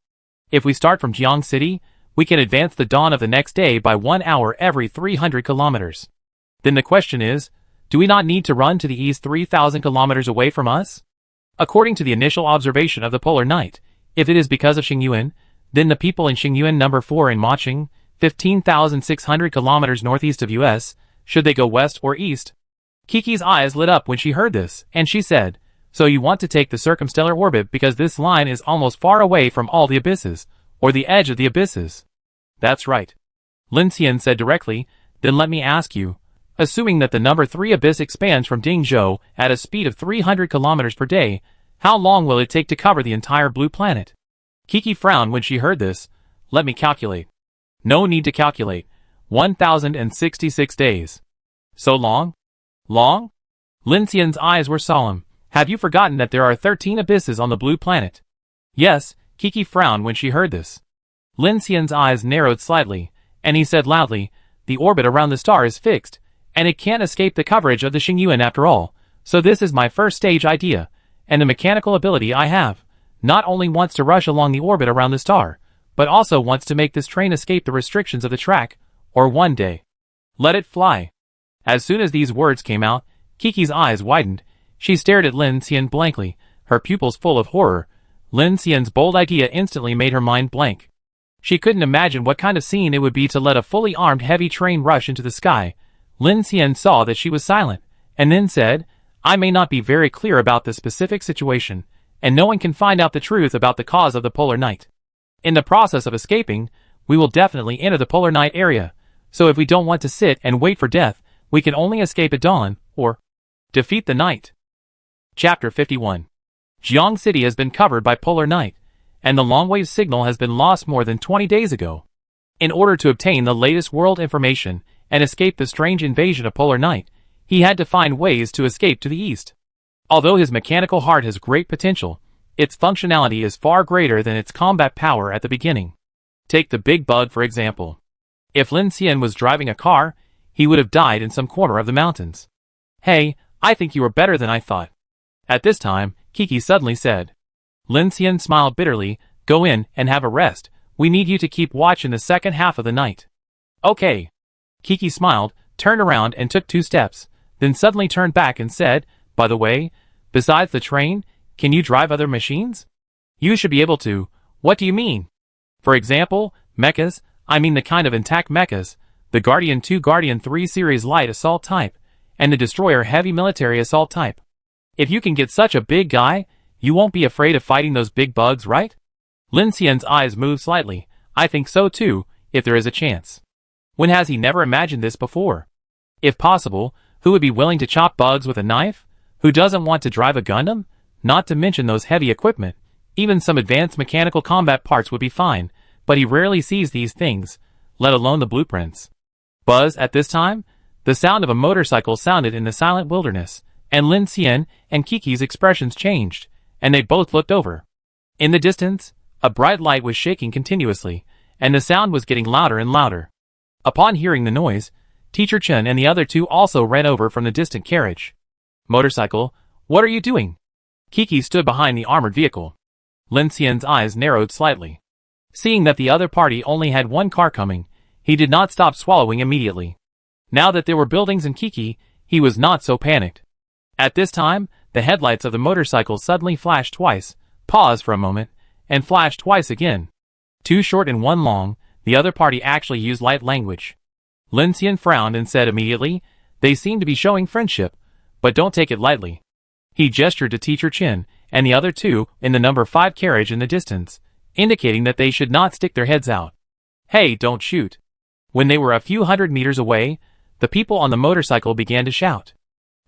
If we start from Jiang City, we can advance the dawn of the next day by 1 hour every 300 kilometers. Then the question is, do we not need to run to the east 3,000 kilometers away from us? According to the initial observation of the polar night, if it is because of Xingyuan, then the people in Xingyuan number 4 in Maching, 15,600 kilometers northeast of US, should they go west or east? Kiki's eyes lit up when she heard this, and she said, so you want to take the circumstellar orbit because this line is almost far away from all the abysses, or the edge of the abysses. That's right. Lin Xian said directly, then let me ask you, assuming that the number 3 abyss expands from Dingzhou at a speed of 300 kilometers per day, how long will it take to cover the entire blue planet? Kiki frowned when she heard this. Let me calculate. No need to calculate. 1,066 days. So long? Long? Lin Xian's eyes were solemn. Have you forgotten that there are 13 abysses on the blue planet? Yes, Kiki frowned when she heard this. Lin Xian's eyes narrowed slightly, and he said loudly, the orbit around the star is fixed, and it can't escape the coverage of the Xingyuan after all, so this is my first stage idea, and the mechanical ability I have, not only wants to rush along the orbit around the star, but also wants to make this train escape the restrictions of the track, or one day. Let it fly. As soon as these words came out, Kiki's eyes widened. She stared at Lin Xian blankly, her pupils full of horror. Lin Xian's bold idea instantly made her mind blank. She couldn't imagine what kind of scene it would be to let a fully armed heavy train rush into the sky. Lin Xian saw that she was silent, and then said, I may not be very clear about the specific situation, and no one can find out the truth about the cause of the polar night. In the process of escaping, we will definitely enter the polar night area, so if we don't want to sit and wait for death, we can only escape at dawn, or defeat the night. Chapter 51. Jiang City has been covered by polar night, and the long-wave signal has been lost more than 20 days ago. In order to obtain the latest world information and escape the strange invasion of polar night, he had to find ways to escape to the east. Although his mechanical heart has great potential, its functionality is far greater than its combat power at the beginning. Take the big bug for example. If Lin Xian was driving a car, he would have died in some corner of the mountains. Hey, I think you are better than I thought. At this time, Kiki suddenly said. Lin Xian smiled bitterly, go in and have a rest. We need you to keep watch in the second half of the night. Okay. Kiki smiled, turned around and took 2 steps, then suddenly turned back and said, "By the way, besides the train, can you drive other machines? You should be able to." "What do you mean?" "For example, mechas, I mean the kind of intact mechas, the Guardian 2 Guardian 3 series light assault type, and the Destroyer heavy military assault type. If you can get such a big guy, you won't be afraid of fighting those big bugs, right?" Lin Xian's eyes moved slightly. "I think so too, if there is a chance." When has he never imagined this before? If possible, who would be willing to chop bugs with a knife? Who doesn't want to drive a Gundam? Not to mention those heavy equipment. Even some advanced mechanical combat parts would be fine, but he rarely sees these things, let alone the blueprints. Buzz, at this time, the sound of a motorcycle sounded in the silent wilderness, and Lin Xian and Kiki's expressions changed, and they both looked over. In the distance, a bright light was shaking continuously, and the sound was getting louder and louder. Upon hearing the noise, Teacher Chen and the other 2 also ran over from the distant carriage. "Motorcycle, what are you doing?" Kiki stood behind the armored vehicle. Lin Xian's eyes narrowed slightly. Seeing that the other party only had 1 car coming, he did not stop swallowing immediately. Now that there were buildings in Kiki, he was not so panicked. At this time, the headlights of the motorcycle suddenly flashed twice, paused for a moment, and flashed twice again. 2 short and 1 long, the other party actually used light language. Lin Xian frowned and said immediately, "They seem to be showing friendship, but don't take it lightly." He gestured to Teacher Chen and the other 2 in the number 5 carriage in the distance, indicating that they should not stick their heads out. "Hey, don't shoot." When they were a few hundred meters away, the people on the motorcycle began to shout.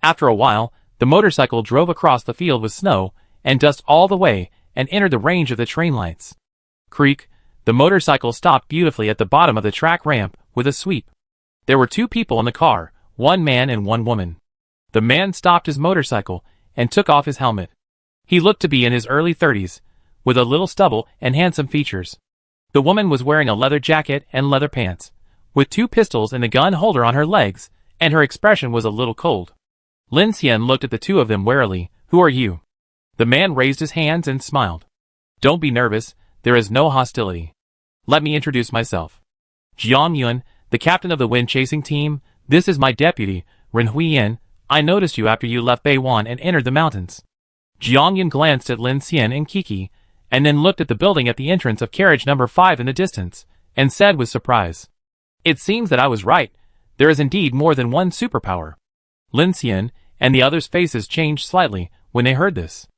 After a while, the motorcycle drove across the field with snow and dust all the way and entered the range of the train lights. Creak, the motorcycle stopped beautifully at the bottom of the track ramp with a sweep. There were 2 people in the car, 1 man and 1 woman. The man stopped his motorcycle and took off his helmet. He looked to be in his early 30s, with a little stubble and handsome features. The woman was wearing a leather jacket and leather pants, with 2 pistols and a gun holder on her legs, and her expression was a little cold. Lin Xian looked at the 2 of them warily. "Who are you?" The man raised his hands and smiled. "Don't be nervous, there is no hostility. Let me introduce myself. Jiang Yun, the captain of the wind-chasing team. This is my deputy, Ren Huiyan. I noticed you after you left Beiwan and entered the mountains." Jiang Yun glanced at Lin Xian and Kiki, and then looked at the building at the entrance of carriage number 5 in the distance, and said with surprise, "It seems that I was right. There is indeed more than 1 superpower." Lin Xian and the others' faces changed slightly when they heard this.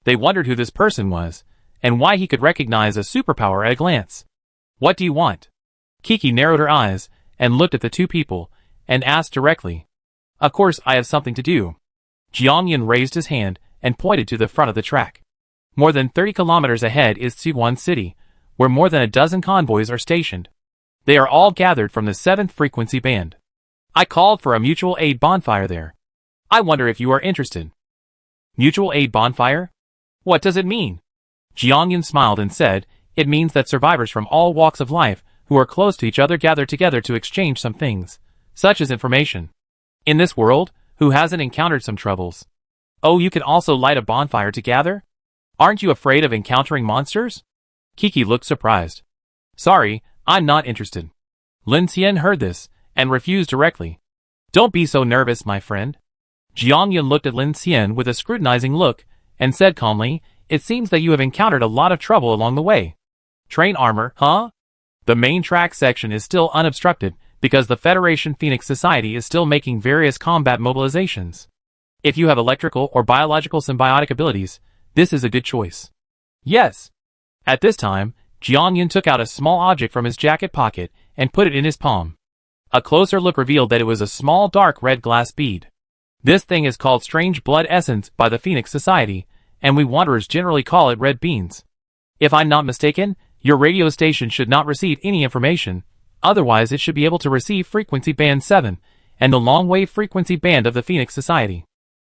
They wondered who this person was, and why he could recognize a superpower at a glance. "What do you want?" Kiki narrowed her eyes and looked at the 2 people, and asked directly. "Of course I have something to do." Jiang Yun raised his hand and pointed to the front of the track. More than 30 kilometers ahead is Siwan City, where more than a dozen convoys are stationed. They are all gathered from the 7th frequency band. I called for a mutual aid bonfire there. I wonder if you are interested. Mutual aid bonfire? What does it mean? Jiang Yun smiled and said, "It means that survivors from all walks of life who are close to each other gather together to exchange some things, such as information. In this world, who hasn't encountered some troubles? Oh, you can also light a bonfire to gather? Aren't you afraid of encountering monsters?" Kiki looked surprised. "Sorry, I'm not interested." Lin Xian heard this, and refused directly. "Don't be so nervous, my friend." Jiang Yun looked at Lin Xian with a scrutinizing look, and said calmly, "It seems that you have encountered a lot of trouble along the way. Train armor, huh? The main track section is still unobstructed, because the Federation Phoenix Society is still making various combat mobilizations. If you have electrical or biological symbiotic abilities, this is a good choice." "Yes." At this time, Jiang Yun took out a small object from his jacket pocket and put it in his palm. A closer look revealed that it was a small dark red glass bead. This thing is called Strange Blood Essence by the Phoenix Society, and we wanderers generally call it red beans. If I'm not mistaken, your radio station should not receive any information, otherwise it should be able to receive frequency band 7 and the long-wave frequency band of the Phoenix Society.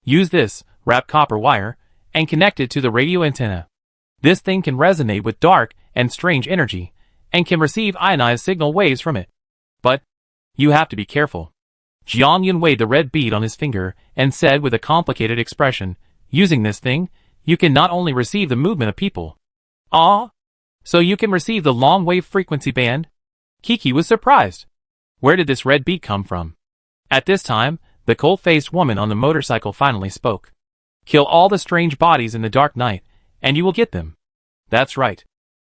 Use this, wrap copper wire, and connect it to the radio antenna. This thing can resonate with dark and strange energy, and can receive ionized signal waves from it. But you have to be careful." Jiang Yun weighed the red bead on his finger and said with a complicated expression, "Using this thing, you can not only receive the movement of people." "Ah? So you can receive the long-wave frequency band?" Kiki was surprised. Where did this red bead come from? At this time, the cold-faced woman on the motorcycle finally spoke. Kill all the strange bodies in the dark night, and you will get them. That's right.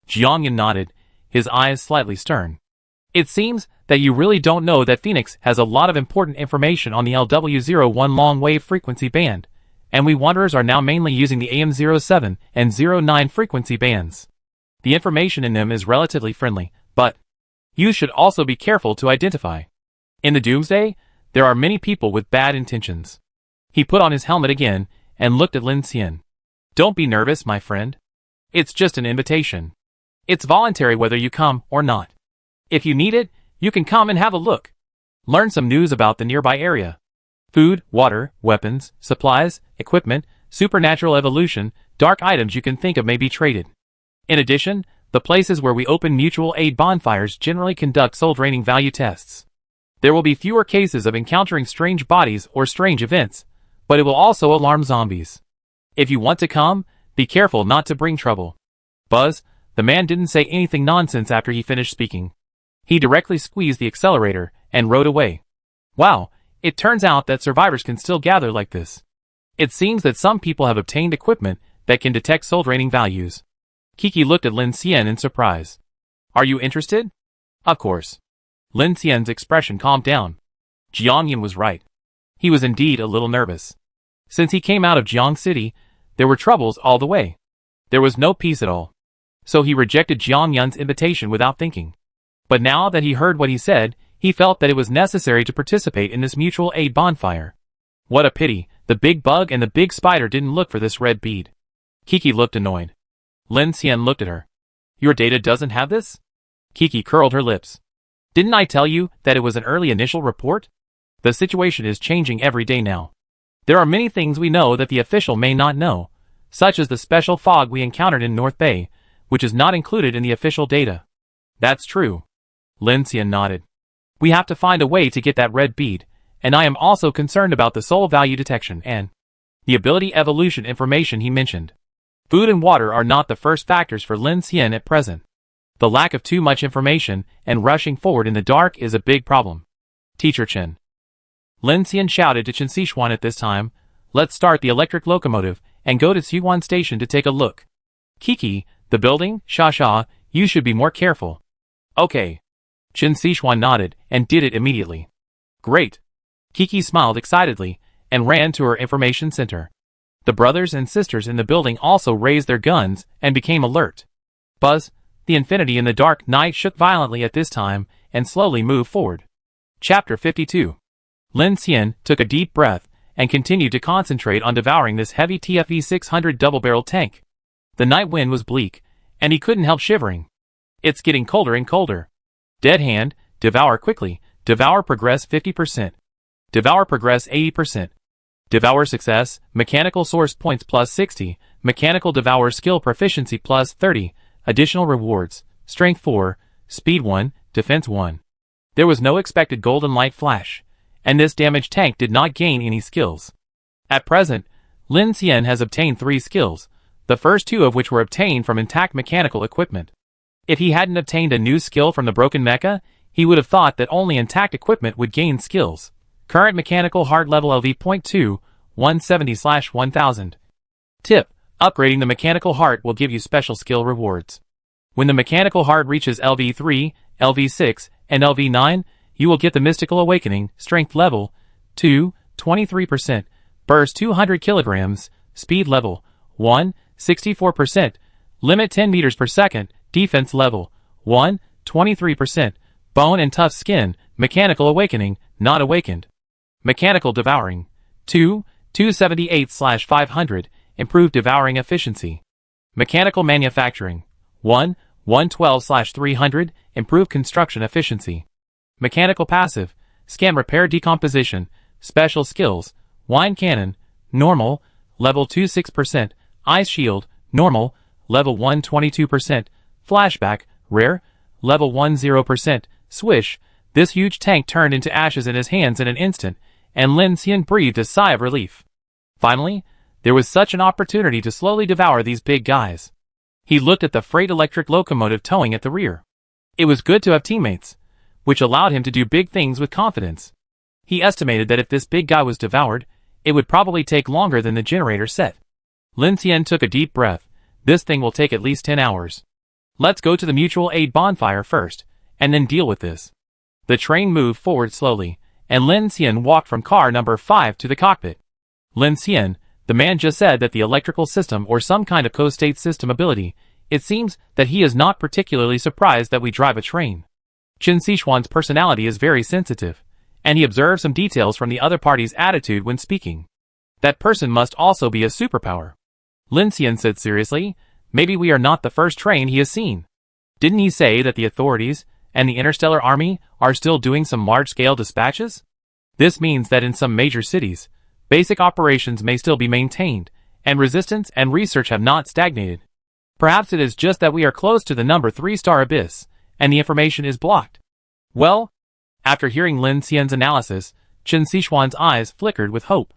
Jiangyan nodded, his eyes slightly stern. It seems that you really don't know that Phoenix has a lot of important information on the LW01 long-wave frequency band, and we Wanderers are now mainly using the AM07 and 09 frequency bands. The information in them is relatively friendly, but you should also be careful to identify. In the Doomsday, there are many people with bad intentions. He put on his helmet again and looked at Lin Xian. Don't be nervous, my friend. It's just an invitation. It's voluntary whether you come or not. If you need it, you can come and have a look. Learn some news about the nearby area. Food, water, weapons, supplies, equipment, supernatural evolution, dark items you can think of may be traded. In addition, the places where we open mutual aid bonfires generally conduct soul-draining value tests. There will be fewer cases of encountering strange bodies or strange events, but it will also alarm zombies. If you want to come, be careful not to bring trouble. Buzz, the man didn't say anything nonsense after he finished speaking. He directly squeezed the accelerator and rode away. Wow, it turns out that survivors can still gather like this. It seems that some people have obtained equipment that can detect soul-draining values. Kiki looked at Lin Xian in surprise. Are you interested? Of course. Lin Xian's expression calmed down. Jiangyan was right. He was indeed a little nervous. Since he came out of Jiang City, there were troubles all the way. There was no peace at all. So he rejected Jiangyan's invitation without thinking. But now that he heard what he said, he felt that it was necessary to participate in this mutual aid bonfire. What a pity, the big bug and the big spider didn't look for this red bead. Kiki looked annoyed. Lin Xian looked at her. Your data doesn't have this? Kiki curled her lips. Didn't I tell you that it was an early initial report? The situation is changing every day now. There are many things we know that the official may not know, such as the special fog we encountered in North Bay, which is not included in the official data. That's true. Lin Xian nodded. We have to find a way to get that red bead, and I am also concerned about the soul value detection and the ability evolution information he mentioned. Food and water are not the first factors for Lin Xian at present. The lack of too much information and rushing forward in the dark is a big problem. Teacher Chen. Lin Xian shouted to Chen Sichuan at this time, let's start the electric locomotive and go to Xuan Station to take a look. Kiki, the building, Sha, you should be more careful. Okay. Chen Sichuan nodded and did it immediately. Great. Kiki smiled excitedly and ran to her information center. The brothers and sisters in the building also raised their guns and became alert. Buzz, the infinity in the dark night shook violently at this time and slowly moved forward. Chapter 52. Lin Xian took a deep breath and continued to concentrate on devouring this heavy TFE 600 double-barrel tank. The night wind was bleak, and he couldn't help shivering. It's getting colder and colder. Dead hand, devour quickly, devour progress 50%. Devour progress 80%. Devour success, mechanical source points plus 60, mechanical devour skill proficiency plus 30, additional rewards, strength 4, speed 1, defense 1. There was no expected golden light flash, and this damaged tank did not gain any skills. At present, Lin Xian has obtained 3 skills, the first 2 of which were obtained from intact mechanical equipment. If he hadn't obtained a new skill from the broken mecha, he would have thought that only intact equipment would gain skills. Current mechanical heart level LV.2, 170/1000. Tip: upgrading the mechanical heart will give you special skill rewards. When the mechanical heart reaches LV3, LV6, and LV9, you will get the mystical awakening, strength level 2, 23%, burst 200 kilograms, speed level 1, 64%, limit 10 meters per second, defense level 1, 23%, bone and tough skin, mechanical awakening, not awakened. Mechanical devouring 2, 278/500, improved devouring efficiency. Mechanical manufacturing 1, 112/300, improved construction efficiency. Mechanical passive, scan repair decomposition, special skills, wine cannon, normal, level 26%, ice shield, normal, level 1 22%, flashback, rare, level 1 0%, swish. This huge tank turned into ashes in his hands in an instant, and Lin Xian breathed a sigh of relief. Finally, there was such an opportunity to slowly devour these big guys. He looked at the freight electric locomotive towing at the rear. It was good to have teammates, which allowed him to do big things with confidence. He estimated that if this big guy was devoured, it would probably take longer than the generator set. Lin Xian took a deep breath. This thing will take at least 10 hours. Let's go to the mutual aid bonfire first, and then deal with this. The train moved forward slowly, and Lin Xian walked from car number 5 to the cockpit. Lin Xian, the man just said that the electrical system or some kind of co-state system ability, it seems that he is not particularly surprised that we drive a train. Qin Sixuan's personality is very sensitive, and he observed some details from the other party's attitude when speaking. That person must also be a superpower. Lin Xian said seriously, maybe we are not the first train he has seen. Didn't he say that the authorities and the interstellar army are still doing some large-scale dispatches? This means that in some major cities, basic operations may still be maintained, and resistance and research have not stagnated. Perhaps it is just that we are close to the number 3-star abyss, and the information is blocked. Well, after hearing Lin Xian's analysis, Qin Sixuan's eyes flickered with hope.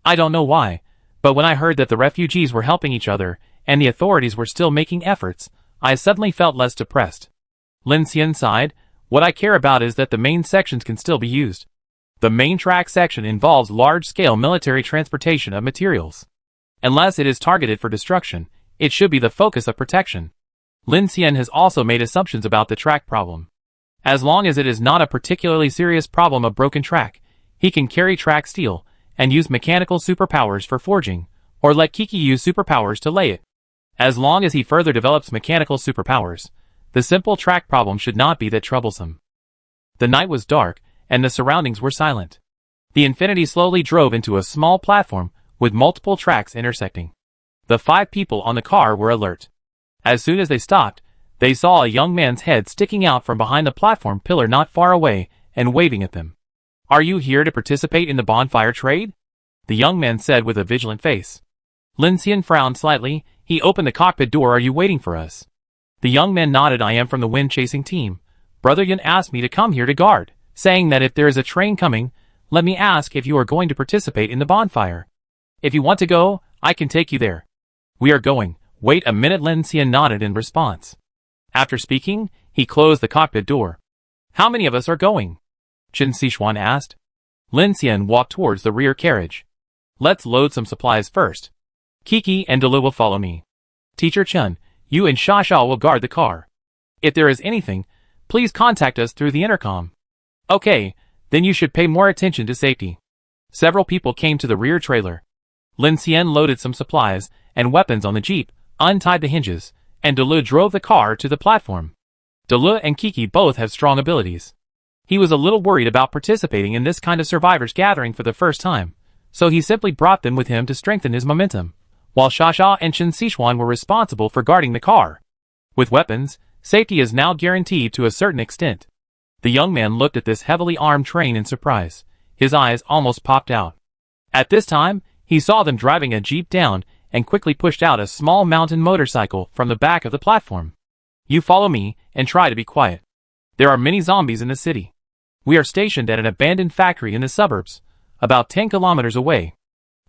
I don't know why, but when I heard that the refugees were helping each other, and the authorities were still making efforts, I suddenly felt less depressed. Lin Xian sighed, what I care about is that the main sections can still be used. The main track section involves large-scale military transportation of materials. Unless it is targeted for destruction, it should be the focus of protection. Lin Xian has also made assumptions about the track problem. As long as it is not a particularly serious problem of broken track, he can carry track steel, and use mechanical superpowers for forging, or let Kiki use superpowers to lay it. As long as he further develops mechanical superpowers, the simple track problem should not be that troublesome. The night was dark, and the surroundings were silent. The Infinity slowly drove into a small platform, with multiple tracks intersecting. The 5 people on the car were alert. As soon as they stopped, they saw a young man's head sticking out from behind the platform pillar not far away, and waving at them. Are you here to participate in the bonfire trade? The young man said with a vigilant face. Lin Xian frowned slightly. He opened the cockpit door. Are you waiting for us? The young man nodded. I am from the wind-chasing team. Brother Yun asked me to come here to guard, saying that if there is a train coming, let me ask if you are going to participate in the bonfire. If you want to go, I can take you there. We are going. Wait a minute. Lin Xian nodded in response. After speaking, he closed the cockpit door. How many of us are going? Qin Sixuan asked. Lin Xian walked towards the rear carriage. Let's load some supplies first. Kiki and Delu will follow me. Teacher Chen, you and Sha will guard the car. If there is anything, please contact us through the intercom. Okay, then you should pay more attention to safety. Several people came to the rear trailer. Lin Xian loaded some supplies and weapons on the jeep, untied the hinges, and Delu drove the car to the platform. Delu and Kiki both have strong abilities. He was a little worried about participating in this kind of survivors gathering for the first time, so he simply brought them with him to strengthen his momentum, while Sha and Qin Sixuan were responsible for guarding the car. With weapons, safety is now guaranteed to a certain extent. The young man looked at this heavily armed train in surprise. His eyes almost popped out. At this time, he saw them driving a jeep down and quickly pushed out a small mountain motorcycle from the back of the platform. You follow me and try to be quiet. There are many zombies in the city. We are stationed at an abandoned factory in the suburbs, about 10 kilometers away.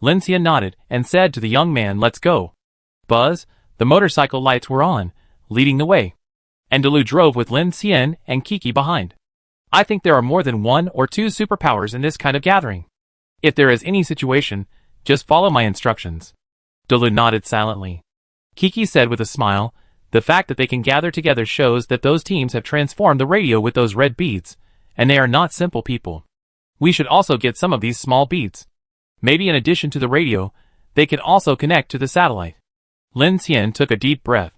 Lin Xian nodded and said to the young man, let's go. Buzz, the motorcycle lights were on, leading the way. And Delu drove with Lin Xian and Kiki behind. I think there are more than 1 or 2 superpowers in this kind of gathering. If there is any situation, just follow my instructions. Delu nodded silently. Kiki said with a smile, the fact that they can gather together shows that those teams have transformed the radio with those red beads, and they are not simple people. We should also get some of these small beads. Maybe in addition to the radio, they can also connect to the satellite. Lin Xian took a deep breath.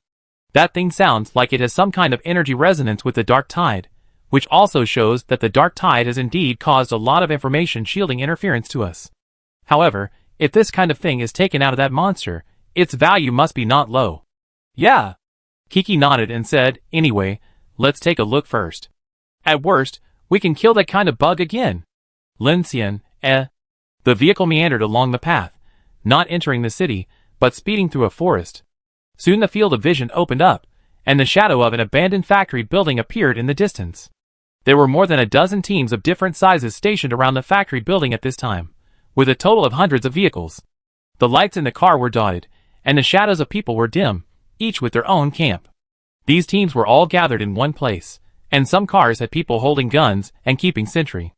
That thing sounds like it has some kind of energy resonance with the dark tide, which also shows that the dark tide has indeed caused a lot of information shielding interference to us. However, if this kind of thing is taken out of that monster, its value must be not low. Yeah. Kiki nodded and said, anyway, let's take a look first. At worst, we can kill that kind of bug again. Lin Xian, The vehicle meandered along the path, not entering the city, but speeding through a forest. Soon the field of vision opened up, and the shadow of an abandoned factory building appeared in the distance. There were more than a dozen teams of different sizes stationed around the factory building at this time, with a total of hundreds of vehicles. The lights in the car were dotted, and the shadows of people were dim, each with their own camp. These teams were all gathered in one place, and some cars had people holding guns and keeping sentry.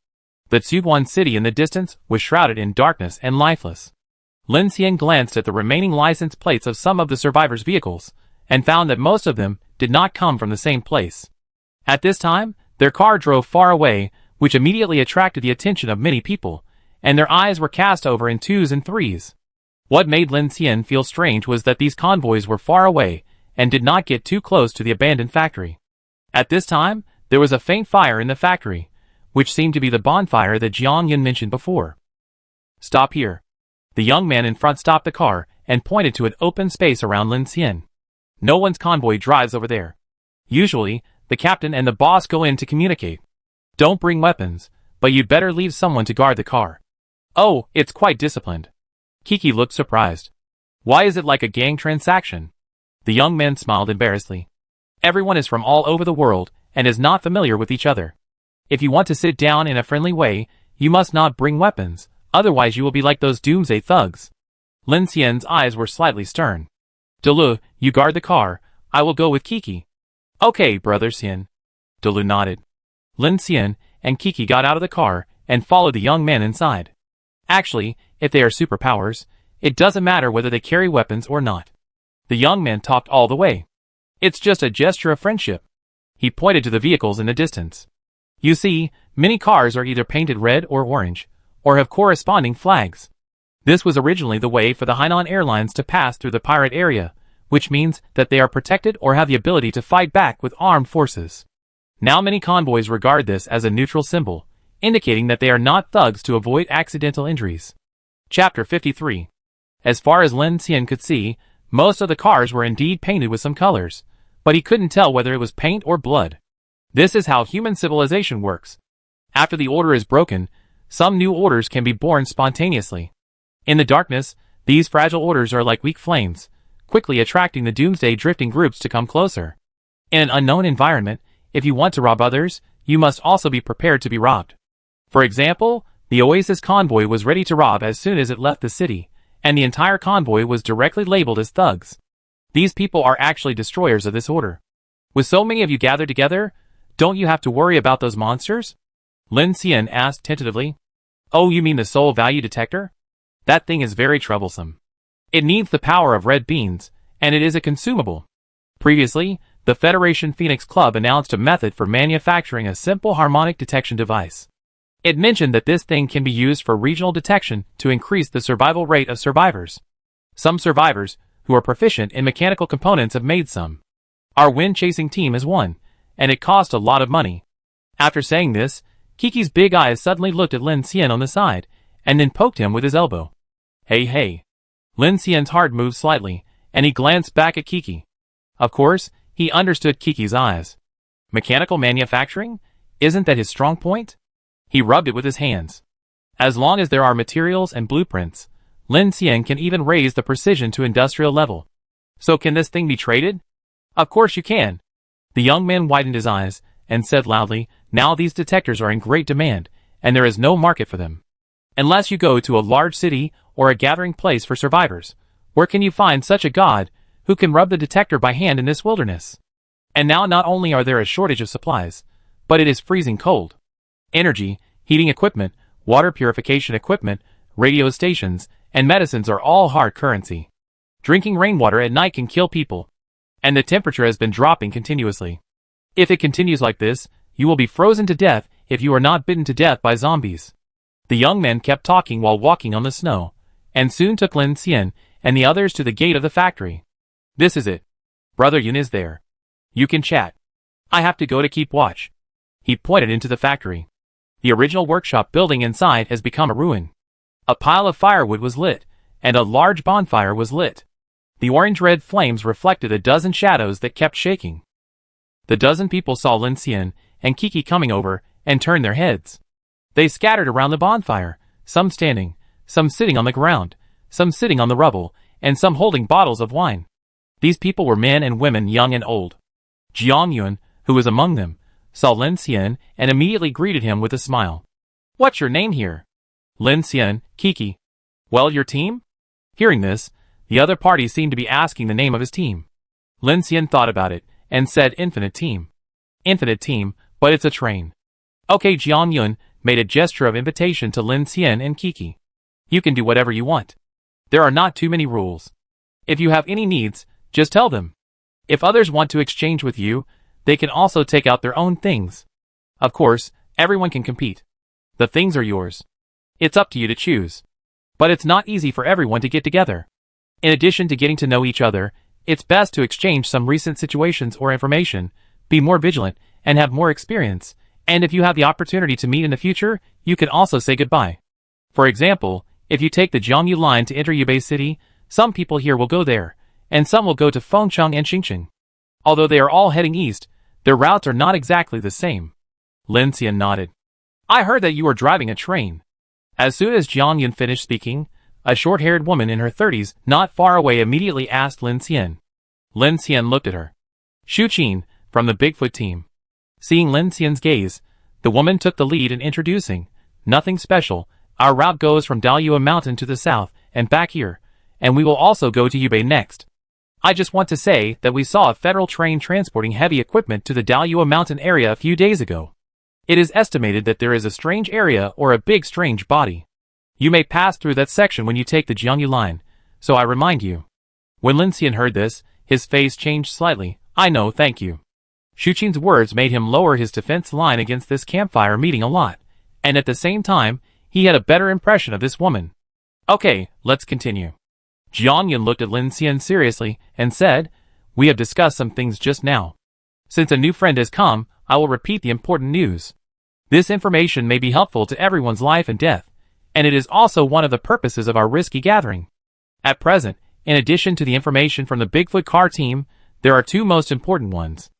The Tsuguan city in the distance was shrouded in darkness and lifeless. Lin Xian glanced at the remaining license plates of some of the survivors' vehicles, and found that most of them did not come from the same place. At this time, their car drove far away, which immediately attracted the attention of many people, and their eyes were cast over in twos and threes. What made Lin Xian feel strange was that these convoys were far away, and did not get too close to the abandoned factory. At this time, there was a faint fire in the factory, which seemed to be the bonfire that Jiang Yun mentioned before. "Stop here." The young man in front stopped the car, and pointed to an open space around Lin Xian. "No one's convoy drives over there. Usually, the captain and the boss go in to communicate. Don't bring weapons, but you'd better leave someone to guard the car." "Oh, it's quite disciplined." Kiki looked surprised. "Why is it like a gang transaction?" The young man smiled embarrassedly. "Everyone is from all over the world, and is not familiar with each other. If you want to sit down in a friendly way, you must not bring weapons, otherwise you will be like those Doomsday thugs." Lin Xian's eyes were slightly stern. "Delu, you guard the car, I will go with Kiki." "Okay, brother Xian." Delu nodded. Lin Xian and Kiki got out of the car, and followed the young man inside. Actually, if they are superpowers, it doesn't matter whether they carry weapons or not. The young man talked all the way. "It's just a gesture of friendship." He pointed to the vehicles in the distance. "You see, many cars are either painted red or orange, or have corresponding flags. This was originally the way for the Hainan Airlines to pass through the pirate area, which means that they are protected or have the ability to fight back with armed forces. Now many convoys regard this as a neutral symbol, indicating that they are not thugs to avoid accidental injuries." Chapter 53. As far as Lin Xian could see, most of the cars were indeed painted with some colors, but he couldn't tell whether it was paint or blood. This is how human civilization works. After the order is broken, some new orders can be born spontaneously. In the darkness, these fragile orders are like weak flames, quickly attracting the Doomsday drifting groups to come closer. In an unknown environment, if you want to rob others, you must also be prepared to be robbed. For example, the Oasis convoy was ready to rob as soon as it left the city, and the entire convoy was directly labeled as thugs. These people are actually destroyers of this order. With so many of you gathered together, don't you have to worry about those monsters? Lin Xian asked tentatively. "Oh, you mean the soul value detector? That thing is very troublesome. It needs the power of red beans, and it is a consumable." Previously, the Federation Phoenix Club announced a method for manufacturing a simple harmonic detection device. It mentioned that this thing can be used for regional detection to increase the survival rate of survivors. Some survivors, who are proficient in mechanical components, have made some. Our wind-chasing team is one, and it cost a lot of money. After saying this, Kiki's big eyes suddenly looked at Lin Xian on the side, and then poked him with his elbow. Hey. Lin Xian's heart moved slightly, and he glanced back at Kiki. Of course, he understood Kiki's eyes. Mechanical manufacturing? Isn't that his strong point? He rubbed it with his hands. As long as there are materials and blueprints, Lin Xian can even raise the precision to industrial level. So can this thing be traded? Of course you can. The young man widened his eyes, and said loudly, "Now these detectors are in great demand, and there is no market for them. Unless you go to a large city or a gathering place for survivors, where can you find such a god who can rub the detector by hand in this wilderness? And now not only are there a shortage of supplies, but it is freezing cold. Energy, heating equipment, water purification equipment, radio stations, and medicines are all hard currency. Drinking rainwater at night can kill people. And the temperature has been dropping continuously. If it continues like this, you will be frozen to death if you are not bitten to death by zombies." The young man kept talking while walking on the snow, and soon took Lin Xian and the others to the gate of the factory. "This is it. Brother Yun is there. You can chat. I have to go to keep watch." He pointed into the factory. The original workshop building inside has become a ruin. A pile of firewood was lit, and a large bonfire was lit. The orange-red flames reflected a dozen shadows that kept shaking. The dozen people saw Lin Xian and Kiki coming over, and turned their heads. They scattered around the bonfire, some standing, some sitting on the ground, some sitting on the rubble, and some holding bottles of wine. These people were men and women, young and old. Jiang Yun, who was among them, saw Lin Xian and immediately greeted him with a smile. "What's your name here?" "Lin Xian, Kiki." "Well, your team?" Hearing this, the other party seemed to be asking the name of his team. Lin Xian thought about it, and said Infinite Team. "Infinite Team, but it's a train." "Okay, Jiang Yun, made a gesture of invitation to Lin Xian and Kiki. You can do whatever you want. There are not too many rules. If you have any needs, just tell them. If others want to exchange with you, they can also take out their own things. Of course, everyone can compete. The things are yours. It's up to you to choose. But it's not easy for everyone to get together. In addition to getting to know each other, it's best to exchange some recent situations or information, be more vigilant, and have more experience, and if you have the opportunity to meet in the future, you can also say goodbye. For example, if you take the Jiangyu line to enter Yubei City, some people here will go there, and some will go to Fengcheng and Xingqing. Although they are all heading east, their routes are not exactly the same. Lin Xian nodded. I heard that you are driving a train. As soon as Jiang Yun finished speaking, a short-haired woman in her 30s not far away immediately asked Lin Xian. Lin Xian looked at her. Shu Qin, from the Bigfoot team. Seeing Lin Xian's gaze, the woman took the lead in introducing, nothing special, our route goes from Dalyua Mountain to the south and back here, and we will also go to Yubei next. I just want to say that we saw a federal train transporting heavy equipment to the Dalyua Mountain area a few days ago. It is estimated that there is a strange area or a big strange body. You may pass through that section when you take the Jiangyu line, so I remind you. When Lin Xian heard this, his face changed slightly. I know, thank you. Shu Qin's words made him lower his defense line against this campfire meeting a lot, and at the same time, he had a better impression of this woman. Okay, let's continue. Jiang Yun looked at Lin Xian seriously and said, We have discussed some things just now. Since a new friend has come, I will repeat the important news. This information may be helpful to everyone's life and death, and it is also one of the purposes of our risky gathering. At present, in addition to the information from the Bigfoot car team, there are two most important ones.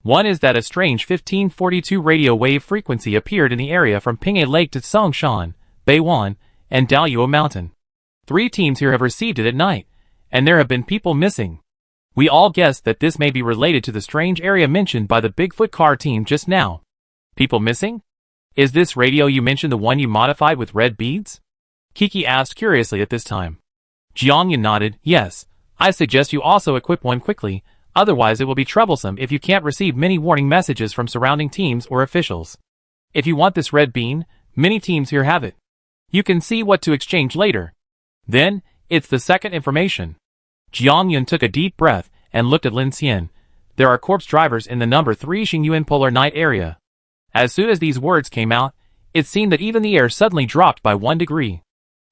One is that a strange 1542 radio wave frequency appeared in the area from Ping'e Lake to Songshan, Beiwan, and Dalyua Mountain. 3 teams here have received it at night, and there have been people missing. We all guess that this may be related to the strange area mentioned by the Bigfoot car team just now. People missing? Is this radio you mentioned the one you modified with red beads? Kiki asked curiously at this time. Jiang Yun nodded, yes. I suggest you also equip one quickly, otherwise it will be troublesome if you can't receive many warning messages from surrounding teams or officials. If you want this red bean, many teams here have it. You can see what to exchange later. Then, it's the second information. Jiang Yun took a deep breath and looked at Lin Xian. There are corpse drivers in the number 3 Xingyuan Polar Night area. As soon as these words came out, it seemed that even the air suddenly dropped by 1 degree.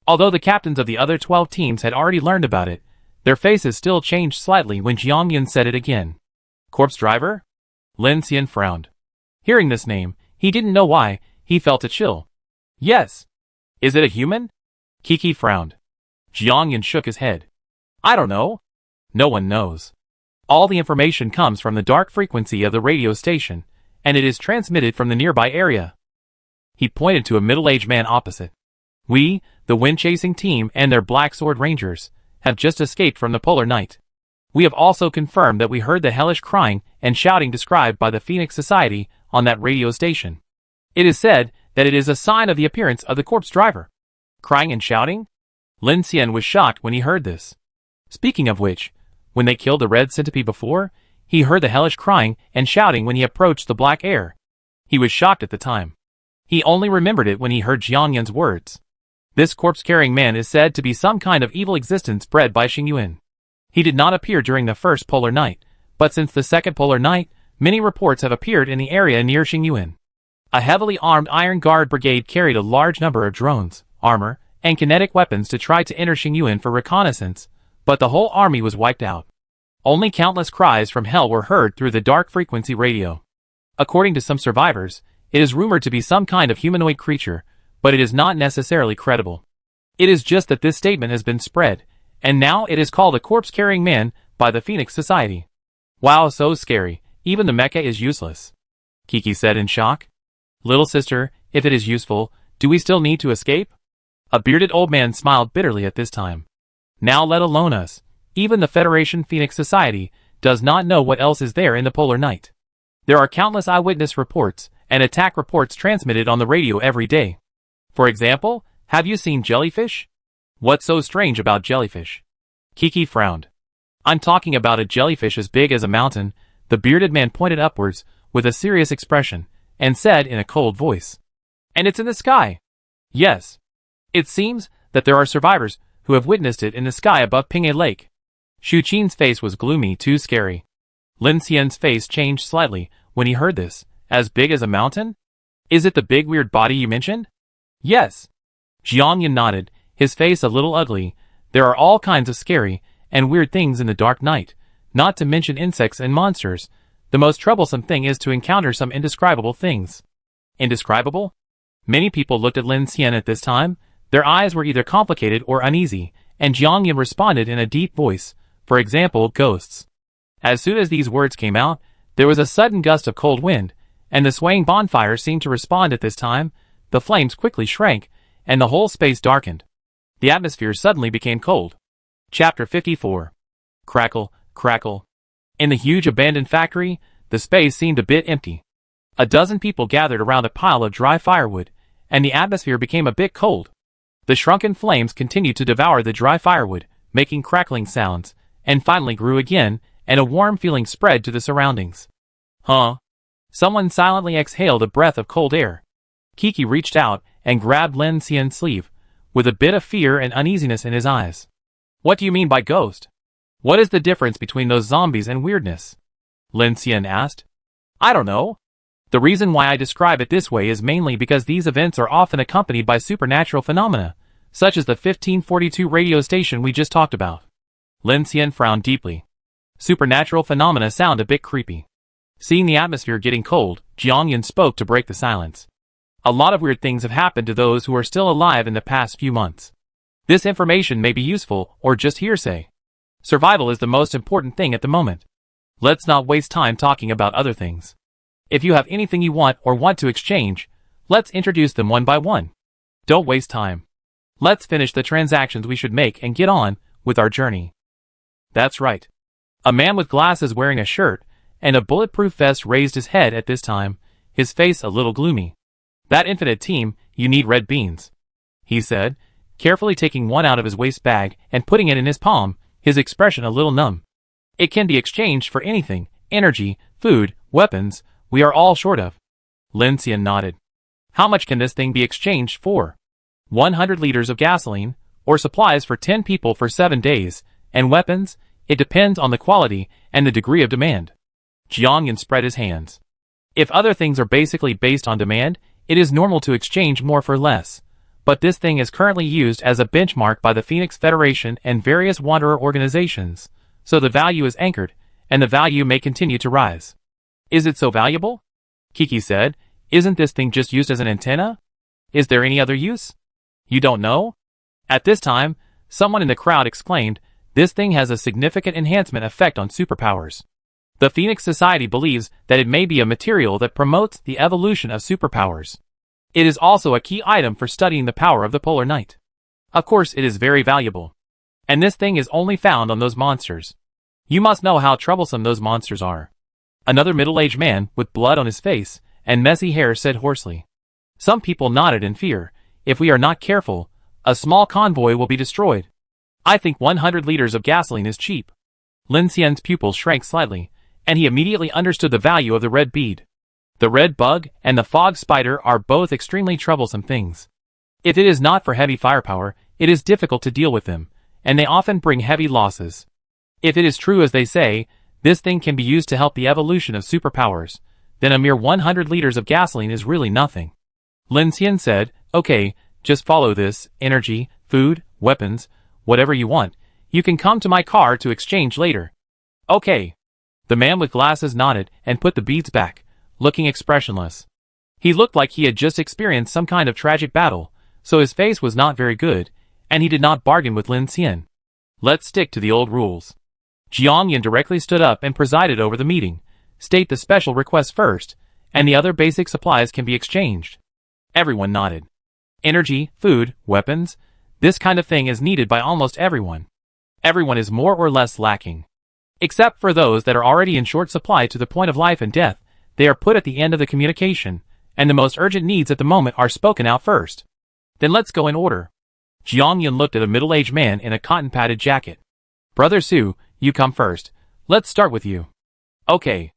Although the captains of the other 12 teams had already learned about it, their faces still changed slightly when Jiang Yun said it again. Corpse driver? Lin Xian frowned. Hearing this name, he didn't know why, he felt a chill. Yes. Is it a human? Kiki frowned. Jiang Yun shook his head. I don't know. No one knows. All the information comes from the dark frequency of the radio station, and it is transmitted from the nearby area. He pointed to a middle-aged man opposite. We, the wind-chasing team and their Black Sword Rangers, have just escaped from the Polar Night. We have also confirmed that we heard the hellish crying and shouting described by the Phoenix Society on that radio station. It is said that it is a sign of the appearance of the corpse driver. Crying and shouting? Lin Xian was shocked when he heard this. Speaking of which, when they killed the red centipede before, he heard the hellish crying and shouting when he approached the black air. He was shocked at the time. He only remembered it when he heard Jiang Yun's words. This corpse-carrying man is said to be some kind of evil existence bred by Xingyuan. He did not appear during the first Polar Night, but since the second Polar Night, many reports have appeared in the area near Xingyuan. A heavily armed Iron Guard brigade carried a large number of drones, armor, and kinetic weapons to try to enter Xingyuan for reconnaissance, but the whole army was wiped out. Only countless cries from hell were heard through the dark frequency radio. According to some survivors, it is rumored to be some kind of humanoid creature, but it is not necessarily credible. It is just that this statement has been spread, and now it is called a corpse-carrying man by the Phoenix Society. Wow, so scary, even the mecha is useless. Kiki said in shock. Little sister, if it is useful, do we still need to escape? A bearded old man smiled bitterly at this time. Now let alone us, even the Federation Phoenix Society does not know what else is there in the Polar Night. There are countless eyewitness reports and attack reports transmitted on the radio every day. For example, have you seen jellyfish? What's so strange about jellyfish? Kiki frowned. I'm talking about a jellyfish as big as a mountain. The bearded man pointed upwards with a serious expression and said in a cold voice. And it's in the sky. Yes. It seems that there are survivors who have witnessed it in the sky above Ping'e Lake. Shu Qin's face was gloomy, too scary. Lin Xian's face changed slightly when he heard this. As big as a mountain? Is it the big weird body you mentioned? Yes. Jiangyan nodded, his face a little ugly. There are all kinds of scary and weird things in the dark night, not to mention insects and monsters. The most troublesome thing is to encounter some indescribable things. Indescribable? Many people looked at Lin Xian at this time. Their eyes were either complicated or uneasy, and Jiangyan responded in a deep voice. For example, ghosts. As soon as these words came out, there was a sudden gust of cold wind, and the swaying bonfire seemed to respond at this time. The flames quickly shrank, and the whole space darkened. The atmosphere suddenly became cold. Chapter 54. Crackle, crackle. In the huge abandoned factory, the space seemed a bit empty. A dozen people gathered around a pile of dry firewood, and the atmosphere became a bit cold. The shrunken flames continued to devour the dry firewood, making crackling sounds, and finally grew again, and a warm feeling spread to the surroundings. Huh? Someone silently exhaled a breath of cold air. Kiki reached out and grabbed Lin Xian's sleeve, with a bit of fear and uneasiness in his eyes. What do you mean by ghost? What is the difference between those zombies and weirdness? Lin Xian asked. I don't know. The reason why I describe it this way is mainly because these events are often accompanied by supernatural phenomena, such as the 1542 radio station we just talked about. Lin Xian frowned deeply. Supernatural phenomena sound a bit creepy. Seeing the atmosphere getting cold, Jiangyan spoke to break the silence. A lot of weird things have happened to those who are still alive in the past few months. This information may be useful or just hearsay. Survival is the most important thing at the moment. Let's not waste time talking about other things. If you have anything you want or want to exchange, let's introduce them one by one. Don't waste time. Let's finish the transactions we should make and get on with our journey. That's right. A man with glasses wearing a shirt and a bulletproof vest raised his head at this time, his face a little gloomy. That infinite team, you need red beans, he said, carefully taking one out of his waist bag and putting it in his palm, his expression a little numb. It can be exchanged for anything, energy, food, weapons, we are all short of. Lin Xian nodded. How much can this thing be exchanged for? 100 liters of gasoline, or supplies for 10 people for 7 days, and weapons? It depends on the quality and the degree of demand. Jiangyan spread his hands. If other things are basically based on demand, it is normal to exchange more for less. But this thing is currently used as a benchmark by the Phoenix Federation and various wanderer organizations, so the value is anchored, and the value may continue to rise. Is it so valuable? Kiki said. Isn't this thing just used as an antenna? Is there any other use? You don't know? At this time, someone in the crowd exclaimed, this thing has a significant enhancement effect on superpowers. The Phoenix Society believes that it may be a material that promotes the evolution of superpowers. It is also a key item for studying the power of the polar night. Of course it is very valuable. And this thing is only found on those monsters. You must know how troublesome those monsters are. Another middle-aged man with blood on his face and messy hair said hoarsely. Some people nodded in fear. If we are not careful, a small convoy will be destroyed. I think 100 liters of gasoline is cheap. Lin Xian's pupils shrank slightly, and he immediately understood the value of the red bead. The red bug and the fog spider are both extremely troublesome things. If it is not for heavy firepower, it is difficult to deal with them, and they often bring heavy losses. If it is true as they say, this thing can be used to help the evolution of superpowers, then a mere 100 liters of gasoline is really nothing. Lin Xian said, okay, just follow this, energy, food, weapons, whatever you want. You can come to my car to exchange later. Okay. The man with glasses nodded and put the beads back, looking expressionless. He looked like he had just experienced some kind of tragic battle, so his face was not very good, and he did not bargain with Lin Xian. Let's stick to the old rules. Jiangyan directly stood up and presided over the meeting. State the special request first, and the other basic supplies can be exchanged. Everyone nodded. Energy, food, weapons, this kind of thing is needed by almost everyone. Everyone is more or less lacking. Except for those that are already in short supply to the point of life and death, they are put at the end of the communication, and the most urgent needs at the moment are spoken out first. Then let's go in order. Jiangyan looked at a middle-aged man in a cotton-padded jacket. Brother Su, you come first. Let's start with you. Okay.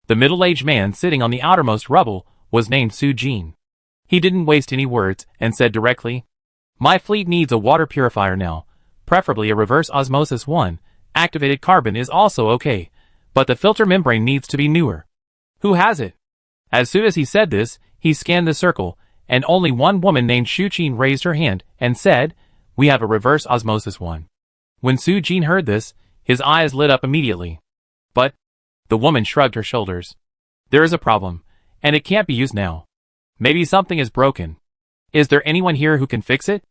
The middle-aged man sitting on the outermost rubble was named Su Jin. He didn't waste any words and said directly, "My fleet needs a water purifier now, preferably a reverse osmosis one. Activated carbon is also okay, but the filter membrane needs to be newer. Who has it?" As soon as he said this, he scanned the circle, and only one woman named Shu Jin raised her hand and said, "We have a reverse osmosis one." When Su Jin heard this, his eyes lit up immediately. "But," the woman shrugged her shoulders, "there is a problem, and it can't be used now. Maybe something is broken. Is there anyone here who can fix it?"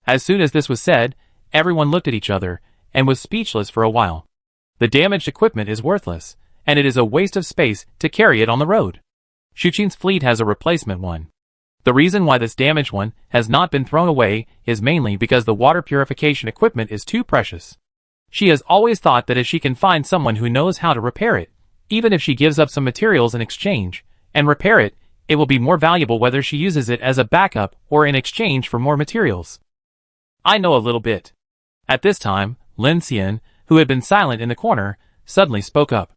As soon as this was said, everyone looked at each other and was speechless for a while. The damaged equipment is worthless, and it is a waste of space to carry it on the road. Shu Jin's fleet has a replacement one. The reason why this damaged one has not been thrown away is mainly because the water purification equipment is too precious. She has always thought that if she can find someone who knows how to repair it, even if she gives up some materials in exchange, and repair it, it will be more valuable whether she uses it as a backup or in exchange for more materials. "I know a little bit." At this time, Lin Xian, who had been silent in the corner, suddenly spoke up.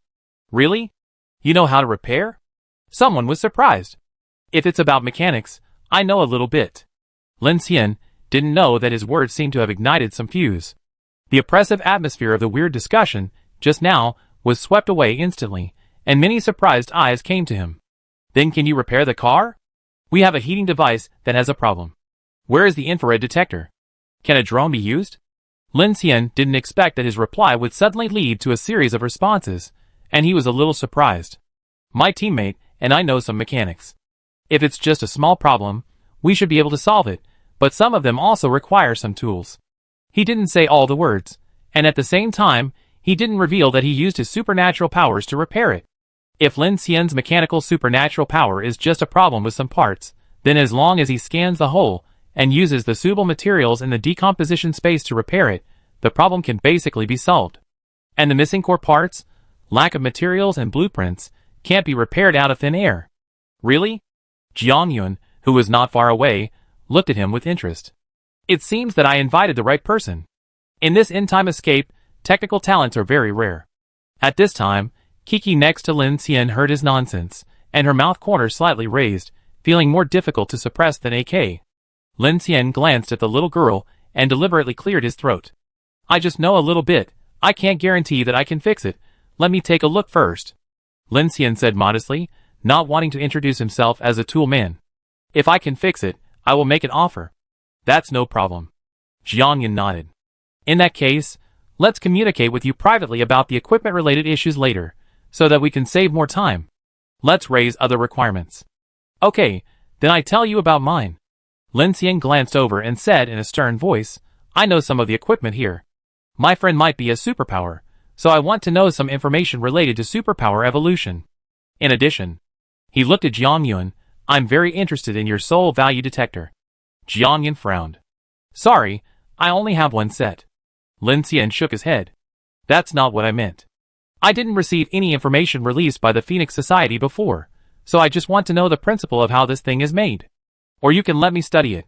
"Really? You know how to repair?" Someone was surprised. "If it's about mechanics, I know a little bit." Lin Xian didn't know that his words seemed to have ignited some fuse. The oppressive atmosphere of the weird discussion, just now, was swept away instantly, and many surprised eyes came to him. "Then can you repair the car? We have a heating device that has a problem. Where is the infrared detector? Can a drone be used?" Lin Xian didn't expect that his reply would suddenly lead to a series of responses, and he was a little surprised. "My teammate and I know some mechanics. If it's just a small problem, we should be able to solve it, but some of them also require some tools." He didn't say all the words, and at the same time, he didn't reveal that he used his supernatural powers to repair it. If Lin Xian's mechanical supernatural power is just a problem with some parts, then as long as he scans the whole and uses the suitable materials in the decomposition space to repair it, the problem can basically be solved. And the missing core parts, lack of materials and blueprints, can't be repaired out of thin air. "Really?" Jiang Yun, who was not far away, looked at him with interest. "It seems that I invited the right person. In this in-time escape, technical talents are very rare." At this time, Kiki next to Lin Xian heard his nonsense, and her mouth corner slightly raised, feeling more difficult to suppress than AK. Lin Xian glanced at the little girl and deliberately cleared his throat. "I just know a little bit. I can't guarantee that I can fix it. Let me take a look first." Lin Xian said modestly, not wanting to introduce himself as a tool man. "If I can fix it, I will make an offer." "That's no problem." Jiang Yun nodded. "In that case, let's communicate with you privately about the equipment-related issues later, so that we can save more time. Let's raise other requirements." "Okay, then I tell you about mine." Lin Xian glanced over and said in a stern voice, "I know some of the equipment here. My friend might be a superpower, so I want to know some information related to superpower evolution. In addition," he looked at Jiang Yun, "I'm very interested in your soul value detector." Jiang Yun frowned. "Sorry, I only have one set." Lin Xian shook his head. "That's not what I meant. I didn't receive any information released by the Phoenix Society before, so I just want to know the principle of how this thing is made. Or you can let me study it."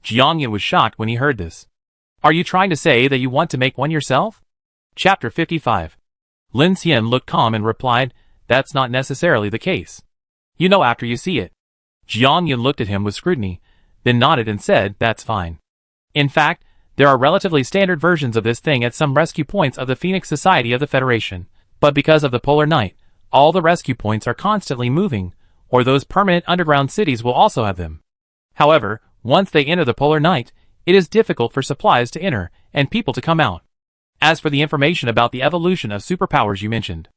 Jiang Yun was shocked when he heard this. "Are you trying to say that you want to make one yourself?" Chapter 55. Lin Xian looked calm and replied, "That's not necessarily the case. You know after you see it." Jiang Yun looked at him with scrutiny, then nodded and said, "That's fine. In fact, there are relatively standard versions of this thing at some rescue points of the Phoenix Society of the Federation, but because of the polar night, all the rescue points are constantly moving, or those permanent underground cities will also have them. However, once they enter the polar night, it is difficult for supplies to enter and people to come out. As for the information about the evolution of superpowers you mentioned."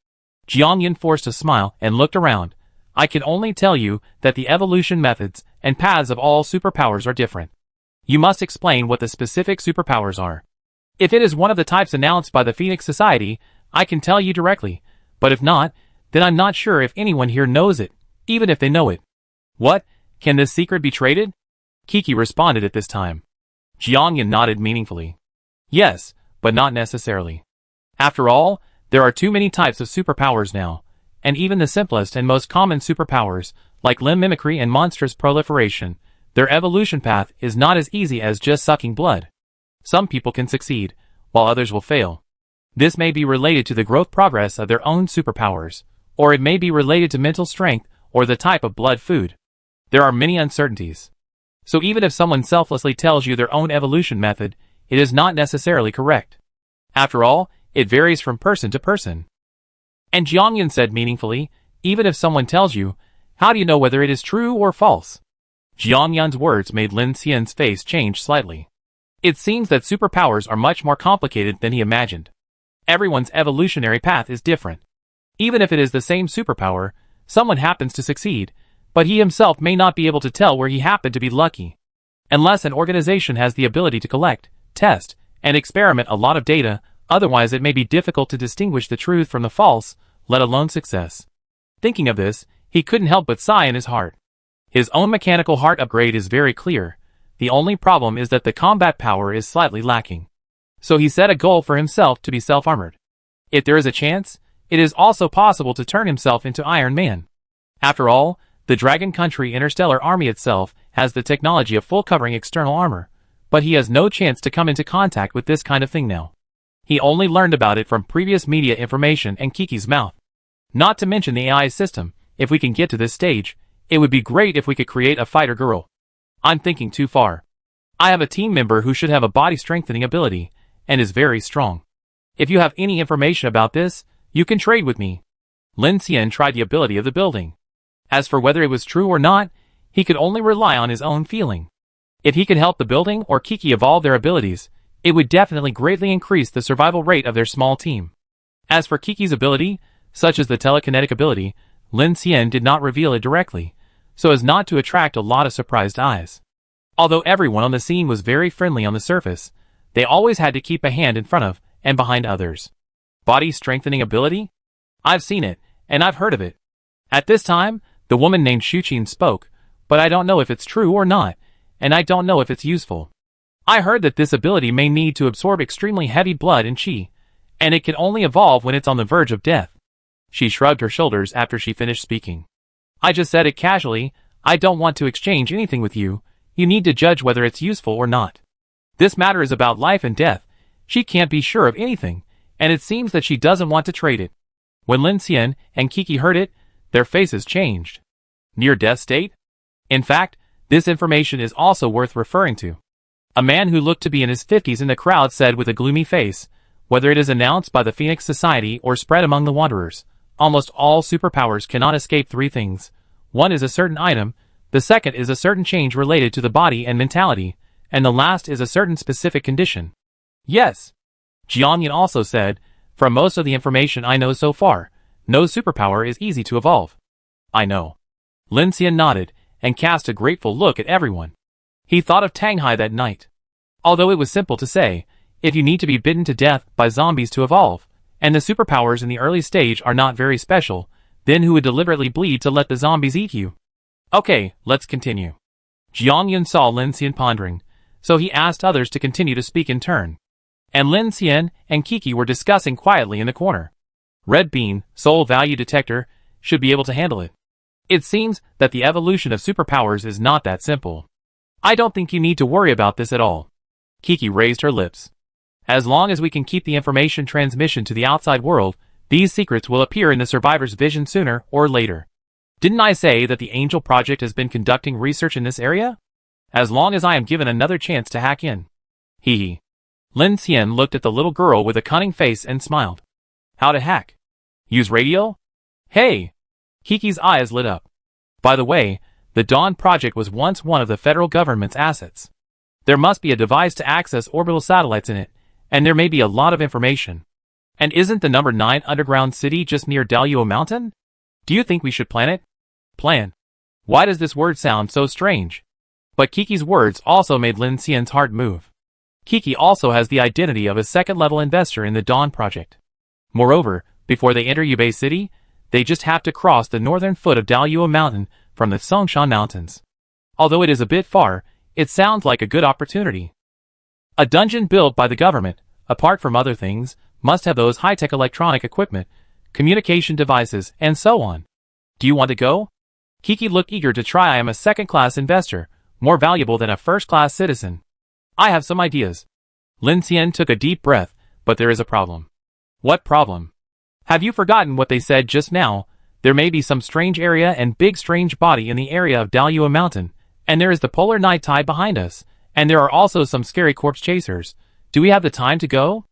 Jiang Yun forced a smile and looked around. "I can only tell you that the evolution methods and paths of all superpowers are different. You must explain what the specific superpowers are. If it is one of the types announced by the Phoenix Society, I can tell you directly, but if not, then I'm not sure if anyone here knows it, even if they know it." "What? Can this secret be traded?" Kiki responded at this time. Jiang Yun nodded meaningfully. "Yes, but not necessarily. After all, there are too many types of superpowers now, and even the simplest and most common superpowers, like limb mimicry and monstrous proliferation, their evolution path is not as easy as just sucking blood. Some people can succeed, while others will fail. This may be related to the growth progress of their own superpowers, or it may be related to mental strength or the type of blood food. There are many uncertainties. So even if someone selflessly tells you their own evolution method, it is not necessarily correct. After all, it varies from person to person. And Jiangyan said meaningfully, even if someone tells you, how do you know whether it is true or false? Jiangyan's words made Lin Xian's face change slightly. It seems that superpowers are much more complicated than he imagined. Everyone's evolutionary path is different. Even if it is the same superpower, someone happens to succeed, but he himself may not be able to tell where he happened to be lucky. Unless an organization has the ability to collect, test, and experiment a lot of data, otherwise it may be difficult to distinguish the truth from the false, let alone success. Thinking of this, he couldn't help but sigh in his heart. His own mechanical heart upgrade is very clear. The only problem is that the combat power is slightly lacking. So he set a goal for himself to be self-armored. If there is a chance, it is also possible to turn himself into Iron Man. After all, the Dragon Country Interstellar Army itself has the technology of full-covering external armor, but he has no chance to come into contact with this kind of thing now. He only learned about it from previous media information and Kiki's mouth. Not to mention the AI system. If we can get to this stage, it would be great if we could create a fighter girl. I'm thinking too far. I have a team member who should have a body strengthening ability, and is very strong. If you have any information about this, you can trade with me. Lin Xian tried the ability of the building. As for whether it was true or not, he could only rely on his own feeling. If he could help the building or Kiki evolve their abilities, it would definitely greatly increase the survival rate of their small team. As for Kiki's ability, such as the telekinetic ability, Lin Xian did not reveal it directly, so as not to attract a lot of surprised eyes. Although everyone on the scene was very friendly on the surface, they always had to keep a hand in front of and behind others. Body strengthening ability? I've seen it, and I've heard of it. At this time, the woman named Shuqin spoke, but I don't know if it's true or not, and I don't know if it's useful. I heard that this ability may need to absorb extremely heavy blood and qi, and it can only evolve when it's on the verge of death. She shrugged her shoulders after she finished speaking. I just said it casually. I don't want to exchange anything with you. You need to judge whether it's useful or not. This matter is about life and death. She can't be sure of anything, and it seems that she doesn't want to trade it. When Lin Xian and Kiki heard it, their faces changed. Near death state? In fact, this information is also worth referring to. A man who looked to be in his 50s in the crowd said with a gloomy face, whether it is announced by the Phoenix Society or spread among the Wanderers, almost all superpowers cannot escape three things. One is a certain item, the second is a certain change related to the body and mentality, and the last is a certain specific condition. Yes. Jiangyan also said, from most of the information I know so far, no superpower is easy to evolve. I know. Lin Xian nodded, and cast a grateful look at everyone. He thought of Tanghai that night. Although it was simple to say, if you need to be bitten to death by zombies to evolve, and the superpowers in the early stage are not very special, then who would deliberately bleed to let the zombies eat you? Okay, let's continue. Jiangyan saw Lin Xian pondering, so he asked others to continue to speak in turn. And Lin Xian and Kiki were discussing quietly in the corner. Red Bean, Soul Value Detector, should be able to handle it. It seems that the evolution of superpowers is not that simple. I don't think you need to worry about this at all. Kiki raised her lips. As long as we can keep the information transmission to the outside world, these secrets will appear in the survivor's vision sooner or later. Didn't I say that the Angel Project has been conducting research in this area? As long as I am given another chance to hack in. Hee hee. Lin Xian looked at the little girl with a cunning face and smiled. How to hack? Use radio? Hey! Kiki's eyes lit up. By the way, the Dawn Project was once one of the federal government's assets. There must be a device to access orbital satellites in it, and there may be a lot of information. And isn't the number 9 underground city just near Daluo Mountain? Do you think we should plan it? Plan. Why does this word sound so strange? But Kiki's words also made Lin Xian's heart move. Kiki also has the identity of a second-level investor in the Dawn Project. Moreover, before they enter Yubei City, they just have to cross the northern foot of Daluo Mountain from the Songshan Mountains. Although it is a bit far, it sounds like a good opportunity. A dungeon built by the government, apart from other things, must have those high-tech electronic equipment, communication devices, and so on. Do you want to go? Kiki looked eager to try. I am a second-class investor, more valuable than a first-class citizen. I have some ideas. Lin Xian took a deep breath, but there is a problem. What problem? Have you forgotten what they said just now? There may be some strange area and big strange body in the area of Daluo Mountain, And there is the polar night tide behind us, and there are also some scary corpse chasers. Do we have the time to go?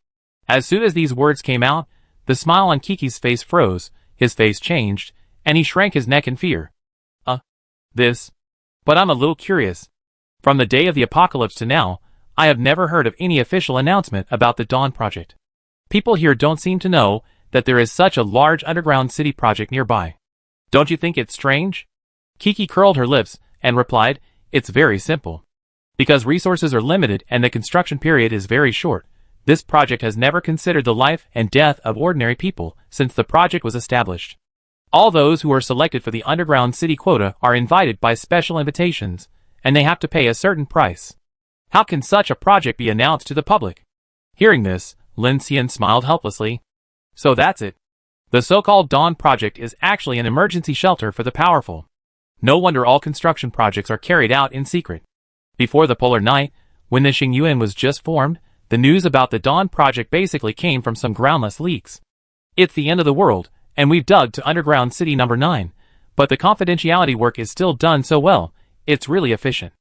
As soon as these words came out, the smile on Kiki's face froze, his face changed, and he shrank his neck in fear. This. But I'm a little curious. From the day of the apocalypse to now, I have never heard of any official announcement about the Dawn Project. People here don't seem to know that there is such a large underground city project nearby. Don't you think it's strange? Kiki curled her lips and replied, it's very simple. Because resources are limited and the construction period is very short, this project has never considered the life and death of ordinary people since the project was established. All those who are selected for the underground city quota are invited by special invitations, and they have to pay a certain price. How can such a project be announced to the public? Hearing this, Lin Xian smiled helplessly. So that's it. The so-called Dawn Project is actually an emergency shelter for the powerful. No wonder all construction projects are carried out in secret. Before the polar night, when the Xingyuan was just formed, the news about the Dawn Project basically came from some groundless leaks. It's the end of the world, and we've dug to underground city number 9, but the confidentiality work is still done so well, it's really efficient.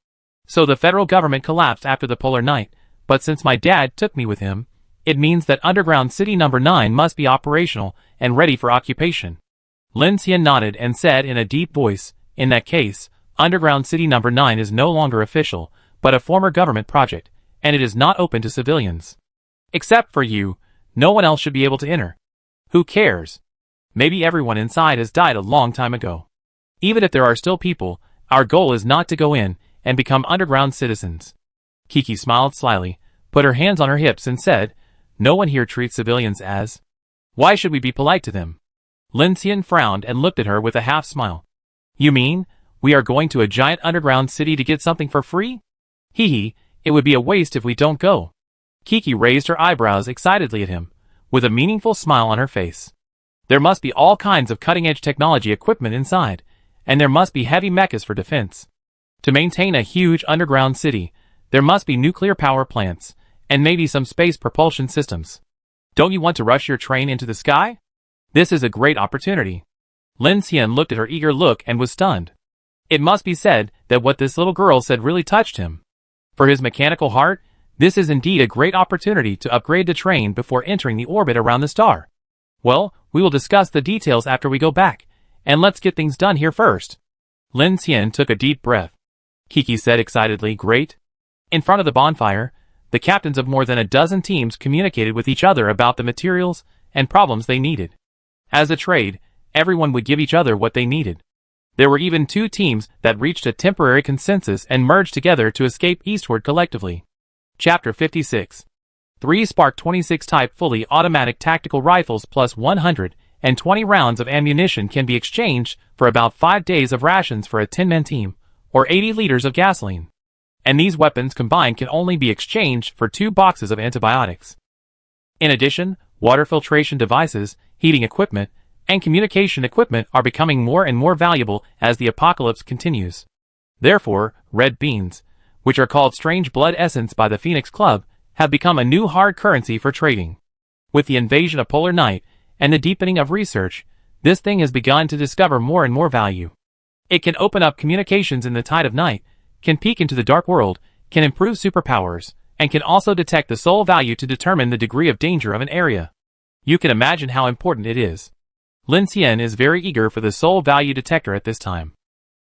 So the federal government collapsed after the polar night, but since my dad took me with him, it means that underground city number 9 must be operational and ready for occupation. Lin Xian nodded and said in a deep voice, in that case, underground city number 9 is no longer official, but a former government project, and it is not open to civilians. Except for you, no one else should be able to enter. Who cares? Maybe everyone inside has died a long time ago. Even if there are still people, our goal is not to go in and become underground citizens. Kiki smiled slyly, put her hands on her hips and said, no one here treats civilians as. Why should we be polite to them? Lin Xian frowned and looked at her with a half smile. You mean, we are going to a giant underground city to get something for free? Hee hee, it would be a waste if we don't go. Kiki raised her eyebrows excitedly at him, with a meaningful smile on her face. There must be all kinds of cutting-edge technology equipment inside, and there must be heavy mechas for defense. To maintain a huge underground city, there must be nuclear power plants, and maybe some space propulsion systems. Don't you want to rush your train into the sky? This is a great opportunity. Lin Xian looked at her eager look and was stunned. It must be said that what this little girl said really touched him. For his mechanical heart, this is indeed a great opportunity to upgrade the train before entering the orbit around the star. Well, we will discuss the details after we go back, and let's get things done here first. Lin Xian took a deep breath. Kiki said excitedly, great. In front of the bonfire, the captains of more than a dozen teams communicated with each other about the materials and problems they needed. As a trade, everyone would give each other what they needed. There were even 2 teams that reached a temporary consensus and merged together to escape eastward collectively. Chapter 56. 3 Spark 26 type fully automatic tactical rifles plus 120 rounds of ammunition can be exchanged for about 5 days of rations for a 10-man team, or 80 liters of gasoline. And these weapons combined can only be exchanged for 2 boxes of antibiotics. In addition, water filtration devices, heating equipment, and communication equipment are becoming more and more valuable as the apocalypse continues. Therefore, red beans, which are called strange blood essence by the Phoenix Club, have become a new hard currency for trading. With the invasion of polar night and the deepening of research, this thing has begun to discover more and more value. It can open up communications in the tide of night, can peek into the dark world, can improve superpowers, and can also detect the soul value to determine the degree of danger of an area. You can imagine how important it is. Lin Xian is very eager for the soul value detector at this time.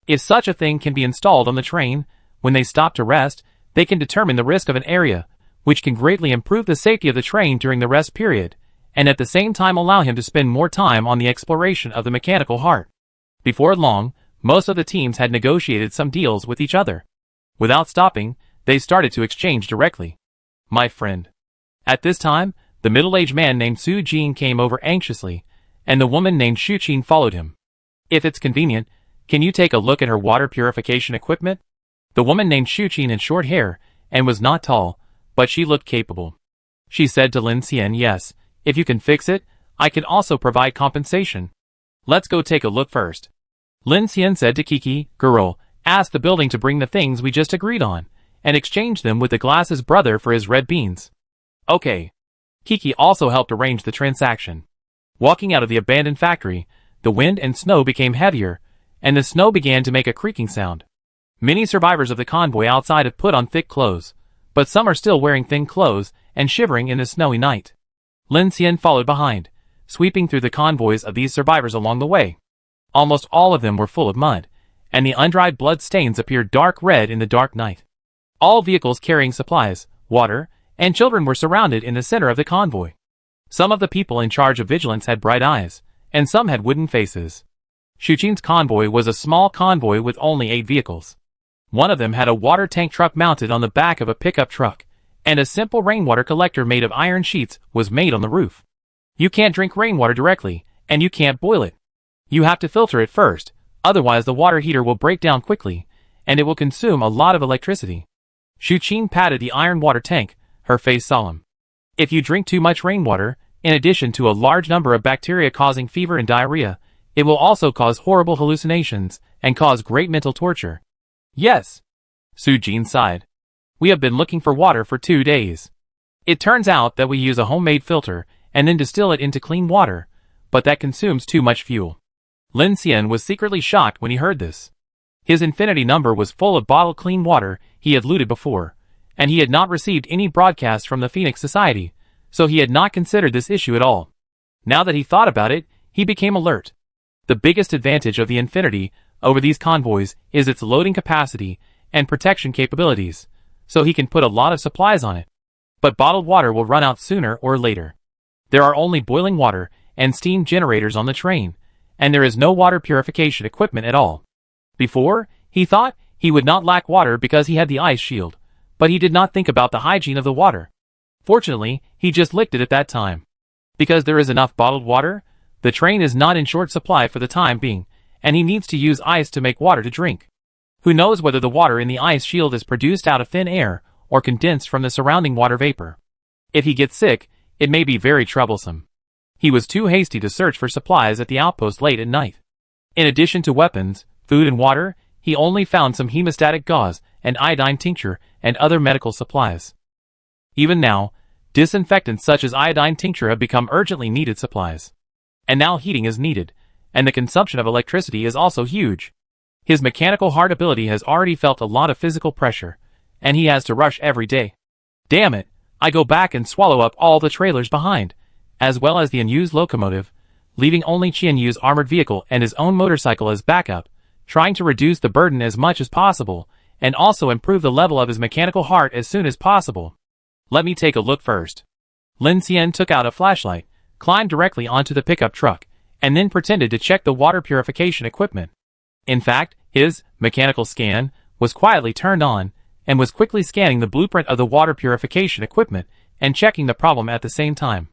If such a thing can be installed on the train, when they stop to rest, they can determine the risk of an area, which can greatly improve the safety of the train during the rest period, and at the same time allow him to spend more time on the exploration of the mechanical heart. Before long, most of the teams had negotiated some deals with each other. Without stopping, they started to exchange directly. My friend. At this time, the middle-aged man named Su Jing came over anxiously, and the woman named Shu Qin followed him. If it's convenient, can you take a look at her water purification equipment? The woman named Shu Qin had short hair, and was not tall, but she looked capable. She said to Lin Xian, yes, if you can fix it, I can also provide compensation. Let's go take a look first. Lin Xian said to Kiki, girl, ask the building to bring the things we just agreed on, and exchange them with the glass's brother for his red beans. Okay. Kiki also helped arrange the transaction. Walking out of the abandoned factory, the wind and snow became heavier, and the snow began to make a creaking sound. Many survivors of the convoy outside have put on thick clothes, but some are still wearing thin clothes and shivering in the snowy night. Lin Xian followed behind, sweeping through the convoys of these survivors along the way. Almost all of them were full of mud, and the undried blood stains appeared dark red in the dark night. All vehicles carrying supplies, water, and children were surrounded in the center of the convoy. Some of the people in charge of vigilance had bright eyes, and some had wooden faces. Shuqin's convoy was a small convoy with only 8 vehicles. One of them had a water tank truck mounted on the back of a pickup truck, and a simple rainwater collector made of iron sheets was made on the roof. You can't drink rainwater directly, and you can't boil it. You have to filter it first, otherwise the water heater will break down quickly, and it will consume a lot of electricity. Shuqin patted the iron water tank, her face solemn. If you drink too much rainwater, in addition to a large number of bacteria causing fever and diarrhea, it will also cause horrible hallucinations and cause great mental torture. Yes. Su Jin sighed. We have been looking for water for 2 days. It turns out that we use a homemade filter and then distill it into clean water, but that consumes too much fuel. Lin Xian was secretly shocked when he heard this. His infinity number was full of bottled clean water he had looted before, and he had not received any broadcasts from the Phoenix Society, so he had not considered this issue at all. Now that he thought about it, he became alert. The biggest advantage of the Infinity over these convoys is its loading capacity and protection capabilities, so he can put a lot of supplies on it. But bottled water will run out sooner or later. There are only boiling water and steam generators on the train, and there is no water purification equipment at all. Before, he thought he would not lack water because he had the ice shield, but he did not think about the hygiene of the water. Fortunately, he just licked it at that time. Because there is enough bottled water, the train is not in short supply for the time being, and he needs to use ice to make water to drink. Who knows whether the water in the ice shield is produced out of thin air or condensed from the surrounding water vapor. If he gets sick, it may be very troublesome. He was too hasty to search for supplies at the outpost late at night. In addition to weapons, food and water, he only found some hemostatic gauze and iodine tincture and other medical supplies. Even now, disinfectants such as iodine tincture have become urgently needed supplies. And now heating is needed, and the consumption of electricity is also huge. His mechanical heart ability has already felt a lot of physical pressure, and he has to rush every day. Damn it, I go back and swallow up all the trailers behind, as well as the unused locomotive, leaving only Qian Yu's armored vehicle and his own motorcycle as backup, trying to reduce the burden as much as possible, and also improve the level of his mechanical heart as soon as possible. Let me take a look first. Lin Xian took out a flashlight, climbed directly onto the pickup truck, and then pretended to check the water purification equipment. In fact, his mechanical scan was quietly turned on, and was quickly scanning the blueprint of the water purification equipment and checking the problem at the same time.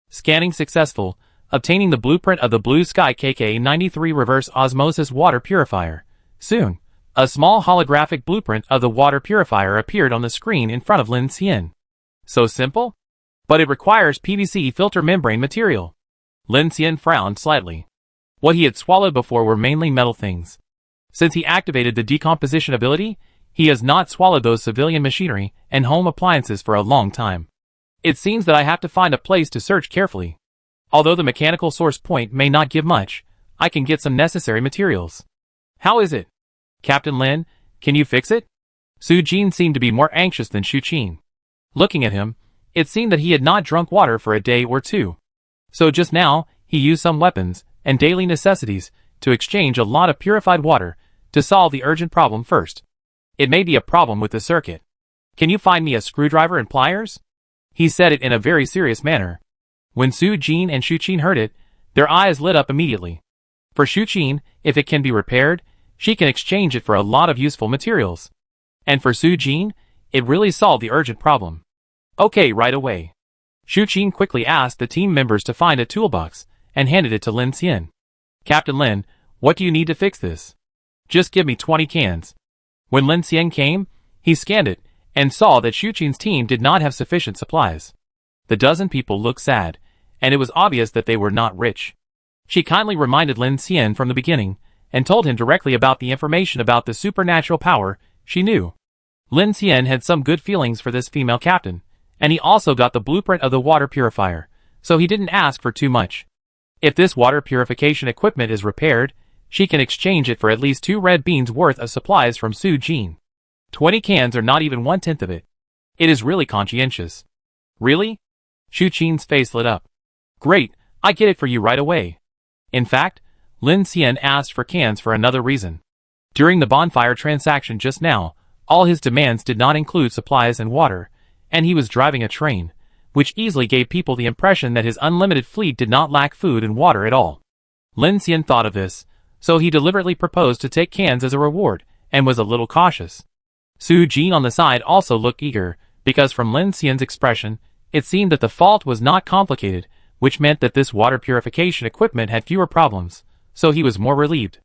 Scanning successful, obtaining the blueprint of the Blue Sky KK93 reverse osmosis water purifier. Soon, a small holographic blueprint of the water purifier appeared on the screen in front of Lin Xian. So simple? But it requires PVC filter membrane material. Lin Xian frowned slightly. What he had swallowed before were mainly metal things. Since he activated the decomposition ability, he has not swallowed those civilian machinery and home appliances for a long time. It seems that I have to find a place to search carefully. Although the mechanical source point may not give much, I can get some necessary materials. How is it? Captain Lin, can you fix it? Su Jin seemed to be more anxious than Shu Qin. Looking at him, it seemed that he had not drunk water for a day or two. So just now, he used some weapons and daily necessities to exchange a lot of purified water to solve the urgent problem first. It may be a problem with the circuit. Can you find me a screwdriver and pliers? He said it in a very serious manner. When Su Jin and Shu Qin heard it, their eyes lit up immediately. For Shu Qin, if it can be repaired, she can exchange it for a lot of useful materials. And for Su Jin, it really solved the urgent problem. Okay, right away. Shu Qin quickly asked the team members to find a toolbox and handed it to Lin Xian. Captain Lin, what do you need to fix this? Just give me 20 cans. When Lin Xian came, he scanned it and saw that Shu Qin's team did not have sufficient supplies. The dozen people looked sad, and it was obvious that they were not rich. She kindly reminded Lin Xian from the beginning and told him directly about the information about the supernatural power she knew. Lin Xian had some good feelings for this female captain, and he also got the blueprint of the water purifier, so he didn't ask for too much. If this water purification equipment is repaired, she can exchange it for at least 2 red beans worth of supplies from Su Jin. 20 cans are not even 1/10 of it. It is really conscientious. Really? Shu Qin's face lit up. Great, I get it for you right away. In fact, Lin Xian asked for cans for another reason. During the bonfire transaction just now, all his demands did not include supplies and water, and he was driving a train, which easily gave people the impression that his unlimited fleet did not lack food and water at all. Lin Xian thought of this, so he deliberately proposed to take cans as a reward, and was a little cautious. Su Jin on the side also looked eager, because from Lin Xian's expression, it seemed that the fault was not complicated, which meant that this water purification equipment had fewer problems, so he was more relieved.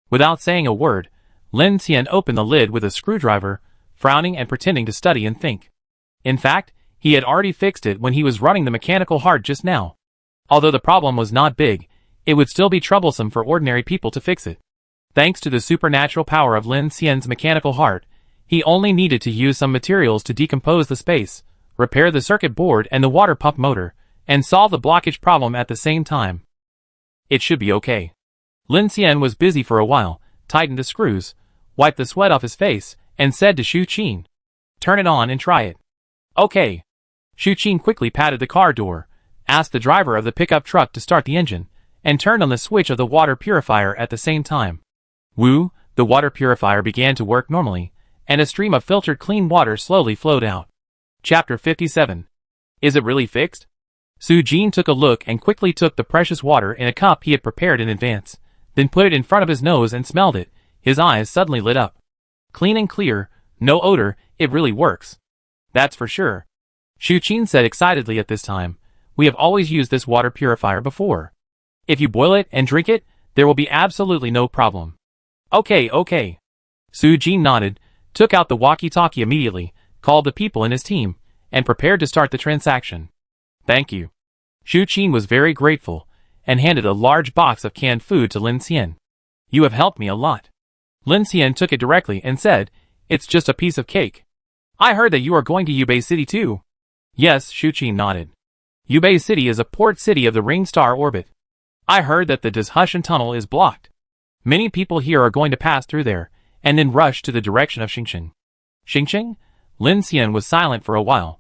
Without saying a word, Lin Xian opened the lid with a screwdriver, frowning and pretending to study and think. In fact, he had already fixed it when he was running the mechanical heart just now. Although the problem was not big, it would still be troublesome for ordinary people to fix it. Thanks to the supernatural power of Lin Xian's mechanical heart, he only needed to use some materials to decompose the space, repair the circuit board and the water pump motor, and solve the blockage problem at the same time. It should be okay. Lin Xian was busy for a while, tightened the screws, wiped the sweat off his face, and said to Shu Qin, "Turn it on and try it." Okay. Shu Qin quickly patted the car door, asked the driver of the pickup truck to start the engine, and turned on the switch of the water purifier at the same time. Woo, the water purifier began to work normally, and a stream of filtered clean water slowly flowed out. Chapter 57. Is it really fixed? Su Jin took a look and quickly took the precious water in a cup he had prepared in advance, then put it in front of his nose and smelled it. His eyes suddenly lit up. Clean and clear, no odor, it really works. That's for sure. Shu Qin said excitedly at this time, we have always used this water purifier before. If you boil it and drink it, there will be absolutely no problem. Okay. Su Jin nodded, took out the walkie-talkie immediately, called the people in his team, and prepared to start the transaction. Thank you. Shu Qin was very grateful, and handed a large box of canned food to Lin Xian. You have helped me a lot. Lin Xian took it directly and said, it's just a piece of cake. I heard that you are going to Yubei City too. Yes, Shu Qin nodded. Yubei City is a port city of the ring star orbit. I heard that the Dazhushan tunnel is blocked. Many people here are going to pass through there, and then rush to the direction of Xingqing. Xingqing? Lin Xian was silent for a while.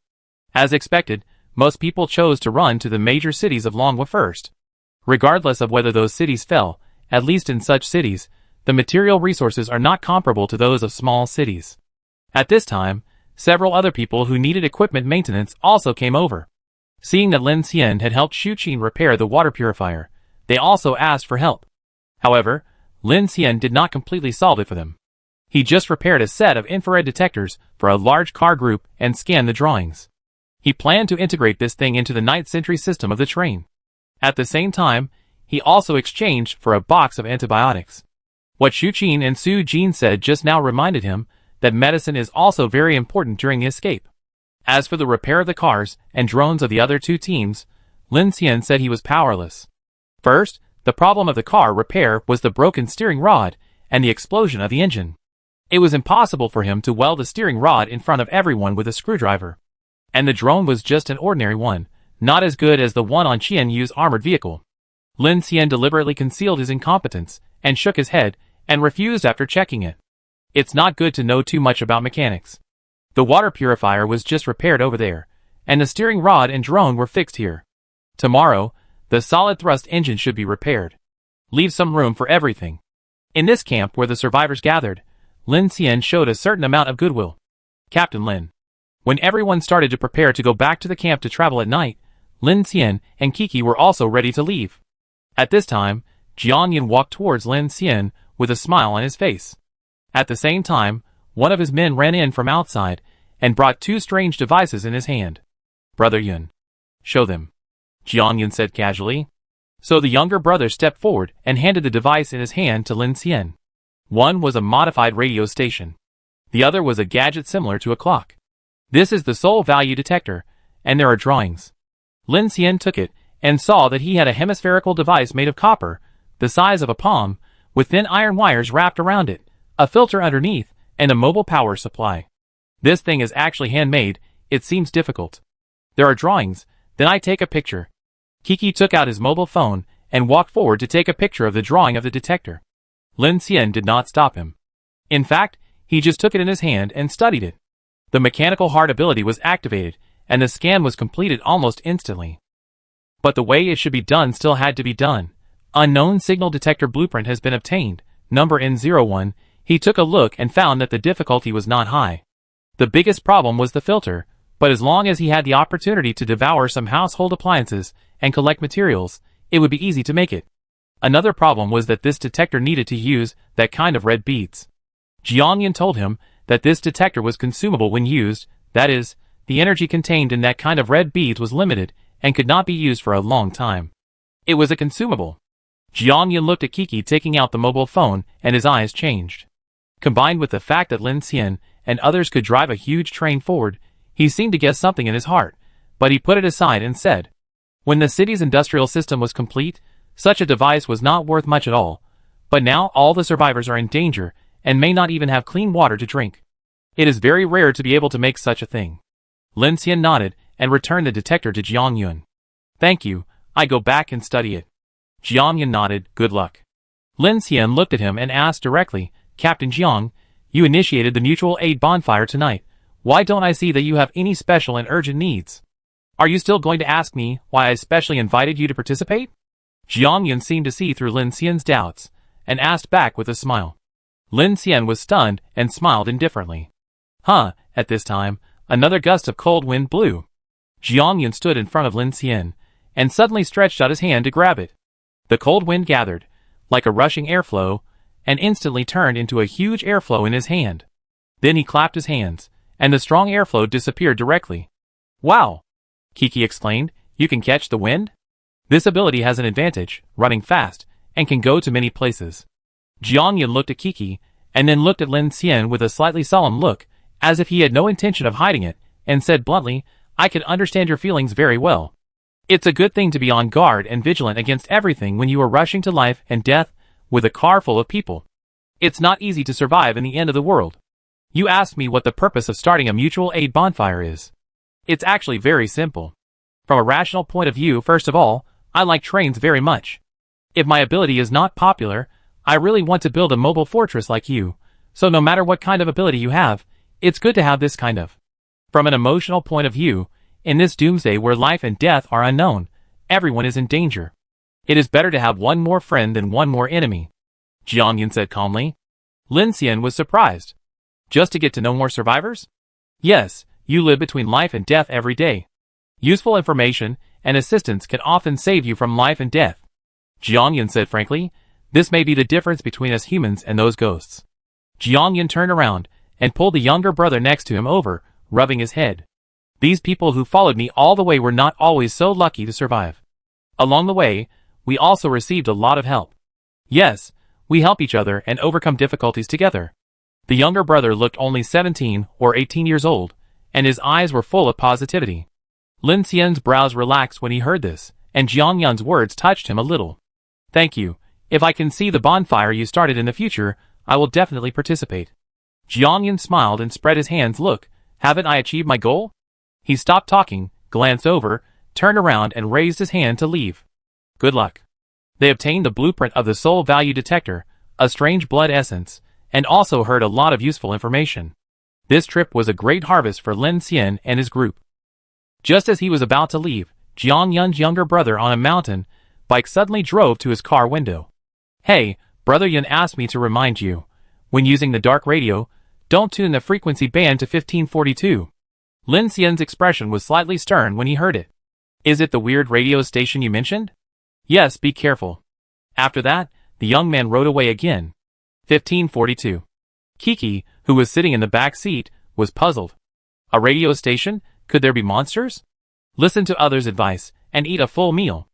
As expected, most people chose to run to the major cities of Longhua first. Regardless of whether those cities fell, at least in such cities, the material resources are not comparable to those of small cities. At this time, several other people who needed equipment maintenance also came over. Seeing that Lin Xian had helped Shu Qin repair the water purifier, they also asked for help. However, Lin Xian did not completely solve it for them. He just repaired a set of infrared detectors for a large car group and scanned the drawings. He planned to integrate this thing into the night sentry system of the train. At the same time, he also exchanged for a box of antibiotics. What Shu Qin and Su Jin said just now reminded him that medicine is also very important during the escape. As for the repair of the cars and drones of the other two teams, Lin Xian said he was powerless. First, the problem of the car repair was the broken steering rod and the explosion of the engine. It was impossible for him to weld the steering rod in front of everyone with a screwdriver. And the drone was just an ordinary one, not as good as the one on Qian Yu's armored vehicle. Lin Xian deliberately concealed his incompetence, and shook his head, and refused after checking it. It's not good to know too much about mechanics. The water purifier was just repaired over there, and the steering rod and drone were fixed here. Tomorrow, the solid thrust engine should be repaired. Leave some room for everything. In this camp where the survivors gathered, Lin Xian showed a certain amount of goodwill. Captain Lin. When everyone started to prepare to go back to the camp to travel at night, Lin Xian and Kiki were also ready to leave. At this time, Jiangyan walked towards Lin Xian with a smile on his face. At the same time, one of his men ran in from outside and brought 2 strange devices in his hand. Brother Yun. Show them. Jiangyan said casually. So the younger brother stepped forward and handed the device in his hand to Lin Xian. One was a modified radio station. The other was a gadget similar to a clock. This is the soul value detector, and there are drawings. Lin Xian took it and saw that he had a hemispherical device made of copper, the size of a palm, with thin iron wires wrapped around it, a filter underneath, and a mobile power supply. This thing is actually handmade. It seems difficult. There are drawings, then I take a picture. Kiki took out his mobile phone and walked forward to take a picture of the drawing of the detector. Lin Xian did not stop him. In fact, he just took it in his hand and studied it. The mechanical heart ability was activated, and the scan was completed almost instantly. But the way it should be done still had to be done. Unknown signal detector blueprint has been obtained, number N01. He took a look and found that the difficulty was not high. The biggest problem was the filter, but as long as he had the opportunity to devour some household appliances and collect materials, it would be easy to make it. Another problem was that this detector needed to use that kind of red beads. Jiangyan told him that this detector was consumable when used, that is, the energy contained in that kind of red beads was limited and could not be used for a long time. It was a consumable. Jiangyan looked at Kiki taking out the mobile phone and his eyes changed. Combined with the fact that Lin Xian and others could drive a huge train forward, he seemed to guess something in his heart, but he put it aside and said, when the city's industrial system was complete, such a device was not worth much at all, but now all the survivors are in danger and may not even have clean water to drink. It is very rare to be able to make such a thing. Lin Xian nodded and returned the detector to Jiangyan. Thank you, I go back and study it. Jiangyan nodded, good luck. Lin Xian looked at him and asked directly, Captain Jiang, you initiated the mutual aid bonfire tonight. Why don't I see that you have any special and urgent needs? Are you still going to ask me why I specially invited you to participate? Jiangyan seemed to see through Lin Xian's doubts, and asked back with a smile. Lin Xian was stunned and smiled indifferently. At this time, another gust of cold wind blew. Jiangyan stood in front of Lin Xian, and suddenly stretched out his hand to grab it. The cold wind gathered, like a rushing airflow, and instantly turned into a huge airflow in his hand. Then he clapped his hands, and the strong airflow disappeared directly. Wow! Kiki exclaimed, you can catch the wind? This ability has an advantage, running fast, and can go to many places. Jiangyan looked at Kiki, and then looked at Lin Xian with a slightly solemn look, as if he had no intention of hiding it, and said bluntly, I can understand your feelings very well. It's a good thing to be on guard and vigilant against everything when you are rushing to life and death with a car full of people. It's not easy to survive in the end of the world. You asked me what the purpose of starting a mutual aid bonfire is. It's actually very simple. From a rational point of view, first of all, I like trains very much. If my ability is not popular, I really want to build a mobile fortress like you, so no matter what kind of ability you have, it's good to have this kind of. From an emotional point of view, in this doomsday where life and death are unknown, everyone is in danger. It is better to have one more friend than one more enemy. Jiangyan said calmly. Lin Xian was surprised. Just to get to know more survivors? Yes, you live between life and death every day. Useful information and assistance can often save you from life and death. Jiangyan said frankly, this may be the difference between us humans and those ghosts. Jiangyan turned around and pulled the younger brother next to him over, rubbing his head. These people who followed me all the way were not always so lucky to survive. Along the way, we also received a lot of help. Yes, we help each other and overcome difficulties together. The younger brother looked only 17 or 18 years old, and his eyes were full of positivity. Lin Xian's brows relaxed when he heard this, and Jiangyan's words touched him a little. Thank you. If I can see the bonfire you started in the future, I will definitely participate. Jiangyan smiled and spread his hands. Look, haven't I achieved my goal? He stopped talking, glanced over, turned around and raised his hand to leave. Good luck. They obtained the blueprint of the soul value detector, a strange blood essence, and also heard a lot of useful information. This trip was a great harvest for Lin Xian and his group. Just as he was about to leave, Jiangyan's younger brother on a mountain bike suddenly drove to his car window. Hey, Brother Yun asked me to remind you, when using the dark radio, don't tune the frequency band to 1542. Lin Xian's expression was slightly stern when he heard it. Is it the weird radio station you mentioned? Yes, be careful. After that, the young man rode away again. 1542. Kiki, who was sitting in the back seat, was puzzled. A radio station? Could there be monsters? Listen to others' advice, and eat a full meal.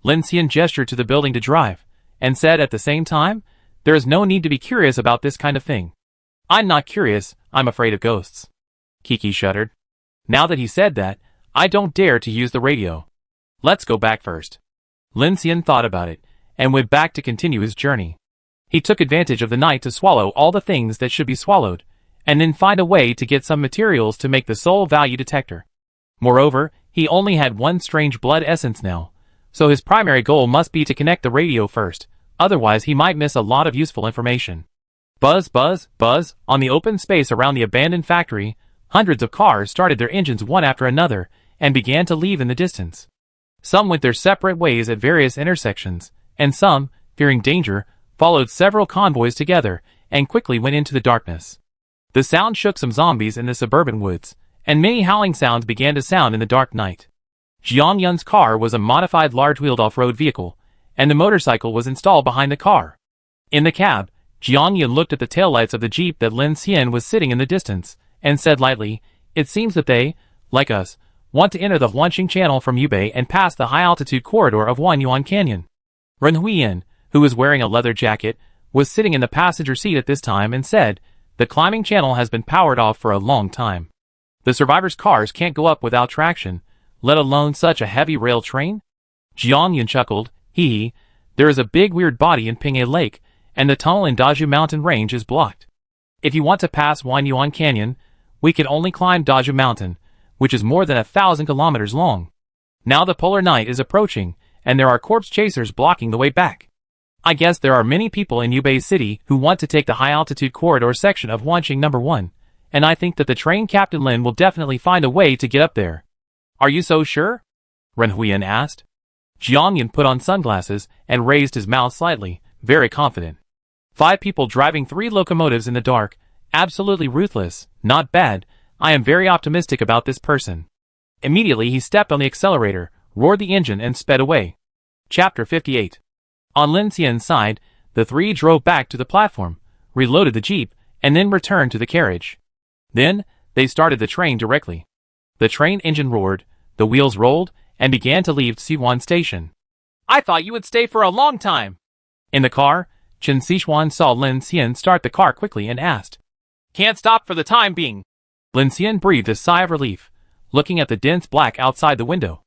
Lin Xian gestured to the building to drive, and said at the same time, there is no need to be curious about this kind of thing. I'm not curious, I'm afraid of ghosts. Kiki shuddered. Now that he said that, I don't dare to use the radio. Let's go back first. Lin Xian thought about it, and went back to continue his journey. He took advantage of the night to swallow all the things that should be swallowed, and then find a way to get some materials to make the soul value detector. Moreover, he only had one strange blood essence now, so his primary goal must be to connect the radio first, Otherwise he might miss a lot of useful information. Buzz, buzz, buzz. On the open space around the abandoned factory, hundreds of cars started their engines one after another and began to leave in the distance. Some went their separate ways at various intersections, and some, fearing danger, followed several convoys together and quickly went into the darkness. The sound shook some zombies in the suburban woods, and many howling sounds began to sound in the dark night. Jiang Yun's car was a modified large-wheeled off-road vehicle, and the motorcycle was installed behind the car. In the cab, Jiang Yun looked at the taillights of the jeep that Lin Xian was sitting in the distance, and said lightly, "It seems that they, like us, want to enter the Huanqing Channel from Yubei and pass the high-altitude corridor of Wanyuan Canyon." Ren Huiyan, who was wearing a leather jacket, was sitting in the passenger seat at this time and said, "The climbing channel has been powered off for a long time. The survivors' cars can't go up without traction, let alone such a heavy rail train?" Jiang Yun chuckled, "Hee, there is a big weird body in Ping'e Lake, and the tunnel in Daju Mountain Range is blocked. If you want to pass Wanyuan Canyon, we can only climb Daju Mountain, which is more than 1,000 kilometers long. Now the polar night is approaching, and there are corpse chasers blocking the way back. I guess there are many people in Yubei City who want to take the high-altitude corridor section of Huanqing No. 1, and I think that the train Captain Lin will definitely find a way to get up there." "Are you so sure?" Ren Huiyan asked. Jiang Yun put on sunglasses and raised his mouth slightly, very confident. 5 people driving 3 locomotives in the dark, absolutely ruthless, not bad. I am very optimistic about this person. Immediately he stepped on the accelerator, roared the engine and sped away. Chapter 58. On Lin Xian's side, the 3 drove back to the platform, reloaded the jeep, and then returned to the carriage. Then, they started the train directly. The train engine roared, the wheels rolled, and began to leave Sihuan Station. "I thought you would stay for a long time." In the car, Chen Sichuan saw Lin Xian start the car quickly and asked, "Can't stop for the time being." Lin Xian breathed a sigh of relief, looking at the dense black outside the window.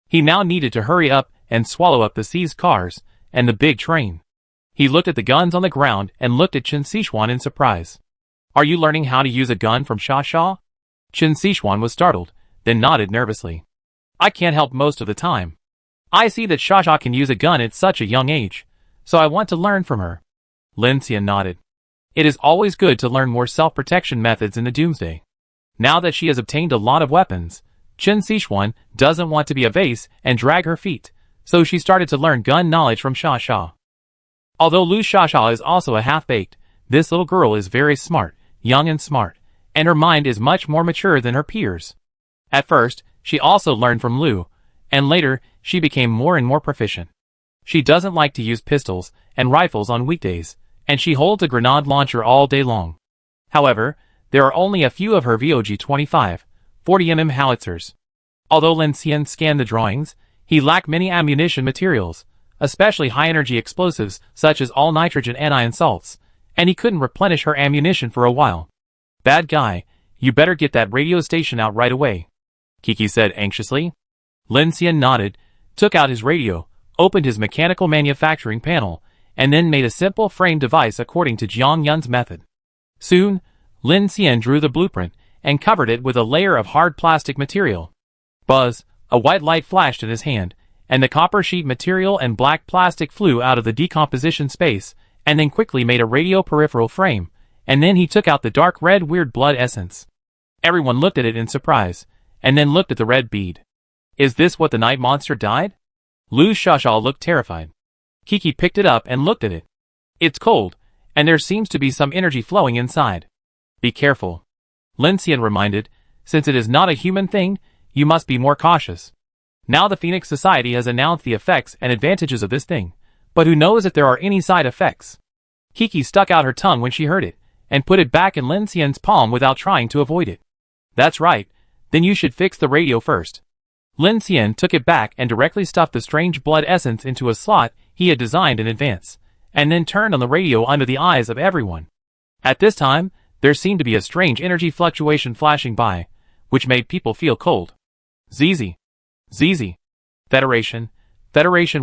He now needed to hurry up and swallow up the seized cars and the big train. He looked at the guns on the ground and looked at Chen Sichuan in surprise. "Are you learning how to use a gun from Sha? Chen Sichuan was startled, then nodded nervously. "I can't help most of the time. I see that Sha can use a gun at such a young age, so I want to learn from her." Lin Xian nodded. It is always good to learn more self-protection methods in the Doomsday. Now that she has obtained a lot of weapons, Chen Sichuan doesn't want to be a vase and drag her feet, so she started to learn gun knowledge from Sha. Although Lu Sha is also a half-baked, this little girl is very smart, young and smart, and her mind is much more mature than her peers. At first, she also learned from Lu, and later, she became more and more proficient. She doesn't like to use pistols and rifles on weekdays, and she holds a grenade launcher all day long. However, there are only a few of her VOG-25, 40mm howitzers. Although Lin Xian scanned the drawings, he lacked many ammunition materials, especially high-energy explosives such as all-nitrogen anion salts, and he couldn't replenish her ammunition for a while. "Bad guy, you better get that radio station out right away," Kiki said anxiously. Lin Xian nodded, took out his radio, opened his mechanical manufacturing panel, and then made a simple frame device according to Jiang Yun's method. Soon, Lin Xian drew the blueprint and covered it with a layer of hard plastic material. Buzz, a white light flashed in his hand, and the copper sheet material and black plastic flew out of the decomposition space, and then quickly made a radio peripheral frame, and then he took out the dark red weird blood essence. Everyone looked at it in surprise, and then looked at the red bead. "Is this what the night monster died?" Lu Shashal looked terrified. Kiki picked it up and looked at it. "It's cold, and there seems to be some energy flowing inside. Be careful." Lin Xian reminded, "Since it is not a human thing, you must be more cautious. Now the Phoenix Society has announced the effects and advantages of this thing, but who knows if there are any side effects." Kiki stuck out her tongue when she heard it, and put it back in Lin Xian's palm without trying to avoid it. "That's right, then you should fix the radio first." Lin Xian took it back and directly stuffed the strange blood essence into a slot he had designed in advance, and then turned on the radio under the eyes of everyone. At this time, there seemed to be a strange energy fluctuation flashing by, which made people feel cold. ZZ. Federation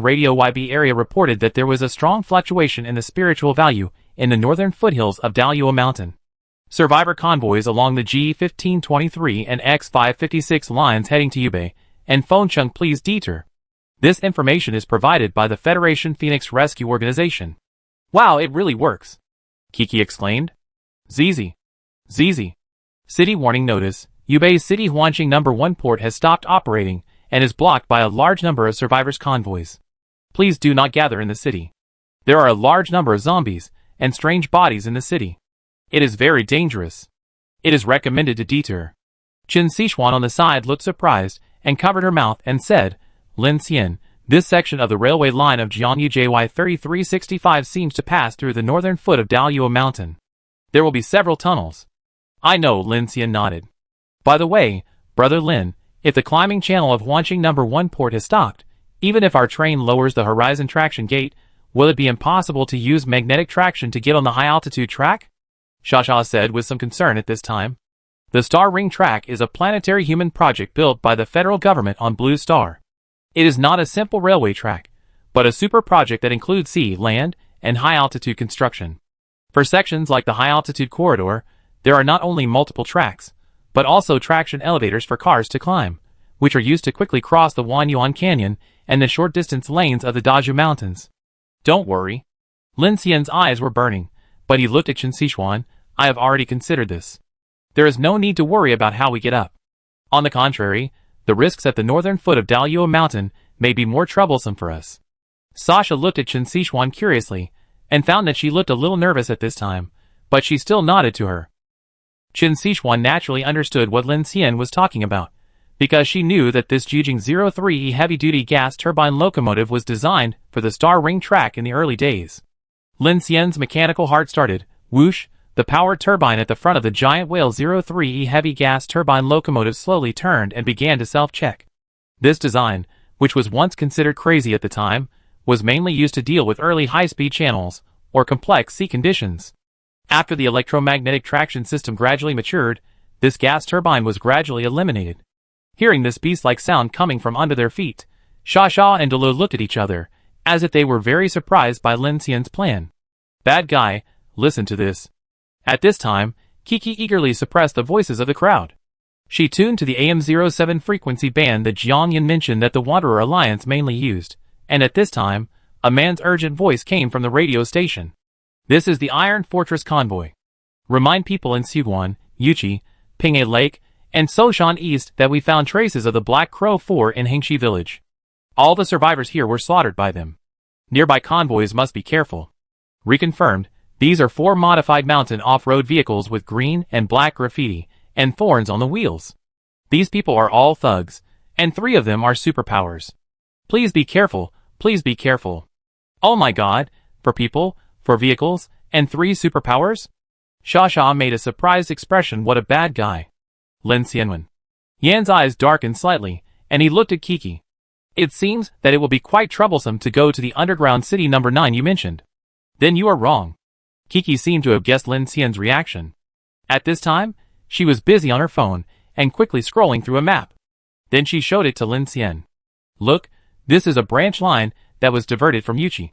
Radio YB area reported that there was a strong fluctuation in the spiritual value in the northern foothills of Daluo Mountain. Survivor convoys along the G1523 and X556 lines heading to Yubei and Fengcheng please detour. This information is provided by the Federation Phoenix Rescue Organization. Wow, it really works, Kiki exclaimed. ZZ. City warning notice. Yubei City Huanqing No. 1 port has stopped operating and is blocked by a large number of survivors' convoys. Please do not gather in the city. There are a large number of zombies and strange bodies in the city. It is very dangerous. It is recommended to detour. Qin Sichuan on the side looked surprised and covered her mouth and said, Lin Xian, this section of the railway line of Jiangyu JY 3365 seems to pass through the northern foot of Daluo Mountain. There will be several tunnels. I know, Lin Xian nodded. By the way, Brother Lin, if the climbing channel of Huanqing No. 1 port has stopped, even if our train lowers the horizon traction gate, will it be impossible to use magnetic traction to get on the high-altitude track? Shasha said with some concern at this time. The Star Ring track is a planetary human project built by the federal government on Blue Star. It is not a simple railway track, but a super project that includes sea, land, and high-altitude construction. For sections like the high-altitude corridor, there are not only multiple tracks, but also traction elevators for cars to climb, which are used to quickly cross the Wanyuan Canyon and the short-distance lanes of the Daju Mountains. Don't worry. Lin Xian's eyes were burning, but he looked at Qin Sichuan. I have already considered this. There is no need to worry about how we get up. On the contrary, the risks at the northern foot of Daluo Mountain may be more troublesome for us. Sasha looked at Qin Sichuan curiously, and found that she looked a little nervous at this time, but she still nodded to her. Qin Sichuan naturally understood what Lin Xian was talking about, because she knew that this Jijing 03E heavy-duty gas turbine locomotive was designed for the Star Ring track in the early days. Lin Xian's mechanical heart started. Whoosh! The powered turbine at the front of the giant Whale 03E heavy gas turbine locomotive slowly turned and began to self-check. This design, which was once considered crazy at the time, was mainly used to deal with early high-speed channels or complex sea conditions. After the electromagnetic traction system gradually matured, this gas turbine was gradually eliminated. Hearing this beast-like sound coming from under their feet, Sha and Delu looked at each other, as if they were very surprised by Lin Xian's plan. Bad guy, listen to this. At this time, Kiki eagerly suppressed the voices of the crowd. She tuned to the AM07 frequency band that Jiangyan mentioned that the Wanderer Alliance mainly used, and at this time, a man's urgent voice came from the radio station. This is the Iron Fortress Convoy. Remind people in Suguan, Yuchi, Ping'e Lake, and Soshan East that we found traces of the Black Crow 4 in Hengshi village. All the survivors here were slaughtered by them. Nearby convoys must be careful. Reconfirmed, these are 4 modified mountain off-road vehicles with green and black graffiti and thorns on the wheels. These people are all thugs, and 3 of them are superpowers. Please be careful, please be careful. Oh my god, for people, for vehicles, and 3 superpowers? Sha made a surprised expression. What a bad guy. Lin Xianwen. Yan's eyes darkened slightly, and he looked at Kiki. It seems that it will be quite troublesome to go to the underground city number 9 you mentioned. Then you are wrong. Kiki seemed to have guessed Lin Xian's reaction. At this time, she was busy on her phone and quickly scrolling through a map. Then she showed it to Lin Xian. Look, this is a branch line that was diverted from Yuchi.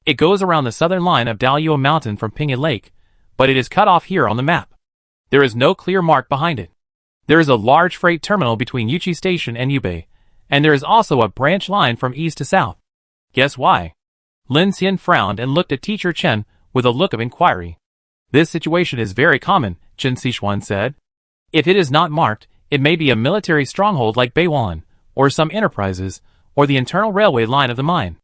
It goes around the southern line of Daluo Mountain from Ping'e Lake, but it is cut off here on the map. There is no clear mark behind it. There is a large freight terminal between Yuchi Station and Yubei, and there is also a branch line from east to south. Guess why? Lin Xian frowned and looked at Teacher Chen with a look of inquiry. This situation is very common, Qin Sichuan said. If it is not marked, it may be a military stronghold like Beiwan, or some enterprises, or the internal railway line of the mine.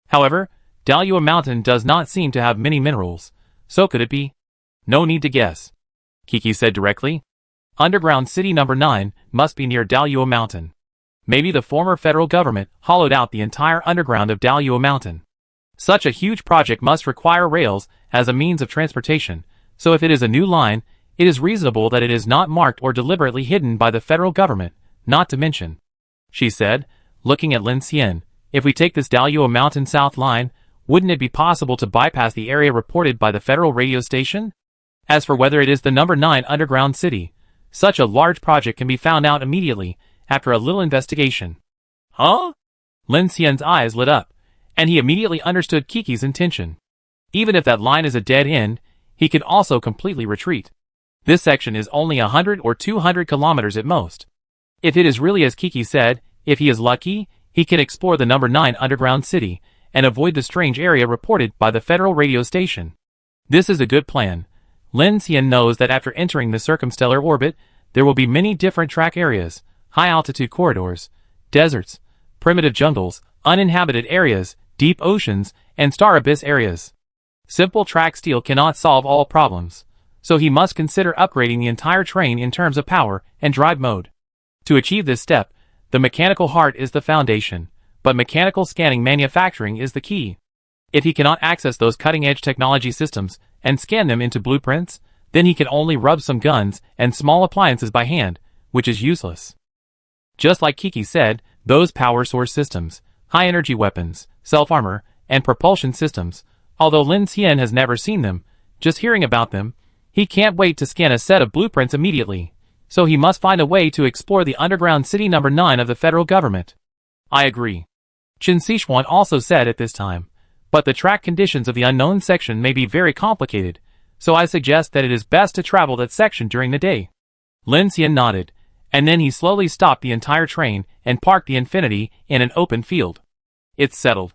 However, Daluo Mountain does not seem to have many minerals, so could it be? No need to guess. Kiki said directly. Underground city number 9 must be near Daluo Mountain. Maybe the former federal government hollowed out the entire underground of Daluo Mountain. Such a huge project must require rails as a means of transportation, so if it is a new line, it is reasonable that it is not marked or deliberately hidden by the federal government, not to mention. She said, looking at Lin Xian, if we take this Daluo Mountain South line, wouldn't it be possible to bypass the area reported by the federal radio station? As for whether it is the number 9 underground city, such a large project can be found out immediately after a little investigation. Huh? Lin Xian's eyes lit up, and he immediately understood Kiki's intention. Even if that line is a dead end, he could also completely retreat. This section is only 100 or 200 kilometers at most. If it is really as Kiki said, if he is lucky, he can explore the number 9 underground city and avoid the strange area reported by the federal radio station. This is a good plan. Lin Xian knows that after entering the circumstellar orbit, there will be many different track areas, high-altitude corridors, deserts, primitive jungles, uninhabited areas, deep oceans, and star abyss areas. Simple track steel cannot solve all problems, so he must consider upgrading the entire train in terms of power and drive mode. To achieve this step, the mechanical heart is the foundation, but mechanical scanning manufacturing is the key. If he cannot access those cutting-edge technology systems and scan them into blueprints, then he can only rub some guns and small appliances by hand, which is useless. Just like Kiki said, those power source systems, high-energy weapons, self-armor, and propulsion systems, although Lin Xian has never seen them, just hearing about them, he can't wait to scan a set of blueprints immediately, so he must find a way to explore the underground city number 9 of the federal government. I agree. Qin Sichuan also said at this time, but the track conditions of the unknown section may be very complicated, so I suggest that it is best to travel that section during the day. Lin Xian nodded, and then he slowly stopped the entire train and parked the Infinity in an open field. It's settled.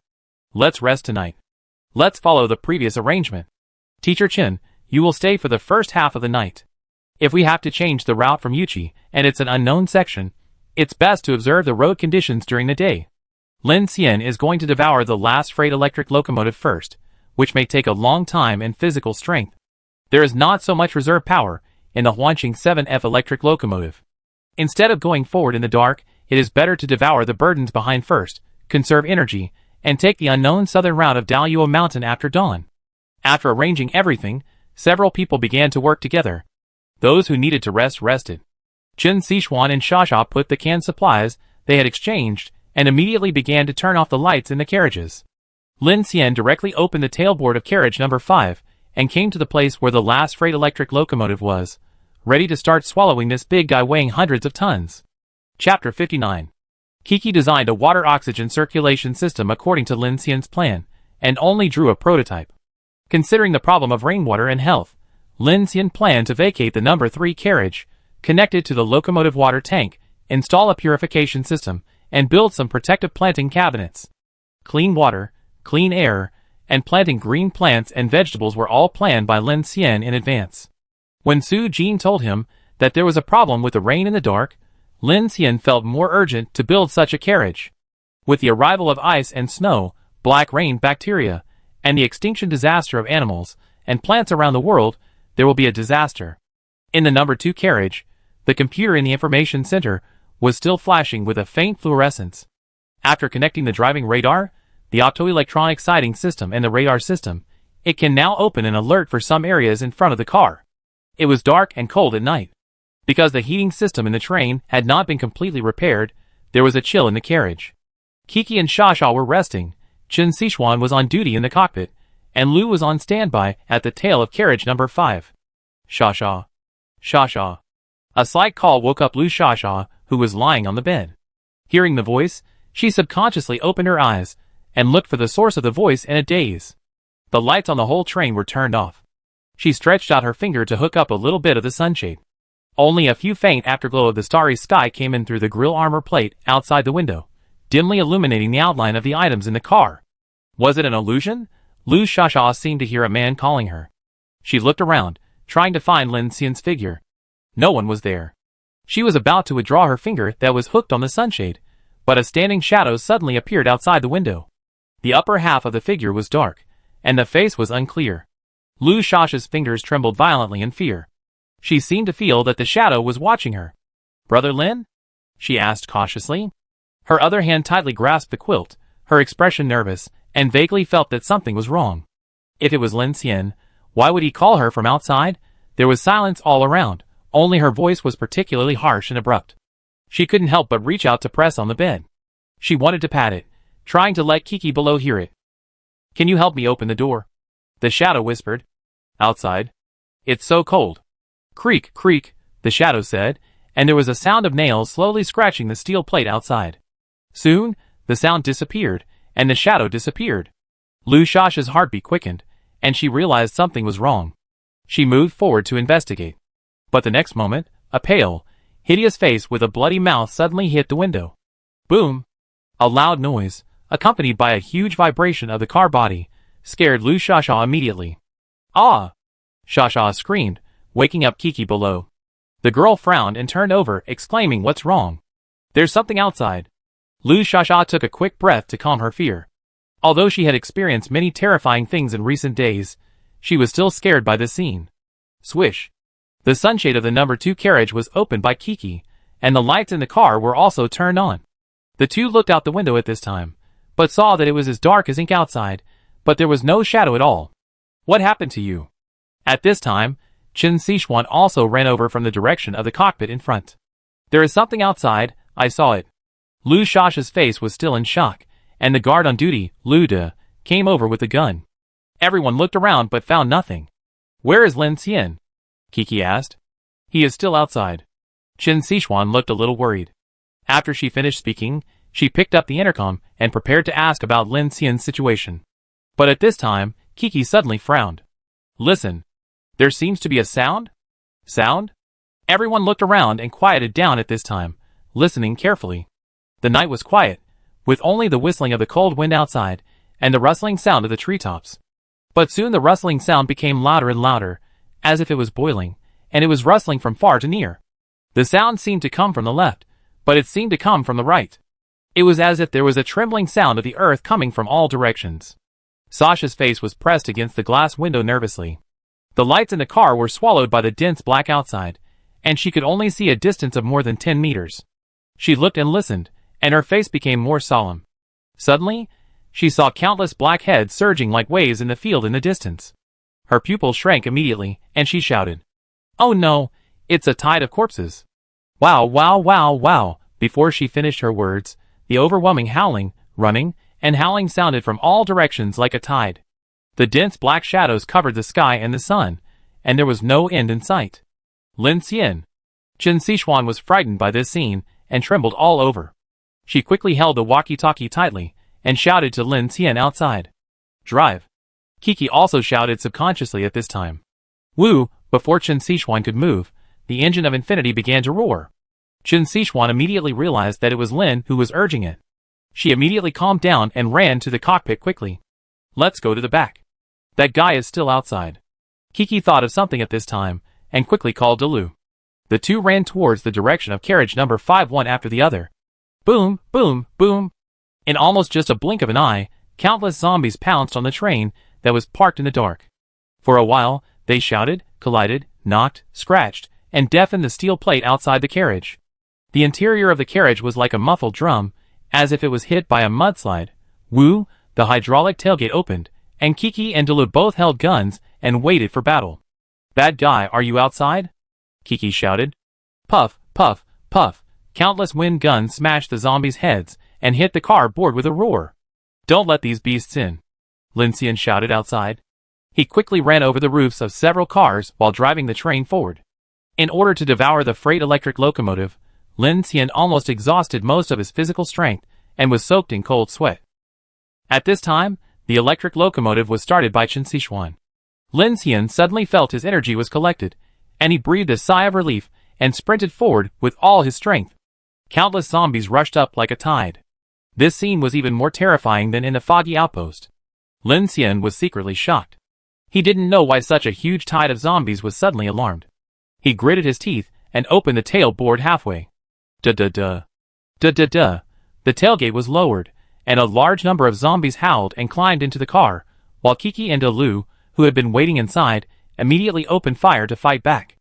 Let's rest tonight. Let's follow the previous arrangement. Teacher Qin, you will stay for the first half of the night. If we have to change the route from Yuchi, and it's an unknown section, it's best to observe the road conditions during the day. Lin Xian is going to devour the last freight electric locomotive first, which may take a long time and physical strength. There is not so much reserve power in the Huanqing 7F electric locomotive. Instead of going forward in the dark, it is better to devour the burdens behind first, conserve energy, and take the unknown southern route of Daluo Mountain after dawn. After arranging everything, several people began to work together. Those who needed to rest rested. Qin Sichuan and Xia put the canned supplies they had exchanged and immediately began to turn off the lights in the carriages. Lin Xian directly opened the tailboard of carriage number 5 and came to the place where the last freight electric locomotive was, ready to start swallowing this big guy weighing hundreds of tons. Chapter 59. Kiki designed a water oxygen circulation system according to Lin Xian's plan, and only drew a prototype. Considering the problem of rainwater and health, Lin Xian planned to vacate the number 3 carriage, connect it to the locomotive water tank, install a purification system, and build some protective planting cabinets. Clean water, clean air, and planting green plants and vegetables were all planned by Lin Xian in advance. When Su Jin told him that there was a problem with the rain in the dark, Lin Xian felt more urgent to build such a carriage. With the arrival of ice and snow, black rain bacteria, and the extinction disaster of animals and plants around the world, there will be a disaster. In the number 2 carriage, the computer in the information center was still flashing with a faint fluorescence. After connecting the driving radar, the optoelectronic sighting system and the radar system, it can now open an alert for some areas in front of the car. It was dark and cold at night. Because the heating system in the train had not been completely repaired, there was a chill in the carriage. Kiki and Xia were resting, Qin Sichuan was on duty in the cockpit, and Lu was on standby at the tail of carriage number 5. Xia. Xia. A slight call woke up Lu Xia, who was lying on the bed. Hearing the voice, she subconsciously opened her eyes and looked for the source of the voice in a daze. The lights on the whole train were turned off. She stretched out her finger to hook up a little bit of the sunshade. Only a few faint afterglow of the starry sky came in through the grille armor plate outside the window, dimly illuminating the outline of the items in the car. Was it an illusion? Lu Xia seemed to hear a man calling her. She looked around, trying to find Lin Xian's figure. No one was there. She was about to withdraw her finger that was hooked on the sunshade, but a standing shadow suddenly appeared outside the window. The upper half of the figure was dark, and the face was unclear. Lu Xia's fingers trembled violently in fear. She seemed to feel that the shadow was watching her. "Brother Lin?" she asked cautiously. Her other hand tightly grasped the quilt, her expression nervous, and vaguely felt that something was wrong. If it was Lin Xian, why would he call her from outside? There was silence all around, only her voice was particularly harsh and abrupt. She couldn't help but reach out to press on the bed. She wanted to pat it, trying to let Kiki below hear it. "Can you help me open the door?" the shadow whispered. "Outside? It's so cold." "Creak, creak," the shadow said, and there was a sound of nails slowly scratching the steel plate outside. Soon, the sound disappeared, and the shadow disappeared. Lu Xia's heartbeat quickened, and she realized something was wrong. She moved forward to investigate. But the next moment, a pale, hideous face with a bloody mouth suddenly hit the window. Boom! A loud noise, accompanied by a huge vibration of the car body, scared Lu Shasha immediately. "Ah!" Shasha screamed, waking up Kiki below. The girl frowned and turned over, exclaiming, "What's wrong?" "There's something outside." Lu Shasha took a quick breath to calm her fear. Although she had experienced many terrifying things in recent days, she was still scared by the scene. Swish! The sunshade of the number 2 carriage was opened by Kiki, and the lights in the car were also turned on. The two looked out the window at this time, but saw that it was as dark as ink outside, but there was no shadow at all. "What happened to you?" At this time, Qin Sichuan also ran over from the direction of the cockpit in front. "There is something outside, I saw it." Lu Shasha's face was still in shock, and the guard on duty, Lu De, came over with the gun. Everyone looked around but found nothing. "Where is Lin Xian?" Kiki asked. "He is still outside." Qin Sichuan looked a little worried. After she finished speaking, she picked up the intercom and prepared to ask about Lin Xian's situation. But at this time, Kiki suddenly frowned. "Listen. There seems to be a sound?" "Sound?" Everyone looked around and quieted down at this time, listening carefully. The night was quiet, with only the whistling of the cold wind outside, and the rustling sound of the treetops. But soon the rustling sound became louder and louder, as if it was boiling, and it was rustling from far to near. The sound seemed to come from the left, but it seemed to come from the right. It was as if there was a trembling sound of the earth coming from all directions. Sasha's face was pressed against the glass window nervously. The lights in the car were swallowed by the dense black outside, and she could only see a distance of more than 10 meters. She looked and listened, and her face became more solemn. Suddenly, she saw countless black heads surging like waves in the field in the distance. Her pupils shrank immediately, and she shouted, "Oh no, it's a tide of corpses." "Wow, wow, wow, wow." Before she finished her words, the overwhelming howling, running, and howling sounded from all directions like a tide. The dense black shadows covered the sky and the sun, and there was no end in sight. Lin Xian. Qin Sichuan was frightened by this scene, and trembled all over. She quickly held the walkie-talkie tightly, and shouted to Lin Xian outside. "Drive." Kiki also shouted subconsciously at this time. "Woo!" Before Qin Sichuan could move, the engine of infinity began to roar. Qin Sichuan immediately realized that it was Lin who was urging it. She immediately calmed down and ran to the cockpit quickly. "Let's go to the back. That guy is still outside." Kiki thought of something at this time, and quickly called to Lu. The two ran towards the direction of carriage number 5 one after the other. Boom, boom, boom. In almost just a blink of an eye, countless zombies pounced on the train that was parked in the dark. For a while, they shouted, collided, knocked, scratched, and deafened the steel plate outside the carriage. The interior of the carriage was like a muffled drum, as if it was hit by a mudslide. Woo! The hydraulic tailgate opened, and Kiki and Delu both held guns and waited for battle. "Bad guy, are you outside?" Kiki shouted. Puff, puff, puff. Countless wind guns smashed the zombies' heads and hit the car board with a roar. "Don't let these beasts in," Lin Xian shouted outside. He quickly ran over the roofs of several cars while driving the train forward. In order to devour the freight electric locomotive, Lin Xian almost exhausted most of his physical strength and was soaked in cold sweat. At this time, the electric locomotive was started by Qin Sichuan. Lin Xian suddenly felt his energy was collected, and he breathed a sigh of relief and sprinted forward with all his strength. Countless zombies rushed up like a tide. This scene was even more terrifying than in the foggy outpost. Lin Xian was secretly shocked. He didn't know why such a huge tide of zombies was suddenly alarmed. He gritted his teeth and opened the tail board halfway. Da-da-da. Da-da-da. The tailgate was lowered, and a large number of zombies howled and climbed into the car, while Kiki and Delu, who had been waiting inside, immediately opened fire to fight back.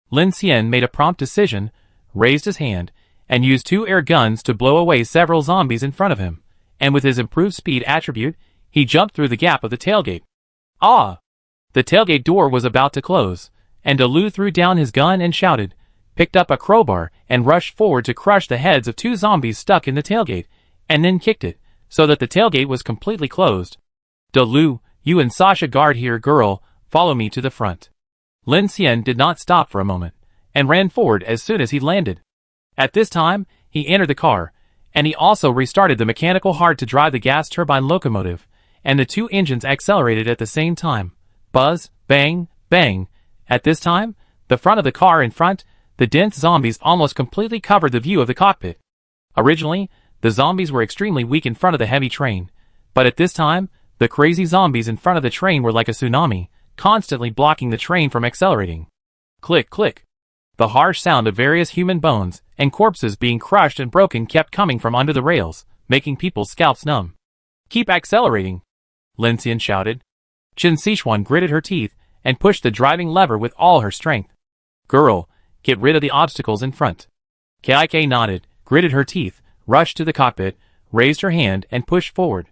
Lin Xian made a prompt decision, raised his hand, and used 2 air guns to blow away several zombies in front of him, and with his improved speed attribute, he jumped through the gap of the tailgate. Ah! The tailgate door was about to close, and Delu threw down his gun and shouted, picked up a crowbar, and rushed forward to crush the heads of 2 zombies stuck in the tailgate, and then kicked it, so that the tailgate was completely closed. "Delu, you and Sasha guard here, girl, follow me to the front." Lin Xian did not stop for a moment, and ran forward as soon as he landed. At this time, he entered the car, and he also restarted the mechanical hard to drive the gas turbine locomotive, and the 2 engines accelerated at the same time. Buzz, bang, bang. At this time, the front of the car in front, the dense zombies almost completely covered the view of the cockpit. Originally, The zombies were extremely weak in front of the heavy train, but at this time, the crazy zombies in front of the train were like a tsunami, constantly blocking the train from accelerating. Click, click. The harsh sound of various human bones and corpses being crushed and broken kept coming from under the rails, making people's scalps numb. Keep accelerating, Lin Xian shouted. Qin Sichuan gritted her teeth and pushed the driving lever with all her strength. Girl, get rid of the obstacles in front. Kaike nodded, gritted her teeth, rushed to the cockpit, raised her hand and pushed forward.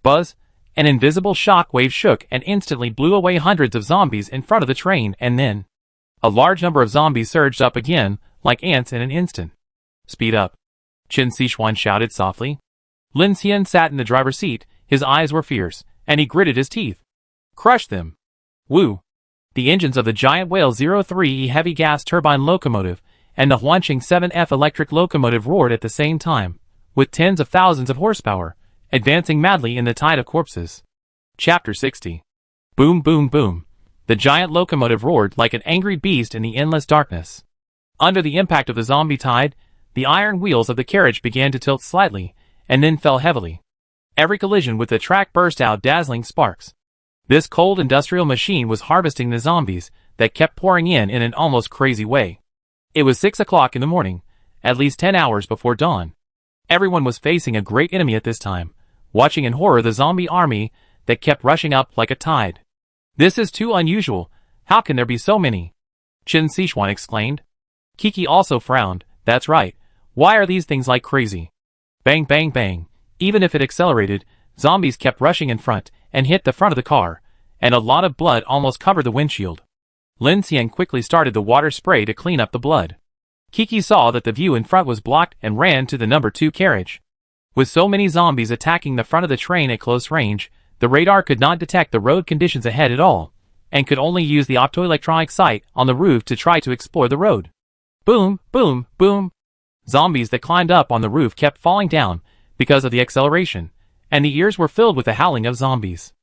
Buzz! An invisible shock wave shook and instantly blew away hundreds of zombies in front of the train, and then a large number of zombies surged up again, like ants in an instant. Speed up, Qin Sichuan shouted softly. Lin Xian sat in the driver's seat, his eyes were fierce, and he gritted his teeth. Crush them! Woo! The engines of the giant Whale 03E heavy gas turbine locomotive and the Huanqing 7F electric locomotive roared at the same time, with tens of thousands of horsepower, advancing madly in the tide of corpses. Chapter 60. Boom, boom, boom. The giant locomotive roared like an angry beast in the endless darkness. Under the impact of the zombie tide, the iron wheels of the carriage began to tilt slightly, and then fell heavily. Every collision with the track burst out dazzling sparks. This cold industrial machine was harvesting the zombies that kept pouring in an almost crazy way. It was 6 o'clock in the morning, at least 10 hours before dawn. Everyone was facing a great enemy at this time, watching in horror the zombie army that kept rushing up like a tide. This is too unusual. How can there be so many? Qin Sichuan exclaimed. Kiki also frowned. That's right. Why are these things like crazy? Bang, bang, bang. Even if it accelerated, zombies kept rushing in front and hit the front of the car, and a lot of blood almost covered the windshield. Lin Xian quickly started the water spray to clean up the blood. Kiki saw that the view in front was blocked and ran to the number 2 carriage. With so many zombies attacking the front of the train at close range, the radar could not detect the road conditions ahead at all, and could only use the optoelectronic sight on the roof to try to explore the road. Boom, boom, boom. Zombies that climbed up on the roof kept falling down because of the acceleration, and the ears were filled with the howling of zombies.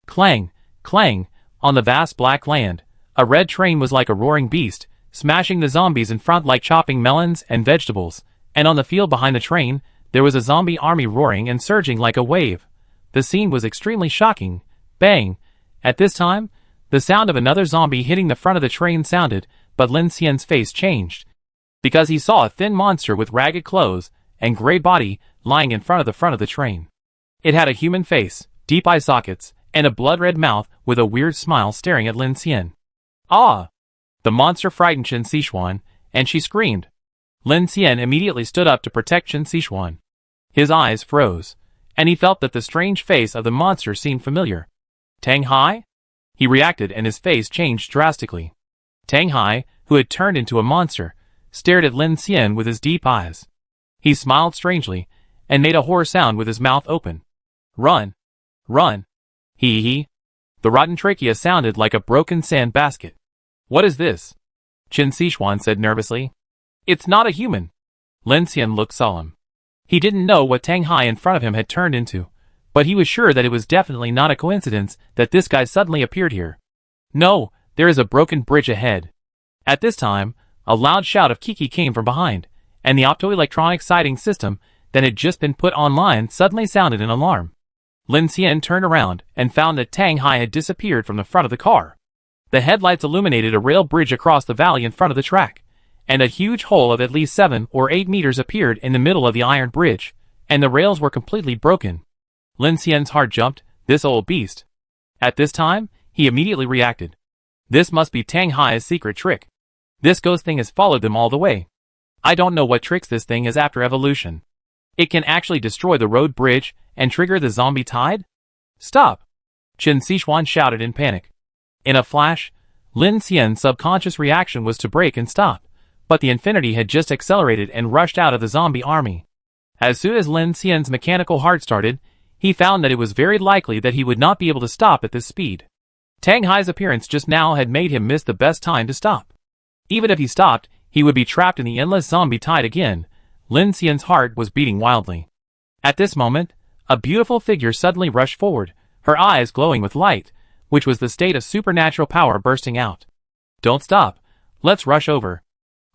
Clang, clang, on the vast black land, a red train was like a roaring beast, smashing the zombies in front like chopping melons and vegetables, and on the field behind the train, there was a zombie army roaring and surging like a wave. The scene was extremely shocking. Bang! At this time, the sound of another zombie hitting the front of the train sounded, but Lin Xian's face changed, because he saw a thin monster with ragged clothes and gray body lying in front of the train. It had a human face, deep eye sockets, and a blood-red mouth with a weird smile staring at Lin Xian. Ah! The monster frightened Qin Sichuan, and she screamed. Lin Xian immediately stood up to protect Qin Sichuan. His eyes froze, and he felt that the strange face of the monster seemed familiar. Tang Hai? He reacted and his face changed drastically. Tang Hai, who had turned into a monster, stared at Lin Xian with his deep eyes. He smiled strangely, and made a horror sound with his mouth open. Run! Run! Hee. The rotten trachea sounded like a broken sand basket. What is this? Qin Sichuan said nervously. It's not a human. Lin Xian looked solemn. He didn't know what Tang Hai in front of him had turned into, but he was sure that it was definitely not a coincidence that this guy suddenly appeared here. No, there is a broken bridge ahead. At this time, a loud shout of Kiki came from behind, and the optoelectronic sighting system that had just been put online suddenly sounded an alarm. Lin Xian turned around and found that Tang Hai had disappeared from the front of the car. The headlights illuminated a rail bridge across the valley in front of the track, and a huge hole of at least 7 or 8 meters appeared in the middle of the iron bridge, and the rails were completely broken. Lin Xian's heart jumped. This old beast. At this time, he immediately reacted. This must be Tang Hai's secret trick. This ghost thing has followed them all the way. I don't know what tricks this thing is after evolution. It can actually destroy the road bridge and trigger the zombie tide? Stop! Qin Sichuan shouted in panic. In a flash, Lin Xian's subconscious reaction was to brake and stop, but the Infinity had just accelerated and rushed out of the zombie army. As soon as Lin Xian's mechanical heart started, he found that it was very likely that he would not be able to stop at this speed. Tang Hai's appearance just now had made him miss the best time to stop. Even if he stopped, he would be trapped in the endless zombie tide again. Lin Xian's heart was beating wildly. At this moment, a beautiful figure suddenly rushed forward, her eyes glowing with light, which was the state of supernatural power bursting out. Don't stop. Let's rush over.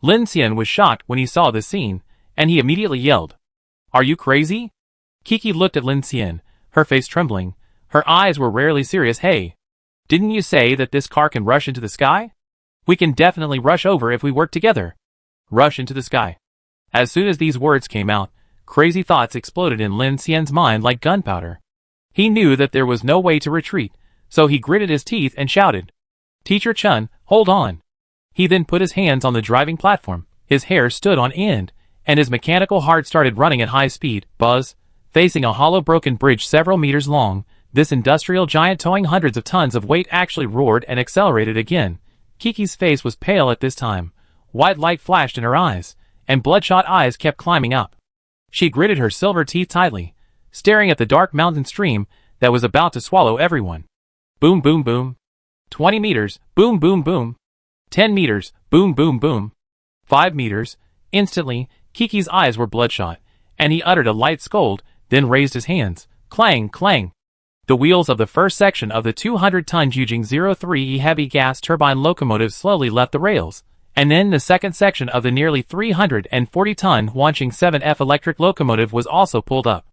Lin Xian was shocked when he saw this scene, and he immediately yelled. Are you crazy? Kiki looked at Lin Xian, her face trembling. Her eyes were rarely serious. Hey, didn't you say that this car can rush into the sky? We can definitely rush over if we work together. Rush into the sky. As soon as these words came out, crazy thoughts exploded in Lin Xian's mind like gunpowder. He knew that there was no way to retreat, so he gritted his teeth and shouted, "Teacher Chun, hold on." He then put his hands on the driving platform, his hair stood on end, and his mechanical heart started running at high speed. Buzz, facing a hollow broken bridge several meters long, this industrial giant towing hundreds of tons of weight actually roared and accelerated again. Kiki's face was pale at this time. White light flashed in her eyes, and bloodshot eyes kept climbing up. She gritted her silver teeth tightly, staring at the dark mountain stream that was about to swallow everyone. Boom boom boom. 20 meters, boom boom boom. 10 meters, boom boom boom. 5 meters. Instantly, Kiki's eyes were bloodshot, and he uttered a light scold, then raised his hands. Clang, clang. The wheels of the first section of the 200-ton Yujing 03E heavy gas turbine locomotive slowly left the rails, and then the second section of the nearly 340-ton Huanqing 7F electric locomotive was also pulled up.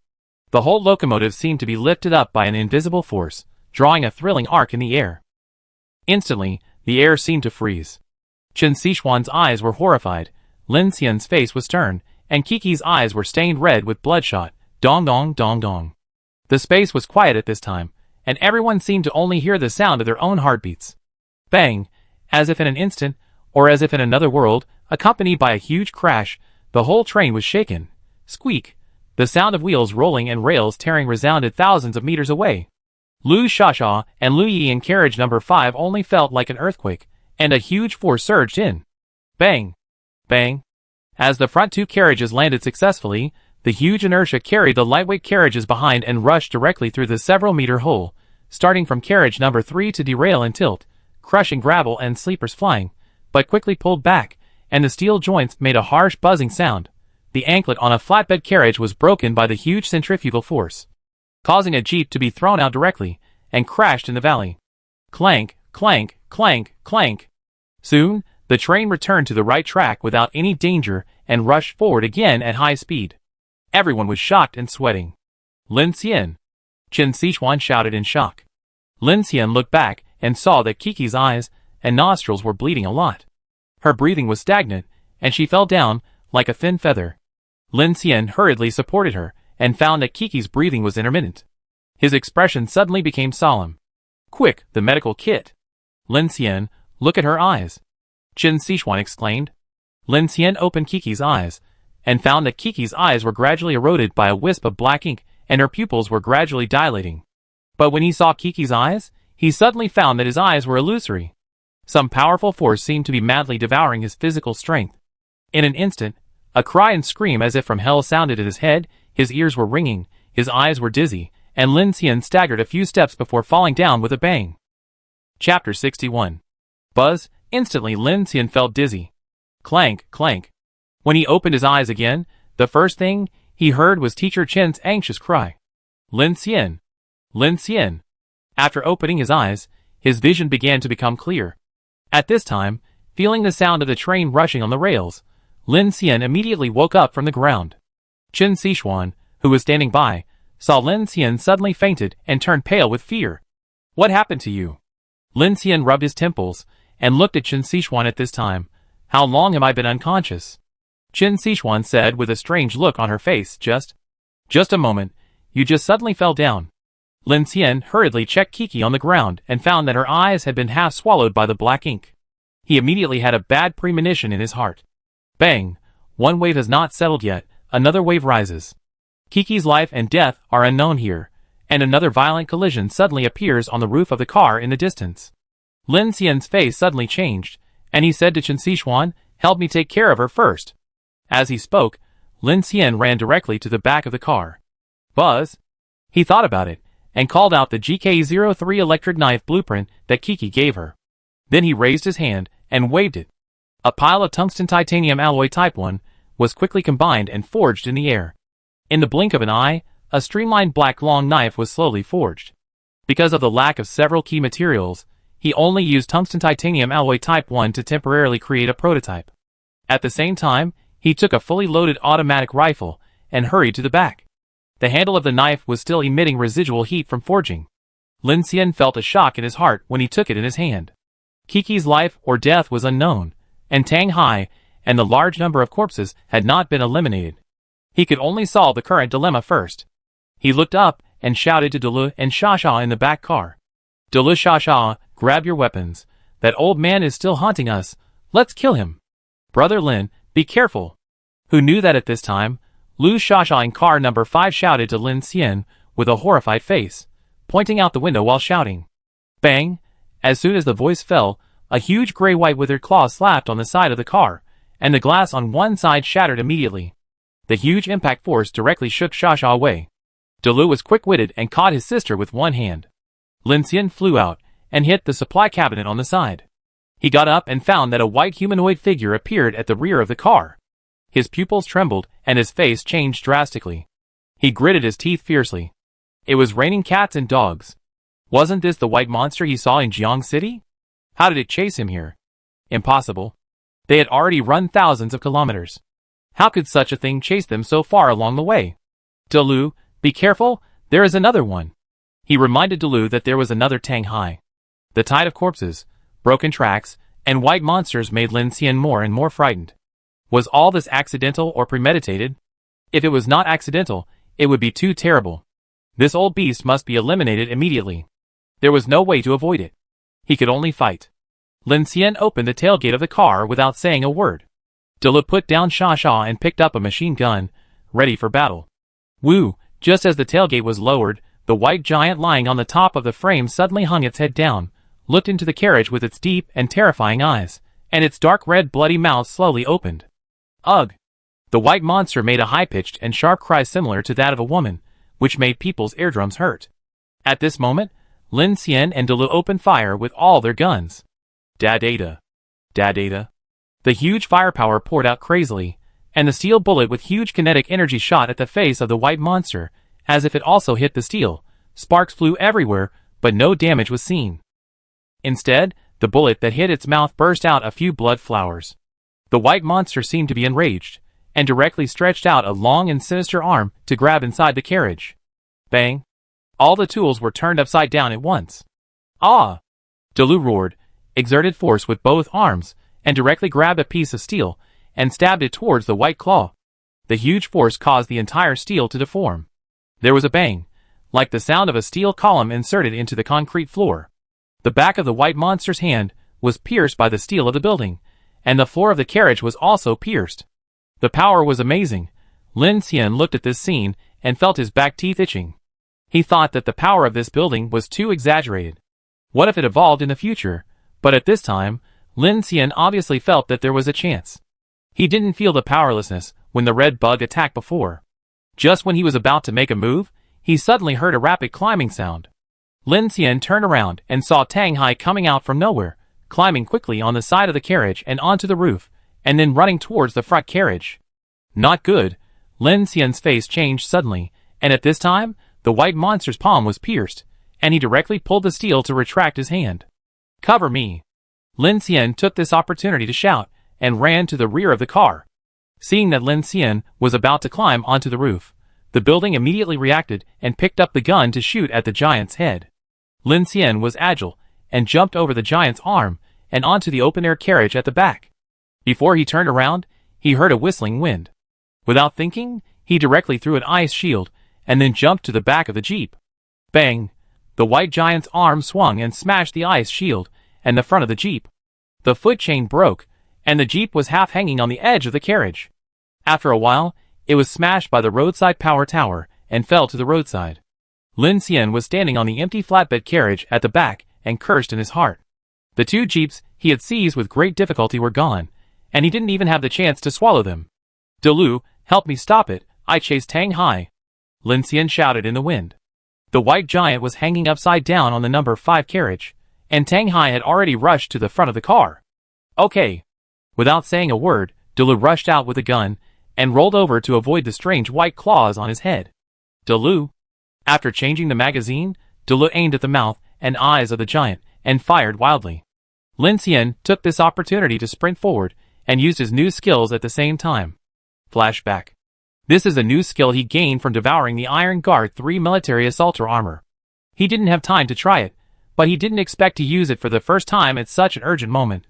The whole locomotive seemed to be lifted up by an invisible force, drawing a thrilling arc in the air. Instantly, the air seemed to freeze. Chen Xishuan's eyes were horrified, Lin Xian's face was stern, and Kiki's eyes were stained red with bloodshot. Dong dong dong dong. The space was quiet at this time, and everyone seemed to only hear the sound of their own heartbeats. Bang! As if in an instant, or as if in another world, accompanied by a huge crash, the whole train was shaken. Squeak! The sound of wheels rolling and rails tearing resounded thousands of meters away. Lu Shasha and Lu Yi in carriage number 5 only felt like an earthquake, and a huge force surged in. Bang! Bang! As the front two carriages landed successfully, the huge inertia carried the lightweight carriages behind and rushed directly through the several-meter hole, starting from carriage number 3 to derail and tilt, crushing gravel and sleepers flying, but quickly pulled back, and the steel joints made a harsh buzzing sound. The anklet on a flatbed carriage was broken by the huge centrifugal force, causing a jeep to be thrown out directly, and crashed in the valley. Clank, clank, clank, clank. Soon, the train returned to the right track without any danger and rushed forward again at high speed. Everyone was shocked and sweating. Lin Xian! Chen Xishuan shouted in shock. Lin Xian looked back and saw that Kiki's eyes and nostrils were bleeding a lot. Her breathing was stagnant, and she fell down like a thin feather. Lin Xian hurriedly supported her and found that Kiki's breathing was intermittent. His expression suddenly became solemn. Quick, the medical kit! Lin Xian, look at her eyes! Chen Xishuan exclaimed. Lin Xian opened Kiki's eyes, and found that Kiki's eyes were gradually eroded by a wisp of black ink, and her pupils were gradually dilating. But when he saw Kiki's eyes, he suddenly found that his eyes were illusory. Some powerful force seemed to be madly devouring his physical strength. In an instant, a cry and scream as if from hell sounded at his head, his ears were ringing, his eyes were dizzy, and Lin Xian staggered a few steps before falling down with a bang. Chapter 61. Buzz, instantly Lin Xian felt dizzy. Clank, clank. When he opened his eyes again, the first thing he heard was Teacher Chen's anxious cry. Lin Xian! Lin Xian! After opening his eyes, his vision began to become clear. At this time, feeling the sound of the train rushing on the rails, Lin Xian immediately woke up from the ground. Chen Xishuan, who was standing by, saw Lin Xian suddenly fainted and turned pale with fear. What happened to you? Lin Xian rubbed his temples and looked at Chen Xishuan at this time. How long have I been unconscious? Chen Xishuan said with a strange look on her face. Just a moment, you just suddenly fell down. Lin Xian hurriedly checked Kiki on the ground and found that her eyes had been half swallowed by the black ink. He immediately had a bad premonition in his heart. Bang! One wave has not settled yet, another wave rises. Kiki's life and death are unknown here, and another violent collision suddenly appears on the roof of the car in the distance. Lin Xian's face suddenly changed, and he said to Chen Xishuan, help me take care of her first. As he spoke, Lin Xian ran directly to the back of the car. Buzz! He thought about it, and called out the GK03 electric knife blueprint that Kiki gave her. Then he raised his hand and waved it. A pile of tungsten titanium alloy Type 1 was quickly combined and forged in the air. In the blink of an eye, a streamlined black long knife was slowly forged. Because of the lack of several key materials, he only used tungsten titanium alloy Type 1 to temporarily create a prototype. At the same time, he took a fully loaded automatic rifle and hurried to the back. The handle of the knife was still emitting residual heat from forging. Lin Xian felt a shock in his heart when he took it in his hand. Kiki's life or death was unknown, and Tang Hai and the large number of corpses had not been eliminated. He could only solve the current dilemma first. He looked up and shouted to Delu and Shasha in the back car. Delu, Shasha, grab your weapons. That old man is still haunting us. Let's kill him. Brother Lin, be careful. Who knew that at this time, Lu Shasha in car number 5 shouted to Lin Xian with a horrified face, pointing out the window while shouting. Bang! As soon as the voice fell, a huge gray-white withered claw slapped on the side of the car, and the glass on one side shattered immediately. The huge impact force directly shook Shasha away. Delu was quick-witted and caught his sister with one hand. Lin Xian flew out and hit the supply cabinet on the side. He got up and found that a white humanoid figure appeared at the rear of the car. His pupils trembled and his face changed drastically. He gritted his teeth fiercely. It was raining cats and dogs. Wasn't this the white monster he saw in Jiang City? How did it chase him here? Impossible. They had already run thousands of kilometers. How could such a thing chase them so far along the way? Delu, be careful, there is another one. He reminded Delu that there was another Tang Hai. The tide of corpses, broken tracks, and white monsters made Lin Xian more and more frightened. Was all this accidental or premeditated? If it was not accidental, it would be too terrible. This old beast must be eliminated immediately. There was no way to avoid it. He could only fight. Lin Xian opened the tailgate of the car without saying a word. Delu put down Shasha and picked up a machine gun, ready for battle. Woo! Just as the tailgate was lowered, the white giant lying on the top of the frame suddenly hung its head down, looked into the carriage with its deep and terrifying eyes, and its dark red bloody mouth slowly opened. Ugh! The white monster made a high-pitched and sharp cry similar to that of a woman, which made people's eardrums hurt. At this moment, Lin Xian and Delu opened fire with all their guns. Da-data. Da-data. The huge firepower poured out crazily, and the steel bullet with huge kinetic energy shot at the face of the white monster, as if it also hit the steel. Sparks flew everywhere, but no damage was seen. Instead, the bullet that hit its mouth burst out a few blood flowers. The white monster seemed to be enraged, and directly stretched out a long and sinister arm to grab inside the carriage. Bang! All the tools were turned upside down at once. Ah! Delu roared, exerted force with both arms, and directly grabbed a piece of steel, and stabbed it towards the white claw. The huge force caused the entire steel to deform. There was a bang, like the sound of a steel column inserted into the concrete floor. The back of the white monster's hand was pierced by the steel of the building, and the floor of the carriage was also pierced. The power was amazing. Lin Xian looked at this scene and felt his back teeth itching. He thought that the power of this building was too exaggerated. What if it evolved in the future? But at this time, Lin Xian obviously felt that there was a chance. He didn't feel the powerlessness when the red bug attacked before. Just when he was about to make a move, he suddenly heard a rapid climbing sound. Lin Xian turned around and saw Tang Hai coming out from nowhere, climbing quickly on the side of the carriage and onto the roof, and then running towards the front carriage. Not good. Lin Xian's face changed suddenly, and at this time, the white monster's palm was pierced, and he directly pulled the steel to retract his hand. Cover me! Lin Xian took this opportunity to shout, and ran to the rear of the car. Seeing that Lin Xian was about to climb onto the roof, the building immediately reacted and picked up the gun to shoot at the giant's head. Lin Xian was agile, and jumped over the giant's arm, and onto the open-air carriage at the back. Before he turned around, he heard a whistling wind. Without thinking, he directly threw an ice shield, and then jumped to the back of the jeep. Bang! The white giant's arm swung and smashed the ice shield and the front of the jeep. The foot chain broke, and the jeep was half hanging on the edge of the carriage. After a while, it was smashed by the roadside power tower and fell to the roadside. Lin Xian was standing on the empty flatbed carriage at the back and cursed in his heart. The two jeeps he had seized with great difficulty were gone, and he didn't even have the chance to swallow them. Delu, help me stop it, I chased Tang Hai. Lin Xian shouted in the wind. The white giant was hanging upside down on the number 5 carriage, and Tang Hai had already rushed to the front of the car. Okay. Without saying a word, Delu rushed out with a gun, and rolled over to avoid the strange white claws on his head. Delu. After changing the magazine, Delu aimed at the mouth and eyes of the giant, and fired wildly. Lin Xian took this opportunity to sprint forward, and used his new skills at the same time. Flashback. This is a new skill he gained from devouring the Iron Guard 3 military assaulter armor. He didn't have time to try it, but he didn't expect to use it for the first time at such an urgent moment.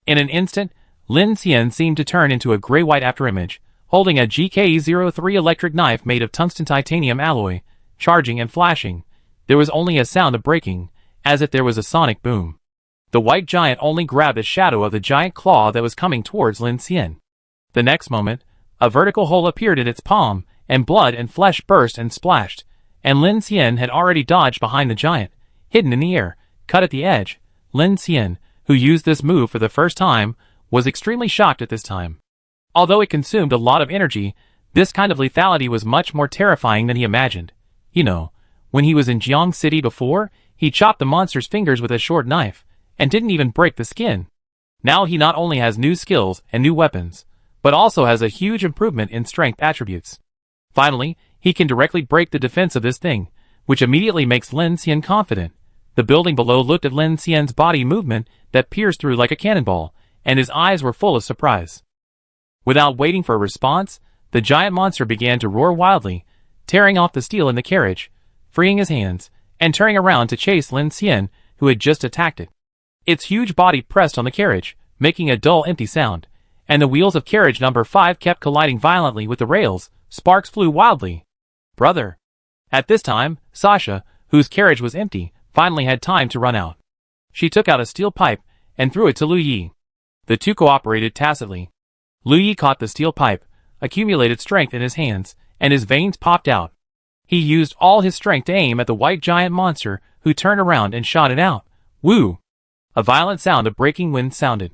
In an instant, Lin Xian seemed to turn into a gray-white afterimage, holding a GK03 electric knife made of tungsten titanium alloy, charging and flashing. There was only a sound of breaking, as if there was a sonic boom. The white giant only grabbed a shadow of the giant claw that was coming towards Lin Xian. The next moment, a vertical hole appeared in its palm, and blood and flesh burst and splashed, and Lin Xian had already dodged behind the giant, hidden in the air, cut at the edge. Lin Xian, who used this move for the first time, was extremely shocked at this time. Although it consumed a lot of energy, this kind of lethality was much more terrifying than he imagined. You know, when he was in Jiang City before, he chopped the monster's fingers with a short knife, and didn't even break the skin. Now he not only has new skills and new weapons, but also has a huge improvement in strength attributes. Finally, he can directly break the defense of this thing, which immediately makes Lin Xian confident. The building below looked at Lin Xian's body movement that pierced through like a cannonball, and his eyes were full of surprise. Without waiting for a response, the giant monster began to roar wildly, tearing off the steel in the carriage, freeing his hands, and turning around to chase Lin Xian, who had just attacked it. Its huge body pressed on the carriage, making a dull empty sound, and the wheels of carriage number 5 kept colliding violently with the rails. Sparks flew wildly. Brother! At this time, Sasha, whose carriage was empty, finally had time to run out. She took out a steel pipe and threw it to Lu Yi. The two cooperated tacitly. Lu Yi caught the steel pipe, accumulated strength in his hands, and his veins popped out. He used all his strength to aim at the white giant monster, who turned around and shot it out. Woo! A violent sound of breaking wind sounded.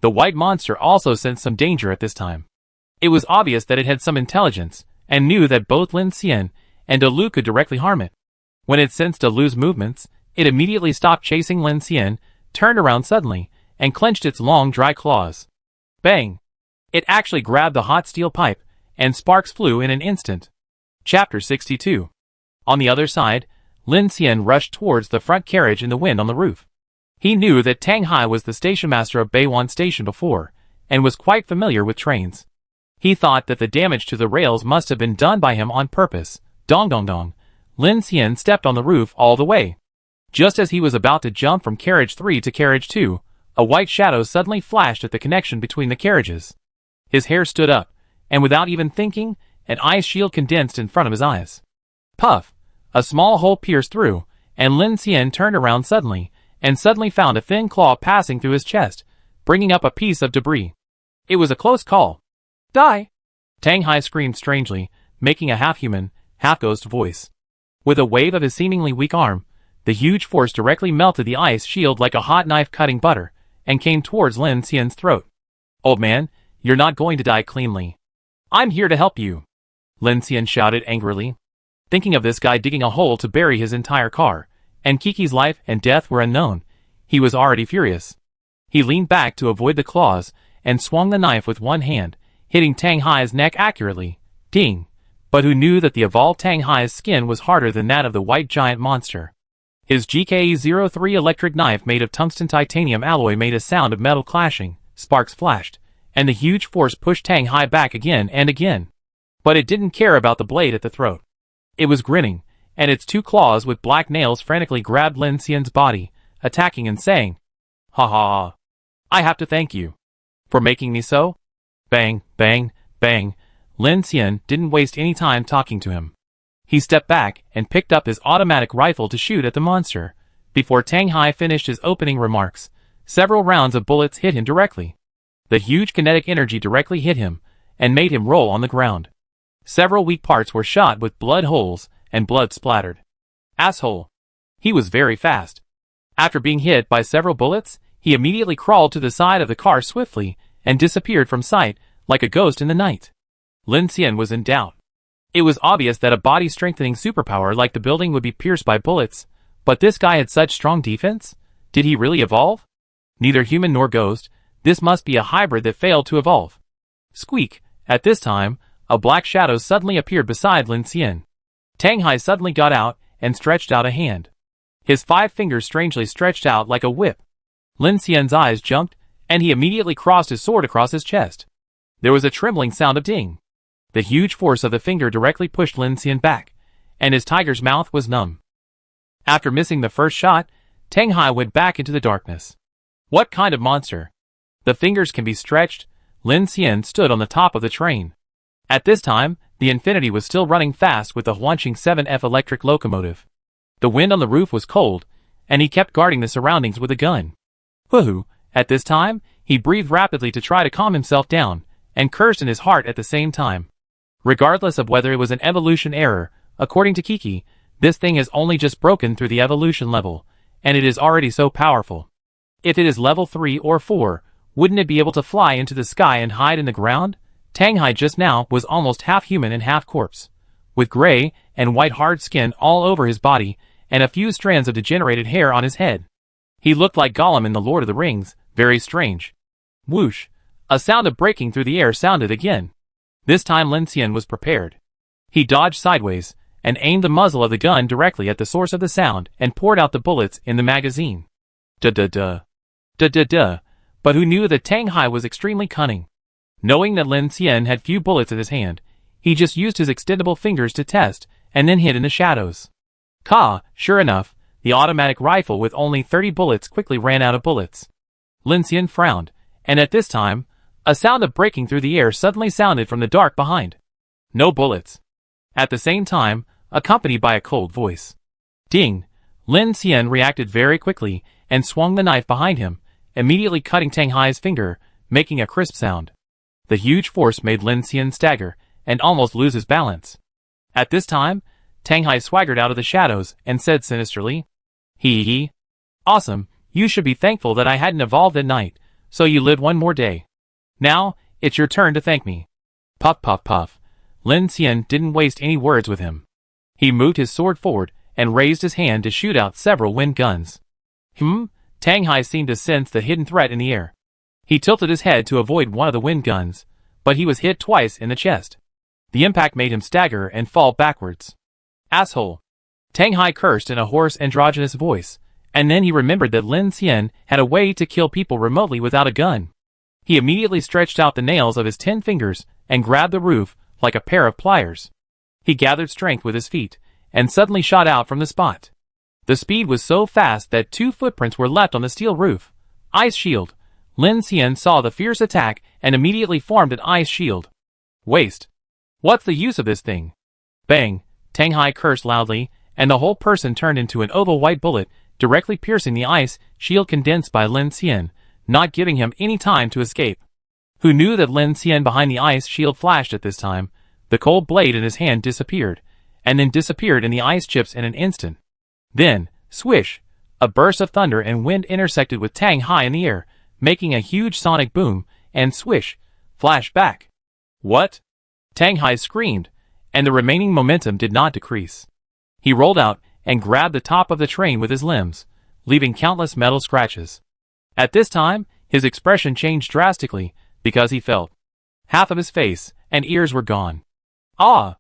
The white monster also sensed some danger at this time. It was obvious that it had some intelligence, and knew that both Lin Xian and Lu could directly harm it. When it sensed Lu's movements, it immediately stopped chasing Lin Xian, turned around suddenly, and clenched its long dry claws. Bang! It actually grabbed the hot steel pipe, and sparks flew in an instant. Chapter 62. On the other side, Lin Xian rushed towards the front carriage in the wind on the roof. He knew that Tang Hai was the station master of Beiwan Station before, and was quite familiar with trains. He thought that the damage to the rails must have been done by him on purpose. Dong dong dong. Lin Xian stepped on the roof all the way. Just as he was about to jump from carriage 3 to carriage 2, a white shadow suddenly flashed at the connection between the carriages. His hair stood up, and without even thinking, an ice shield condensed in front of his eyes. Puff! A small hole pierced through, and Lin Xian turned around suddenly, and suddenly found a thin claw passing through his chest, bringing up a piece of debris. It was a close call. Die! Tang Hai screamed strangely, making a half-human, half-ghost voice. With a wave of his seemingly weak arm, the huge force directly melted the ice shield like a hot knife cutting butter, and came towards Lin Xian's throat. Old man, you're not going to die cleanly. I'm here to help you. Lin Xian shouted angrily. Thinking of this guy digging a hole to bury his entire car, and Kiki's life and death were unknown, he was already furious. He leaned back to avoid the claws, and swung the knife with one hand, hitting Tang Hai's neck accurately. Ding! But who knew that the evolved Tang Hai's skin was harder than that of the white giant monster? His GK03 electric knife made of tungsten titanium alloy made a sound of metal clashing, sparks flashed, and the huge force pushed Tang Hai back again and again. But it didn't care about the blade at the throat. It was grinning, and its two claws with black nails frantically grabbed Lin Xian's body, attacking and saying, "Ha ha ha! I have to thank you for making me so." Bang, bang, bang. Lin Xian didn't waste any time talking to him. He stepped back and picked up his automatic rifle to shoot at the monster. Before Tang Hai finished his opening remarks, several rounds of bullets hit him directly. The huge kinetic energy directly hit him, and made him roll on the ground. Several weak parts were shot with blood holes, and blood splattered. Asshole! He was very fast. After being hit by several bullets, he immediately crawled to the side of the car swiftly, and disappeared from sight, like a ghost in the night. Lin Xian was in doubt. It was obvious that a body-strengthening superpower like the building would be pierced by bullets, but this guy had such strong defense? Did he really evolve? Neither human nor ghost, this must be a hybrid that failed to evolve. Squeak! At this time, a black shadow suddenly appeared beside Lin Xian. Tang Hai suddenly got out, and stretched out a hand. His 5 fingers strangely stretched out like a whip. Lin Xian's eyes jumped, and he immediately crossed his sword across his chest. There was a trembling sound of ding. The huge force of the finger directly pushed Lin Xian back, and his tiger's mouth was numb. After missing the first shot, Tang Hai went back into the darkness. What kind of monster? The fingers can be stretched. Lin Xian stood on the top of the train. At this time, the Infinity was still running fast with the Huanqing 7F electric locomotive. The wind on the roof was cold, and he kept guarding the surroundings with a gun. Woohoo! At this time, he breathed rapidly to try to calm himself down, and cursed in his heart at the same time. Regardless of whether it was an evolution error, according to Kiki, this thing has only just broken through the evolution level, and it is already so powerful. If it is level 3 or 4, wouldn't it be able to fly into the sky and hide in the ground? Tang Hai just now was almost half human and half corpse, with gray and white hard skin all over his body, and a few strands of degenerated hair on his head. He looked like Gollum in The Lord of the Rings, very strange. Whoosh! A sound of breaking through the air sounded again. This time Lin Xian was prepared. He dodged sideways, and aimed the muzzle of the gun directly at the source of the sound, and poured out the bullets in the magazine. Da-da-da. Da-da-da. But who knew that Tang Hai was extremely cunning? Knowing that Lin Xian had few bullets in his hand, he just used his extendable fingers to test, and then hid in the shadows. Sure enough, the automatic rifle with only 30 bullets quickly ran out of bullets. Lin Xian frowned, and at this time, a sound of breaking through the air suddenly sounded from the dark behind. No bullets. At the same time, accompanied by a cold voice. Ding! Lin Xian reacted very quickly, and swung the knife behind him, immediately cutting Tang Hai's finger, making a crisp sound. The huge force made Lin Xian stagger, and almost lose his balance. At this time, Tang Hai swaggered out of the shadows, and said sinisterly, Hee hee. Awesome, you should be thankful that I hadn't evolved at night, so you lived one more day. Now, it's your turn to thank me. Puff puff puff. Lin Xian didn't waste any words with him. He moved his sword forward, and raised his hand to shoot out several wind guns. Tang Hai seemed to sense the hidden threat in the air. He tilted his head to avoid one of the wind guns, but he was hit twice in the chest. The impact made him stagger and fall backwards. Asshole! Tang Hai cursed in a hoarse androgynous voice, and then he remembered that Lin Xian had a way to kill people remotely without a gun. He immediately stretched out the nails of his 10 fingers, and grabbed the roof like a pair of pliers. He gathered strength with his feet, and suddenly shot out from the spot. The speed was so fast that 2 footprints were left on the steel roof. Ice shield! Lin Xian saw the fierce attack, and immediately formed an ice shield. Waste! What's the use of this thing? Bang! Tang Hai cursed loudly, and the whole person turned into an oval white bullet, directly piercing the ice shield condensed by Lin Xian, not giving him any time to escape. Who knew that Lin Xian behind the ice shield flashed at this time? The cold blade in his hand disappeared, and then disappeared in the ice chips in an instant. Then, swish! A burst of thunder and wind intersected with Tang Hai in the air, making a huge sonic boom, and swish! Flash back. What? Tang Hai screamed, and the remaining momentum did not decrease. He rolled out, and grabbed the top of the train with his limbs, leaving countless metal scratches. At this time, his expression changed drastically, because he felt half of his face and ears were gone. Ah!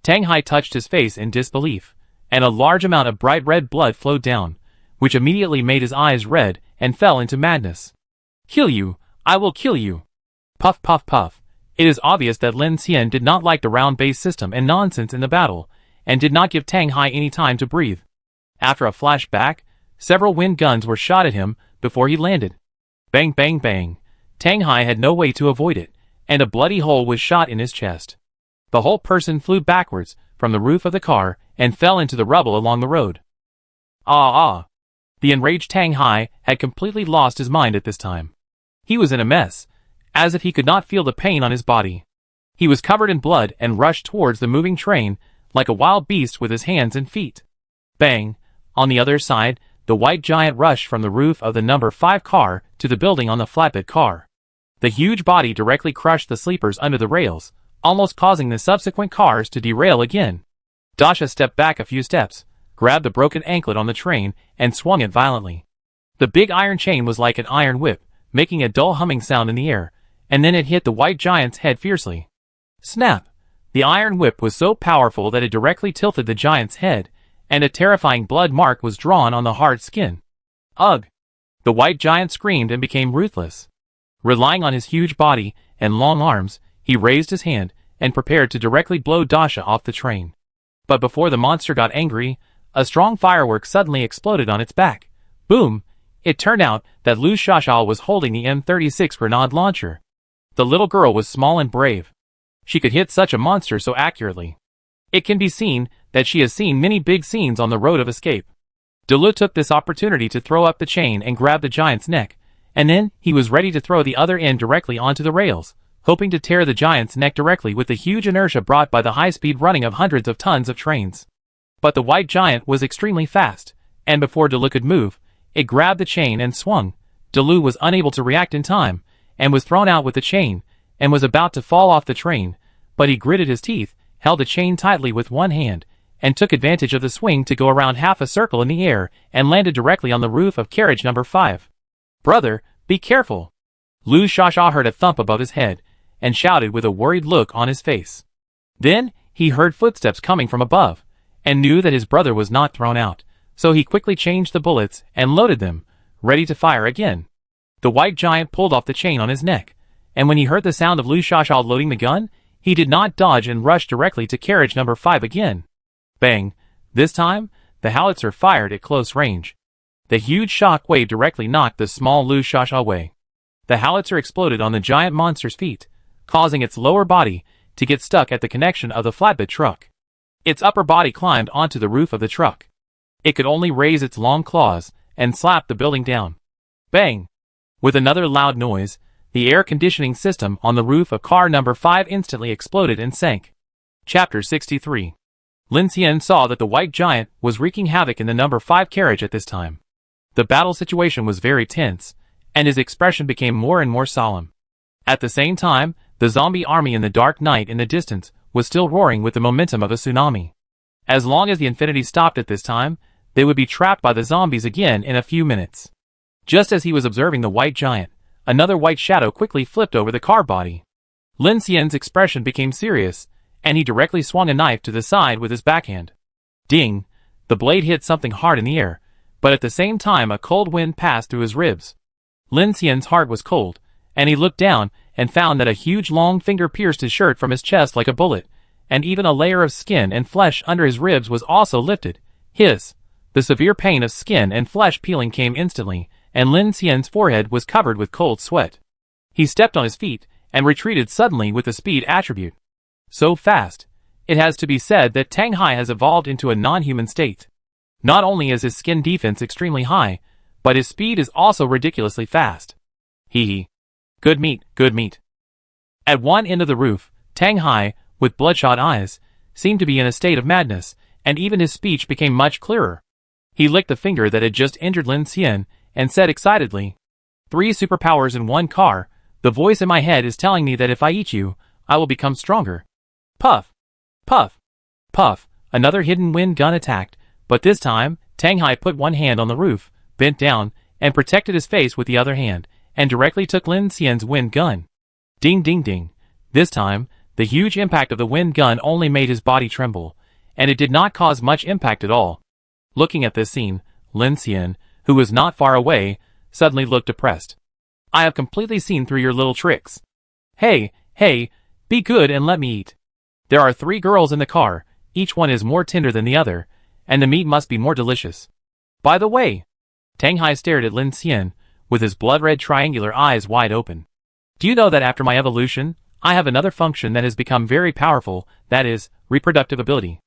Tang Hai touched his face in disbelief, and a large amount of bright red blood flowed down, which immediately made his eyes red and fell into madness. Kill you! I will kill you! Puff puff puff. It is obvious that Lin Xian did not like the round-based system and nonsense in the battle, and did not give Tang Hai any time to breathe. After a flashback, several wind guns were shot at him before he landed. Bang bang bang. Tang Hai had no way to avoid it, and a bloody hole was shot in his chest. The whole person flew backwards from the roof of the car and fell into the rubble along the road. Ah! The enraged Tang Hai had completely lost his mind at this time. He was in a mess, as if he could not feel the pain on his body. He was covered in blood and rushed towards the moving train like a wild beast with his hands and feet. Bang! On the other side, the white giant rushed from the roof of the number 5 car to the building on the flatbed car. The huge body directly crushed the sleepers under the rails, almost causing the subsequent cars to derail again. Dasha stepped back a few steps, grabbed the broken anklet on the train, and swung it violently. The big iron chain was like an iron whip, making a dull humming sound in the air, and then it hit the white giant's head fiercely. Snap! The iron whip was so powerful that it directly tilted the giant's head, and a terrifying blood mark was drawn on the hard skin. Ugh! The white giant screamed and became ruthless. Relying on his huge body and long arms, he raised his hand, and prepared to directly blow Dasha off the train. But before the monster got angry, a strong firework suddenly exploded on its back. Boom! It turned out that Lu Shashal was holding the M36 grenade launcher. The little girl was small and brave. She could hit such a monster so accurately. It can be seen that she has seen many big scenes on the road of escape. Delu took this opportunity to throw up the chain and grab the giant's neck, and then he was ready to throw the other end directly onto the rails, hoping to tear the giant's neck directly with the huge inertia brought by the high-speed running of hundreds of tons of trains. But the white giant was extremely fast, and before Delu could move, it grabbed the chain and swung. Delu was unable to react in time, and was thrown out with the chain, and was about to fall off the train, but he gritted his teeth, held the chain tightly with one hand, and took advantage of the swing to go around half a circle in the air and landed directly on the roof of carriage number 5. "Brother, be careful!" Lu Shasha heard a thump above his head, and shouted with a worried look on his face. Then, he heard footsteps coming from above, and knew that his brother was not thrown out, so he quickly changed the bullets and loaded them, ready to fire again. The white giant pulled off the chain on his neck, and when he heard the sound of Lu Shasha loading the gun, he did not dodge and rushed directly to carriage number 5 again. Bang! This time, the howitzer fired at close range. The huge shock wave directly knocked the small Lu Shasha away. The howitzer exploded on the giant monster's feet, causing its lower body to get stuck at the connection of the flatbed truck. Its upper body climbed onto the roof of the truck. It could only raise its long claws and slap the building down. Bang! With another loud noise, the air conditioning system on the roof of car number 5 instantly exploded and sank. Chapter 63. Lin Xian saw that the white giant was wreaking havoc in the number 5 carriage at this time. The battle situation was very tense, and his expression became more and more solemn. At the same time, the zombie army in the dark night in the distance was still roaring with the momentum of a tsunami. As long as the infinity stopped at this time, they would be trapped by the zombies again in a few minutes. Just as he was observing the white giant, another white shadow quickly flipped over the car body. Lin Xian's expression became serious, and he directly swung a knife to the side with his backhand. Ding! The blade hit something hard in the air, but at the same time a cold wind passed through his ribs. Lin Xian's heart was cold, and he looked down and found that a huge long finger pierced his shirt from his chest like a bullet, and even a layer of skin and flesh under his ribs was also lifted. Hiss! The severe pain of skin and flesh peeling came instantly, and Lin Xian's forehead was covered with cold sweat. He stepped on his feet and retreated suddenly with the speed attribute. So fast, it has to be said that Tang Hai has evolved into a non-human state. Not only is his skin defense extremely high, but his speed is also ridiculously fast. Hee hee. Good meat, good meat. At one end of the roof, Tang Hai, with bloodshot eyes, seemed to be in a state of madness, and even his speech became much clearer. He licked the finger that had just injured Lin Xian, and said excitedly, "3 superpowers in one car, the voice in my head is telling me that if I eat you, I will become stronger." Puff! Puff! Puff! Another hidden wind gun attacked, but this time, Tang Hai put one hand on the roof, bent down, and protected his face with the other hand, and directly took Lin Xian's wind gun. Ding ding ding. This time, the huge impact of the wind gun only made his body tremble, and it did not cause much impact at all. Looking at this scene, Lin Xian, who was not far away, suddenly looked depressed. "I have completely seen through your little tricks. Hey, hey, be good and let me eat. There are 3 girls in the car, each one is more tender than the other, and the meat must be more delicious. By the way," Tang Hai stared at Lin Xian, with his blood-red triangular eyes wide open. "Do you know that after my evolution, I have another function that has become very powerful, that is, reproductive ability?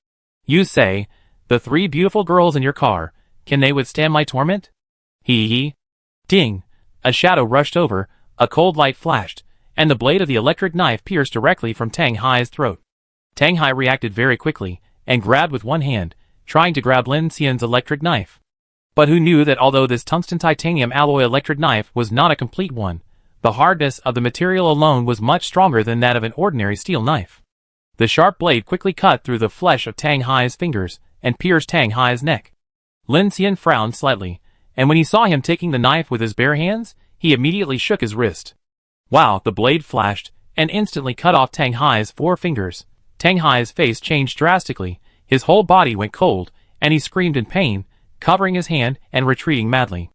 You say, the 3 beautiful girls in your car, can they withstand my torment?" Hee hee. Ding! A shadow rushed over, a cold light flashed, and the blade of the electric knife pierced directly from Tang Hai's throat. Tang Hai reacted very quickly, and grabbed with one hand, trying to grab Lin Xian's electric knife. But who knew that although this tungsten titanium alloy electric knife was not a complete one, the hardness of the material alone was much stronger than that of an ordinary steel knife. The sharp blade quickly cut through the flesh of Tang Hai's fingers, and pierced Tang Hai's neck. Lin Xian frowned slightly, and when he saw him taking the knife with his bare hands, he immediately shook his wrist. Wow! The blade flashed, and instantly cut off Tang Hai's 4 fingers. Tang Hai's face changed drastically, his whole body went cold, and he screamed in pain, covering his hand and retreating madly.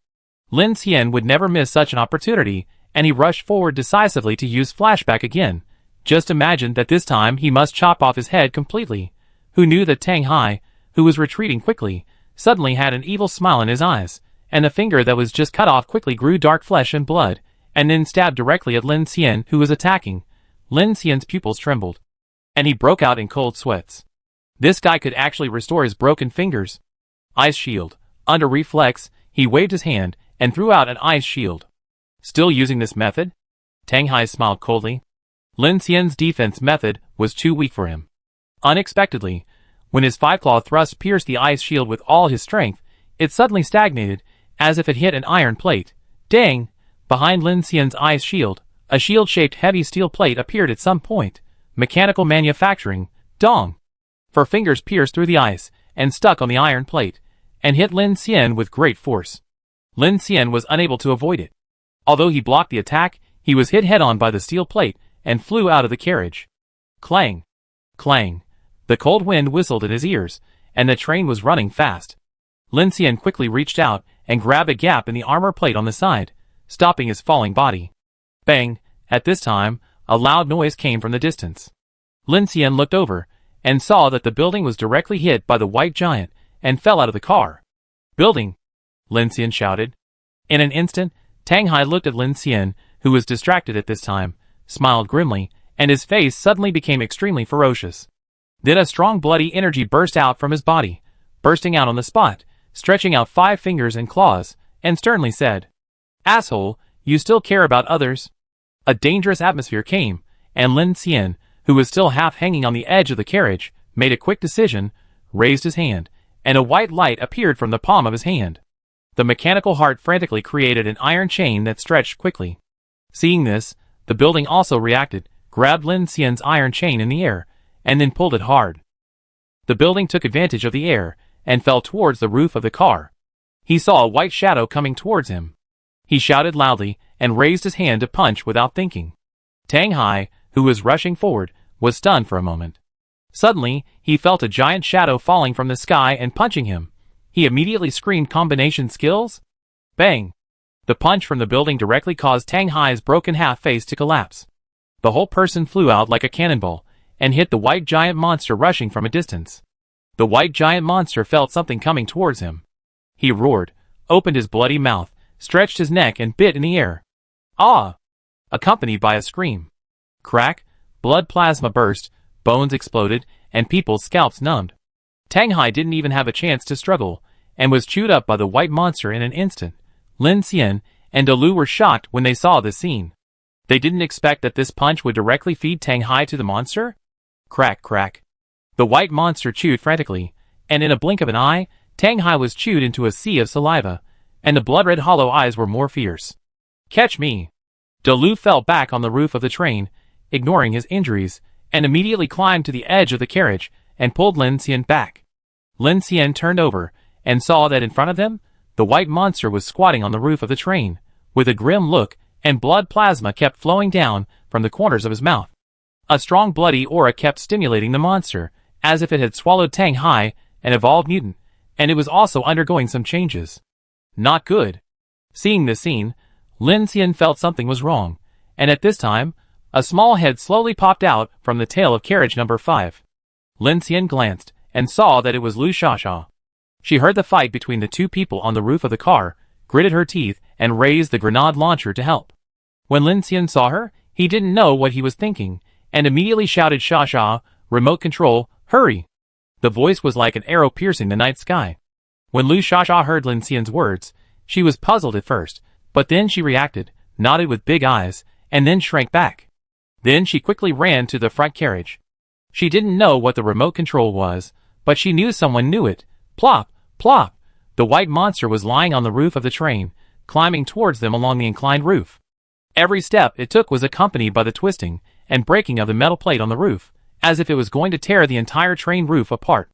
Lin Xian would never miss such an opportunity, and he rushed forward decisively to use flashback again, just imagined that this time he must chop off his head completely. Who knew that Tang Hai, who was retreating quickly, suddenly had an evil smile in his eyes, and the finger that was just cut off quickly grew dark flesh and blood, and then stabbed directly at Lin Xian, who was attacking. Lin Xian's pupils trembled, and he broke out in cold sweats. This guy could actually restore his broken fingers. Ice shield. Under reflex, he waved his hand and threw out an ice shield. Still using this method? Tang Hai smiled coldly. Lin Xian's defense method was too weak for him. Unexpectedly, when his five-claw thrust pierced the ice shield with all his strength, it suddenly stagnated, as if it hit an iron plate. Dang! Behind Lin Xian's ice shield, a shield-shaped heavy steel plate appeared at some point. Mechanical manufacturing. Dong! For fingers pierced through the ice, and stuck on the iron plate, and hit Lin Xian with great force. Lin Xian was unable to avoid it. Although he blocked the attack, he was hit head-on by the steel plate, and flew out of the carriage. Clang! Clang! The cold wind whistled in his ears, and the train was running fast. Lin Xian quickly reached out, and grabbed a gap in the armor plate on the side, stopping his falling body. Bang! At this time, a loud noise came from the distance. Lin Xian looked over, and saw that the building was directly hit by the white giant, and fell out of the car. Building! Lin Xian shouted. In an instant, Tang Hai looked at Lin Xian, who was distracted at this time, smiled grimly, and his face suddenly became extremely ferocious. Then a strong bloody energy burst out from his body, bursting out on the spot, stretching out 5 fingers and claws, and sternly said, "Asshole, you still care about others?" A dangerous atmosphere came, and Lin Xian, who was still half hanging on the edge of the carriage, made a quick decision, raised his hand, and a white light appeared from the palm of his hand. The mechanical heart frantically created an iron chain that stretched quickly. Seeing this, the building also reacted, grabbed Lin Xian's iron chain in the air, and then pulled it hard. The building took advantage of the air, and fell towards the roof of the car. He saw a white shadow coming towards him. He shouted loudly, and raised his hand to punch without thinking. Tang Hai, who was rushing forward, was stunned for a moment. Suddenly, he felt a giant shadow falling from the sky and punching him. He immediately screamed combination skills. Bang! The punch from the building directly caused Tang Hai's broken half-face to collapse. The whole person flew out like a cannonball, and hit the white giant monster rushing from a distance. The white giant monster felt something coming towards him. He roared, opened his bloody mouth, stretched his neck and bit in the air. Ah! Accompanied by a scream. Crack, blood plasma burst, bones exploded, and people's scalps numbed. Tang Hai didn't even have a chance to struggle, and was chewed up by the white monster in an instant. Lin Xian and Dalu were shocked when they saw this scene. They didn't expect that this punch would directly feed Tang Hai to the monster. Crack, crack. The white monster chewed frantically, and in a blink of an eye, Tang Hai was chewed into a sea of saliva, and the blood-red hollow eyes were more fierce. Catch me! Dalu fell back on the roof of the train, ignoring his injuries, and immediately climbed to the edge of the carriage, and pulled Lin Xian back. Lin Xian turned over, and saw that in front of them, the white monster was squatting on the roof of the train, with a grim look, and blood plasma kept flowing down from the corners of his mouth. A strong bloody aura kept stimulating the monster, as if it had swallowed Tang Hai, an evolved mutant, and it was also undergoing some changes. Not good. Seeing this scene, Lin Xian felt something was wrong, and at this time, a small head slowly popped out from the tail of carriage number 5. Lin Xian glanced, and saw that it was Lu Shasha. She heard the fight between the two people on the roof of the car, gritted her teeth, and raised the grenade launcher to help. When Lin Xian saw her, he didn't know what he was thinking, and immediately shouted, "Shasha, remote control, hurry!" The voice was like an arrow piercing the night sky. When Lu Shasha heard Lin Xian's words, she was puzzled at first, but then she reacted, nodded with big eyes, and then shrank back. Then she quickly ran to the front carriage. She didn't know what the remote control was, but she knew someone knew it. Plop, plop! The white monster was lying on the roof of the train, climbing towards them along the inclined roof. Every step it took was accompanied by the twisting and breaking of the metal plate on the roof, as if it was going to tear the entire train roof apart.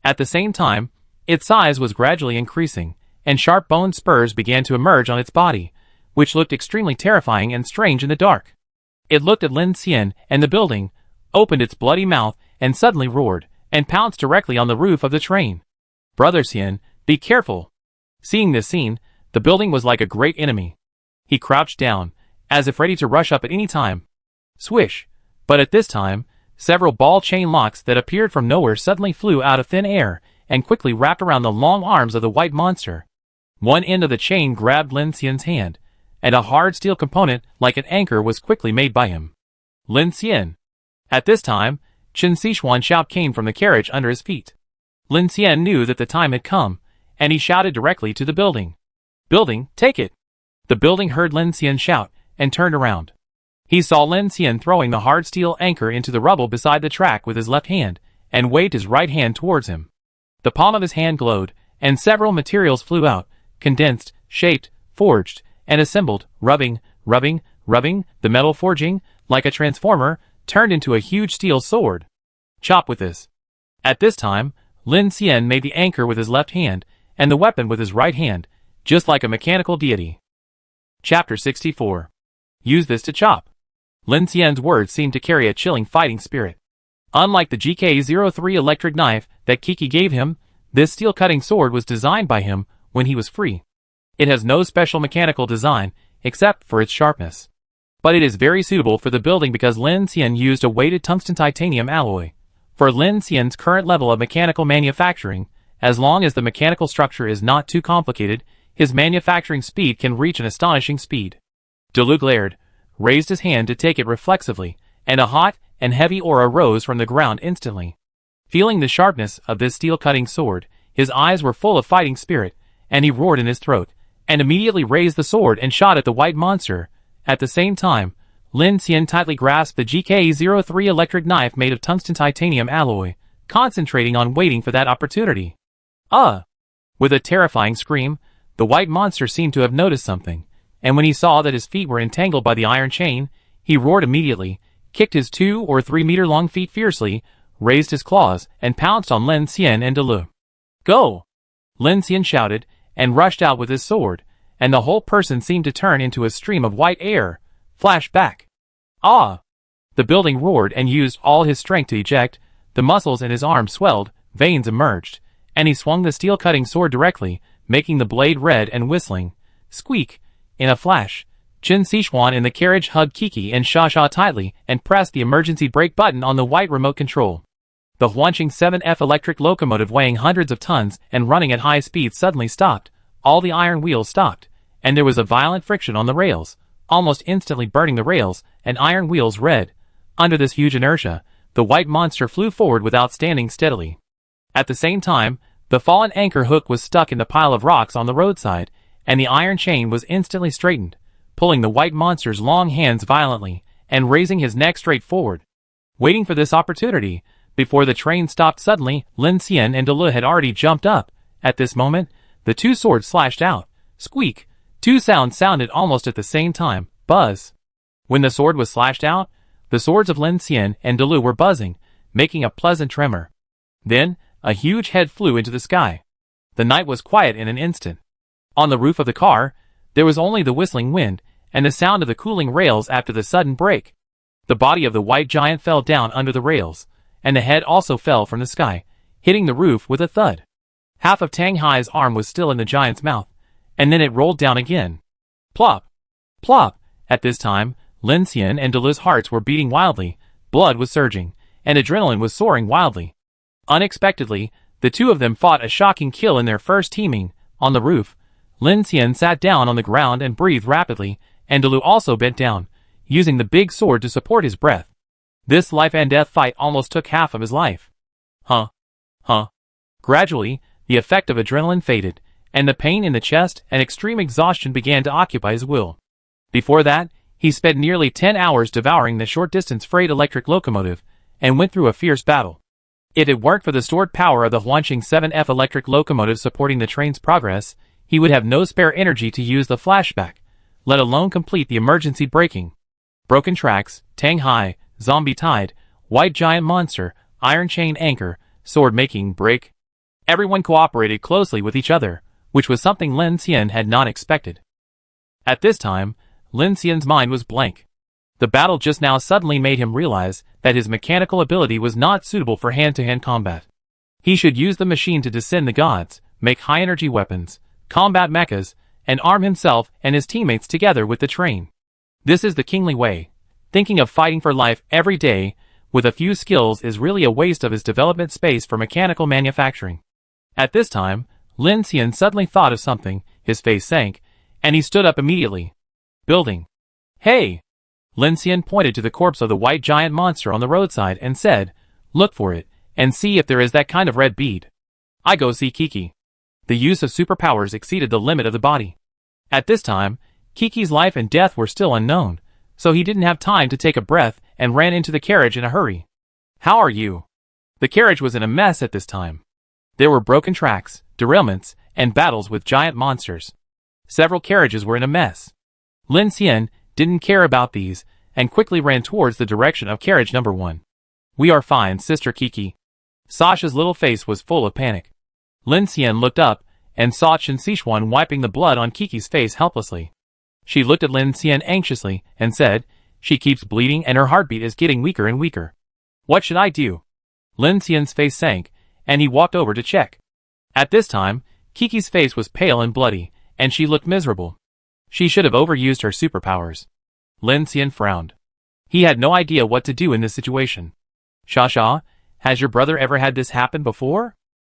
At the same time, its size was gradually increasing, and sharp bone spurs began to emerge on its body, which looked extremely terrifying and strange in the dark. It looked at Lin Xian and the building, opened its bloody mouth, and suddenly roared, and pounced directly on the roof of the train. "Brother Xian, be careful!" Seeing this scene, the building was like a great enemy. He crouched down, as if ready to rush up at any time. Swish! But at this time, several ball chain locks that appeared from nowhere suddenly flew out of thin air and quickly wrapped around the long arms of the white monster. One end of the chain grabbed Lin Xian's hand, and a hard steel component like an anchor was quickly made by him. Lin Xian. At this time, Chen Sichuan's shout came from the carriage under his feet. Lin Xian knew that the time had come, and he shouted directly to the building. "Building, take it!" The building heard Lin Xian's shout and turned around. He saw Lin Xian throwing the hard steel anchor into the rubble beside the track with his left hand, and waved his right hand towards him. The palm of his hand glowed, and several materials flew out, condensed, shaped, forged, and assembled, rubbing, the metal forging, like a transformer, turned into a huge steel sword. "Chop with this." At this time, Lin Xian made the anchor with his left hand, and the weapon with his right hand, just like a mechanical deity. Chapter 64. Use this to chop. Lin Xian's words seemed to carry a chilling fighting spirit. Unlike the GK03 electric knife that Kiki gave him, this steel-cutting sword was designed by him when he was free. It has no special mechanical design, except for its sharpness. But it is very suitable for the building because Lin Xian used a weighted tungsten titanium alloy. For Lin Xian's current level of mechanical manufacturing, as long as the mechanical structure is not too complicated, his manufacturing speed can reach an astonishing speed. Delu glared, raised his hand to take it reflexively, and a hot and heavy aura rose from the ground instantly. Feeling the sharpness of this steel-cutting sword, his eyes were full of fighting spirit, and he roared in his throat, and immediately raised the sword and shot at the white monster. At the same time, Lin Xian tightly grasped the GK03 electric knife made of tungsten titanium alloy, concentrating on waiting for that opportunity. With a terrifying scream, the white monster seemed to have noticed something, and when he saw that his feet were entangled by the iron chain, he roared immediately, kicked his 2 or 3 meter long feet fiercely, raised his claws, and pounced on Lin Xian and Delu. "Go!" Lin Xian shouted, and rushed out with his sword, and the whole person seemed to turn into a stream of white air. Flash back. "Ah!" The building roared and used all his strength to eject. The muscles in his arms swelled, veins emerged, and he swung the steel-cutting sword directly, making the blade red and whistling. Squeak! In a flash, Chen Sichuan in the carriage hugged Kiki and Sha tightly and pressed the emergency brake button on the white remote control. The Huanqing 7F electric locomotive weighing hundreds of tons and running at high speed suddenly stopped. All the iron wheels stopped, and there was a violent friction on the rails, almost instantly burning the rails and iron wheels red. Under this huge inertia, the white monster flew forward without standing steadily. At the same time, the fallen anchor hook was stuck in the pile of rocks on the roadside, and the iron chain was instantly straightened, pulling the white monster's long hands violently, and raising his neck straight forward. Waiting for this opportunity, before the train stopped suddenly, Lin Xian and Delu had already jumped up. At this moment, the two swords slashed out. Squeak! Two sounds sounded almost at the same time. Buzz! When the sword was slashed out, the swords of Lin Xian and Delu were buzzing, making a pleasant tremor. Then, a huge head flew into the sky. The night was quiet in an instant. On the roof of the car, there was only the whistling wind, and the sound of the cooling rails after the sudden break. The body of the white giant fell down under the rails, and the head also fell from the sky, hitting the roof with a thud. Half of Tang Hai's arm was still in the giant's mouth, and then it rolled down again. Plop! Plop! At this time, Lin Xian and Delu's hearts were beating wildly, blood was surging, and adrenaline was soaring wildly. Unexpectedly, the two of them fought a shocking kill in their first teaming. On the roof, Lin Xian sat down on the ground and breathed rapidly, and Delu also bent down, using the big sword to support his breath. This life-and-death fight almost took half of his life. Gradually, the effect of adrenaline faded, and the pain in the chest and extreme exhaustion began to occupy his will. Before that, he spent nearly 10 hours devouring the short-distance freight electric locomotive, and went through a fierce battle. If it weren't for the stored power of the Huanqing 7F electric locomotive supporting the train's progress, he would have no spare energy to use the flashback, let alone complete the emergency braking. Broken tracks, Tang Hai, zombie tide, white giant monster, iron chain anchor, sword making break. Everyone cooperated closely with each other, which was something Lin Xian had not expected. At this time, Lin Xian's mind was blank. The battle just now suddenly made him realize that his mechanical ability was not suitable for hand-to-hand combat. He should use the machine to descend the gods, make high-energy weapons, combat mechas, and arm himself and his teammates together with the train. This is the kingly way. Thinking of fighting for life every day with a few skills is really a waste of his development space for mechanical manufacturing. At this time, Lin Xian suddenly thought of something, his face sank, and he stood up immediately. Building. Hey! Lin Xian pointed to the corpse of the white giant monster on the roadside and said, look for it, and see if there is that kind of red bead. I go see Kiki. The use of superpowers exceeded the limit of the body. At this time, Kiki's life and death were still unknown, so he didn't have time to take a breath and ran into the carriage in a hurry. How are you? The carriage was in a mess at this time. There were broken tracks, derailments, and battles with giant monsters. Several carriages were in a mess. Lin Xian didn't care about these, and quickly ran towards the direction of carriage number 1. We are fine, Sister Kiki. Sasha's little face was full of panic. Lin Xian looked up, and saw Chen Sichuan wiping the blood on Kiki's face helplessly. She looked at Lin Xian anxiously, and said, she keeps bleeding and her heartbeat is getting weaker and weaker. What should I do? Lin Xian's face sank, and he walked over to check. At this time, Kiki's face was pale and bloody, and she looked miserable. She should have overused her superpowers. Lin Xian frowned. He had no idea what to do in this situation. Shasha, has your brother ever had this happen before?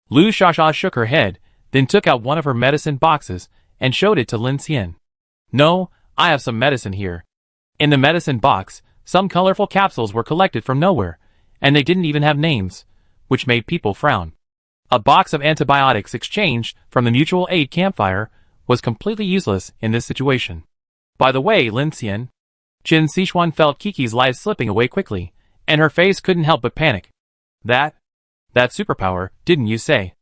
Lu Shasha shook her head, then took out one of her medicine boxes, and showed it to Lin Xian. No, I have some medicine here. In the medicine box, some colorful capsules were collected from nowhere, and they didn't even have names, which made people frown. A box of antibiotics exchanged from the mutual aid campfire was completely useless in this situation. By the way, Lin Xian, Chen Sichuan felt Kiki's life slipping away quickly, and her face couldn't help but panic. That superpower, didn't you say?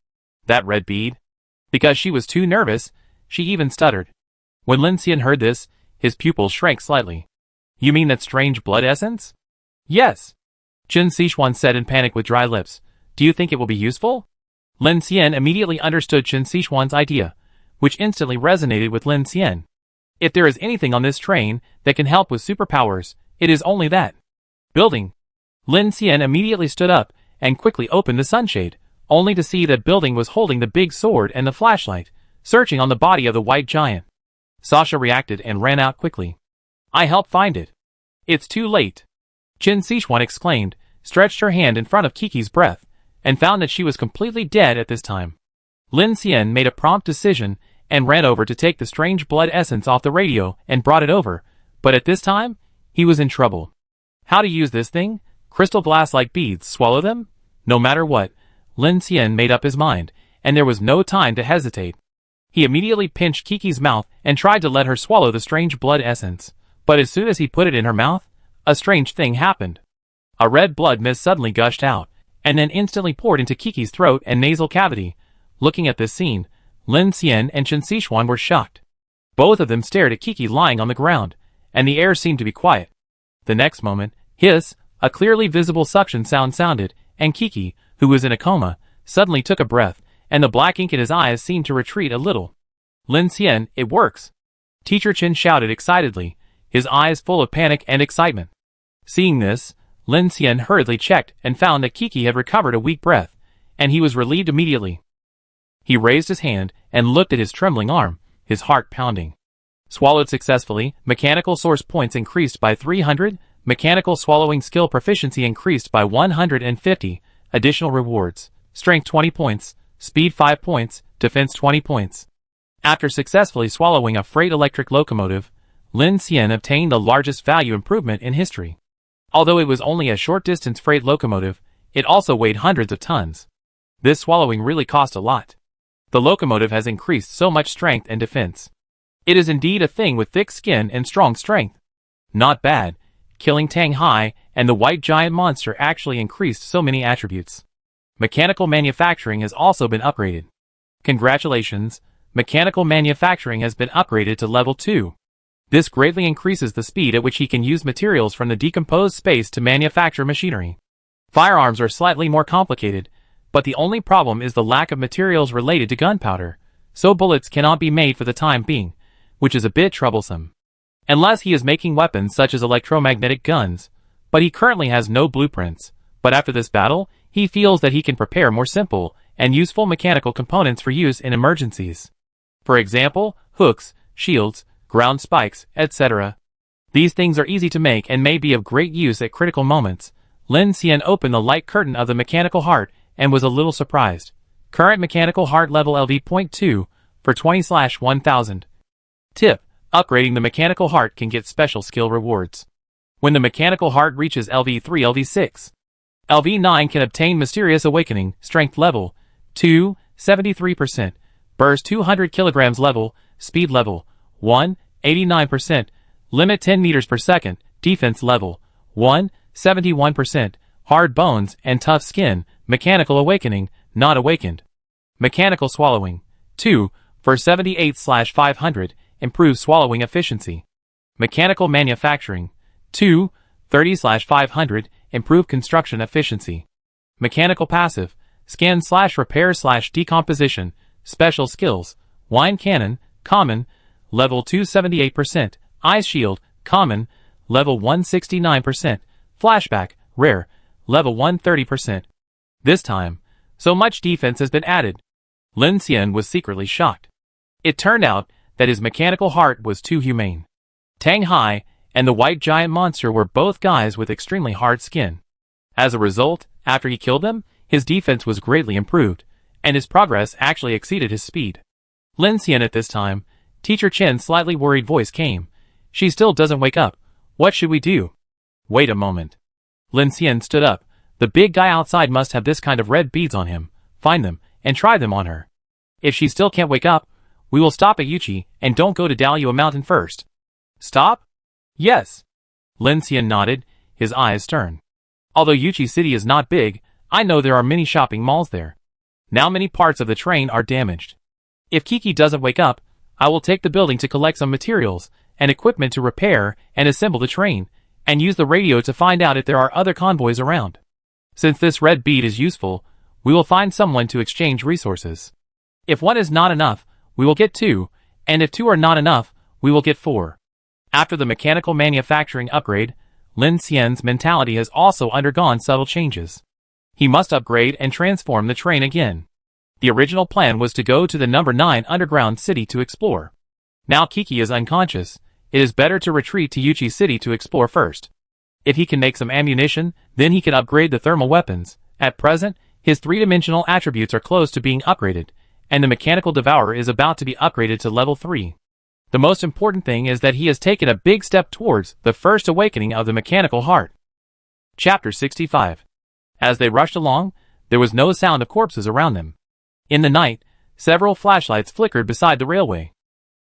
That red bead? Because she was too nervous, she even stuttered. When Lin Xian heard this, his pupils shrank slightly. You mean that strange blood essence? Yes. Chen Sichuan said in panic with dry lips. Do you think it will be useful? Lin Xian immediately understood Chen Sichuan's idea, which instantly resonated with Lin Xian. If there is anything on this train that can help with superpowers, it is only that. Building. Lin Xian immediately stood up and quickly opened the sunshade, only to see that Building was holding the big sword and the flashlight, searching on the body of the white giant. Sasha reacted and ran out quickly. I helped find it. It's too late. Chen Sichuan exclaimed, stretched her hand in front of Kiki's breath, and found that she was completely dead at this time. Lin Xian made a prompt decision and ran over to take the strange blood essence off the radio and brought it over, but at this time, he was in trouble. How to use this thing? Crystal glass-like beads, swallow them? No matter what, Lin Xian made up his mind, and there was no time to hesitate. He immediately pinched Kiki's mouth and tried to let her swallow the strange blood essence, but as soon as he put it in her mouth, a strange thing happened. A red blood mist suddenly gushed out, and then instantly poured into Kiki's throat and nasal cavity. Looking at this scene, Lin Xian and Chen Sichuan were shocked. Both of them stared at Kiki lying on the ground, and the air seemed to be quiet. The next moment, hiss, a clearly visible suction sound sounded, and Kiki, who was in a coma, suddenly took a breath, and the black ink in his eyes seemed to retreat a little. Lin Xian, it works! Teacher Chen shouted excitedly, his eyes full of panic and excitement. Seeing this, Lin Xian hurriedly checked and found that Kiki had recovered a weak breath, and he was relieved immediately. He raised his hand and looked at his trembling arm, his heart pounding. Swallowed successfully, mechanical source points increased by 300, mechanical swallowing skill proficiency increased by 150, additional rewards, strength 20 points, speed 5 points, defense 20 points. After successfully swallowing a freight electric locomotive, Lin Xian obtained the largest value improvement in history. Although it was only a short-distance freight locomotive, it also weighed hundreds of tons. This swallowing really cost a lot. The locomotive has increased so much strength and defense. It is indeed a thing with thick skin and strong strength. Not bad, killing Tang Hai and the white giant monster actually increased so many attributes. Mechanical manufacturing has also been upgraded. Congratulations, mechanical manufacturing has been upgraded to level 2. This greatly increases the speed at which he can use materials from the decomposed space to manufacture machinery. Firearms are slightly more complicated, but the only problem is the lack of materials related to gunpowder, so bullets cannot be made for the time being, which is a bit troublesome. Unless he is making weapons such as electromagnetic guns, but he currently has no blueprints, but after this battle, he feels that he can prepare more simple and useful mechanical components for use in emergencies. For example, hooks, shields, ground spikes, etc. These things are easy to make and may be of great use at critical moments. Lin Xian opened the light curtain of the mechanical heart and was a little surprised. Current mechanical heart level LV.2 for 20/1000. Tip: upgrading the mechanical heart can get special skill rewards. When the mechanical heart reaches LV3 LV6, LV9 can obtain Mysterious Awakening, Strength level 2, 73%, Burst 200 kg level, Speed level 1, 89%, Limit 10 meters per second, Defense level 1, 71%, Hard Bones and Tough Skin, Mechanical Awakening, Not Awakened. Mechanical Swallowing 2, for 78/500, improves swallowing efficiency. Mechanical Manufacturing 2, 30/500, improve construction efficiency. Mechanical Passive, Scan/Repair/Decomposition, Special Skills, Wine Cannon, Common, level 278%, Ice Shield, Common, level 169%, Flashback, Rare, level 130%. This time, so much defense has been added. Lin Xian was secretly shocked. It turned out that his mechanical heart was too humane. Tang Hai and the white giant monster were both guys with extremely hard skin. As a result, after he killed them, his defense was greatly improved, and his progress actually exceeded his speed. Lin Xian at this time, Teacher Chen's slightly worried voice came. She still doesn't wake up. What should we do? Wait a moment. Lin Xian stood up. The big guy outside must have this kind of red beads on him. Find them, and try them on her. If she still can't wake up, we will stop at Yuchi and don't go to Daliua Mountain first. Stop? Yes. Lin Xian nodded, his eyes stern. Although Yuchi City is not big, I know there are many shopping malls there. Now many parts of the train are damaged. If Kiki doesn't wake up, I will take the building to collect some materials and equipment to repair and assemble the train, and use the radio to find out if there are other convoys around. Since this red bead is useful, we will find someone to exchange resources. If one is not enough, we will get 2, and if 2 are not enough, we will get 4. After the mechanical manufacturing upgrade, Lin Xian's mentality has also undergone subtle changes. He must upgrade and transform the train again. The original plan was to go to the number 9 underground city to explore. Now Kiki is unconscious. It is better to retreat to Yuchi City to explore first. If he can make some ammunition, then he can upgrade the thermal weapons. At present, his 3-dimensional attributes are close to being upgraded, and the mechanical devourer is about to be upgraded to level 3. The most important thing is that he has taken a big step towards the first awakening of the mechanical heart. Chapter 65. As they rushed along, there was no sound of corpses around them. In the night, several flashlights flickered beside the railway.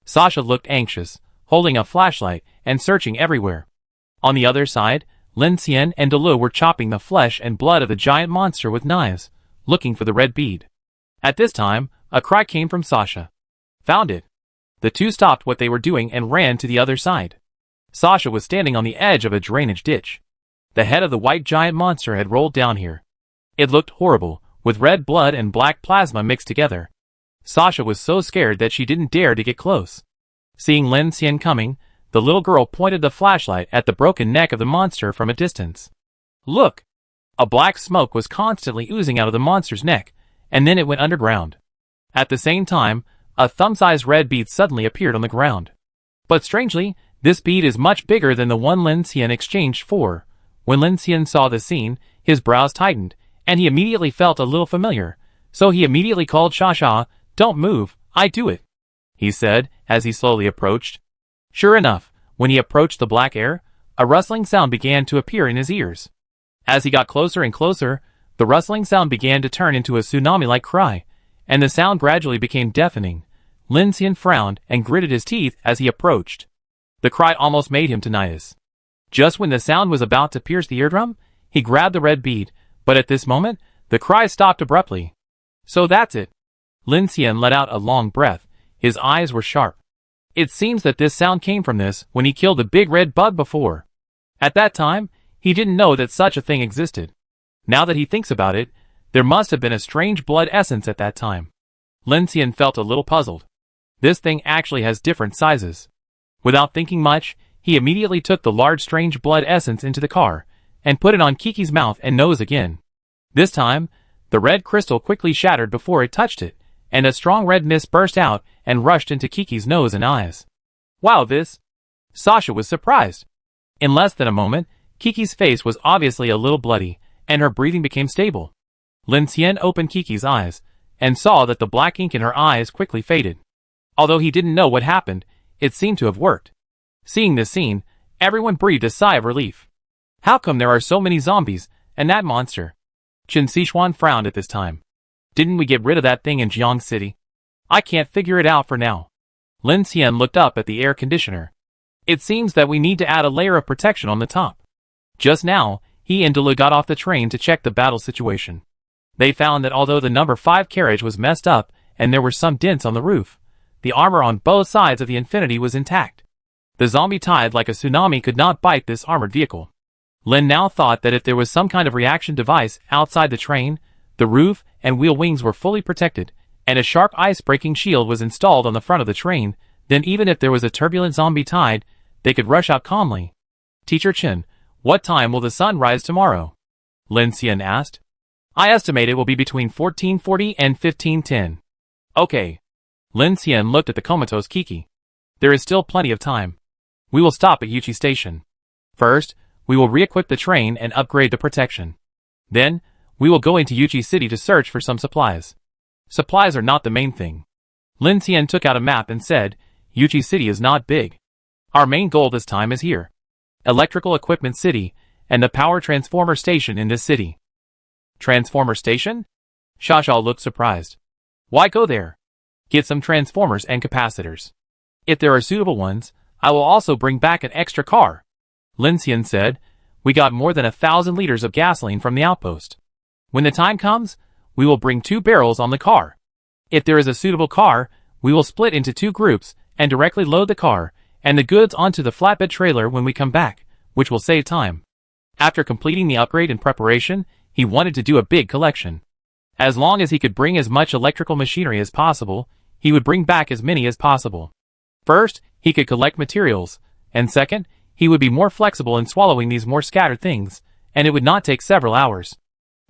Sasha looked anxious, holding a flashlight and searching everywhere. On the other side, Lin Xian and Delu were chopping the flesh and blood of the giant monster with knives, looking for the red bead. At this time, a cry came from Sasha. Found it. The two stopped what they were doing and ran to the other side. Sasha was standing on the edge of a drainage ditch. The head of the white giant monster had rolled down here. It looked horrible, with red blood and black plasma mixed together. Sasha was so scared that she didn't dare to get close. Seeing Lin Xian coming, the little girl pointed the flashlight at the broken neck of the monster from a distance. Look! A black smoke was constantly oozing out of the monster's neck, and then it went underground. At the same time, a thumb-sized red bead suddenly appeared on the ground. But strangely, this bead is much bigger than the one Lin Xian exchanged for. When Lin Xian saw the scene, his brows tightened, and he immediately felt a little familiar. So he immediately called Sasha. "Don't move, I do it," he said, as he slowly approached. Sure enough, when he approached the black air, a rustling sound began to appear in his ears. As he got closer and closer, the rustling sound began to turn into a tsunami-like cry, and the sound gradually became deafening. Lin Xian frowned and gritted his teeth as he approached. The cry almost made him tinnitus. Just when the sound was about to pierce the eardrum, he grabbed the red bead, but at this moment, the cry stopped abruptly. So that's it. Lin Xian let out a long breath. His eyes were sharp. It seems that this sound came from this when he killed the big red bug before. At that time, he didn't know that such a thing existed. Now that he thinks about it, there must have been a strange blood essence at that time. Lin Xian felt a little puzzled. This thing actually has different sizes. Without thinking much, he immediately took the large strange blood essence into the car, and put it on Kiki's mouth and nose again. This time, the red crystal quickly shattered before it touched it, and a strong red mist burst out and rushed into Kiki's nose and eyes. Wow, this! Sasha was surprised. In less than a moment, Kiki's face was obviously a little bloody, and her breathing became stable. Lin Xian opened Kiki's eyes, and saw that the black ink in her eyes quickly faded. Although he didn't know what happened, it seemed to have worked. Seeing this scene, everyone breathed a sigh of relief. How come there are so many zombies, and that monster? Qin Sichuan frowned at this time. Didn't we get rid of that thing in Jiang City? I can't figure it out for now. Lin Xian looked up at the air conditioner. It seems that we need to add a layer of protection on the top. Just now, he and Dulu got off the train to check the battle situation. They found that although the number 5 carriage was messed up and there were some dents on the roof, the armor on both sides of the Infinity was intact. The zombie tide like a tsunami could not bite this armored vehicle. Lin now thought that if there was some kind of reaction device outside the train, the roof and wheel wings were fully protected, and a sharp ice-breaking shield was installed on the front of the train, then even if there was a turbulent zombie tide, they could rush out calmly. Teacher Chen, what time will the sun rise tomorrow? Lin Xian asked. I estimate it will be between 1440 and 1510. Okay. Lin Xian looked at the comatose Kiki. There is still plenty of time. We will stop at Yuchi Station. First, we will re-equip the train and upgrade the protection. Then, we will go into Yuchi City to search for some supplies. Supplies are not the main thing. Lin Xian took out a map and said, Yuchi City is not big. Our main goal this time is here. Electrical Equipment City, and the power transformer station in this city. Transformer station? Xiaoxiao looked surprised. Why go there? Get some transformers and capacitors. If there are suitable ones, I will also bring back an extra car. Lin Xian said, we got more than 1,000 liters of gasoline from the outpost. When the time comes, we will bring 2 barrels on the car. If there is a suitable car, we will split into 2 groups and directly load the car and the goods onto the flatbed trailer when we come back, which will save time. After completing the upgrade and preparation, he wanted to do a big collection. As long as he could bring as much electrical machinery as possible, he would bring back as many as possible. First, he could collect materials, and second, he would be more flexible in swallowing these more scattered things, and it would not take several hours.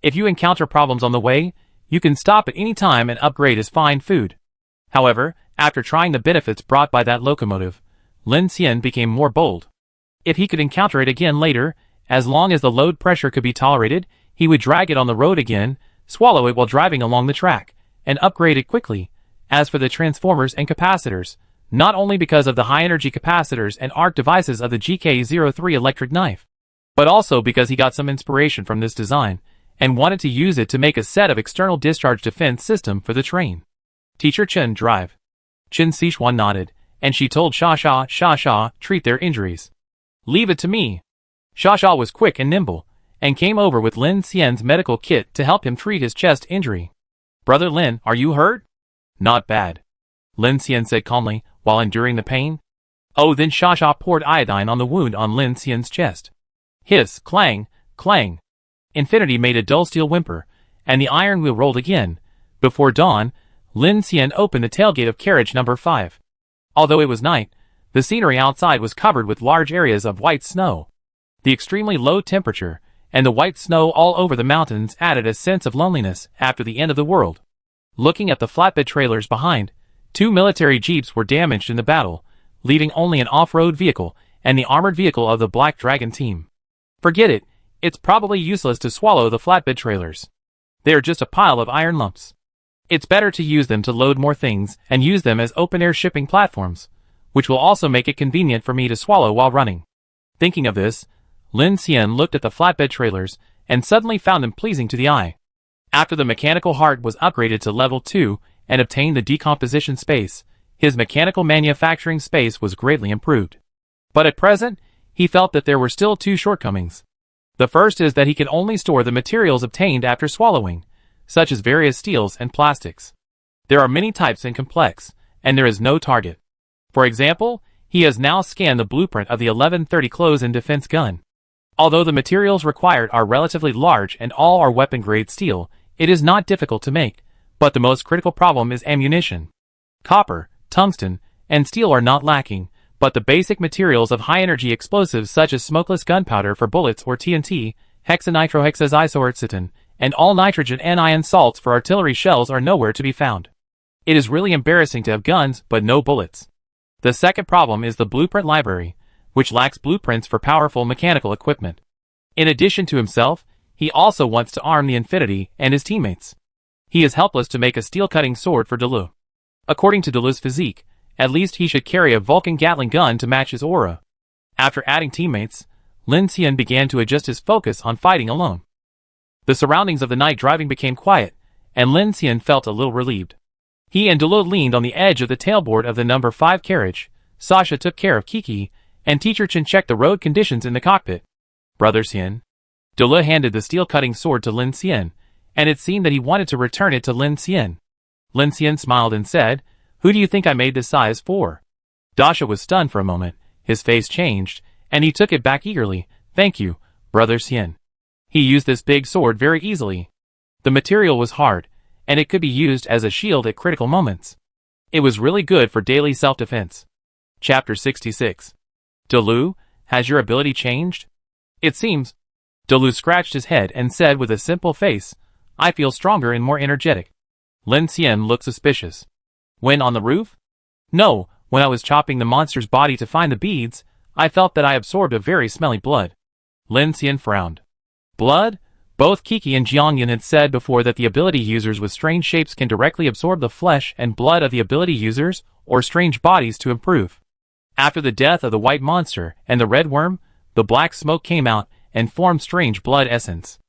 If you encounter problems on the way, you can stop at any time and upgrade as fine food. However, after trying the benefits brought by that locomotive, Lin Xian became more bold. If he could encounter it again later, as long as the load pressure could be tolerated, he would drag it on the road again, swallow it while driving along the track, and upgrade it quickly. As for the transformers and capacitors, not only because of the high-energy capacitors and arc devices of the GK03 electric knife, but also because he got some inspiration from this design, and wanted to use it to make a set of external discharge defense system for the train. Teacher Chen drive. Qin Sichuan nodded, and she told Xiaoxiao, treat their injuries. Leave it to me. Xiaoxiao was quick and nimble, and came over with Lin Xian's medical kit to help him treat his chest injury. Brother Lin, are you hurt? Not bad. Lin Xian said calmly, while enduring the pain. Oh, then Xiaoxiao poured iodine on the wound on Lin Xian's chest. Hiss, clang, clang. Infinity made a dull steel whimper, and the iron wheel rolled again. Before dawn, Lin Xian opened the tailgate of carriage number 5. Although it was night, the scenery outside was covered with large areas of white snow. The extremely low temperature, and the white snow all over the mountains added a sense of loneliness after the end of the world. Looking at the flatbed trailers behind, 2 military jeeps were damaged in the battle, leaving only an off-road vehicle and the armored vehicle of the Black Dragon team. Forget it, it's probably useless to swallow the flatbed trailers. They are just a pile of iron lumps. It's better to use them to load more things and use them as open-air shipping platforms, which will also make it convenient for me to swallow while running. Thinking of this, Lin Xian looked at the flatbed trailers and suddenly found them pleasing to the eye. After the mechanical heart was upgraded to level 2 and obtained the decomposition space, his mechanical manufacturing space was greatly improved. But at present, he felt that there were still 2 shortcomings. The first is that he could only store the materials obtained after swallowing, such as various steels and plastics. There are many types and complex, and there is no target. For example, he has now scanned the blueprint of the 1130 close-in defense gun. Although the materials required are relatively large and all are weapon-grade steel, it is not difficult to make, but the most critical problem is ammunition. Copper, tungsten, and steel are not lacking, but the basic materials of high-energy explosives such as smokeless gunpowder for bullets or TNT, hexanitrohexazisoercetin, and all nitrogen anion salts for artillery shells are nowhere to be found. It is really embarrassing to have guns but no bullets. The second problem is the blueprint library, which lacks blueprints for powerful mechanical equipment. In addition to himself, he also wants to arm the Infinity and his teammates. He is helpless to make a steel-cutting sword for Delu. According to Delu's physique, at least he should carry a Vulcan Gatling gun to match his aura. After adding teammates, Lin Xian began to adjust his focus on fighting alone. The surroundings of the night driving became quiet, and Lin Xian felt a little relieved. He and Delu leaned on the edge of the tailboard of the number 5 carriage. Sasha took care of Kiki, and Teacher Chen checked the road conditions in the cockpit. Brother Xian. Delu handed the steel-cutting sword to Lin Xian, and it seemed that he wanted to return it to Lin Xian. Lin Xian smiled and said, "Who do you think I made this size for?" Dasha was stunned for a moment, his face changed, and he took it back eagerly. "Thank you, Brother Xian." He used this big sword very easily. The material was hard, and it could be used as a shield at critical moments. It was really good for daily self-defense. Chapter 66. Delu, has your ability changed? It seems. Delu scratched his head and said with a simple face, "I feel stronger and more energetic." Lin Xian looked suspicious. "When on the roof?" "No, when I was chopping the monster's body to find the beads, I felt that I absorbed a very smelly blood." Lin Xian frowned. Blood? Both Kiki and Jiangyan had said before that the ability users with strange shapes can directly absorb the flesh and blood of the ability users, or strange bodies to improve. After the death of the white monster and the red worm, the black smoke came out and formed strange blood essence.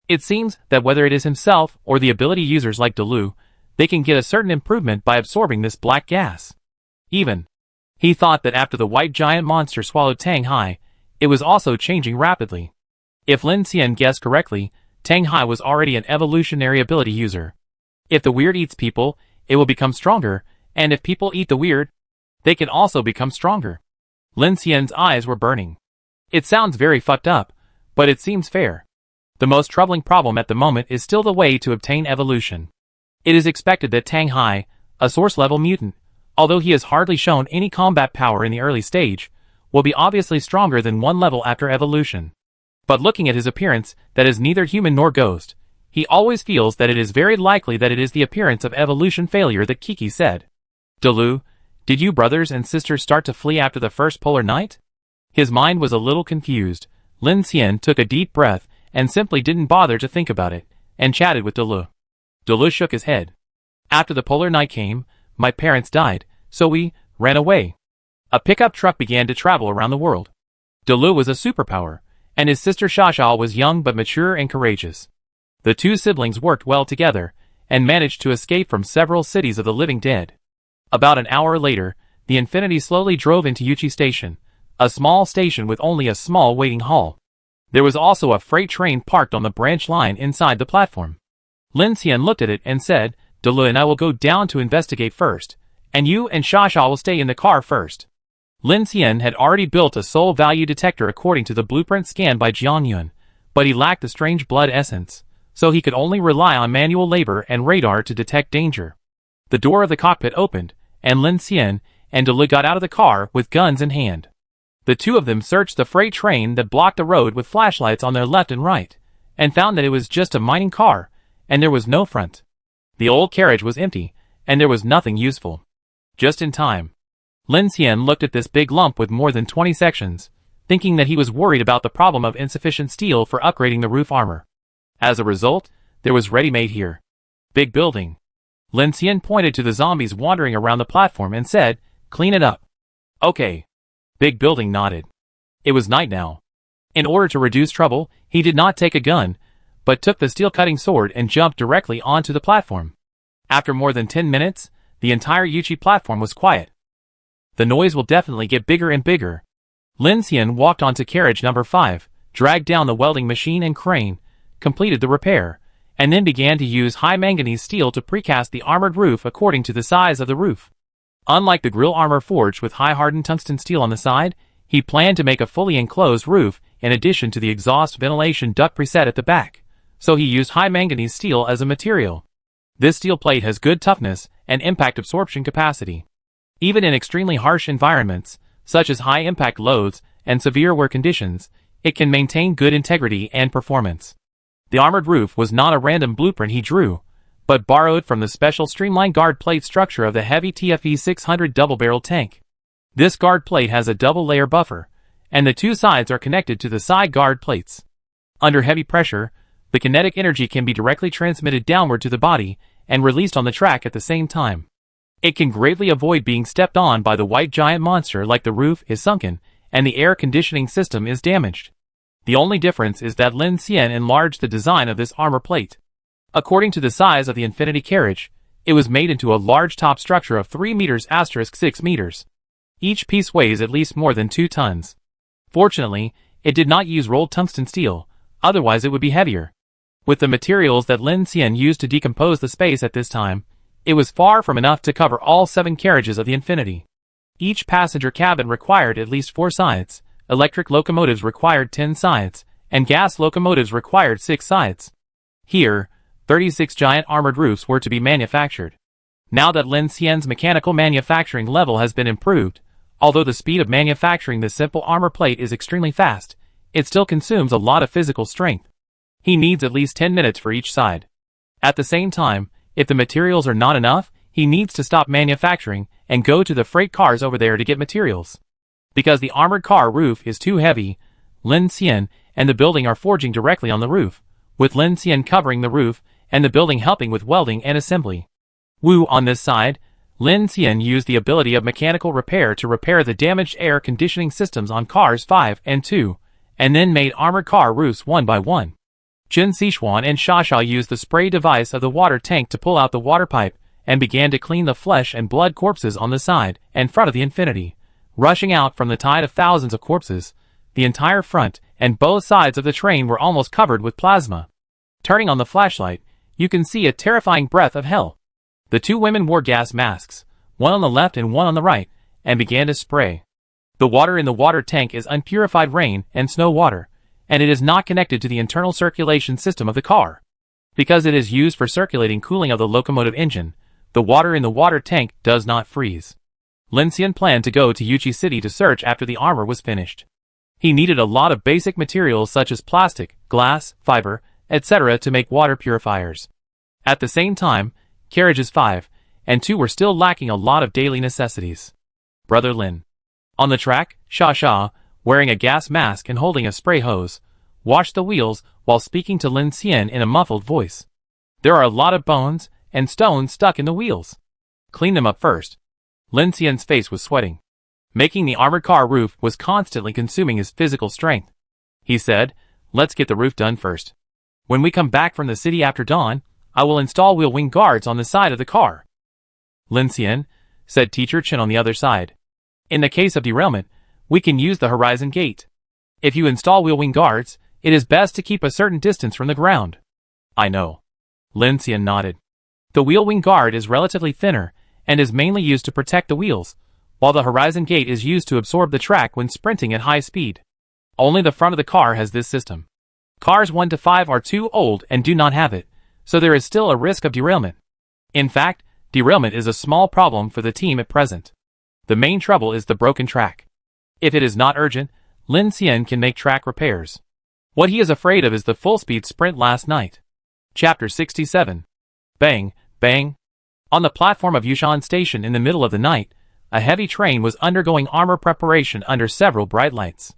It seems that whether it is himself or the ability users like Delu, they can get a certain improvement by absorbing this black gas. He thought that after the white giant monster swallowed Tang Hai, it was also changing rapidly. If Lin Xian guessed correctly, Tang Hai was already an evolutionary ability user. If the weird eats people, it will become stronger, and if people eat the weird, they can also become stronger. Lin Xian's eyes were burning. It sounds very fucked up, but it seems fair. The most troubling problem at the moment is still the way to obtain evolution. It is expected that Tang Hai, a source-level mutant, although he has hardly shown any combat power in the early stage, will be obviously stronger than 1 level after evolution. But looking at his appearance, that is neither human nor ghost, he always feels that it is very likely that it is the appearance of evolution failure that Kiki said. Delu, did you brothers and sisters start to flee after the first polar night? His mind was a little confused. Lin Xian took a deep breath and simply didn't bother to think about it, and chatted with Delu. Delu shook his head. After the polar night came, my parents died, so we ran away. A pickup truck began to travel around the world. Delu was a superpower, and his sister Shasha was young but mature and courageous. The two siblings worked well together, and managed to escape from several cities of the living dead. About an hour later, the Infinity slowly drove into Yuchi Station, a small station with only a small waiting hall. There was also a freight train parked on the branch line inside the platform. Lin Xian looked at it and said, "Delu and I will go down to investigate first, and you and Shasha will stay in the car first." Lin Xian had already built a soul value detector according to the blueprint scanned by Jiangyun, but he lacked the strange blood essence, so he could only rely on manual labor and radar to detect danger. The door of the cockpit opened, and Lin Xian and Delu got out of the car with guns in hand. The two of them searched the freight train that blocked the road with flashlights on their left and right, and found that it was just a mining car, and there was no front. The old carriage was empty, and there was nothing useful. Just in time. Lin Xian looked at this big lump with more than 20 sections, thinking that he was worried about the problem of insufficient steel for upgrading the roof armor. As a result, there was ready-made here. Big building. Lin Xian pointed to the zombies wandering around the platform and said, "Clean it up." "Okay." Big building nodded. It was night now. In order to reduce trouble, he did not take a gun, but took the steel-cutting sword and jumped directly onto the platform. After more than 10 minutes, the entire Yuchi platform was quiet. The noise will definitely get bigger and bigger. Lin Xian walked onto carriage number 5, dragged down the welding machine and crane, completed the repair, and then began to use high manganese steel to precast the armored roof according to the size of the roof. Unlike the grill armor forged with high-hardened tungsten steel on the side, he planned to make a fully enclosed roof in addition to the exhaust ventilation duct preset at the back, so he used high manganese steel as a material. This steel plate has good toughness and impact absorption capacity. Even in extremely harsh environments, such as high impact loads and severe wear conditions, it can maintain good integrity and performance. The armored roof was not a random blueprint he drew, but borrowed from the special streamlined guard plate structure of the heavy TFE 600 double-barreled tank. This guard plate has a double-layer buffer, and the two sides are connected to the side guard plates. Under heavy pressure, the kinetic energy can be directly transmitted downward to the body and released on the track at the same time. It can greatly avoid being stepped on by the white giant monster like the roof is sunken and the air conditioning system is damaged. The only difference is that Lin Xian enlarged the design of this armor plate. According to the size of the Infinity carriage, it was made into a large top structure of 3 meters * 6 meters. Each piece weighs at least more than 2 tons. Fortunately, it did not use rolled tungsten steel, otherwise it would be heavier. With the materials that Lin Xian used to decompose the space at this time, it was far from enough to cover all 7 carriages of the Infinity. Each passenger cabin required at least 4 sides, electric locomotives required 10 sides, and gas locomotives required 6 sides. Here, 36 giant armored roofs were to be manufactured. Now that Lin Xian's mechanical manufacturing level has been improved, although the speed of manufacturing this simple armor plate is extremely fast, it still consumes a lot of physical strength. He needs at least 10 minutes for each side. At the same time, if the materials are not enough, he needs to stop manufacturing and go to the freight cars over there to get materials. Because the armored car roof is too heavy, Lin Xian and the building are forging directly on the roof, with Lin Xian covering the roof and the building helping with welding and assembly. Wu on this side, Lin Xian used the ability of mechanical repair to repair the damaged air conditioning systems on cars 5 and 2, and then made armored car roofs one by one. Jin Sichuan and Xia used the spray device of the water tank to pull out the water pipe and began to clean the flesh and blood corpses on the side and front of the Infinity. Rushing out from the tide of thousands of corpses, the entire front and both sides of the train were almost covered with plasma. Turning on the flashlight, you can see a terrifying breath of hell. The 2 women wore gas masks, one on the left and one on the right, and began to spray. The water in the water tank is unpurified rain and snow water, and it is not connected to the internal circulation system of the car. Because it is used for circulating cooling of the locomotive engine, the water in the water tank does not freeze. Lin Xian planned to go to Yuchi City to search after the armor was finished. He needed a lot of basic materials such as plastic, glass, fiber, etc. to make water purifiers. At the same time, carriages 5 and 2 were still lacking a lot of daily necessities. Brother Lin. On the track, Xia, wearing a gas mask and holding a spray hose, washed the wheels while speaking to Lin Xian in a muffled voice. There are a lot of bones and stones stuck in the wheels. Clean them up first. Lin Xian's face was sweating. Making the armored car roof was constantly consuming his physical strength. He said, "Let's get the roof done first. When we come back from the city after dawn, I will install wheel wing guards on the side of the car." Lin Xian, said Teacher Chen on the other side. "In the case of derailment, we can use the horizon gate. If you install wheel wing guards, it is best to keep a certain distance from the ground." "I know." Lin Xian nodded. The wheel wing guard is relatively thinner and is mainly used to protect the wheels, while the horizon gate is used to absorb the track when sprinting at high speed. Only the front of the car has this system. Cars 1 to 5 are too old and do not have it, so there is still a risk of derailment. In fact, derailment is a small problem for the team at present. The main trouble is the broken track. If it is not urgent, Lin Xian can make track repairs. What he is afraid of is the full-speed sprint last night. Chapter 67. Bang, bang. On the platform of Yushan Station in the middle of the night, a heavy train was undergoing armor preparation under several bright lights.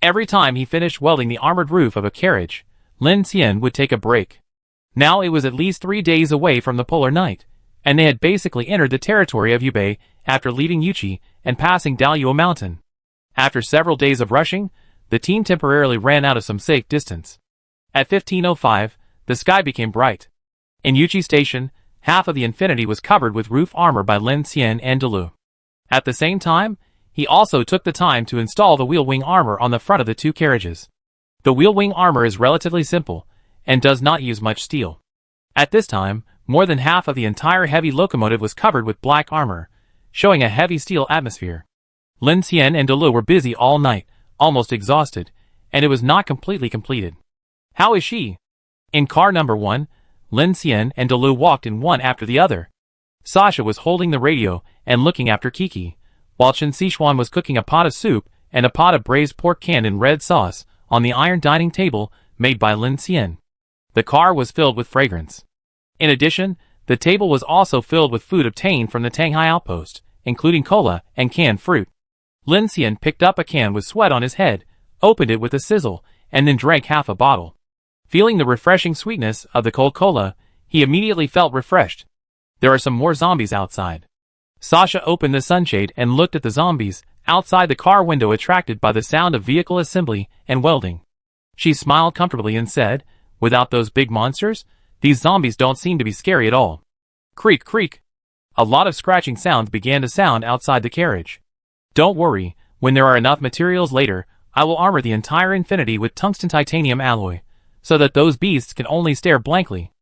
Every time he finished welding the armored roof of a carriage, Lin Xian would take a break. Now it was at least 3 days away from the polar night, and they had basically entered the territory of Yubei after leaving Yuchi and passing Daluo Mountain. After several days of rushing, the team temporarily ran out of some safe distance. At 15:05, the sky became bright. In Yuchi Station, half of the Infinity was covered with roof armor by Lin Xian and Dalu. At the same time, he also took the time to install the wheel wing armor on the front of the 2 carriages. The wheel wing armor is relatively simple and does not use much steel. At this time, more than half of the entire heavy locomotive was covered with black armor, showing a heavy steel atmosphere. Lin Xian and Dalu were busy all night, almost exhausted, and it was not completely completed. "How is she?" In car number 1, Lin Xian and Dalu walked in one after the other. Sasha was holding the radio and looking after Kiki, while Chen Sichuan was cooking a pot of soup and a pot of braised pork canned in red sauce on the iron dining table made by Lin Xian. The car was filled with fragrance. In addition, the table was also filled with food obtained from the Tanghai outpost, including cola and canned fruit. Lin Xian picked up a can with sweat on his head, opened it with a sizzle, and then drank half a bottle. Feeling the refreshing sweetness of the cold cola, he immediately felt refreshed. There are some more zombies outside. Sasha opened the sunshade and looked at the zombies outside the car window, attracted by the sound of vehicle assembly and welding. She smiled comfortably and said, "Without those big monsters, these zombies don't seem to be scary at all." Creak, creak. A lot of scratching sounds began to sound outside the carriage. "Don't worry, when there are enough materials later, I will armor the entire Infinity with tungsten titanium alloy, so that those beasts can only stare blankly,"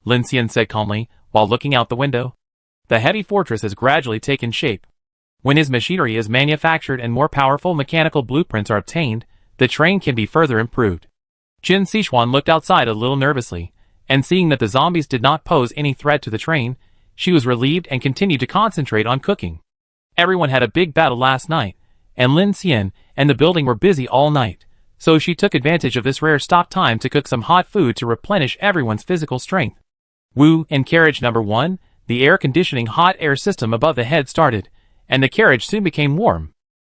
Lin Xian said calmly, while looking out the window. The heavy fortress has gradually taken shape. When his machinery is manufactured and more powerful mechanical blueprints are obtained, the train can be further improved. Qin Sichuan looked outside a little nervously, and seeing that the zombies did not pose any threat to the train, she was relieved and continued to concentrate on cooking. Everyone had a big battle last night, and Lin Xian and the building were busy all night, so she took advantage of this rare stop time to cook some hot food to replenish everyone's physical strength. Woo! In carriage number 1, the air conditioning hot air system above the head started, and the carriage soon became warm.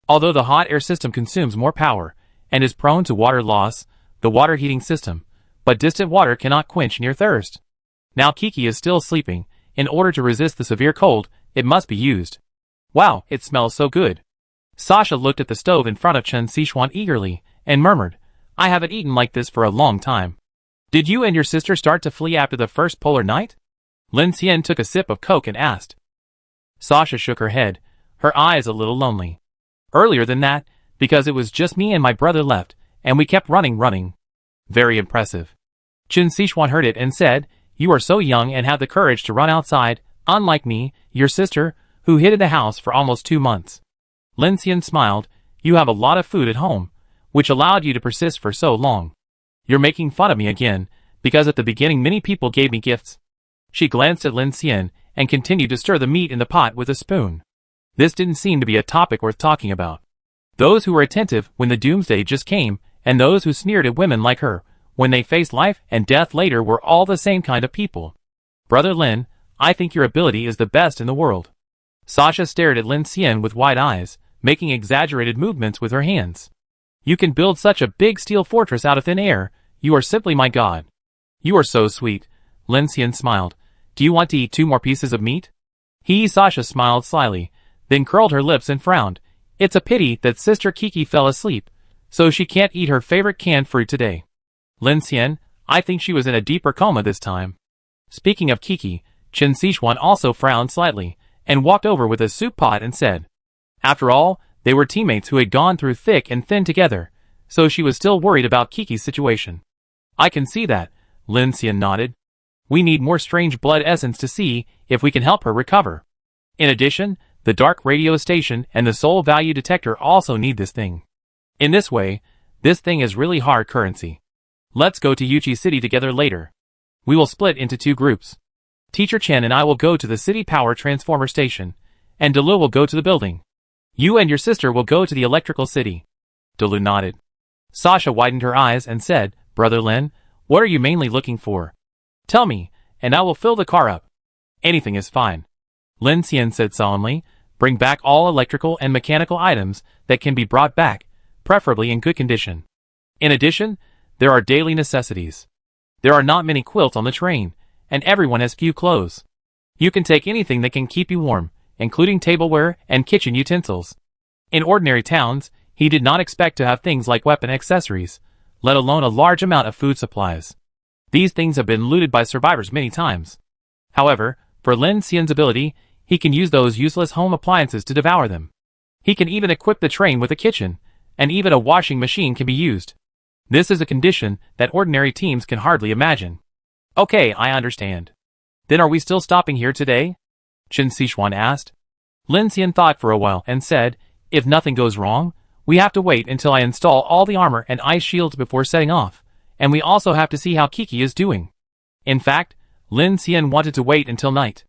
Although the hot air system consumes more power and is prone to water loss, the water heating system, but distant water cannot quench near thirst. Now Kiki is still sleeping. In order to resist the severe cold, it must be used. Wow, it smells so good. Sasha looked at the stove in front of Qin Sichuan eagerly and murmured, "I haven't eaten like this for a long time." "Did you and your sister start to flee after the first polar night?" Lin Xian took a sip of Coke and asked. Sasha shook her head, her eyes a little lonely. "Earlier than that, because it was just me and my brother left, and we kept running. Very impressive." Qin Sichuan heard it and said, "You are so young and have the courage to run outside, unlike me, your sister, who hid in the house for almost 2 months. Lin Xian smiled, "You have a lot of food at home, which allowed you to persist for so long. You're making fun of me again, because at the beginning many people gave me gifts." She glanced at Lin Xian and continued to stir the meat in the pot with a spoon. This didn't seem to be a topic worth talking about. Those who were attentive when the Doomsday just came, and those who sneered at women like her, when they faced life and death later, were all the same kind of people. "Brother Lin, I think your ability is the best in the world." Sasha stared at Lin Xian with wide eyes, making exaggerated movements with her hands. "You can build such a big steel fortress out of thin air. You are simply my god." "You are so sweet," Lin Xian smiled. "Do you want to eat 2 more pieces of meat?" Sasha smiled slyly, then curled her lips and frowned. "It's a pity that Sister Kiki fell asleep, so she can't eat her favorite canned fruit today." "Lin Xian, I think she was in a deeper coma this time." Speaking of Kiki, Qin Sichuan also frowned slightly, and walked over with a soup pot and said, "After all, they were teammates who had gone through thick and thin together, so she was still worried about Kiki's situation." "I can see that," Lin Xian nodded. "We need more strange blood essence to see if we can help her recover. In addition, the dark radio station and the soul value detector also need this thing. In this way, this thing is really hard currency. Let's go to Yuchi City together later. We will split into 2 groups. Teacher Chen and I will go to the city power transformer station, and Delu will go to the building. You and your sister will go to the electrical city." Delu nodded. Sasha widened her eyes and said, "Brother Lin, what are you mainly looking for? Tell me, and I will fill the car up." "Anything is fine," Lin Xian said solemnly. "Bring back all electrical and mechanical items that can be brought back, preferably in good condition. In addition, there are daily necessities. There are not many quilts on the train, and everyone has few clothes. You can take anything that can keep you warm, including tableware and kitchen utensils." In ordinary towns, he did not expect to have things like weapon accessories, let alone a large amount of food supplies. These things have been looted by survivors many times. However, for Lin Xian's ability, he can use those useless home appliances to devour them. He can even equip the train with a kitchen, and even a washing machine can be used. This is a condition that ordinary teams can hardly imagine. "Okay, I understand. Then are we still stopping here today?" Qin Sichuan asked. Lin Xian thought for a while and said, "If nothing goes wrong, we have to wait until I install all the armor and ice shields before setting off, and we also have to see how Kiki is doing." In fact, Lin Xian wanted to wait until night.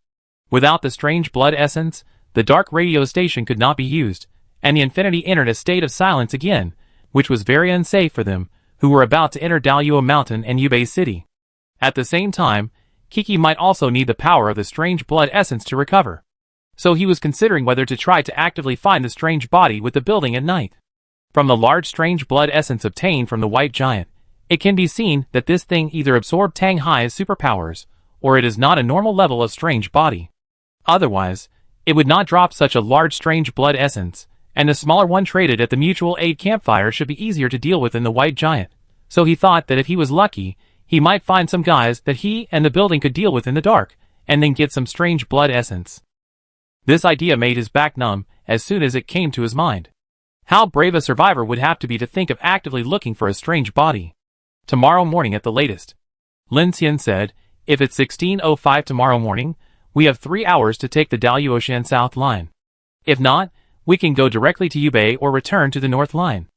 Without the strange blood essence, the dark radio station could not be used, and the Infinity entered a state of silence again, which was very unsafe for them, who were about to enter Daluo Mountain and Yubei City. At the same time, Kiki might also need the power of the strange blood essence to recover. So he was considering whether to try to actively find the strange body with the building at night. From the large strange blood essence obtained from the white giant, it can be seen that this thing either absorbed Tang Hai's superpowers, or it is not a normal level of strange body. Otherwise, it would not drop such a large strange blood essence, and the smaller one traded at the mutual aid campfire should be easier to deal with than the white giant. So he thought that if he was lucky, he might find some guys that he and the building could deal with in the dark, and then get some strange blood essence. This idea made his back numb as soon as it came to his mind. How brave a survivor would have to be to think of actively looking for a strange body. Tomorrow morning at the latest. Lin Xian said, if it's 16:05 tomorrow morning, we have 3 hours to take the Daluoshan South Line. If not, we can go directly to Yubei or return to the North Line.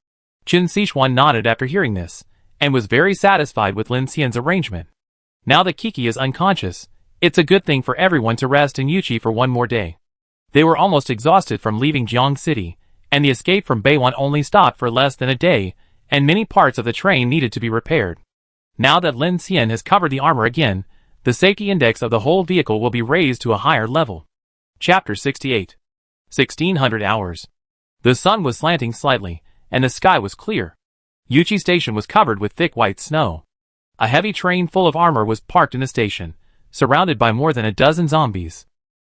Qin Sichuan nodded after hearing this, and was very satisfied with Lin Xian's arrangement. Now that Kiki is unconscious, it's a good thing for everyone to rest in Yuchi for one more day. They were almost exhausted from leaving Jiang City, and the escape from Beiwan only stopped for less than a day, and many parts of the train needed to be repaired. Now that Lin Xian has covered the armor again, the safety index of the whole vehicle will be raised to a higher level. Chapter 68. 1600 hours. The sun was slanting slightly, and the sky was clear. Yuchi Station was covered with thick white snow. A heavy train full of armor was parked in the station, surrounded by more than a dozen zombies.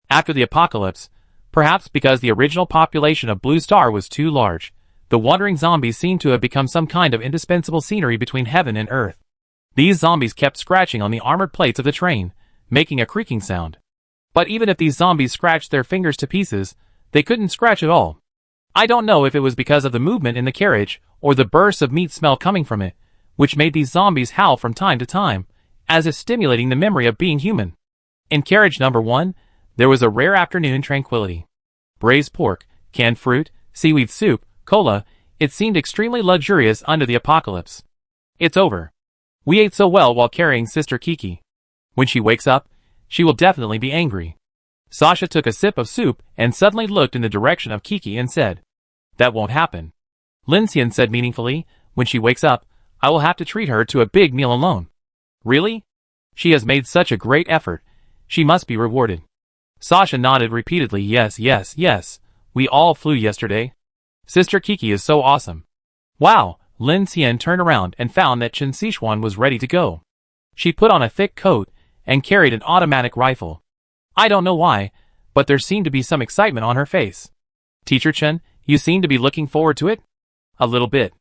After the apocalypse, perhaps because the original population of Blue Star was too large, the wandering zombies seemed to have become some kind of indispensable scenery between heaven and earth. These zombies kept scratching on the armored plates of the train, making a creaking sound. But even if these zombies scratched their fingers to pieces, they couldn't scratch at all. I don't know if it was because of the movement in the carriage, or the bursts of meat smell coming from it, which made these zombies howl from time to time, as if stimulating the memory of being human. In carriage number 1, there was a rare afternoon tranquility. Braised pork, canned fruit, seaweed soup, cola, it seemed extremely luxurious under the apocalypse. It's over. We ate so well while carrying Sister Kiki. When she wakes up, she will definitely be angry. Sasha took a sip of soup and suddenly looked in the direction of Kiki and said, that won't happen. Lin Xian said meaningfully, when she wakes up, I will have to treat her to a big meal alone. Really? She has made such a great effort. She must be rewarded. Sasha nodded repeatedly, yes, yes, yes. We all flew yesterday. Sister Kiki is so awesome. Wow, Lin Xian turned around and found that Qin Sichuan was ready to go. She put on a thick coat and carried an automatic rifle. I don't know why, but there seemed to be some excitement on her face. Teacher Chen, you seem to be looking forward to it? A little bit.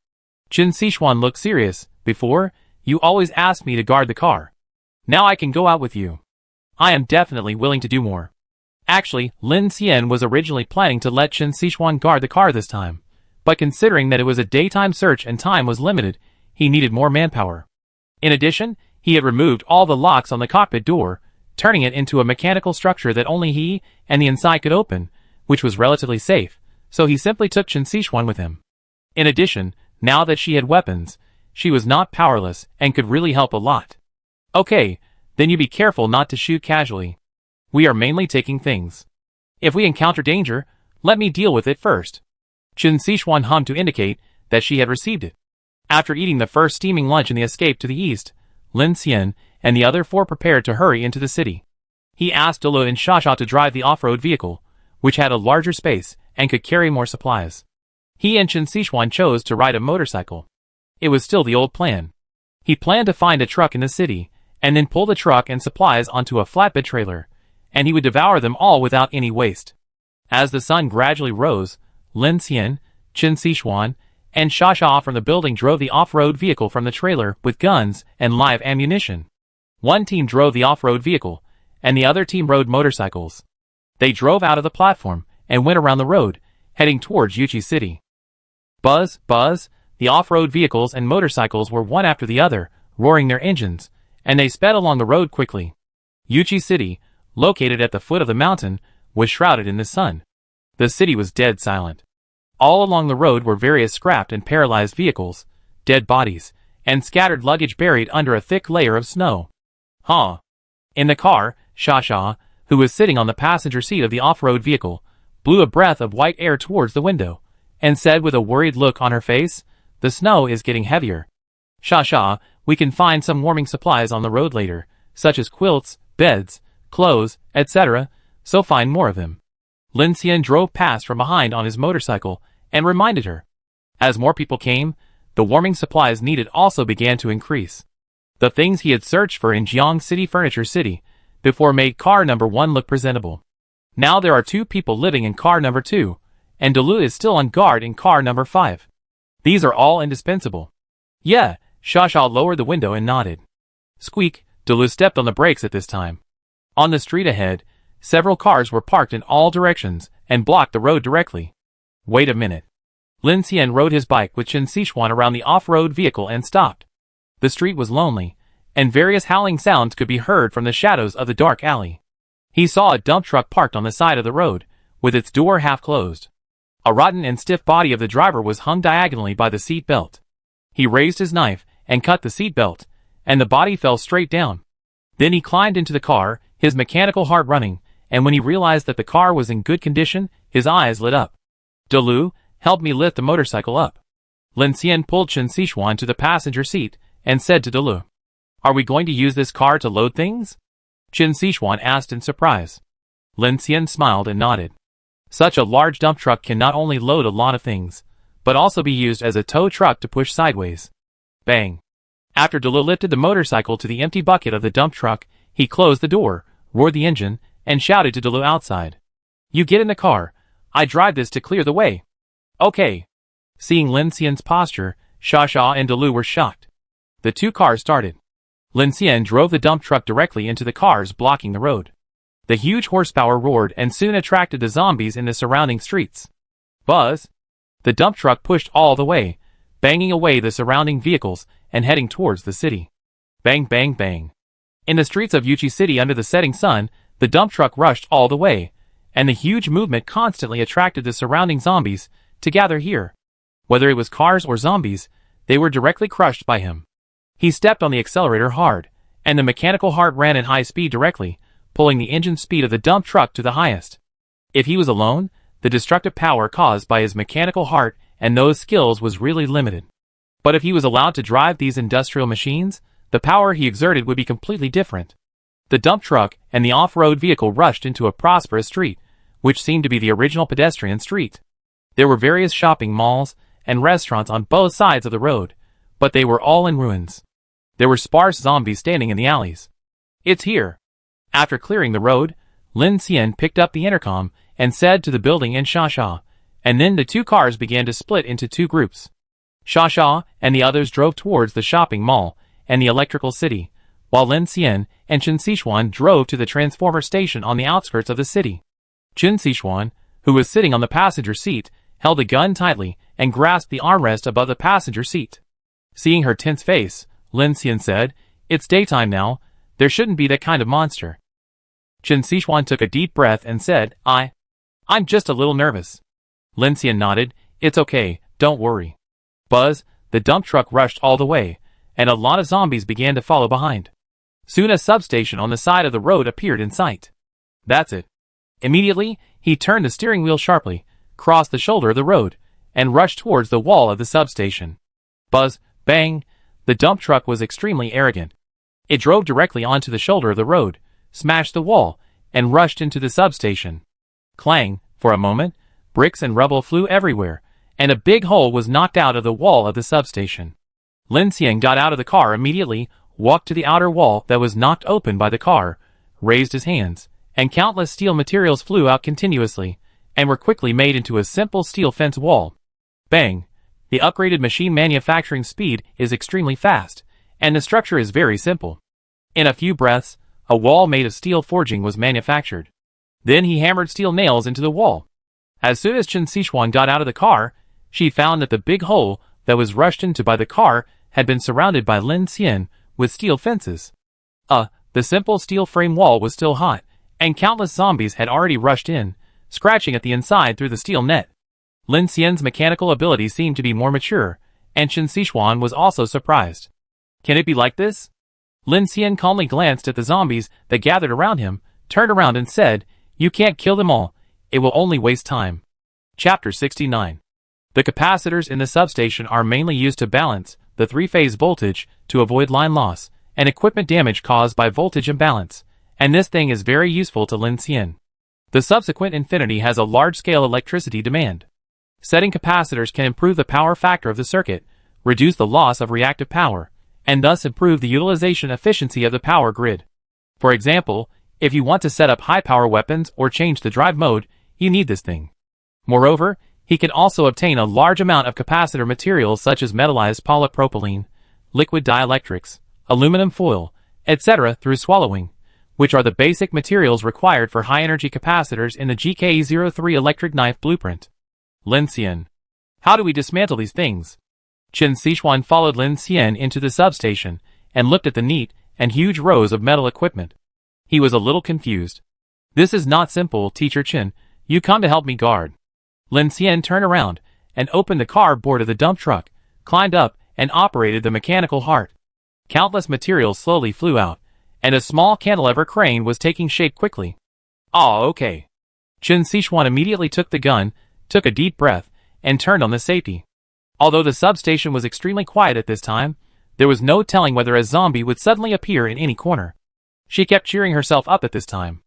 Qin Sichuan looked serious. Before, you always asked me to guard the car. Now I can go out with you. I am definitely willing to do more. Actually, Lin Xian was originally planning to let Qin Sichuan guard the car this time, but considering that it was a daytime search and time was limited, he needed more manpower. In addition, he had removed all the locks on the cockpit door, turning it into a mechanical structure that only he and the inside could open, which was relatively safe, so he simply took Qin Sichuan with him. In addition, now that she had weapons, she was not powerless and could really help a lot. Okay, then you be careful not to shoot casually. We are mainly taking things. If we encounter danger, let me deal with it first. Qin Sichuan hummed to indicate that she had received it. After eating the first steaming lunch in the escape to the east, Lin Xian and the other 4 prepared to hurry into the city. He asked Dolo and Shasha to drive the off-road vehicle, which had a larger space and could carry more supplies. He and Qin Sichuan chose to ride a motorcycle. It was still the old plan. He planned to find a truck in the city, and then pull the truck and supplies onto a flatbed trailer, and he would devour them all without any waste. As the sun gradually rose, Lin Xian, Qin Sichuan, and Shasha from the building drove the off-road vehicle from the trailer with guns and live ammunition. One team drove the off-road vehicle, and the other team rode motorcycles. They drove out of the platform and went around the road, heading towards Yuchi City. Buzz, buzz, the off-road vehicles and motorcycles were one after the other, roaring their engines, and they sped along the road quickly. Yuchi City, located at the foot of the mountain, was shrouded in the sun. The city was dead silent. All along the road were various scrapped and paralyzed vehicles, dead bodies, and scattered luggage buried under a thick layer of snow. Huh. In the car, Shasha, who was sitting on the passenger seat of the off-road vehicle, blew a breath of white air towards the window, and said with a worried look on her face, "The snow is getting heavier. Shasha, we can find some warming supplies on the road later, such as quilts, beds, clothes, etc., so find more of them." Lin Xian drove past from behind on his motorcycle and reminded her. As more people came, the warming supplies needed also began to increase. The things he had searched for in Jiang City Furniture City before made car number 1 look presentable. Now there are 2 people living in car number 2, and Delu is still on guard in car number 5. These are all indispensable. Yeah, Shasha lowered the window and nodded. Squeak, Delu stepped on the brakes at this time. On the street ahead, several cars were parked in all directions and blocked the road directly. Wait a minute. Lin Xian rode his bike with Chen Sichuan around the off-road vehicle and stopped. The street was lonely, and various howling sounds could be heard from the shadows of the dark alley. He saw a dump truck parked on the side of the road, with its door half closed. A rotten and stiff body of the driver was hung diagonally by the seat belt. He raised his knife and cut the seat belt, and the body fell straight down. Then he climbed into the car, his mechanical heart running, and when he realized that the car was in good condition, his eyes lit up. Delu, help me lift the motorcycle up. Lin Xian pulled Chen Sichuan to the passenger seat and said to Delu, Are we going to use this car to load things? Chen Sichuan asked in surprise. Lin Xian smiled and nodded. Such a large dump truck can not only load a lot of things, but also be used as a tow truck to push sideways. Bang. After Delu lifted the motorcycle to the empty bucket of the dump truck, he closed the door, roared the engine, and shouted to Delu outside. You get in the car. I drive this to clear the way. Okay. Seeing Lin Xian's posture, Shasha and Delu were shocked. The 2 cars started. Lin Xian drove the dump truck directly into the cars blocking the road. The huge horsepower roared and soon attracted the zombies in the surrounding streets. Buzz! The dump truck pushed all the way, banging away the surrounding vehicles and heading towards the city. Bang bang bang. In the streets of Yuchi City under the setting sun, the dump truck rushed all the way, and the huge movement constantly attracted the surrounding zombies to gather here. Whether it was cars or zombies, they were directly crushed by him. He stepped on the accelerator hard, and the mechanical heart ran at high speed directly, pulling the engine speed of the dump truck to the highest. If he was alone, the destructive power caused by his mechanical heart and those skills was really limited. But if he was allowed to drive these industrial machines, the power he exerted would be completely different. The dump truck and the off-road vehicle rushed into a prosperous street, which seemed to be the original pedestrian street. There were various shopping malls and restaurants on both sides of the road, but they were all in ruins. There were sparse zombies standing in the alleys. It's here. After clearing the road, Lin Xian picked up the intercom and said to the building and Shasha, and then the 2 cars began to split into 2 groups. Shasha and the others drove towards the shopping mall and the electrical city, while Lin Xian and Chen Sichuan drove to the transformer station on the outskirts of the city. Chen Sichuan, who was sitting on the passenger seat, held a gun tightly and grasped the armrest above the passenger seat. Seeing her tense face, Lin Xian said, It's daytime now, there shouldn't be that kind of monster. Chen Sichuan took a deep breath and said, I'm just a little nervous. Lin Xian nodded, It's okay, don't worry. Buzz, the dump truck rushed all the way, and a lot of zombies began to follow behind. Soon a substation on the side of the road appeared in sight. That's it. Immediately, he turned the steering wheel sharply, crossed the shoulder of the road, and rushed towards the wall of the substation. Buzz, bang! The dump truck was extremely arrogant. It drove directly onto the shoulder of the road, smashed the wall, and rushed into the substation. Clang! For a moment, bricks and rubble flew everywhere, and a big hole was knocked out of the wall of the substation. Lin Xian got out of the car immediately, walked to the outer wall that was knocked open by the car, raised his hands, and countless steel materials flew out continuously, and were quickly made into a simple steel fence wall. Bang! The upgraded machine manufacturing speed is extremely fast, and the structure is very simple. In a few breaths, a wall made of steel forging was manufactured. Then he hammered steel nails into the wall. As soon as Chen Sichuan got out of the car, she found that the big hole that was rushed into by the car had been surrounded by Lin Xian with steel fences. The simple steel frame wall was still hot, and countless zombies had already rushed in, scratching at the inside through the steel net. Lin Xian's mechanical ability seemed to be more mature, and Chen Sichuan was also surprised. Can it be like this? Lin Xian calmly glanced at the zombies that gathered around him, turned around and said, You can't kill them all, it will only waste time. Chapter 69. The capacitors in the substation are mainly used to balance the 3-phase voltage to avoid line loss and equipment damage caused by voltage imbalance, and this thing is very useful to Lin Xian. The subsequent infinity has a large-scale electricity demand. Setting capacitors can improve the power factor of the circuit, reduce the loss of reactive power, and thus improve the utilization efficiency of the power grid. For example, if you want to set up high-power weapons or change the drive mode, you need this thing. Moreover, he can also obtain a large amount of capacitor materials such as metallized polypropylene, liquid dielectrics, aluminum foil, etc. through swallowing, which are the basic materials required for high-energy capacitors in the GK03 electric knife blueprint. Lin Xian. How do we dismantle these things? Chen Sichuan followed Lin Xian into the substation and looked at the neat and huge rows of metal equipment. He was a little confused. This is not simple, Teacher Chen. You come to help me guard. Lin Xian turned around and opened the cardboard of the dump truck, climbed up, and operated the mechanical heart. Countless materials slowly flew out, and a small cantilever crane was taking shape quickly. Ah, okay. Chen Sichuan immediately took the gun, took a deep breath, and turned on the safety. Although the substation was extremely quiet at this time, there was no telling whether a zombie would suddenly appear in any corner. She kept cheering herself up at this time.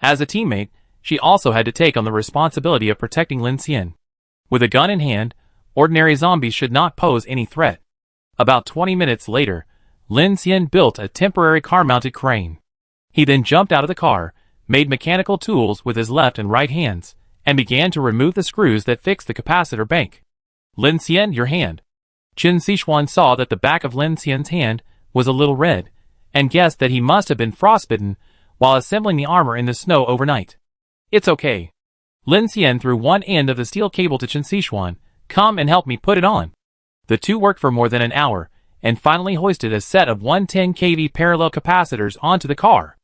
As a teammate, she also had to take on the responsibility of protecting Lin Xian. With a gun in hand, ordinary zombies should not pose any threat. About 20 minutes later, Lin Xian built a temporary car-mounted crane. He then jumped out of the car, made mechanical tools with his left and right hands, and began to remove the screws that fixed the capacitor bank. Lin Xian, your hand. Chen Sichuan saw that the back of Lin Xian's hand was a little red, and guessed that he must have been frostbitten while assembling the armor in the snow overnight. It's okay. Lin Xian threw one end of the steel cable to Chen Sichuan. Come and help me put it on. The two worked for more than an hour, and finally hoisted a set of 110 kV parallel capacitors onto the car.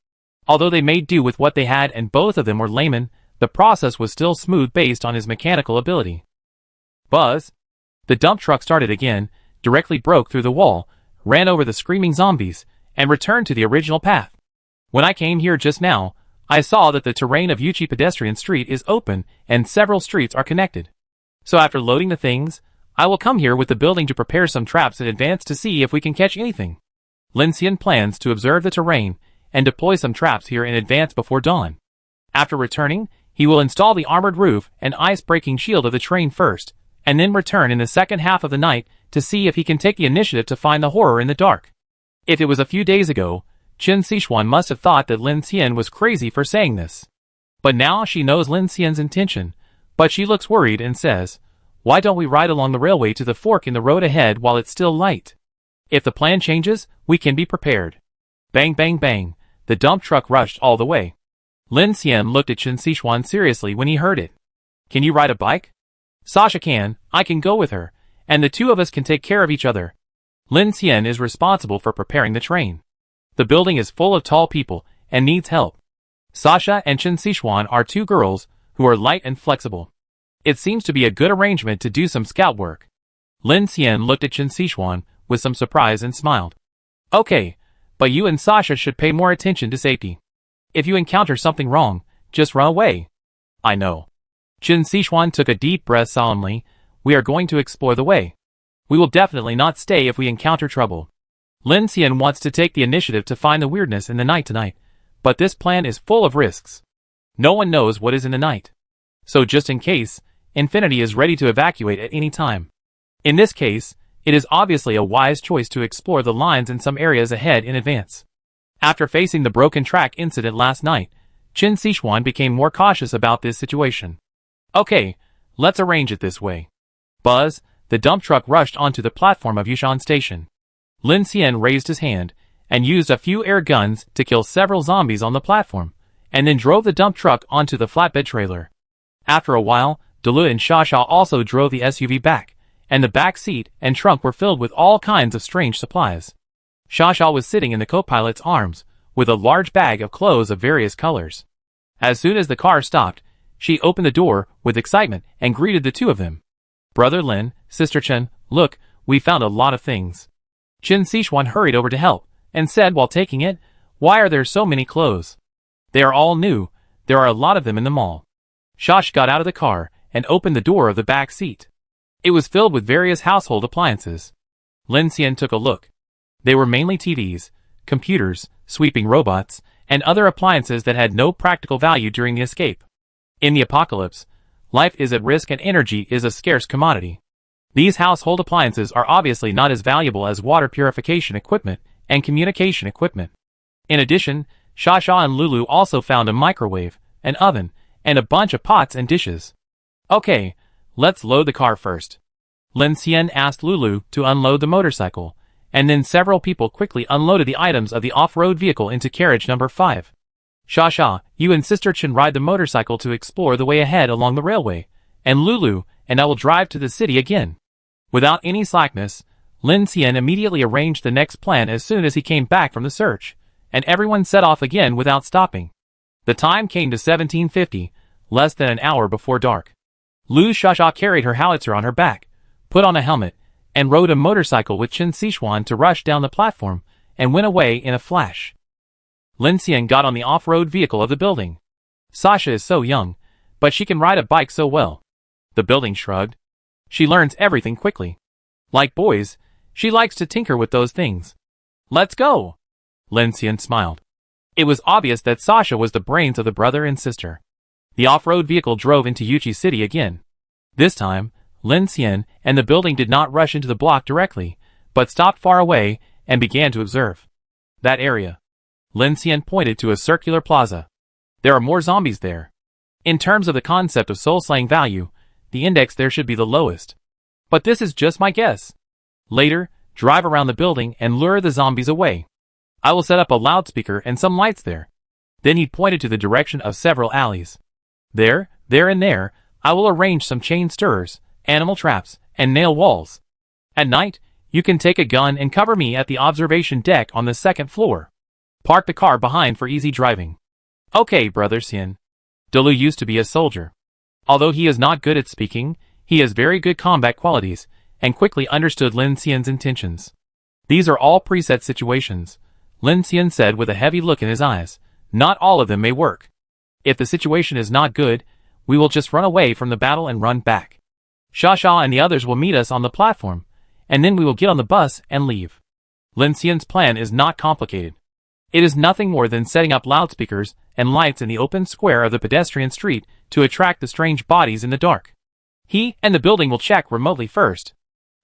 Although they made do with what they had and both of them were laymen, the process was still smooth based on his mechanical ability. Buzz! The dump truck started again, directly broke through the wall, ran over the screaming zombies, and returned to the original path. When I came here just now, I saw that the terrain of Yuchi Pedestrian Street is open and several streets are connected. So after loading the things, I will come here with the building to prepare some traps in advance to see if we can catch anything. Lin Xian plans to observe the terrain and deploy some traps here in advance before dawn. After returning, he will install the armored roof and ice-breaking shield of the train first, and then return in the second half of the night to see if he can take the initiative to find the horror in the dark. If it was a few days ago, Chen Sichuan must have thought that Lin Xian was crazy for saying this. But now she knows Lin Xian's intention, but she looks worried and says, "Why don't we ride along the railway to the fork in the road ahead while it's still light? If the plan changes, we can be prepared." Bang bang bang, the dump truck rushed all the way. Lin Xian looked at Chen Sichuan seriously when he heard it. "Can you ride a bike?" "Sasha can, I can go with her, and the two of us can take care of each other." Lin Xian is responsible for preparing the train. The building is full of tall people and needs help. Sasha and Chen Sichuan are two girls who are light and flexible. It seems to be a good arrangement to do some scout work. Lin Xian looked at Chen Sichuan with some surprise and smiled. "Okay, but you and Sasha should pay more attention to safety. If you encounter something wrong, just run away." "I know." Chen Sichuan took a deep breath solemnly. "We are going to explore the way. We will definitely not stay if we encounter trouble." Lin Xian wants to take the initiative to find the weirdness in the night tonight, but this plan is full of risks. No one knows what is in the night. So just in case, Infinity is ready to evacuate at any time. In this case, it is obviously a wise choice to explore the lines in some areas ahead in advance. After facing the broken track incident last night, Chen Sichuan became more cautious about this situation. "Okay, let's arrange it this way." Buzz, the dump truck rushed onto the platform of Yushan Station. Lin Xian raised his hand and used a few air guns to kill several zombies on the platform, and then drove the dump truck onto the flatbed trailer. After a while, Delu and Shasha also drove the SUV back, and the back seat and trunk were filled with all kinds of strange supplies. Shasha was sitting in the co-pilot's arms, with a large bag of clothes of various colors. As soon as the car stopped, she opened the door with excitement and greeted the two of them. "Brother Lin, Sister Chen, look, we found a lot of things." Chen Sichuan hurried over to help, and said while taking it, "Why are there so many clothes?" "They are all new, there are a lot of them in the mall." Shash got out of the car, and opened the door of the back seat. It was filled with various household appliances. Lin Xian took a look. They were mainly TVs, computers, sweeping robots, and other appliances that had no practical value during the escape. In the apocalypse, life is at risk and energy is a scarce commodity. These household appliances are obviously not as valuable as water purification equipment and communication equipment. In addition, Shasha and Lulu also found a microwave, an oven, and a bunch of pots and dishes. Okay, let's load the car first. Lin Xian asked Lulu to unload the motorcycle, and then several people quickly unloaded the items of the off-road vehicle into carriage number 5. Shasha, you and Sister Chen ride the motorcycle to explore the way ahead along the railway, and Lulu and I will drive to the city again. Without any slackness, Lin Xian immediately arranged the next plan as soon as he came back from the search, and everyone set off again without stopping. The time came to 1750, less than an hour before dark. Lu Shasha carried her howitzer on her back, put on a helmet, and rode a motorcycle with Chen Sichuan to rush down the platform, and went away in a flash. Lin Xian got on the off-road vehicle of the building. Sasha is so young, but she can ride a bike so well. The building shrugged. She learns everything quickly. Like boys, she likes to tinker with those things. Let's go! Lin Xian smiled. It was obvious that Sasha was the brains of the brother and sister. The off-road vehicle drove into Yuchi City again. This time, Lin Xian and the building did not rush into the block directly, but stopped far away and began to observe. That area. Lin Xian pointed to a circular plaza. There are more zombies there. In terms of the concept of soul-slaying value, the index there should be the lowest. But this is just my guess. Later, drive around the building and lure the zombies away. I will set up a loudspeaker and some lights there. Then he pointed to the direction of several alleys. There, and there, I will arrange some chain stirrers, animal traps, and nail walls. At night, you can take a gun and cover me at the observation deck on the 2nd floor. Park the car behind for easy driving. Okay, Brother Xian. Delu used to be a soldier. Although he is not good at speaking, he has very good combat qualities, and quickly understood Lin Xian's intentions. These are all preset situations, Lin Xian said with a heavy look in his eyes. Not all of them may work. If the situation is not good, we will just run away from the battle and run back. Shasha and the others will meet us on the platform, and then we will get on the bus and leave. Lin Xian's plan is not complicated. It is nothing more than setting up loudspeakers and lights in the open square of the pedestrian street to attract the strange bodies in the dark. He and the building will check remotely first.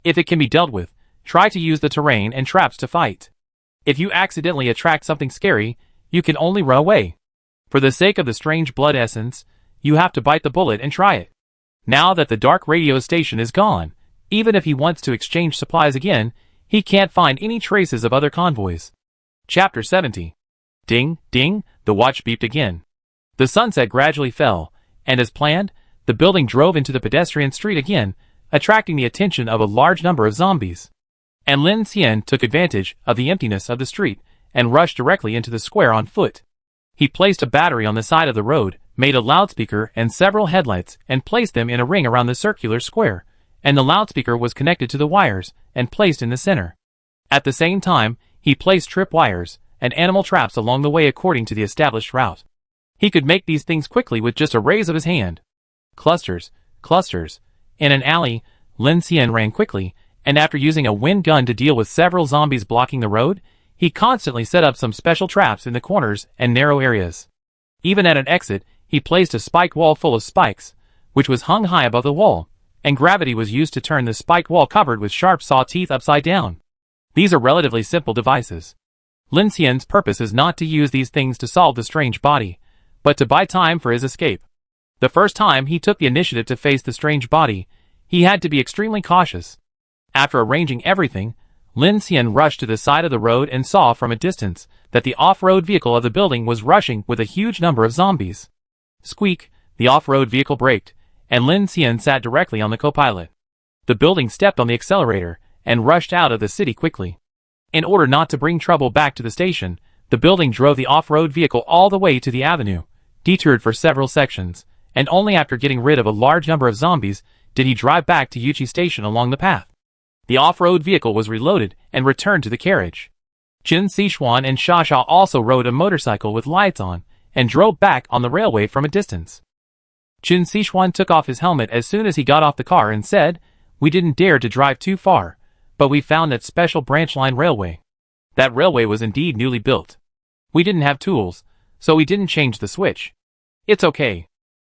If it can be dealt with, try to use the terrain and traps to fight. If you accidentally attract something scary, you can only run away. For the sake of the strange blood essence, you have to bite the bullet and try it. Now that the dark radio station is gone, even if he wants to exchange supplies again, he can't find any traces of other convoys. Chapter 70. Ding, ding, the watch beeped again. The sunset gradually fell, and as planned, the building drove into the pedestrian street again, attracting the attention of a large number of zombies. And Lin Xian took advantage of the emptiness of the street and rushed directly into the square on foot. He placed a battery on the side of the road, made a loudspeaker and several headlights and placed them in a ring around the circular square, and the loudspeaker was connected to the wires and placed in the center. At the same time, he placed tripwires and animal traps along the way according to the established route. He could make these things quickly with just a raise of his hand. Clusters, clusters. In an alley, Lin Xian ran quickly, and after using a wind gun to deal with several zombies blocking the road, he constantly set up some special traps in the corners and narrow areas. Even at an exit, he placed a spike wall full of spikes, which was hung high above the wall, and gravity was used to turn the spike wall covered with sharp saw teeth upside down. These are relatively simple devices. Lin Xian's purpose is not to use these things to solve the strange body, but to buy time for his escape. The first time he took the initiative to face the strange body, he had to be extremely cautious. After arranging everything, Lin Xian rushed to the side of the road and saw from a distance that the off-road vehicle of the building was rushing with a huge number of zombies. Squeak, the off-road vehicle braked, and Lin Xian sat directly on the co-pilot. The building stepped on the accelerator and rushed out of the city quickly. In order not to bring trouble back to the station, the building drove the off-road vehicle all the way to the avenue, detoured for several sections, and only after getting rid of a large number of zombies did he drive back to Yuchi Station along the path. The off-road vehicle was reloaded and returned to the carriage. Chen Sichuan and Shasha also rode a motorcycle with lights on and drove back on the railway from a distance. Chen Sichuan took off his helmet as soon as he got off the car and said, "We didn't dare to drive too far, but we found that special branch line railway. That railway was indeed newly built. We didn't have tools, so we didn't change the switch. It's okay.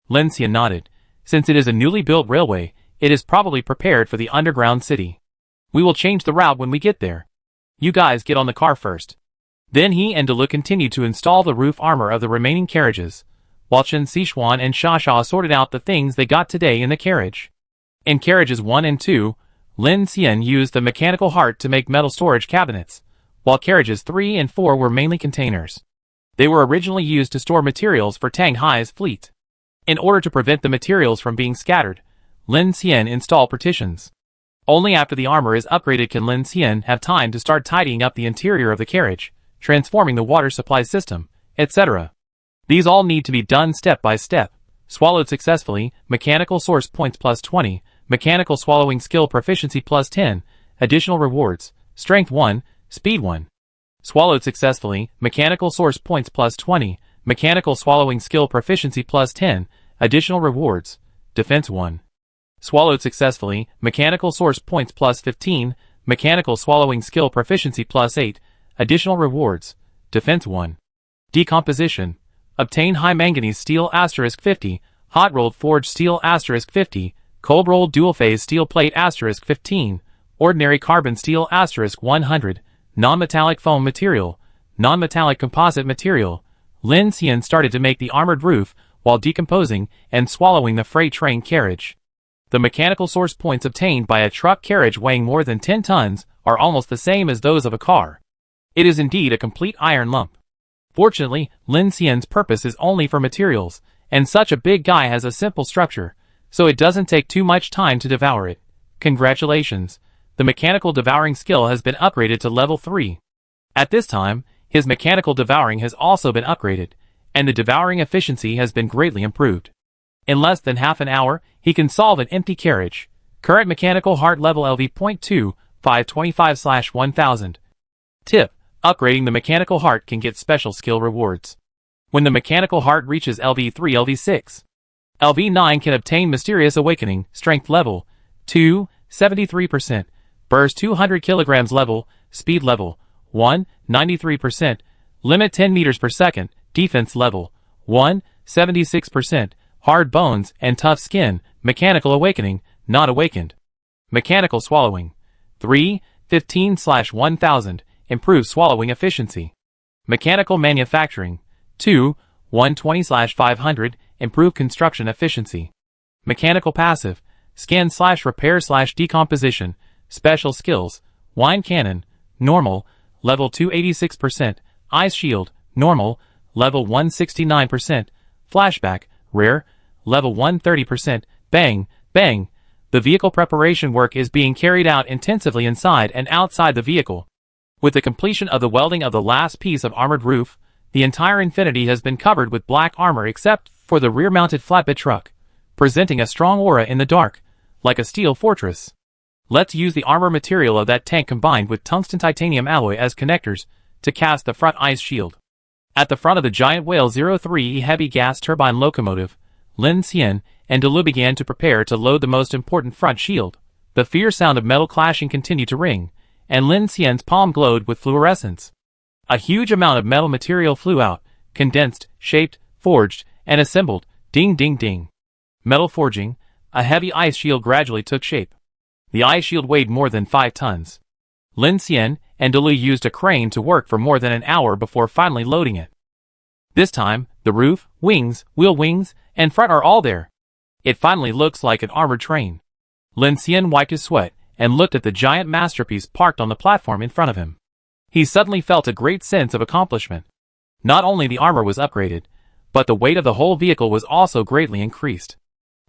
Lin Xian nodded. Since it is a newly built railway, it is probably prepared for the underground city. We will change the route when we get there. You guys get on the car first. Then he and Delu continued to install the roof armor of the remaining carriages, while Chen Sichuan and Sha Sha sorted out the things they got today in the carriage. In carriages 1 and 2, Lin Xian used the mechanical heart to make metal storage cabinets, while carriages 3 and 4 were mainly containers. They were originally used to store materials for Tang Hai's fleet. In order to prevent the materials from being scattered, Lin Xian installed partitions. Only after the armor is upgraded can Lin Xian have time to start tidying up the interior of the carriage, transforming the water supply system, etc. These all need to be done step by step. Swallowed successfully, mechanical source points plus 20, mechanical swallowing skill proficiency plus 10, additional rewards, strength 1, speed 1. Swallowed successfully, mechanical source points plus 20, mechanical swallowing skill proficiency plus 10, additional rewards, defense 1. Swallowed successfully, mechanical source points plus 15, mechanical swallowing skill proficiency plus 8, additional rewards, defense 1. Decomposition. Obtain high manganese steel * 50, hot rolled forged steel * 50, cold rolled dual phase steel plate * 15, ordinary carbon steel * 100, non-metallic foam material, non-metallic composite material. Lin Xian started to make the armored roof while decomposing and swallowing the freight train carriage. The mechanical source points obtained by a truck carriage weighing more than 10 tons are almost the same as those of a car. It is indeed a complete iron lump. Fortunately, Lin Xian's purpose is only for materials, and such a big guy has a simple structure, so it doesn't take too much time to devour it. Congratulations! The mechanical devouring skill has been upgraded to level 3. At this time, his mechanical devouring has also been upgraded, and the devouring efficiency has been greatly improved. In less than half an hour, he can solve an empty carriage. Current mechanical heart level LV.2, 525/1000. Tip: upgrading the mechanical heart can get special skill rewards. When the mechanical heart reaches LV3 LV6, LV9 can obtain Mysterious Awakening, Strength level 2, 73%, Burst 200 kg level, Speed level 1, 93%, Limit 10 meters per second, Defense level 1, 76%, Hard Bones and Tough Skin, Mechanical Awakening, Not Awakened. Mechanical Swallowing 3, 15/1000, Improves swallowing efficiency. Mechanical Manufacturing 2, 120/500, Improve construction efficiency. Mechanical Passive, Scan/Repair/Decomposition, Special Skills, Wine Cannon, Normal, Level 286%, Ice Shield, Normal, Level 169%, Flashback, Rare, Level 130%, Bang, Bang. The vehicle preparation work is being carried out intensively inside and outside the vehicle. With the completion of the welding of the last piece of armored roof, the entire Infinity has been covered with black armor except for the rear-mounted flatbed truck, presenting a strong aura in the dark, like a steel fortress. Let's use the armor material of that tank combined with tungsten titanium alloy as connectors to cast the front ice shield. At the front of the giant Whale 03 heavy gas turbine locomotive, Lin Xian and Delu began to prepare to load the most important front shield. The fierce sound of metal clashing continued to ring, and Lin Xian's palm glowed with fluorescence. A huge amount of metal material flew out, condensed, shaped, forged, and assembled. Ding ding ding. Metal forging, a heavy ice shield gradually took shape. The ice shield weighed more than 5 tons. Lin Xian and Delu used a crane to work for more than an hour before finally loading it. This time, the roof, wings, wheel wings, and front are all there. It finally looks like an armored train. Lin Xian wiped his sweat and looked at the giant masterpiece parked on the platform in front of him. He suddenly felt a great sense of accomplishment. Not only the armor was upgraded, but the weight of the whole vehicle was also greatly increased.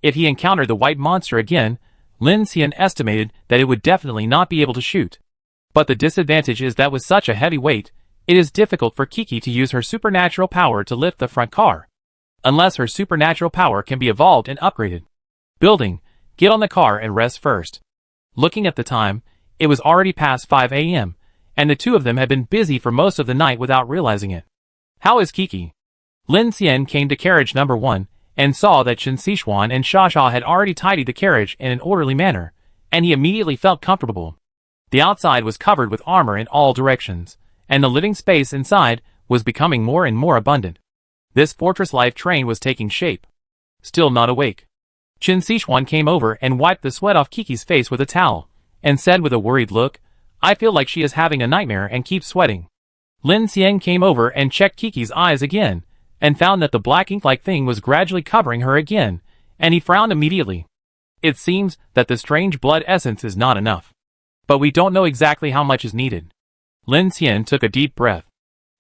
If he encountered the white monster again, Lin Xian estimated that it would definitely not be able to shoot. But the disadvantage is that with such a heavy weight, it is difficult for Kiki to use her supernatural power to lift the front car. Unless her supernatural power can be evolved and upgraded. Building, get on the car and rest first. Looking at the time, it was already past 5 a.m., and the two of them had been busy for most of the night without realizing it. How is Kiki? Lin Xian came to carriage number 1, and saw that Chen Sichuan and Sha Sha had already tidied the carriage in an orderly manner, and he immediately felt comfortable. The outside was covered with armor in all directions, and the living space inside was becoming more and more abundant. This fortress-life train was taking shape. Still not awake. Qin Sichuan came over and wiped the sweat off Kiki's face with a towel, and said with a worried look, "I feel like she is having a nightmare and keeps sweating." Lin Xian came over and checked Kiki's eyes again, and found that the black ink-like thing was gradually covering her again, and he frowned immediately. It seems that the strange blood essence is not enough. But we don't know exactly how much is needed. Lin Xian took a deep breath.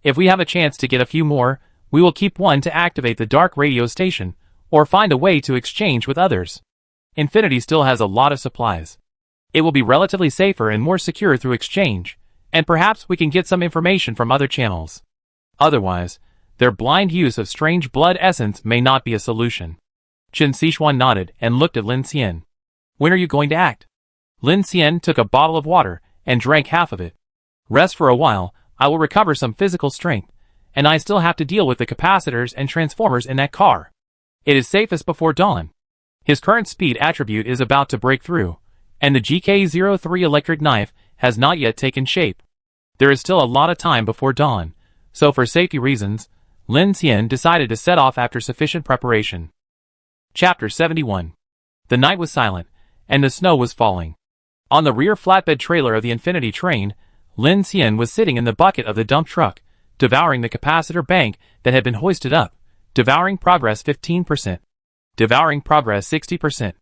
If we have a chance to get a few more, we will keep one to activate the dark radio station, or find a way to exchange with others. Infinity still has a lot of supplies. It will be relatively safer and more secure through exchange, and perhaps we can get some information from other channels. Otherwise, their blind use of strange blood essence may not be a solution. Qin Sichuan nodded and looked at Lin Xian. When are you going to act? Lin Xian took a bottle of water and drank half of it. Rest for a while, I will recover some physical strength, and I still have to deal with the capacitors and transformers in that car. It is safest before dawn. His current speed attribute is about to break through, and the GK03 electric knife has not yet taken shape. There is still a lot of time before dawn, so for safety reasons, Lin Xian decided to set off after sufficient preparation. Chapter 71. The night was silent, and the snow was falling. On the rear flatbed trailer of the Infinity train, Lin Xian was sitting in the bucket of the dump truck, devouring the capacitor bank that had been hoisted up, devouring progress 15%, devouring progress 60%.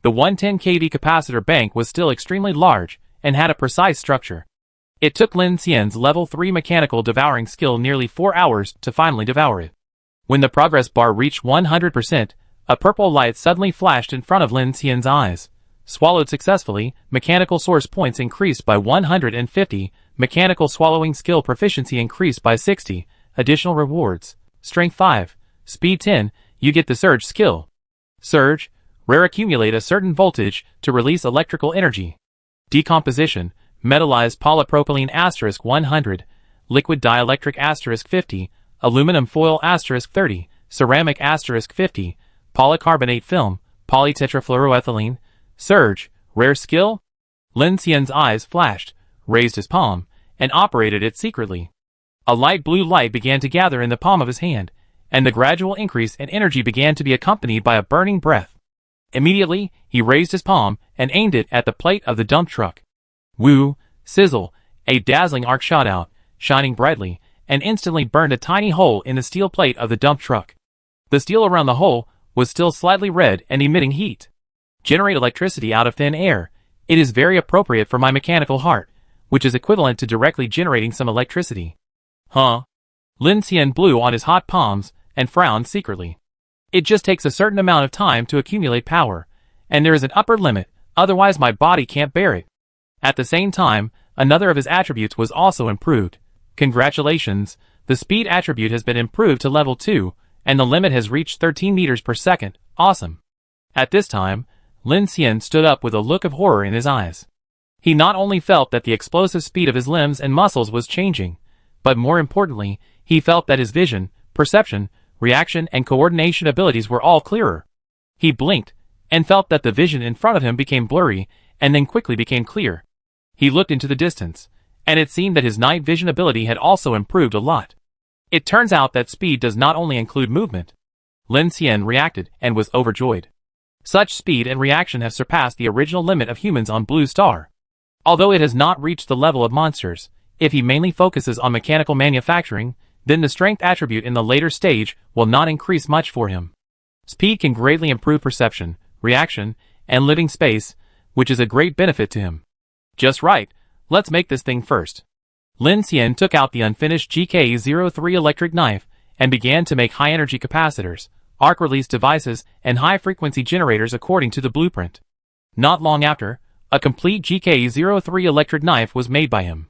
The 110 kV capacitor bank was still extremely large and had a precise structure. It took Lin Xian's level 3 mechanical devouring skill nearly 4 hours to finally devour it. When the progress bar reached 100%, a purple light suddenly flashed in front of Lin Xian's eyes. Swallowed successfully, mechanical source points increased by 150, mechanical swallowing skill proficiency increased by 60, additional rewards, strength 5, speed 10, you get the surge skill. Surge, rare accumulate a certain voltage to release electrical energy. Decomposition, metallized polypropylene asterisk 100, liquid dielectric asterisk 50, aluminum foil asterisk 30, ceramic asterisk 50, polycarbonate film, polytetrafluoroethylene. Surge, rare skill? Lin Xian's eyes flashed, raised his palm, and operated it secretly. A light blue light began to gather in the palm of his hand, and the gradual increase in energy began to be accompanied by a burning breath. Immediately, he raised his palm and aimed it at the plate of the dump truck. Woo, sizzle, a dazzling arc shot out, shining brightly, and instantly burned a tiny hole in the steel plate of the dump truck. The steel around the hole was still slightly red and emitting heat. Generate electricity out of thin air. It is very appropriate for my mechanical heart, which is equivalent to directly generating some electricity. Huh? Lin Xian blew on his hot palms and frowned secretly. It just takes a certain amount of time to accumulate power, and there is an upper limit, otherwise my body can't bear it. At the same time, another of his attributes was also improved. Congratulations, the speed attribute has been improved to level 2, and the limit has reached 13 meters per second. Awesome. At this time, Lin Xian stood up with a look of horror in his eyes. He not only felt that the explosive speed of his limbs and muscles was changing, but more importantly, he felt that his vision, perception, reaction, and coordination abilities were all clearer. He blinked, and felt that the vision in front of him became blurry, and then quickly became clear. He looked into the distance, and it seemed that his night vision ability had also improved a lot. It turns out that speed does not only include movement. Lin Xian reacted and was overjoyed. Such speed and reaction have surpassed the original limit of humans on Blue Star. Although it has not reached the level of monsters, if he mainly focuses on mechanical manufacturing, then the strength attribute in the later stage will not increase much for him. Speed can greatly improve perception, reaction, and living space, which is a great benefit to him. Just right, let's make this thing first. Lin Xian took out the unfinished GK03 electric knife and began to make high-energy capacitors, arc-release devices, and high-frequency generators according to the blueprint. Not long after, a complete GK03 electric knife was made by him.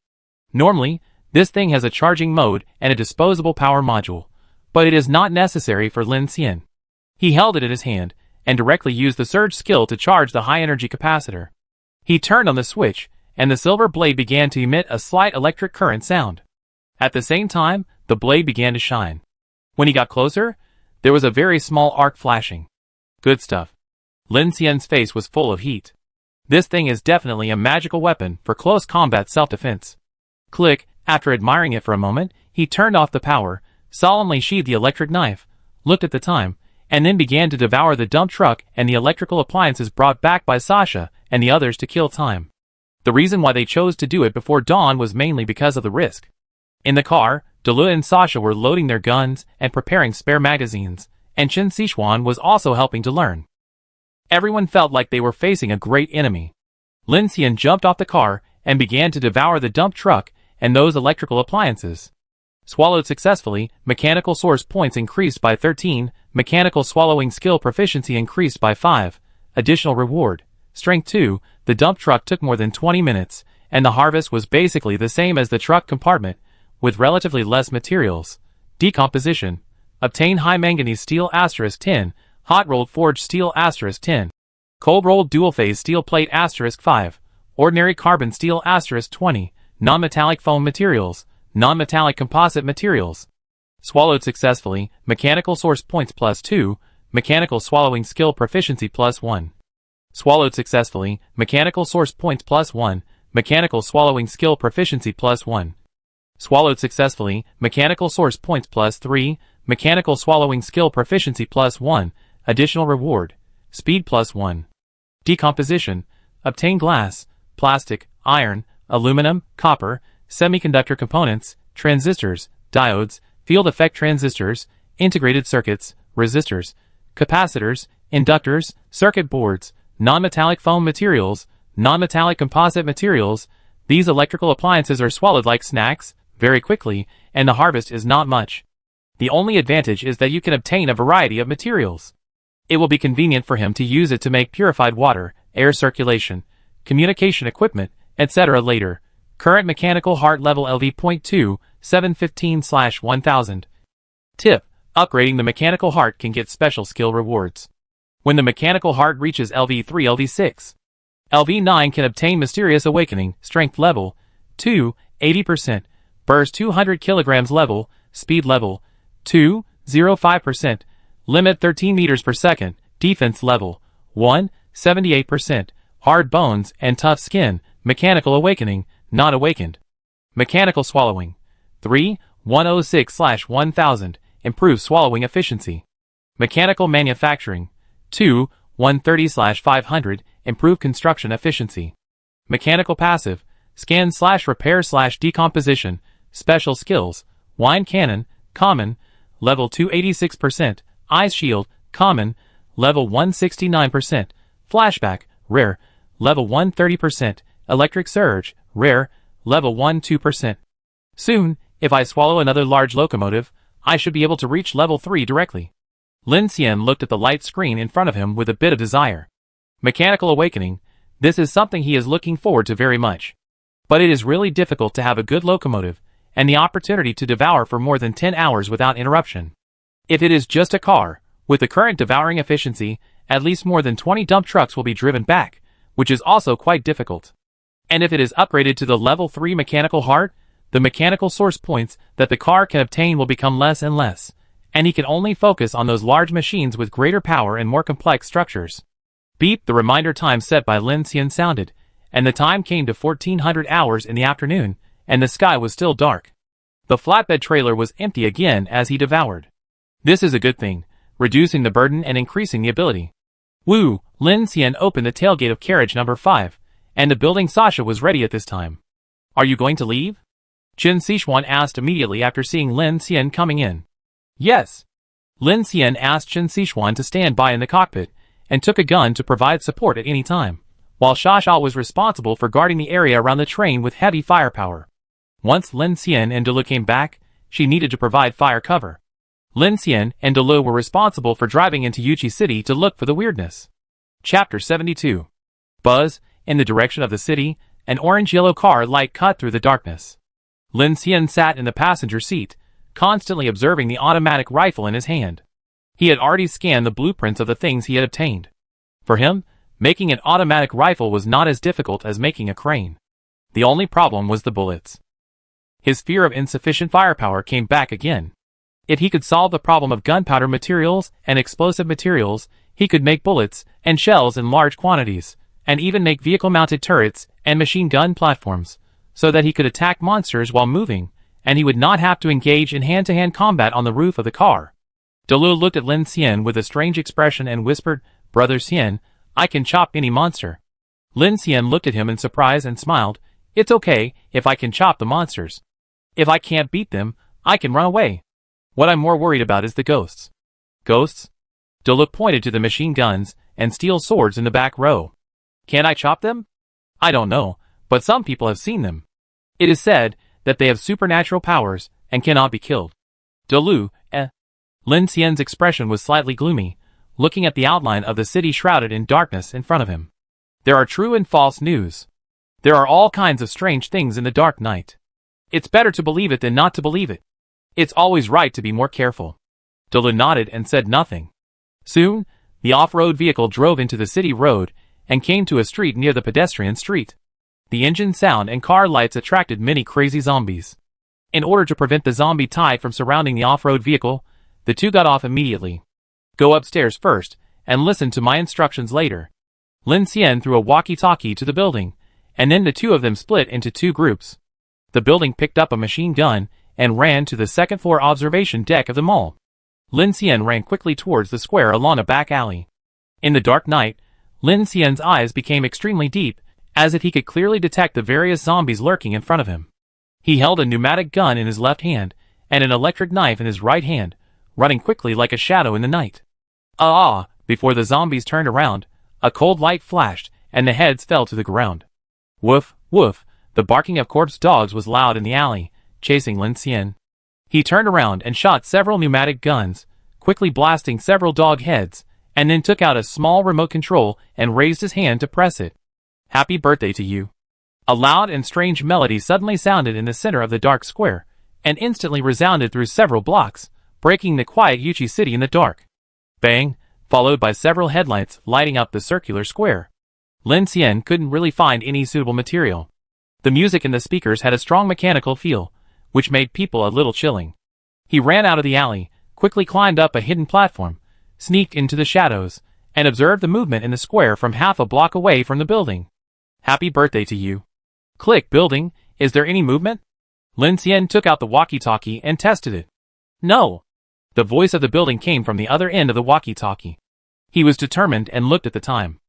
Normally, this thing has a charging mode and a disposable power module, but it is not necessary for Lin Xian. He held it in his hand, and directly used the surge skill to charge the high-energy capacitor. He turned on the switch, and the silver blade began to emit a slight electric current sound. At the same time, the blade began to shine. When he got closer, there was a very small arc flashing. Good stuff. Lin Xian's face was full of heat. This thing is definitely a magical weapon for close combat self-defense. Click, after admiring it for a moment, he turned off the power, solemnly sheathed the electric knife, looked at the time, and then began to devour the dump truck and the electrical appliances brought back by Sasha and the others to kill time. The reason why they chose to do it before dawn was mainly because of the risk. In the car, Delu and Sasha were loading their guns and preparing spare magazines, and Chen Sichuan was also helping to learn. Everyone felt like they were facing a great enemy. Lin Xian jumped off the car and began to devour the dump truck and those electrical appliances. Swallowed successfully, mechanical source points increased by 13, mechanical swallowing skill proficiency increased by 5, additional reward, strength 2, the dump truck took more than 20 minutes, and the harvest was basically the same as the truck compartment, with relatively less materials. Decomposition. Obtain high manganese steel *10, hot rolled forged steel *10, cold rolled dual phase steel plate *5, ordinary carbon steel *20, non-metallic foam materials, non-metallic composite materials. Swallowed successfully, mechanical source points +2, mechanical swallowing skill proficiency +1. Swallowed successfully, mechanical source points +1, mechanical swallowing skill proficiency +1. Swallowed successfully, mechanical source points +3, mechanical swallowing skill proficiency +1, additional reward, speed +1. Decomposition. Obtain glass, plastic, iron, aluminum, copper, semiconductor components, transistors, diodes, field effect transistors, integrated circuits, resistors, capacitors, inductors, circuit boards, non-metallic foam materials, non-metallic composite materials. These electrical appliances are swallowed like snacks, very quickly, and the harvest is not much. The only advantage is that you can obtain a variety of materials. It will be convenient for him to use it to make purified water, air circulation, communication equipment, etc. later. Current mechanical heart level LV.2, 715/1000. Tip: upgrading the mechanical heart can get special skill rewards. When the mechanical heart reaches LV3 LV6, LV9 can obtain Mysterious Awakening, Strength Level 2, 80%, Burst 200 kg level, Speed Level 2, 05%, Limit 13 meters per second, Defense Level 1, 78%, Hard Bones and Tough Skin, Mechanical Awakening, Not Awakened. Mechanical Swallowing 3, 106/1000, Improves swallowing efficiency. Mechanical Manufacturing 2, 130/500, Improve construction efficiency. Mechanical Passive, Scan/Repair/Decomposition, Special Skills, Wine Cannon, Common, Level 2 86%, Ice Shield, Common, Level 169%, Flashback, Rare, Level 1 30%, Electric Surge, Rare, Level 1 2%. Soon, if I swallow another large locomotive, I should be able to reach Level 3 directly. Lin Xian looked at the light screen in front of him with a bit of desire. Mechanical Awakening, this is something he is looking forward to very much. But it is really difficult to have a good locomotive, and the opportunity to devour for more than 10 hours without interruption. If it is just a car, with the current devouring efficiency, at least more than 20 dump trucks will be driven back, which is also quite difficult. And if it is upgraded to the level 3 mechanical heart, the mechanical source points that the car can obtain will become less and less, and he can only focus on those large machines with greater power and more complex structures. Beep, the reminder time set by Lin Xian sounded, and the time came to 1400 hours in the afternoon, and the sky was still dark. The flatbed trailer was empty again as he devoured. This is a good thing, reducing the burden and increasing the ability. Woo! Lin Xian opened the tailgate of carriage number 5, and the building Sasha was ready at this time. Are you going to leave? Chen Sichuan asked immediately after seeing Lin Xian coming in. Yes. Lin Xian asked Chen Sichuan to stand by in the cockpit, and took a gun to provide support at any time, while Shasha was responsible for guarding the area around the train with heavy firepower. Once Lin Xian and Delu came back, she needed to provide fire cover. Lin Xian and Delu were responsible for driving into Yuchi City to look for the weirdness. Chapter 72. Buzz, in the direction of the city, an orange-yellow car light cut through the darkness. Lin Xian sat in the passenger seat, constantly observing the automatic rifle in his hand. He had already scanned the blueprints of the things he had obtained. For him, making an automatic rifle was not as difficult as making a crane. The only problem was the bullets. His fear of insufficient firepower came back again. If he could solve the problem of gunpowder materials and explosive materials, he could make bullets and shells in large quantities, and even make vehicle-mounted turrets and machine gun platforms, so that he could attack monsters while moving, and he would not have to engage in hand-to-hand combat on the roof of the car. Delu looked at Lin Xian with a strange expression and whispered, "Brother Xian, I can chop any monster." Lin Xian looked at him in surprise and smiled. "It's okay if I can chop the monsters. If I can't beat them, I can run away. What I'm more worried about is the ghosts." "Ghosts?" Delu pointed to the machine guns and steel swords in the back row. "Can I chop them?" "I don't know, but some people have seen them. It is said that they have supernatural powers and cannot be killed." Delu, Lin Xian's expression was slightly gloomy, looking at the outline of the city shrouded in darkness in front of him. There are true and false news. There are all kinds of strange things in the dark night. It's better to believe it than not to believe it. It's always right to be more careful. Delu nodded and said nothing. Soon, the off-road vehicle drove into the city road and came to a street near the pedestrian street. The engine sound and car lights attracted many crazy zombies. In order to prevent the zombie tide from surrounding the off-road vehicle, the two got off immediately. "Go upstairs first, and listen to my instructions later." Lin Xian threw a walkie-talkie to the building, and then the two of them split into two groups. The building picked up a machine gun and ran to the second-floor observation deck of the mall. Lin Xian ran quickly towards the square along a back alley. In the dark night, Lin Xian's eyes became extremely deep, as if he could clearly detect the various zombies lurking in front of him. He held a pneumatic gun in his left hand and an electric knife in his right hand, running quickly like a shadow in the night. Before the zombies turned around, a cold light flashed, and the heads fell to the ground. Woof, woof, the barking of corpse dogs was loud in the alley, chasing Lin Xian. He turned around and shot several pneumatic guns, quickly blasting several dog heads, and then took out a small remote control and raised his hand to press it. "Happy birthday to you." A loud and strange melody suddenly sounded in the center of the dark square, and instantly resounded through several blocks, breaking the quiet Yuchi city in the dark. Bang, followed by several headlights lighting up the circular square. Lin Xian couldn't really find any suitable material. The music in the speakers had a strong mechanical feel, which made people a little chilling. He ran out of the alley, quickly climbed up a hidden platform, sneaked into the shadows, and observed the movement in the square from half a block away from the building. "Happy birthday to you." "Click, building, is there any movement?" Lin Xian took out the walkie-talkie and tested it. "No." The voice of the building came from the other end of the walkie-talkie. He was determined and looked at the time.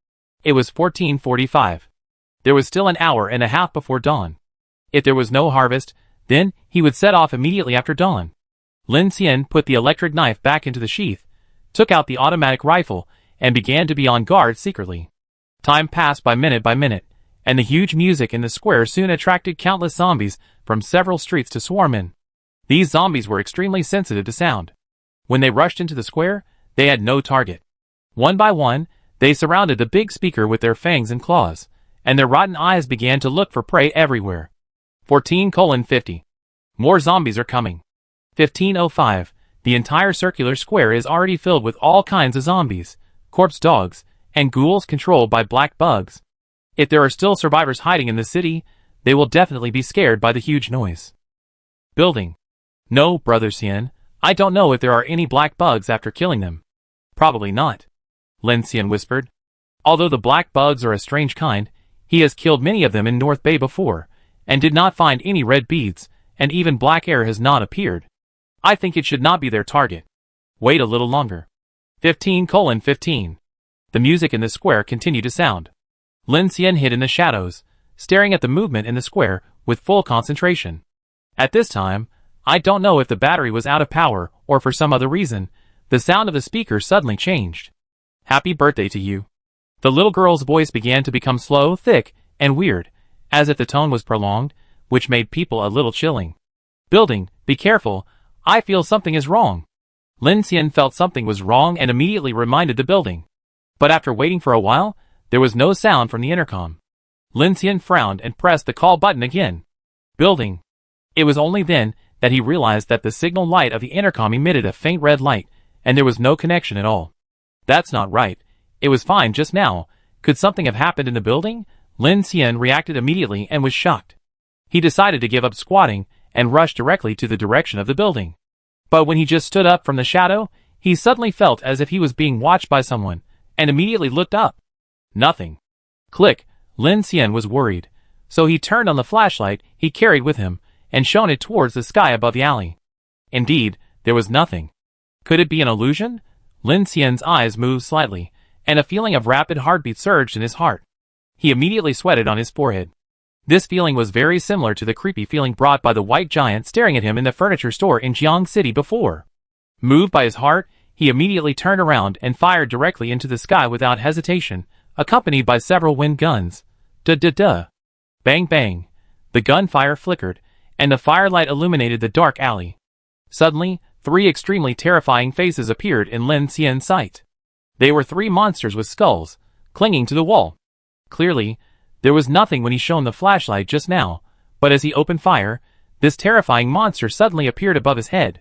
It was 14:45. There was still an hour and a half before dawn. If there was no harvest, then he would set off immediately after dawn. Lin Xian put the electric knife back into the sheath, took out the automatic rifle, and began to be on guard secretly. Time passed by minute, and the huge music in the square soon attracted countless zombies from several streets to swarm in. These zombies were extremely sensitive to sound. When they rushed into the square, they had no target. One by one, they surrounded the big speaker with their fangs and claws, and their rotten eyes began to look for prey everywhere. 14:50. More zombies are coming. 15:05. The entire circular square is already filled with all kinds of zombies, corpse dogs, and ghouls controlled by black bugs. If there are still survivors hiding in the city, they will definitely be scared by the huge noise. Building. "No, Brother Xian, I don't know if there are any black bugs after killing them." "Probably not," Lin Xian whispered. "Although the black bugs are a strange kind, he has killed many of them in North Bay before, and did not find any red beads, and even black air has not appeared. I think it should not be their target. Wait a little longer." 15:15. The music in the square continued to sound. Lin Xian hid in the shadows, staring at the movement in the square with full concentration. At this time, I don't know if the battery was out of power or for some other reason, the sound of the speaker suddenly changed. "Happy birthday to you." The little girl's voice began to become slow, thick, and weird, as if the tone was prolonged, which made people a little chilling. "Building, be careful, I feel something is wrong." Lin Xian felt something was wrong and immediately reminded the building. But after waiting for a while, there was no sound from the intercom. Lin Xian frowned and pressed the call button again. "Building." It was only then that he realized that the signal light of the intercom emitted a faint red light, and there was no connection at all. "That's not right. It was fine just now. Could something have happened in the building?" Lin Xian reacted immediately and was shocked. He decided to give up squatting and rushed directly to the direction of the building. But when he just stood up from the shadow, he suddenly felt as if he was being watched by someone, and immediately looked up. Nothing. Click. Lin Xian was worried, so he turned on the flashlight he carried with him, and shone it towards the sky above the alley. Indeed, there was nothing. Could it be an illusion? Lin Xian's eyes moved slightly, and a feeling of rapid heartbeat surged in his heart. He immediately sweated on his forehead. This feeling was very similar to the creepy feeling brought by the white giant staring at him in the furniture store in Jiang City before. Moved by his heart, he immediately turned around and fired directly into the sky without hesitation, accompanied by several wind guns. Duh. Bang bang. The gunfire flickered, and the firelight illuminated the dark alley. Suddenly, 3 extremely terrifying faces appeared in Lin Xian's sight. They were 3 monsters with skulls, clinging to the wall. Clearly, there was nothing when he shone the flashlight just now, but as he opened fire, this terrifying monster suddenly appeared above his head.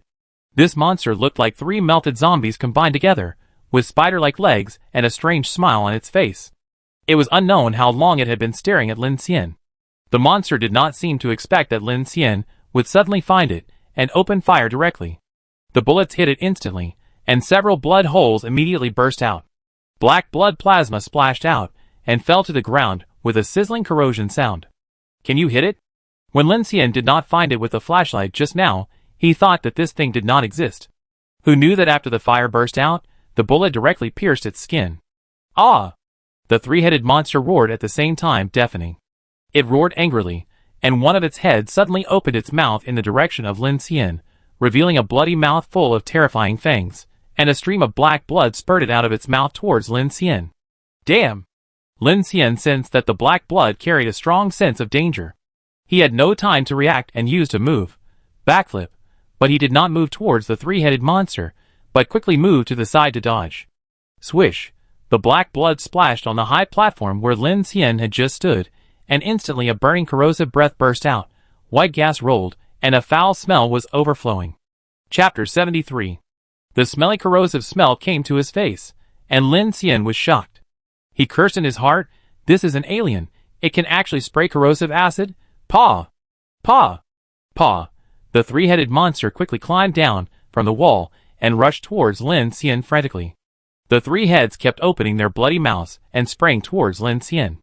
This monster looked like 3 melted zombies combined together, with spider-like legs and a strange smile on its face. It was unknown how long it had been staring at Lin Xian. The monster did not seem to expect that Lin Xian would suddenly find it and open fire directly. The bullets hit it instantly, and several blood holes immediately burst out. Black blood plasma splashed out and fell to the ground with a sizzling corrosion sound. Can you hit it? When Lin Xian did not find it with the flashlight just now, he thought that this thing did not exist. Who knew that after the fire burst out, the bullet directly pierced its skin? Ah! The 3-headed monster roared at the same time, deafening. It roared angrily, and one of its heads suddenly opened its mouth in the direction of Lin Xian, revealing a bloody mouth full of terrifying fangs, and a stream of black blood spurted out of its mouth towards Lin Xian. Damn! Lin Xian sensed that the black blood carried a strong sense of danger. He had no time to react and used a move, backflip, but he did not move towards the 3-headed monster, but quickly moved to the side to dodge. Swish! The black blood splashed on the high platform where Lin Xian had just stood, and instantly a burning corrosive breath burst out, white gas rolled, and a foul smell was overflowing. Chapter 73. The smelly corrosive smell came to his face, and Lin Xian was shocked. He cursed in his heart, this is an alien, it can actually spray corrosive acid? Paw! Paw! Paw! The 3-headed monster quickly climbed down from the wall and rushed towards Lin Xian frantically. The 3 heads kept opening their bloody mouths and sprang towards Lin Xian.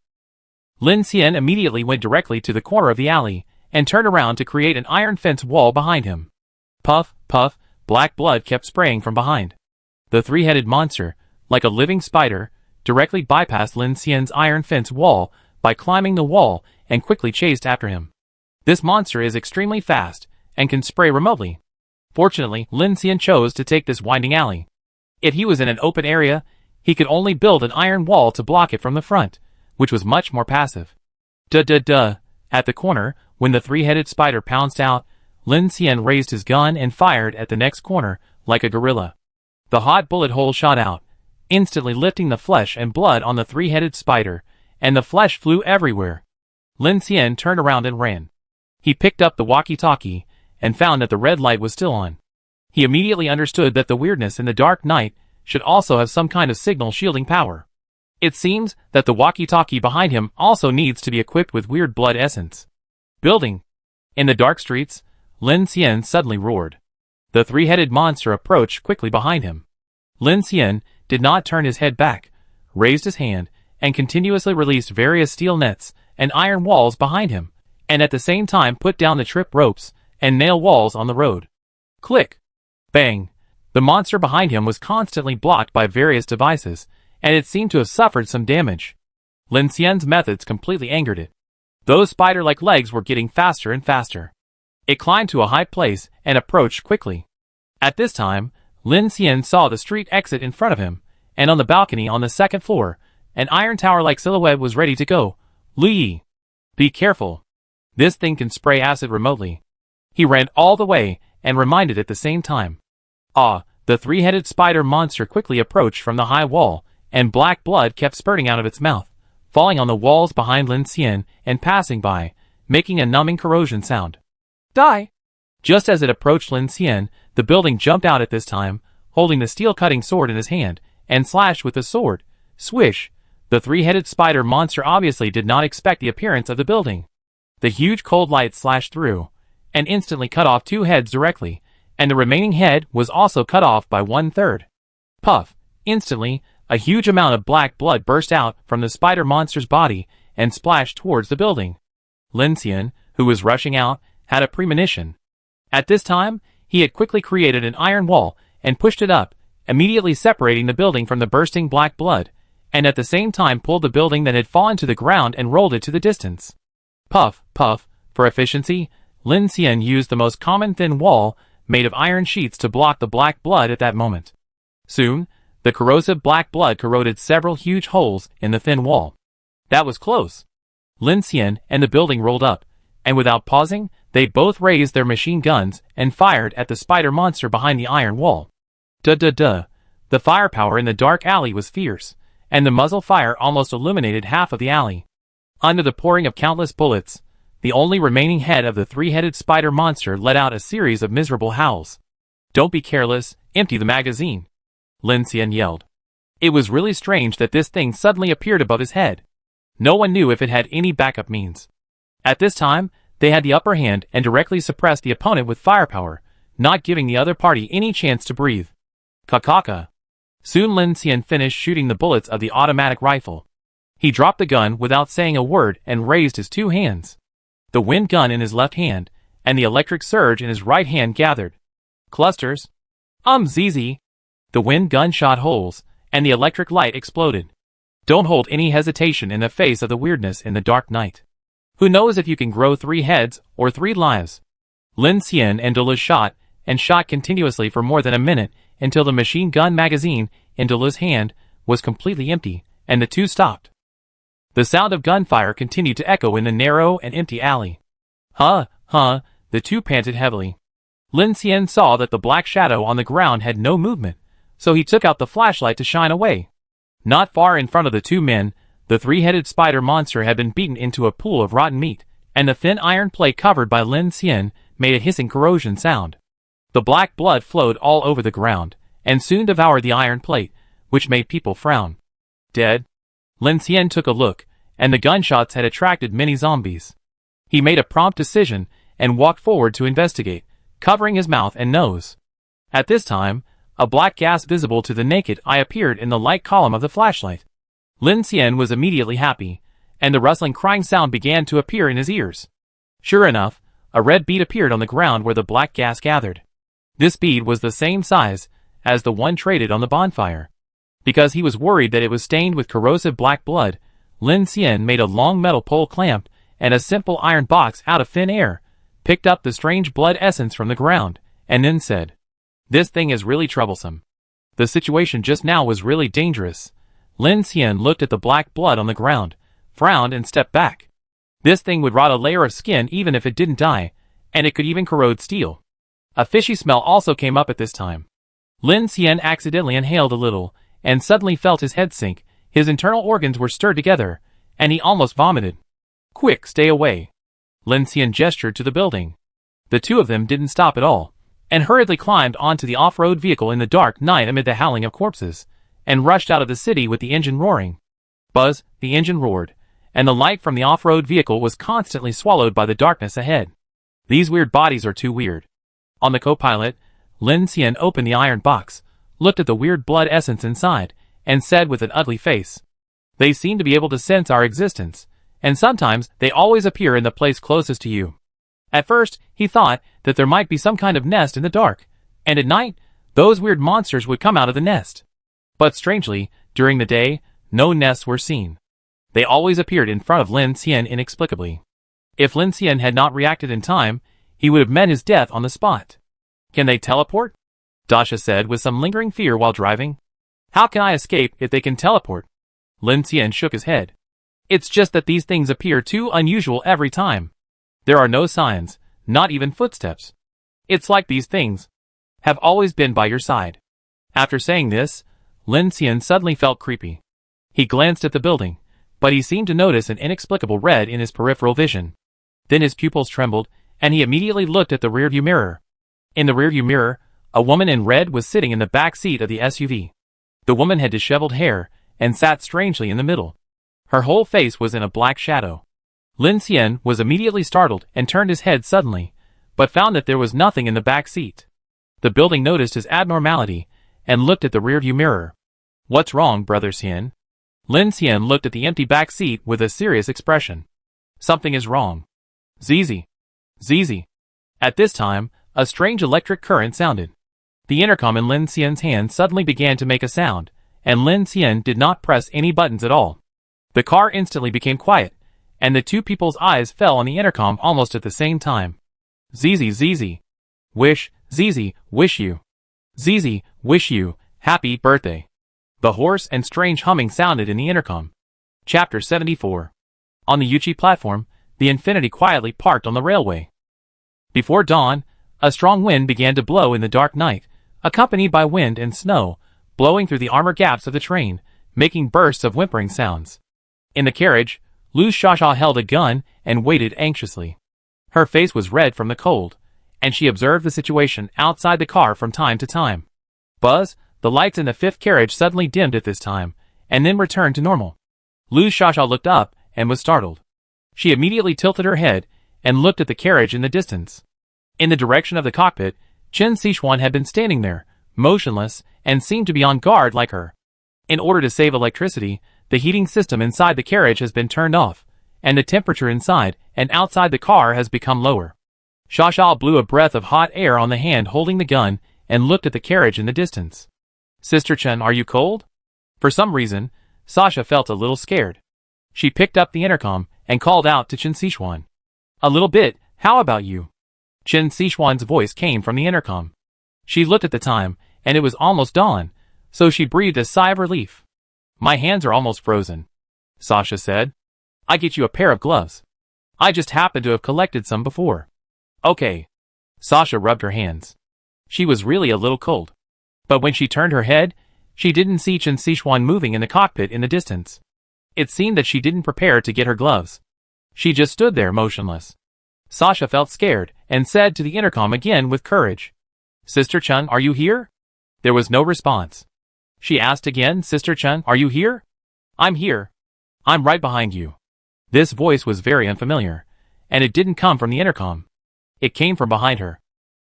Lin Xian immediately went directly to the corner of the alley and turned around to create an iron fence wall behind him. Puff, puff, black blood kept spraying from behind. The 3-headed monster, like a living spider, directly bypassed Lin Xian's iron fence wall by climbing the wall and quickly chased after him. This monster is extremely fast and can spray remotely. Fortunately, Lin Xian chose to take this winding alley. If he was in an open area, he could only build an iron wall to block it from the front, which was much more passive. Duh. At the corner, when the 3-headed spider pounced out, Lin Xian raised his gun and fired at the next corner, like a gorilla. The hot bullet hole shot out, instantly lifting the flesh and blood on the 3-headed spider, and the flesh flew everywhere. Lin Xian turned around and ran. He picked up the walkie-talkie, and found that the red light was still on. He immediately understood that the weirdness in the dark night should also have some kind of signal shielding power. It seems that the walkie-talkie behind him also needs to be equipped with weird blood essence. Building. In the dark streets, Lin Xian suddenly roared. The 3-headed monster approached quickly behind him. Lin Xian did not turn his head back, raised his hand, and continuously released various steel nets and iron walls behind him, and at the same time put down the trip ropes and nail walls on the road. Click! Bang! The monster behind him was constantly blocked by various devices, and it seemed to have suffered some damage. Lin Xian's methods completely angered it. Those spider-like legs were getting faster and faster. It climbed to a high place and approached quickly. At this time, Lin Xian saw the street exit in front of him, and on the balcony on the 2nd floor, an iron tower-like silhouette was ready to go. Li! Be careful. This thing can spray acid remotely. He ran all the way and reminded at the same time. Ah! The 3-headed spider monster quickly approached from the high wall, and black blood kept spurting out of its mouth, falling on the walls behind Lin Xian and passing by, making a numbing corrosion sound. Die! Just as it approached Lin Xian, the building jumped out at this time, holding the steel-cutting sword in his hand, and slashed with the sword. Swish! The 3-headed spider monster obviously did not expect the appearance of the building. The huge cold light slashed through, and instantly cut off 2 heads directly, and the remaining head was also cut off by 1/3. Puff! Instantly, a huge amount of black blood burst out from the spider monster's body and splashed towards the building. Lin Xian, who was rushing out, had a premonition. At this time, he had quickly created an iron wall and pushed it up, immediately separating the building from the bursting black blood, and at the same time pulled the building that had fallen to the ground and rolled it to the distance. Puff, puff. For efficiency, Lin Xian used the most common thin wall, made of iron sheets, to block the black blood at that moment. Soon, the corrosive black blood corroded several huge holes in the thin wall. That was close. Lin Xian and the building rolled up, and without pausing, they both raised their machine guns and fired at the spider monster behind the iron wall. Duh. The firepower in the dark alley was fierce, and the muzzle fire almost illuminated half of the alley. Under the pouring of countless bullets, the only remaining head of the three-headed spider monster let out a series of miserable howls. "Don't be careless, empty the magazine," Lin Xian yelled. It was really strange that this thing suddenly appeared above his head. No one knew if it had any backup means. At this time, they had the upper hand and directly suppressed the opponent with firepower, not giving the other party any chance to breathe. Kakaka. Soon Lin Xian finished shooting the bullets of the automatic rifle. He dropped the gun without saying a word and raised his two hands. The wind gun in his left hand, and the electric surge in his right hand gathered. Clusters. ZZ. The wind gun shot holes, and the electric light exploded. Don't hold any hesitation in the face of the weirdness in the dark night. Who knows if you can grow 3 heads or 3 lives? Lin Xian and Dulu shot continuously for more than a minute until the machine gun magazine in Dulu's hand was completely empty, and the two stopped. The sound of gunfire continued to echo in the narrow and empty alley. The two panted heavily. Lin Xian saw that the black shadow on the ground had no movement, so he took out the flashlight to shine away. Not far in front of the two men, the three-headed spider monster had been beaten into a pool of rotten meat, and the thin iron plate covered by Lin Xian made a hissing corrosion sound. The black blood flowed all over the ground, and soon devoured the iron plate, which made people frown. Dead? Lin Xian took a look, and the gunshots had attracted many zombies. He made a prompt decision and walked forward to investigate, covering his mouth and nose. At this time, a black gas visible to the naked eye appeared in the light column of the flashlight. Lin Xian was immediately happy, and the rustling crying sound began to appear in his ears. Sure enough, a red bead appeared on the ground where the black gas gathered. This bead was the same size as the one traded on the bonfire. Because he was worried that it was stained with corrosive black blood, Lin Xian made a long metal pole clamp and a simple iron box out of thin air, picked up the strange blood essence from the ground, and then said, "This thing is really troublesome." The situation just now was really dangerous. Lin Xian looked at the black blood on the ground, frowned and stepped back. This thing would rot a layer of skin even if it didn't die, and it could even corrode steel. A fishy smell also came up at this time. Lin Xian accidentally inhaled a little, and suddenly felt his head sink. His internal organs were stirred together, and he almost vomited. "Quick, stay away." Lin Xian gestured to the building. The two of them didn't stop at all, and hurriedly climbed onto the off-road vehicle in the dark night amid the howling of corpses, and rushed out of the city with the engine roaring. Buzz, the engine roared, and the light from the off-road vehicle was constantly swallowed by the darkness ahead. These weird bodies are too weird. On the co-pilot, Lin Xian opened the iron box, looked at the weird blood essence inside, and said with an ugly face, "They seem to be able to sense our existence, and sometimes they always appear in the place closest to you." At first, he thought that there might be some kind of nest in the dark, and at night, those weird monsters would come out of the nest. But strangely, during the day, no nests were seen. They always appeared in front of Lin Xian inexplicably. If Lin Xian had not reacted in time, he would have met his death on the spot. "Can they teleport?" Dasha said with some lingering fear while driving. "How can I escape if they can teleport?" Lin Xian shook his head. "It's just that these things appear too unusual every time. There are no signs, not even footsteps. It's like these things have always been by your side." After saying this, Lin Xian suddenly felt creepy. He glanced at the building, but he seemed to notice an inexplicable red in his peripheral vision. Then his pupils trembled, and he immediately looked at the rearview mirror. In the rearview mirror, a woman in red was sitting in the back seat of the SUV. The woman had disheveled hair and sat strangely in the middle. Her whole face was in a black shadow. Lin Xian was immediately startled and turned his head suddenly, but found that there was nothing in the back seat. The building noticed his abnormality and looked at the rearview mirror. "What's wrong, Brother Xian?" Lin Xian looked at the empty back seat with a serious expression. "Something is wrong. ZZ. ZZ." At this time, a strange electric current sounded. The intercom in Lin Xian's hand suddenly began to make a sound, and Lin Xian did not press any buttons at all. The car instantly became quiet, and the two people's eyes fell on the intercom almost at the same time. Zizi, Zizi. Wish, Zizi, wish you. Zizi, wish you, happy birthday. The hoarse and strange humming sounded in the intercom. Chapter 74. On the Yuchi platform, the Infinity quietly parked on the railway. Before dawn, a strong wind began to blow in the dark night, accompanied by wind and snow, blowing through the armor gaps of the train, making bursts of whimpering sounds. In the carriage, Lu Shasha held a gun and waited anxiously. Her face was red from the cold, and she observed the situation outside the car from time to time. Buzz, the lights in the fifth carriage suddenly dimmed at this time, and then returned to normal. Lu Shasha looked up and was startled. She immediately tilted her head and looked at the carriage in the distance. In the direction of the cockpit, Chen Sichuan had been standing there, motionless, and seemed to be on guard like her. In order to save electricity, the heating system inside the carriage has been turned off, and the temperature inside and outside the car has become lower. Shasha blew a breath of hot air on the hand holding the gun and looked at the carriage in the distance. Sister Chen, are you cold? For some reason, Sasha felt a little scared. She picked up the intercom and called out to Chen Sichuan. A little bit, how about you? Chen Sichuan's voice came from the intercom. She looked at the time, and it was almost dawn, so she breathed a sigh of relief. My hands are almost frozen, Sasha said. I get you a pair of gloves. I just happened to have collected some before. Okay. Sasha rubbed her hands. She was really a little cold. But when she turned her head, she didn't see Chen Sichuan moving in the cockpit in the distance. It seemed that she didn't prepare to get her gloves. She just stood there motionless. Sasha felt scared and said to the intercom again with courage. Sister Chen, are you here? There was no response. She asked again, Sister Chen, are you here? I'm here. I'm right behind you. This voice was very unfamiliar, and it didn't come from the intercom. It came from behind her.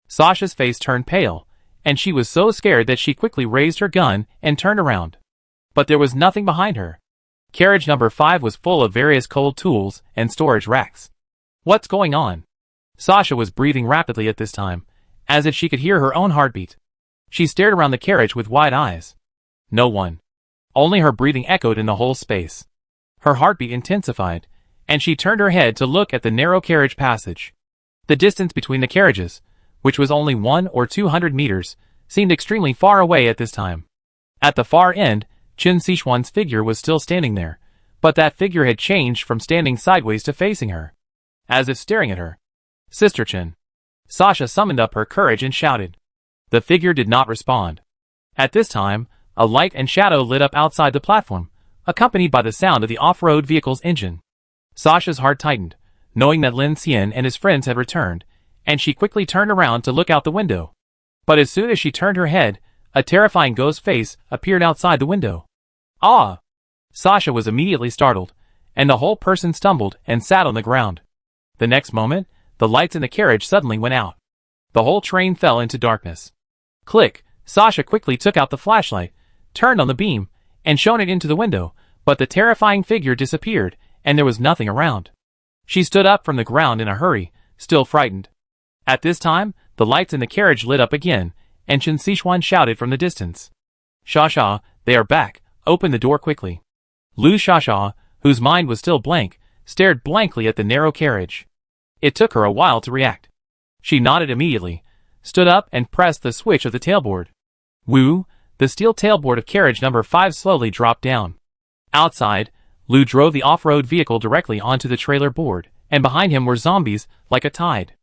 Sasha's face turned pale, and she was so scared that she quickly raised her gun and turned around. But there was nothing behind her. Carriage number 5 was full of various cold tools and storage racks. What's going on? Sasha was breathing rapidly at this time, as if she could hear her own heartbeat. She stared around the carriage with wide eyes. No one. Only her breathing echoed in the whole space. Her heartbeat intensified, and she turned her head to look at the narrow carriage passage. The distance between the carriages, which was only 100 or 200 meters, seemed extremely far away at this time. At the far end, Chen Sichuan's figure was still standing there, but that figure had changed from standing sideways to facing her, as if staring at her. Sister Chen. Sasha summoned up her courage and shouted. The figure did not respond. At this time, a light and shadow lit up outside the platform, accompanied by the sound of the off-road vehicle's engine. Sasha's heart tightened, knowing that Lin Xian and his friends had returned, and she quickly turned around to look out the window. But as soon as she turned her head, a terrifying ghost face appeared outside the window. Ah! Sasha was immediately startled, and the whole person stumbled and sat on the ground. The next moment, the lights in the carriage suddenly went out. The whole train fell into darkness. Click! Sasha quickly took out the flashlight, turned on the beam, and shone it into the window, but the terrifying figure disappeared, and there was nothing around. She stood up from the ground in a hurry, still frightened. At this time, the lights in the carriage lit up again, and Chen Sichuan shouted from the distance. Shasha, they are back, open the door quickly. Lu Shasha, whose mind was still blank, stared blankly at the narrow carriage. It took her a while to react. She nodded immediately, stood up and pressed the switch of the tailboard. Woo! The steel tailboard of carriage number 5 slowly dropped down. Outside, Lu drove the off-road vehicle directly onto the trailer board, and behind him were zombies, like a tide.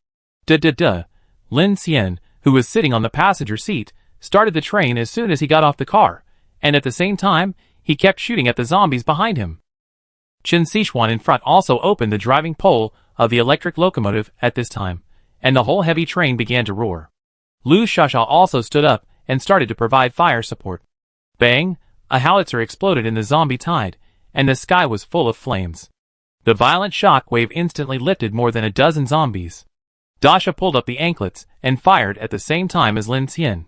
Duh. Lin Xian, who was sitting on the passenger seat, started the train as soon as he got off the car, and at the same time, he kept shooting at the zombies behind him. Chen Sichuan in front also opened the driving pole of the electric locomotive at this time, and the whole heavy train began to roar. Lu Shasha also stood up and started to provide fire support. Bang! A howitzer exploded in the zombie tide, and the sky was full of flames. The violent shock wave instantly lifted more than a dozen zombies. Dasha pulled up the anklets and fired at the same time as Lin Xian.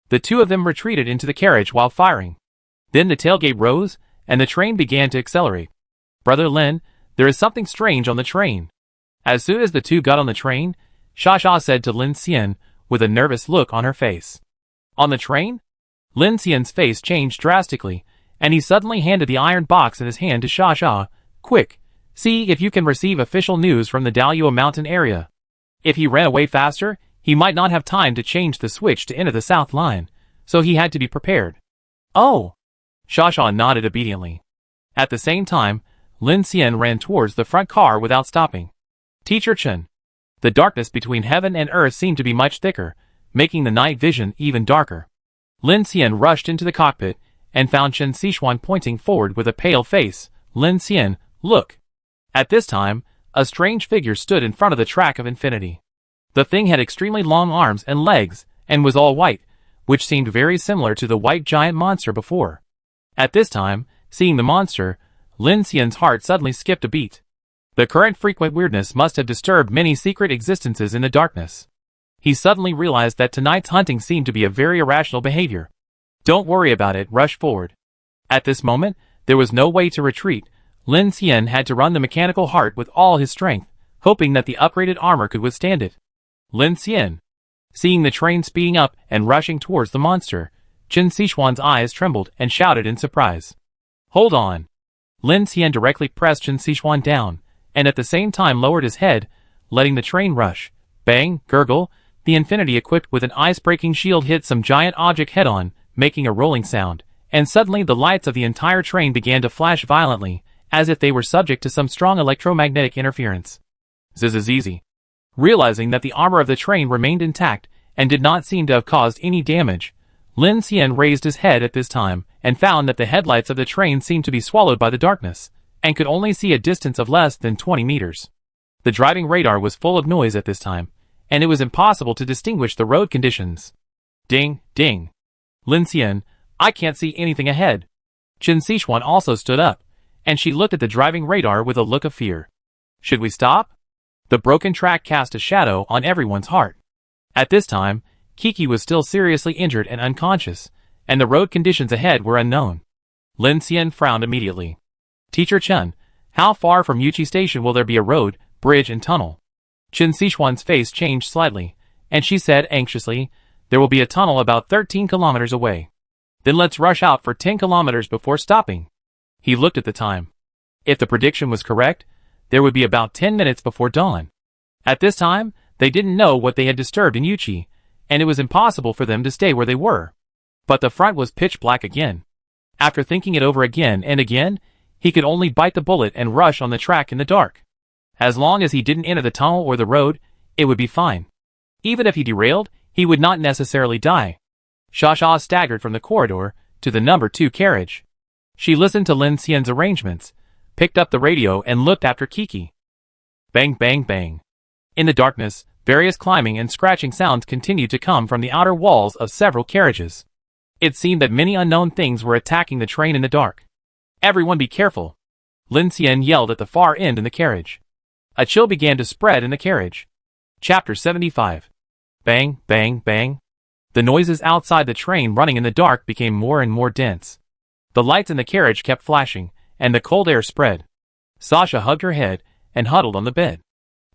The two of them retreated into the carriage while firing. Then the tailgate rose, and the train began to accelerate. Brother Lin, there is something strange on the train. As soon as the two got on the train, Shasha said to Lin Xian, with a nervous look on her face. On the train? Lin Xian's face changed drastically, and he suddenly handed the iron box in his hand to Sha. Quick, see if you can receive official news from the Daliao mountain area. If he ran away faster, he might not have time to change the switch to enter the south line, so he had to be prepared. Oh! Sha nodded obediently. At the same time, Lin Xian ran towards the front car without stopping. Teacher Chen. The darkness between heaven and earth seemed to be much thicker, making the night vision even darker. Lin Xian rushed into the cockpit and found Chen Sichuan pointing forward with a pale face. Lin Xian, look! At this time, a strange figure stood in front of the track of infinity. The thing had extremely long arms and legs, and was all white, which seemed very similar to the white giant monster before. At this time, seeing the monster, Lin Xian's heart suddenly skipped a beat. The current frequent weirdness must have disturbed many secret existences in the darkness. He suddenly realized that tonight's hunting seemed to be a very irrational behavior. Don't worry about it, rush forward. At this moment, there was no way to retreat. Lin Xian had to run the mechanical heart with all his strength, hoping that the upgraded armor could withstand it. Lin Xian. Seeing the train speeding up and rushing towards the monster, Chen Sichuan's eyes trembled and shouted in surprise. Hold on. Lin Xian directly pressed Chen Sichuan down, and at the same time lowered his head, letting the train rush. Bang, gurgle, the infinity equipped with an ice-breaking shield hit some giant object head-on, making a rolling sound, and suddenly the lights of the entire train began to flash violently, as if they were subject to some strong electromagnetic interference. Zizizizi. Realizing that the armor of the train remained intact and did not seem to have caused any damage, Lin Xian raised his head at this time and found that the headlights of the train seemed to be swallowed by the darkness, and could only see a distance of less than 20 meters. The driving radar was full of noise at this time, and it was impossible to distinguish the road conditions. Ding, ding. Lin Xian, I can't see anything ahead. Chen Sichuan also stood up, and she looked at the driving radar with a look of fear. Should we stop? The broken track cast a shadow on everyone's heart. At this time, Kiki was still seriously injured and unconscious, and the road conditions ahead were unknown. Lin Xian frowned immediately. Teacher Chen, how far from Yuqi Station will there be a road, bridge and tunnel? Chen Sichuan's face changed slightly, and she said anxiously, there will be a tunnel about 13 kilometers away. Then let's rush out for 10 kilometers before stopping. He looked at the time. If the prediction was correct, there would be about 10 minutes before dawn. At this time, they didn't know what they had disturbed in Yuqi, and it was impossible for them to stay where they were. But the front was pitch black again. After thinking it over again and again, he could only bite the bullet and rush on the track in the dark. As long as he didn't enter the tunnel or the road, it would be fine. Even if he derailed, he would not necessarily die. Sha staggered from the corridor to the number 2 carriage. She listened to Lin Xian's arrangements, picked up the radio and looked after Kiki. Bang, bang, bang. In the darkness, various climbing and scratching sounds continued to come from the outer walls of several carriages. It seemed that many unknown things were attacking the train in the dark. Everyone be careful. Lin Xian yelled at the far end in the carriage. A chill began to spread in the carriage. Chapter 75. Bang, bang, bang. The noises outside the train running in the dark became more and more dense. The lights in the carriage kept flashing, and the cold air spread. Sasha hugged her head and huddled on the bed.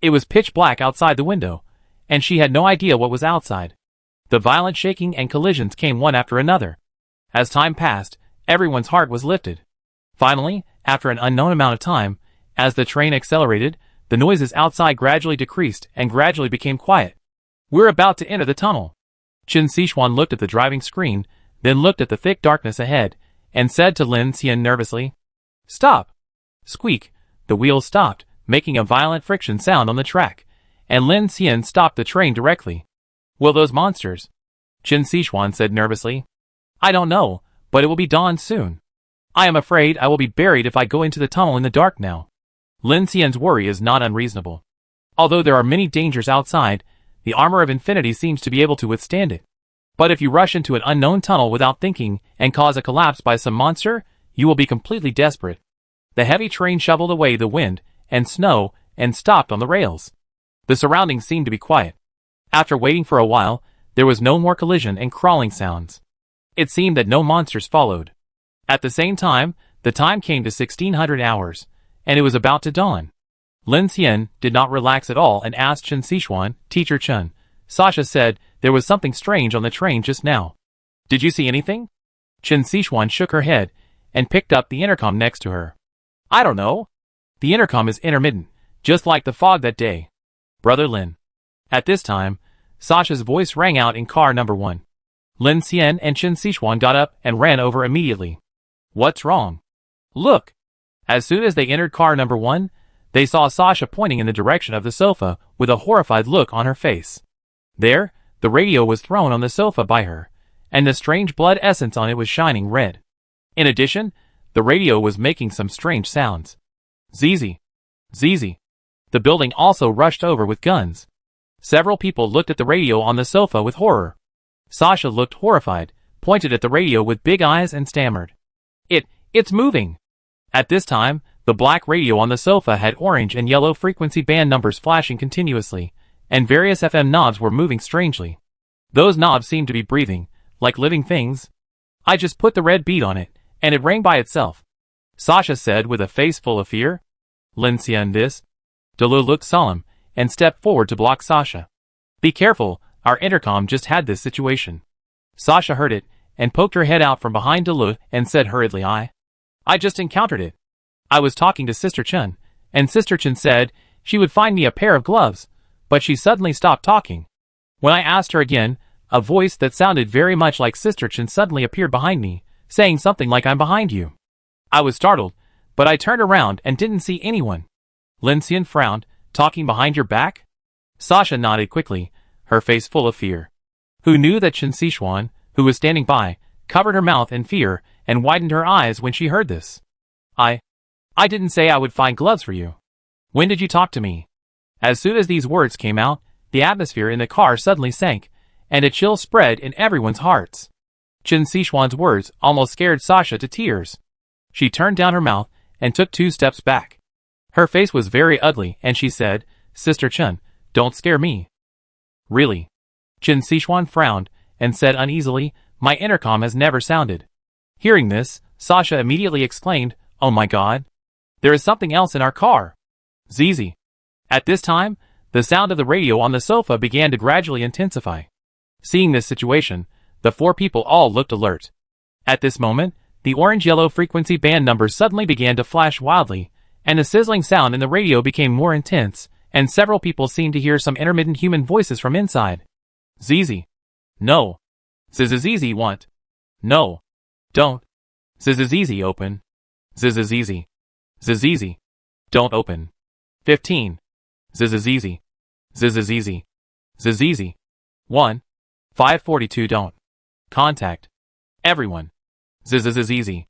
It was pitch black outside the window, and she had no idea what was outside. The violent shaking and collisions came one after another. As time passed, everyone's heart was lifted. Finally, after an unknown amount of time, as the train accelerated, the noises outside gradually decreased and gradually became quiet. We're about to enter the tunnel. Chen Sichuan looked at the driving screen, then looked at the thick darkness ahead, and said to Lin Xian nervously, Stop! Squeak! The wheels stopped, making a violent friction sound on the track, and Lin Xian stopped the train directly. Will those monsters? Chen Sichuan said nervously. I don't know, but it will be dawn soon. I am afraid I will be buried if I go into the tunnel in the dark now. Lin Xian's worry is not unreasonable. Although there are many dangers outside, the armor of infinity seems to be able to withstand it. But if you rush into an unknown tunnel without thinking and cause a collapse by some monster, you will be completely desperate. The heavy train shoveled away the wind and snow and stopped on the rails. The surroundings seemed to be quiet. After waiting for a while, there was no more collision and crawling sounds. It seemed that no monsters followed. At the same time, the time came to 1600 hours, and it was about to dawn. Lin Xian did not relax at all and asked Chen Sichuan, Teacher Chen. Sasha said there was something strange on the train just now. Did you see anything? Chen Sichuan shook her head and picked up the intercom next to her. I don't know. The intercom is intermittent, just like the fog that day. Brother Lin. At this time, Sasha's voice rang out in car number 1. Lin Xian and Chen Sichuan got up and ran over immediately. What's wrong? Look! As soon as they entered car number 1, they saw Sasha pointing in the direction of the sofa with a horrified look on her face. There, the radio was thrown on the sofa by her, and the strange blood essence on it was shining red. In addition, the radio was making some strange sounds. Zizi. Zizi. The building also rushed over with guns. Several people looked at the radio on the sofa with horror. Sasha looked horrified, pointed at the radio with big eyes and stammered. It's moving! At this time, the black radio on the sofa had orange and yellow frequency band numbers flashing continuously, and various FM knobs were moving strangely. Those knobs seemed to be breathing, like living things. I just put the red bead on it, and it rang by itself. Sasha said with a face full of fear. Lin Xian this. Delu looked solemn, and stepped forward to block Sasha. Be careful, our intercom just had this situation. Sasha heard it, and poked her head out from behind Delu and said hurriedly I just encountered it. I was talking to Sister Chen, and Sister Chen said she would find me a pair of gloves, but she suddenly stopped talking. When I asked her again, a voice that sounded very much like Sister Chen suddenly appeared behind me, saying something like I'm behind you. I was startled, but I turned around and didn't see anyone. Lin Xian frowned, talking behind your back? Sasha nodded quickly, her face full of fear. Who knew that Chen Sichuan, who was standing by, covered her mouth in fear and widened her eyes when she heard this. I didn't say I would find gloves for you. When did you talk to me? As soon as these words came out, the atmosphere in the car suddenly sank, and a chill spread in everyone's hearts. Chen Sichuan's words almost scared Sasha to tears. She turned down her mouth and took 2 steps back. Her face was very ugly and she said, Sister Chen, don't scare me. Really? Chen Sichuan frowned and said uneasily, my intercom has never sounded. Hearing this, Sasha immediately exclaimed, oh my god. There is something else in our car. Zizi. At this time, the sound of the radio on the sofa began to gradually intensify. Seeing this situation, the 4 people all looked alert. At this moment, the orange-yellow frequency band numbers suddenly began to flash wildly, and the sizzling sound in the radio became more intense, and several people seemed to hear some intermittent human voices from inside. Zizi. No. Zizi want. No. Don't. Zizi open. Zizi. Zizi. Don't open. 15. Zizi. Zizi. Zizi. 1. 542 don't. Contact. Everyone. Zizi.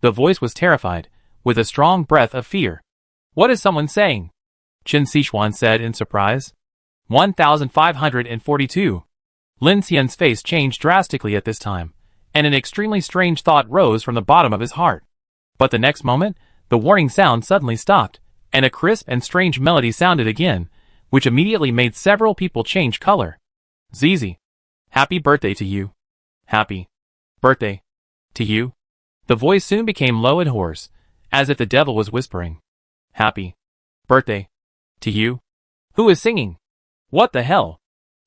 The voice was terrified, with a strong breath of fear. What is someone saying? Chen Sichuan said in surprise. 1542. Lin Xian's face changed drastically at this time, and an extremely strange thought rose from the bottom of his heart. But the next moment, the warning sound suddenly stopped, and a crisp and strange melody sounded again, which immediately made several people change color. Zizi. Happy birthday to you. Happy birthday to you. The voice soon became low and hoarse, as if the devil was whispering. Happy birthday to you. Who is singing? What the hell?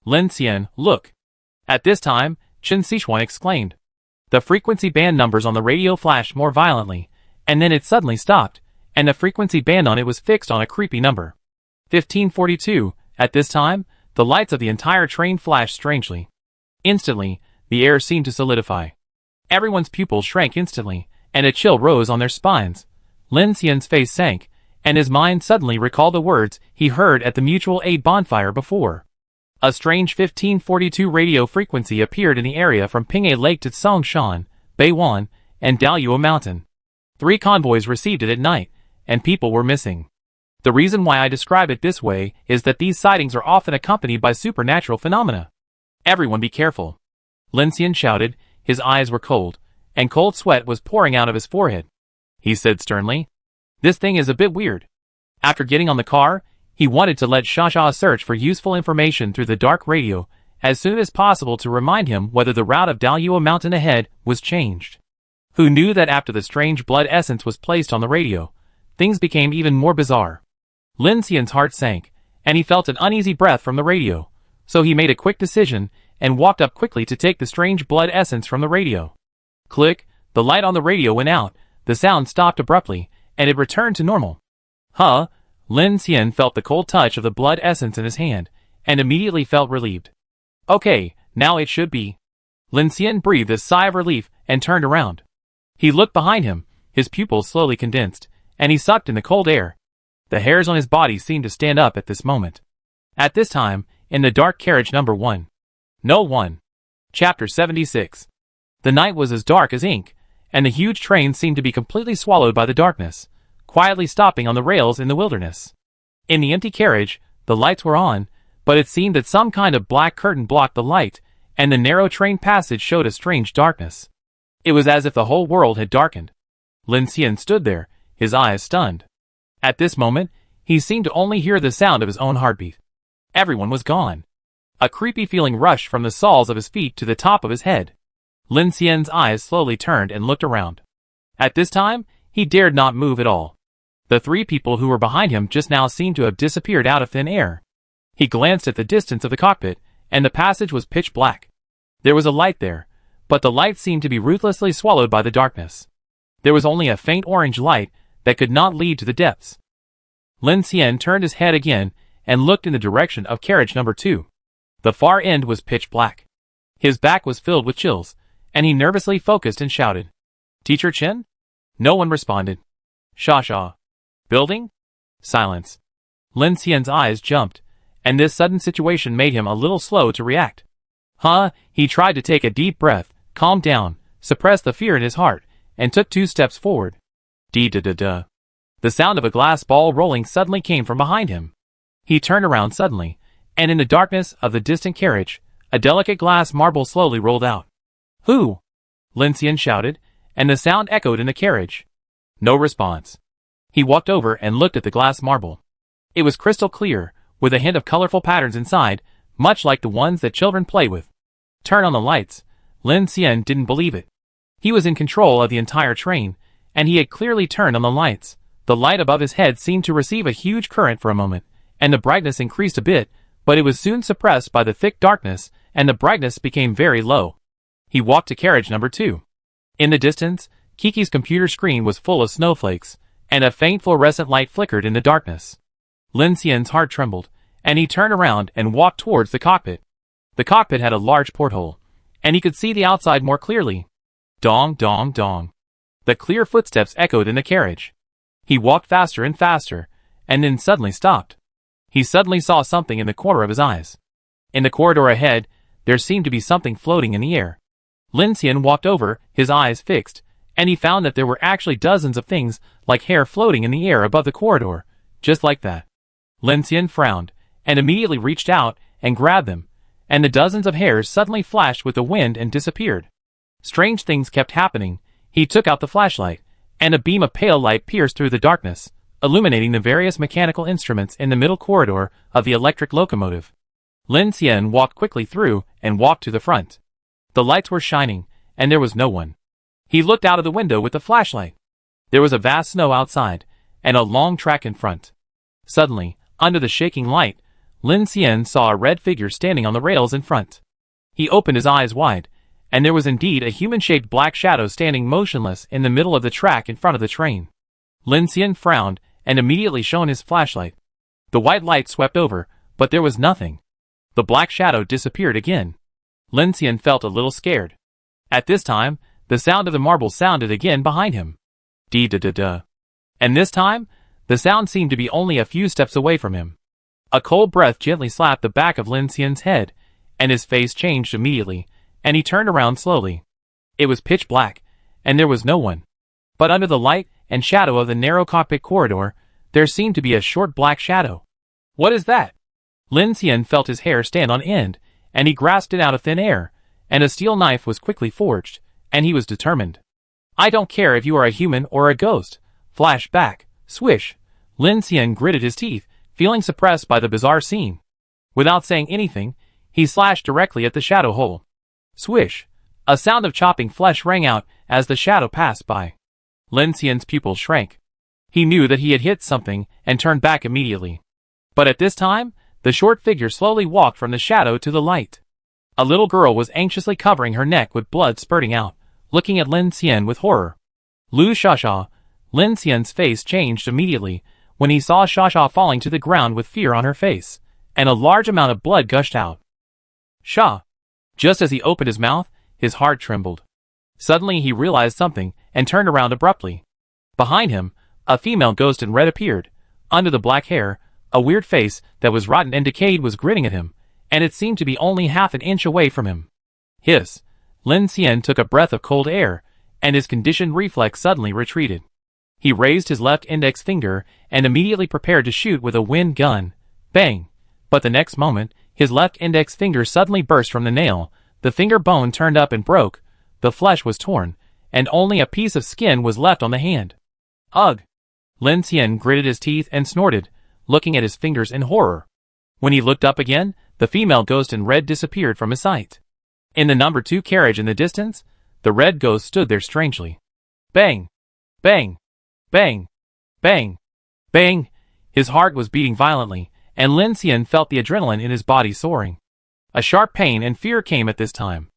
Lin Xian, look. At this time, Chen Sichuan exclaimed. The frequency band numbers on the radio flashed more violently, and then it suddenly stopped, and the frequency band on it was fixed on a creepy number. 1542. At this time, the lights of the entire train flashed strangely. Instantly, the air seemed to solidify. Everyone's pupils shrank instantly, and a chill rose on their spines. Lin Xian's face sank, and his mind suddenly recalled the words he heard at the mutual aid bonfire before. A strange 1542 radio frequency appeared in the area from Ping'e Lake to Songshan, Beiwan, and Daoyuo Mountain. 3 convoys received it at night, and people were missing. The reason why I describe it this way is that these sightings are often accompanied by supernatural phenomena. Everyone be careful. Lin Xian shouted, his eyes were cold, and cold sweat was pouring out of his forehead. He said sternly, this thing is a bit weird. After getting on the car, he wanted to let Sha search for useful information through the dark radio as soon as possible to remind him whether the route of Daoyuo Mountain ahead was changed. Who knew that after the strange blood essence was placed on the radio, things became even more bizarre. Lin Xian's heart sank, and he felt an uneasy breath from the radio, so he made a quick decision and walked up quickly to take the strange blood essence from the radio. Click, the light on the radio went out, the sound stopped abruptly, and it returned to normal. Huh? Lin Xian felt the cold touch of the blood essence in his hand, and immediately felt relieved. Okay, now it should be. Lin Xian breathed a sigh of relief and turned around. He looked behind him, his pupils slowly condensed, and he sucked in the cold air. The hairs on his body seemed to stand up at this moment. At this time, in the dark carriage number 1. No 1. Chapter 76. The night was as dark as ink, and the huge train seemed to be completely swallowed by the darkness, quietly stopping on the rails in the wilderness. In the empty carriage, the lights were on, but it seemed that some kind of black curtain blocked the light, and the narrow train passage showed a strange darkness. It was as if the whole world had darkened. Lin Xian stood there, his eyes stunned. At this moment, he seemed to only hear the sound of his own heartbeat. Everyone was gone. A creepy feeling rushed from the soles of his feet to the top of his head. Lin Xian's eyes slowly turned and looked around. At this time, he dared not move at all. The 3 people who were behind him just now seemed to have disappeared out of thin air. He glanced at the distance of the cockpit, and the passage was pitch black. There was a light there, but the light seemed to be ruthlessly swallowed by the darkness. There was only a faint orange light that could not lead to the depths. Lin Xian turned his head again and looked in the direction of carriage number 2. The far end was pitch black. His back was filled with chills, and he nervously focused and shouted, "Teacher Chen?" No one responded. "Sha. Building?" Silence. Lin Xian's eyes jumped, and this sudden situation made him a little slow to react. He tried to take a deep breath, calm down, suppress the fear in his heart, and took 2 steps forward. Dee-da-da-da. The sound of a glass ball rolling suddenly came from behind him. He turned around suddenly, and in the darkness of the distant carriage, a delicate glass marble slowly rolled out. "Who?" Lin Xian shouted, and the sound echoed in the carriage. No response. He walked over and looked at the glass marble. It was crystal clear, with a hint of colorful patterns inside, much like the ones that children play with. Turn on the lights. Lin Xian didn't believe it. He was in control of the entire train, and he had clearly turned on the lights. The light above his head seemed to receive a huge current for a moment, and the brightness increased a bit, but it was soon suppressed by the thick darkness, and the brightness became very low. He walked to carriage number 2. In the distance, Kiki's computer screen was full of snowflakes, and a faint fluorescent light flickered in the darkness. Lin Xian's heart trembled, and he turned around and walked towards the cockpit. The cockpit had a large porthole, and he could see the outside more clearly. Dong, dong, dong. The clear footsteps echoed in the carriage. He walked faster and faster, and then suddenly stopped. He suddenly saw something in the corner of his eyes. In the corridor ahead, there seemed to be something floating in the air. Lin Xian walked over, his eyes fixed, and he found that there were actually dozens of things like hair floating in the air above the corridor, just like that. Lin Xian frowned, and immediately reached out and grabbed them, and the dozens of hairs suddenly flashed with the wind and disappeared. Strange things kept happening. He took out the flashlight, and a beam of pale light pierced through the darkness, illuminating the various mechanical instruments in the middle corridor of the electric locomotive. Lin Xian walked quickly through and walked to the front. The lights were shining, and there was no one. He looked out of the window with the flashlight. There was a vast snow outside, and a long track in front. Suddenly, under the shaking light, Lin Xian saw a red figure standing on the rails in front. He opened his eyes wide, and there was indeed a human-shaped black shadow standing motionless in the middle of the track in front of the train. Lin Xian frowned and immediately shone his flashlight. The white light swept over, but there was nothing. The black shadow disappeared again. Lin Xian felt a little scared. At this time, the sound of the marble sounded again behind him. Dee-da-da-da. And this time, the sound seemed to be only a few steps away from him. A cold breath gently slapped the back of Lin Xian's head, and his face changed immediately, and he turned around slowly. It was pitch black, and there was no one. But under the light and shadow of the narrow cockpit corridor, there seemed to be a short black shadow. What is that? Lin Xian felt his hair stand on end, and he grasped it out of thin air, and a steel knife was quickly forged, and he was determined. I don't care if you are a human or a ghost. Flash back, swish. Lin Xian gritted his teeth, feeling suppressed by the bizarre scene. Without saying anything, he slashed directly at the shadow hole. Swish! A sound of chopping flesh rang out as the shadow passed by. Lin Xian's pupils shrank. He knew that he had hit something and turned back immediately. But at this time, the short figure slowly walked from the shadow to the light. A little girl was anxiously covering her neck with blood spurting out, looking at Lin Xian with horror. Lu Shasha. Lin Xian's face changed immediately when he saw Shasha falling to the ground with fear on her face, and a large amount of blood gushed out. Sha. Just as he opened his mouth, his heart trembled. Suddenly he realized something and turned around abruptly. Behind him, a female ghost in red appeared. Under the black hair, a weird face that was rotten and decayed was grinning at him, and it seemed to be only half an inch away from him. Hiss! Lin Xian took a breath of cold air, and his conditioned reflex suddenly retreated. He raised his left index finger and immediately prepared to shoot with a wind gun. Bang! But the next moment, his left index finger suddenly burst from the nail, the finger bone turned up and broke, the flesh was torn, and only a piece of skin was left on the hand. Ugh! Lin Xian gritted his teeth and snorted, looking at his fingers in horror. When he looked up again, the female ghost in red disappeared from his sight. In the number 2 carriage in the distance, the red ghost stood there strangely. Bang! Bang! Bang! Bang! Bang! His heart was beating violently, and Lin Xian felt the adrenaline in his body soaring. A sharp pain and fear came at this time.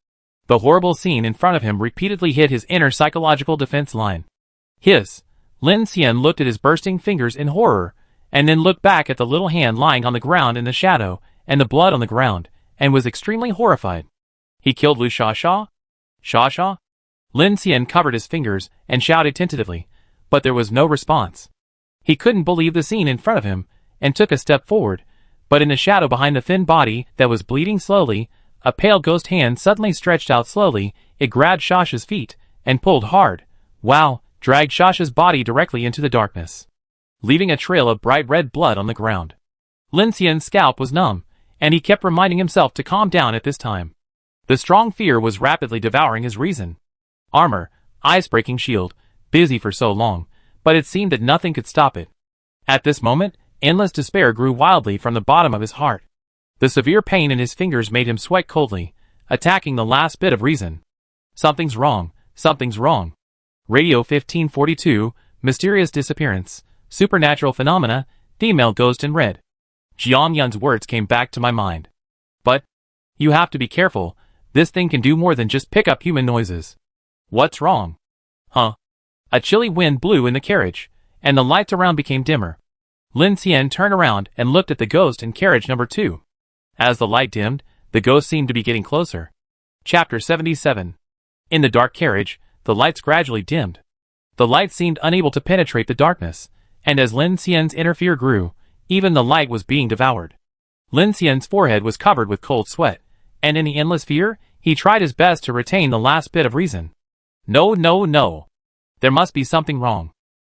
The horrible scene in front of him repeatedly hit his inner psychological defense line. Hiss! Lin Xian looked at his bursting fingers in horror, and then looked back at the little hand lying on the ground in the shadow, and the blood on the ground, and was extremely horrified. He killed Lu Shasha? Shasha? Lin Xian covered his fingers and shouted tentatively, but there was no response. He couldn't believe the scene in front of him, and took a step forward, but in the shadow behind the thin body that was bleeding slowly, a pale ghost hand suddenly stretched out slowly, it grabbed Shasha's feet, and pulled hard, dragged Shasha's body directly into the darkness, leaving a trail of bright red blood on the ground. Lin Xian's scalp was numb, and he kept reminding himself to calm down at this time. The strong fear was rapidly devouring his reason. Armor, ice-breaking shield, busy for so long, but it seemed that nothing could stop it. At this moment, endless despair grew wildly from the bottom of his heart. The severe pain in his fingers made him sweat coldly, attacking the last bit of reason. Something's wrong, something's wrong. Radio 1542, Mysterious Disappearance, Supernatural Phenomena, Female Ghost in Red. Jiang Yun's words came back to my mind. But, you have to be careful, this thing can do more than just pick up human noises. What's wrong? Huh? A chilly wind blew in the carriage, and the lights around became dimmer. Lin Xian turned around and looked at the ghost in carriage number 2. As the light dimmed, the ghost seemed to be getting closer. Chapter 77. In the dark carriage, the lights gradually dimmed. The light seemed unable to penetrate the darkness, and as Lin Xian's inner fear grew, even the light was being devoured. Lin Xian's forehead was covered with cold sweat, and in the endless fear, he tried his best to retain the last bit of reason. No. There must be something wrong.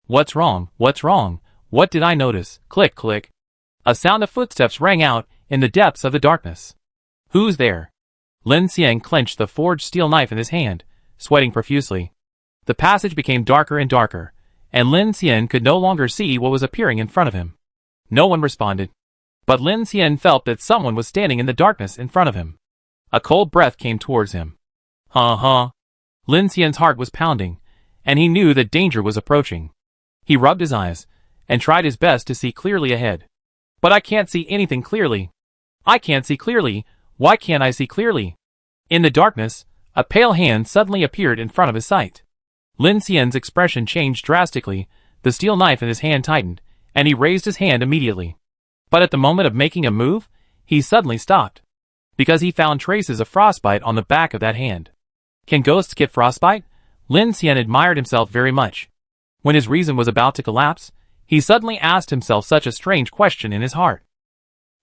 What's wrong? What's wrong? What did I notice? Click, click. A sound of footsteps rang out in the depths of the darkness. Who's there? Lin Xian clenched the forged steel knife in his hand, sweating profusely. The passage became darker and darker, and Lin Xian could no longer see what was appearing in front of him. No one responded. But Lin Xian felt that someone was standing in the darkness in front of him. A cold breath came towards him. Huh. Lin Xian's heart was pounding, and he knew that danger was approaching. He rubbed his eyes, and tried his best to see clearly ahead. But I can't see anything clearly. I can't see clearly. Why can't I see clearly? In the darkness, a pale hand suddenly appeared in front of his sight. Lin Xian's expression changed drastically, the steel knife in his hand tightened, and he raised his hand immediately. But at the moment of making a move, he suddenly stopped, because he found traces of frostbite on the back of that hand. Can ghosts get frostbite? Lin Xian admired himself very much. When his reason was about to collapse, he suddenly asked himself such a strange question in his heart.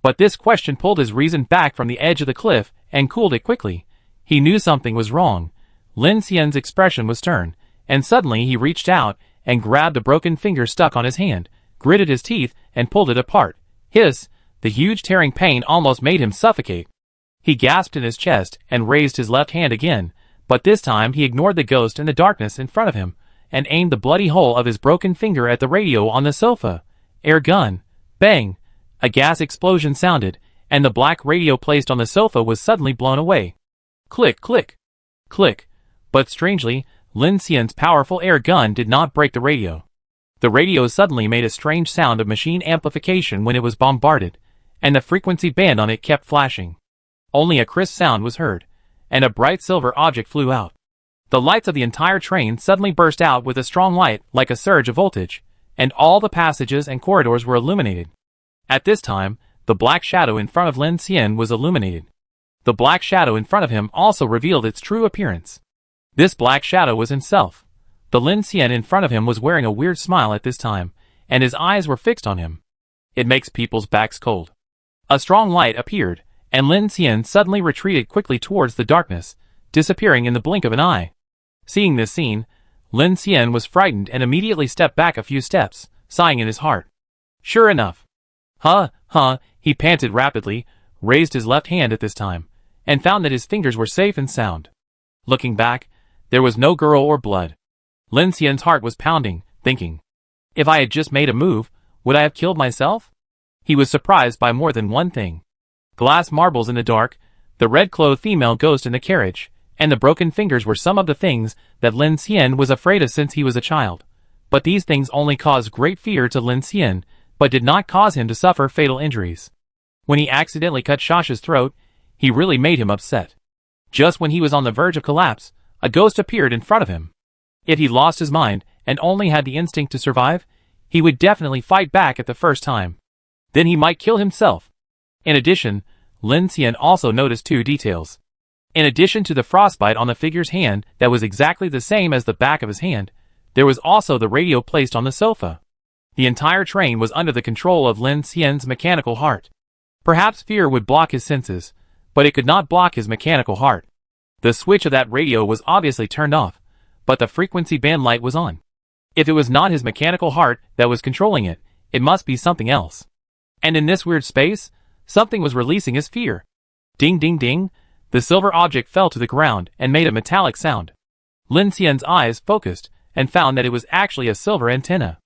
But this question pulled his reason back from the edge of the cliff and cooled it quickly. He knew something was wrong. Lin Xian's expression was stern, and suddenly he reached out and grabbed a broken finger stuck on his hand, gritted his teeth, and pulled it apart. Hiss! The huge tearing pain almost made him suffocate. He gasped in his chest and raised his left hand again, but this time he ignored the ghost in the darkness in front of him, and aimed the bloody hole of his broken finger at the radio on the sofa. Air gun. Bang! A gas explosion sounded, and the black radio placed on the sofa was suddenly blown away. Click, click, click. But strangely, Lin Xian's powerful air gun did not break the radio. The radio suddenly made a strange sound of machine amplification when it was bombarded, and the frequency band on it kept flashing. only a crisp sound was heard, and a bright silver object flew out. The lights of the entire train suddenly burst out with a strong light like a surge of voltage, and all the passages and corridors were illuminated. At this time, the black shadow in front of Lin Xian was illuminated. The black shadow in front of him also revealed its true appearance. This black shadow was himself. The Lin Xian in front of him was wearing a weird smile at this time, and his eyes were fixed on him. It makes people's backs cold. A strong light appeared, and Lin Xian suddenly retreated quickly towards the darkness, disappearing in the blink of an eye. Seeing this scene, Lin Xian was frightened and immediately stepped back a few steps, sighing in his heart. Sure enough. He panted rapidly, raised his left hand at this time, and found that his fingers were safe and sound. Looking back, there was no girl or blood. Lin Xian's heart was pounding, thinking, if I had just made a move, would I have killed myself? He was surprised by more than one thing. Glass marbles in the dark, the red-clothed female ghost in the carriage, and the broken fingers were some of the things that Lin Xian was afraid of since he was a child. But these things only caused great fear to Lin Xian, but did not cause him to suffer fatal injuries. When he accidentally cut Shasha's throat, he really made him upset. Just when he was on the verge of collapse, a ghost appeared in front of him. If he lost his mind and only had the instinct to survive, he would definitely fight back at the first time. Then he might kill himself. In addition, Lin Xian also noticed two details. In addition to the frostbite on the figure's hand that was exactly the same as the back of his hand, there was also the radio placed on the sofa. The entire train was under the control of Lin Xian's mechanical heart. Perhaps fear would block his senses, but it could not block his mechanical heart. The switch of that radio was obviously turned off, but the frequency band light was on. If it was not his mechanical heart that was controlling it, it must be something else. And in this weird space, something was releasing his fear. Ding ding ding, the silver object fell to the ground and made a metallic sound. Lin Xian's eyes focused and found that it was actually a silver antenna.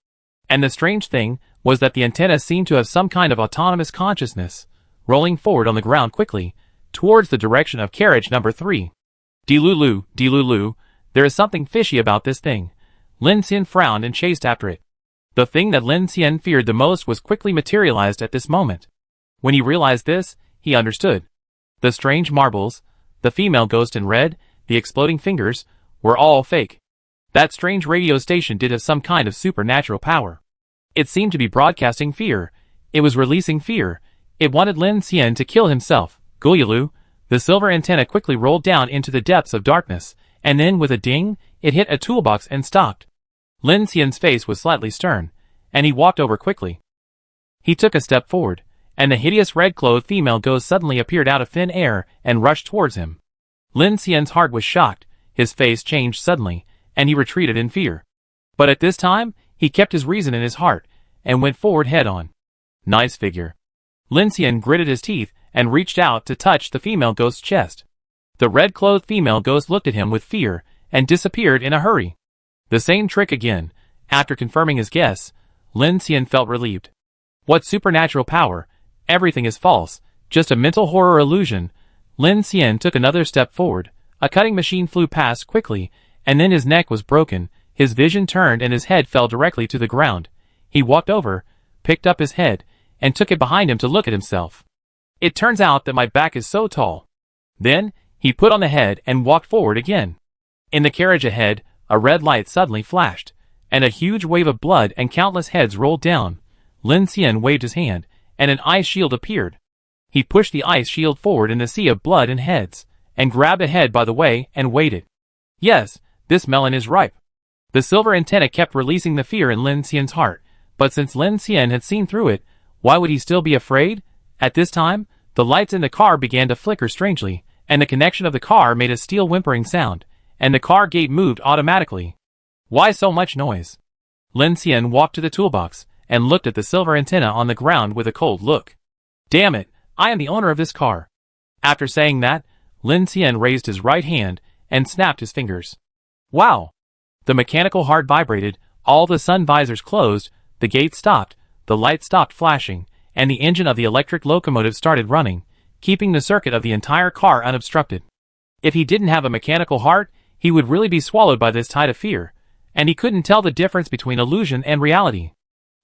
And the strange thing was that the antenna seemed to have some kind of autonomous consciousness, rolling forward on the ground quickly, towards the direction of carriage number 3. Delulu, there is something fishy about this thing. Lin Xian frowned and chased after it. The thing that Lin Xian feared the most was quickly materialized at this moment. When he realized this, he understood. The strange marbles, the female ghost in red, the exploding fingers, were all fake. That strange radio station did have some kind of supernatural power. It seemed to be broadcasting fear. It was releasing fear. It wanted Lin Xian to kill himself. Gulyalu, the silver antenna quickly rolled down into the depths of darkness, and then with a ding, it hit a toolbox and stopped. Lin Xian's face was slightly stern, and he walked over quickly. He took a step forward, and the hideous red-clothed female ghost suddenly appeared out of thin air and rushed towards him. Lin Xian's heart was shocked, his face changed suddenly, and he retreated in fear. But at this time, he kept his reason in his heart, and went forward head-on. Nice figure. Lin Xian gritted his teeth and reached out to touch the female ghost's chest. The red-clothed female ghost looked at him with fear, and disappeared in a hurry. The same trick again. After confirming his guess, Lin Xian felt relieved. What supernatural power? Everything is false, just a mental horror illusion. Lin Xian took another step forward. A cutting machine flew past quickly, and then his neck was broken, his vision turned and his head fell directly to the ground. He walked over, picked up his head, and took it behind him to look at himself. It turns out that my back is so tall. Then, he put on the head and walked forward again. In the carriage ahead, a red light suddenly flashed, and a huge wave of blood and countless heads rolled down. Lin Xian waved his hand, and an ice shield appeared. He pushed the ice shield forward in the sea of blood and heads, and grabbed a head by the way and waited. Yes, this melon is ripe. The silver antenna kept releasing the fear in Lin Xian's heart, but since Lin Xian had seen through it, why would he still be afraid? At this time, the lights in the car began to flicker strangely, and the connection of the car made a steel whimpering sound, and the car gate moved automatically. Why so much noise? Lin Xian walked to the toolbox, and looked at the silver antenna on the ground with a cold look. Damn it, I am the owner of this car. After saying that, Lin Xian raised his right hand, and snapped his fingers. Wow! The mechanical heart vibrated, all the sun visors closed, the gate stopped, the light stopped flashing, and the engine of the electric locomotive started running, keeping the circuit of the entire car unobstructed. If he didn't have a mechanical heart, he would really be swallowed by this tide of fear, and he couldn't tell the difference between illusion and reality.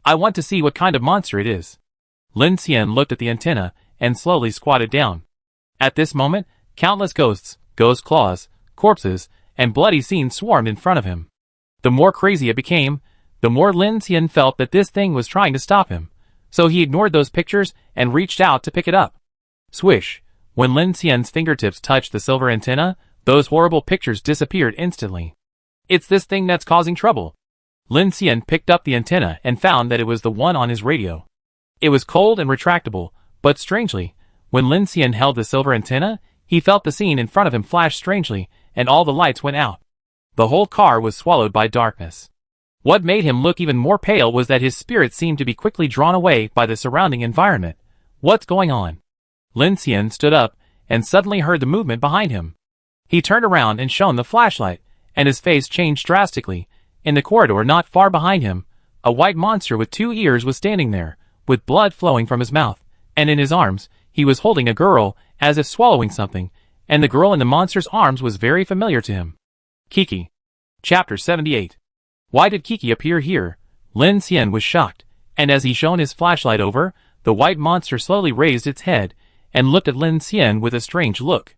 I want to see what kind of monster it is. Lin Xian looked at the antenna, and slowly squatted down. At this moment, countless ghosts, ghost claws, corpses, and bloody scenes swarmed in front of him. The more crazy it became, the more Lin Xian felt that this thing was trying to stop him, so he ignored those pictures and reached out to pick it up. Swish! When Lin Xian's fingertips touched the silver antenna, those horrible pictures disappeared instantly. It's this thing that's causing trouble. Lin Xian picked up the antenna and found that it was the one on his radio. It was cold and retractable, but strangely, when Lin Xian held the silver antenna, he felt the scene in front of him flash strangely, and all the lights went out. The whole car was swallowed by darkness. What made him look even more pale was that his spirit seemed to be quickly drawn away by the surrounding environment. What's going on? Lin Xian stood up and suddenly heard the movement behind him. He turned around and shone the flashlight, and his face changed drastically. In the corridor not far behind him, a white monster with 2 ears was standing there, with blood flowing from his mouth, and in his arms, he was holding a girl, as if swallowing something, and the girl in the monster's arms was very familiar to him. Kiki. Chapter 78. Why did Kiki appear here? Lin Xian was shocked, and as he shone his flashlight over, the white monster slowly raised its head, and looked at Lin Xian with a strange look.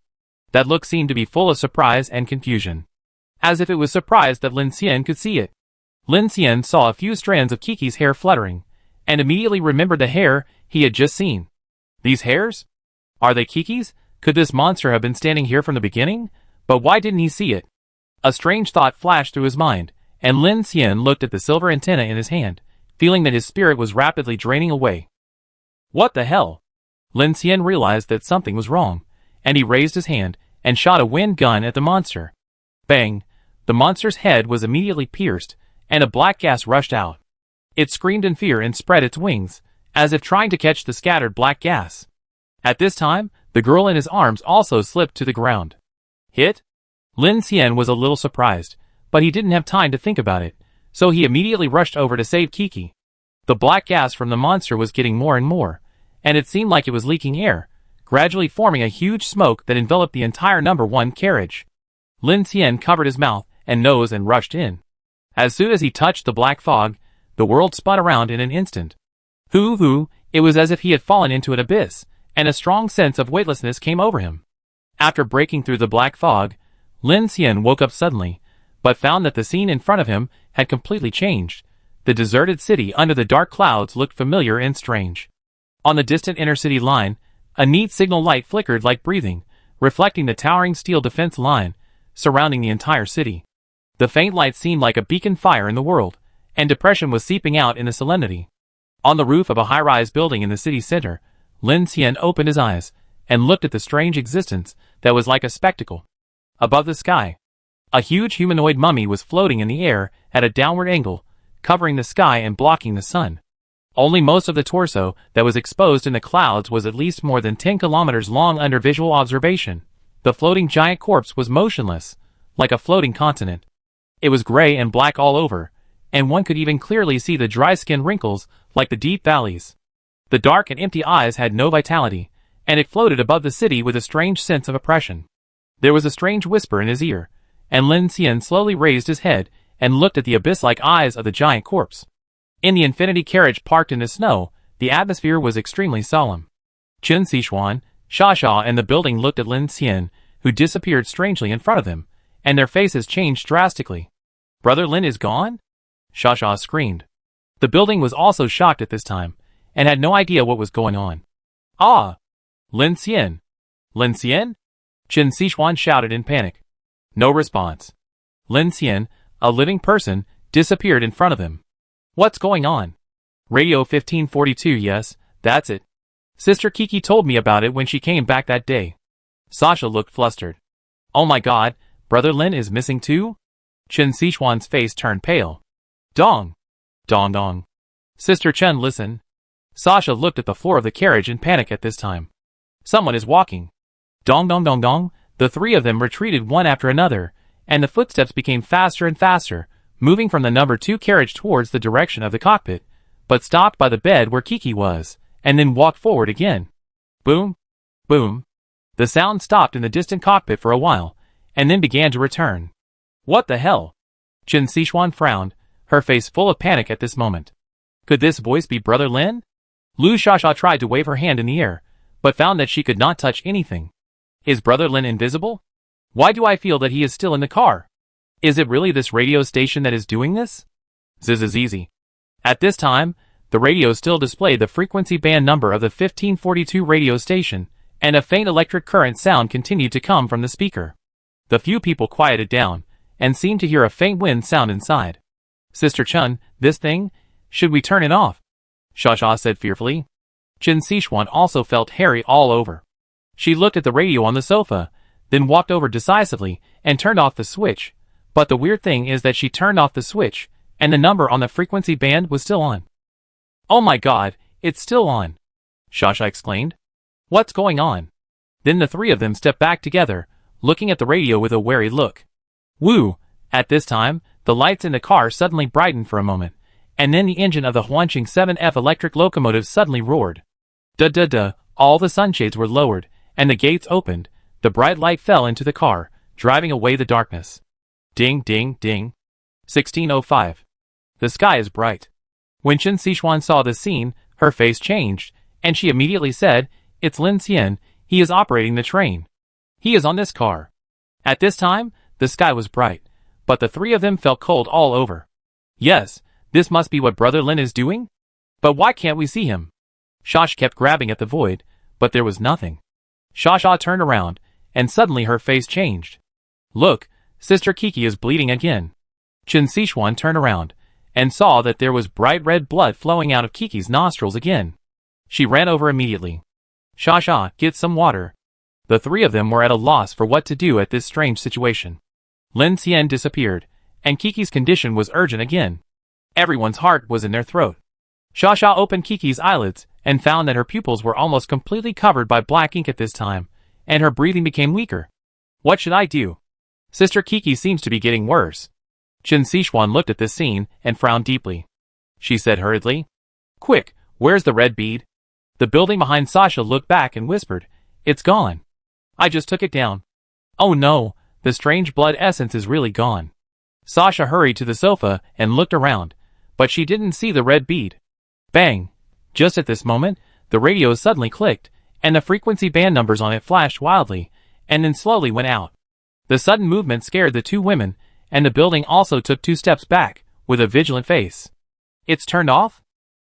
That look seemed to be full of surprise and confusion. As if it was surprised that Lin Xian could see it. Lin Xian saw a few strands of Kiki's hair fluttering, and immediately remembered the hair he had just seen. These hairs? Are they Kiki's? Could this monster have been standing here from the beginning? But why didn't he see it? A strange thought flashed through his mind, and Lin Xian looked at the silver antenna in his hand, feeling that his spirit was rapidly draining away. What the hell? Lin Xian realized that something was wrong, and he raised his hand and shot a wind gun at the monster. Bang! The monster's head was immediately pierced, and a black gas rushed out. It screamed in fear and spread its wings, as if trying to catch the scattered black gas. At this time, the girl in his arms also slipped to the ground. Hit? Lin Xian was a little surprised, but he didn't have time to think about it, so he immediately rushed over to save Kiki. The black gas from the monster was getting more and more, and it seemed like it was leaking air, gradually forming a huge smoke that enveloped the entire number 1 carriage. Lin Xian covered his mouth and nose and rushed in. As soon as he touched the black fog, the world spun around in an instant. Hoo-hoo, it was as if he had fallen into an abyss, and a strong sense of weightlessness came over him. After breaking through the black fog, Lin Xian woke up suddenly, but found that the scene in front of him had completely changed. The deserted city under the dark clouds looked familiar and strange. On the distant inner-city line, a neat signal light flickered like breathing, reflecting the towering steel defense line surrounding the entire city. The faint light seemed like a beacon fire in the world, and depression was seeping out in the solemnity. On the roof of a high-rise building in the city center, Lin Xian opened his eyes and looked at the strange existence that was like a spectacle. Above the sky, a huge humanoid mummy was floating in the air at a downward angle, covering the sky and blocking the sun. Only most of the torso that was exposed in the clouds was at least more than 10 kilometers long under visual observation. The floating giant corpse was motionless, like a floating continent. It was gray and black all over, and one could even clearly see the dry skin wrinkles like the deep valleys. The dark and empty eyes had no vitality, and it floated above the city with a strange sense of oppression. There was a strange whisper in his ear, and Lin Xian slowly raised his head and looked at the abyss-like eyes of the giant corpse. In the infinity carriage parked in the snow, the atmosphere was extremely solemn. Chen Sichuan, Xia and the building looked at Lin Xian, who disappeared strangely in front of them, and their faces changed drastically. Brother Lin is gone? Xia screamed. The building was also shocked at this time, and had no idea what was going on. Ah! Lin Xian! Lin Xian? Chen Sichuan shouted in panic. No response. Lin Xian, a living person, disappeared in front of him. What's going on? Radio 1542, yes, that's it. Sister Kiki told me about it when she came back that day. Sasha looked flustered. Oh my god, Brother Lin is missing too? Chen Sichuan's face turned pale. Dong! Dong dong. Sister Chen, listen. Sasha looked at the floor of the carriage in panic at this time. Someone is walking. Dong dong dong dong. The three of them retreated one after another, and the footsteps became faster and faster, moving from the number 2 carriage towards the direction of the cockpit, but stopped by the bed where Kiki was, and then walked forward again. Boom! Boom! The sound stopped in the distant cockpit for a while, and then began to return. What the hell? Chen Sichuan frowned, her face full of panic at this moment. Could this voice be Brother Lin? Lu Xia tried to wave her hand in the air, but found that she could not touch anything. Is Brother Lin invisible? Why do I feel that he is still in the car? Is it really this radio station that is doing this? This is easy. At this time, the radio still displayed the frequency band number of the 1542 radio station, and a faint electric current sound continued to come from the speaker. The few people quieted down, and seemed to hear a faint wind sound inside. Sister Chun, this thing? Should we turn it off? Shasha said fearfully. Qin Sichuan also felt hairy all over. She looked at the radio on the sofa, then walked over decisively and turned off the switch, but the weird thing is that she turned off the switch, and the number on the frequency band was still on. Oh my god, it's still on! Shasha exclaimed. What's going on? Then the three of them stepped back together, looking at the radio with a wary look. Woo! At this time, the lights in the car suddenly brightened for a moment, and then the engine of the Huanqing 7F electric locomotive suddenly roared. Duh, all the sunshades were lowered, and the gates opened. The bright light fell into the car, driving away the darkness. Ding, ding, ding. 1605. The sky is bright. When Qin Sichuan saw this scene, her face changed, and she immediately said, It's Lin Xian, he is operating the train. He is on this car. At this time, the sky was bright, but the three of them felt cold all over. Yes, this must be what Brother Lin is doing? But why can't we see him? Shash kept grabbing at the void, but there was nothing. Shasha turned around, and suddenly her face changed. Look, Sister Kiki is bleeding again. Qin Sichuan turned around, and saw that there was bright red blood flowing out of Kiki's nostrils again. She ran over immediately. Shasha, get some water. The three of them were at a loss for what to do at this strange situation. Lin Xian disappeared, and Kiki's condition was urgent again. Everyone's heart was in their throat. Shasha opened Kiki's eyelids, and found that her pupils were almost completely covered by black ink at this time, and her breathing became weaker. What should I do? Sister Kiki seems to be getting worse. Qin Sichuan looked at this scene, and frowned deeply. She said hurriedly, Quick, where's the red bead? The building behind Sasha looked back and whispered, It's gone. I just took it down. Oh no, the strange blood essence is really gone. Sasha hurried to the sofa and looked around, but she didn't see the red bead. Bang! Just at this moment, the radio suddenly clicked, and the frequency band numbers on it flashed wildly, and then slowly went out. The sudden movement scared the two women, and the building also took 2 steps back, with a vigilant face. It's turned off?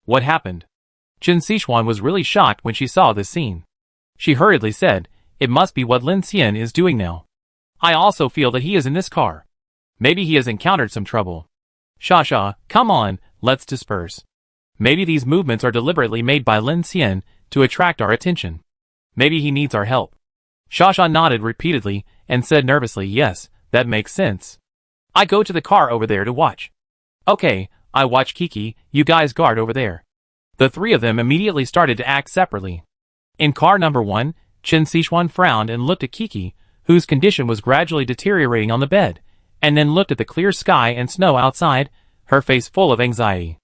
What happened? Qin Sichuan was really shocked when she saw this scene. She hurriedly said, It must be what Lin Xian is doing now. I also feel that he is in this car. Maybe he has encountered some trouble. Shasha, come on, let's disperse. Maybe these movements are deliberately made by Lin Xian to attract our attention. Maybe he needs our help. Shasha nodded repeatedly and said nervously, Yes, that makes sense. I go to the car over there to watch. Okay, I watch Kiki, you guys guard over there. The three of them immediately started to act separately. In car number 1, Qin Sichuan frowned and looked at Kiki, whose condition was gradually deteriorating on the bed, and then looked at the clear sky and snow outside, her face full of anxiety.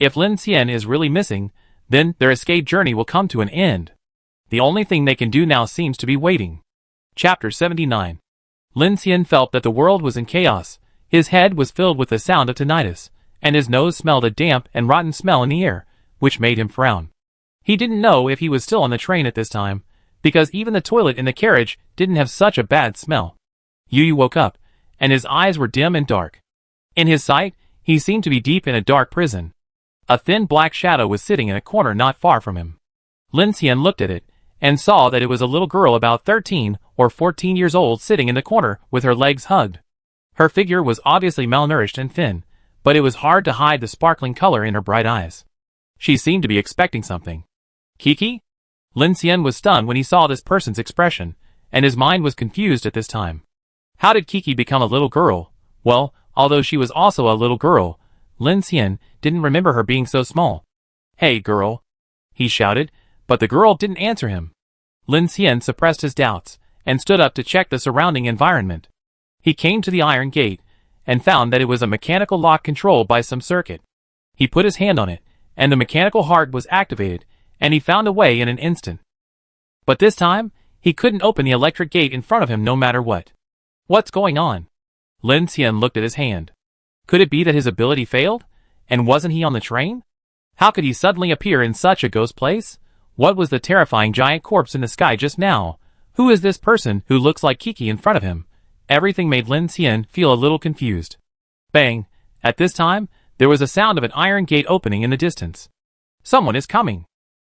If Lin Xian is really missing, then their escape journey will come to an end. The only thing they can do now seems to be waiting. Chapter 79. Lin Xian felt that the world was in chaos. His head was filled with the sound of tinnitus, and his nose smelled a damp and rotten smell in the air, which made him frown. He didn't know if he was still on the train at this time, because even the toilet in the carriage didn't have such a bad smell. Yu woke up, and his eyes were dim and dark. In his sight, he seemed to be deep in a dark prison. A thin black shadow was sitting in a corner not far from him. Lin Xian looked at it, and saw that it was a little girl about 13 or 14 years old sitting in the corner with her legs hugged. Her figure was obviously malnourished and thin, but it was hard to hide the sparkling color in her bright eyes. She seemed to be expecting something. Kiki? Lin Xian was stunned when he saw this person's expression, and his mind was confused at this time. How did Kiki become a little girl? Well, although she was also a little girl, Lin Xian didn't remember her being so small. Hey girl! He shouted, but the girl didn't answer him. Lin Xian suppressed his doubts, and stood up to check the surrounding environment. He came to the iron gate, and found that it was a mechanical lock controlled by some circuit. He put his hand on it, and the mechanical heart was activated, and he found a way in an instant. But this time, he couldn't open the electric gate in front of him no matter what. What's going on? Lin Xian looked at his hand. Could it be that his ability failed? And wasn't he on the train? How could he suddenly appear in such a ghost place? What was the terrifying giant corpse in the sky just now? Who is this person who looks like Kiki in front of him? Everything made Lin Xian feel a little confused. Bang! At this time, there was a sound of an iron gate opening in the distance. Someone is coming.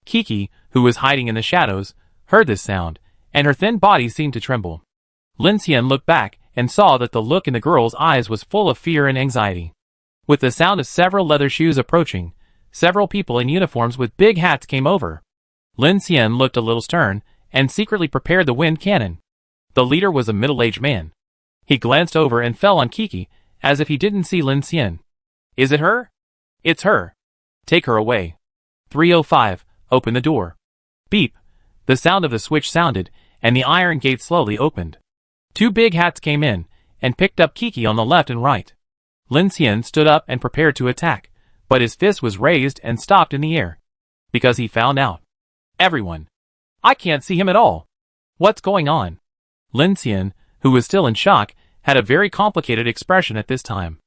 Kiki, who was hiding in the shadows, heard this sound, and her thin body seemed to tremble. Lin Xian looked back and saw that the look in the girl's eyes was full of fear and anxiety. With the sound of several leather shoes approaching, several people in uniforms with big hats came over. Lin Xian looked a little stern and secretly prepared the wind cannon. The leader was a middle-aged man. He glanced over and fell on Kiki, as if he didn't see Lin Xian. Is it her? It's her. Take her away. 305, open the door. Beep. The sound of the switch sounded, and the iron gate slowly opened. Two big hats came in, and picked up Kiki on the left and right. Lin Xian stood up and prepared to attack, but his fist was raised and stopped in the air. Because he found out. Everyone. I can't see him at all. What's going on? Lin Xian, who was still in shock, had a very complicated expression at this time.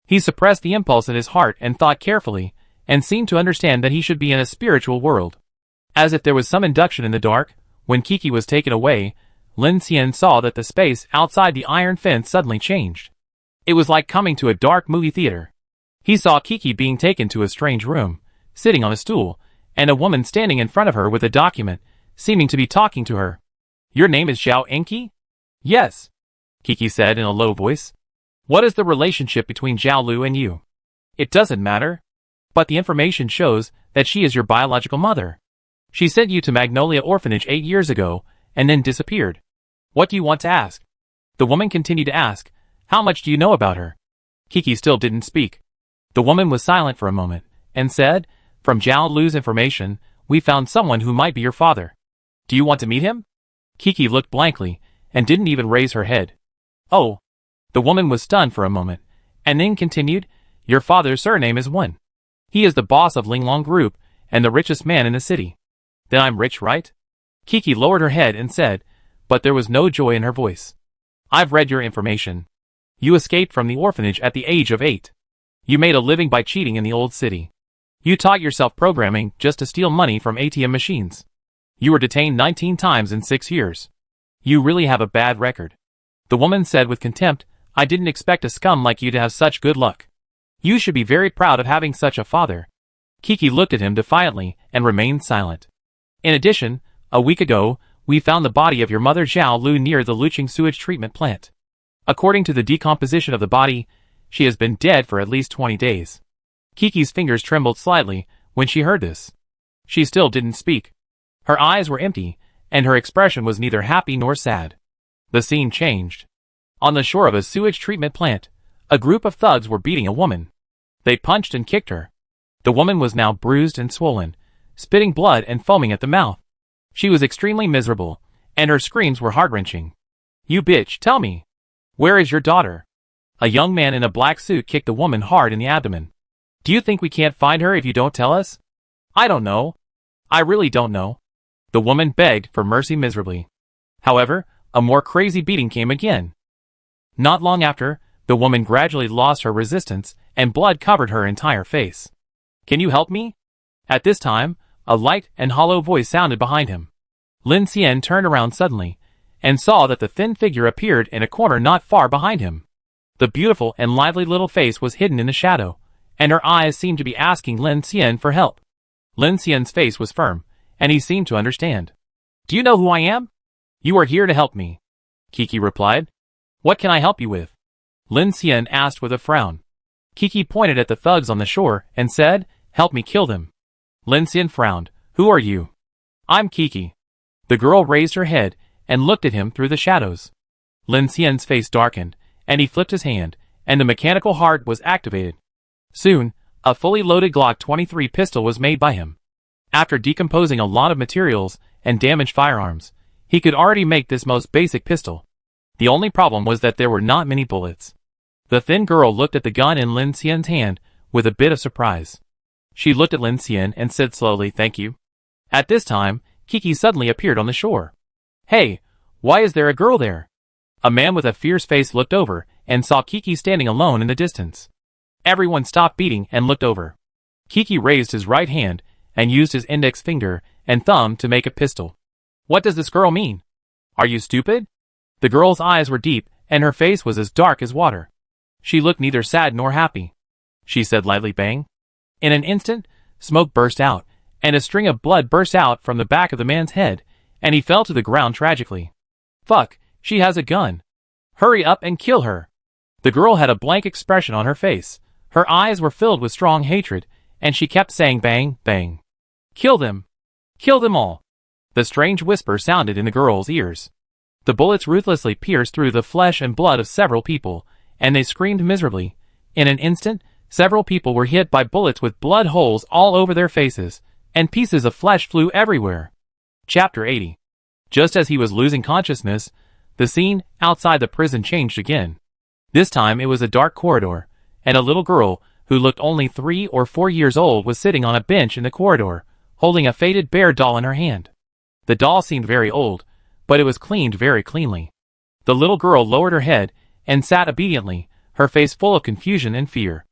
He suppressed the impulse in his heart and thought carefully, and seemed to understand that he should be in a spiritual world. As if there was some induction in the dark, when Kiki was taken away, Lin Xian saw that the space outside the iron fence suddenly changed. It was like coming to a dark movie theater. He saw Kiki being taken to a strange room, sitting on a stool, and a woman standing in front of her with a document, seeming to be talking to her. Your name is Zhao Enki? Yes, Kiki said in a low voice. What is the relationship between Zhao Lu and you? It doesn't matter. But the information shows that she is your biological mother. She sent you to Magnolia Orphanage 8 years ago, and then disappeared. What do you want to ask? The woman continued to ask, how much do you know about her? Kiki still didn't speak. The woman was silent for a moment, and said, from Zhao Lu's information, we found someone who might be your father. Do you want to meet him? Kiki looked blankly, and didn't even raise her head. Oh. The woman was stunned for a moment, and then continued, your father's surname is Wen. He is the boss of Linglong Group, and the richest man in the city. Then I'm rich, right? Kiki lowered her head and said, but there was no joy in her voice. I've read your information. You escaped from the orphanage at the age of 8. You made a living by cheating in the old city. You taught yourself programming just to steal money from ATM machines. You were detained 19 times in 6 years. You really have a bad record. The woman said with contempt, I didn't expect a scum like you to have such good luck. You should be very proud of having such a father. Kiki looked at him defiantly and remained silent. In addition, a week ago, we found the body of your mother Zhao Lu near the Luqing sewage treatment plant. According to the decomposition of the body, she has been dead for at least 20 days. Kiki's fingers trembled slightly when she heard this. She still didn't speak. Her eyes were empty, and her expression was neither happy nor sad. The scene changed. On the shore of a sewage treatment plant, a group of thugs were beating a woman. They punched and kicked her. The woman was now bruised and swollen, spitting blood and foaming at the mouth. She was extremely miserable, and her screams were heart-wrenching. You bitch, tell me. Where is your daughter? A young man in a black suit kicked the woman hard in the abdomen. Do you think we can't find her if you don't tell us? I don't know. I really don't know. The woman begged for mercy miserably. However, a more crazy beating came again. Not long after, the woman gradually lost her resistance, and blood covered her entire face. Can you help me? At this time, a light and hollow voice sounded behind him. Lin Xian turned around suddenly, and saw that the thin figure appeared in a corner not far behind him. The beautiful and lively little face was hidden in the shadow, and her eyes seemed to be asking Lin Xian for help. Lin Xian's face was firm, and he seemed to understand. Do you know who I am? You are here to help me, Kiki replied. What can I help you with? Lin Xian asked with a frown. Kiki pointed at the thugs on the shore and said, help me kill them. Lin Xian frowned. Who are you? I'm Kiki. The girl raised her head and looked at him through the shadows. Lin Xian's face darkened, and he flipped his hand, and the mechanical heart was activated. Soon, a fully loaded Glock 23 pistol was made by him. After decomposing a lot of materials and damaged firearms, he could already make this most basic pistol. The only problem was that there were not many bullets. The thin girl looked at the gun in Lin Xian's hand with a bit of surprise. She looked at Lin Xian and said slowly, thank you. At this time, Kiki suddenly appeared on the shore. Hey, why is there a girl there? A man with a fierce face looked over and saw Kiki standing alone in the distance. Everyone stopped beating and looked over. Kiki raised his right hand and used his index finger and thumb to make a pistol. What does this girl mean? Are you stupid? The girl's eyes were deep, and her face was as dark as water. She looked neither sad nor happy. She said lightly, bang. In an instant, smoke burst out, and a string of blood burst out from the back of the man's head, and he fell to the ground tragically. Fuck, she has a gun. Hurry up and kill her. The girl had a blank expression on her face. Her eyes were filled with strong hatred, and she kept saying bang, bang. Kill them. Kill them all. The strange whisper sounded in the girl's ears. The bullets ruthlessly pierced through the flesh and blood of several people, and they screamed miserably. In an instant, several people were hit by bullets with blood holes all over their faces, and pieces of flesh flew everywhere. Chapter 80. Just as he was losing consciousness, the scene outside the prison changed again. This time it was a dark corridor, and a little girl, who looked only 3 or 4 years old, was sitting on a bench in the corridor, holding a faded bear doll in her hand. The doll seemed very old, but it was cleaned very cleanly. The little girl lowered her head and sat obediently, her face full of confusion and fear.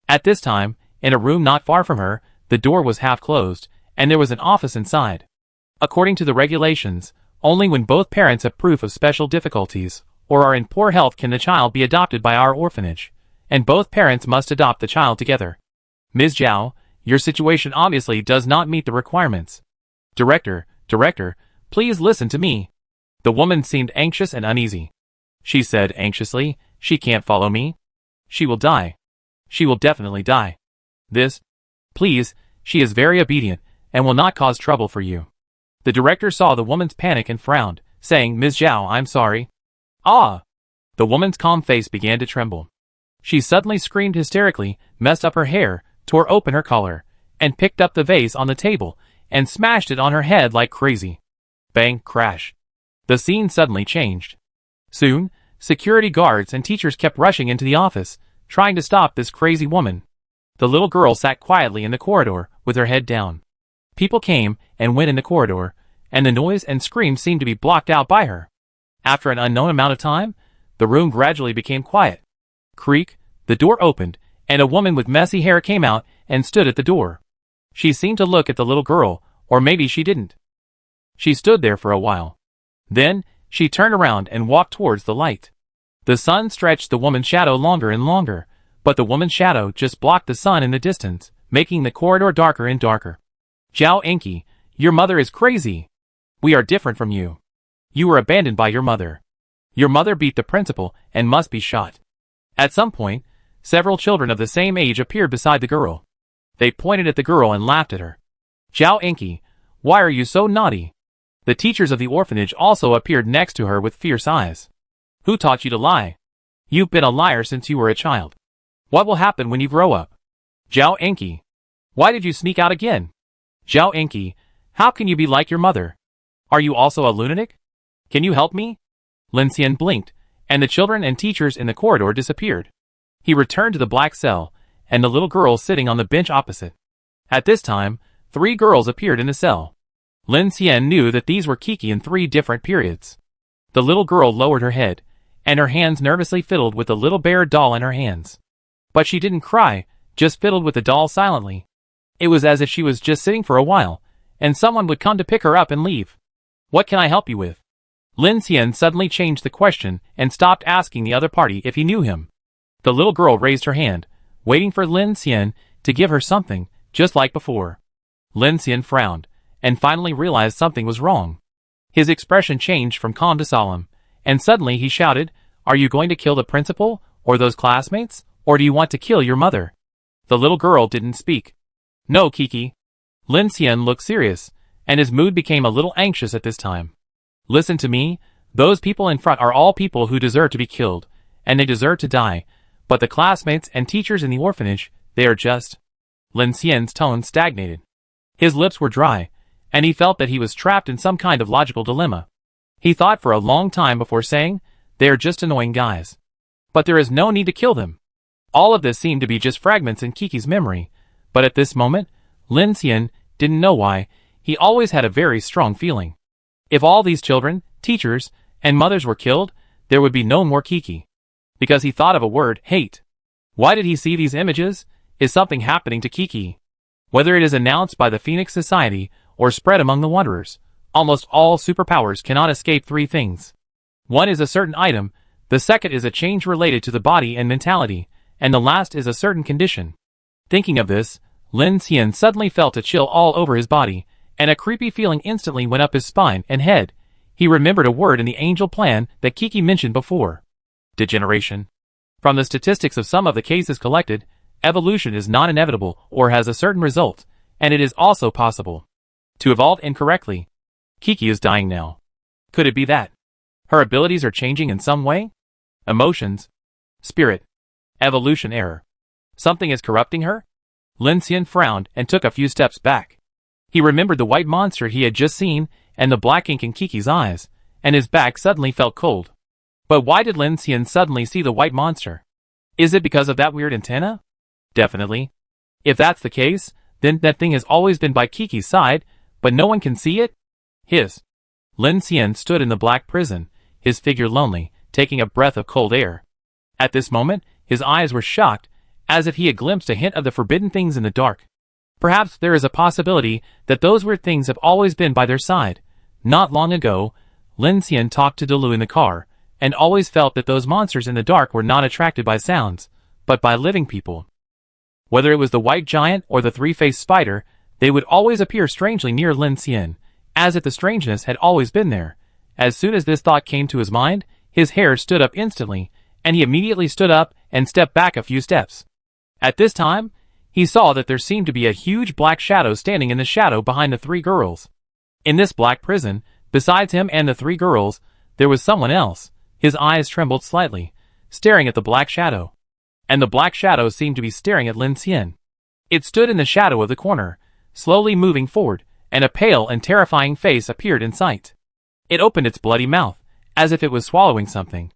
At this time, in a room not far from her, the door was half closed, and there was an office inside. According to the regulations, only when both parents have proof of special difficulties or are in poor health can the child be adopted by our orphanage, and both parents must adopt the child together. Ms. Zhao, your situation obviously does not meet the requirements. Director, please listen to me. The woman seemed anxious and uneasy. She said anxiously, she can't follow me. She will die. She will definitely die. Please, she is very obedient and will not cause trouble for you. The director saw the woman's panic and frowned, saying, Ms. Zhao, I'm sorry. Ah! The woman's calm face began to tremble. She suddenly screamed hysterically, messed up her hair, tore open her collar, and picked up the vase on the table and smashed it on her head like crazy. Bang, crash. The scene suddenly changed. Soon, security guards and teachers kept rushing into the office, trying to stop this crazy woman. The little girl sat quietly in the corridor, with her head down. People came and went in the corridor, and the noise and screams seemed to be blocked out by her. After an unknown amount of time, the room gradually became quiet. Creak, the door opened, and a woman with messy hair came out and stood at the door. She seemed to look at the little girl, or maybe she didn't. She stood there for a while. Then, she turned around and walked towards the light. The sun stretched the woman's shadow longer and longer, but the woman's shadow just blocked the sun in the distance, making the corridor darker and darker. Zhao Enki, your mother is crazy. We are different from you. You were abandoned by your mother. Your mother beat the principal and must be shot. At some point, several children of the same age appeared beside the girl. They pointed at the girl and laughed at her. Zhao Enki, why are you so naughty? The teachers of the orphanage also appeared next to her with fierce eyes. Who taught you to lie? You've been a liar since you were a child. What will happen when you grow up? Zhao Enki, why did you sneak out again? Zhao Enki, how can you be like your mother? Are you also a lunatic? Can you help me? Lin Xian blinked, and the children and teachers in the corridor disappeared. He returned to the black cell, and the little girl sitting on the bench opposite. At this time, 3 girls appeared in the cell. Lin Xian knew that these were Kiki in 3 different periods. The little girl lowered her head, and her hands nervously fiddled with the little bear doll in her hands. But she didn't cry, just fiddled with the doll silently. It was as if she was just sitting for a while, and someone would come to pick her up and leave. What can I help you with? Lin Xian suddenly changed the question and stopped asking the other party if he knew him. The little girl raised her hand, waiting for Lin Xian to give her something, just like before. Lin Xian frowned, and finally realized something was wrong. His expression changed from calm to solemn, and suddenly he shouted, Are you going to kill the principal, or those classmates, or do you want to kill your mother? The little girl didn't speak. No, Kiki. Lin Xian looked serious, and his mood became a little anxious at this time. Listen to me, those people in front are all people who deserve to be killed, and they deserve to die, but the classmates and teachers in the orphanage, they are just... Lin Xian's tone stagnated. His lips were dry, and he felt that he was trapped in some kind of logical dilemma. He thought for a long time before saying, They are just annoying guys. But there is no need to kill them. All of this seemed to be just fragments in Kiki's memory, but at this moment, Lin Xian didn't know why, he always had a very strong feeling. If all these children, teachers, and mothers were killed, there would be no more Kiki. Because he thought of a word, hate. Why did he see these images? Is something happening to Kiki? Whether it is announced by the Phoenix Society, or spread among the Wanderers, Almost all superpowers cannot escape three things. One is a certain item, the second is a change related to the body and mentality, and the last is a certain condition. Thinking of this, Lin Xian suddenly felt a chill all over his body, and a creepy feeling instantly went up his spine and head. He remembered a word in the angel plan that Kiki mentioned before. Degeneration. From the statistics of some of the cases collected, evolution is not inevitable or has a certain result, and it is also possible to evolve incorrectly. Kiki is dying now. Could it be that her abilities are changing in some way? Emotions, spirit, evolution error. Something is corrupting her? Lin Xian frowned and took a few steps back. He remembered the white monster he had just seen and the black ink in Kiki's eyes, and his back suddenly felt cold. But why did Lin Xian suddenly see the white monster? Is it because of that weird antenna? Definitely. If that's the case, then that thing has always been by Kiki's side, but no one can see it? Lin Xian stood in the black prison, his figure lonely, taking a breath of cold air. At this moment, his eyes were shocked, as if he had glimpsed a hint of the forbidden things in the dark. Perhaps there is a possibility that those weird things have always been by their side. Not long ago, Lin Xian talked to Delu in the car, and always felt that those monsters in the dark were not attracted by sounds, but by living people. Whether it was the white giant or the three-faced spider, they would always appear strangely near Lin Xian, as if the strangeness had always been there. As soon as this thought came to his mind, his hair stood up instantly, and he immediately stood up and stepped back a few steps. At this time, he saw that there seemed to be a huge black shadow standing in the shadow behind the three girls. In this black prison, besides him and the three girls, there was someone else. His eyes trembled slightly, staring at the black shadow. And the black shadow seemed to be staring at Lin Xian. It stood in the shadow of the corner, slowly moving forward, and a pale and terrifying face appeared in sight. It opened its bloody mouth, as if it was swallowing something.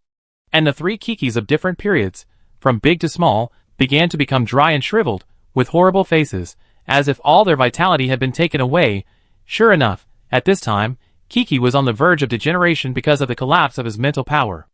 And the three Kikis of different periods, from big to small, began to become dry and shriveled, with horrible faces, as if all their vitality had been taken away. Sure enough, at this time, Kiki was on the verge of degeneration because of the collapse of his mental power.